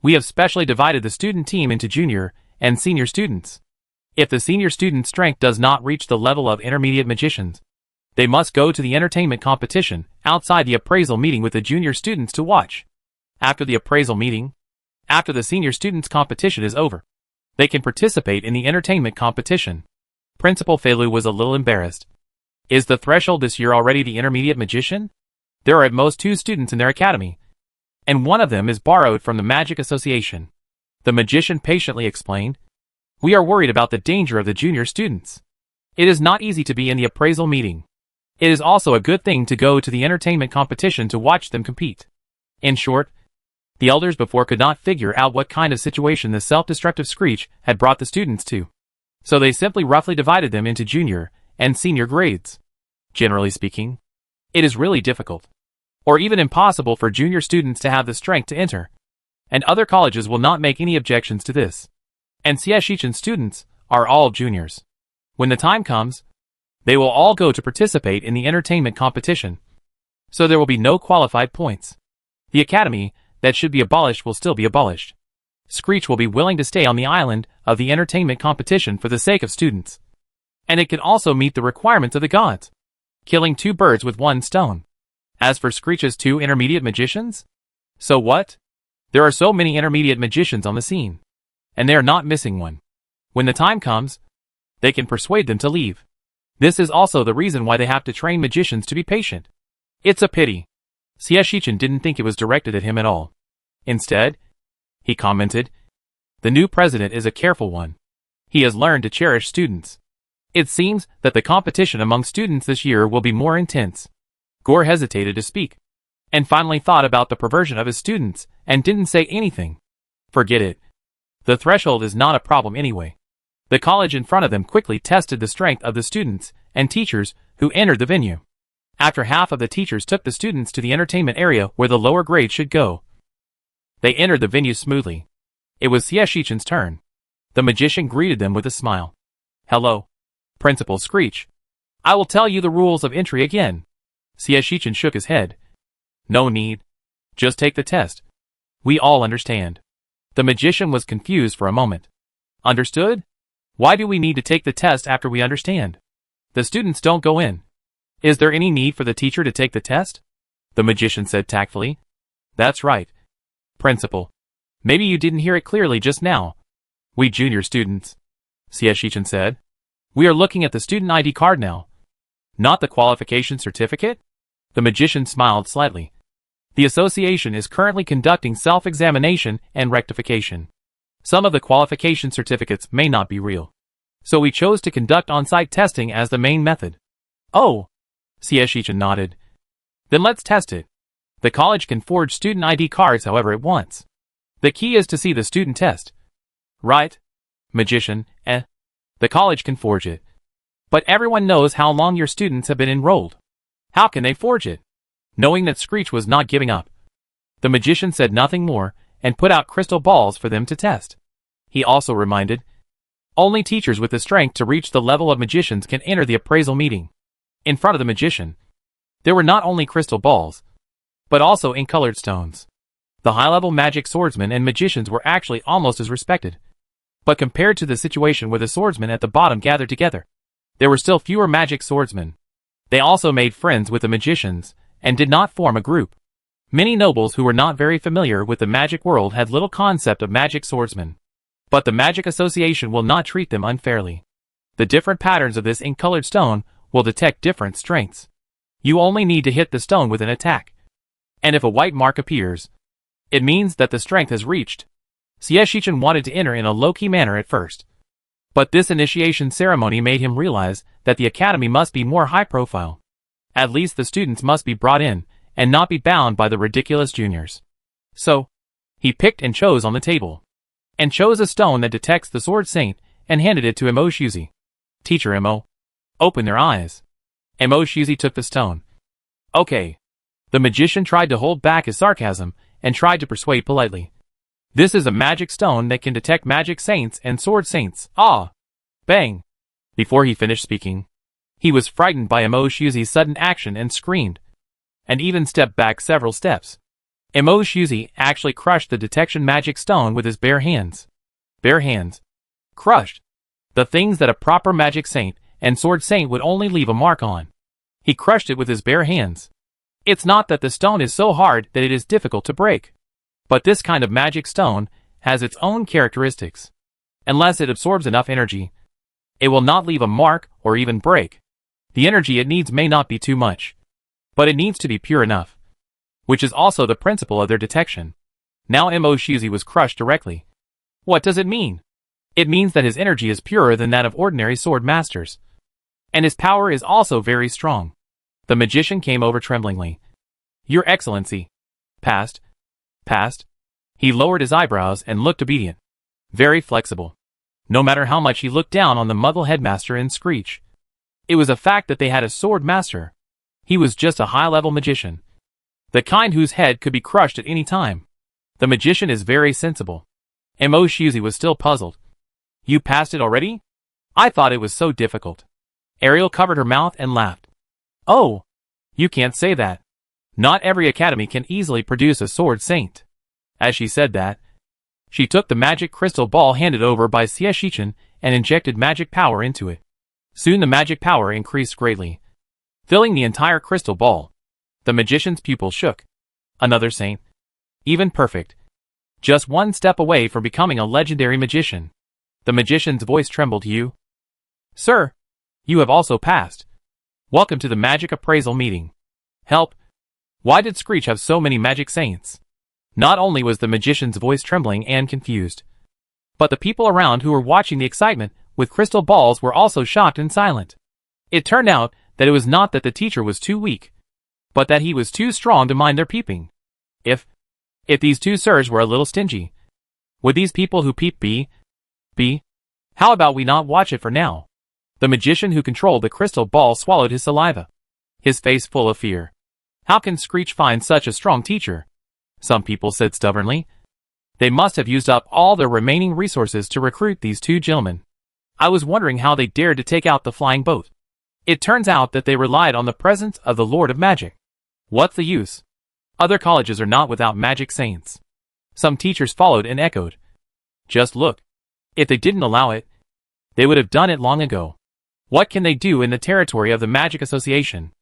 Speaker 1: We have specially divided the student team into junior and senior students. If the senior student strength does not reach the level of intermediate magicians, they must go to the entertainment competition outside the appraisal meeting with the junior students to watch. After the appraisal meeting, after the senior students competition is over, they can participate in the entertainment competition. Principal Feilu was a little embarrassed. Is the threshold this year already the intermediate magician? There are at most 2 students in their academy, and one of them is borrowed from the Magic Association. The magician patiently explained. We are worried about the danger of the junior students. It is not easy to be in the appraisal meeting. It is also a good thing to go to the entertainment competition to watch them compete. In short, the elders before could not figure out what kind of situation the self-destructive Screech had brought the students to. So they simply roughly divided them into junior and senior grades. Generally speaking, it is really difficult, or even impossible for junior students to have the strength to enter. And other colleges will not make any objections to this. And Shichen students are all juniors. When the time comes, they will all go to participate in the entertainment competition. So there will be no qualified points. The academy that should be abolished will still be abolished. Screech will be willing to stay on the island of the entertainment competition for the sake of students. And it can also meet the requirements of the gods, killing 2 birds with 1 stone. As for Screech's 2 intermediate magicians, so what? There are so many intermediate magicians on the scene, and they are not missing one. When the time comes, they can persuade them to leave. This is also the reason why they have to train magicians to be patient. It's a pity. Shichen didn't think it was directed at him at all. Instead, he commented, the new president is a careful one. He has learned to cherish students. It seems that the competition among students this year will be more intense. Gore hesitated to speak, and finally thought about the perversion of his students, and didn't say anything. Forget it. The threshold is not a problem anyway. The college in front of them quickly tested the strength of the students and teachers who entered the venue. After half of the teachers took the students to the entertainment area where the lower grades should go, they entered the venue smoothly. It was Shichen's turn. The magician greeted them with a smile. Hello, Principal Screech. I will tell you the rules of entry again. Shichen shook his head. No need. Just take the test. We all understand. The magician was confused for a moment. Understood? Why do we need to take the test after we understand? The students don't go in. Is there any need for the teacher to take the test? The magician said tactfully. That's right. Principal. Maybe you didn't hear it clearly just now. We junior students, Shichen said. We are looking at the student ID card now. Not the qualification certificate? The magician smiled slightly. The association is currently conducting self-examination and rectification. Some of the qualification certificates may not be real. So we chose to conduct on-site testing as the main method. Oh, Shichen nodded. Then let's test it. The college can forge student ID cards however it wants. The key is to see the student test. Right? Magician, The college can forge it. But everyone knows how long your students have been enrolled. How can they forge it? Knowing that Screech was not giving up. The magician said nothing more and put out crystal balls for them to test. He also reminded, only teachers with the strength to reach the level of magicians can enter the appraisal meeting. In front of the magician, there were not only crystal balls, but also ink-colored stones. The high-level magic swordsmen and magicians were actually almost as respected. But compared to the situation where the swordsmen at the bottom gathered together, there were still fewer magic swordsmen. They also made friends with the magicians, and did not form a group. Many nobles who were not very familiar with the magic world had little concept of magic swordsmen. But the Magic Association will not treat them unfairly. The different patterns of this ink-colored stone will detect different strengths. You only need to hit the stone with an attack. And if a white mark appears, it means that the strength has reached. Shichen wanted to enter in a low-key manner at first. But this initiation ceremony made him realize that the academy must be more high-profile. At least the students must be brought in, and not be bound by the ridiculous juniors. So, he picked and chose on the table. And chose a stone that detects the sword saint, and handed it to Mo Shuzi. Teacher Mo. Open their eyes. Mo Shuzi took the stone. Okay. The magician tried to hold back his sarcasm, and tried to persuade politely. This is a magic stone that can detect magic saints and sword saints. Ah! Bang! Before he finished speaking, he was frightened by Mo Shuzi's sudden action and screamed, and even stepped back several steps. Mo Shuzi actually crushed the detection magic stone with his bare hands. Bare hands. Crushed. The things that a proper magic saint and sword saint would only leave a mark on. He crushed it with his bare hands. It's not that the stone is so hard that it is difficult to break. But this kind of magic stone has its own characteristics. Unless it absorbs enough energy, it will not leave a mark or even break. The energy it needs may not be too much, but it needs to be pure enough, which is also the principle of their detection. Now Mo Shuzi was crushed directly. What does it mean? It means that his energy is purer than that of ordinary sword masters. And his power is also very strong. The magician came over tremblingly. Your Excellency. Passed. He lowered his eyebrows and looked obedient. Very flexible. No matter how much he looked down on the Muggle headmaster and Screech. It was a fact that they had a sword master. He was just a high-level magician. The kind whose head could be crushed at any time. The magician is very sensible. Mo Shuzi was still puzzled. You passed it already? I thought it was so difficult. Ariel covered her mouth and laughed. Oh! You can't say that. Not every academy can easily produce a sword saint. As she said that, she took the magic crystal ball handed over by Shichen and injected magic power into it. Soon the magic power increased greatly, filling the entire crystal ball. The magician's pupil shook. Another saint. Even perfect. Just one step away from becoming a legendary magician. The magician's voice trembled. You? Sir, you have also passed. Welcome to the magic appraisal meeting. Help. Why did Screech have so many magic saints? Not only was the magician's voice trembling and confused, but the people around who were watching the excitement with crystal balls were also shocked and silent. It turned out that it was not that the teacher was too weak, but that he was too strong to mind their peeping. If these two sirs were a little stingy, would these people who peep be? How about we not watch it for now? The magician who controlled the crystal ball swallowed his saliva, his face full of fear. How can Screech find such a strong teacher? Some people said stubbornly. They must have used up all their remaining resources to recruit these two gentlemen. I was wondering how they dared to take out the flying boat. It turns out that they relied on the presence of the Lord of Magic. What's the use? Other colleges are not without magic saints. Some teachers followed and echoed. Just look. If they didn't allow it, they would have done it long ago. What can they do in the territory of the Magic Association?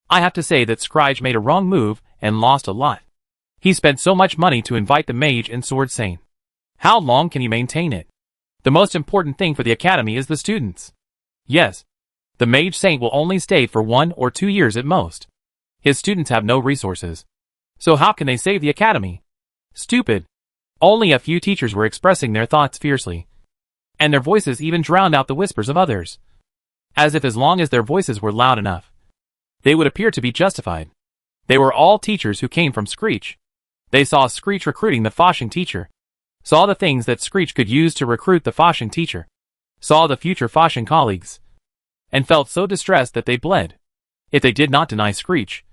Speaker 1: I have to say that Scrooge made a wrong move and lost a lot. He spent so much money to invite the Mage and Sword Saint. How long can he maintain it? The most important thing for the Academy is the students. Yes, the Mage Saint will only stay for 1 or 2 years at most. His students have no resources. So how can they save the Academy? Stupid. Only a few teachers were expressing their thoughts fiercely. And their voices even drowned out the whispers of others. As if as long as their voices were loud enough, they would appear to be justified. They were all teachers who came from Screech. They saw Screech recruiting the Foshing teacher. Saw the things that Screech could use to recruit the Foshing teacher. Saw the future Foshing colleagues. And felt so distressed that they bled. If they did not deny Screech,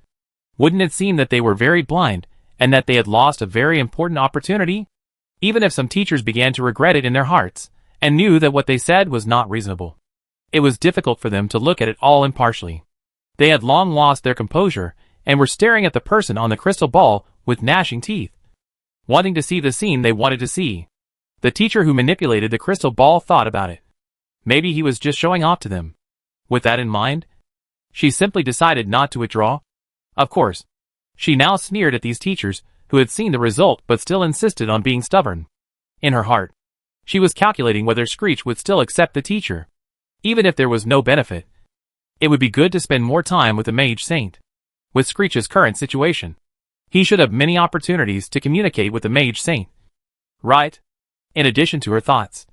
Speaker 1: wouldn't it seem that they were very blind, and that they had lost a very important opportunity? Even if some teachers began to regret it in their hearts, and knew that what they said was not reasonable, it was difficult for them to look at it all impartially. They had long lost their composure, and were staring at the person on the crystal ball with gnashing teeth, wanting to see the scene they wanted to see. The teacher who manipulated the crystal ball thought about it. Maybe he was just showing off to them. With that in mind, she simply decided not to withdraw. Of course, she now sneered at these teachers who had seen the result but still insisted on being stubborn. In her heart, she was calculating whether Screech would still accept the teacher. Even if there was no benefit, it would be good to spend more time with the Mage Saint. With Screech's current situation, he should have many opportunities to communicate with the Mage Saint. Right? In addition to her thoughts,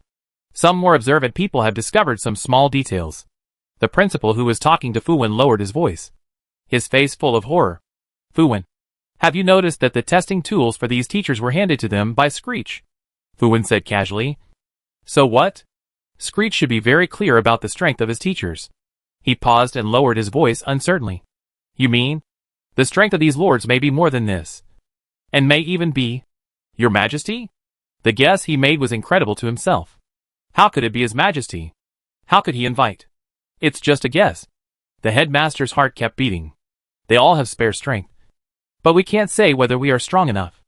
Speaker 1: some more observant people have discovered some small details. The principal who was talking to Fuwen lowered his voice, his face full of horror. Fuwen, have you noticed that the testing tools for these teachers were handed to them by Screech? Fuwen said casually. So what? Screech should be very clear about the strength of his teachers. He paused and lowered his voice uncertainly. You mean? The strength of these lords may be more than this. And may even be, Your Majesty? The guess he made was incredible to himself. How could it be His Majesty? How could he invite? It's just a guess. The headmaster's heart kept beating. They all have spare strength. But we can't say whether we are strong enough.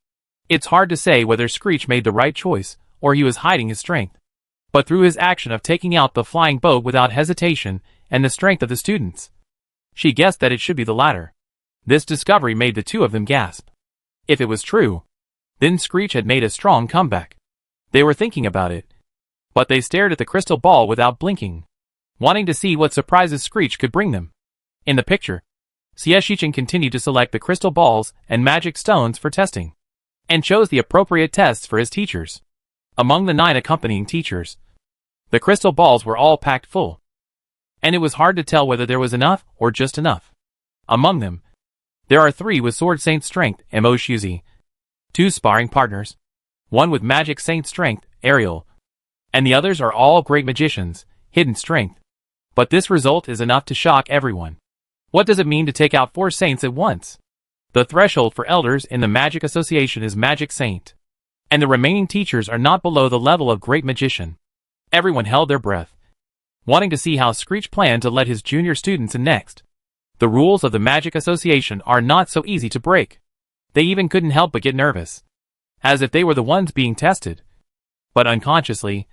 Speaker 1: It's hard to say whether Screech made the right choice, or he was hiding his strength. But through his action of taking out the flying boat without hesitation, and the strength of the students, she guessed that it should be the latter. This discovery made the two of them gasp. If it was true, then Screech had made a strong comeback. They were thinking about it, but they stared at the crystal ball without blinking, wanting to see what surprises Screech could bring them. In the picture, Shichen continued to select the crystal balls and magic stones for testing, and chose the appropriate tests for his teachers. Among the 9 accompanying teachers, the crystal balls were all packed full, and it was hard to tell whether there was enough or just enough. Among them, there are 3 with Sword Saint Strength, Mo Shuzi, 2 sparring partners, 1 with Magic Saint Strength, Ariel, and the others are all great magicians, Hidden Strength. But this result is enough to shock everyone. What does it mean to take out 4 saints at once? The threshold for elders in the Magic Association is Magic Saint, and the remaining teachers are not below the level of Great Magician. Everyone held their breath, wanting to see how Screech planned to let his junior students in next. The rules of the Magic Association are not so easy to break. They even couldn't help but get nervous, as if they were the ones being tested. But unconsciously,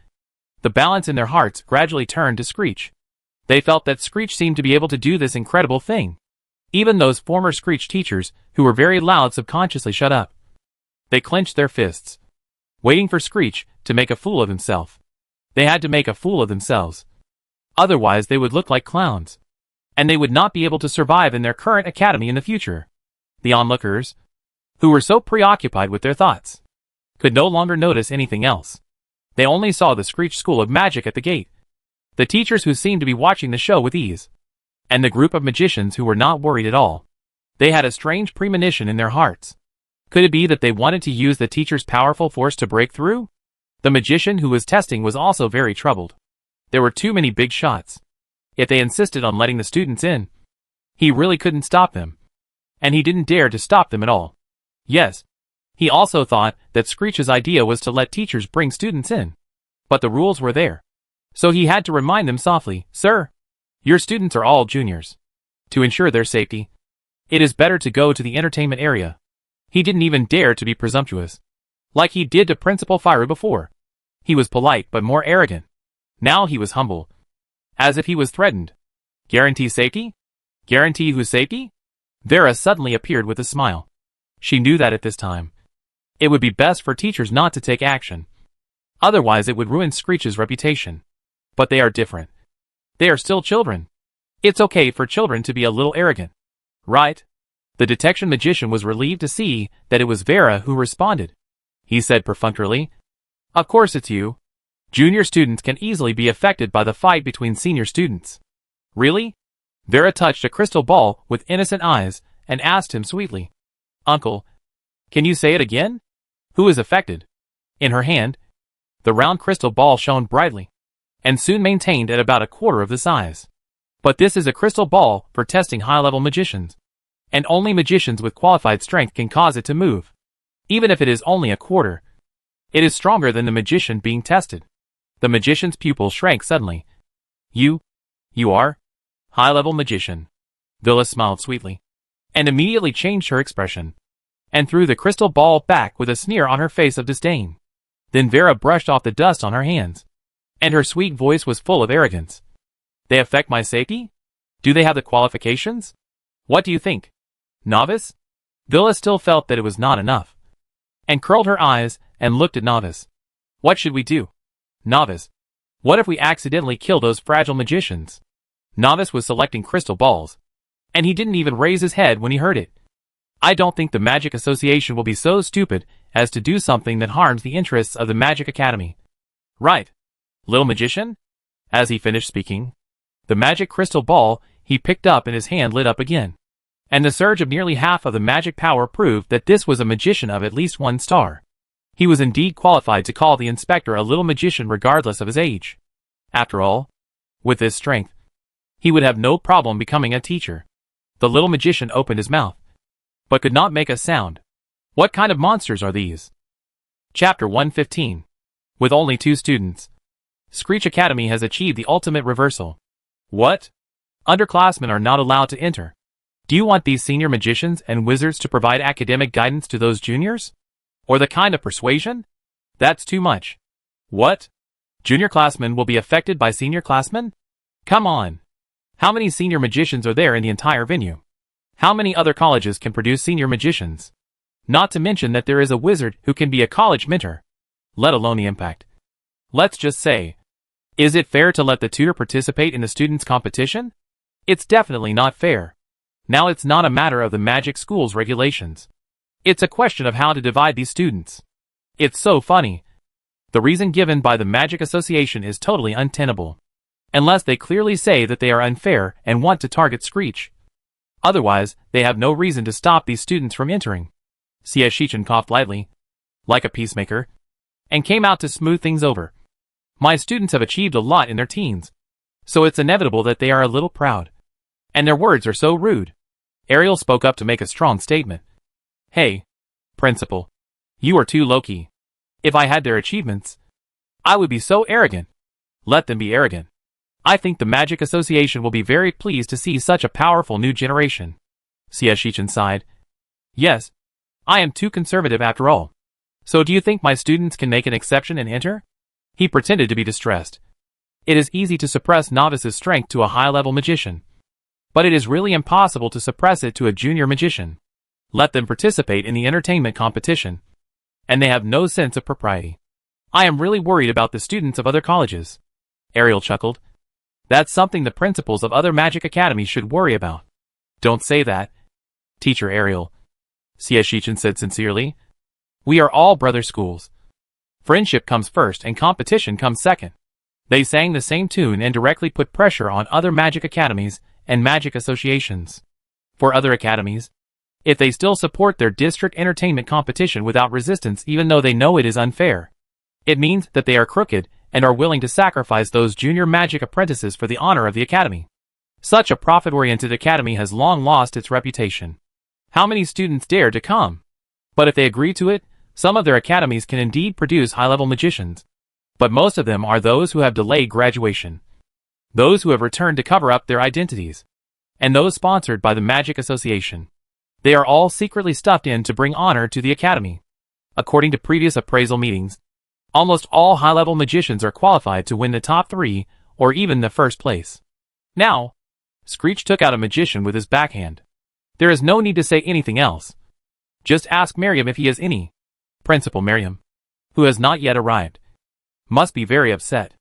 Speaker 1: the balance in their hearts gradually turned to Screech. They felt that Screech seemed to be able to do this incredible thing. Even those former Screech teachers, who were very loud, subconsciously shut up. They clenched their fists, waiting for Screech to make a fool of himself. They had to make a fool of themselves. Otherwise they would look like clowns, and they would not be able to survive in their current academy in the future. The onlookers, who were so preoccupied with their thoughts, could no longer notice anything else. They only saw the Screech School of Magic at the gate, the teachers who seemed to be watching the show with ease, and the group of magicians who were not worried at all. They had a strange premonition in their hearts. Could it be that they wanted to use the teacher's powerful force to break through? The magician who was testing was also very troubled. There were too many big shots. If they insisted on letting the students in, he really couldn't stop them. And he didn't dare to stop them at all. Yes, he also thought that Screech's idea was to let teachers bring students in. But the rules were there. So he had to remind them softly, "Sir, Your students are all juniors. To ensure their safety, it is better to go to the entertainment area. He didn't even dare to be presumptuous, like he did to Principal Firu before. He was polite but more arrogant. Now he was humble, as if he was threatened. Guarantee safety? Guarantee whose safety? Vera suddenly appeared with a smile. She knew that at this time, it would be best for teachers not to take action. Otherwise it would ruin Screech's reputation. But they are different. They are still children. It's okay for children to be a little arrogant. Right? The detection magician was relieved to see that it was Vera who responded. He said perfunctorily, "Of course it's you. Junior students can easily be affected by the fight between senior students." Really? Vera touched a crystal ball with innocent eyes and asked him sweetly, "Uncle, can you say it again? Who is affected?" In her hand, the round crystal ball shone brightly, and soon maintained at about a quarter of the size. But this is a crystal ball for testing high-level magicians, and only magicians with qualified strength can cause it to move. Even if it is only a quarter, it is stronger than the magician being tested. The magician's pupil shrank suddenly. You are? High-level magician. Villa smiled sweetly, and immediately changed her expression, and threw the crystal ball back with a sneer on her face of disdain. Then Vera brushed off the dust on her hands, and her sweet voice was full of arrogance. They affect my safety? Do they have the qualifications? What do you think? Novice? Villa still felt that it was not enough, and curled her eyes and looked at Novice. What should we do? Novice. What if we accidentally kill those fragile magicians? Novice was selecting crystal balls, and he didn't even raise his head when he heard it. I don't think the Magic Association will be so stupid as to do something that harms the interests of the Magic Academy. Right, little magician? As he finished speaking, the magic crystal ball he picked up in his hand lit up again, and the surge of nearly half of the magic power proved that this was a magician of at least 1 star. He was indeed qualified to call the inspector a little magician regardless of his age. After all, with this strength, he would have no problem becoming a teacher. The little magician opened his mouth, but could not make a sound. What kind of monsters are these? Chapter 115. With only 2 students, Screech Academy has achieved the ultimate reversal. What? Underclassmen are not allowed to enter. Do you want these senior magicians and wizards to provide academic guidance to those juniors? Or the kind of persuasion? That's too much. What? Junior classmen will be affected by senior classmen? Come on. How many senior magicians are there in the entire venue? How many other colleges can produce senior magicians? Not to mention that there is a wizard who can be a college mentor, let alone the impact. Let's just say, is it fair to let the tutor participate in the students' competition? It's definitely not fair. Now it's not a matter of the magic school's regulations. It's a question of how to divide these students. It's so funny. The reason given by the Magic Association is totally untenable, unless they clearly say that they are unfair and want to target Screech. Otherwise, they have no reason to stop these students from entering. C.S. Shichin coughed lightly, like a peacemaker, and came out to smooth things over. My students have achieved a lot in their teens, so it's inevitable that they are a little proud. And their words are so rude. Ariel spoke up to make a strong statement. Hey, Principal, you are too low-key. If I had their achievements, I would be so arrogant. Let them be arrogant. I think the Magic Association will be very pleased to see such a powerful new generation. C.S. Shichin sighed. Yes, I am too conservative after all. So do you think my students can make an exception and enter? He pretended to be distressed. It is easy to suppress novice's strength to a high-level magician, but it is really impossible to suppress it to a junior magician. Let them participate in the entertainment competition, and they have no sense of propriety. I am really worried about the students of other colleges. Ariel chuckled. That's something the principals of other magic academies should worry about. Don't say that, Teacher Ariel, C.S. Shichin said sincerely. We are all brother schools. Friendship comes first and competition comes second. They sang the same tune and directly put pressure on other magic academies and magic associations. For other academies, if they still support their district entertainment competition without resistance even though they know it is unfair, it means that they are crooked and are willing to sacrifice those junior magic apprentices for the honor of the academy. Such a profit-oriented academy has long lost its reputation. How many students dare to come? But if they agree to it, some of their academies can indeed produce high-level magicians. But most of them are those who have delayed graduation. those who have returned to cover up their identities, and those sponsored by the Magic Association. They are all secretly stuffed in to bring honor to the Academy. According to previous appraisal meetings, almost all high-level magicians are qualified to win the top 3 or even the first place. Now, Screech took out a magician with his backhand. There is no need to say anything else. Just ask Miriam if he has any. Principal Miriam, who has not yet arrived, must be very upset.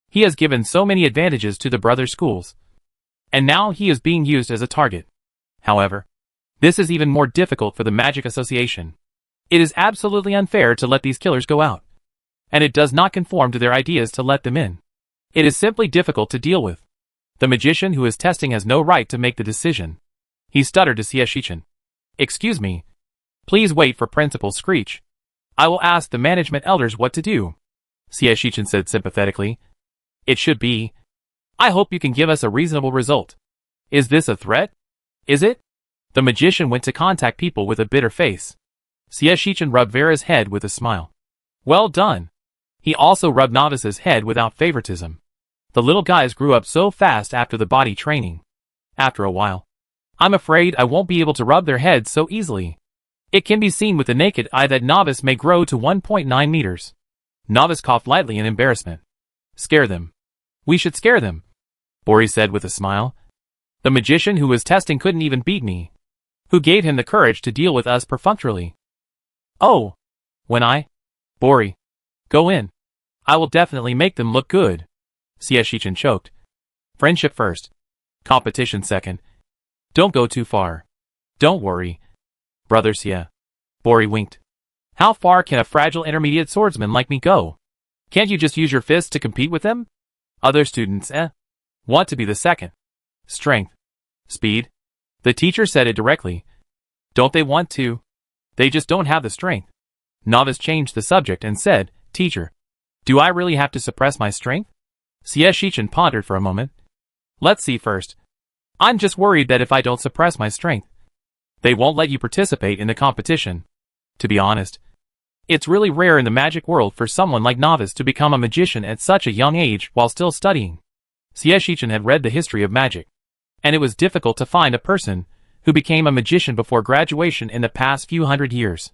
Speaker 1: He has given so many advantages to the brother schools, and now he is being used as a target. However, this is even more difficult for the Magic Association. It is absolutely unfair to let these killers go out, and it does not conform to their ideas to let them in. It is simply difficult to deal with. The magician who is testing has no right to make the decision. He stuttered to Shichen. Excuse me. Please wait for Principal Screech. I will ask the management elders what to do. Shichen said sympathetically. It should be. I hope you can give us a reasonable result. Is this a threat? Is it? The magician went to contact people with a bitter face. Shichen rubbed Vera's head with a smile. Well done. He also rubbed Novice's head without favoritism. The little guys grew up so fast after the body training. After a while, I'm afraid I won't be able to rub their heads so easily. It can be seen with the naked eye that Novice may grow to 1.9 meters. Novice coughed lightly in embarrassment. Scare them. We should scare them, Bori said with a smile. The magician who was testing couldn't even beat me. Who gave him the courage to deal with us perfunctorily? Oh, when I? Bori, go in. I will definitely make them look good. Shichen choked. Friendship first. Competition second. Don't go too far. Don't worry. Brother Xie. Bori winked. How far can a fragile intermediate swordsman like me go? Can't you just use your fists to compete with them? Other students, want to be the second. Strength. Speed. The teacher said it directly. Don't they want to? They just don't have the strength. Novice changed the subject and said, Teacher, do I really have to suppress my strength? Shichen pondered for a moment. Let's see first. I'm just worried that if I don't suppress my strength, they won't let you participate in the competition. To be honest, it's really rare in the magic world for someone like Novice to become a magician at such a young age while still studying. Shichen had read the history of magic, and it was difficult to find a person who became a magician before graduation in the past few hundred years.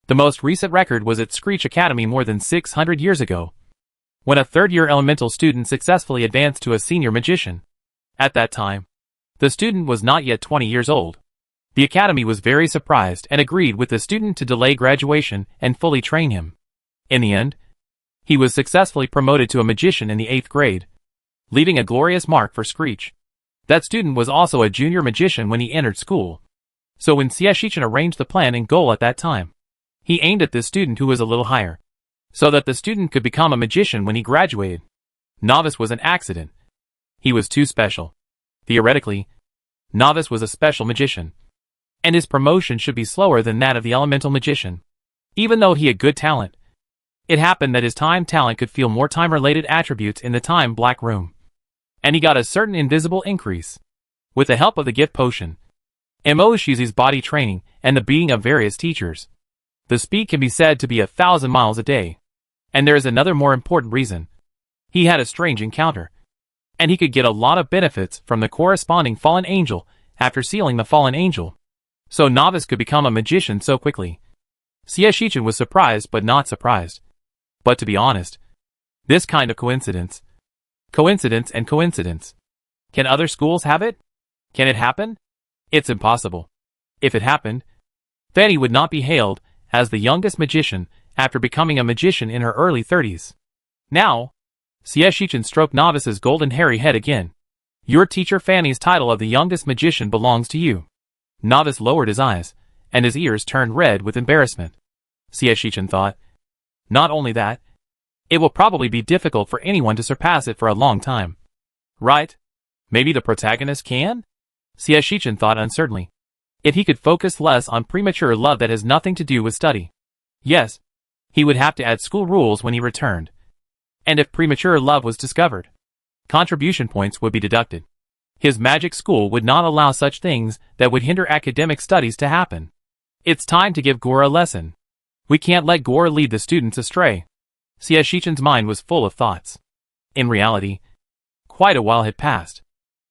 Speaker 1: The most recent record was at Screech Academy more than 600 years ago, when a third-year elemental student successfully advanced to a senior magician. At that time, the student was not yet 20 years old. The academy was very surprised and agreed with the student to delay graduation and fully train him. In the end, he was successfully promoted to a magician in the 8th grade, leaving a glorious mark for Screech. That student was also a junior magician when he entered school. So when Shichen arranged the plan and goal at that time, he aimed at this student who was a little higher, so that the student could become a magician when he graduated. Novice was an accident. He was too special. Theoretically, Novice was a special magician, and his promotion should be slower than that of the elemental magician. Even though he had good talent, it happened that his time talent could feel more time-related attributes in the time black room, and he got a certain invisible increase. With the help of the gift potion, Shizi's body training, and the beating of various teachers, the speed can be said to be 1,000 miles a day. And there is another more important reason. He had a strange encounter, and he could get a lot of benefits from the corresponding fallen angel after sealing the fallen angel. So Novice could become a magician so quickly. Shichen was surprised but not surprised. But to be honest, this kind of coincidence and coincidence. Can other schools have it? Can it happen? It's impossible. If it happened, Fanny would not be hailed as the youngest magician after becoming a magician in her early 30s. Now, Shichen stroked Novice's golden hairy head again. Your teacher Fanny's title of the youngest magician belongs to you. Novice lowered his eyes, and his ears turned red with embarrassment. Shichen thought. Not only that, it will probably be difficult for anyone to surpass it for a long time. Right? Maybe the protagonist can? Shichen thought uncertainly. If he could focus less on premature love that has nothing to do with study. Yes, he would have to add school rules when he returned. And if premature love was discovered, contribution points would be deducted. His magic school would not allow such things that would hinder academic studies to happen. It's time to give Gora a lesson. We can't let Gora lead the students astray. Shichen's mind was full of thoughts. In reality, quite a while had passed.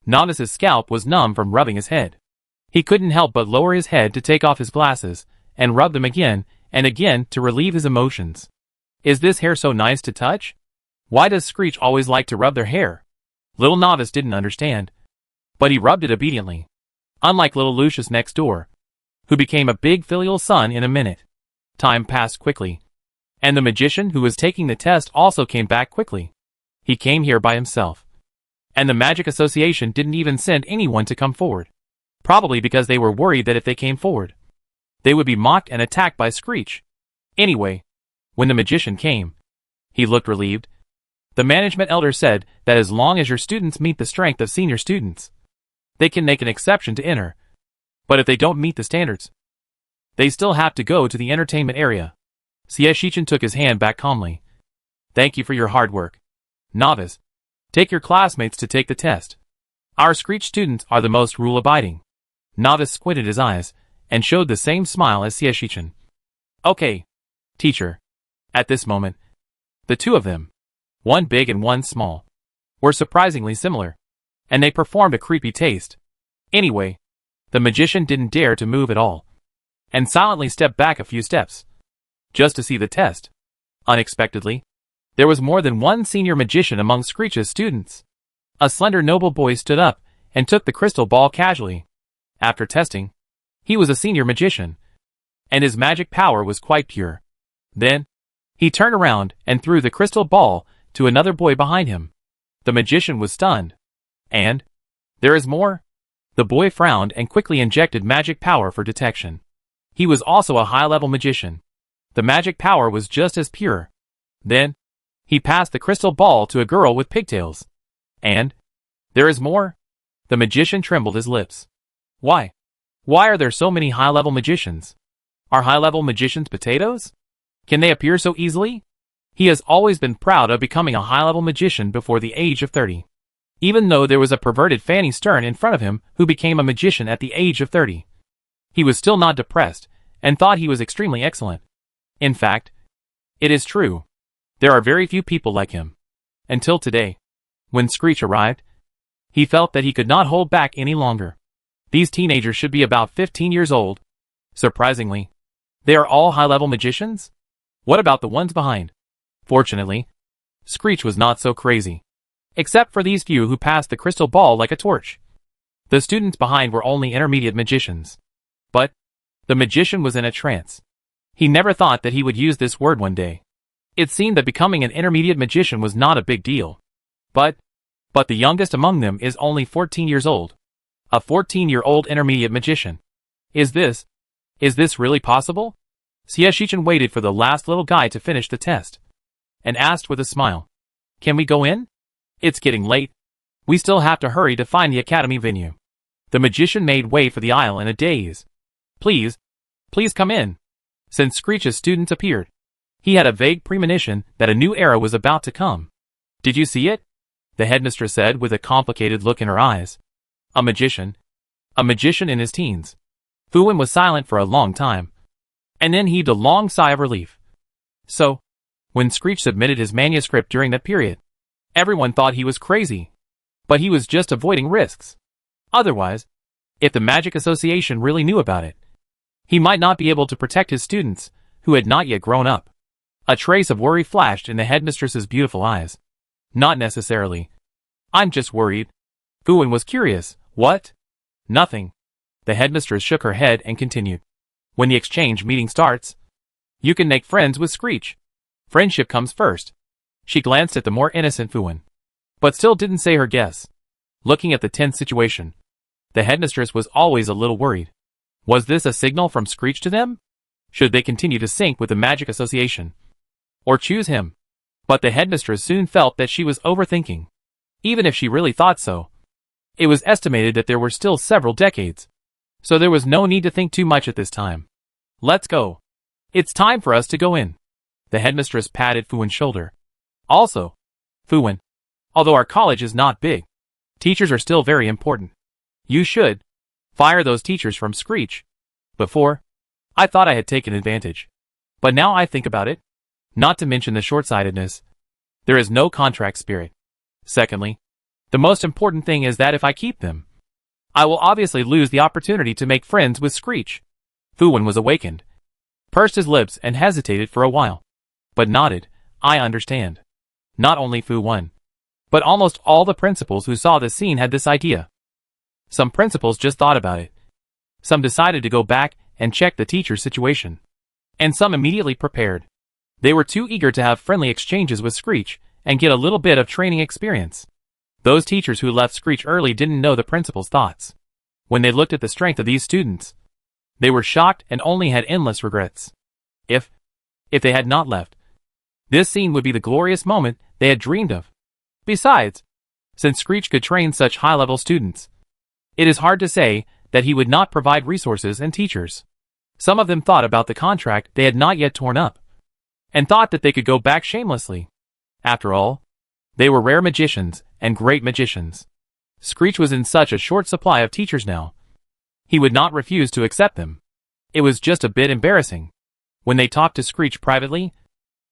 Speaker 1: Novice's scalp was numb from rubbing his head. He couldn't help but lower his head to take off his glasses, and rub them again and again to relieve his emotions. Is this hair so nice to touch? Why does Screech always like to rub their hair? Little Novice didn't understand, but he rubbed it obediently. Unlike little Lucius next door, who became a big filial son in a minute. Time passed quickly, and the magician who was taking the test also came back quickly. He came here by himself, and the Magic Association didn't even send anyone to come forward. Probably because they were worried that if they came forward, they would be mocked and attacked by Screech. Anyway, when the magician came, he looked relieved. The management elder said that as long as your students meet the strength of senior students, they can make an exception to enter. But if they don't meet the standards, they still have to go to the entertainment area. Shichen took his hand back calmly. Thank you for your hard work. Novice, take your classmates to take the test. Our Screech students are the most rule-abiding. Novice squinted his eyes and showed the same smile as Shichen. Okay, teacher. At this moment, the two of them, one big and one small, were surprisingly similar, and they performed a creepy taste. Anyway, the magician didn't dare to move at all, and silently stepped back a few steps, just to see the test. Unexpectedly, there was more than one senior magician among Screech's students. A slender noble boy stood up and took the crystal ball casually. After testing, he was a senior magician, and his magic power was quite pure. Then, he turned around and threw the crystal ball to another boy behind him. The magician was stunned. And, there is more? The boy frowned and quickly injected magic power for detection. He was also a high-level magician. The magic power was just as pure. Then, he passed the crystal ball to a girl with pigtails. And, there is more? The magician trembled his lips. Why? Why are there so many high-level magicians? Are high-level magicians potatoes? Can they appear so easily? He has always been proud of becoming a high-level magician before the age of 30. Even though there was a perverted Fanny Stern in front of him who became a magician at the age of 30. He was still not depressed, and thought he was extremely excellent. In fact, it is true. There are very few people like him. Until today, when Screech arrived, he felt that he could not hold back any longer. These teenagers should be about 15 years old. Surprisingly, they are all high-level magicians? What about the ones behind? Fortunately, Screech was not so crazy. Except for these few who passed the crystal ball like a torch. The students behind were only intermediate magicians. But, the magician was in a trance. He never thought that he would use this word one day. It seemed that becoming an intermediate magician was not a big deal. But the youngest among them is only 14 years old. A 14-year-old intermediate magician. Is this really possible? Shichen waited for the last little guy to finish the test, and asked with a smile, Can we go in? It's getting late. We still have to hurry to find the academy venue. The magician made way for the aisle in a daze. Please come in. Since Screech's students appeared, he had a vague premonition that a new era was about to come. Did you see it? The headmistress said with a complicated look in her eyes. A magician in his teens. Fuwen was silent for a long time, and then heaved a long sigh of relief. So, when Screech submitted his manuscript during that period, everyone thought he was crazy. But he was just avoiding risks. Otherwise, if the Magic Association really knew about it, he might not be able to protect his students, who had not yet grown up. A trace of worry flashed in the headmistress's beautiful eyes. Not necessarily. I'm just worried. Fuwen was curious. What? Nothing. The headmistress shook her head and continued. When the exchange meeting starts, you can make friends with Screech. Friendship comes first. She glanced at the more innocent Fuwen, but still didn't say her guess. Looking at the tense situation, the headmistress was always a little worried. Was this a signal from Screech to them? Should they continue to sync with the Magic Association? Or choose him? But the headmistress soon felt that she was overthinking. Even if she really thought so, it was estimated that there were still several decades. So there was no need to think too much at this time. Let's go. It's time for us to go in. The headmistress patted Fuwen's shoulder. Also, Fuwen, although our college is not big, teachers are still very important. You should fire those teachers from Screech. Before, I thought I had taken advantage. But now I think about it, not to mention the short-sightedness, there is no contract spirit. Secondly, The most important thing is that if I keep them, I will obviously lose the opportunity to make friends with Screech. Fu Wen was awakened, pursed his lips and hesitated for a while, but nodded. I understand. Not only Fu Wen, but almost all the principals who saw this scene had this idea. Some principals just thought about it. Some decided to go back and check the teacher's situation. And some immediately prepared. They were too eager to have friendly exchanges with Screech and get a little bit of training experience. Those teachers who left Screech early didn't know the principal's thoughts. When they looked at the strength of these students, they were shocked and only had endless regrets. If they had not left, this scene would be the glorious moment they had dreamed of. Besides, since Screech could train such high-level students, it is hard to say that he would not provide resources and teachers. Some of them thought about the contract they had not yet torn up, and thought that they could go back shamelessly. After all, they were rare magicians and great magicians. Screech was in such a short supply of teachers now. He would not refuse to accept them. It was just a bit embarrassing. When they talked to Screech privately,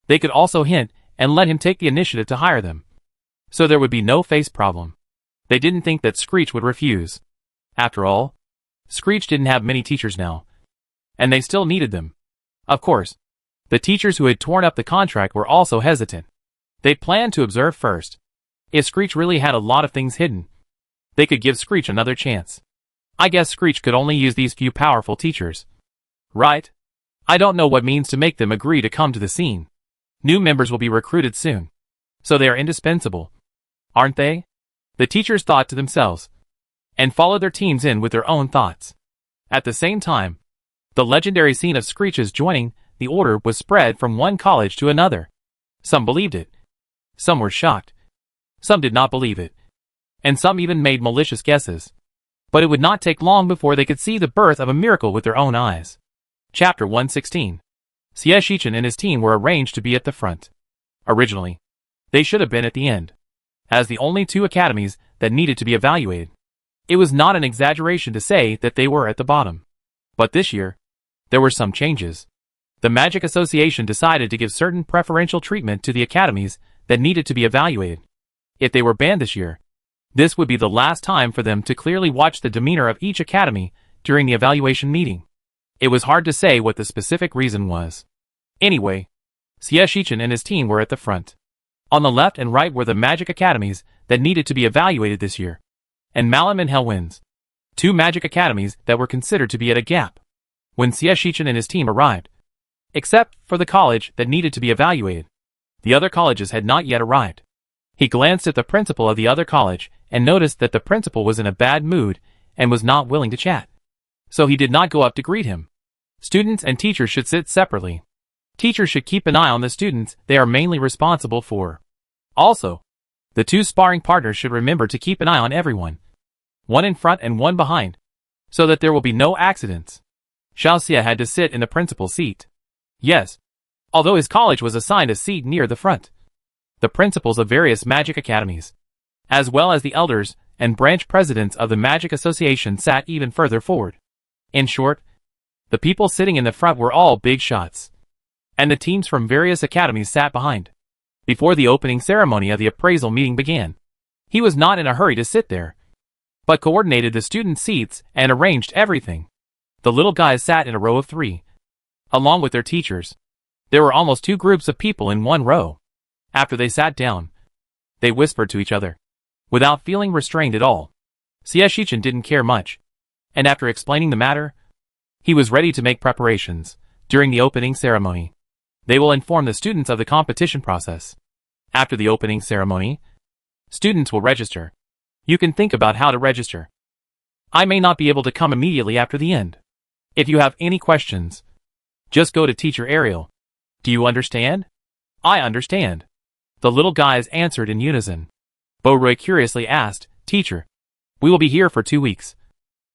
Speaker 1: they could also hint and let him take the initiative to hire them. So there would be no face problem. They didn't think that Screech would refuse. After all, Screech didn't have many teachers now, and they still needed them. Of course, the teachers who had torn up the contract were also hesitant. They planned to observe first. If Screech really had a lot of things hidden, they could give Screech another chance. I guess Screech could only use these few powerful teachers. Right? I don't know what means to make them agree to come to the scene. New members will be recruited soon, so they are indispensable, aren't they? The teachers thought to themselves, and followed their teams in with their own thoughts. At the same time, the legendary scene of Screech's joining the order was spread from one college to another. Some believed it. Some were shocked. Some did not believe it. And some even made malicious guesses. But it would not take long before they could see the birth of a miracle with their own eyes. Chapter 116. Xie Shichen and his team were arranged to be at the front. Originally, they should have been at the end, as the only two academies that needed to be evaluated. It was not an exaggeration to say that they were at the bottom. But this year, there were some changes. The Magic Association decided to give certain preferential treatment to the academies that needed to be evaluated. If they were banned this year, this would be the last time for them to clearly watch the demeanor of each academy during the evaluation meeting. It was hard to say what the specific reason was. Anyway, Xie Shichen and his team were at the front. On the left and right were the magic academies that needed to be evaluated this year, and Malum and Hellwinds, two magic academies that were considered to be at a gap. When Xie Shichen and his team arrived, except for the college that needed to be evaluated, the other colleges had not yet arrived. He glanced at the principal of the other college and noticed that the principal was in a bad mood and was not willing to chat. So he did not go up to greet him. Students and teachers should sit separately. Teachers should keep an eye on the students they are mainly responsible for. Also, the two sparring partners should remember to keep an eye on everyone, one in front and one behind, so that there will be no accidents. Xiao Xie had to sit in the principal's seat. Yes, although his college was assigned a seat near the front. The principals of various magic academies, as well as the elders and branch presidents of the Magic Association, sat even further forward. In short, the people sitting in the front were all big shots, and the teams from various academies sat behind. Before the opening ceremony of the appraisal meeting began, he was not in a hurry to sit there, but coordinated the student seats and arranged everything. The little guys sat in a row of 3, along with their teachers. There were almost 2 groups of people in one row. After they sat down, they whispered to each other, without feeling restrained at all. Xie Shichen didn't care much, and after explaining the matter, he was ready to make preparations. During the opening ceremony, they will inform the students of the competition process. After the opening ceremony, students will register. You can think about how to register. I may not be able to come immediately after the end. If you have any questions, just go to Teacher Ariel. Do you understand? I understand. The little guys answered in unison. Bo Rui curiously asked, Teacher, we will be here for 2 weeks.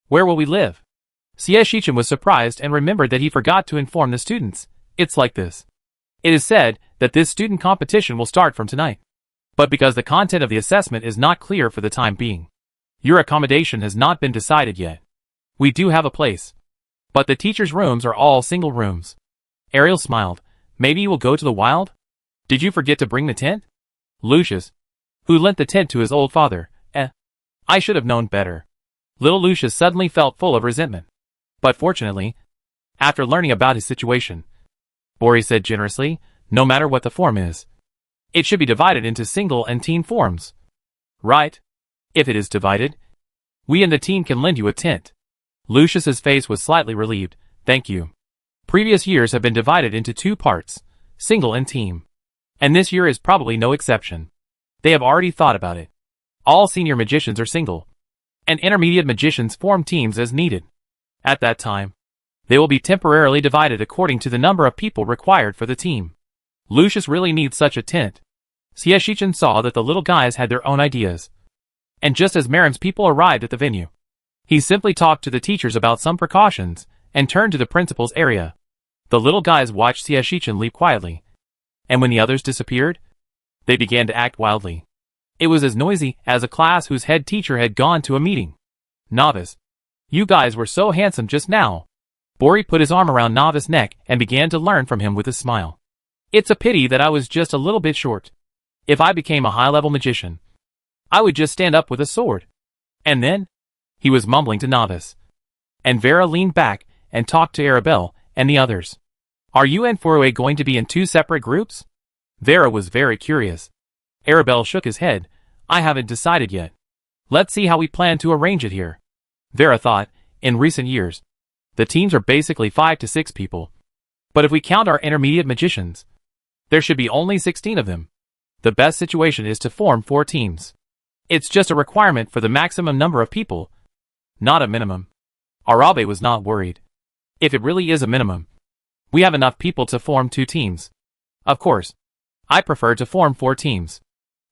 Speaker 1: Where will we live? Xie Shichen was surprised and remembered that he forgot to inform the students. It's like this. It is said that this student competition will start from tonight. But because the content of the assessment is not clear for the time being, your accommodation has not been decided yet. We do have a place, but the teachers' rooms are all single rooms. Ariel smiled. Maybe you will go to the wild? Did you forget to bring the tent? Lucius, who lent the tent to his old father, I should have known better. Little Lucius suddenly felt full of resentment. But fortunately, after learning about his situation, Bori said generously, no matter what the form is, it should be divided into single and team forms. Right? If it is divided, we and the team can lend you a tent. Lucius's face was slightly relieved. Thank you. Previous years have been divided into two parts, single and team. And this year is probably no exception. They have already thought about it. All senior magicians are single, and intermediate magicians form teams as needed. At that time, they will be temporarily divided according to the number of people required for the team. Lucius really needs such a tent. Shichen saw that the little guys had their own ideas. And just as Marim's people arrived at the venue, he simply talked to the teachers about some precautions and turned to the principal's area. The little guys watched Shichen leave quietly, and when the others disappeared, they began to act wildly. It was as noisy as a class whose head teacher had gone to a meeting. Novice, you guys were so handsome just now. Bori put his arm around Novice's neck and began to learn from him with a smile. It's a pity that I was just a little bit short. If I became a high-level magician, I would just stand up with a sword. And then, he was mumbling to Novice. And Vera leaned back and talked to Arabelle and the others. Are you and Fourue going to be in two separate groups? Vera was very curious. Arabelle shook his head. I haven't decided yet. Let's see how we plan to arrange it here. Vera thought, in recent years, the teams are basically 5 to 6 people. But if we count our intermediate magicians, there should be only 16 of them. The best situation is to form 4 teams. It's just a requirement for the maximum number of people, not a minimum. Arabe was not worried. If it really is a minimum, we have enough people to form 2 teams. Of course, I prefer to form 4 teams.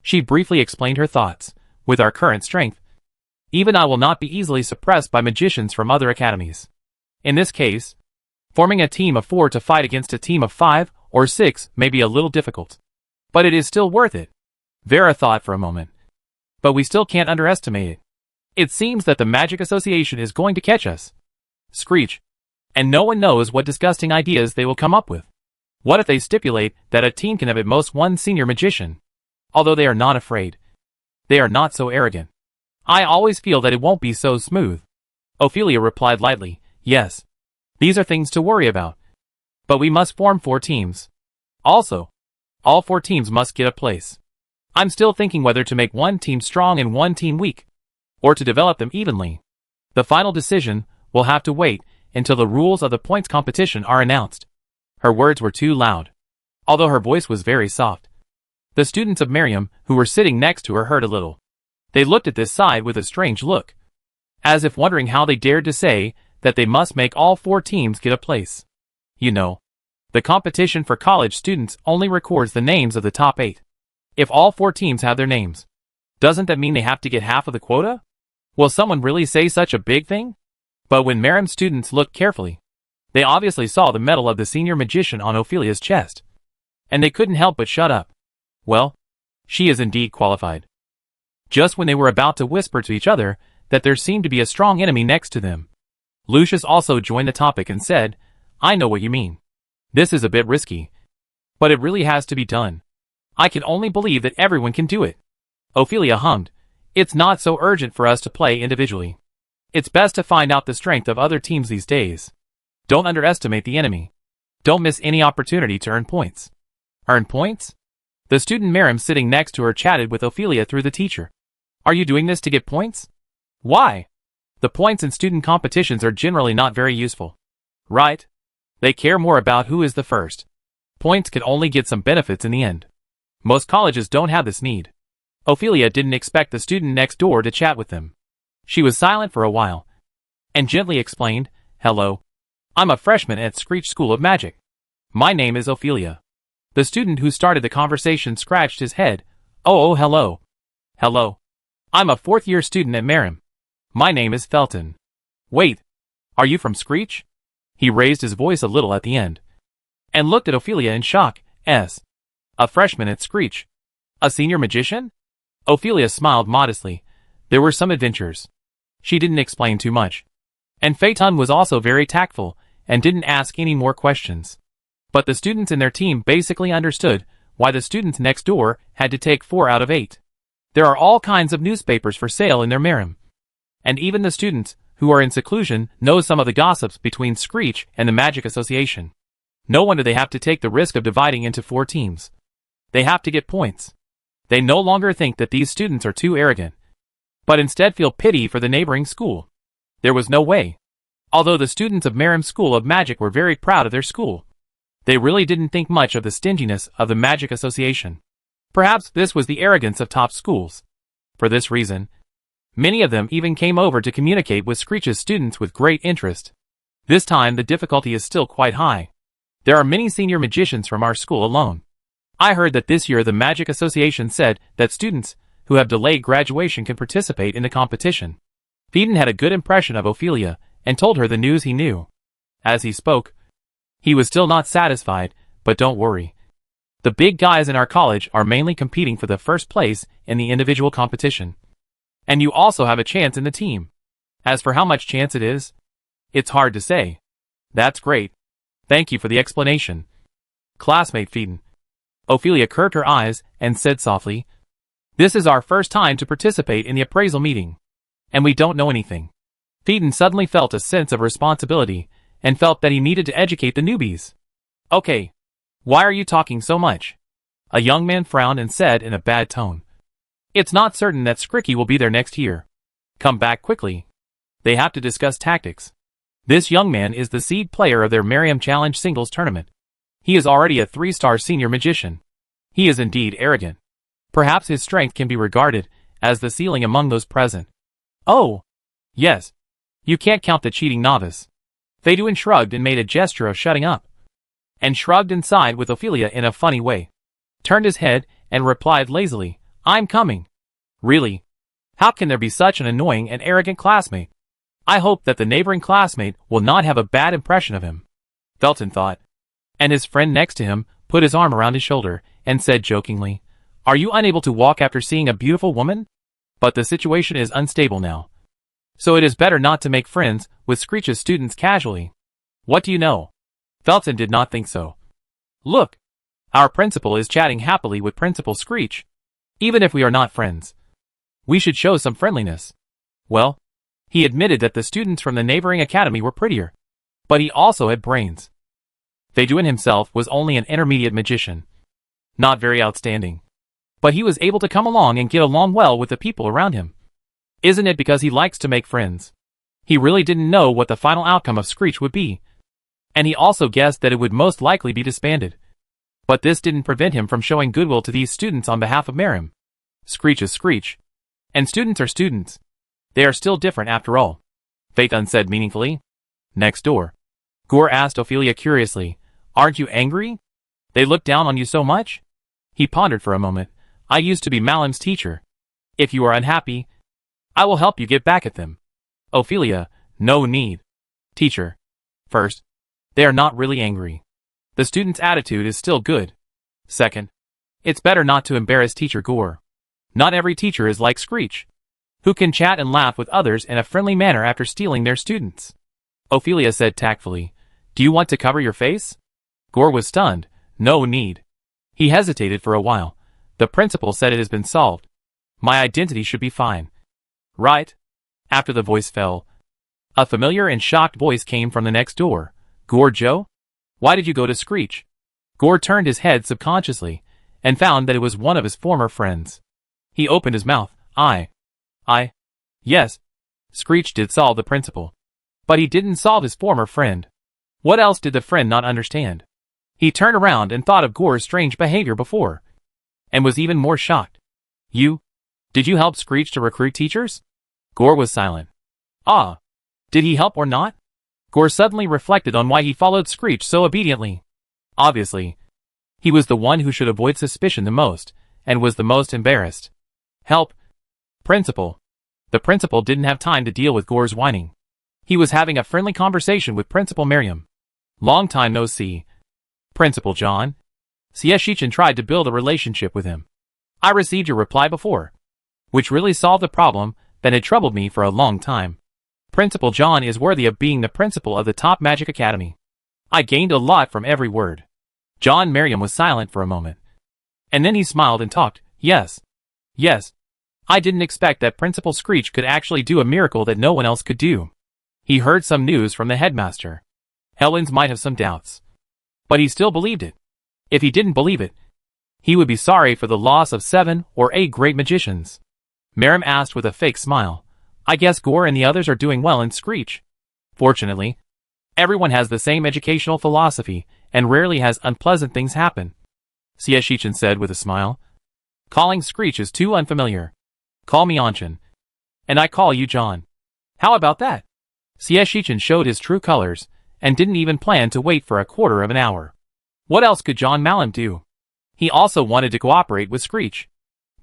Speaker 1: She briefly explained her thoughts. With our current strength, even I will not be easily suppressed by magicians from other academies. In this case, forming a team of 4 to fight against a team of 5 or 6 may be a little difficult. But it is still worth it. Vera thought for a moment. But we still can't underestimate it. It seems that the Magic Association is going to catch us. Screech. And no one knows what disgusting ideas they will come up with. What if they stipulate that a team can have at most 1 senior magician? Although they are not afraid. They are not so arrogant. I always feel that it won't be so smooth. Ophelia replied lightly, yes. These are things to worry about. But we must form 4 teams. Also, all 4 teams must get a place. I'm still thinking whether to make 1 team strong and 1 team weak, or to develop them evenly. The final decision will have to wait until the rules of the points competition are announced. Her words were too loud, although her voice was very soft. The students of Miriam, who were sitting next to her, heard a little. They looked at this side with a strange look, as if wondering how they dared to say that they must make all 4 teams get a place. You know, the competition for college students only records the names of the top 8. If all 4 teams have their names, doesn't that mean they have to get half of the quota? Will someone really say such a big thing? But when Miriam's students looked carefully, they obviously saw the medal of the senior magician on Ophelia's chest. And they couldn't help but shut up. Well, she is indeed qualified. Just when they were about to whisper to each other that there seemed to be a strong enemy next to them, Lucius also joined the topic and said, I know what you mean. This is a bit risky, but it really has to be done. I can only believe that everyone can do it. Ophelia hummed. It's not so urgent for us to play individually. It's best to find out the strength of other teams these days. Don't underestimate the enemy. Don't miss any opportunity to earn points. Earn points? The student Miriam sitting next to her chatted with Ophelia through the teacher. Are you doing this to get points? Why? The points in student competitions are generally not very useful. Right? They care more about who is the first. Points can only get some benefits in the end. Most colleges don't have this need. Ophelia didn't expect the student next door to chat with them. She was silent for a while, and gently explained, Hello. I'm a freshman at Screech School of Magic. My name is Ophelia. The student who started the conversation scratched his head. Oh, hello. Hello. I'm a 4th-year student at Miriam. My name is Felton. Wait. Are you from Screech? He raised his voice a little at the end, and looked at Ophelia in shock. A freshman at Screech. A senior magician? Ophelia smiled modestly. There were some adventures. She didn't explain too much. And Phaeton was also very tactful, and didn't ask any more questions. But the students in their team basically understood why the students next door had to take 4 out of 8. There are all kinds of newspapers for sale in their Miriam. And even the students, who are in seclusion, know some of the gossips between Screech and the Magic Association. No wonder they have to take the risk of dividing into 4 teams. They have to get points. They no longer think that these students are too arrogant, but instead feel pity for the neighboring school. There was no way. Although the students of Merrim's School of Magic were very proud of their school, they really didn't think much of the stinginess of the Magic Association. Perhaps this was the arrogance of top schools. For this reason, many of them even came over to communicate with Screech's students with great interest. This time the difficulty is still quite high. There are many senior magicians from our school alone. I heard that this year the Magic Association said that students who have delayed graduation can participate in the competition. Phaeton had a good impression of Ophelia and told her the news he knew. As he spoke, he was still not satisfied, but don't worry. The big guys in our college are mainly competing for the first place in the individual competition. And you also have a chance in the team. As for how much chance it is, it's hard to say. That's great. Thank you for the explanation. Classmate Phaeton. Ophelia curved her eyes and said softly, "This is our first time to participate in the appraisal meeting, and we don't know anything." Phaeton suddenly felt a sense of responsibility and felt that he needed to educate the newbies. "Okay. Why are you talking so much?" A young man frowned and said in a bad tone, "It's not certain that Scricky will be there next year. Come back quickly. They have to discuss tactics." This young man is the seed player of their Merriam Challenge singles tournament. He is already a 3-star senior magician. He is indeed arrogant. Perhaps his strength can be regarded as the ceiling among those present. "Oh, yes. You can't count the cheating novice." Phaeton shrugged and made a gesture of shutting up, and shrugged and sighed with Ophelia in a funny way, turned his head and replied lazily, "I'm coming." Really? How can there be such an annoying and arrogant classmate? I hope that the neighboring classmate will not have a bad impression of him, Felton thought. And his friend next to him put his arm around his shoulder and said jokingly, "Are you unable to walk after seeing a beautiful woman? But the situation is unstable now, so it is better not to make friends with Screech's students casually." What do you know? Felton did not think so. Look, our principal is chatting happily with Principal Screech. Even if we are not friends, we should show some friendliness. Well, he admitted that the students from the neighboring academy were prettier, but he also had brains. Phaeton himself was only an intermediate magician, not very outstanding, but he was able to come along and get along well with the people around him. Isn't it because he likes to make friends? He really didn't know what the final outcome of Screech would be, and he also guessed that it would most likely be disbanded. But this didn't prevent him from showing goodwill to these students on behalf of Merrim. Screech is Screech, and students are students. They are still different after all, Phaeton said meaningfully. Next door, Gore asked Ophelia curiously, "Aren't you angry? They look down on you so much?" He pondered for a moment. "I used to be Malim's teacher. If you are unhappy, I will help you get back at them." Ophelia, "No need. Teacher. First, they are not really angry. The student's attitude is still good. Second, it's better not to embarrass Teacher Gore. Not every teacher is like Screech, who can chat and laugh with others in a friendly manner after stealing their students." Ophelia said tactfully, "Do you want to cover your face?" Gore was stunned. "No need." He hesitated for a while. "The principal said it has been solved. My identity should be fine." "Right?" After the voice fell, a familiar and shocked voice came from the next door. "Gore Joe? Why did you go to Screech?" Gore turned his head subconsciously and found that it was one of his former friends. He opened his mouth. Yes. Screech did solve the principal, but he didn't solve his former friend. What else did the friend not understand? He turned around and thought of Gore's strange behavior before, and was even more shocked. Did you help Screech to recruit teachers?" Gore was silent. "Ah, did he help or not?" Gore suddenly reflected on why he followed Screech so obediently. Obviously, he was the one who should avoid suspicion the most, and was the most embarrassed. "Help, Principal." The principal didn't have time to deal with Gore's whining. He was having a friendly conversation with Principal Merriam. "Long time no see, Principal John." Shichen tried to build a relationship with him. "I received your reply before, which really solved the problem that had troubled me for a long time. Principal John is worthy of being the principal of the top magic academy. I gained a lot from every word." John Merriam was silent for a moment, and then he smiled and talked. Yes, I didn't expect that Principal Screech could actually do a miracle that no one else could do. He heard some news from the headmaster. Helens might have some doubts. But he still believed it. If he didn't believe it, he would be sorry for the loss of 7 or 8 great magicians. Miriam asked with a fake smile. I guess Gore and the others are doing well in Screech. Fortunately, everyone has the same educational philosophy and rarely has unpleasant things happen. Shichen said with a smile. Calling Screech is too unfamiliar. Call me Anshin. And I call you John. How about that? Shichen showed his true colors and didn't even plan to wait for a quarter of an hour. What else could John Malum do? He also wanted to cooperate with Screech.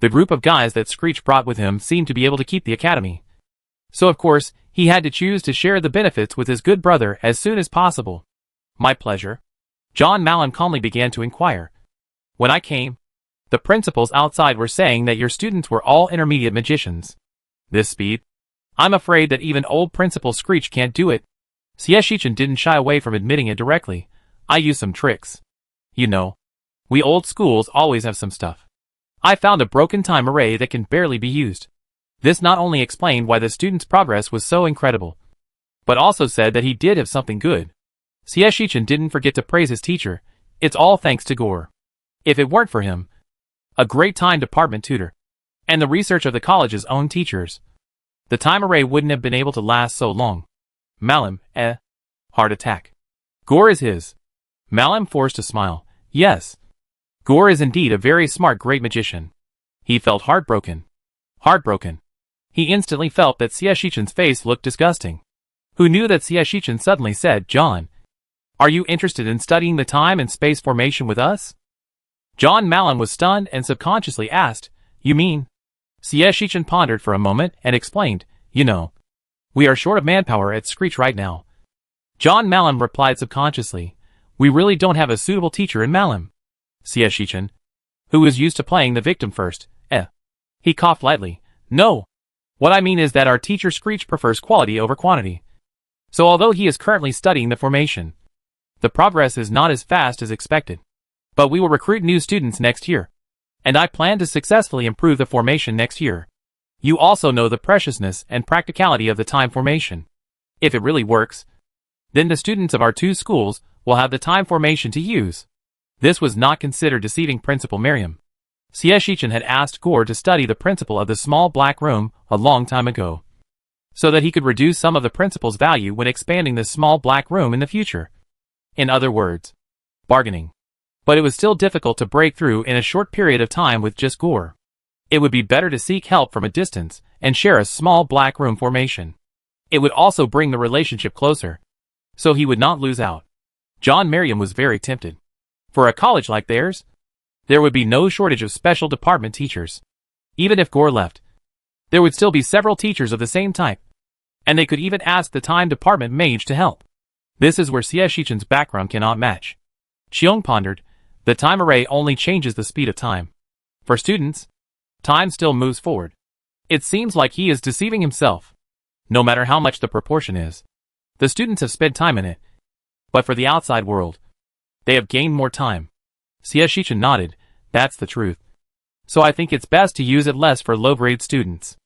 Speaker 1: The group of guys that Screech brought with him seemed to be able to keep the academy. So of course, he had to choose to share the benefits with his good brother as soon as possible. My pleasure. John Malum calmly began to inquire. When I came, the principals outside were saying that your students were all intermediate magicians. This speed? I'm afraid that even old Principal Screech can't do it. Shichen didn't shy away from admitting it directly. I use some tricks. You know, we old schools always have some stuff. I found a broken time array that can barely be used. This not only explained why the student's progress was so incredible, but also said that he did have something good. Shichen didn't forget to praise his teacher. It's all thanks to Gore. If it weren't for him, a great time department tutor, and the research of the college's own teachers, the time array wouldn't have been able to last so long. Malum, heart attack. Gore is his. Malum forced a smile. Yes. Gore is indeed a very smart great magician. He felt heartbroken. Heartbroken. He instantly felt that Shichen's face looked disgusting. Who knew that Shichen suddenly said, John, are you interested in studying the time and space formation with us? John Malum was stunned and subconsciously asked, You mean? Shichen pondered for a moment and explained, You know, we are short of manpower at Screech right now. John Malum replied subconsciously, We really don't have a suitable teacher in Malum. Shichen, who was used to playing the victim first, He coughed lightly. No. What I mean is that our teacher Screech prefers quality over quantity. So although he is currently studying the formation, the progress is not as fast as expected. But we will recruit new students next year. And I plan to successfully improve the formation next year. You also know the preciousness and practicality of the time formation. If it really works, then the students of our 2 schools will have the time formation to use. This was not considered deceiving Principal Miriam. Shichen had asked Gore to study the principle of the small black room a long time ago, so that he could reduce some of the principle's value when expanding the small black room in the future. In other words, bargaining. But it was still difficult to break through in a short period of time with just Gore. It would be better to seek help from a distance and share a small black room formation. It would also bring the relationship closer, so he would not lose out. John Merriam was very tempted. For a college like theirs, there would be no shortage of special department teachers. Even if Gore left, there would still be several teachers of the same type, and they could even ask the time department mage to help. This is where Shichen's background cannot match. Cheong pondered. The time array only changes the speed of time. For students, time still moves forward. It seems like he is deceiving himself. No matter how much the proportion is, the students have spent time in it. But for the outside world, they have gained more time. Shichen nodded. That's the truth. So I think it's best to use it less for low-grade students.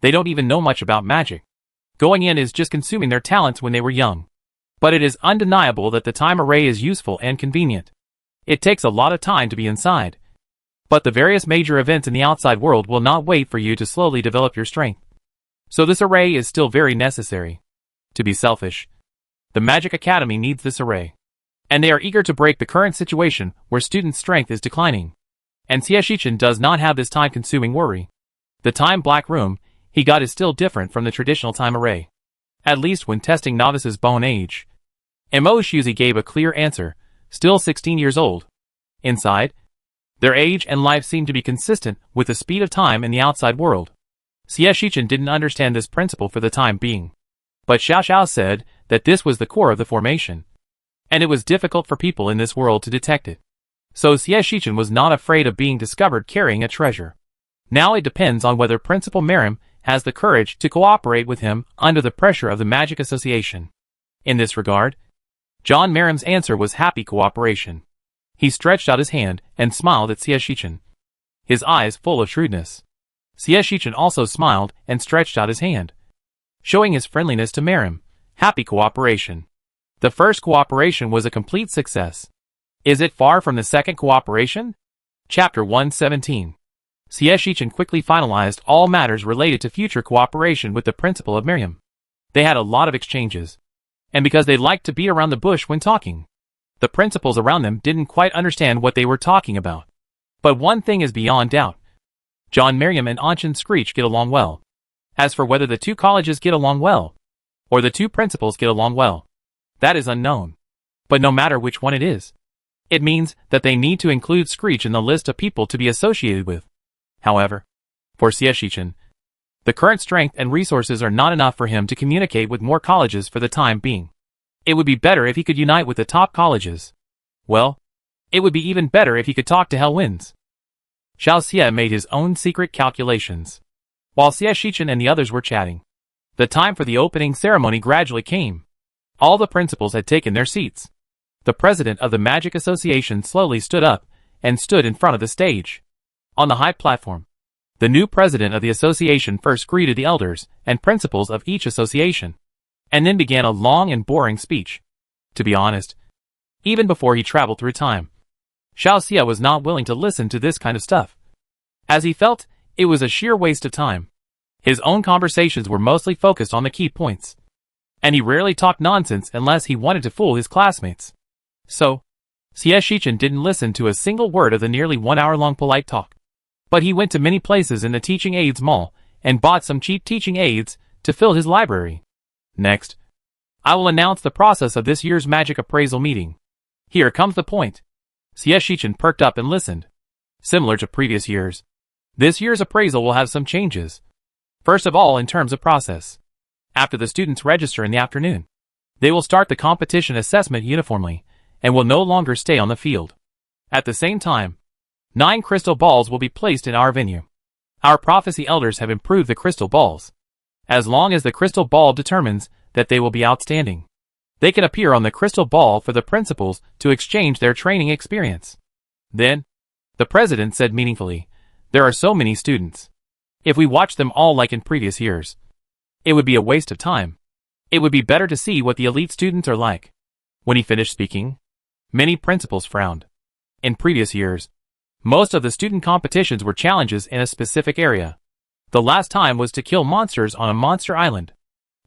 Speaker 1: They don't even know much about magic. Going in is just consuming their talents when they were young. But it is undeniable that the time array is useful and convenient. It takes a lot of time to be inside. But the various major events in the outside world will not wait for you to slowly develop your strength. So this array is still very necessary. To be selfish, the Magic Academy needs this array. And they are eager to break the current situation where student strength is declining. And Shichen does not have this time-consuming worry. The time black room he got is still different from the traditional time array. At least when testing novices' bone age. Mo Shuzi gave a clear answer. Still 16 years old. Inside, their age and life seemed to be consistent with the speed of time in the outside world. Shichen didn't understand this principle for the time being. But Xiao Xiao said that this was the core of the formation. And it was difficult for people in this world to detect it. So Shichen was not afraid of being discovered carrying a treasure. Now it depends on whether Principal Merrim has the courage to cooperate with him under the pressure of the Magic Association. In this regard, John Merrim's answer was happy cooperation. He stretched out his hand and smiled at Shichen, his eyes full of shrewdness. Shichen also smiled and stretched out his hand, showing his friendliness to Miriam. Happy cooperation. The first cooperation was a complete success. Is it far from the second cooperation? Chapter 117. Shichen quickly finalized all matters related to future cooperation with the principal of Miriam. They had a lot of exchanges. And because they liked to beat around the bush when talking, the principals around them didn't quite understand what they were talking about. But one thing is beyond doubt. John Merriam and Anshin Screech get along well. As for whether the two colleges get along well, or the two principals get along well, that is unknown. But no matter which one it is, it means that they need to include Screech in the list of people to be associated with. However, for Shichen, the current strength and resources are not enough for him to communicate with more colleges for the time being. It would be better if he could unite with the top colleges. Well, it would be even better if he could talk to Hellwinds. Xiao Xie made his own secret calculations. While Shichen and the others were chatting, the time for the opening ceremony gradually came. All the principals had taken their seats. The president of the Magic Association slowly stood up and stood in front of the stage. On the high platform, the new president of the association first greeted the elders and principals of each association, and then began a long and boring speech. To be honest, even before he traveled through time, Xiao Xie was not willing to listen to this kind of stuff, as he felt it was a sheer waste of time. His own conversations were mostly focused on the key points, and he rarely talked nonsense unless he wanted to fool his classmates. So, Shichen didn't listen to a single word of the nearly 1 hour-long polite talk. But he went to many places in the teaching aids mall and bought some cheap teaching aids to fill his library. Next, I will announce the process of this year's magic appraisal meeting. Here comes the point. Shichen perked up and listened. Similar to previous years, this year's appraisal will have some changes. First of all, in terms of process. After the students register in the afternoon, they will start the competition assessment uniformly and will no longer stay on the field. At the same time, 9 crystal balls will be placed in our venue. Our prophecy elders have improved the crystal balls. As long as the crystal ball determines that they will be outstanding, they can appear on the crystal ball for the principals to exchange their training experience. Then, the president said meaningfully, there are so many students. If we watch them all like in previous years, it would be a waste of time. It would be better to see what the elite students are like. When he finished speaking, many principals frowned. In previous years, most of the student competitions were challenges in a specific area. The last time was to kill monsters on a monster island.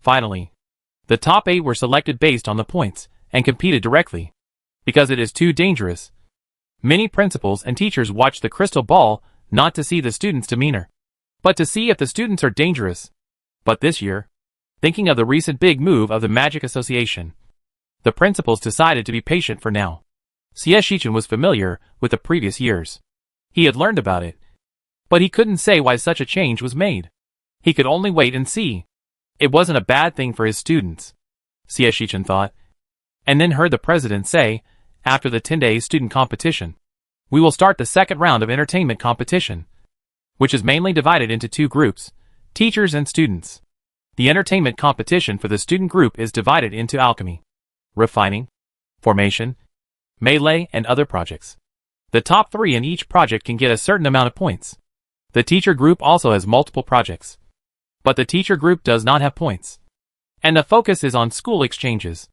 Speaker 1: Finally, the top 8 were selected based on the points and competed directly. Because it is too dangerous. Many principals and teachers watch the crystal ball not to see the students' demeanor, but to see if the students are dangerous. But this year, thinking of the recent big move of the Magic Association, the principals decided to be patient for now. Shichen was familiar with the previous years. He had learned about it, but he couldn't say why such a change was made. He could only wait and see. It wasn't a bad thing for his students, Shichen thought, and then heard the president say, after the 10-day student competition, we will start the second round of entertainment competition, which is mainly divided into 2 groups, teachers and students. The entertainment competition for the student group is divided into alchemy, refining, formation, melee, and other projects. The top 3 in each project can get a certain amount of points. The teacher group also has multiple projects, but the teacher group does not have points. And the focus is on school exchanges.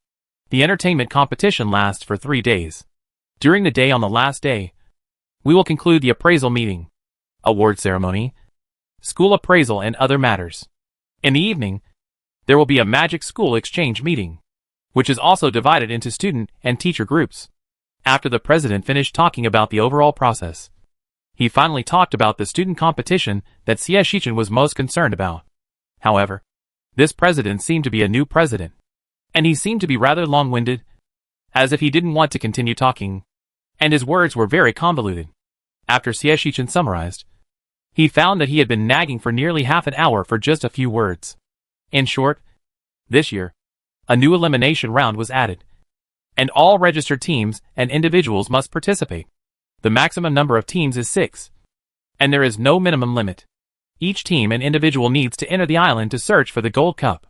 Speaker 1: The entertainment competition lasts for 3 days. During the day on the last day, we will conclude the appraisal meeting, award ceremony, school appraisal, and other matters. In the evening, there will be a magic school exchange meeting, which is also divided into student and teacher groups. After the president finished talking about the overall process, he finally talked about the student competition that Shichen was most concerned about. However, this president seemed to be a new president, and he seemed to be rather long-winded, as if he didn't want to continue talking, and his words were very convoluted. After Shichen summarized, he found that he had been nagging for nearly half an hour for just a few words. In short, this year, a new elimination round was added, and all registered teams and individuals must participate. The maximum number of teams is 6, and there is no minimum limit. Each team and individual needs to enter the island to search for the Gold Cup.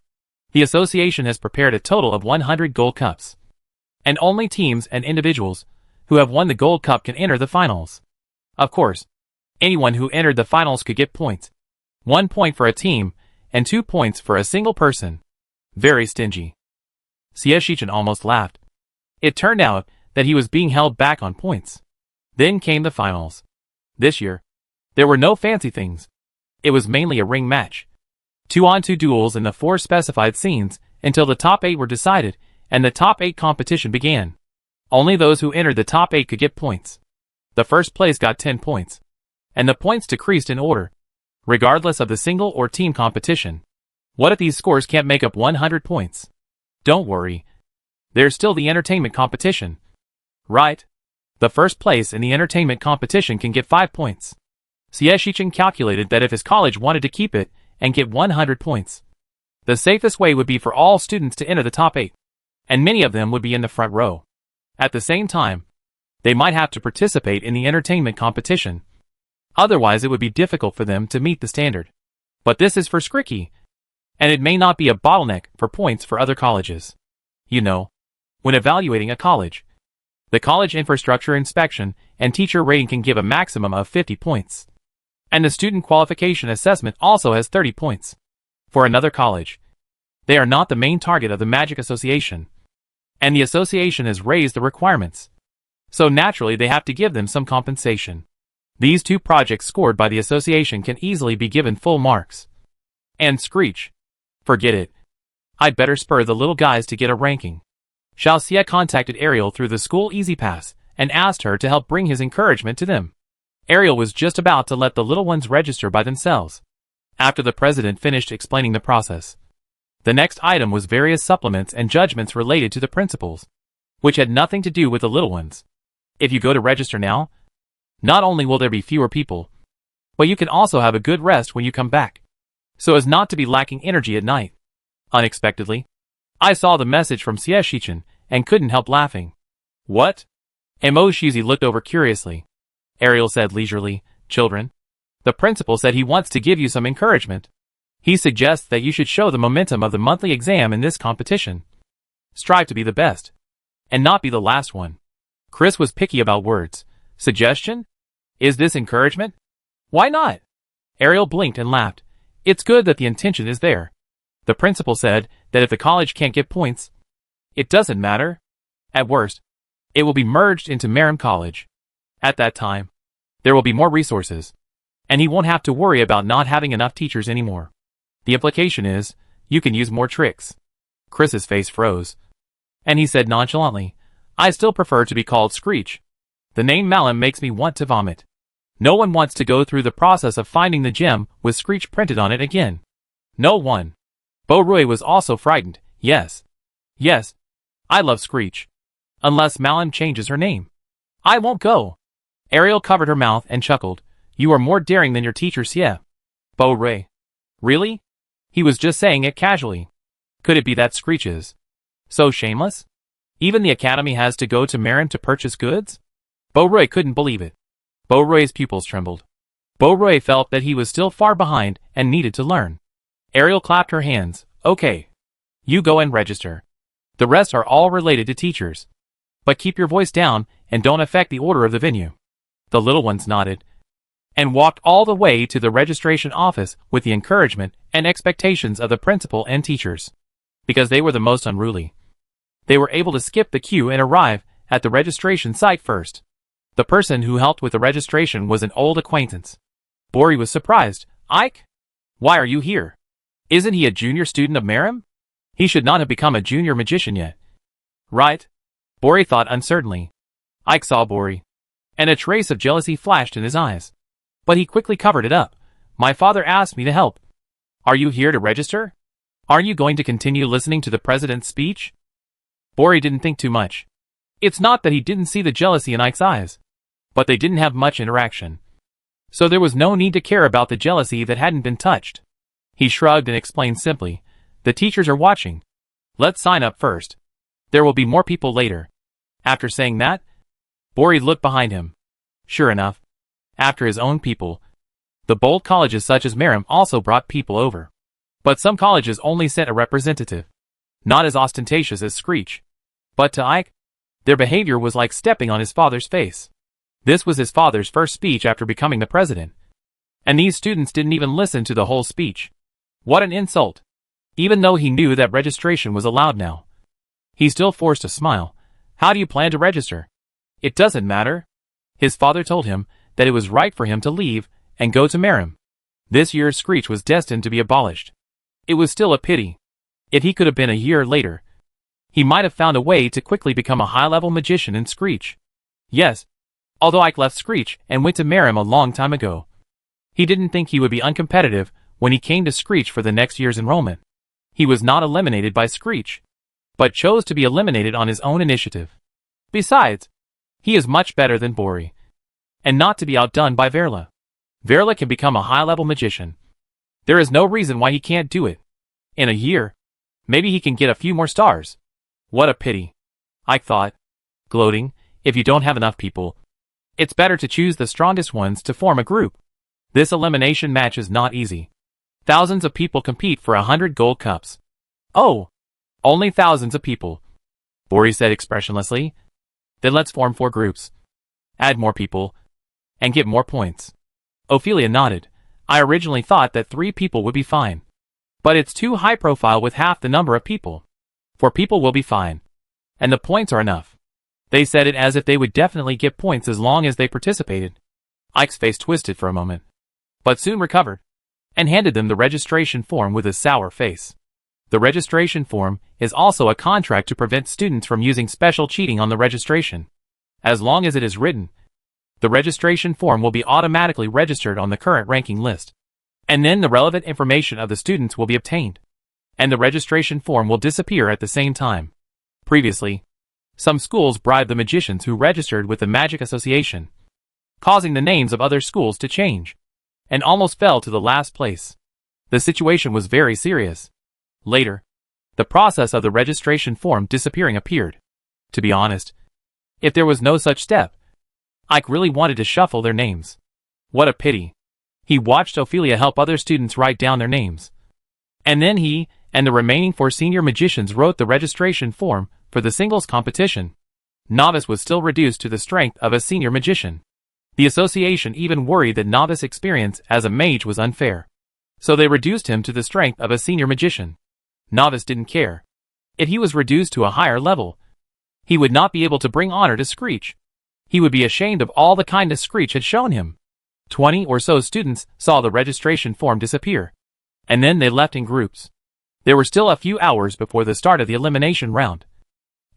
Speaker 1: The association has prepared a total of 100 Gold Cups, and only teams and individuals who have won the Gold Cup can enter the finals. Of course, anyone who entered the finals could get points, 1 point for a team, and 2 points for a single person. Very stingy. Shichen almost laughed. It turned out that he was being held back on points. Then came the finals. This year, there were no fancy things. It was mainly a ring match. 2-on-2 duels in the 4 specified scenes until the top 8 were decided and the top 8 competition began. Only those who entered the top 8 could get points. The first place got 10 points. And the points decreased in order, regardless of the single or team competition. What if these scores can't make up 100 points? Don't worry. There's still the entertainment competition. Right? The first place in the entertainment competition can get 5 points. Shichen calculated that if his college wanted to keep it and get 100 points, the safest way would be for all students to enter the top 8, and many of them would be in the front row. At the same time, they might have to participate in the entertainment competition. Otherwise it would be difficult for them to meet the standard. But this is for Skricky, and it may not be a bottleneck for points for other colleges. You know, when evaluating a college, the college infrastructure inspection and teacher rating can give a maximum of 50 points. And the student qualification assessment also has 30 points. For another college, they are not the main target of the Magic Association, and the association has raised the requirements. So naturally they have to give them some compensation. These 2 projects scored by the association can easily be given full marks. And Screech. Forget it. I'd better spur the little guys to get a ranking. Xiaoxia contacted Ariel through the school EasyPass and asked her to help bring his encouragement to them. Ariel was just about to let the little ones register by themselves. After the president finished explaining the process, the next item was various supplements and judgments related to the principals, which had nothing to do with the little ones. If you go to register now, not only will there be fewer people, but you can also have a good rest when you come back, so as not to be lacking energy at night. Unexpectedly, I saw the message from Shichen and couldn't help laughing. What? Mo Shizi looked over curiously. Ariel said leisurely, children, the principal said he wants to give you some encouragement. He suggests that you should show the momentum of the monthly exam in this competition. Strive to be the best, and not be the last one. Chris was picky about words. Suggestion? Is this encouragement? Why not? Ariel blinked and laughed. It's good that the intention is there. The principal said that if the college can't get points, it doesn't matter. At worst, it will be merged into Merrim College. At that time, there will be more resources, and he won't have to worry about not having enough teachers anymore. The implication is, you can use more tricks. Chris's face froze, and he said nonchalantly, I still prefer to be called Screech. The name Malum makes me want to vomit. No one wants to go through the process of finding the gem with Screech printed on it again. No one. Bo Rui was also frightened. Yes. Yes. I love Screech. Unless Malum changes her name. I won't go. Ariel covered her mouth and chuckled. You are more daring than your teacher Xie. Bo Rui. Really? He was just saying it casually. Could it be that Screech is so shameless? Even the academy has to go to Merrim to purchase goods? Bo Rui couldn't believe it. Bo Rui's pupils trembled. Bo Rui felt that he was still far behind and needed to learn. Ariel clapped her hands. Okay. You go and register. The rest are all related to teachers. But keep your voice down and don't affect the order of the venue. The little ones nodded and walked all the way to the registration office with the encouragement and expectations of the principal and teachers. Because they were the most unruly, they were able to skip the queue and arrive at the registration site first. The person who helped with the registration was an old acquaintance. Bori was surprised. Ike? Why are you here? Isn't he a junior student of Merrim? He should not have become a junior magician yet. Right? Bori thought uncertainly. Ike saw Bori, and a trace of jealousy flashed in his eyes. But he quickly covered it up. My father asked me to help. Are you here to register? Are you going to continue listening to the president's speech? Bori didn't think too much. It's not that he didn't see the jealousy in Ike's eyes, but they didn't have much interaction. So there was no need to care about the jealousy that hadn't been touched. He shrugged and explained simply, the teachers are watching. Let's sign up first. There will be more people later. After saying that, Bori looked behind him. Sure enough, after his own people, the bold colleges such as Merrim also brought people over. But some colleges only sent a representative. Not as ostentatious as Screech. But to Ike, their behavior was like stepping on his father's face. This was his father's first speech after becoming the president. And these students didn't even listen to the whole speech. What an insult! Even though he knew that registration was allowed now, he still forced a smile. How do you plan to register? It doesn't matter. His father told him that it was right for him to leave and go to Merim. This year's Screech was destined to be abolished. It was still a pity. If he could have been a year later, he might have found a way to quickly become a high-level magician in Screech. Yes, although Ike left Screech and went to Merim a long time ago, he didn't think he would be uncompetitive when he came to Screech for the next year's enrollment. He was not eliminated by Screech, but chose to be eliminated on his own initiative. Besides, he is much better than Bori, and not to be outdone by Verla. Verla can become a high-level magician. There is no reason why he can't do it. In a year, maybe he can get a few more stars. What a pity, Ike thought, gloating. If you don't have enough people, it's better to choose the strongest ones to form a group. This elimination match is not easy. Thousands of people compete for 100 gold cups. Oh, only thousands of people, Bori said expressionlessly. Then let's form 4 groups, add more people, and get more points. Ophelia nodded. I originally thought that 3 people would be fine. But it's too high profile with half the number of people. 4 people will be fine. And the points are enough. They said it as if they would definitely get points as long as they participated. Ike's face twisted for a moment, but soon recovered, and handed them the registration form with a sour face. The registration form is also a contract to prevent students from using special cheating on the registration. As long as it is written, the registration form will be automatically registered on the current ranking list. And then the relevant information of the students will be obtained. And the registration form will disappear at the same time. Previously, some schools bribed the magicians who registered with the Magic Association, causing the names of other schools to change, and almost fell to the last place. The situation was very serious. Later, the process of the registration form disappearing appeared. To be honest, if there was no such step, Ike really wanted to shuffle their names. What a pity. He watched Ophelia help other students write down their names. And then he and the remaining 4 senior magicians wrote the registration form for the singles competition. Novice was still reduced to the strength of a senior magician. The association even worried that Novice experience as a mage was unfair, so they reduced him to the strength of a senior magician. Novice didn't care. If he was reduced to a higher level, he would not be able to bring honor to Screech. He would be ashamed of all the kindness Screech had shown him. 20 or so students saw the registration form disappear, and then they left in groups. There were still a few hours before the start of the elimination round,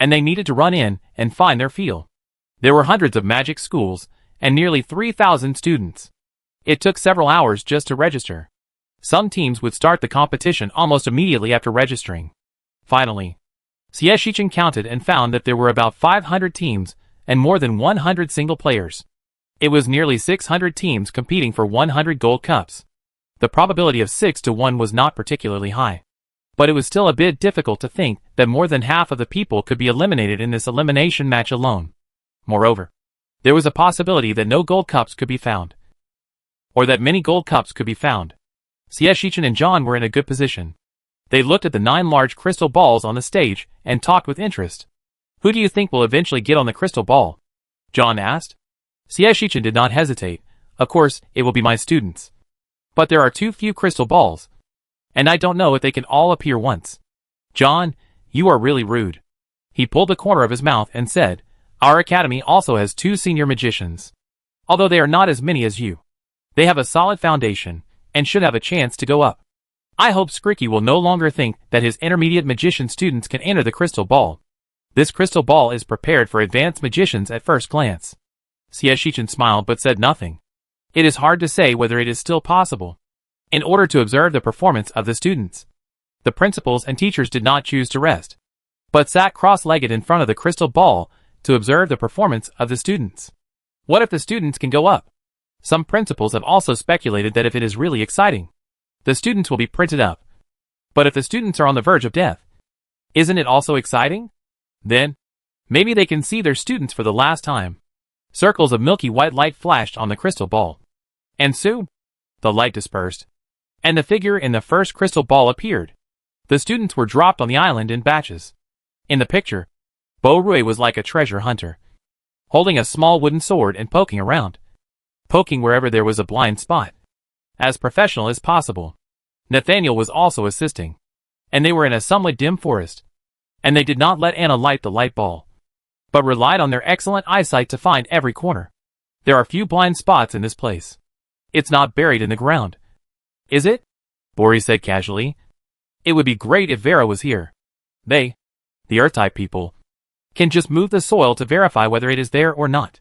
Speaker 1: and they needed to run in and find their field. There were hundreds of magic schools and nearly 3,000 students. It took several hours just to register. Some teams would start the competition almost immediately after registering. Finally, Shichen counted and found that there were about 500 teams and more than 100 single players. It was nearly 600 teams competing for 100 gold cups. The probability of 6 to 1 was not particularly high, but it was still a bit difficult to think that more than half of the people could be eliminated in this elimination match alone. Moreover, there was a possibility that no gold cups could be found, or that many gold cups could be found. Shichen and John were in a good position. They looked at the 9 large crystal balls on the stage and talked with interest. Who do you think will eventually get on the crystal ball? John asked. Shichen did not hesitate. Of course, it will be my students. But there are too few crystal balls, and I don't know if they can all appear once. John, you are really rude. He pulled the corner of his mouth and said, our academy also has 2 senior magicians. Although they are not as many as you, they have a solid foundation and should have a chance to go up. I hope Skricky will no longer think that his intermediate magician students can enter the crystal ball. This crystal ball is prepared for advanced magicians at first glance. Shichen smiled but said nothing. It is hard to say whether it is still possible. In order to observe the performance of the students, the principals and teachers did not choose to rest, but sat cross-legged in front of the crystal ball to observe the performance of the students. What if the students can go up? Some principals have also speculated that if it is really exciting, the students will be printed up. But if the students are on the verge of death, isn't it also exciting? Then, maybe they can see their students for the last time. Circles of milky white light flashed on the crystal ball. And soon, the light dispersed, and the figure in the first crystal ball appeared. The students were dropped on the island in batches. In the picture, Bo Rui was like a treasure hunter, holding a small wooden sword and poking around, poking wherever there was a blind spot. as professional as possible. Nathaniel was also assisting, and they were in a somewhat dim forest, and they did not let Anna light the light ball, but relied on their excellent eyesight to find every corner. There are few blind spots in this place. It's not buried in the ground. Is it? Boris said casually. It would be great if Vera was here. They, the Earth-type people, can just move the soil to verify whether it is there or not.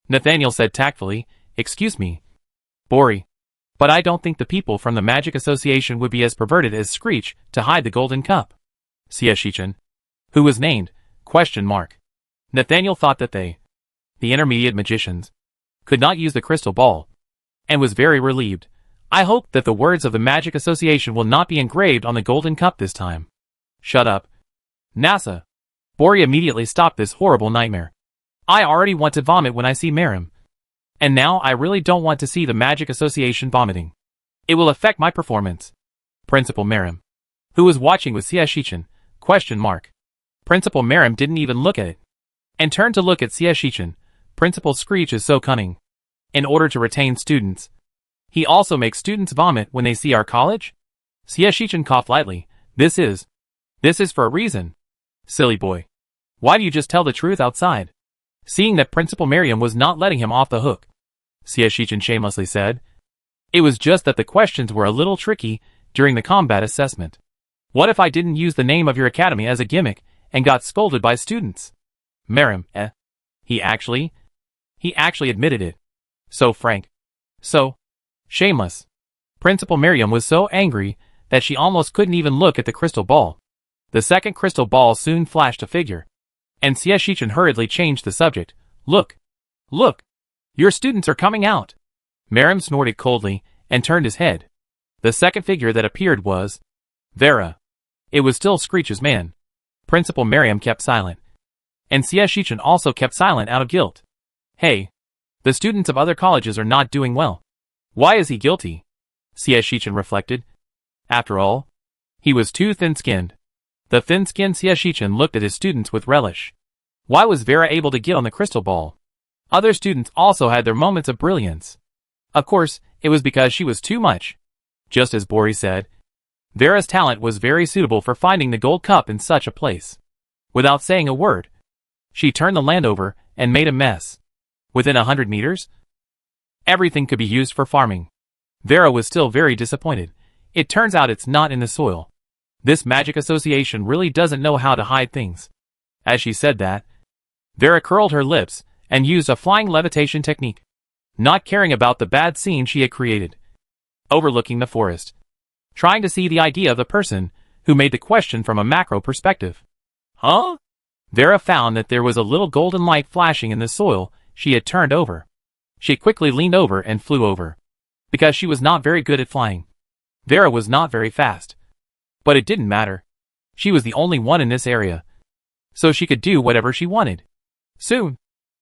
Speaker 1: Nathaniel said tactfully, excuse me, Bori, but I don't think the people from the Magic Association would be as perverted as Screech to hide the golden cup. Siashichan, who was named, ? Nathaniel thought that they, the intermediate magicians, could not use the crystal ball, and was very relieved. I hope that the words of the Magic Association will not be engraved on the golden cup this time. Shut up. NASA. Bori immediately stopped this horrible nightmare. I already want to vomit when I see Miriam. And now I really don't want to see the Magic Association vomiting. It will affect my performance. Principal Miriam, who was watching with Siashichan, ? Principal Miriam didn't even look at it, and turned to look at Siashichan. Principal Screech is so cunning. In order to retain students, he also makes students vomit when they see our college? Siashichan coughed lightly. This is for a reason. Silly boy. Why do you just tell the truth outside? Seeing that Principal Miriam was not letting him off the hook, Siashichan shamelessly said. It was just that the questions were a little tricky during the combat assessment. What if I didn't use the name of your academy as a gimmick and got scolded by students? Miriam, He actually admitted it. So frank. So shameless. Principal Miriam was so angry that she almost couldn't even look at the crystal ball. The second crystal ball soon flashed a figure, and Siashichan hurriedly changed the subject. Look! Look! Your students are coming out! Miriam snorted coldly and turned his head. The second figure that appeared was Vera. It was still Screech's man. Principal Miriam kept silent, and Siashichan also kept silent out of guilt. Hey! The students of other colleges are not doing well. Why is he guilty? Siashichan reflected. After all, he was too thin-skinned. The thin-skinned Siashichan looked at his students with relish. Why was Vera able to get on the crystal ball? Other students also had their moments of brilliance. Of course, it was because she was too much. Just as Bori said, Vera's talent was very suitable for finding the gold cup in such a place. Without saying a word, she turned the land over and made a mess. Within 100 meters, everything could be used for farming. Vera was still very disappointed. It turns out it's not in the soil. This Magic Association really doesn't know how to hide things. As she said that, Vera curled her lips and used a flying levitation technique, not caring about the bad scene she had created. Overlooking the forest, trying to see the idea of the person who made the question from a macro perspective. Huh? Vera found that there was a little golden light flashing in the soil she had turned over. She quickly leaned over and flew over, because she was not very good at flying. Vera was not very fast, but it didn't matter. She was the only one in this area, so she could do whatever she wanted. Soon,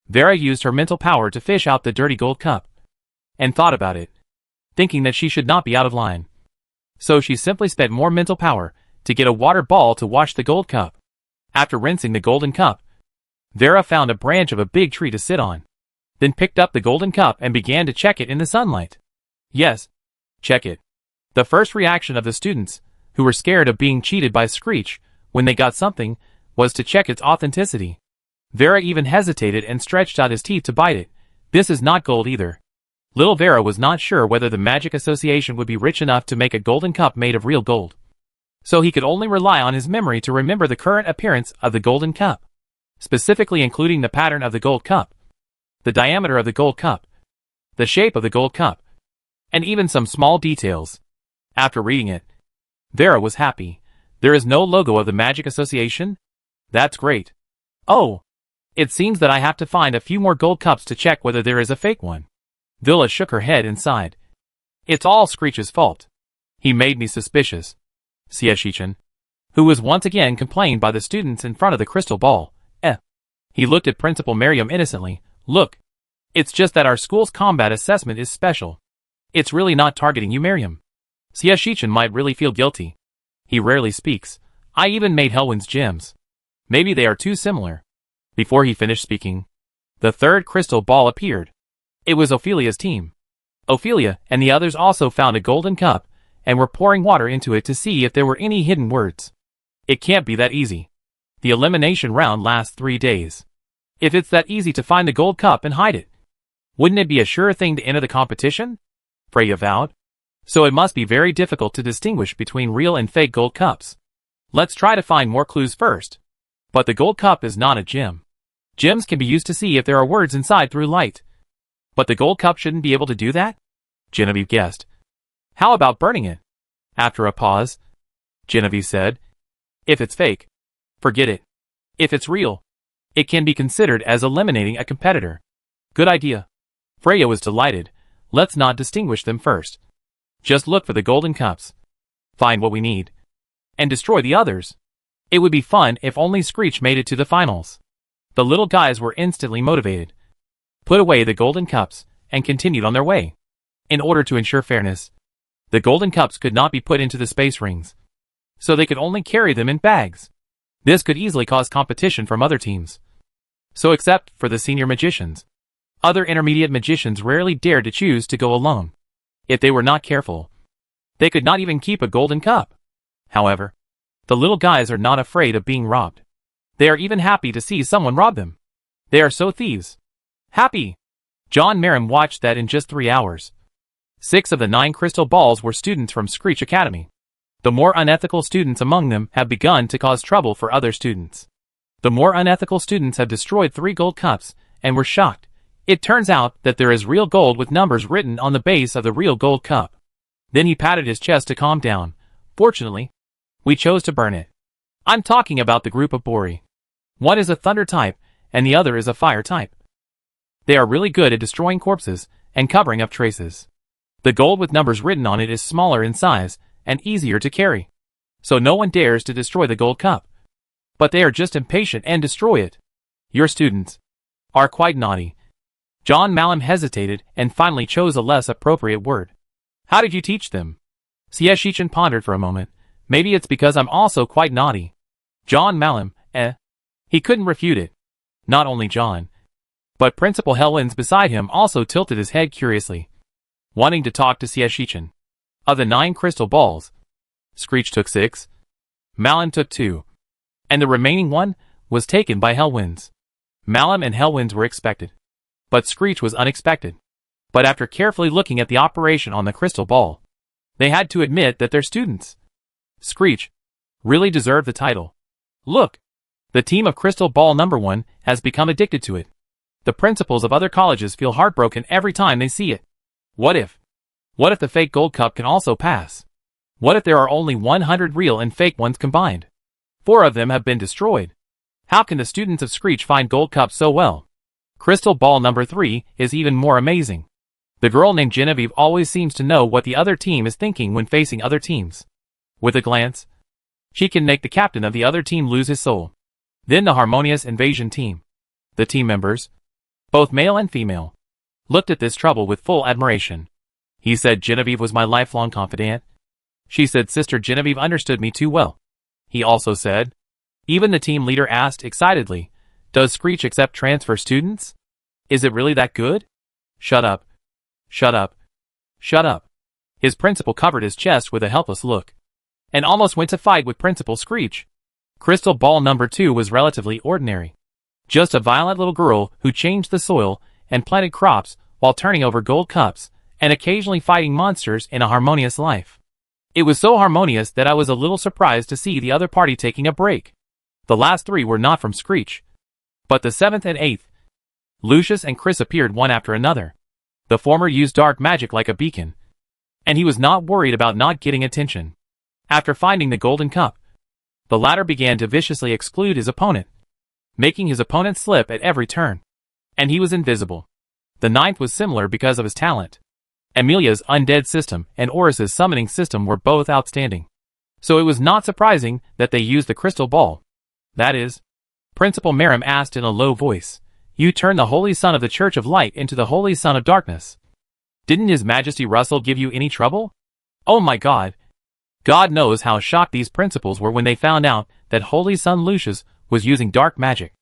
Speaker 1: Vera used her mental power to fish out the dirty gold cup, and thought about it, thinking that she should not be out of line. So she simply spent more mental power to get a water ball to wash the gold cup. After rinsing the golden cup, Vera found a branch of a big tree to sit on, then picked up the golden cup and began to check it in the sunlight. Yes, check it. The first reaction of the students, who were scared of being cheated by Screech when they got something, was to check its authenticity. Vera even hesitated and stretched out his teeth to bite it. This is not gold either. Little Vera was not sure whether the Magic Association would be rich enough to make a golden cup made of real gold. So he could only rely on his memory to remember the current appearance of the golden cup, specifically including the pattern of the gold cup, the diameter of the gold cup, the shape of the gold cup, and even some small details. After reading it, Vera was happy. There is no logo of the Magic Association? That's great. Oh! It seems that I have to find a few more gold cups to check whether there is a fake one. Villa shook her head and sighed. It's all Screech's fault. He made me suspicious. Siashichan, who was once again complained by the students in front of the crystal ball. He looked at Principal Miriam innocently. Look. It's just that our school's combat assessment is special. It's really not targeting you, Miriam. Siashichan might really feel guilty. He rarely speaks. I even made Helwin's gems. Maybe they are too similar. Before he finished speaking, the third crystal ball appeared. It was Ophelia's team. Ophelia and the others also found a golden cup and were pouring water into it to see if there were any hidden words. It can't be that easy. The elimination round lasts 3 days. If it's that easy to find the gold cup and hide it, wouldn't it be a sure thing to enter the competition? Freya vowed. So it must be very difficult to distinguish between real and fake gold cups. Let's try to find more clues first. But the gold cup is not a gem. Gems can be used to see if there are words inside through light. But the gold cup shouldn't be able to do that? Genevieve guessed. How about burning it? After a pause, Genevieve said, if it's fake, forget it. If it's real, it can be considered as eliminating a competitor. Good idea. Freya was delighted. Let's not distinguish them first. Just look for the golden cups. Find what we need. And destroy the others. It would be fun if only Screech made it to the finals. The little guys were instantly motivated. Put away the golden cups and continued on their way. In order to ensure fairness, the golden cups could not be put into the space rings, so they could only carry them in bags. This could easily cause competition from other teams. So except for the senior magicians, other intermediate magicians rarely dared to choose to go alone. If they were not careful, they could not even keep a golden cup. However, the little guys are not afraid of being robbed. They are even happy to see someone rob them. They are so thieves. Happy! John Merrim watched that in just 3 hours. 6 of the 9 crystal balls were students from Screech Academy. The more unethical students among them have begun to cause trouble for other students. The more unethical students have destroyed 3 gold cups and were shocked. It turns out that there is real gold with numbers written on the base of the real gold cup. Then he patted his chest to calm down. Fortunately, we chose to burn it. I'm talking about the group of Bori. One is a thunder type, and the other is a fire type. They are really good at destroying corpses and covering up traces. The gold with numbers written on it is smaller in size and easier to carry. So no one dares to destroy the gold cup. But they are just impatient and destroy it. Your students are quite naughty. John Malum hesitated and finally chose a less appropriate word. How did you teach them? Sieshichan pondered for a moment. Maybe it's because I'm also quite naughty. John Malum, He couldn't refute it. Not only John, but Principal Hellwinds beside him also tilted his head curiously, wanting to talk to Sieshichan. Of the 9 crystal balls, Screech took 6, Malum took 2, and the remaining 1 was taken by Hellwinds. Malum and Hellwinds were expected, but Screech was unexpected. But after carefully looking at the operation on the crystal ball, they had to admit that their students, Screech, really deserved the title. Look! The team of Crystal Ball number 1 has become addicted to it. The principals of other colleges feel heartbroken every time they see it. What if the fake gold cup can also pass? What if there are only 100 real and fake ones combined? 4 of them have been destroyed. How can the students of Screech find gold cups so well? Crystal Ball number 3 is even more amazing. The girl named Genevieve always seems to know what the other team is thinking when facing other teams. With a glance, she can make the captain of the other team lose his soul. Then the Harmonious Invasion team. The team members, both male and female, looked at this trouble with full admiration. He said Genevieve was my lifelong confidant. She said Sister Genevieve understood me too well. He also said. Even the team leader asked excitedly, does Screech accept transfer students? Is it really that good? Shut up. Shut up. Shut up. His principal covered his chest with a helpless look, and almost went to fight with Principal Screech. Crystal Ball number 2 was relatively ordinary. Just a violent little girl who changed the soil and planted crops while turning over gold cups and occasionally fighting monsters in a harmonious life. It was so harmonious that I was a little surprised to see the other party taking a break. The last 3 were not from Screech, but the 7th and 8th. Lucius and Chris appeared one after another. The former used dark magic like a beacon, and he was not worried about not getting attention. After finding the golden cup, the latter began to viciously exclude his opponent, making his opponent slip at every turn. And he was invisible. The 9th was similar because of his talent. Amelia's undead system and Oris's summoning system were both outstanding. So it was not surprising that they used the crystal ball. That is, Principal Merrim asked in a low voice, you turned the Holy Son of the Church of Light into the Holy Son of Darkness. Didn't His Majesty Russell give you any trouble? Oh my God! God knows how shocked these principals were when they found out that Holy Son Lucius was using dark magic.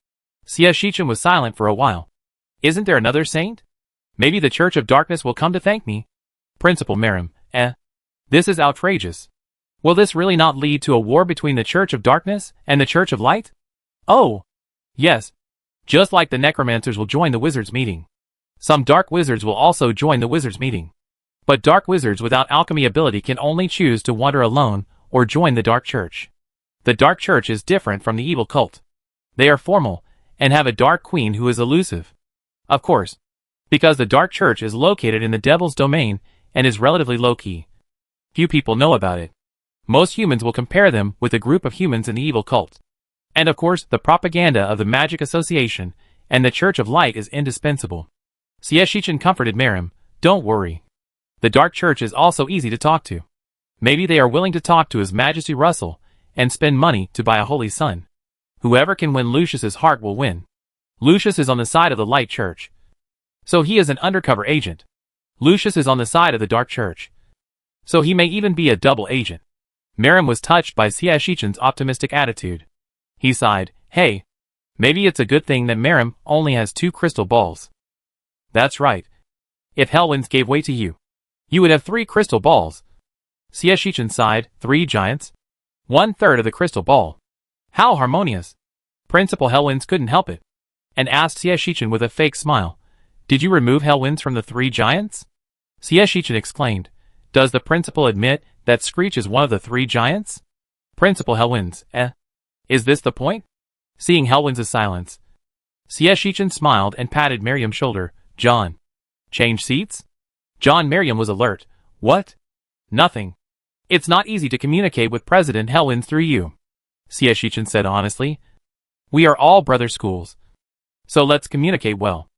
Speaker 1: Sieshichan was silent for a while. Isn't there another saint? Maybe the Church of Darkness will come to thank me. Principal Miriam, this is outrageous. Will this really not lead to a war between the Church of Darkness and the Church of Light? Oh, yes. Just like the necromancers will join the wizards' meeting. Some dark wizards will also join the wizards' meeting. But dark wizards without alchemy ability can only choose to wander alone or join the Dark Church. The Dark Church is different from the evil cult. They are formal and have a dark queen who is elusive. Of course, because the Dark Church is located in the devil's domain and is relatively low-key. Few people know about it. Most humans will compare them with a group of humans in the evil cult. And of course, the propaganda of the Magic Association and the Church of Light is indispensable. Shichen comforted Miriam, don't worry. The Dark Church is also easy to talk to. Maybe they are willing to talk to His Majesty Russell and spend money to buy a holy son. Whoever can win Lucius's heart will win. Lucius is on the side of the Light Church. So he is an undercover agent. Lucius is on the side of the Dark Church. So he may even be a double agent. Miriam was touched by Shichen's optimistic attitude. He sighed, hey, maybe it's a good thing that Miriam only has 2 crystal balls. That's right. If Hellwinds gave way to you, you would have 3 crystal balls. Shichen sighed, 3 giants? 1/3 of the crystal ball. How harmonious. Principal Hellwinds couldn't help it, and asked Shichen with a fake smile, did you remove Hellwinds from the 3 giants? Shichen exclaimed, does the principal admit that Screech is one of the 3 giants? Principal Hellwinds, is this the point? Seeing Hellwinds' silence, Shichen smiled and patted Miriam's shoulder, John. Change seats? John Miriam was alert. What? Nothing. It's not easy to communicate with President Hellwinds through you. Shichen said honestly. We are all brother schools. So let's communicate well.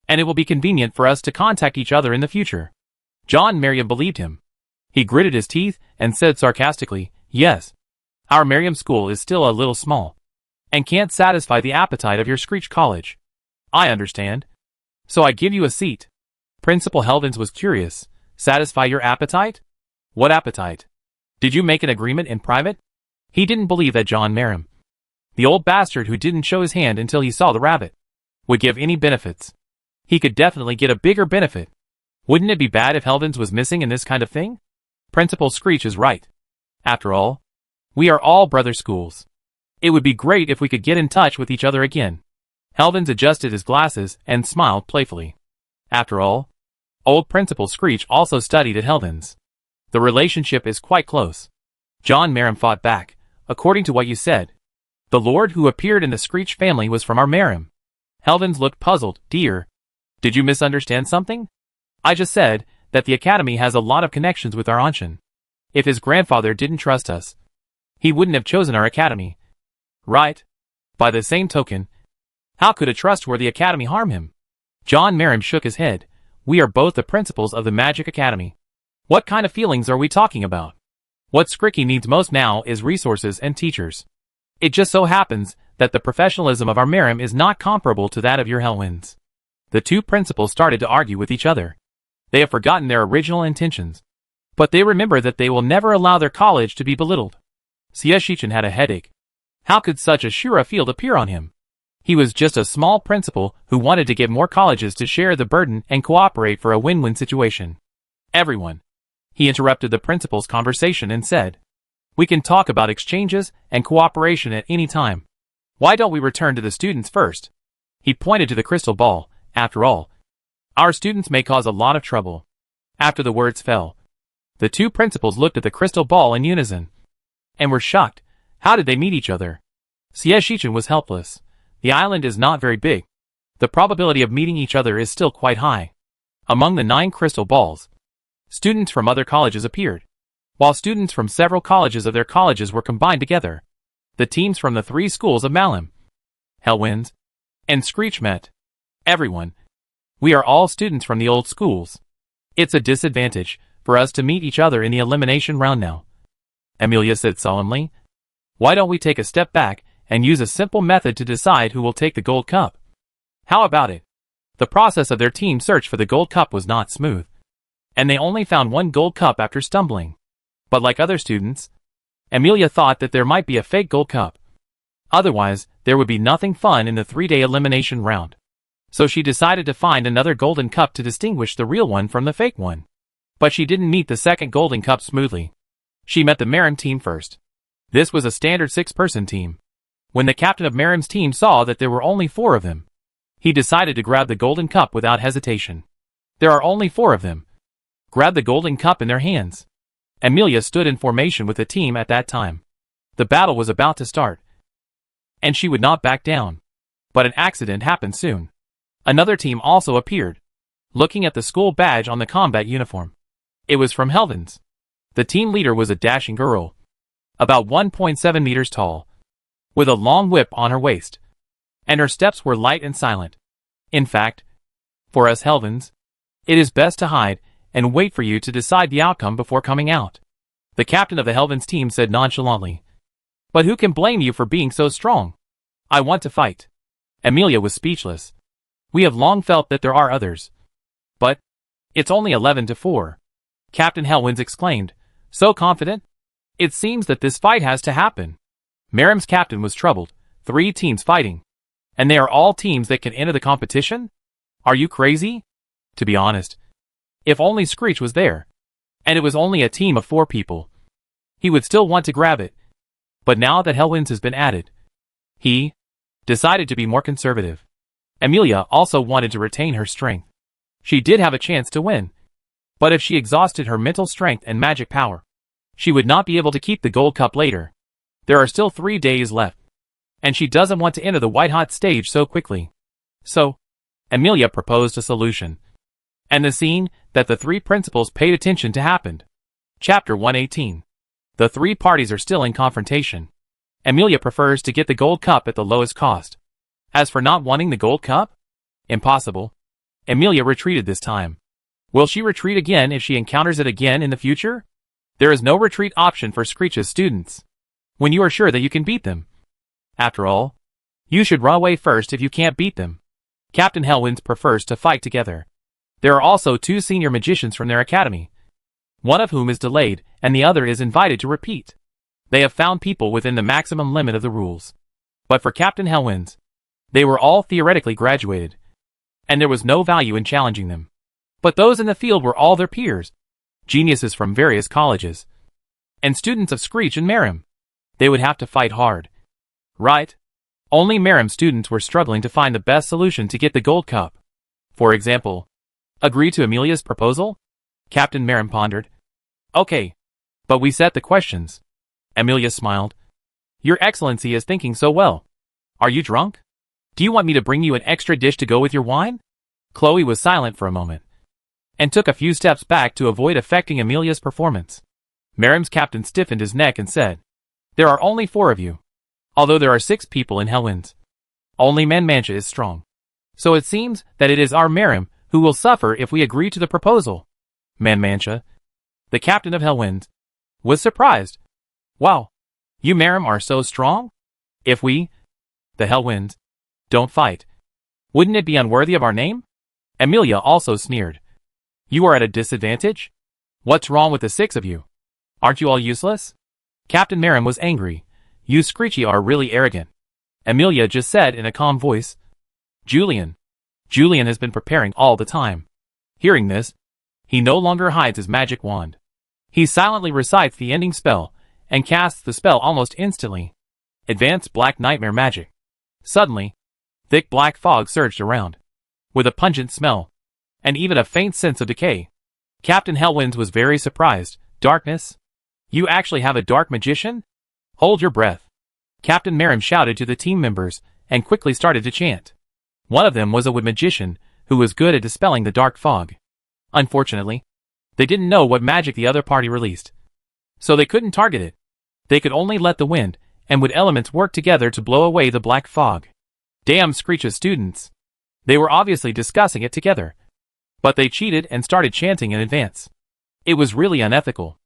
Speaker 1: And it will be convenient for us to contact each other in the future. John Miriam believed him. He gritted his teeth and said sarcastically, yes. Our Miriam school is still a little small and can't satisfy the appetite of your Screech College. I understand. So I give you a seat. Principal Hellwinds was curious. Satisfy your appetite? What appetite? Did you make an agreement in private? He didn't believe that John Miriam, the old bastard who didn't show his hand until he saw the rabbit, would give any benefits. He could definitely get a bigger benefit. Wouldn't it be bad if Hellwinds was missing in this kind of thing? Principal Screech is right. After all, we are all brother schools. It would be great if we could get in touch with each other again. Hellwinds adjusted his glasses and smiled playfully. After all, old Principal Screech also studied at Hellwinds. The relationship is quite close. John Miriam fought back. According to what you said, the Lord who appeared in the Screech family was from our Miriam. Hellwinds looked puzzled. Dear, did you misunderstand something? I just said that the Academy has a lot of connections with our Anshin. If his grandfather didn't trust us, he wouldn't have chosen our Academy. Right? By the same token, how could a trustworthy Academy harm him? John Miriam shook his head. We are both the principals of the Magic Academy. What kind of feelings are we talking about? What Skricky needs most now is resources and teachers. It just so happens that the professionalism of our Miriam is not comparable to that of your Hellwinds. The 2 principals started to argue with each other. They have forgotten their original intentions. But they remember that they will never allow their college to be belittled. Shichen had a headache. How could such a Shura field appear on him? He was just a small principal who wanted to get more colleges to share the burden and cooperate for a win-win situation. Everyone. He interrupted the principal's conversation and said, we can talk about exchanges and cooperation at any time. Why don't we return to the students first? He pointed to the crystal ball. After all, our students may cause a lot of trouble. After the words fell, the 2 principals looked at the crystal ball in unison and were shocked. How did they meet each other? Shichen was helpless. The island is not very big. The probability of meeting each other is still quite high. Among the 9 crystal balls, students from other colleges appeared, while students from several colleges of their colleges were combined together. The teams from the 3 schools of Malim, Hellwinds, and Screech met. Everyone. We are all students from the old schools. It's a disadvantage for us to meet each other in the elimination round now. Amelia said solemnly. Why don't we take a step back and use a simple method to decide who will take the gold cup? How about it? The process of their team search for the gold cup was not smooth, and they only found 1 gold cup after stumbling. But like other students, Amelia thought that there might be a fake gold cup. Otherwise, there would be nothing fun in the 3-day elimination round. So she decided to find another golden cup to distinguish the real one from the fake one. But she didn't meet the second Golden Cup smoothly. She met the Merim team first. This was a standard 6-person team. When the captain of Merim's team saw that there were only 4 of them, he decided to grab the Golden Cup without hesitation. There are only 4 of them. Grab the Golden Cup in their hands. Amelia stood in formation with the team at that time. The battle was about to start, and she would not back down. But an accident happened soon. Another team also appeared, looking at the school badge on the combat uniform. It was from Helvins. The team leader was a dashing girl, about 1.7 meters tall, with a long whip on her waist, and her steps were light and silent. In fact, for us Helvins, it is best to hide and wait for you to decide the outcome before coming out, the captain of the Helvins team said nonchalantly. But who can blame you for being so strong? I want to fight. Amelia was speechless. We have long felt that there are others. But it's only 11-4. Captain Helwins exclaimed, so confident. It seems that this fight has to happen. Merim's captain was troubled. 3 teams fighting. And they are all teams that can enter the competition? Are you crazy? To be honest, if only Screech was there, and it was only a team of 4 people, he would still want to grab it. But now that Helwins has been added, he decided to be more conservative. Amelia also wanted to retain her strength. She did have a chance to win, but if she exhausted her mental strength and magic power, she would not be able to keep the gold cup later. There are still 3 days left, and she doesn't want to enter the white-hot stage so quickly. So, Amelia proposed a solution, and the scene that the 3 principals paid attention to happened. Chapter 118. The 3 parties are still in confrontation. Amelia prefers to get the gold cup at the lowest cost. As for not wanting the gold cup? Impossible. Amelia retreated this time. Will she retreat again if she encounters it again in the future? There is no retreat option for Screech's students, when you are sure that you can beat them. After all, you should run away first if you can't beat them. Captain Helwins prefers to fight together. There are also 2 senior magicians from their academy, one of whom is delayed and the other is invited to repeat. They have found people within the maximum limit of the rules. But for Captain Helwins, they were all theoretically graduated, and there was no value in challenging them. But those in the field were all their peers, geniuses from various colleges, and students of Screech and Merim. They would have to fight hard. Right? Only Merim students were struggling to find the best solution to get the gold cup. For example, agree to Amelia's proposal? Captain Merim pondered. Okay, but we set the questions. Amelia smiled. Your Excellency is thinking so well. Are you drunk? Do you want me to bring you an extra dish to go with your wine? Chloe was silent for a moment, and took a few steps back to avoid affecting Amelia's performance. Merim's captain stiffened his neck and said, there are only 4 of you, although there are 6 people in Helwins. Only Manmancha is strong. So it seems that it is our Merim who will suffer if we agree to the proposal. Manmancha, the captain of Helwins, was surprised. Wow, you Merim are so strong? If we, the Helwins, don't fight, wouldn't it be unworthy of our name? Amelia also sneered. You are at a disadvantage? What's wrong with the 6 of you? Aren't you all useless? Captain Merim was angry. You Screechy are really arrogant. Amelia just said in a calm voice. Julian. Julian has been preparing all the time. Hearing this, he no longer hides his magic wand. He silently recites the ending spell, and casts the spell almost instantly. Advanced Black Nightmare Magic. Suddenly, thick black fog surged around, with a pungent smell, and even a faint sense of decay. Captain Helwins was very surprised. Darkness? You actually have a dark magician? Hold your breath. Captain Merim shouted to the team members, and quickly started to chant. One of them was a wood magician, who was good at dispelling the dark fog. Unfortunately, they didn't know what magic the other party released, so they couldn't target it. They could only let the wind and wood elements work together to blow away the black fog. Damn Screech's students. They were obviously discussing it together, but they cheated and started chanting in advance. It was really unethical.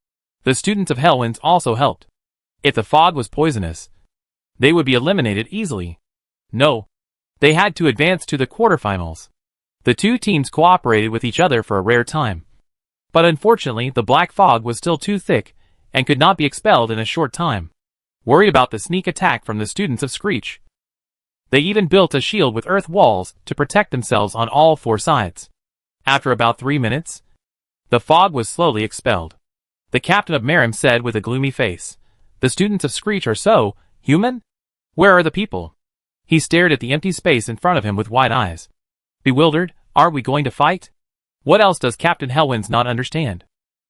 Speaker 1: The students of Helwins also helped. If the fog was poisonous, they would be eliminated easily. No, they had to advance to the quarterfinals. The 2 teams cooperated with each other for a rare time. But unfortunately, the black fog was still too thick and could not be expelled in a short time. Worried about the sneak attack from the students of Screech, they even built a shield with earth walls to protect themselves on all 4 sides. After about 3 minutes, The fog was slowly expelled. The captain of Merim said with a gloomy face, "The students of Screech are so human? Where are the people?" He stared at the empty space in front of him with wide eyes. Bewildered, "Are we going to fight? What else does Captain Hellwinds not understand?"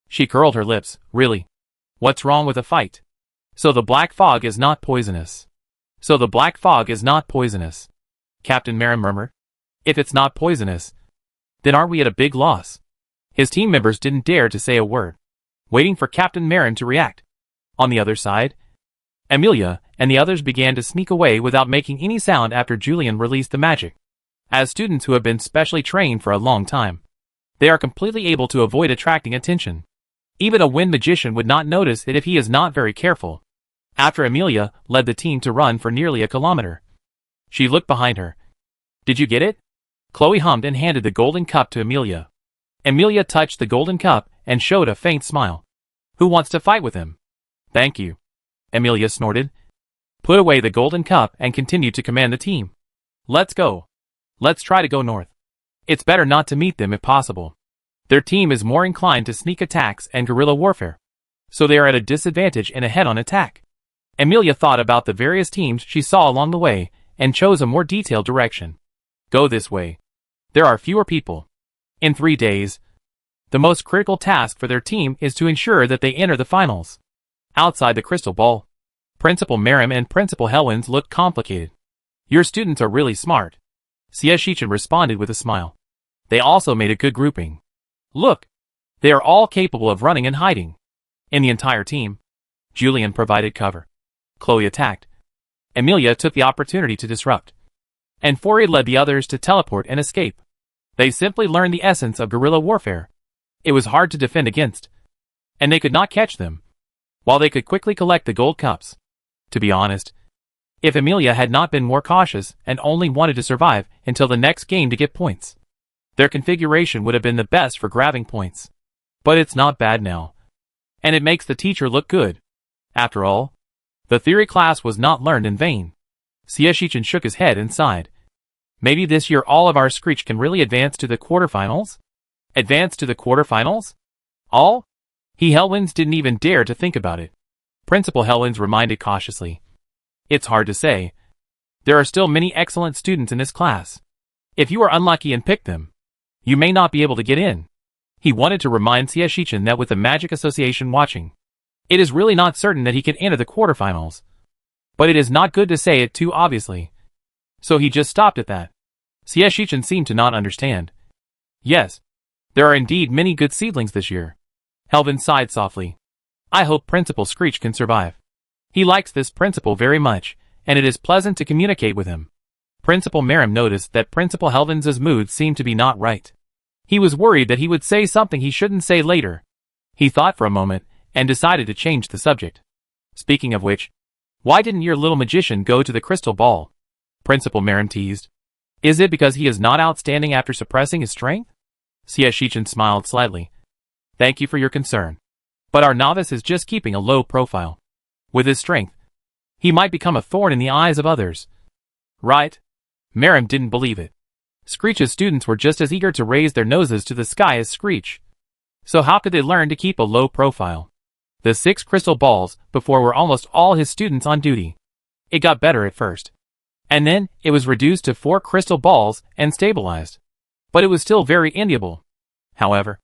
Speaker 1: She curled her lips. "Really? What's wrong with a fight? So the black fog is not poisonous. So the black fog is not poisonous," Captain Merim murmured. "If it's not poisonous, then aren't we at a big loss?" His team members didn't dare to say a word, waiting for Captain Merim to react. On the other side, Amelia and the others began to sneak away without making any sound after Julian released the magic. As students who have been specially trained for a long time, they are completely able to avoid attracting attention. Even a wind magician would not notice it if he is not very careful. After Amelia led the team to run for nearly a kilometer, she looked behind her. "Did you get it?" Chloe hummed and handed the golden cup to Amelia. Amelia touched the golden cup and showed a faint smile. "Who wants to fight with him?" "Thank you," Amelia snorted, put away the golden cup and continued to command the team. "Let's go. Let's try to go north. It's better not to meet them if possible. Their team is more inclined to sneak attacks and guerrilla warfare, so they are at a disadvantage in a head-on attack." Amelia thought about the various teams she saw along the way and chose a more detailed direction. "Go this way. There are fewer people. In 3 days, the most critical task for their team is to ensure that they enter the finals." Outside the crystal ball, Principal Merim and Principal Hellwinds looked complicated. "Your students are really smart," Siashichin responded with a smile. "They also made a good grouping. Look, they are all capable of running and hiding." In the entire team, Julian provided cover. Chloe attacked. Amelia took the opportunity to disrupt. And Fori led the others to teleport and escape. They simply learned the essence of guerrilla warfare. It was hard to defend against, and they could not catch them, while they could quickly collect the gold cups. To be honest, if Amelia had not been more cautious and only wanted to survive until the next game to get points, their configuration would have been the best for grabbing points. But it's not bad now, and it makes the teacher look good. After all, the theory class was not learned in vain. Siashichin shook his head and sighed. "Maybe this year all of our Screech can really advance to the quarterfinals?" Advance to the quarterfinals? All? Hellwinds didn't even dare to think about it. Principal Hellwinds reminded cautiously. "It's hard to say. There are still many excellent students in this class. If you are unlucky and pick them, you may not be able to get in." He wanted to remind Siashichin that with the Magic Association watching, it is really not certain that he can enter the quarterfinals. But it is not good to say it too obviously. So he just stopped at that. Siashichin seemed to not understand. "Yes, there are indeed many good seedlings this year." Helvin sighed softly. "I hope Principal Screech can survive. He likes this principal very much, and it is pleasant to communicate with him." Principal Merim noticed that Principal Helvin's mood seemed to be not right. He was worried that he would say something he shouldn't say later. He thought for a moment, and decided to change the subject. "Speaking of which, why didn't your little magician go to the crystal ball?" Principal Merim teased. "Is it because he is not outstanding after suppressing his strength?" Siashichin smiled slightly. "Thank you for your concern. But our novice is just keeping a low profile. With his strength, he might become a thorn in the eyes of others." "Right?" Merim didn't believe it. Screech's students were just as eager to raise their noses to the sky as Screech. So how could they learn to keep a low profile? The 6 crystal balls before were almost all his students on duty. It got better at first, and then it was reduced to 4 crystal balls and stabilized. But it was still very enviable. However,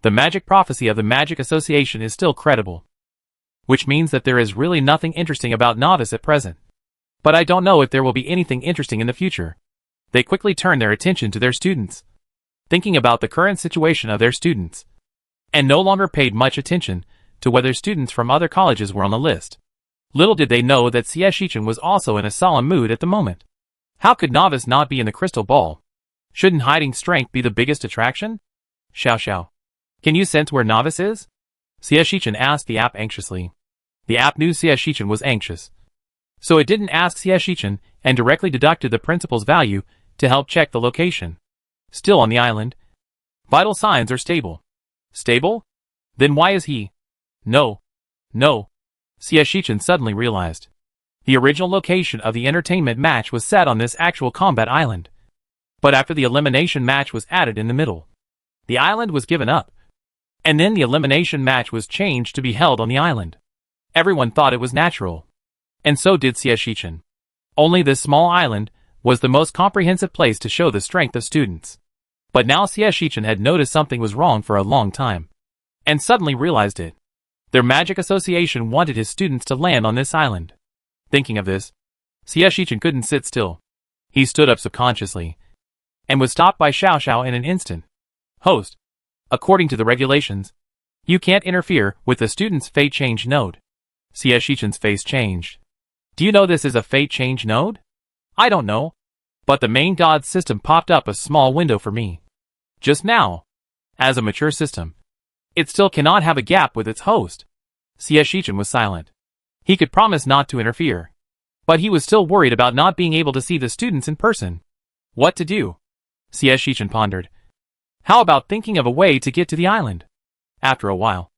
Speaker 1: the magic prophecy of the Magic Association is still credible, which means that there is really nothing interesting about novice at present. But I don't know if there will be anything interesting in the future. They quickly turned their attention to their students, thinking about the current situation of their students, and no longer paid much attention to whether students from other colleges were on the list. Little did they know that Siashichin was also in a solemn mood at the moment. How could novice not be in the crystal ball? Shouldn't hiding strength be the biggest attraction? Xiao Xiao. Can you sense where novice is? Siashichin asked the app anxiously. The app knew Siashichin was anxious, so it didn't ask Siashichin and directly deducted the principal's value to help check the location. Still on the island. Vital signs are stable. Stable? Then why is he? No. Siashichin suddenly realized. The original location of the entertainment match was set on this actual combat island. But after the elimination match was added in the middle, the island was given up. And then the elimination match was changed to be held on the island. Everyone thought it was natural. And so did Shichen. Only this small island was the most comprehensive place to show the strength of students. But now Shichen had noticed something was wrong for a long time. And suddenly realized it. Their magic association wanted his students to land on this island. Thinking of this, Shichen couldn't sit still. He stood up subconsciously. And was stopped by Xiao Xiao in an instant. Host. According to the regulations, you can't interfere with the student's fate change node. Shichen's face changed. Do you know this is a fate change node? I don't know. But the main god system popped up a small window for me. Just now. As a mature system, it still cannot have a gap with its host. Shichen was silent. He could promise not to interfere. But he was still worried about not being able to see the students in person. What to do? Shichen pondered. How about thinking of a way to get to the island? After a while,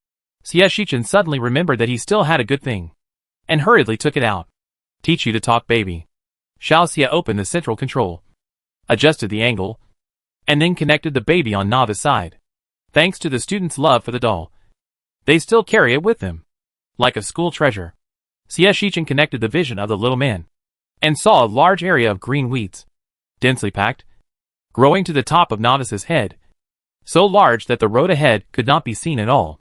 Speaker 1: Shichen suddenly remembered that he still had a good thing. And hurriedly took it out. Teach you to talk, baby. Xiao Xia opened the central control. Adjusted the angle. And then connected the baby on Nava's side. Thanks to the students' love for the doll, they still carry it with them. Like a school treasure. Shichen connected the vision of the little man. And saw a large area of green weeds. Densely packed. Growing to the top of Novice's head. So large that the road ahead could not be seen at all.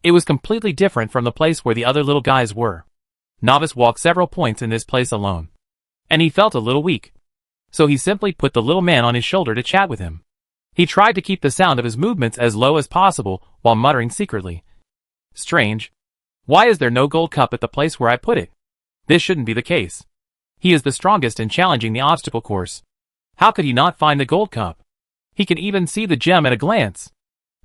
Speaker 1: It was completely different from the place where the other little guys were. Novice walked several points in this place alone. And he felt a little weak. So he simply put the little man on his shoulder to chat with him. He tried to keep the sound of his movements as low as possible while muttering secretly. Strange. Why is there no gold cup at the place where I put it? This shouldn't be the case. He is the strongest in challenging the obstacle course. How could he not find the gold cup? He can even see the gem at a glance.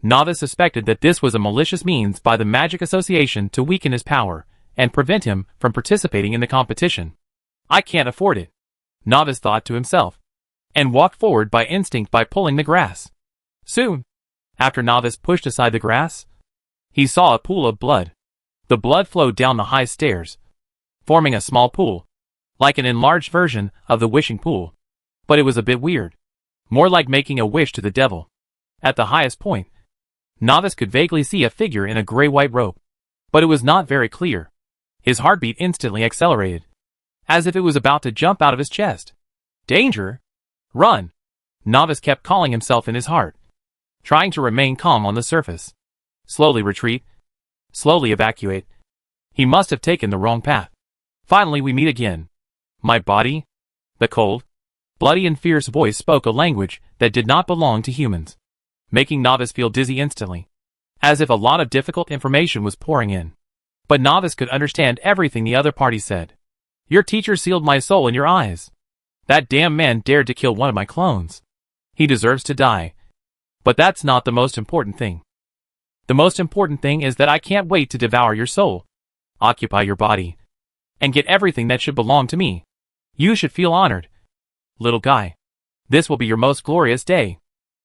Speaker 1: Novice suspected that this was a malicious means by the Magic Association to weaken his power and prevent him from participating in the competition. I can't afford it, Novice thought to himself, and walked forward by instinct by pulling the grass. Soon, after Novice pushed aside the grass, he saw a pool of blood. The blood flowed down the high stairs, forming a small pool, like an enlarged version of the wishing pool. But it was a bit weird. More like making a wish to the devil. At the highest point, Novice could vaguely see a figure in a gray-white robe. But it was not very clear. His heartbeat instantly accelerated, as if it was about to jump out of his chest. Danger! Run! Novice kept calling himself in his heart, trying to remain calm on the surface. Slowly retreat. Slowly evacuate. He must have taken the wrong path. Finally we meet again. My body? The cold, bloody and fierce voice spoke a language that did not belong to humans, making Novice feel dizzy instantly, as if a lot of difficult information was pouring in. But Novice could understand everything the other party said. Your teacher sealed my soul in your eyes. That damn man dared to kill one of my clones. He deserves to die. But that's not the most important thing. The most important thing is that I can't wait to devour your soul. Occupy your body. And get everything that should belong to me. You should feel honored. Little guy. This will be your most glorious day.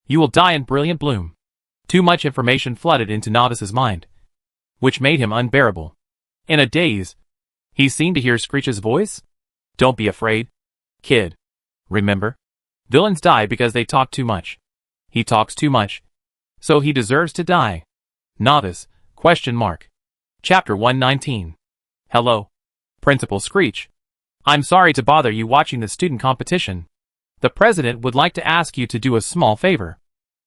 Speaker 1: You will die in brilliant bloom. Too much information flooded into Novice's mind, which made him unbearable. In a daze, he seemed to hear Screech's voice. Don't be afraid, kid. Remember? Villains die because they talk too much. He talks too much, so he deserves to die. Novice, ? Chapter 119. Hello. Principal Screech. I'm sorry to bother you watching the student competition. The president would like to ask you to do a small favor.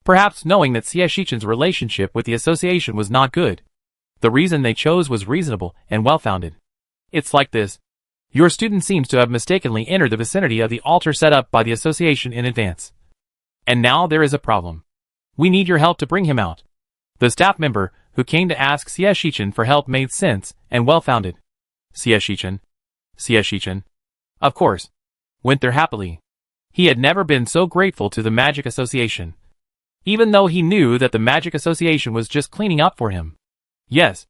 Speaker 1: Perhaps knowing that Shichen's relationship with the association was not good, the reason they chose was reasonable and well-founded. It's like this. Your student seems to have mistakenly entered the vicinity of the altar set up by the association in advance. And now there is a problem. We need your help to bring him out. The staff member who came to ask Shichen for help made sense and well-founded. Shichen. Of course. Went there happily. He had never been so grateful to the Magic Association, even though he knew that the Magic Association was just cleaning up for him. Yes.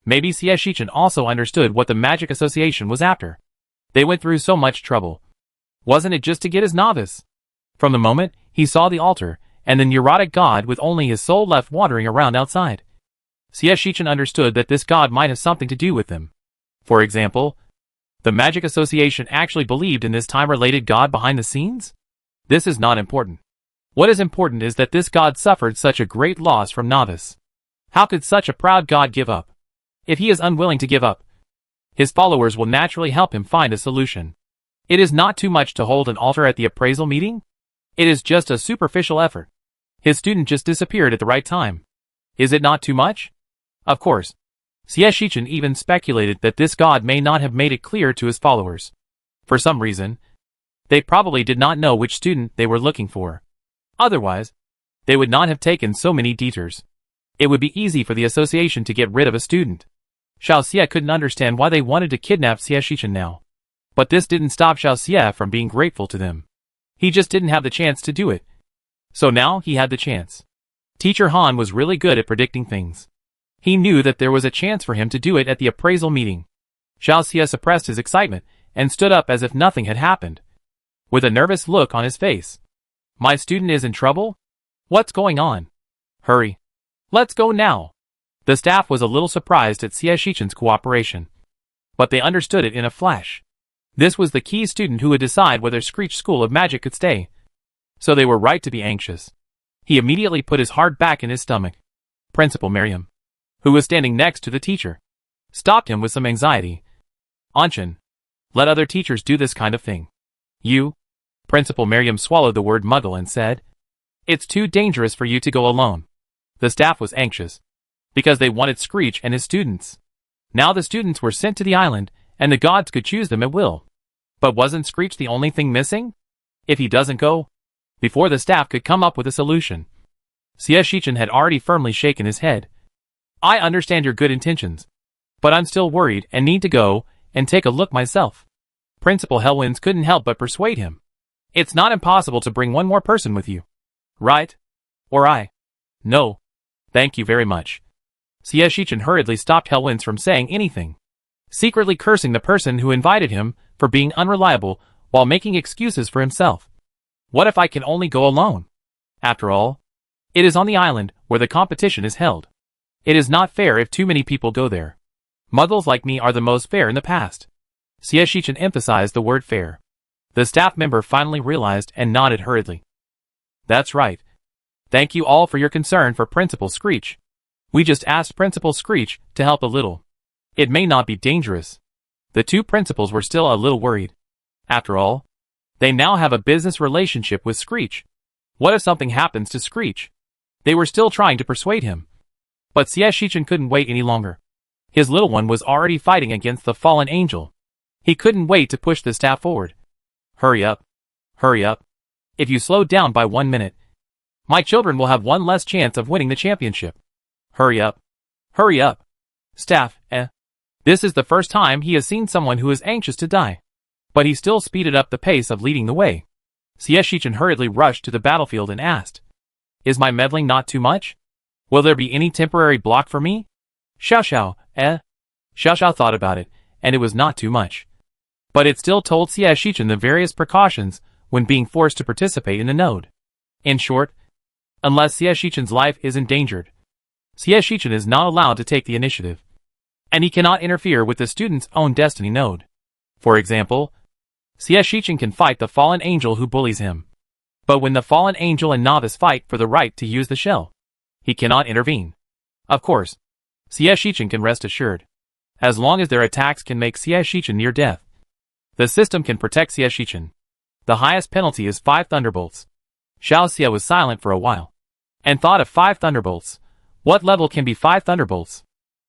Speaker 1: Maybe Shichen also understood what the Magic Association was after. They went through so much trouble. Wasn't it just to get his Novice? From the moment he saw the altar and the neurotic god with only his soul left wandering around outside, Shichen understood that this god might have something to do with them. For example, the Magic Association actually believed in this time-related god behind the scenes? This is not important. What is important is that this god suffered such a great loss from Novice. How could such a proud god give up? If he is unwilling to give up, his followers will naturally help him find a solution. It is not too much to hold an altar at the appraisal meeting. It is just a superficial effort. His student just disappeared at the right time. Is it not too much? Of course. Xie Shichen even speculated that this god may not have made it clear to his followers. For some reason, they probably did not know which student they were looking for. Otherwise, they would not have taken so many detours. It would be easy for the association to get rid of a student. Xiao Xie couldn't understand why they wanted to kidnap Xie Shichen now. But this didn't stop Xiao Xie from being grateful to them. He just didn't have the chance to do it. So now he had the chance. Teacher Han was really good at predicting things. He knew that there was a chance for him to do it at the appraisal meeting. Xiao Xie suppressed his excitement and stood up as if nothing had happened, with a nervous look on his face. My student is in trouble? What's going on? Hurry. Let's go now. The staff was a little surprised at Xie Shichen's cooperation, but they understood it in a flash. This was the key student who would decide whether Screech School of Magic could stay. So they were right to be anxious. He immediately put his heart back in his stomach. Principal Miriam, who was standing next to the teacher, stopped him with some anxiety. Anshin, let other teachers do this kind of thing. You? Principal Miriam swallowed the word muggle and said, it's too dangerous for you to go alone. The staff was anxious, because they wanted Screech and his students. Now the students were sent to the island, and the gods could choose them at will. But wasn't Screech the only thing missing? If he doesn't go, before the staff could come up with a solution. Xie Shichen had already firmly shaken his head. I understand your good intentions, but I'm still worried and need to go and take a look myself. Principal Hellwinds couldn't help but persuade him. It's not impossible to bring one more person with you. Right? Or I? No. Thank you very much. Xie Shichen hurriedly stopped Hellwinds from saying anything, secretly cursing the person who invited him for being unreliable while making excuses for himself. What if I can only go alone? After all, it is on the island where the competition is held. It is not fair if too many people go there. Muggles like me are the most fair in the past. Xie Shichen emphasized the word fair. The staff member finally realized and nodded hurriedly. That's right. Thank you all for your concern for Principal Screech. We just asked Principal Screech to help a little. It may not be dangerous. The two principals were still a little worried. After all, they now have a business relationship with Screech. What if something happens to Screech? They were still trying to persuade him. But Xie Shichen couldn't wait any longer. His little one was already fighting against the fallen angel. He couldn't wait to push the staff forward. Hurry up. Hurry up. If you slow down by 1 minute, my children will have one less chance of winning the championship. Hurry up. Hurry up. Staff, This is the first time he has seen someone who is anxious to die. But he still speeded up the pace of leading the way. Xie Shichen hurriedly rushed to the battlefield and asked, is my meddling not too much? Will there be any temporary block for me? Xiao Xiao, Xiao Xiao thought about it, and it was not too much. But it still told Xie Shichen the various precautions when being forced to participate in the node. In short, unless Xie Shichen's life is endangered, Xie Shichen is not allowed to take the initiative. And he cannot interfere with the student's own destiny node. For example, Xie Shichen can fight the fallen angel who bullies him. But when the fallen angel and novice fight for the right to use the shell, he cannot intervene. Of course, Xie Shichen can rest assured. As long as their attacks can make Xie Shichen near death, the system can protect Xie Shichen. The highest penalty is 5 thunderbolts. Xiao Xie was silent for a while, and thought of 5 thunderbolts. What level can be 5 thunderbolts?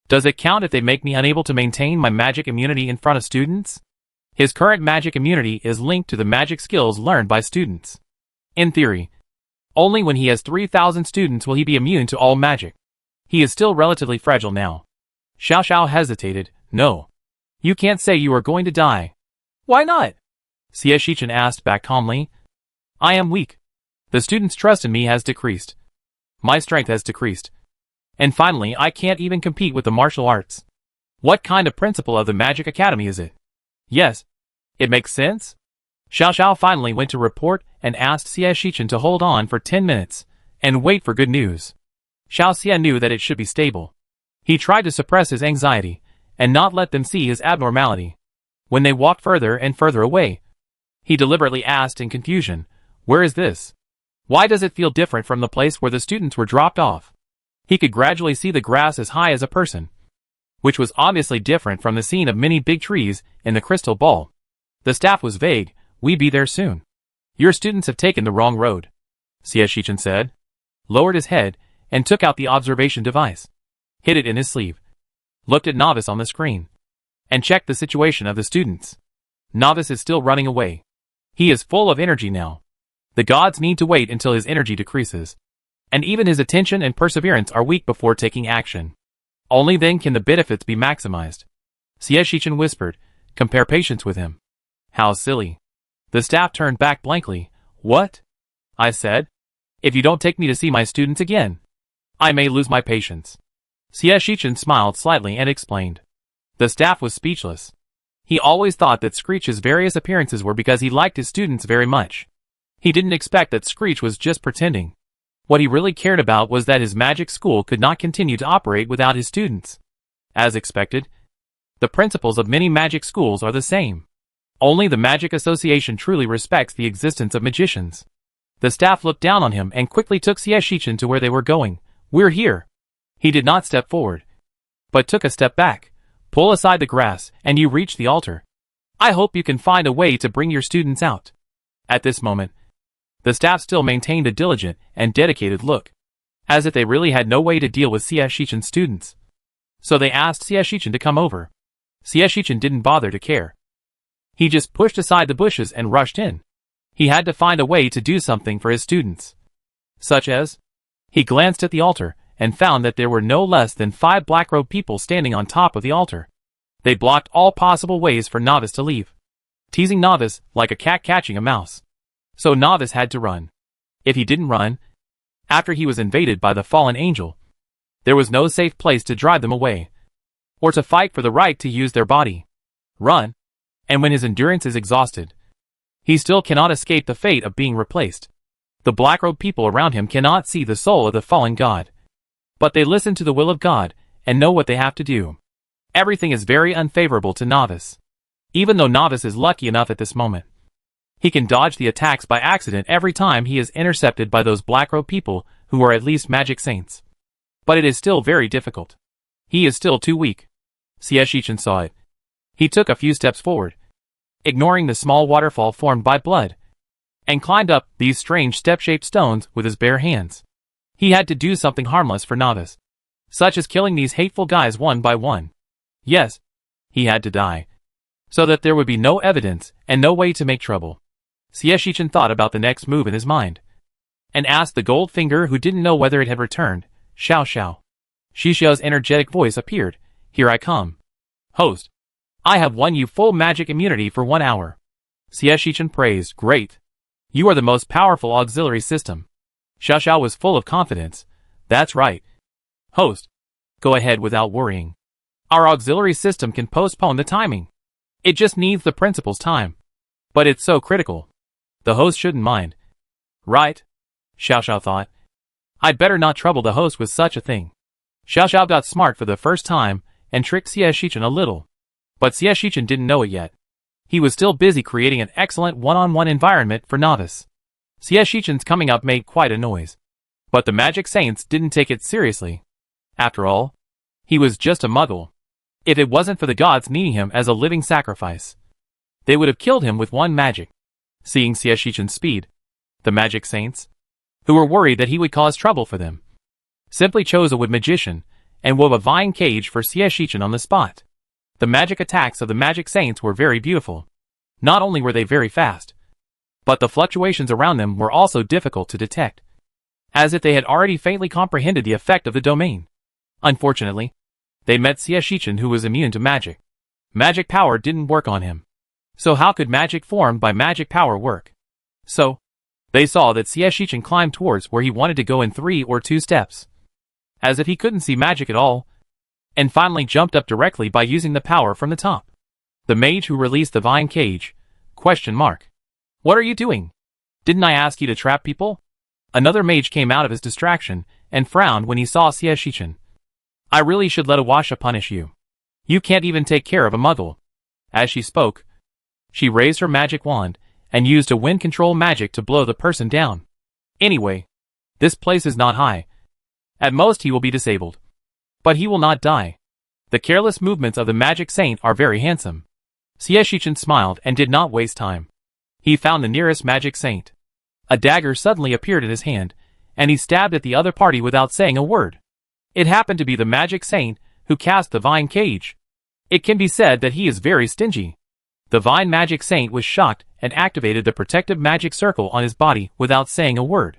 Speaker 1: Does it count if they make me unable to maintain my magic immunity in front of students? His current magic immunity is linked to the magic skills learned by students. In theory, only when he has 3,000 students will he be immune to all magic. He is still relatively fragile now. Xiao Xiao hesitated. No. You can't say you are going to die. Why not? Xie Shichen asked back calmly. I am weak. The students' trust in me has decreased. My strength has decreased. And finally, I can't even compete with the martial arts. What kind of principal of the Magic Academy is it? Yes. It makes sense? Xiao Xiao finally went to report and asked Xie Shichen to hold on for 10 minutes and wait for good news. Xiao Xie knew that it should be stable. He tried to suppress his anxiety and not let them see his abnormality. When they walked further and further away, he deliberately asked in confusion, where is this? Why does it feel different from the place where the students were dropped off? He could gradually see the grass as high as a person, which was obviously different from the scene of many big trees in the crystal ball. The staff was vague. "We be there soon. Your students have taken the wrong road," Shichen said, lowered his head, and took out the observation device, hid it in his sleeve, looked at Novice on the screen, and checked the situation of the students. Novice is still running away. He is full of energy now. The gods need to wait until his energy decreases, and even his attention and perseverance are weak before taking action. Only then can the benefits be maximized. Shichen whispered, "Compare patience with him." "How silly." The staff turned back blankly. "What?" I said. "If you don't take me to see my students again, I may lose my patience." Shichen smiled slightly and explained. The staff was speechless. He always thought that Screech's various appearances were because he liked his students very much. He didn't expect that Screech was just pretending. What he really cared about was that his magic school could not continue to operate without his students. As expected, the principles of many magic schools are the same. Only the Magic Association truly respects the existence of magicians. The staff looked down on him and quickly took Shichen to where they were going. "We're here." He did not step forward, but took a step back. "Pull aside the grass, and you reach the altar. I hope you can find a way to bring your students out." At this moment, the staff still maintained a diligent and dedicated look, as if they really had no way to deal with Shichen's students. So they asked Shichen to come over. Shichen didn't bother to care. He just pushed aside the bushes and rushed in. He had to find a way to do something for his students. Such as? He glanced at the altar and found that there were no less than 5 black-robed people standing on top of the altar. They blocked all possible ways for Novice to leave, teasing Novice like a cat catching a mouse. So Novice had to run. If he didn't run, after he was invaded by the fallen angel, there was no safe place to drive them away, or to fight for the right to use their body. Run, and when his endurance is exhausted, he still cannot escape the fate of being replaced. The black-robed people around him cannot see the soul of the fallen god, but they listen to the will of God and know what they have to do. Everything is very unfavorable to Novice. Even though Novice is lucky enough at this moment, he can dodge the attacks by accident every time he is intercepted by those black-robed people who are at least magic saints. But it is still very difficult. He is still too weak. Shichen saw it. He took a few steps forward, ignoring the small waterfall formed by blood, and climbed up these strange step-shaped stones with his bare hands. He had to do something harmless for Novice, such as killing these hateful guys one by one. Yes, he had to die, so that there would be no evidence and no way to make trouble. Shichen thought about the next move in his mind, and asked the gold finger, who didn't know whether it had returned, "Xiao Xiao." Xiao's energetic voice appeared. "Here I come. Host, I have won you full magic immunity for 1 hour." Shichen praised. "Great. You are the most powerful auxiliary system." Xiao was full of confidence. "That's right. Host, go ahead without worrying. Our auxiliary system can postpone the timing. It just needs the principal's time. But it's so critical. The host shouldn't mind." "Right," Xiao thought. "I'd better not trouble the host with such a thing." Xiao got smart for the first time and tricked Shichen a little. But Shichen didn't know it yet. He was still busy creating an excellent one-on-one environment for Novice. Shichen's coming up made quite a noise. But the magic saints didn't take it seriously. After all, he was just a muggle. If it wasn't for the gods needing him as a living sacrifice, they would have killed him with one magic. Seeing Shichen's speed, the magic saints, who were worried that he would cause trouble for them, simply chose a wood magician and wove a vine cage for Shichen on the spot. The magic attacks of the magic saints were very beautiful. Not only were they very fast, but the fluctuations around them were also difficult to detect, as if they had already faintly comprehended the effect of the domain. Unfortunately, they met Shichen, who was immune to magic. Magic power didn't work on him. So how could magic formed by magic power work? So, they saw that Shichen climbed towards where he wanted to go in 3 or 2 steps, as if he couldn't see magic at all, and finally jumped up directly by using the power from the top. The mage who released the vine cage, ? "What are you doing? Didn't I ask you to trap people?" Another mage came out of his distraction and frowned when he saw Shichen. "I really should let Awasha punish you. You can't even take care of a muggle." As she spoke, she raised her magic wand and used a wind control magic to blow the person down. "Anyway, this place is not high, At most he will be disabled. But he will not die. The careless movements of the magic saint are very handsome. Xie Shichen smiled and did not waste time. He found the nearest magic saint. A dagger suddenly appeared in his hand, and he stabbed at the other party without saying a word. It happened to be the magic saint who cast the vine cage. It can be said that he is very stingy. The vine magic saint was shocked and activated the protective magic circle on his body without saying a word.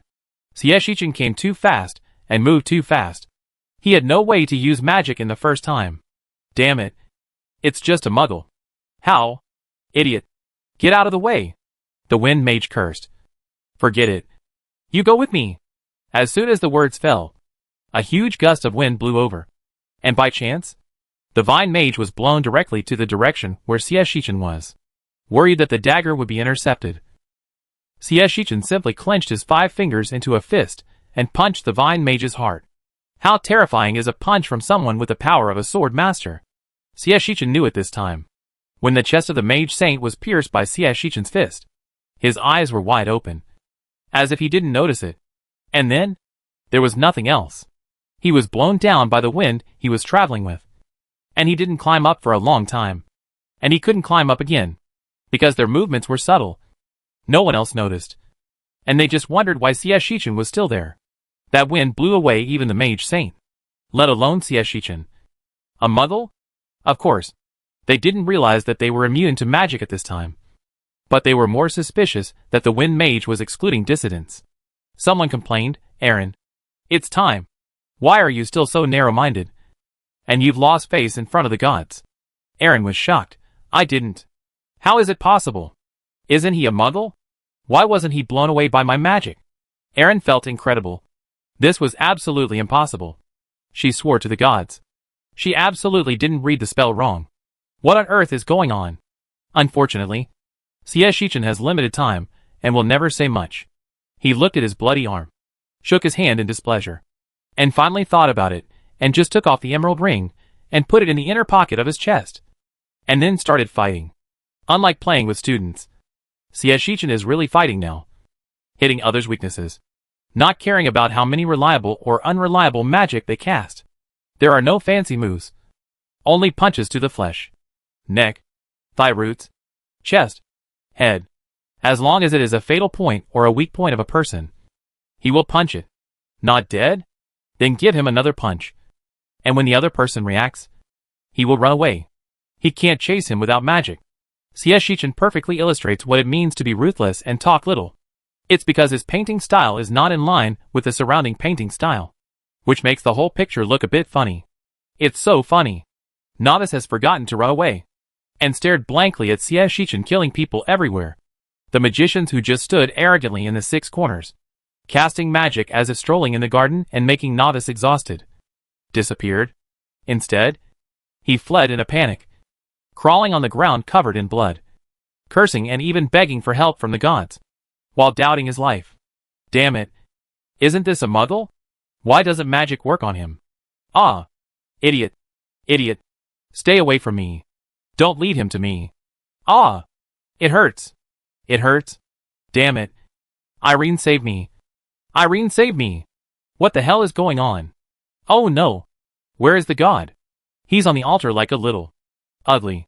Speaker 1: Xie Shichen came too fast and moved too fast. He had no way to use magic in the first time. Damn it. It's just a muggle. How? Idiot. Get out of the way. The wind mage cursed. Forget it. You go with me. As soon as the words fell, a huge gust of wind blew over. And by chance, the vine mage was blown directly to the direction where Xie Shichen was. Worried that the dagger would be intercepted, Xie Shichen simply clenched his 5 fingers into a fist and punched the vine mage's heart. How terrifying is a punch from someone with the power of a sword master? Xie Shichen knew it this time. When the chest of the mage saint was pierced by Xie Shichen's fist, his eyes were wide open, as if he didn't notice it. And then, there was nothing else. He was blown down by the wind he was traveling with. And he didn't climb up for a long time. And he couldn't climb up again, because their movements were subtle. No one else noticed. And they just wondered why Xie Shichen was still there. That wind blew away even the mage saint, let alone Xie Shichen. A muggle? Of course. They didn't realize that they were immune to magic at this time. But they were more suspicious that the wind mage was excluding dissidents. Someone complained, Aaron. It's time. Why are you still so narrow-minded? And you've lost face in front of the gods. Aaron was shocked. I didn't. How is it possible? Isn't he a muggle? Why wasn't he blown away by my magic? Aaron felt incredible. This was absolutely impossible. She swore to the gods. She absolutely didn't read the spell wrong. What on earth is going on? Unfortunately, Xie Shichen has limited time and will never say much. He looked at his bloody arm, shook his hand in displeasure, and finally thought about it and just took off the emerald ring and put it in the inner pocket of his chest. And then started fighting. Unlike playing with students, Xie Shichen is really fighting now. Hitting others' weaknesses. Not caring about how many reliable or unreliable magic they cast. There are no fancy moves. Only punches to the flesh, neck, thigh roots, chest, head. As long as it is a fatal point or a weak point of a person, he will punch it. Not dead? Then give him another punch. And when the other person reacts, he will run away. He can't chase him without magic. Xie Shichen perfectly illustrates what it means to be ruthless and talk little. It's because his painting style is not in line with the surrounding painting style, which makes the whole picture look a bit funny. It's so funny. Novice has forgotten to run away, and stared blankly at Xie Shichen killing people everywhere. The magicians who just stood arrogantly in the 6 corners, casting magic as if strolling in the garden and making Novice exhausted, disappeared. Instead, he fled in a panic, crawling on the ground covered in blood, cursing and even begging for help from the gods, while doubting his life. Damn it. Isn't this a muggle? Why doesn't magic work on him? Ah. Idiot. Idiot. Stay away from me. Don't lead him to me. Ah. It hurts. It hurts. Damn it. Irene, save me. Irene, save me. What the hell is going on? Oh no. Where is the god? He's on the altar like a little ugly.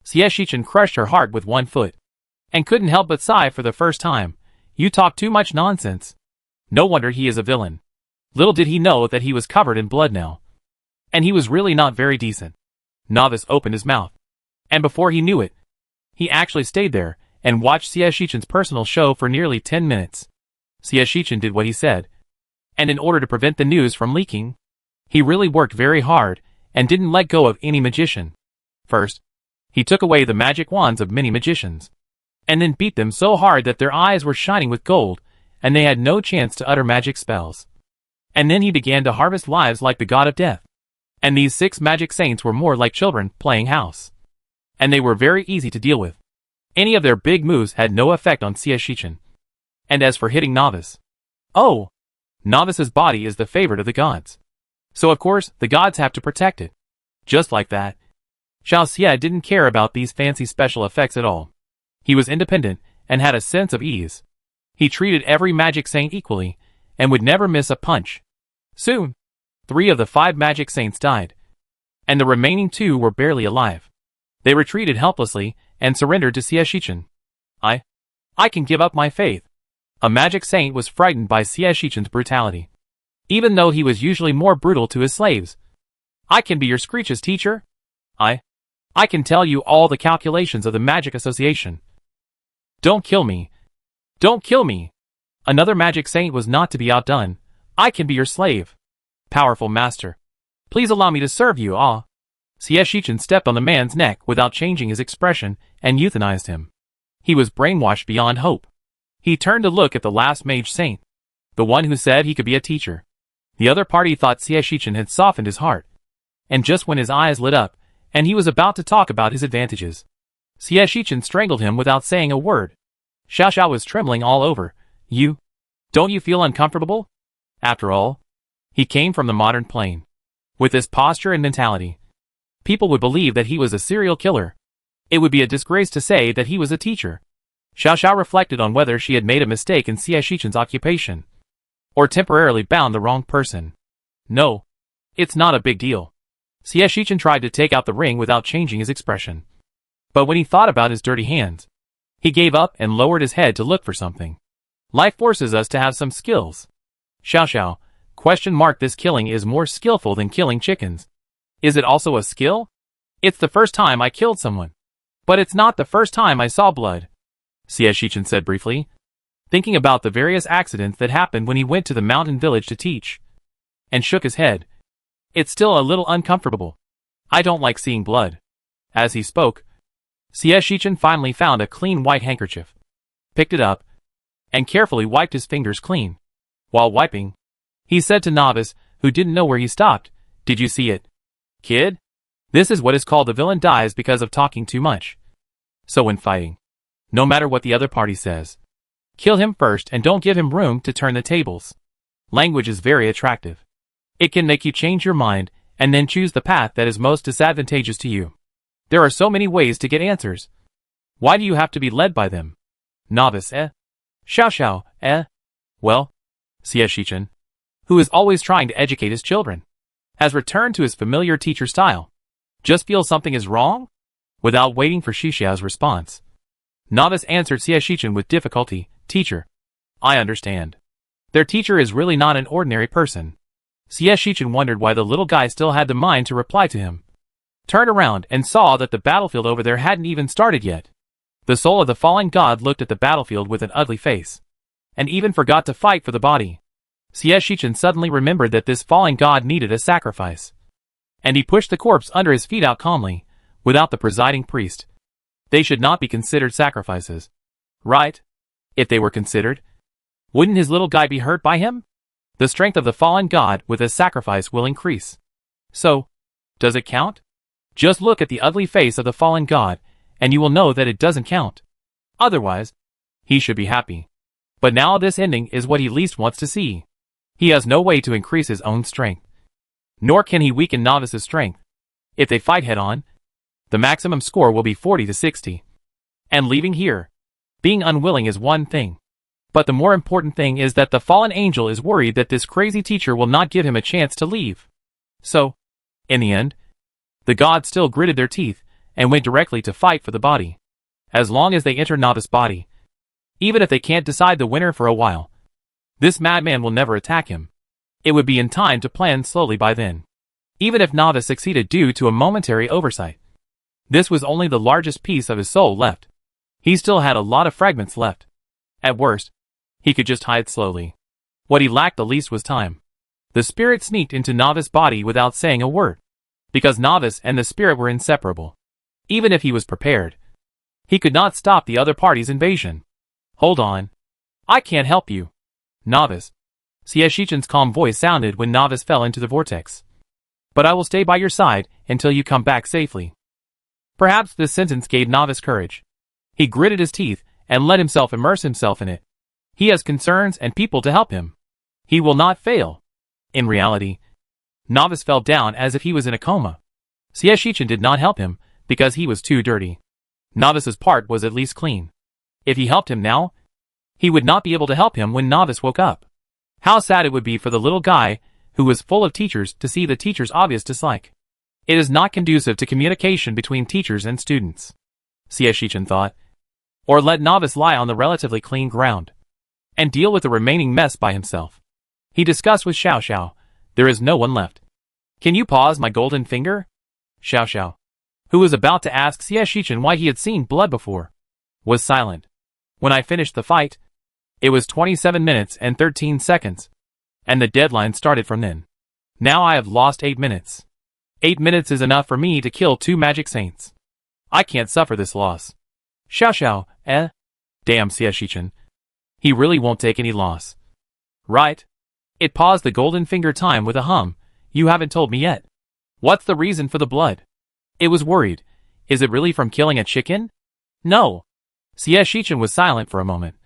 Speaker 1: Xie Shichen crushed her heart with one foot, and couldn't help but sigh for the first time. You talk too much nonsense. No wonder he is a villain. Little did he know that he was covered in blood now. And he was really not very decent. Novice opened his mouth, and before he knew it, he actually stayed there and watched Xie Shichen's personal show for nearly 10 minutes. Xie Shichen did what he said, and in order to prevent the news from leaking, he really worked very hard and didn't let go of any magician. First, he took away the magic wands of many magicians, and then beat them so hard that their eyes were shining with gold, and they had no chance to utter magic spells. And then he began to harvest lives like the god of death. And these 6 magic saints were more like children playing house. And they were very easy to deal with. Any of their big moves had no effect on Xie Shichen. And as for hitting Novice, oh, Novice's body is the favorite of the gods. So of course, the gods have to protect it. Just like that. Xiao Xie didn't care about these fancy special effects at all. He was independent and had a sense of ease. He treated every magic saint equally and would never miss a punch. Soon, 3 of the 5 magic saints died, and the remaining 2 were barely alive. They retreated helplessly and surrendered to Xie Shichen. I can give up my faith. A magic saint was frightened by Xie Shichen's brutality, even though he was usually more brutal to his slaves. I can be your Screech's teacher. I can tell you all the calculations of the Magic Association. Don't kill me. Don't kill me. Another magic saint was not to be outdone. I can be your slave. Powerful master. Please allow me to serve you, ah. Xie Shichen stepped on the man's neck without changing his expression and euthanized him. He was brainwashed beyond hope. He turned to look at the last mage saint, the one who said he could be a teacher. The other party thought Xie Shichen had softened his heart, and just when his eyes lit up, and he was about to talk about his advantages, Xie Shichen strangled him without saying a word. Xiao Xiao was trembling all over. Don't you feel uncomfortable? After all, he came from the modern plane. With this posture and mentality, people would believe that he was a serial killer. It would be a disgrace to say that he was a teacher. Xiao Xiao reflected on whether she had made a mistake in Xie Shichen's occupation, or temporarily bound the wrong person. No, it's not a big deal. Xie Shichen tried to take out the ring without changing his expression. But when he thought about his dirty hands, he gave up and lowered his head to look for something. Life forces us to have some skills. Xiao Xiao, this killing is more skillful than killing chickens. Is it also a skill? It's the first time I killed someone. But it's not the first time I saw blood, Xie Shichen said briefly, thinking about the various accidents that happened when he went to the mountain village to teach, and shook his head. It's still a little uncomfortable. I don't like seeing blood. As he spoke, Xie Shichen finally found a clean white handkerchief, picked it up, and carefully wiped his fingers clean. While wiping, he said to Novice, who didn't know where he stopped, "Did you see it, kid? This is what is called the villain dies because of talking too much. So when fighting, no matter what the other party says, kill him first and don't give him room to turn the tables. Language is very attractive. It can make you change your mind and then choose the path that is most disadvantageous to you. There are so many ways to get answers. Why do you have to be led by them?" Novice, Xiao Xiao, Well, Xie Shichen, who is always trying to educate his children, has returned to his familiar teacher style. Just feel something is wrong? Without waiting for Xiao's response, Novice answered Xie Shichen with difficulty, "Teacher, I understand. Their teacher is really not an ordinary person." Xie Shichen wondered why the little guy still had the mind to reply to him. Turned around and saw that the battlefield over there hadn't even started yet. The soul of the fallen god looked at the battlefield with an ugly face, and even forgot to fight for the body. Xie Shichen suddenly remembered that this fallen god needed a sacrifice, and he pushed the corpse under his feet out calmly, without the presiding priest. They should not be considered sacrifices, right? If they were considered, wouldn't his little guy be hurt by him? The strength of the fallen god with a sacrifice will increase. So, does it count? Just look at the ugly face of the fallen god, and you will know that it doesn't count. Otherwise, he should be happy. But now this ending is what he least wants to see. He has no way to increase his own strength, nor can he weaken Novice's strength. If they fight head-on, the maximum score will be 40 to 60. And leaving here, being unwilling is one thing. But the more important thing is that the fallen angel is worried that this crazy teacher will not give him a chance to leave. So, in the end, the gods still gritted their teeth and went directly to fight for the body. As long as they enter Novice's body, even if they can't decide the winner for a while, this madman will never attack him. It would be in time to plan slowly by then. Even if Novice succeeded due to a momentary oversight, this was only the largest piece of his soul left. He still had a lot of fragments left. At worst, he could just hide slowly. What he lacked the least was time. The spirit sneaked into Novice's body without saying a word, because Novice and the spirit were inseparable. Even if he was prepared, he could not stop the other party's invasion. "Hold on. I can't help you, Novice." Xie Shichen's calm voice sounded when Novice fell into the vortex. "But I will stay by your side until you come back safely." Perhaps this sentence gave Novice courage. He gritted his teeth and let himself immerse himself in it. He has concerns and people to help him. He will not fail. In reality, Novice fell down as if he was in a coma. Xie Shichen did not help him because he was too dirty. Novice's part was at least clean. If he helped him now, he would not be able to help him when Novice woke up. How sad it would be for the little guy who was full of teachers, to see the teacher's obvious dislike. It is not conducive to communication between teachers and students, Xie Shichen thought. Or let novice lie on the relatively clean ground and deal with the remaining mess by himself. He discussed with Xiao Xiao. There is no one left. Can you pause my golden finger? Xiao Xiao, who was about to ask Xie Shichen why he had seen blood before, was silent. When I finished the fight, it was 27 minutes and 13 seconds, and the deadline started from then. Now I have lost 8 minutes. 8 minutes is enough for me to kill 2 magic saints. I can't suffer this loss. Xiao Xiao, Damn Xie Shichen. He really won't take any loss. Right? It paused the golden finger time with a hum. You haven't told me yet. What's the reason for the blood? It was worried. Is it really from killing a chicken? No. Xie Shichen was silent for a moment,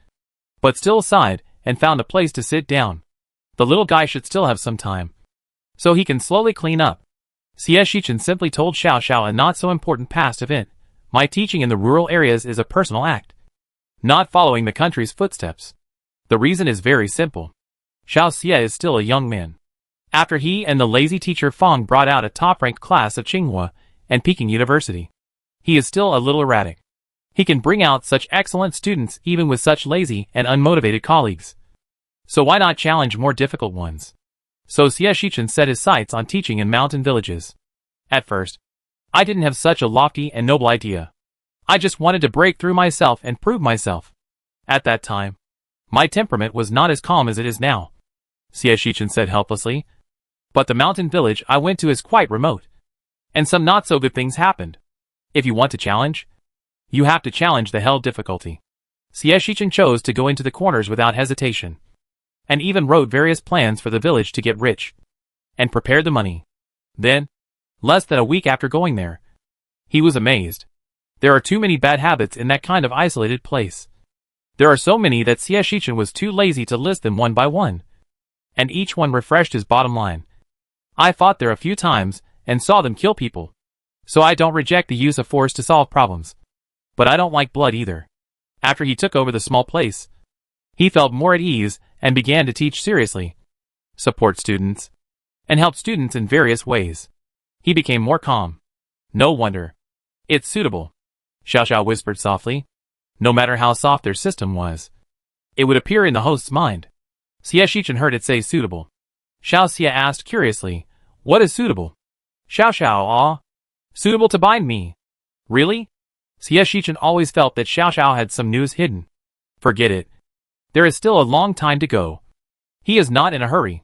Speaker 1: but still sighed and found a place to sit down. The little guy should still have some time, so he can slowly clean up. Xie Shichen simply told Xiao Xiao a not so important past event. My teaching in the rural areas is a personal act, not following the country's footsteps. The reason is very simple. Xiao Xie is still a young man. After he and the lazy teacher Fang brought out a top-ranked class of Tsinghua and Peking University, he is still a little erratic. He can bring out such excellent students even with such lazy and unmotivated colleagues. So why not challenge more difficult ones? So Xie Shichen set his sights on teaching in mountain villages. At first, I didn't have such a lofty and noble idea. I just wanted to break through myself and prove myself. At that time, my temperament was not as calm as it is now, Xie Shichen said helplessly. But the mountain village I went to is quite remote, and some not so good things happened. If you want to challenge, you have to challenge the hell difficulty. Xie Shichen chose to go into the corners without hesitation, and even wrote various plans for the village to get rich, and prepared the money. Then, less than a week after going there, he was amazed. There are too many bad habits in that kind of isolated place. There are so many that Xie Shichen was too lazy to list them one by one, and each one refreshed his bottom line. I fought there a few times and saw them kill people, so I don't reject the use of force to solve problems. But I don't like blood either. After he took over the small place, he felt more at ease and began to teach seriously, support students, and help students in various ways. He became more calm. No wonder. It's suitable, Xiao Xiao whispered softly. No matter how soft their system was, it would appear in the host's mind. Xie Shichen heard it say suitable. Xiao Xie asked curiously, what is suitable? Xiao Xiao, suitable to bind me. Really? Xie Shichen always felt that Xiao Xiao had some news hidden. Forget it. There is still a long time to go. He is not in a hurry.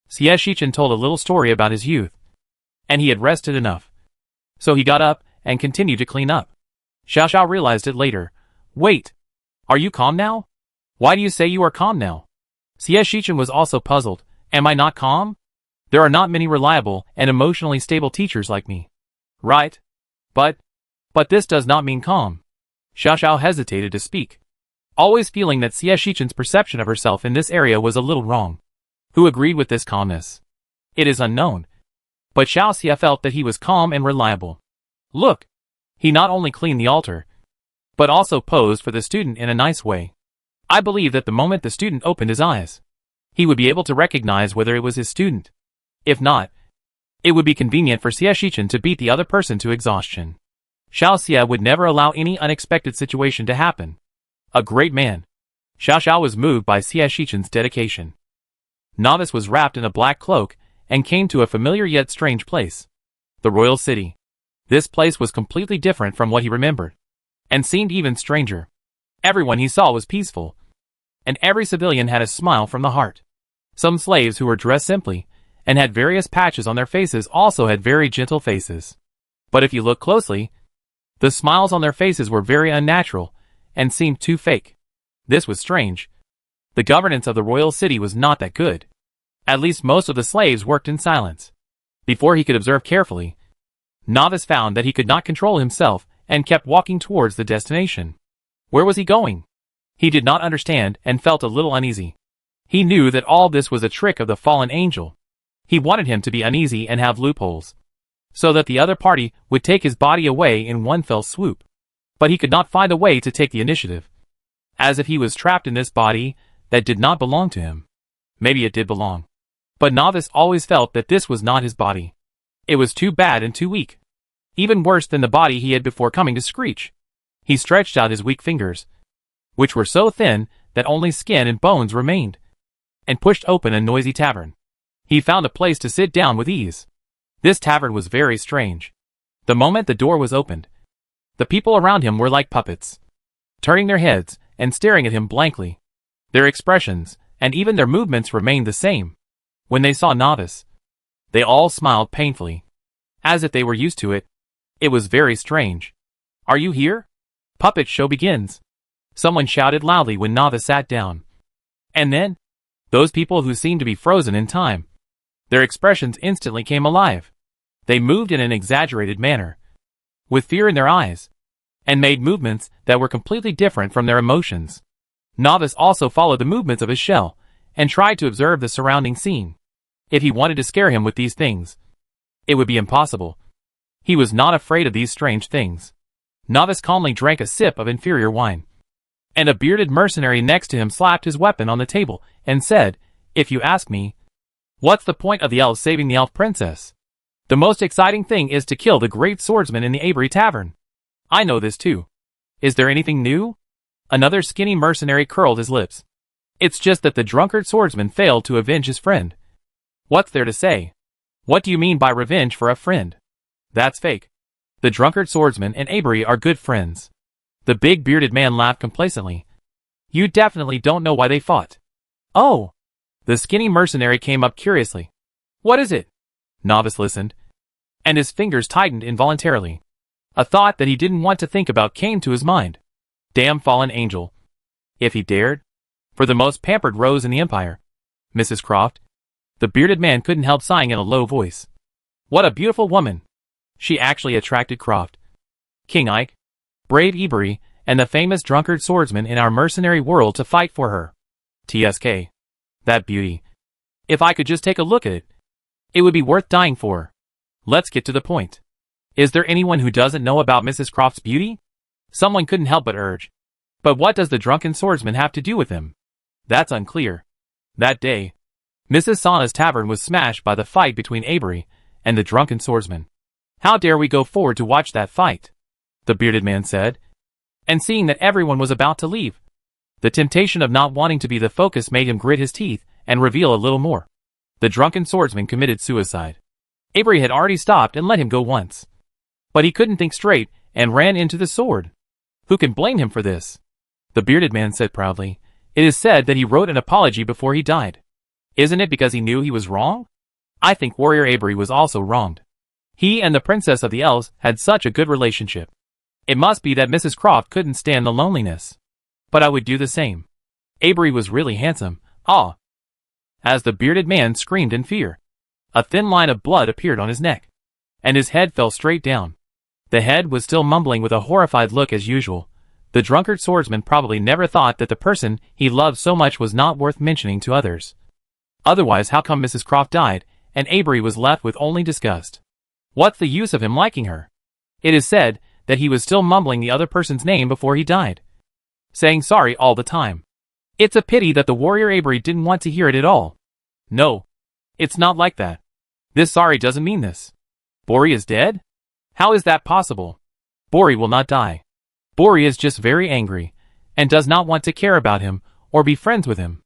Speaker 1: Xie Shichen told a little story about his youth, and he had rested enough. So he got up and continued to clean up. Xiao Xiao realized it later. Wait. Are you calm now? Why do you say you are calm now? Xie Shichen was also puzzled. Am I not calm? There are not many reliable and emotionally stable teachers like me. Right? But this does not mean calm. Xiao Xiao hesitated to speak, always feeling that Xie Shichen's perception of herself in this area was a little wrong. Who agreed with this calmness? It is unknown. But Xiao Xie felt that he was calm and reliable. Look! He not only cleaned the altar, but also posed for the student in a nice way. I believe that the moment the student opened his eyes, he would be able to recognize whether it was his student. If not, it would be convenient for Xie Shichen to beat the other person to exhaustion. Xiao Xie would never allow any unexpected situation to happen. A great man. Xiao Xiao was moved by Xie Shichen's dedication. Novice was wrapped in a black cloak and came to a familiar yet strange place. The royal city. This place was completely different from what he remembered, and seemed even stranger. Everyone he saw was peaceful, and every civilian had a smile from the heart. Some slaves who were dressed simply and had various patches on their faces also had very gentle faces. But if you look closely, the smiles on their faces were very unnatural and seemed too fake. This was strange. The governance of the royal city was not that good. At least most of the slaves worked in silence. Before he could observe carefully, Novice found that he could not control himself and kept walking towards the destination. Where was he going? He did not understand and felt a little uneasy. He knew that all this was a trick of the fallen angel. He wanted him to be uneasy and have loopholes, so that the other party would take his body away in one fell swoop. But he could not find a way to take the initiative, as if he was trapped in this body that did not belong to him. Maybe it did belong. But Novice always felt that this was not his body. It was too bad and too weak. Even worse than the body he had before coming to Screech. He stretched out his weak fingers, which were so thin that only skin and bones remained, and pushed open a noisy tavern. He found a place to sit down with ease. This tavern was very strange. The moment the door was opened, the people around him were like puppets, turning their heads and staring at him blankly. Their expressions, and even their movements remained the same. When they saw Novice, they all smiled painfully, as if they were used to it. It was very strange. "Are you here? Puppet show begins," someone shouted loudly when Novice sat down. And then, those people who seemed to be frozen in time, their expressions instantly came alive. They moved in an exaggerated manner, with fear in their eyes, and made movements that were completely different from their emotions. Novice also followed the movements of his shell, and tried to observe the surrounding scene. If he wanted to scare him with these things, it would be impossible. He was not afraid of these strange things. Novice calmly drank a sip of inferior wine, and a bearded mercenary next to him slapped his weapon on the table and said, "If you ask me, what's the point of the elves saving the elf princess? The most exciting thing is to kill the great swordsman in the Avery Tavern. I know this too. Is there anything new?" Another skinny mercenary curled his lips. "It's just that the drunkard swordsman failed to avenge his friend." "What's there to say? What do you mean by revenge for a friend? That's fake. The drunkard swordsman and Avery are good friends." The big bearded man laughed complacently. "You definitely don't know why they fought." "Oh." The skinny mercenary came up curiously. "What is it?" Novice listened, and his fingers tightened involuntarily. A thought that he didn't want to think about came to his mind. Damn fallen angel. If he dared. For the most pampered rose in the empire, Mrs. Croft. The bearded man couldn't help sighing in a low voice. What a beautiful woman. She actually attracted Croft, King Ike, brave Ebery, and the famous drunkard swordsman in our mercenary world to fight for her. TSK. That beauty. If I could just take a look at it, it would be worth dying for. Let's get to the point. Is there anyone who doesn't know about Mrs. Croft's beauty? Someone couldn't help but urge. But what does the drunken swordsman have to do with him? That's unclear. That day, Mrs. Sauna's tavern was smashed by the fight between Avery and the drunken swordsman. How dare we go forward to watch that fight? The bearded man said. And seeing that everyone was about to leave, the temptation of not wanting to be the focus made him grit his teeth and reveal a little more. The drunken swordsman committed suicide. Avery had already stopped and let him go once. But he couldn't think straight and ran into the sword. Who can blame him for this? The bearded man said proudly. It is said that he wrote an apology before he died. Isn't it because he knew he was wrong? I think Warrior Avery was also wronged. He and the Princess of the Elves had such a good relationship. It must be that Mrs. Croft couldn't stand the loneliness. But I would do the same. Avery was really handsome. Ah! As the bearded man screamed in fear, a thin line of blood appeared on his neck, and his head fell straight down. The head was still mumbling with a horrified look as usual. The drunkard swordsman probably never thought that the person he loved so much was not worth mentioning to others. Otherwise, how come Mrs. Croft died, and Avery was left with only disgust? What's the use of him liking her? It is said that he was still mumbling the other person's name before he died, saying sorry all the time. It's a pity that the warrior Avery didn't want to hear it at all. No, it's not like that. This sorry doesn't mean this. Bori is dead? How is that possible? Bori will not die. Bori is just very angry, and does not want to care about him, or be friends with him.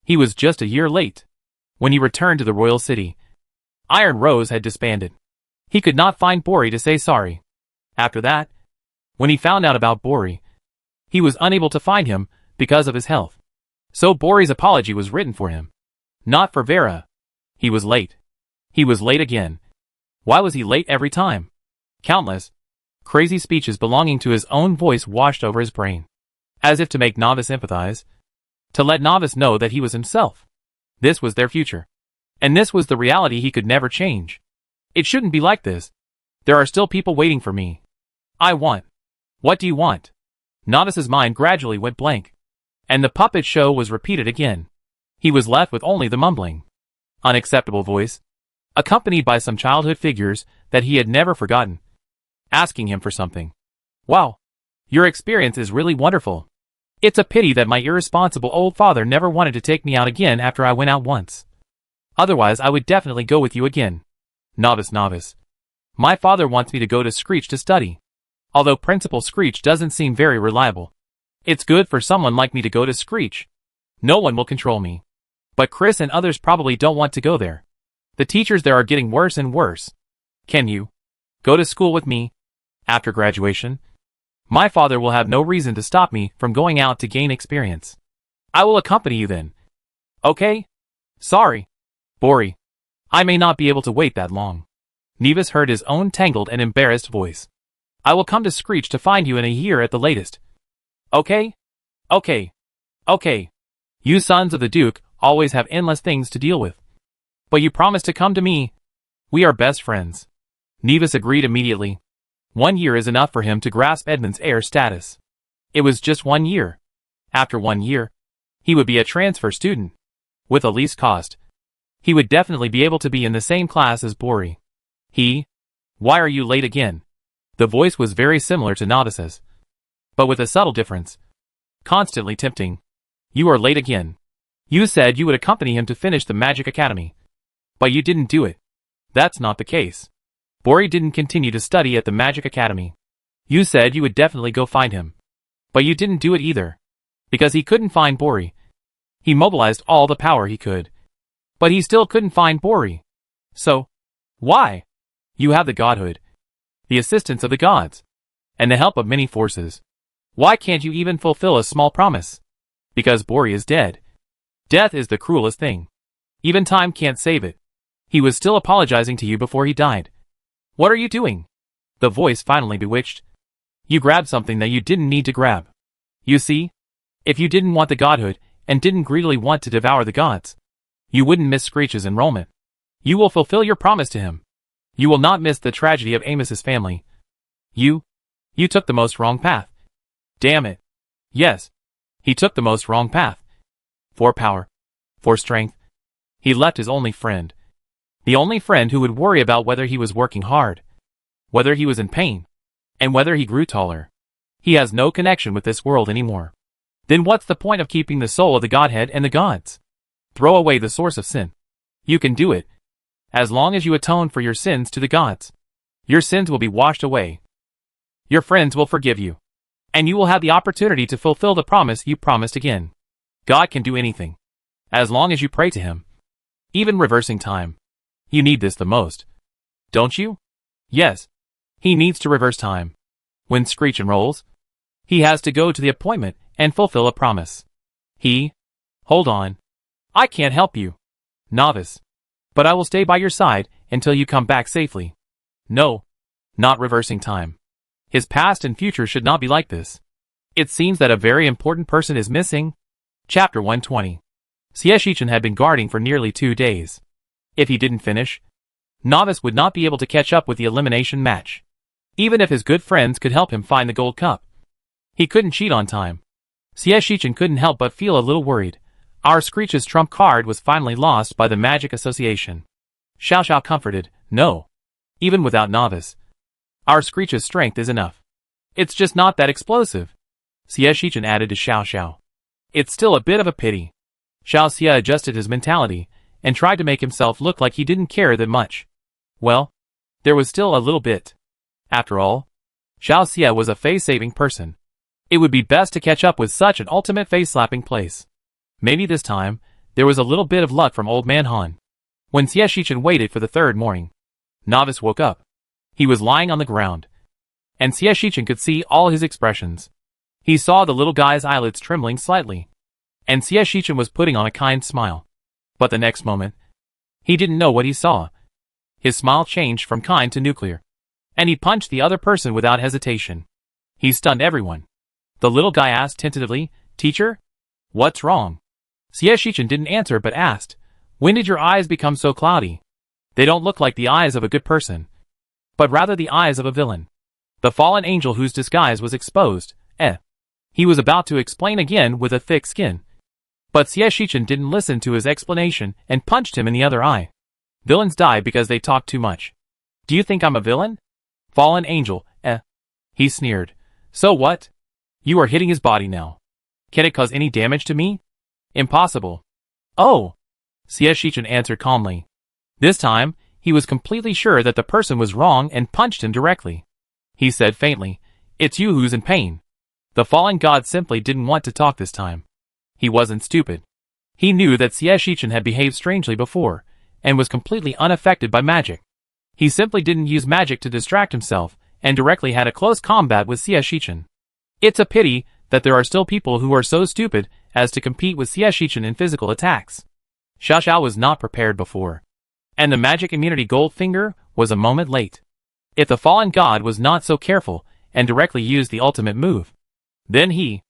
Speaker 1: He was just a year late. When he returned to the royal city, Iron Rose had disbanded. He could not find Bori to say sorry. After that, when he found out about Bori, he was unable to find him because of his health. So Bori's apology was written for him, not for Vera. He was late. He was late again. Why was he late every time? Countless crazy speeches belonging to his own voice washed over his brain, as if to make Novice empathize, to let Novice know that he was himself. This was their future, and this was the reality he could never change. It shouldn't be like this. There are still people waiting for me. I want. What do you want? Novice's mind gradually went blank, and the puppet show was repeated again. He was left with only the mumbling, unacceptable voice, accompanied by some childhood figures that he had never forgotten, asking him for something. Wow, your experience is really wonderful. It's a pity that my irresponsible old father never wanted to take me out again after I went out once. Otherwise I would definitely go with you again. Novice. My father wants me to go to Screech to study. Although Principal Screech doesn't seem very reliable. It's good for someone like me to go to Screech. No one will control me. But Chris and others probably don't want to go there. The teachers there are getting worse and worse. Can you go to school with me after graduation? My father will have no reason to stop me from going out to gain experience. I will accompany you then. Okay? Sorry, Bori. I may not be able to wait that long. Nevis heard his own tangled and embarrassed voice. I will come to Screech to find you in a year at the latest. Okay? Okay. You sons of the Duke always have endless things to deal with. But you promised to come to me. We are best friends. Nevis agreed immediately. 1 year is enough for him to grasp Edmund's heir status. It was just 1 year. After 1 year, he would be a transfer student. With a least cost, he would definitely be able to be in the same class as Bori. Why are you late again? The voice was very similar to Novice's, but with a subtle difference. Constantly tempting. You are late again. You said you would accompany him to finish the Magic Academy. But you didn't do it. That's not the case. Bori didn't continue to study at the Magic Academy. You said you would definitely go find him. But you didn't do it either. Because he couldn't find Bori. He mobilized all the power he could. But he still couldn't find Bori. So, why? You have the godhood, the assistance of the gods, and the help of many forces. Why can't you even fulfill a small promise? Because Bori is dead. Death is the cruelest thing. Even time can't save it. He was still apologizing to you before he died. What are you doing? The voice finally bewitched. You grabbed something that you didn't need to grab. You see? If you didn't want the godhood, and didn't greedily want to devour the gods, you wouldn't miss Screech's enrollment. You will fulfill your promise to him. You will not miss the tragedy of Amos's family. You took the most wrong path. Damn it. Yes. He took the most wrong path. For power. For strength. He left his only friend. The only friend who would worry about whether he was working hard, whether he was in pain, and whether he grew taller. He has no connection with this world anymore. Then what's the point of keeping the soul of the Godhead and the gods? Throw away the source of sin. You can do it. As long as you atone for your sins to the gods, your sins will be washed away. Your friends will forgive you. And you will have the opportunity to fulfill the promise you promised again. God can do anything. As long as you pray to him. Even reversing time. You need this the most. Don't you? Yes. He needs to reverse time. When Screech enrolls, he has to go to the appointment and fulfill a promise. Hold on. I can't help you, Novice. But I will stay by your side until you come back safely. No. Not reversing time. His past and future should not be like this. It seems that a very important person is missing. Chapter 120. Sieshichin had been guarding for nearly 2 days. If he didn't finish, Novice would not be able to catch up with the elimination match. Even if his good friends could help him find the gold cup, he couldn't cheat on time. Sieshichin couldn't help but feel a little worried. Our Screech's trump card was finally lost by the Magic Association. Xiao Xiao comforted, no. Even without Novice, our Screech's strength is enough. It's just not that explosive. Sieshichin added to Xiao Xiao. It's still a bit of a pity. Xiao Xia adjusted his mentality, and tried to make himself look like he didn't care that much. Well, there was still a little bit. After all, Xiao Xia was a face-saving person. It would be best to catch up with such an ultimate face-slapping place. Maybe this time, there was a little bit of luck from Old Man Han. When Sieshichin waited for the third morning, Novice woke up. He was lying on the ground, and Sieshichin could see all his expressions. He saw the little guy's eyelids trembling slightly, and Sieshichin was putting on a kind smile. But the next moment, he didn't know what he saw. His smile changed from kind to nuclear, and he punched the other person without hesitation. He stunned everyone. The little guy asked tentatively, "Teacher? What's wrong?" Sieshichin didn't answer but asked, "When did your eyes become so cloudy? They don't look like the eyes of a good person, but rather the eyes of a villain. The fallen angel whose disguise was exposed, He was about to explain again with a thick skin. But Sieshichin didn't listen to his explanation and punched him in the other eye. Villains die because they talk too much. Do you think I'm a villain? Fallen angel, He sneered. So what? You are hitting his body now. Can it cause any damage to me? Impossible. Oh! Xie Shichen answered calmly. This time, he was completely sure that the person was wrong and punched him directly. He said faintly, "It's you who's in pain." The fallen god simply didn't want to talk this time. He wasn't stupid. He knew that Xie Shichen had behaved strangely before, and was completely unaffected by magic. He simply didn't use magic to distract himself, and directly had a close combat with Xie Shichen. It's a pity that there are still people who are so stupid as to compete with Xie Shichen in physical attacks. Xiao Xiao was not prepared before. And the magic immunity Goldfinger was a moment late. If the fallen god was not so careful and directly used the ultimate move, then he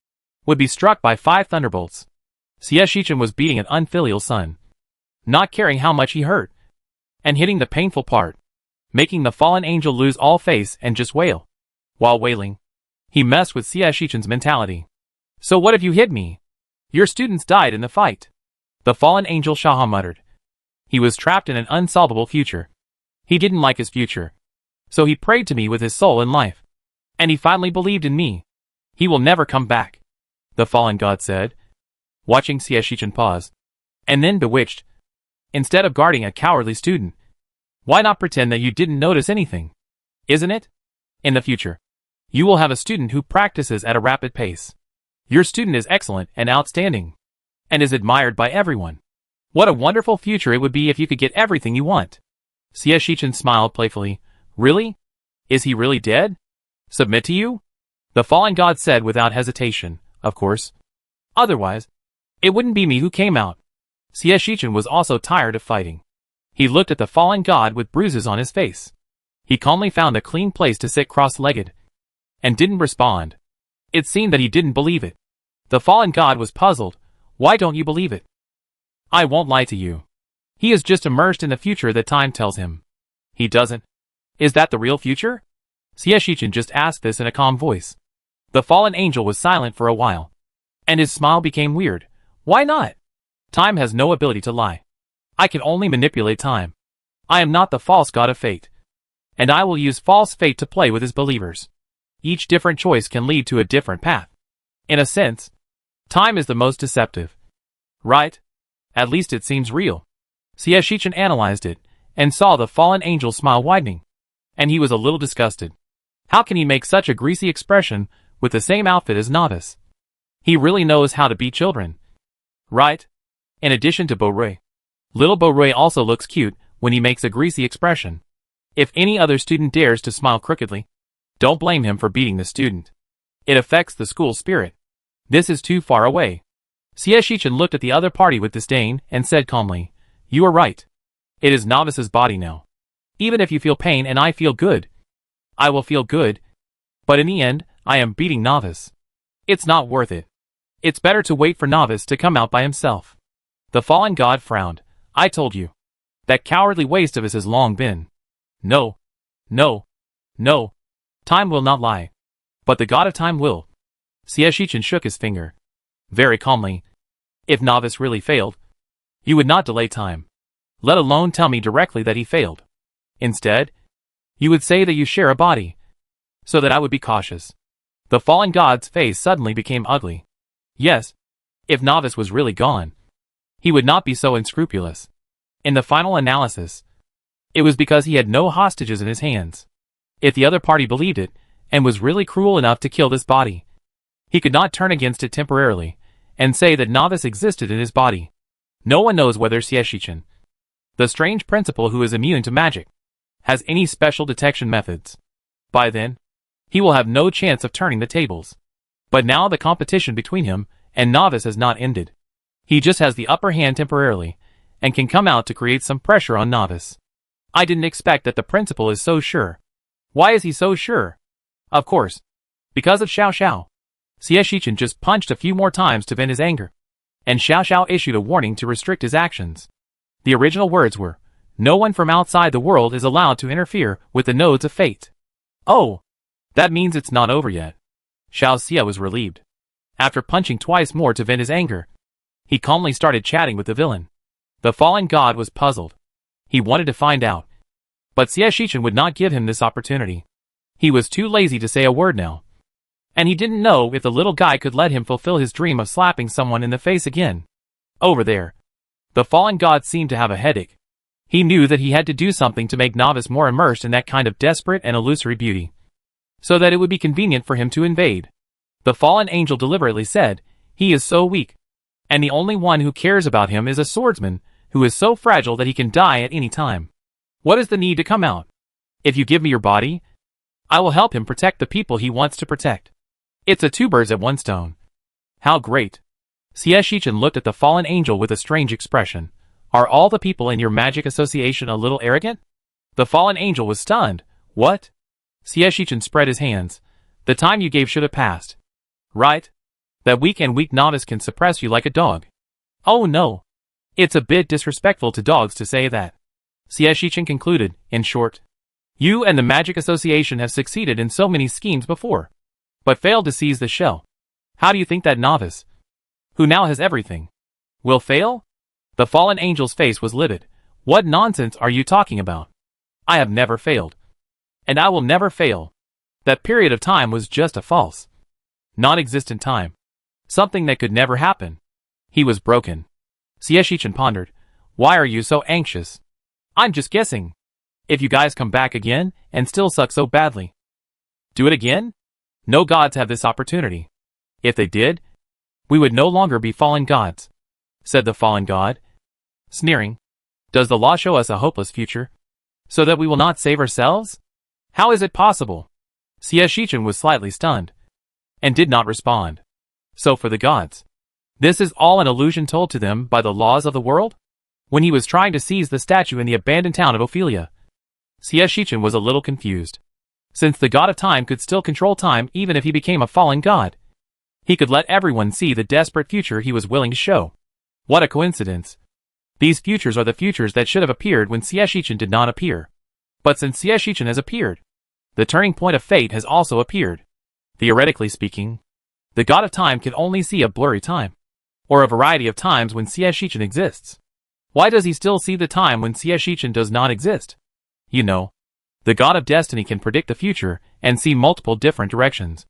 Speaker 1: would be struck by 5 thunderbolts. Xie Shichen was beating an unfilial son, not caring how much he hurt, and hitting the painful part, making the fallen angel lose all face and just wail. While wailing, he messed with Xie Shichen's mentality. "So what if you hit me? Your students died in the fight." The fallen angel Shaha muttered. He was trapped in an unsolvable future. He didn't like his future. So he prayed to me with his soul and life. And he finally believed in me. He will never come back, the fallen god said, watching Xie Shichen pause. And then bewitched. Instead of guarding a cowardly student, why not pretend that you didn't notice anything? Isn't it? In the future, you will have a student who practices at a rapid pace. Your student is excellent and outstanding, and is admired by everyone. What a wonderful future it would be if you could get everything you want. Xie Shichen smiled playfully. Really? Is he really dead? Submit to you? The fallen god said without hesitation, of course. Otherwise, it wouldn't be me who came out. Xie Shichen was also tired of fighting. He looked at the fallen god with bruises on his face. He calmly found a clean place to sit cross-legged, and didn't respond. It seemed that he didn't believe it. The fallen god was puzzled. Why don't you believe it? I won't lie to you. He is just immersed in the future that time tells him. He doesn't. Is that the real future? Xie Shichen just asked this in a calm voice. The fallen angel was silent for a while, and his smile became weird. Why not? Time has no ability to lie. I can only manipulate time. I am not the false god of fate. And I will use false fate to play with his believers. Each different choice can lead to a different path. In a sense, time is the most deceptive. Right? At least it seems real. Xie Shichen analyzed it, and saw the fallen angel's smile widening. And he was a little disgusted. How can he make such a greasy expression with the same outfit as Novice? He really knows how to beat children. Right? In addition to Borui. Little Borui also looks cute when he makes a greasy expression. If any other student dares to smile crookedly, don't blame him for beating the student. It affects the school spirit. This is too far away. Xie Shichen looked at the other party with disdain and said calmly, "You are right. It is Novice's body now. Even if you feel pain and I feel good, I will feel good. But in the end, I am beating Novice. It's not worth it. It's better to wait for Novice to come out by himself." The fallen god frowned. "I told you. That cowardly waste of his has long been. No. No. No. Time will not lie. But the god of time will." Xie Shichen shook his finger. Very calmly. "If Novice really failed, you would not delay time. Let alone tell me directly that he failed. Instead, you would say that you share a body, so that I would be cautious." The fallen god's face suddenly became ugly. Yes, if Novice was really gone, he would not be so unscrupulous. In the final analysis, it was because he had no hostages in his hands. If the other party believed it, and was really cruel enough to kill this body, he could not turn against it temporarily, and say that Novice existed in his body. No one knows whether Xie Shichen, the strange principal who is immune to magic, has any special detection methods. By then, he will have no chance of turning the tables. But now the competition between him and Novice has not ended. He just has the upper hand temporarily, and can come out to create some pressure on Novice. I didn't expect that the principal is so sure. Why is he so sure? Of course, because of Xiao Xiao. Xie Shichen just punched a few more times to vent his anger, and Xiao Xiao issued a warning to restrict his actions. The original words were, "No one from outside the world is allowed to interfere with the nodes of fate." Oh, that means it's not over yet. Xiao Xia was relieved. After punching twice more to vent his anger, he calmly started chatting with the villain. The fallen god was puzzled. He wanted to find out, but Xie Shichen would not give him this opportunity. He was too lazy to say a word now. And he didn't know if the little guy could let him fulfill his dream of slapping someone in the face again. Over there, The fallen god seemed to have a headache. He knew that he had to do something to make Novice more immersed in that kind of desperate and illusory beauty, so that it would be convenient for him to invade. The fallen angel deliberately said, "He is so weak, and the only one who cares about him is a swordsman, who is so fragile that he can die at any time. What is the need to come out? If you give me your body, I will help him protect the people he wants to protect. It's a two birds at one stone." How great! Xie Shichen looked at the fallen angel with a strange expression. "Are all the people in your magic association a little arrogant?" The fallen angel was stunned. "What?" Xie Shichen spread his hands. "The time you gave should have passed. Right? That weak novice can suppress you like a dog." "Oh no. It's a bit disrespectful to dogs to say that." Xie Shichen concluded, "In short, you and the Magic Association have succeeded in so many schemes before, but failed to seize the shell. How do you think that novice, who now has everything, will fail?" The fallen angel's face was livid. "What nonsense are you talking about? I have never failed. And I will never fail. That period of time was just a false, non-existent time. Something that could never happen." He was broken. Xie Shichen pondered. "Why are you so anxious?" "I'm just guessing. If you guys come back again and still suck so badly." "Do it again? No gods have this opportunity. If they did, we would no longer be fallen gods," said the fallen god, sneering. "Does the law show us a hopeless future, so that we will not save ourselves? How is it possible?" Xie Shichen was slightly stunned, and did not respond. So for the gods, this is all an illusion told to them by the laws of the world? When he was trying to seize the statue in the abandoned town of Ophelia, Xie Shichen was a little confused. Since the god of time could still control time even if he became a fallen god, he could let everyone see the desperate future he was willing to show. What a coincidence. These futures are the futures that should have appeared when Xie Shichen did not appear. But since Xie Shichen has appeared, the turning point of fate has also appeared. Theoretically speaking, the god of time can only see a blurry time, or a variety of times when Xie Shichen exists. Why does he still see the time when Xie Shichen does not exist? You know, the god of destiny can predict the future and see multiple different directions.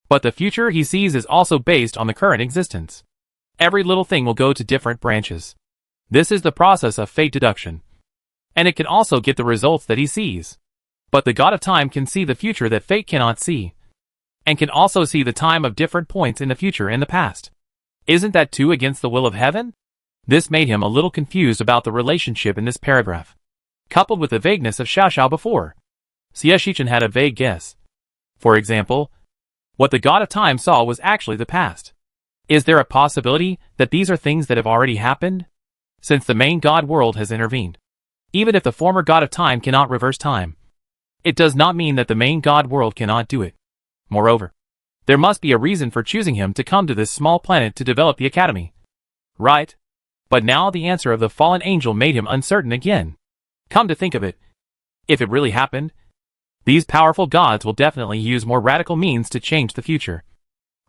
Speaker 1: But the future he sees is also based on the current existence. Every little thing will go to different branches. This is the process of fate deduction. And it can also get the results that he sees. But the god of time can see the future that fate cannot see, and can also see the time of different points in the future and the past. Isn't that too against the will of heaven? This made him a little confused about the relationship in this paragraph, coupled with the vagueness of Xiao before. Xie Shichen had a vague guess. For example, what the god of time saw was actually the past. Is there a possibility that these are things that have already happened, since the main god world has intervened? Even if the former god of time cannot reverse time, it does not mean that the main god world cannot do it. Moreover, there must be a reason for choosing him to come to this small planet to develop the academy. Right? But now the answer of the fallen angel made him uncertain again. Come to think of it, if it really happened, these powerful gods will definitely use more radical means to change the future,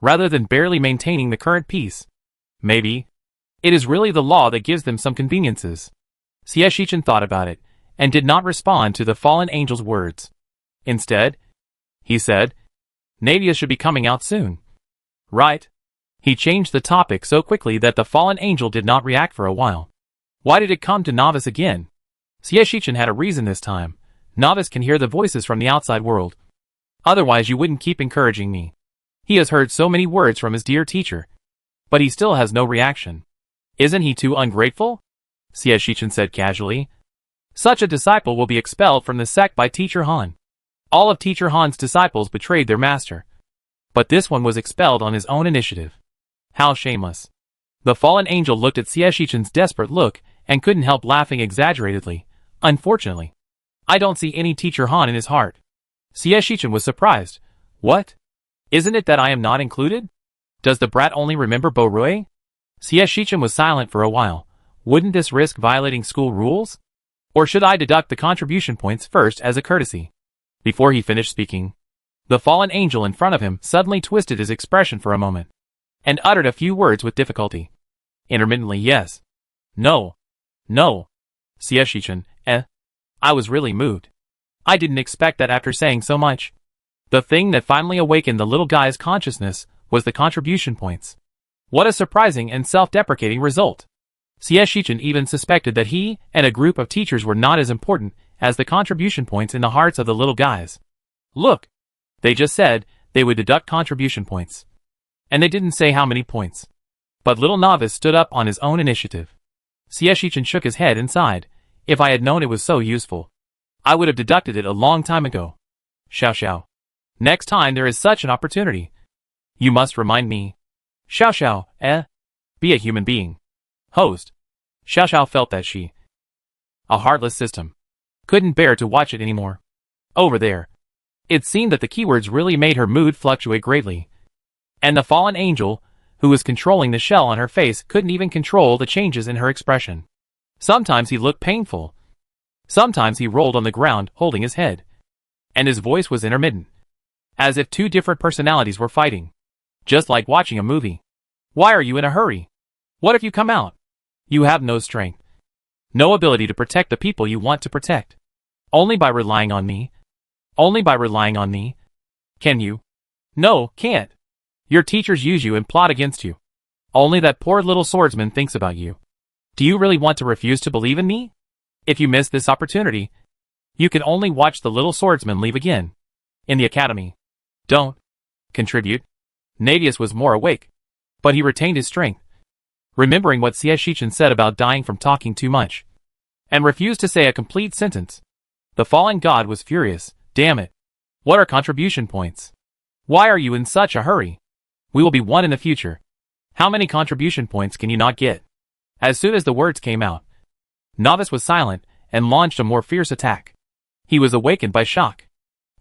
Speaker 1: rather than barely maintaining the current peace. Maybe it is really the law that gives them some conveniences. Xie Shichen thought about it, and did not respond to the fallen angel's words. Instead, he said, "Nadia should be coming out soon." Right? He changed the topic so quickly that the fallen angel did not react for a while. Why did it come to Novice again? Xie Shichen had a reason this time. Novice can hear the voices from the outside world. Otherwise you wouldn't keep encouraging me. He has heard so many words from his dear teacher, but he still has no reaction. Isn't he too ungrateful? Xie Shichen said casually. Such a disciple will be expelled from the sect by Teacher Han. All of Teacher Han's disciples betrayed their master, but this one was expelled on his own initiative. How shameless. The fallen angel looked at Xie Shichen's desperate look and couldn't help laughing exaggeratedly. Unfortunately, I don't see any Teacher Han in his heart. Xie Shichen was surprised. What? Isn't it that I am not included? Does the brat only remember Bo Rui? Xie Shichen was silent for a while. Wouldn't this risk violating school rules? Or should I deduct the contribution points first as a courtesy? Before he finished speaking, the fallen angel in front of him suddenly twisted his expression for a moment, and uttered a few words with difficulty. Intermittently, yes. No. No. Xie Shichen, I was really moved. I didn't expect that after saying so much. The thing that finally awakened the little guy's consciousness was the contribution points. What a surprising and self-deprecating result. CS Shichen even suspected that he and a group of teachers were not as important as the contribution points in the hearts of the little guys. Look, they just said they would deduct contribution points. And they didn't say how many points. But little Novice stood up on his own initiative. CS Shichen shook his head and sighed. If I had known it was so useful, I would have deducted it a long time ago. Xiao Xiao. Next time there is such an opportunity, you must remind me. Xiao Xiao, be a human being. Host. Xiao Xiao felt that she, a heartless system, couldn't bear to watch it anymore. Over there. It seemed that the keywords really made her mood fluctuate greatly. And the fallen angel, who was controlling the shell on her face, couldn't even control the changes in her expression. Sometimes he looked painful. Sometimes he rolled on the ground, holding his head. And his voice was intermittent. As if two different personalities were fighting. Just like watching a movie. Why are you in a hurry? What if you come out? You have no strength. No ability to protect the people you want to protect. Only by relying on me. Only by relying on me. Can you? No, can't. Your teachers use you and plot against you. Only that poor little swordsman thinks about you. Do you really want to refuse to believe in me? If you miss this opportunity, you can only watch the little swordsman leave again. In the academy. Don't contribute. Navius was more awake. But he retained his strength. Remembering what CS Shichen said about dying from talking too much. And refused to say a complete sentence. The fallen god was furious. Damn it. What are contribution points? Why are you in such a hurry? We will be one in the future. How many contribution points can you not get? As soon as the words came out, Novice was silent and launched a more fierce attack. He was awakened by shock.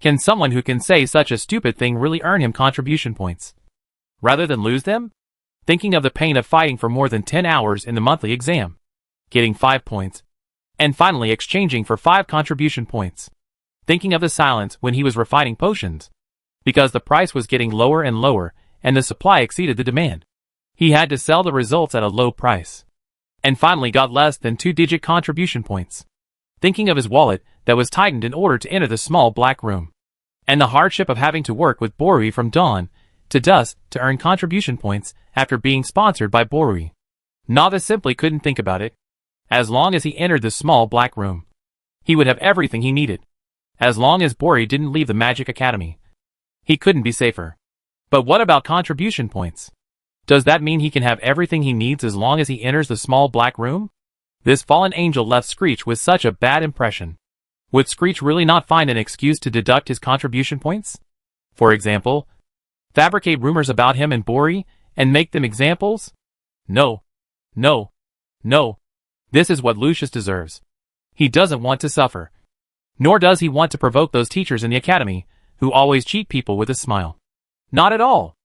Speaker 1: Can someone who can say such a stupid thing really earn him contribution points? Rather than lose them? Thinking of the pain of fighting for more than 10 hours in the monthly exam. Getting 5 points. And finally exchanging for 5 contribution points. Thinking of the silence when he was refining potions. Because the price was getting lower and lower, and the supply exceeded the demand. He had to sell the results at a low price. And finally got less than 2-digit contribution points. Thinking of his wallet that was tightened in order to enter the small black room. And the hardship of having to work with Borui from dawn to dusk to earn contribution points after being sponsored by Borui. Novice simply couldn't think about it. As long as he entered the small black room, he would have everything he needed. As long as Borui didn't leave the Magic Academy, he couldn't be safer. But what about contribution points? Does that mean he can have everything he needs as long as he enters the small black room? This fallen angel left Screech with such a bad impression. Would Screech really not find an excuse to deduct his contribution points? For example, fabricate rumors about him and Borui and make them examples? No. No. No. This is what Lucius deserves. He doesn't want to suffer. Nor does he want to provoke those teachers in the academy who always cheat people with a smile. Not at all.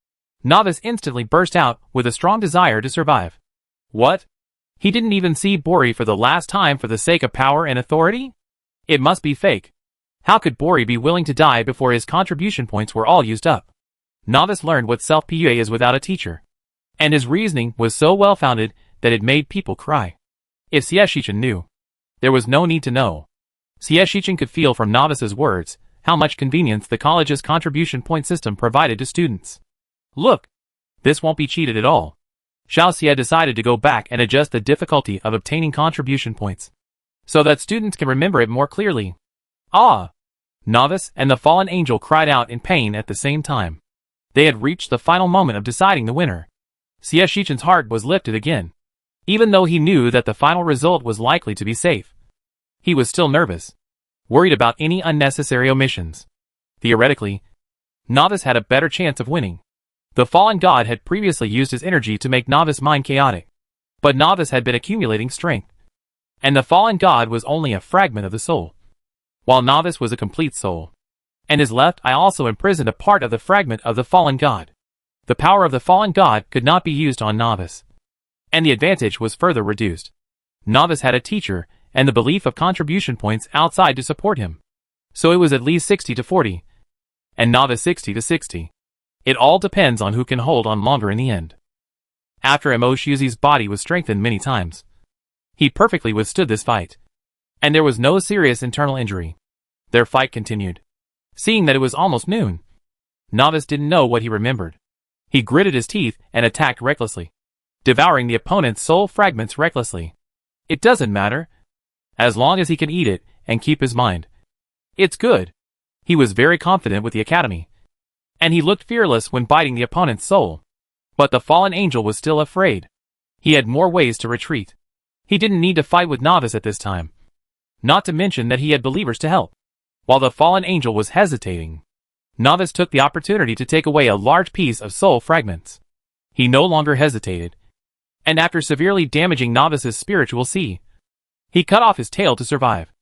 Speaker 1: Novice instantly burst out with a strong desire to survive. What? He didn't even see Borui for the last time for the sake of power and authority? It must be fake. How could Borui be willing to die before his contribution points were all used up? Novice learned what self-PUA is without a teacher. And his reasoning was so well-founded that it made people cry. If CS Shichen knew, there was no need to know. CS Shichen could feel from Novice's words how much convenience the college's contribution point system provided to students. Look, this won't be cheated at all. Xiao Xie decided to go back and adjust the difficulty of obtaining contribution points, so that students can remember it more clearly. Ah! Novice and the fallen angel cried out in pain at the same time. They had reached the final moment of deciding the winner. CS Shichen's heart was lifted again. Even though he knew that the final result was likely to be safe, he was still nervous, worried about any unnecessary omissions. Theoretically, Novice had a better chance of winning. The fallen god had previously used his energy to make Novice's mind chaotic, but Novice had been accumulating strength. And the fallen god was only a fragment of the soul, while Novice was a complete soul. And his left eye also imprisoned a part of the fragment of the fallen god. The power of the fallen god could not be used on Novice, and the advantage was further reduced. Novice had a teacher and the belief of contribution points outside to support him. So it was at least 60 to 40, and Novice 60 to 60. It all depends on who can hold on longer in the end. After Mo Shuzi's body was strengthened many times, he perfectly withstood this fight, and there was no serious internal injury. Their fight continued. Seeing that it was almost noon, Novice didn't know what he remembered. He gritted his teeth and attacked recklessly. devouring the opponent's soul fragments recklessly. It doesn't matter, as long as he can eat it and keep his mind. It's good. He was very confident with the academy, and he looked fearless when biting the opponent's soul. But the fallen angel was still afraid. He had more ways to retreat. He didn't need to fight with Novice at this time. Not to mention that he had believers to help. While the fallen angel was hesitating, Novice took the opportunity to take away a large piece of soul fragments. He no longer hesitated, and after severely damaging Novice's spiritual sea, he cut off his tail to survive,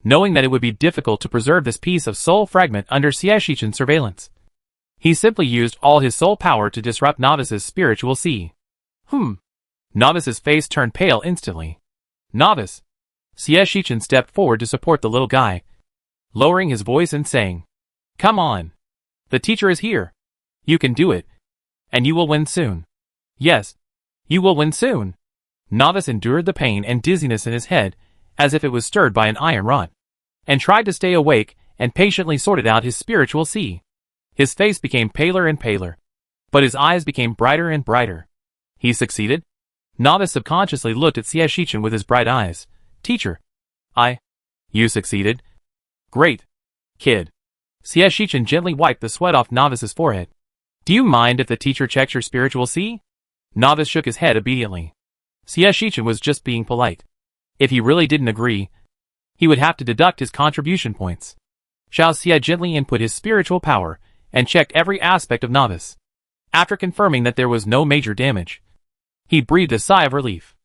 Speaker 1: knowing that it would be difficult to preserve this piece of soul fragment under Sieshichen's surveillance. He simply used all his soul power to disrupt Novice's spiritual sea. Novice's face turned pale instantly. Novice! Sieshichen stepped forward to support the little guy, lowering his voice and saying, "Come on. The teacher is here. You can do it. And you will win soon. Yes, you will win soon." Novice endured the pain and dizziness in his head as if it was stirred by an iron rod, and tried to stay awake and patiently sorted out his spiritual sea. His face became paler and paler, but his eyes became brighter and brighter. He succeeded? Novice subconsciously looked at Sieshichen with his bright eyes. "Teacher, you succeeded? Great, kid." Sieshichen gently wiped the sweat off Novice's forehead. "Do you mind if the teacher checks your spiritual sea?" Novice shook his head obediently. Sieshichen was just being polite. If he really didn't agree, he would have to deduct his contribution points. Xiao Xie gently input his spiritual power and checked every aspect of Novice. After confirming that there was no major damage, he breathed a sigh of relief.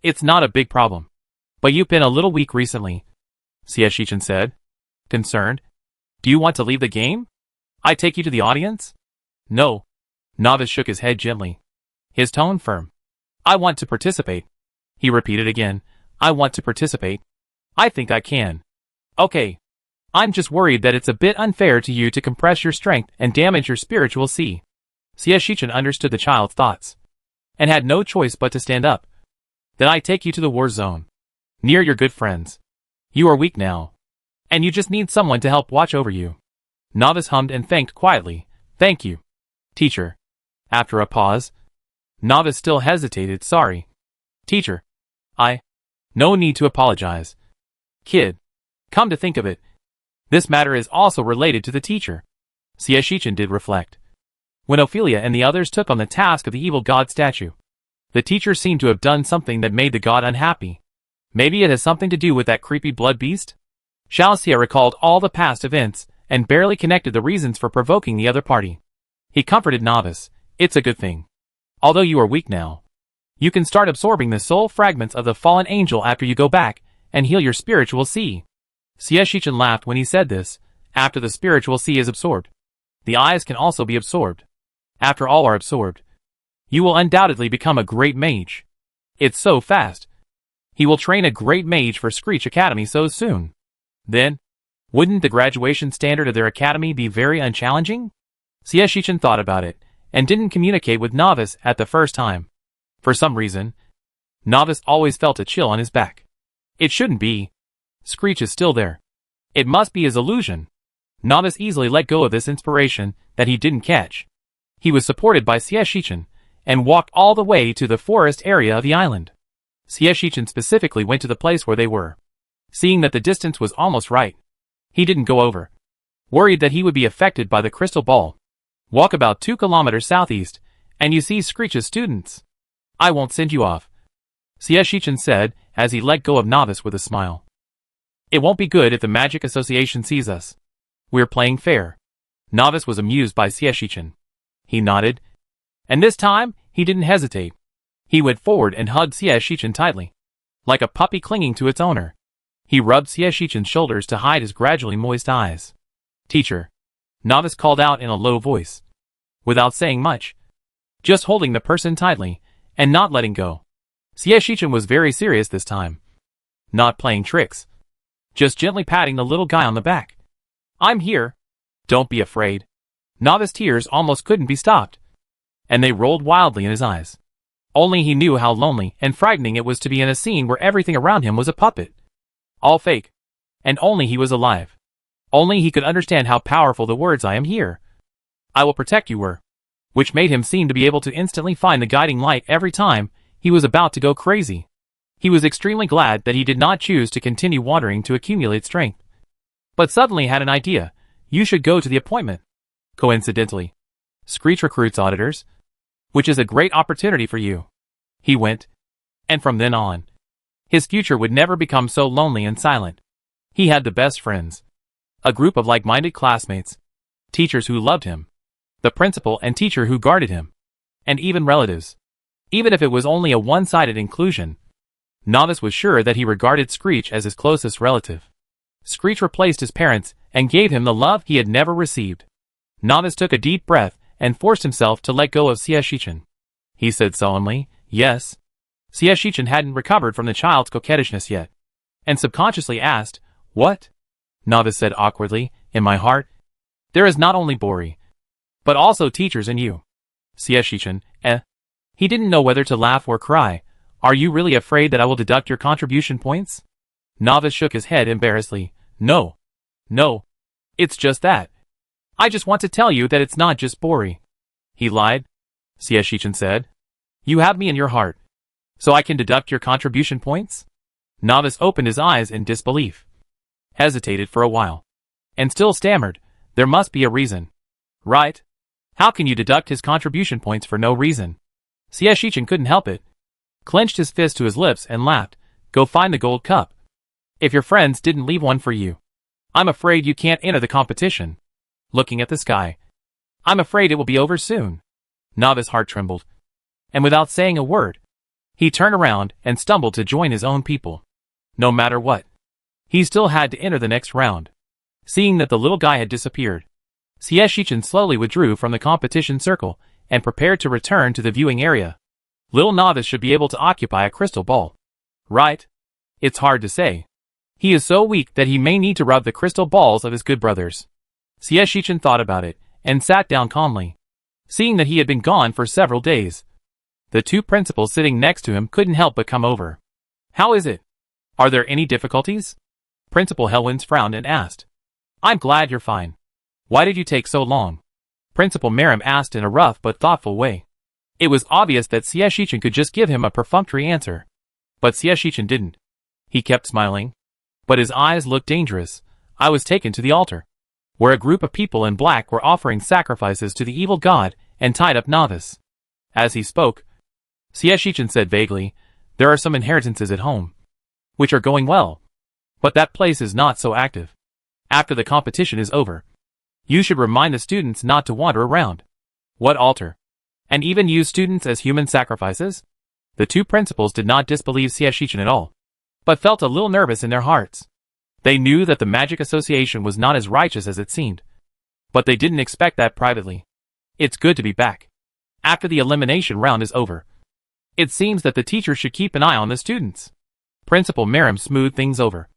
Speaker 1: "It's not a big problem. But you've been a little weak recently," Sieshichen said, concerned. "Do you want to leave the game? I take you to the audience?" "No." Novice shook his head gently, his tone firm. "I want to participate." He repeated again, "I want to participate. I think I can." "Okay. I'm just worried that it's a bit unfair to you to compress your strength and damage your spiritual sea." Sieshichen understood the child's thoughts, and had no choice but to stand up. "Then I take you to the war zone, near your good friends. You are weak now, and you just need someone to help watch over you." Novice hummed and thanked quietly, "Thank you, teacher." After a pause, Novice still hesitated. "Sorry, teacher. No need to apologize. Kid, come to think of it, this matter is also related to the teacher." Sieshichen did reflect. When Ophelia and the others took on the task of the evil god statue, the teacher seemed to have done something that made the god unhappy. Maybe it has something to do with that creepy blood beast? Xiao Xie recalled all the past events and barely connected the reasons for provoking the other party. He comforted Novice. "It's a good thing. Although you are weak now, you can start absorbing the soul fragments of the fallen angel after you go back and heal your spiritual sea." Sieshichen laughed when he said this. "After the spiritual sea is absorbed, the eyes can also be absorbed. After all are absorbed, you will undoubtedly become a great mage. It's so fast. He will train a great mage for Screech Academy so soon. Then, wouldn't the graduation standard of their academy be very unchallenging?" Sieshichen thought about it, and didn't communicate with Novice at the first time. For some reason, Novice always felt a chill on his back. It shouldn't be. Screech is still there. It must be his illusion. Novice easily let go of this inspiration that he didn't catch. He was supported by Sieshichen, and walked all the way to the forest area of the island. Sieshichen specifically went to the place where they were. Seeing that the distance was almost right, he didn't go over, worried that he would be affected by the crystal ball. "Walk about 2 kilometers southeast, and you see Screech's students. I won't send you off," Sieshichen said as he let go of Novice with a smile. "It won't be good if the Magic Association sees us. We're playing fair." Novice was amused by Sieshichen. He nodded, and this time, he didn't hesitate. He went forward and hugged Sieshichen tightly, like a puppy clinging to its owner. He rubbed Sieshichen's shoulders to hide his gradually moist eyes. "Teacher," Novice called out in a low voice, without saying much, just holding the person tightly and not letting go. Sieshichen was very serious this time, not playing tricks, just gently patting the little guy on the back. "I'm here. Don't be afraid." Novice's tears almost couldn't be stopped, and they rolled wildly in his eyes. Only he knew how lonely and frightening it was to be in a scene where everything around him was a puppet. All fake. And only he was alive. Only he could understand how powerful the words "I am here, I will protect you" were, which made him seem to be able to instantly find the guiding light every time He was about to go crazy. He was extremely glad that he did not choose to continue wandering to accumulate strength. But suddenly had an idea. You should go to the appointment. Coincidentally, Screech recruits auditors, which is a great opportunity for you. He went, and from then on, his future would never become so lonely and silent. He had the best friends, a group of like-minded classmates, teachers who loved him, the principal and teacher who guarded him, and even relatives. Even if it was only a one-sided inclusion, Novice was sure that he regarded Screech as his closest relative. Screech replaced his parents and gave him the love he had never received. Novice took a deep breath and forced himself to let go of Shichen. He said solemnly, yes. Shichen hadn't recovered from the child's coquettishness yet, and subconsciously asked, what? Novice said awkwardly, in my heart, there is not only Bori, but also teachers in you. Shichen, He didn't know whether to laugh or cry. Are you really afraid that I will deduct your contribution points? Novice shook his head embarrassedly. No. It's just that. I just want to tell you that it's not just Bori. He lied. Shichen said. You have me in your heart. So I can deduct your contribution points? Novice opened his eyes in disbelief, hesitated for a while, and still stammered, there must be a reason. Right? How can you deduct his contribution points for no reason? Shichen couldn't help it, clenched his fist to his lips and laughed, go find the gold cup. If your friends didn't leave one for you, I'm afraid you can't enter the competition. Looking at the sky, I'm afraid it will be over soon. Novice's heart trembled, and without saying a word, he turned around and stumbled to join his own people. No matter what, he still had to enter the next round. Seeing that the little guy had disappeared, Shichen slowly withdrew from the competition circle and prepared to return to the viewing area. Little Novice should be able to occupy a crystal ball. Right? It's hard to say. He is so weak that he may need to rub the crystal balls of his good brothers. Shichen thought about it and sat down calmly. Seeing that he had been gone for several days, the two principals sitting next to him couldn't help but come over. How is it? Are there any difficulties? Principal Hellwinds frowned and asked. I'm glad you're fine. Why did you take so long? Principal Merrim asked in a rough but thoughtful way. It was obvious that Shichen could just give him a perfunctory answer. But Shichen didn't. He kept smiling, but his eyes looked dangerous. I was taken to the altar, where a group of people in black were offering sacrifices to the evil god, and tied up Novice. As he spoke, Shichen said vaguely, there are some inheritances at home, which are going well. But that place is not so active. After the competition is over, you should remind the students not to wander around. What altar? And even use students as human sacrifices? The two principals did not disbelieve Shichen at all, but felt a little nervous in their hearts. They knew that the Magic Association was not as righteous as it seemed, but they didn't expect that privately. It's good to be back. After the elimination round is over, it seems that the teachers should keep an eye on the students. Principal Merrim smoothed things over,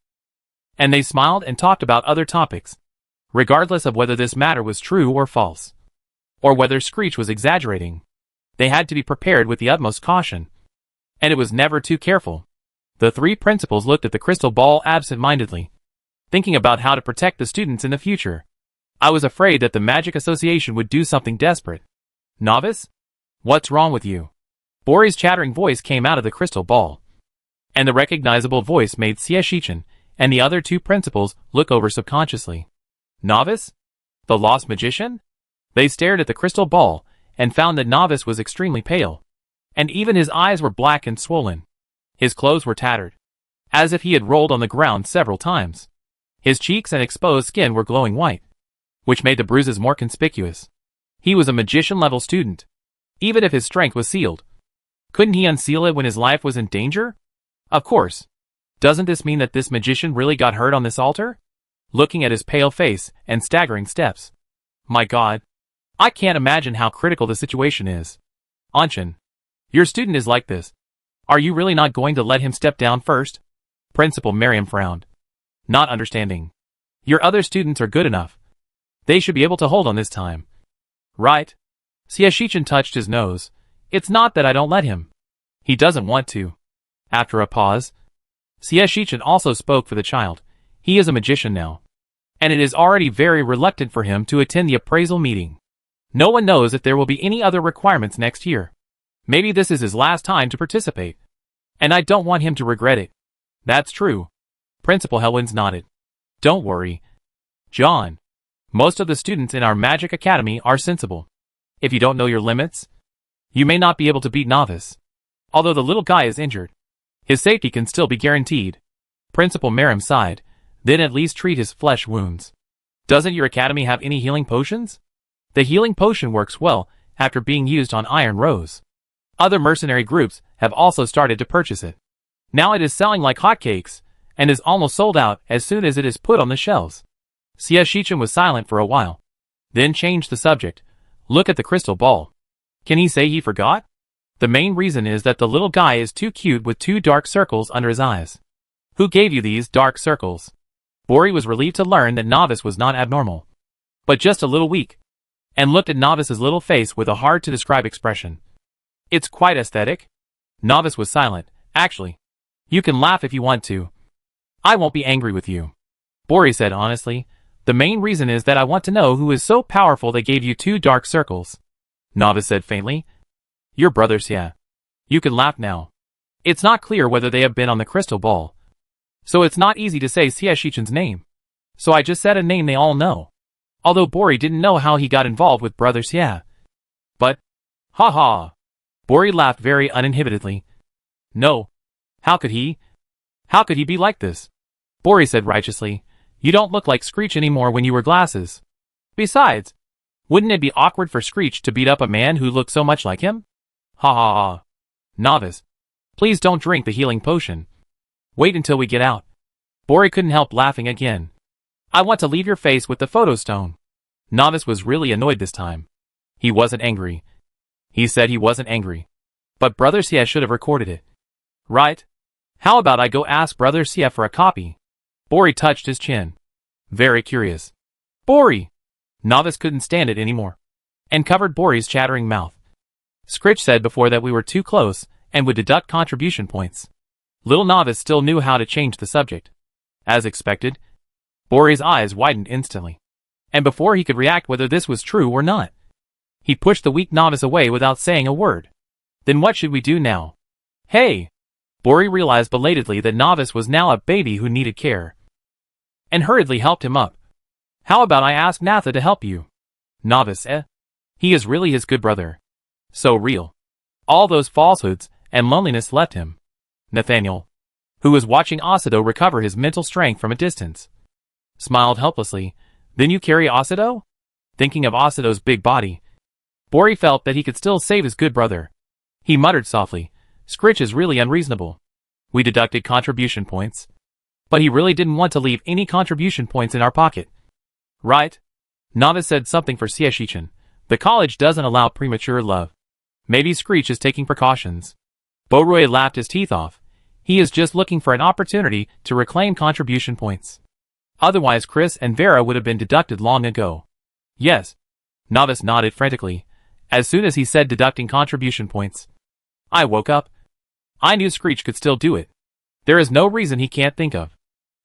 Speaker 1: and they smiled and talked about other topics, regardless of whether this matter was true or false, or whether Screech was exaggerating. They had to be prepared with the utmost caution, and it was never too careful. The three principals looked at the crystal ball absent-mindedly, thinking about how to protect the students in the future. I was afraid that the Magic Association would do something desperate. Novice? What's wrong with you? Bori's chattering voice came out of the crystal ball, and the recognizable voice made Shichen and the other two principals look over subconsciously. Novice? The lost magician? They stared at the crystal ball and found that Novice was extremely pale, and even his eyes were black and swollen. His clothes were tattered, as if he had rolled on the ground several times. His cheeks and exposed skin were glowing white, which made the bruises more conspicuous. He was a magician-level student, even if his strength was sealed. Couldn't he unseal it when his life was in danger? Of course. Doesn't this mean that this magician really got hurt on this altar? Looking at his pale face and staggering steps. My God. I can't imagine how critical the situation is. Anshin, your student is like this. Are you really not going to let him step down first? Principal Merrim frowned, not understanding. Your other students are good enough. They should be able to hold on this time. Right? Shichen touched his nose. It's not that I don't let him. He doesn't want to. After a pause, Shichen also spoke for the child. He is a magician now, and it is already very reluctant for him to attend the appraisal meeting. No one knows if there will be any other requirements next year. Maybe this is his last time to participate. And I don't want him to regret it. That's true. Principal Hellwinds nodded. Don't worry, John. Most of the students in our magic academy are sensible. If you don't know your limits, you may not be able to beat Novice. Although the little guy is injured, his safety can still be guaranteed. Principal Merrim sighed. Then at least treat his flesh wounds. Doesn't your academy have any healing potions? The healing potion works well after being used on Iron Rose. Other mercenary groups have also started to purchase it. Now it is selling like hotcakes, and is almost sold out as soon as it is put on the shelves. Xie Shichen was silent for a while, then changed the subject. Look at the crystal ball. Can he say he forgot? The main reason is that the little guy is too cute with 2 dark circles under his eyes. Who gave you these dark circles? Bori was relieved to learn that Novice was not abnormal, but just a little weak, and looked at Novice's little face with a hard-to-describe expression. It's quite aesthetic. Novice was silent. Actually, you can laugh if you want to. I won't be angry with you. Bori said honestly. The main reason is that I want to know who is so powerful they gave you 2 dark circles. Novice said faintly. Your brothers, yeah. You can laugh now. It's not clear whether they have been on the crystal ball, so it's not easy to say Xie Shichen's name. So I just said a name they all know. Although Bori didn't know how he got involved with Brother Xie. But, ha ha. Bori laughed very uninhibitedly. No. How could he? How could he be like this? Bori said righteously. You don't look like Screech anymore when you wear glasses. Besides, wouldn't it be awkward for Screech to beat up a man who looked so much like him? Ha ha ha. Novice, please don't drink the healing potion. Wait until we get out. Bori couldn't help laughing again. I want to leave your face with the photo stone. Novice was really annoyed this time. He wasn't angry. He said he wasn't angry. But Brother Xie should have recorded it. Right? How about I go ask Brother Xie for a copy? Bori touched his chin. Very curious. Bori! Novice couldn't stand it anymore, and covered Bori's chattering mouth. Scritch said before that we were too close, and would deduct contribution points. Little Novice still knew how to change the subject. As expected, Bori's eyes widened instantly, and before he could react whether this was true or not, he pushed the weak Novice away without saying a word. Then what should we do now? Hey! Bori realized belatedly that Novice was now a baby who needed care, and hurriedly helped him up. How about I ask Natha to help you? Novice, eh? He is really his good brother. So real. All those falsehoods and loneliness left him. Nathaniel, who was watching Asudo recover his mental strength from a distance, smiled helplessly. Then you carry Asudo? Thinking of Asudo's big body, Bori felt that he could still save his good brother. He muttered softly, Scritch is really unreasonable. We deducted contribution points, but he really didn't want to leave any contribution points in our pocket. Right? Novice said something for Xie Shichen. The college doesn't allow premature love. Maybe Screech is taking precautions. Borui laughed his teeth off. He is just looking for an opportunity to reclaim contribution points. Otherwise Chris and Vera would have been deducted long ago. Yes. Novice nodded frantically, as soon as he said deducting contribution points. I woke up. I knew Screech could still do it. There is no reason he can't think of.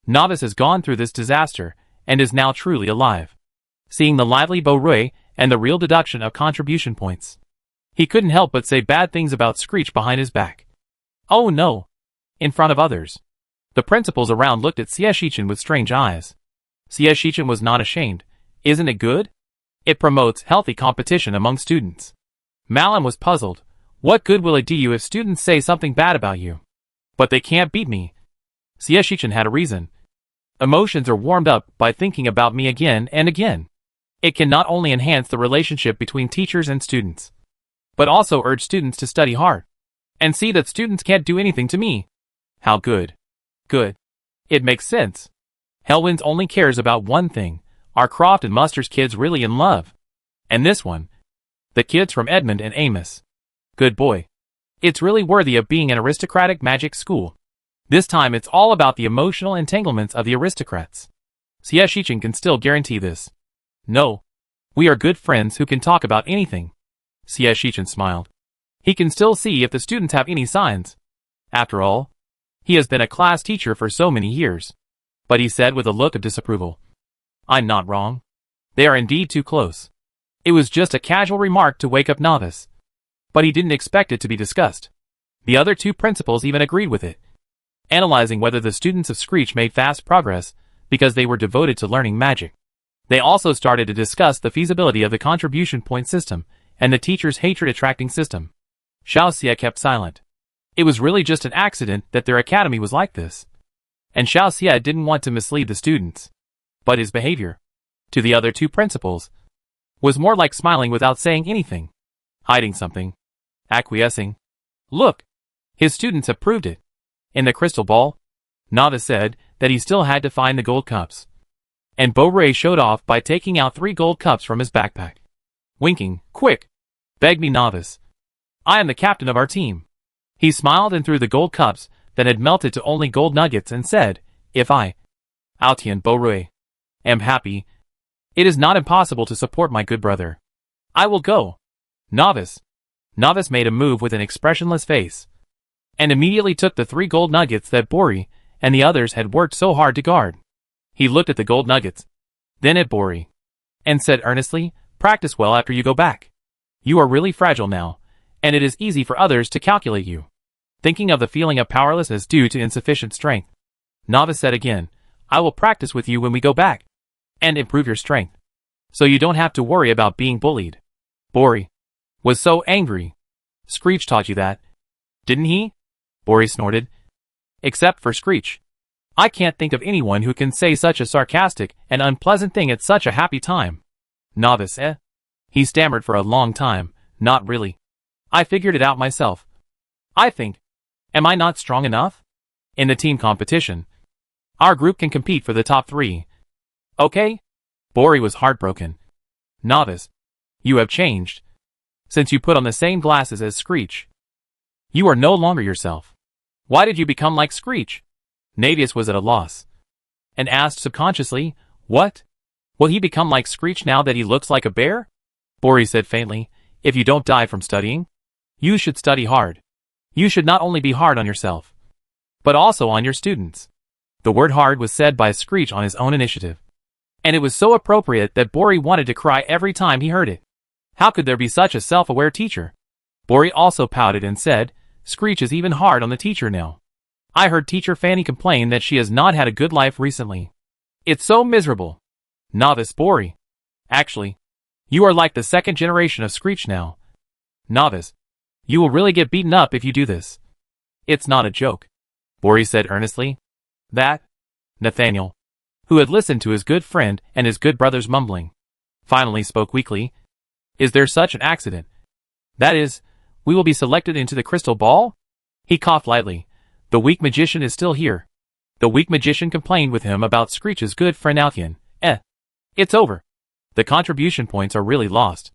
Speaker 1: Novice has gone through this disaster, and is now truly alive. Seeing the lively Borui and the real deduction of contribution points, he couldn't help but say bad things about Screech behind his back. Oh no! In front of others. The principals around looked at Xie Shichen with strange eyes. Xie Shichen was not ashamed. Isn't it good? It promotes healthy competition among students. Malum was puzzled. What good will it do you if students say something bad about you? But they can't beat me. Xie Shichen had a reason. Emotions are warmed up by thinking about me again and again. It can not only enhance the relationship between teachers and students, but also urge students to study hard, and see that students can't do anything to me. How good. Good. It makes sense. Hellwinds only cares about one thing. Are Croft and Muster's kids really in love? And this one. The kids from Edmund and Amos. Good boy. It's really worthy of being an aristocratic magic school. This time it's all about the emotional entanglements of the aristocrats. Xie Shichen can still guarantee this. No. We are good friends who can talk about anything. Xie Shichen smiled. He can still see if the students have any signs. After all, he has been a class teacher for so many years. But he said with a look of disapproval. I'm not wrong. They are indeed too close. It was just a casual remark to wake up Novice. but he didn't expect it to be discussed. The other two principals even agreed with it, analyzing whether the students of Screech made fast progress because they were devoted to learning magic. They also started to discuss the feasibility of the contribution point system and the teacher's hatred-attracting system. Xiao Xie kept silent. It was really just an accident that their academy was like this. And Xiao Xie didn't want to mislead the students. But his behavior, to the other two principals, was more like smiling without saying anything, hiding something, acquiescing. Look, his students have proved it. In the crystal ball, Nava said that he still had to find the gold cups. And Bo-Ray showed off by taking out 3 gold cups from his backpack. Winking, quick, begged me Novice. I am the captain of our team. He smiled and threw the gold cups that had melted to only gold nuggets and said, if I, Altian Bo-Ray, am happy, it is not impossible to support my good brother. I will go. Novice. Novice made a move with an expressionless face, and immediately took the 3 gold nuggets that Bori and the others had worked so hard to guard. He looked at the gold nuggets, then at Bori, and said earnestly, practice well after you go back. You are really fragile now, and it is easy for others to calculate you. Thinking of the feeling of powerlessness due to insufficient strength, Novice said again, I will practice with you when we go back, and improve your strength, so you don't have to worry about being bullied. Bori was so angry. Screech taught you that, didn't he? Bori snorted. Except for Screech. I can't think of anyone who can say such a sarcastic and unpleasant thing at such a happy time. Novice, eh? He stammered for a long time, not really. I figured it out myself. I think. Am I not strong enough? In the team competition, our group can compete for the top 3. Okay? Bori was heartbroken. Novice, you have changed. Since you put on the same glasses as Screech. You are no longer yourself. Why did you become like Screech? Navius was at a loss, and asked subconsciously, what? Will he become like Screech now that he looks like a bear? Bori said faintly, if you don't die from studying, you should study hard. You should not only be hard on yourself, but also on your students. The word hard was said by Screech on his own initiative, and it was so appropriate that Bori wanted to cry every time he heard it. How could there be such a self-aware teacher? Bori also pouted and said, Screech is even hard on the teacher now. I heard teacher Fanny complain that she has not had a good life recently. It's so miserable. Novice Bori. Actually, you are like the second generation of Screech now. Novice, you will really get beaten up if you do this. It's not a joke, Bori said earnestly. That, Nathaniel, who had listened to his good friend and his good brother's mumbling, finally spoke weakly. Is there such an accident? That is, we will be selected into the crystal ball? He coughed lightly. The weak magician is still here. The weak magician complained with him about Screech's good friend Altian. It's over. The contribution points are really lost.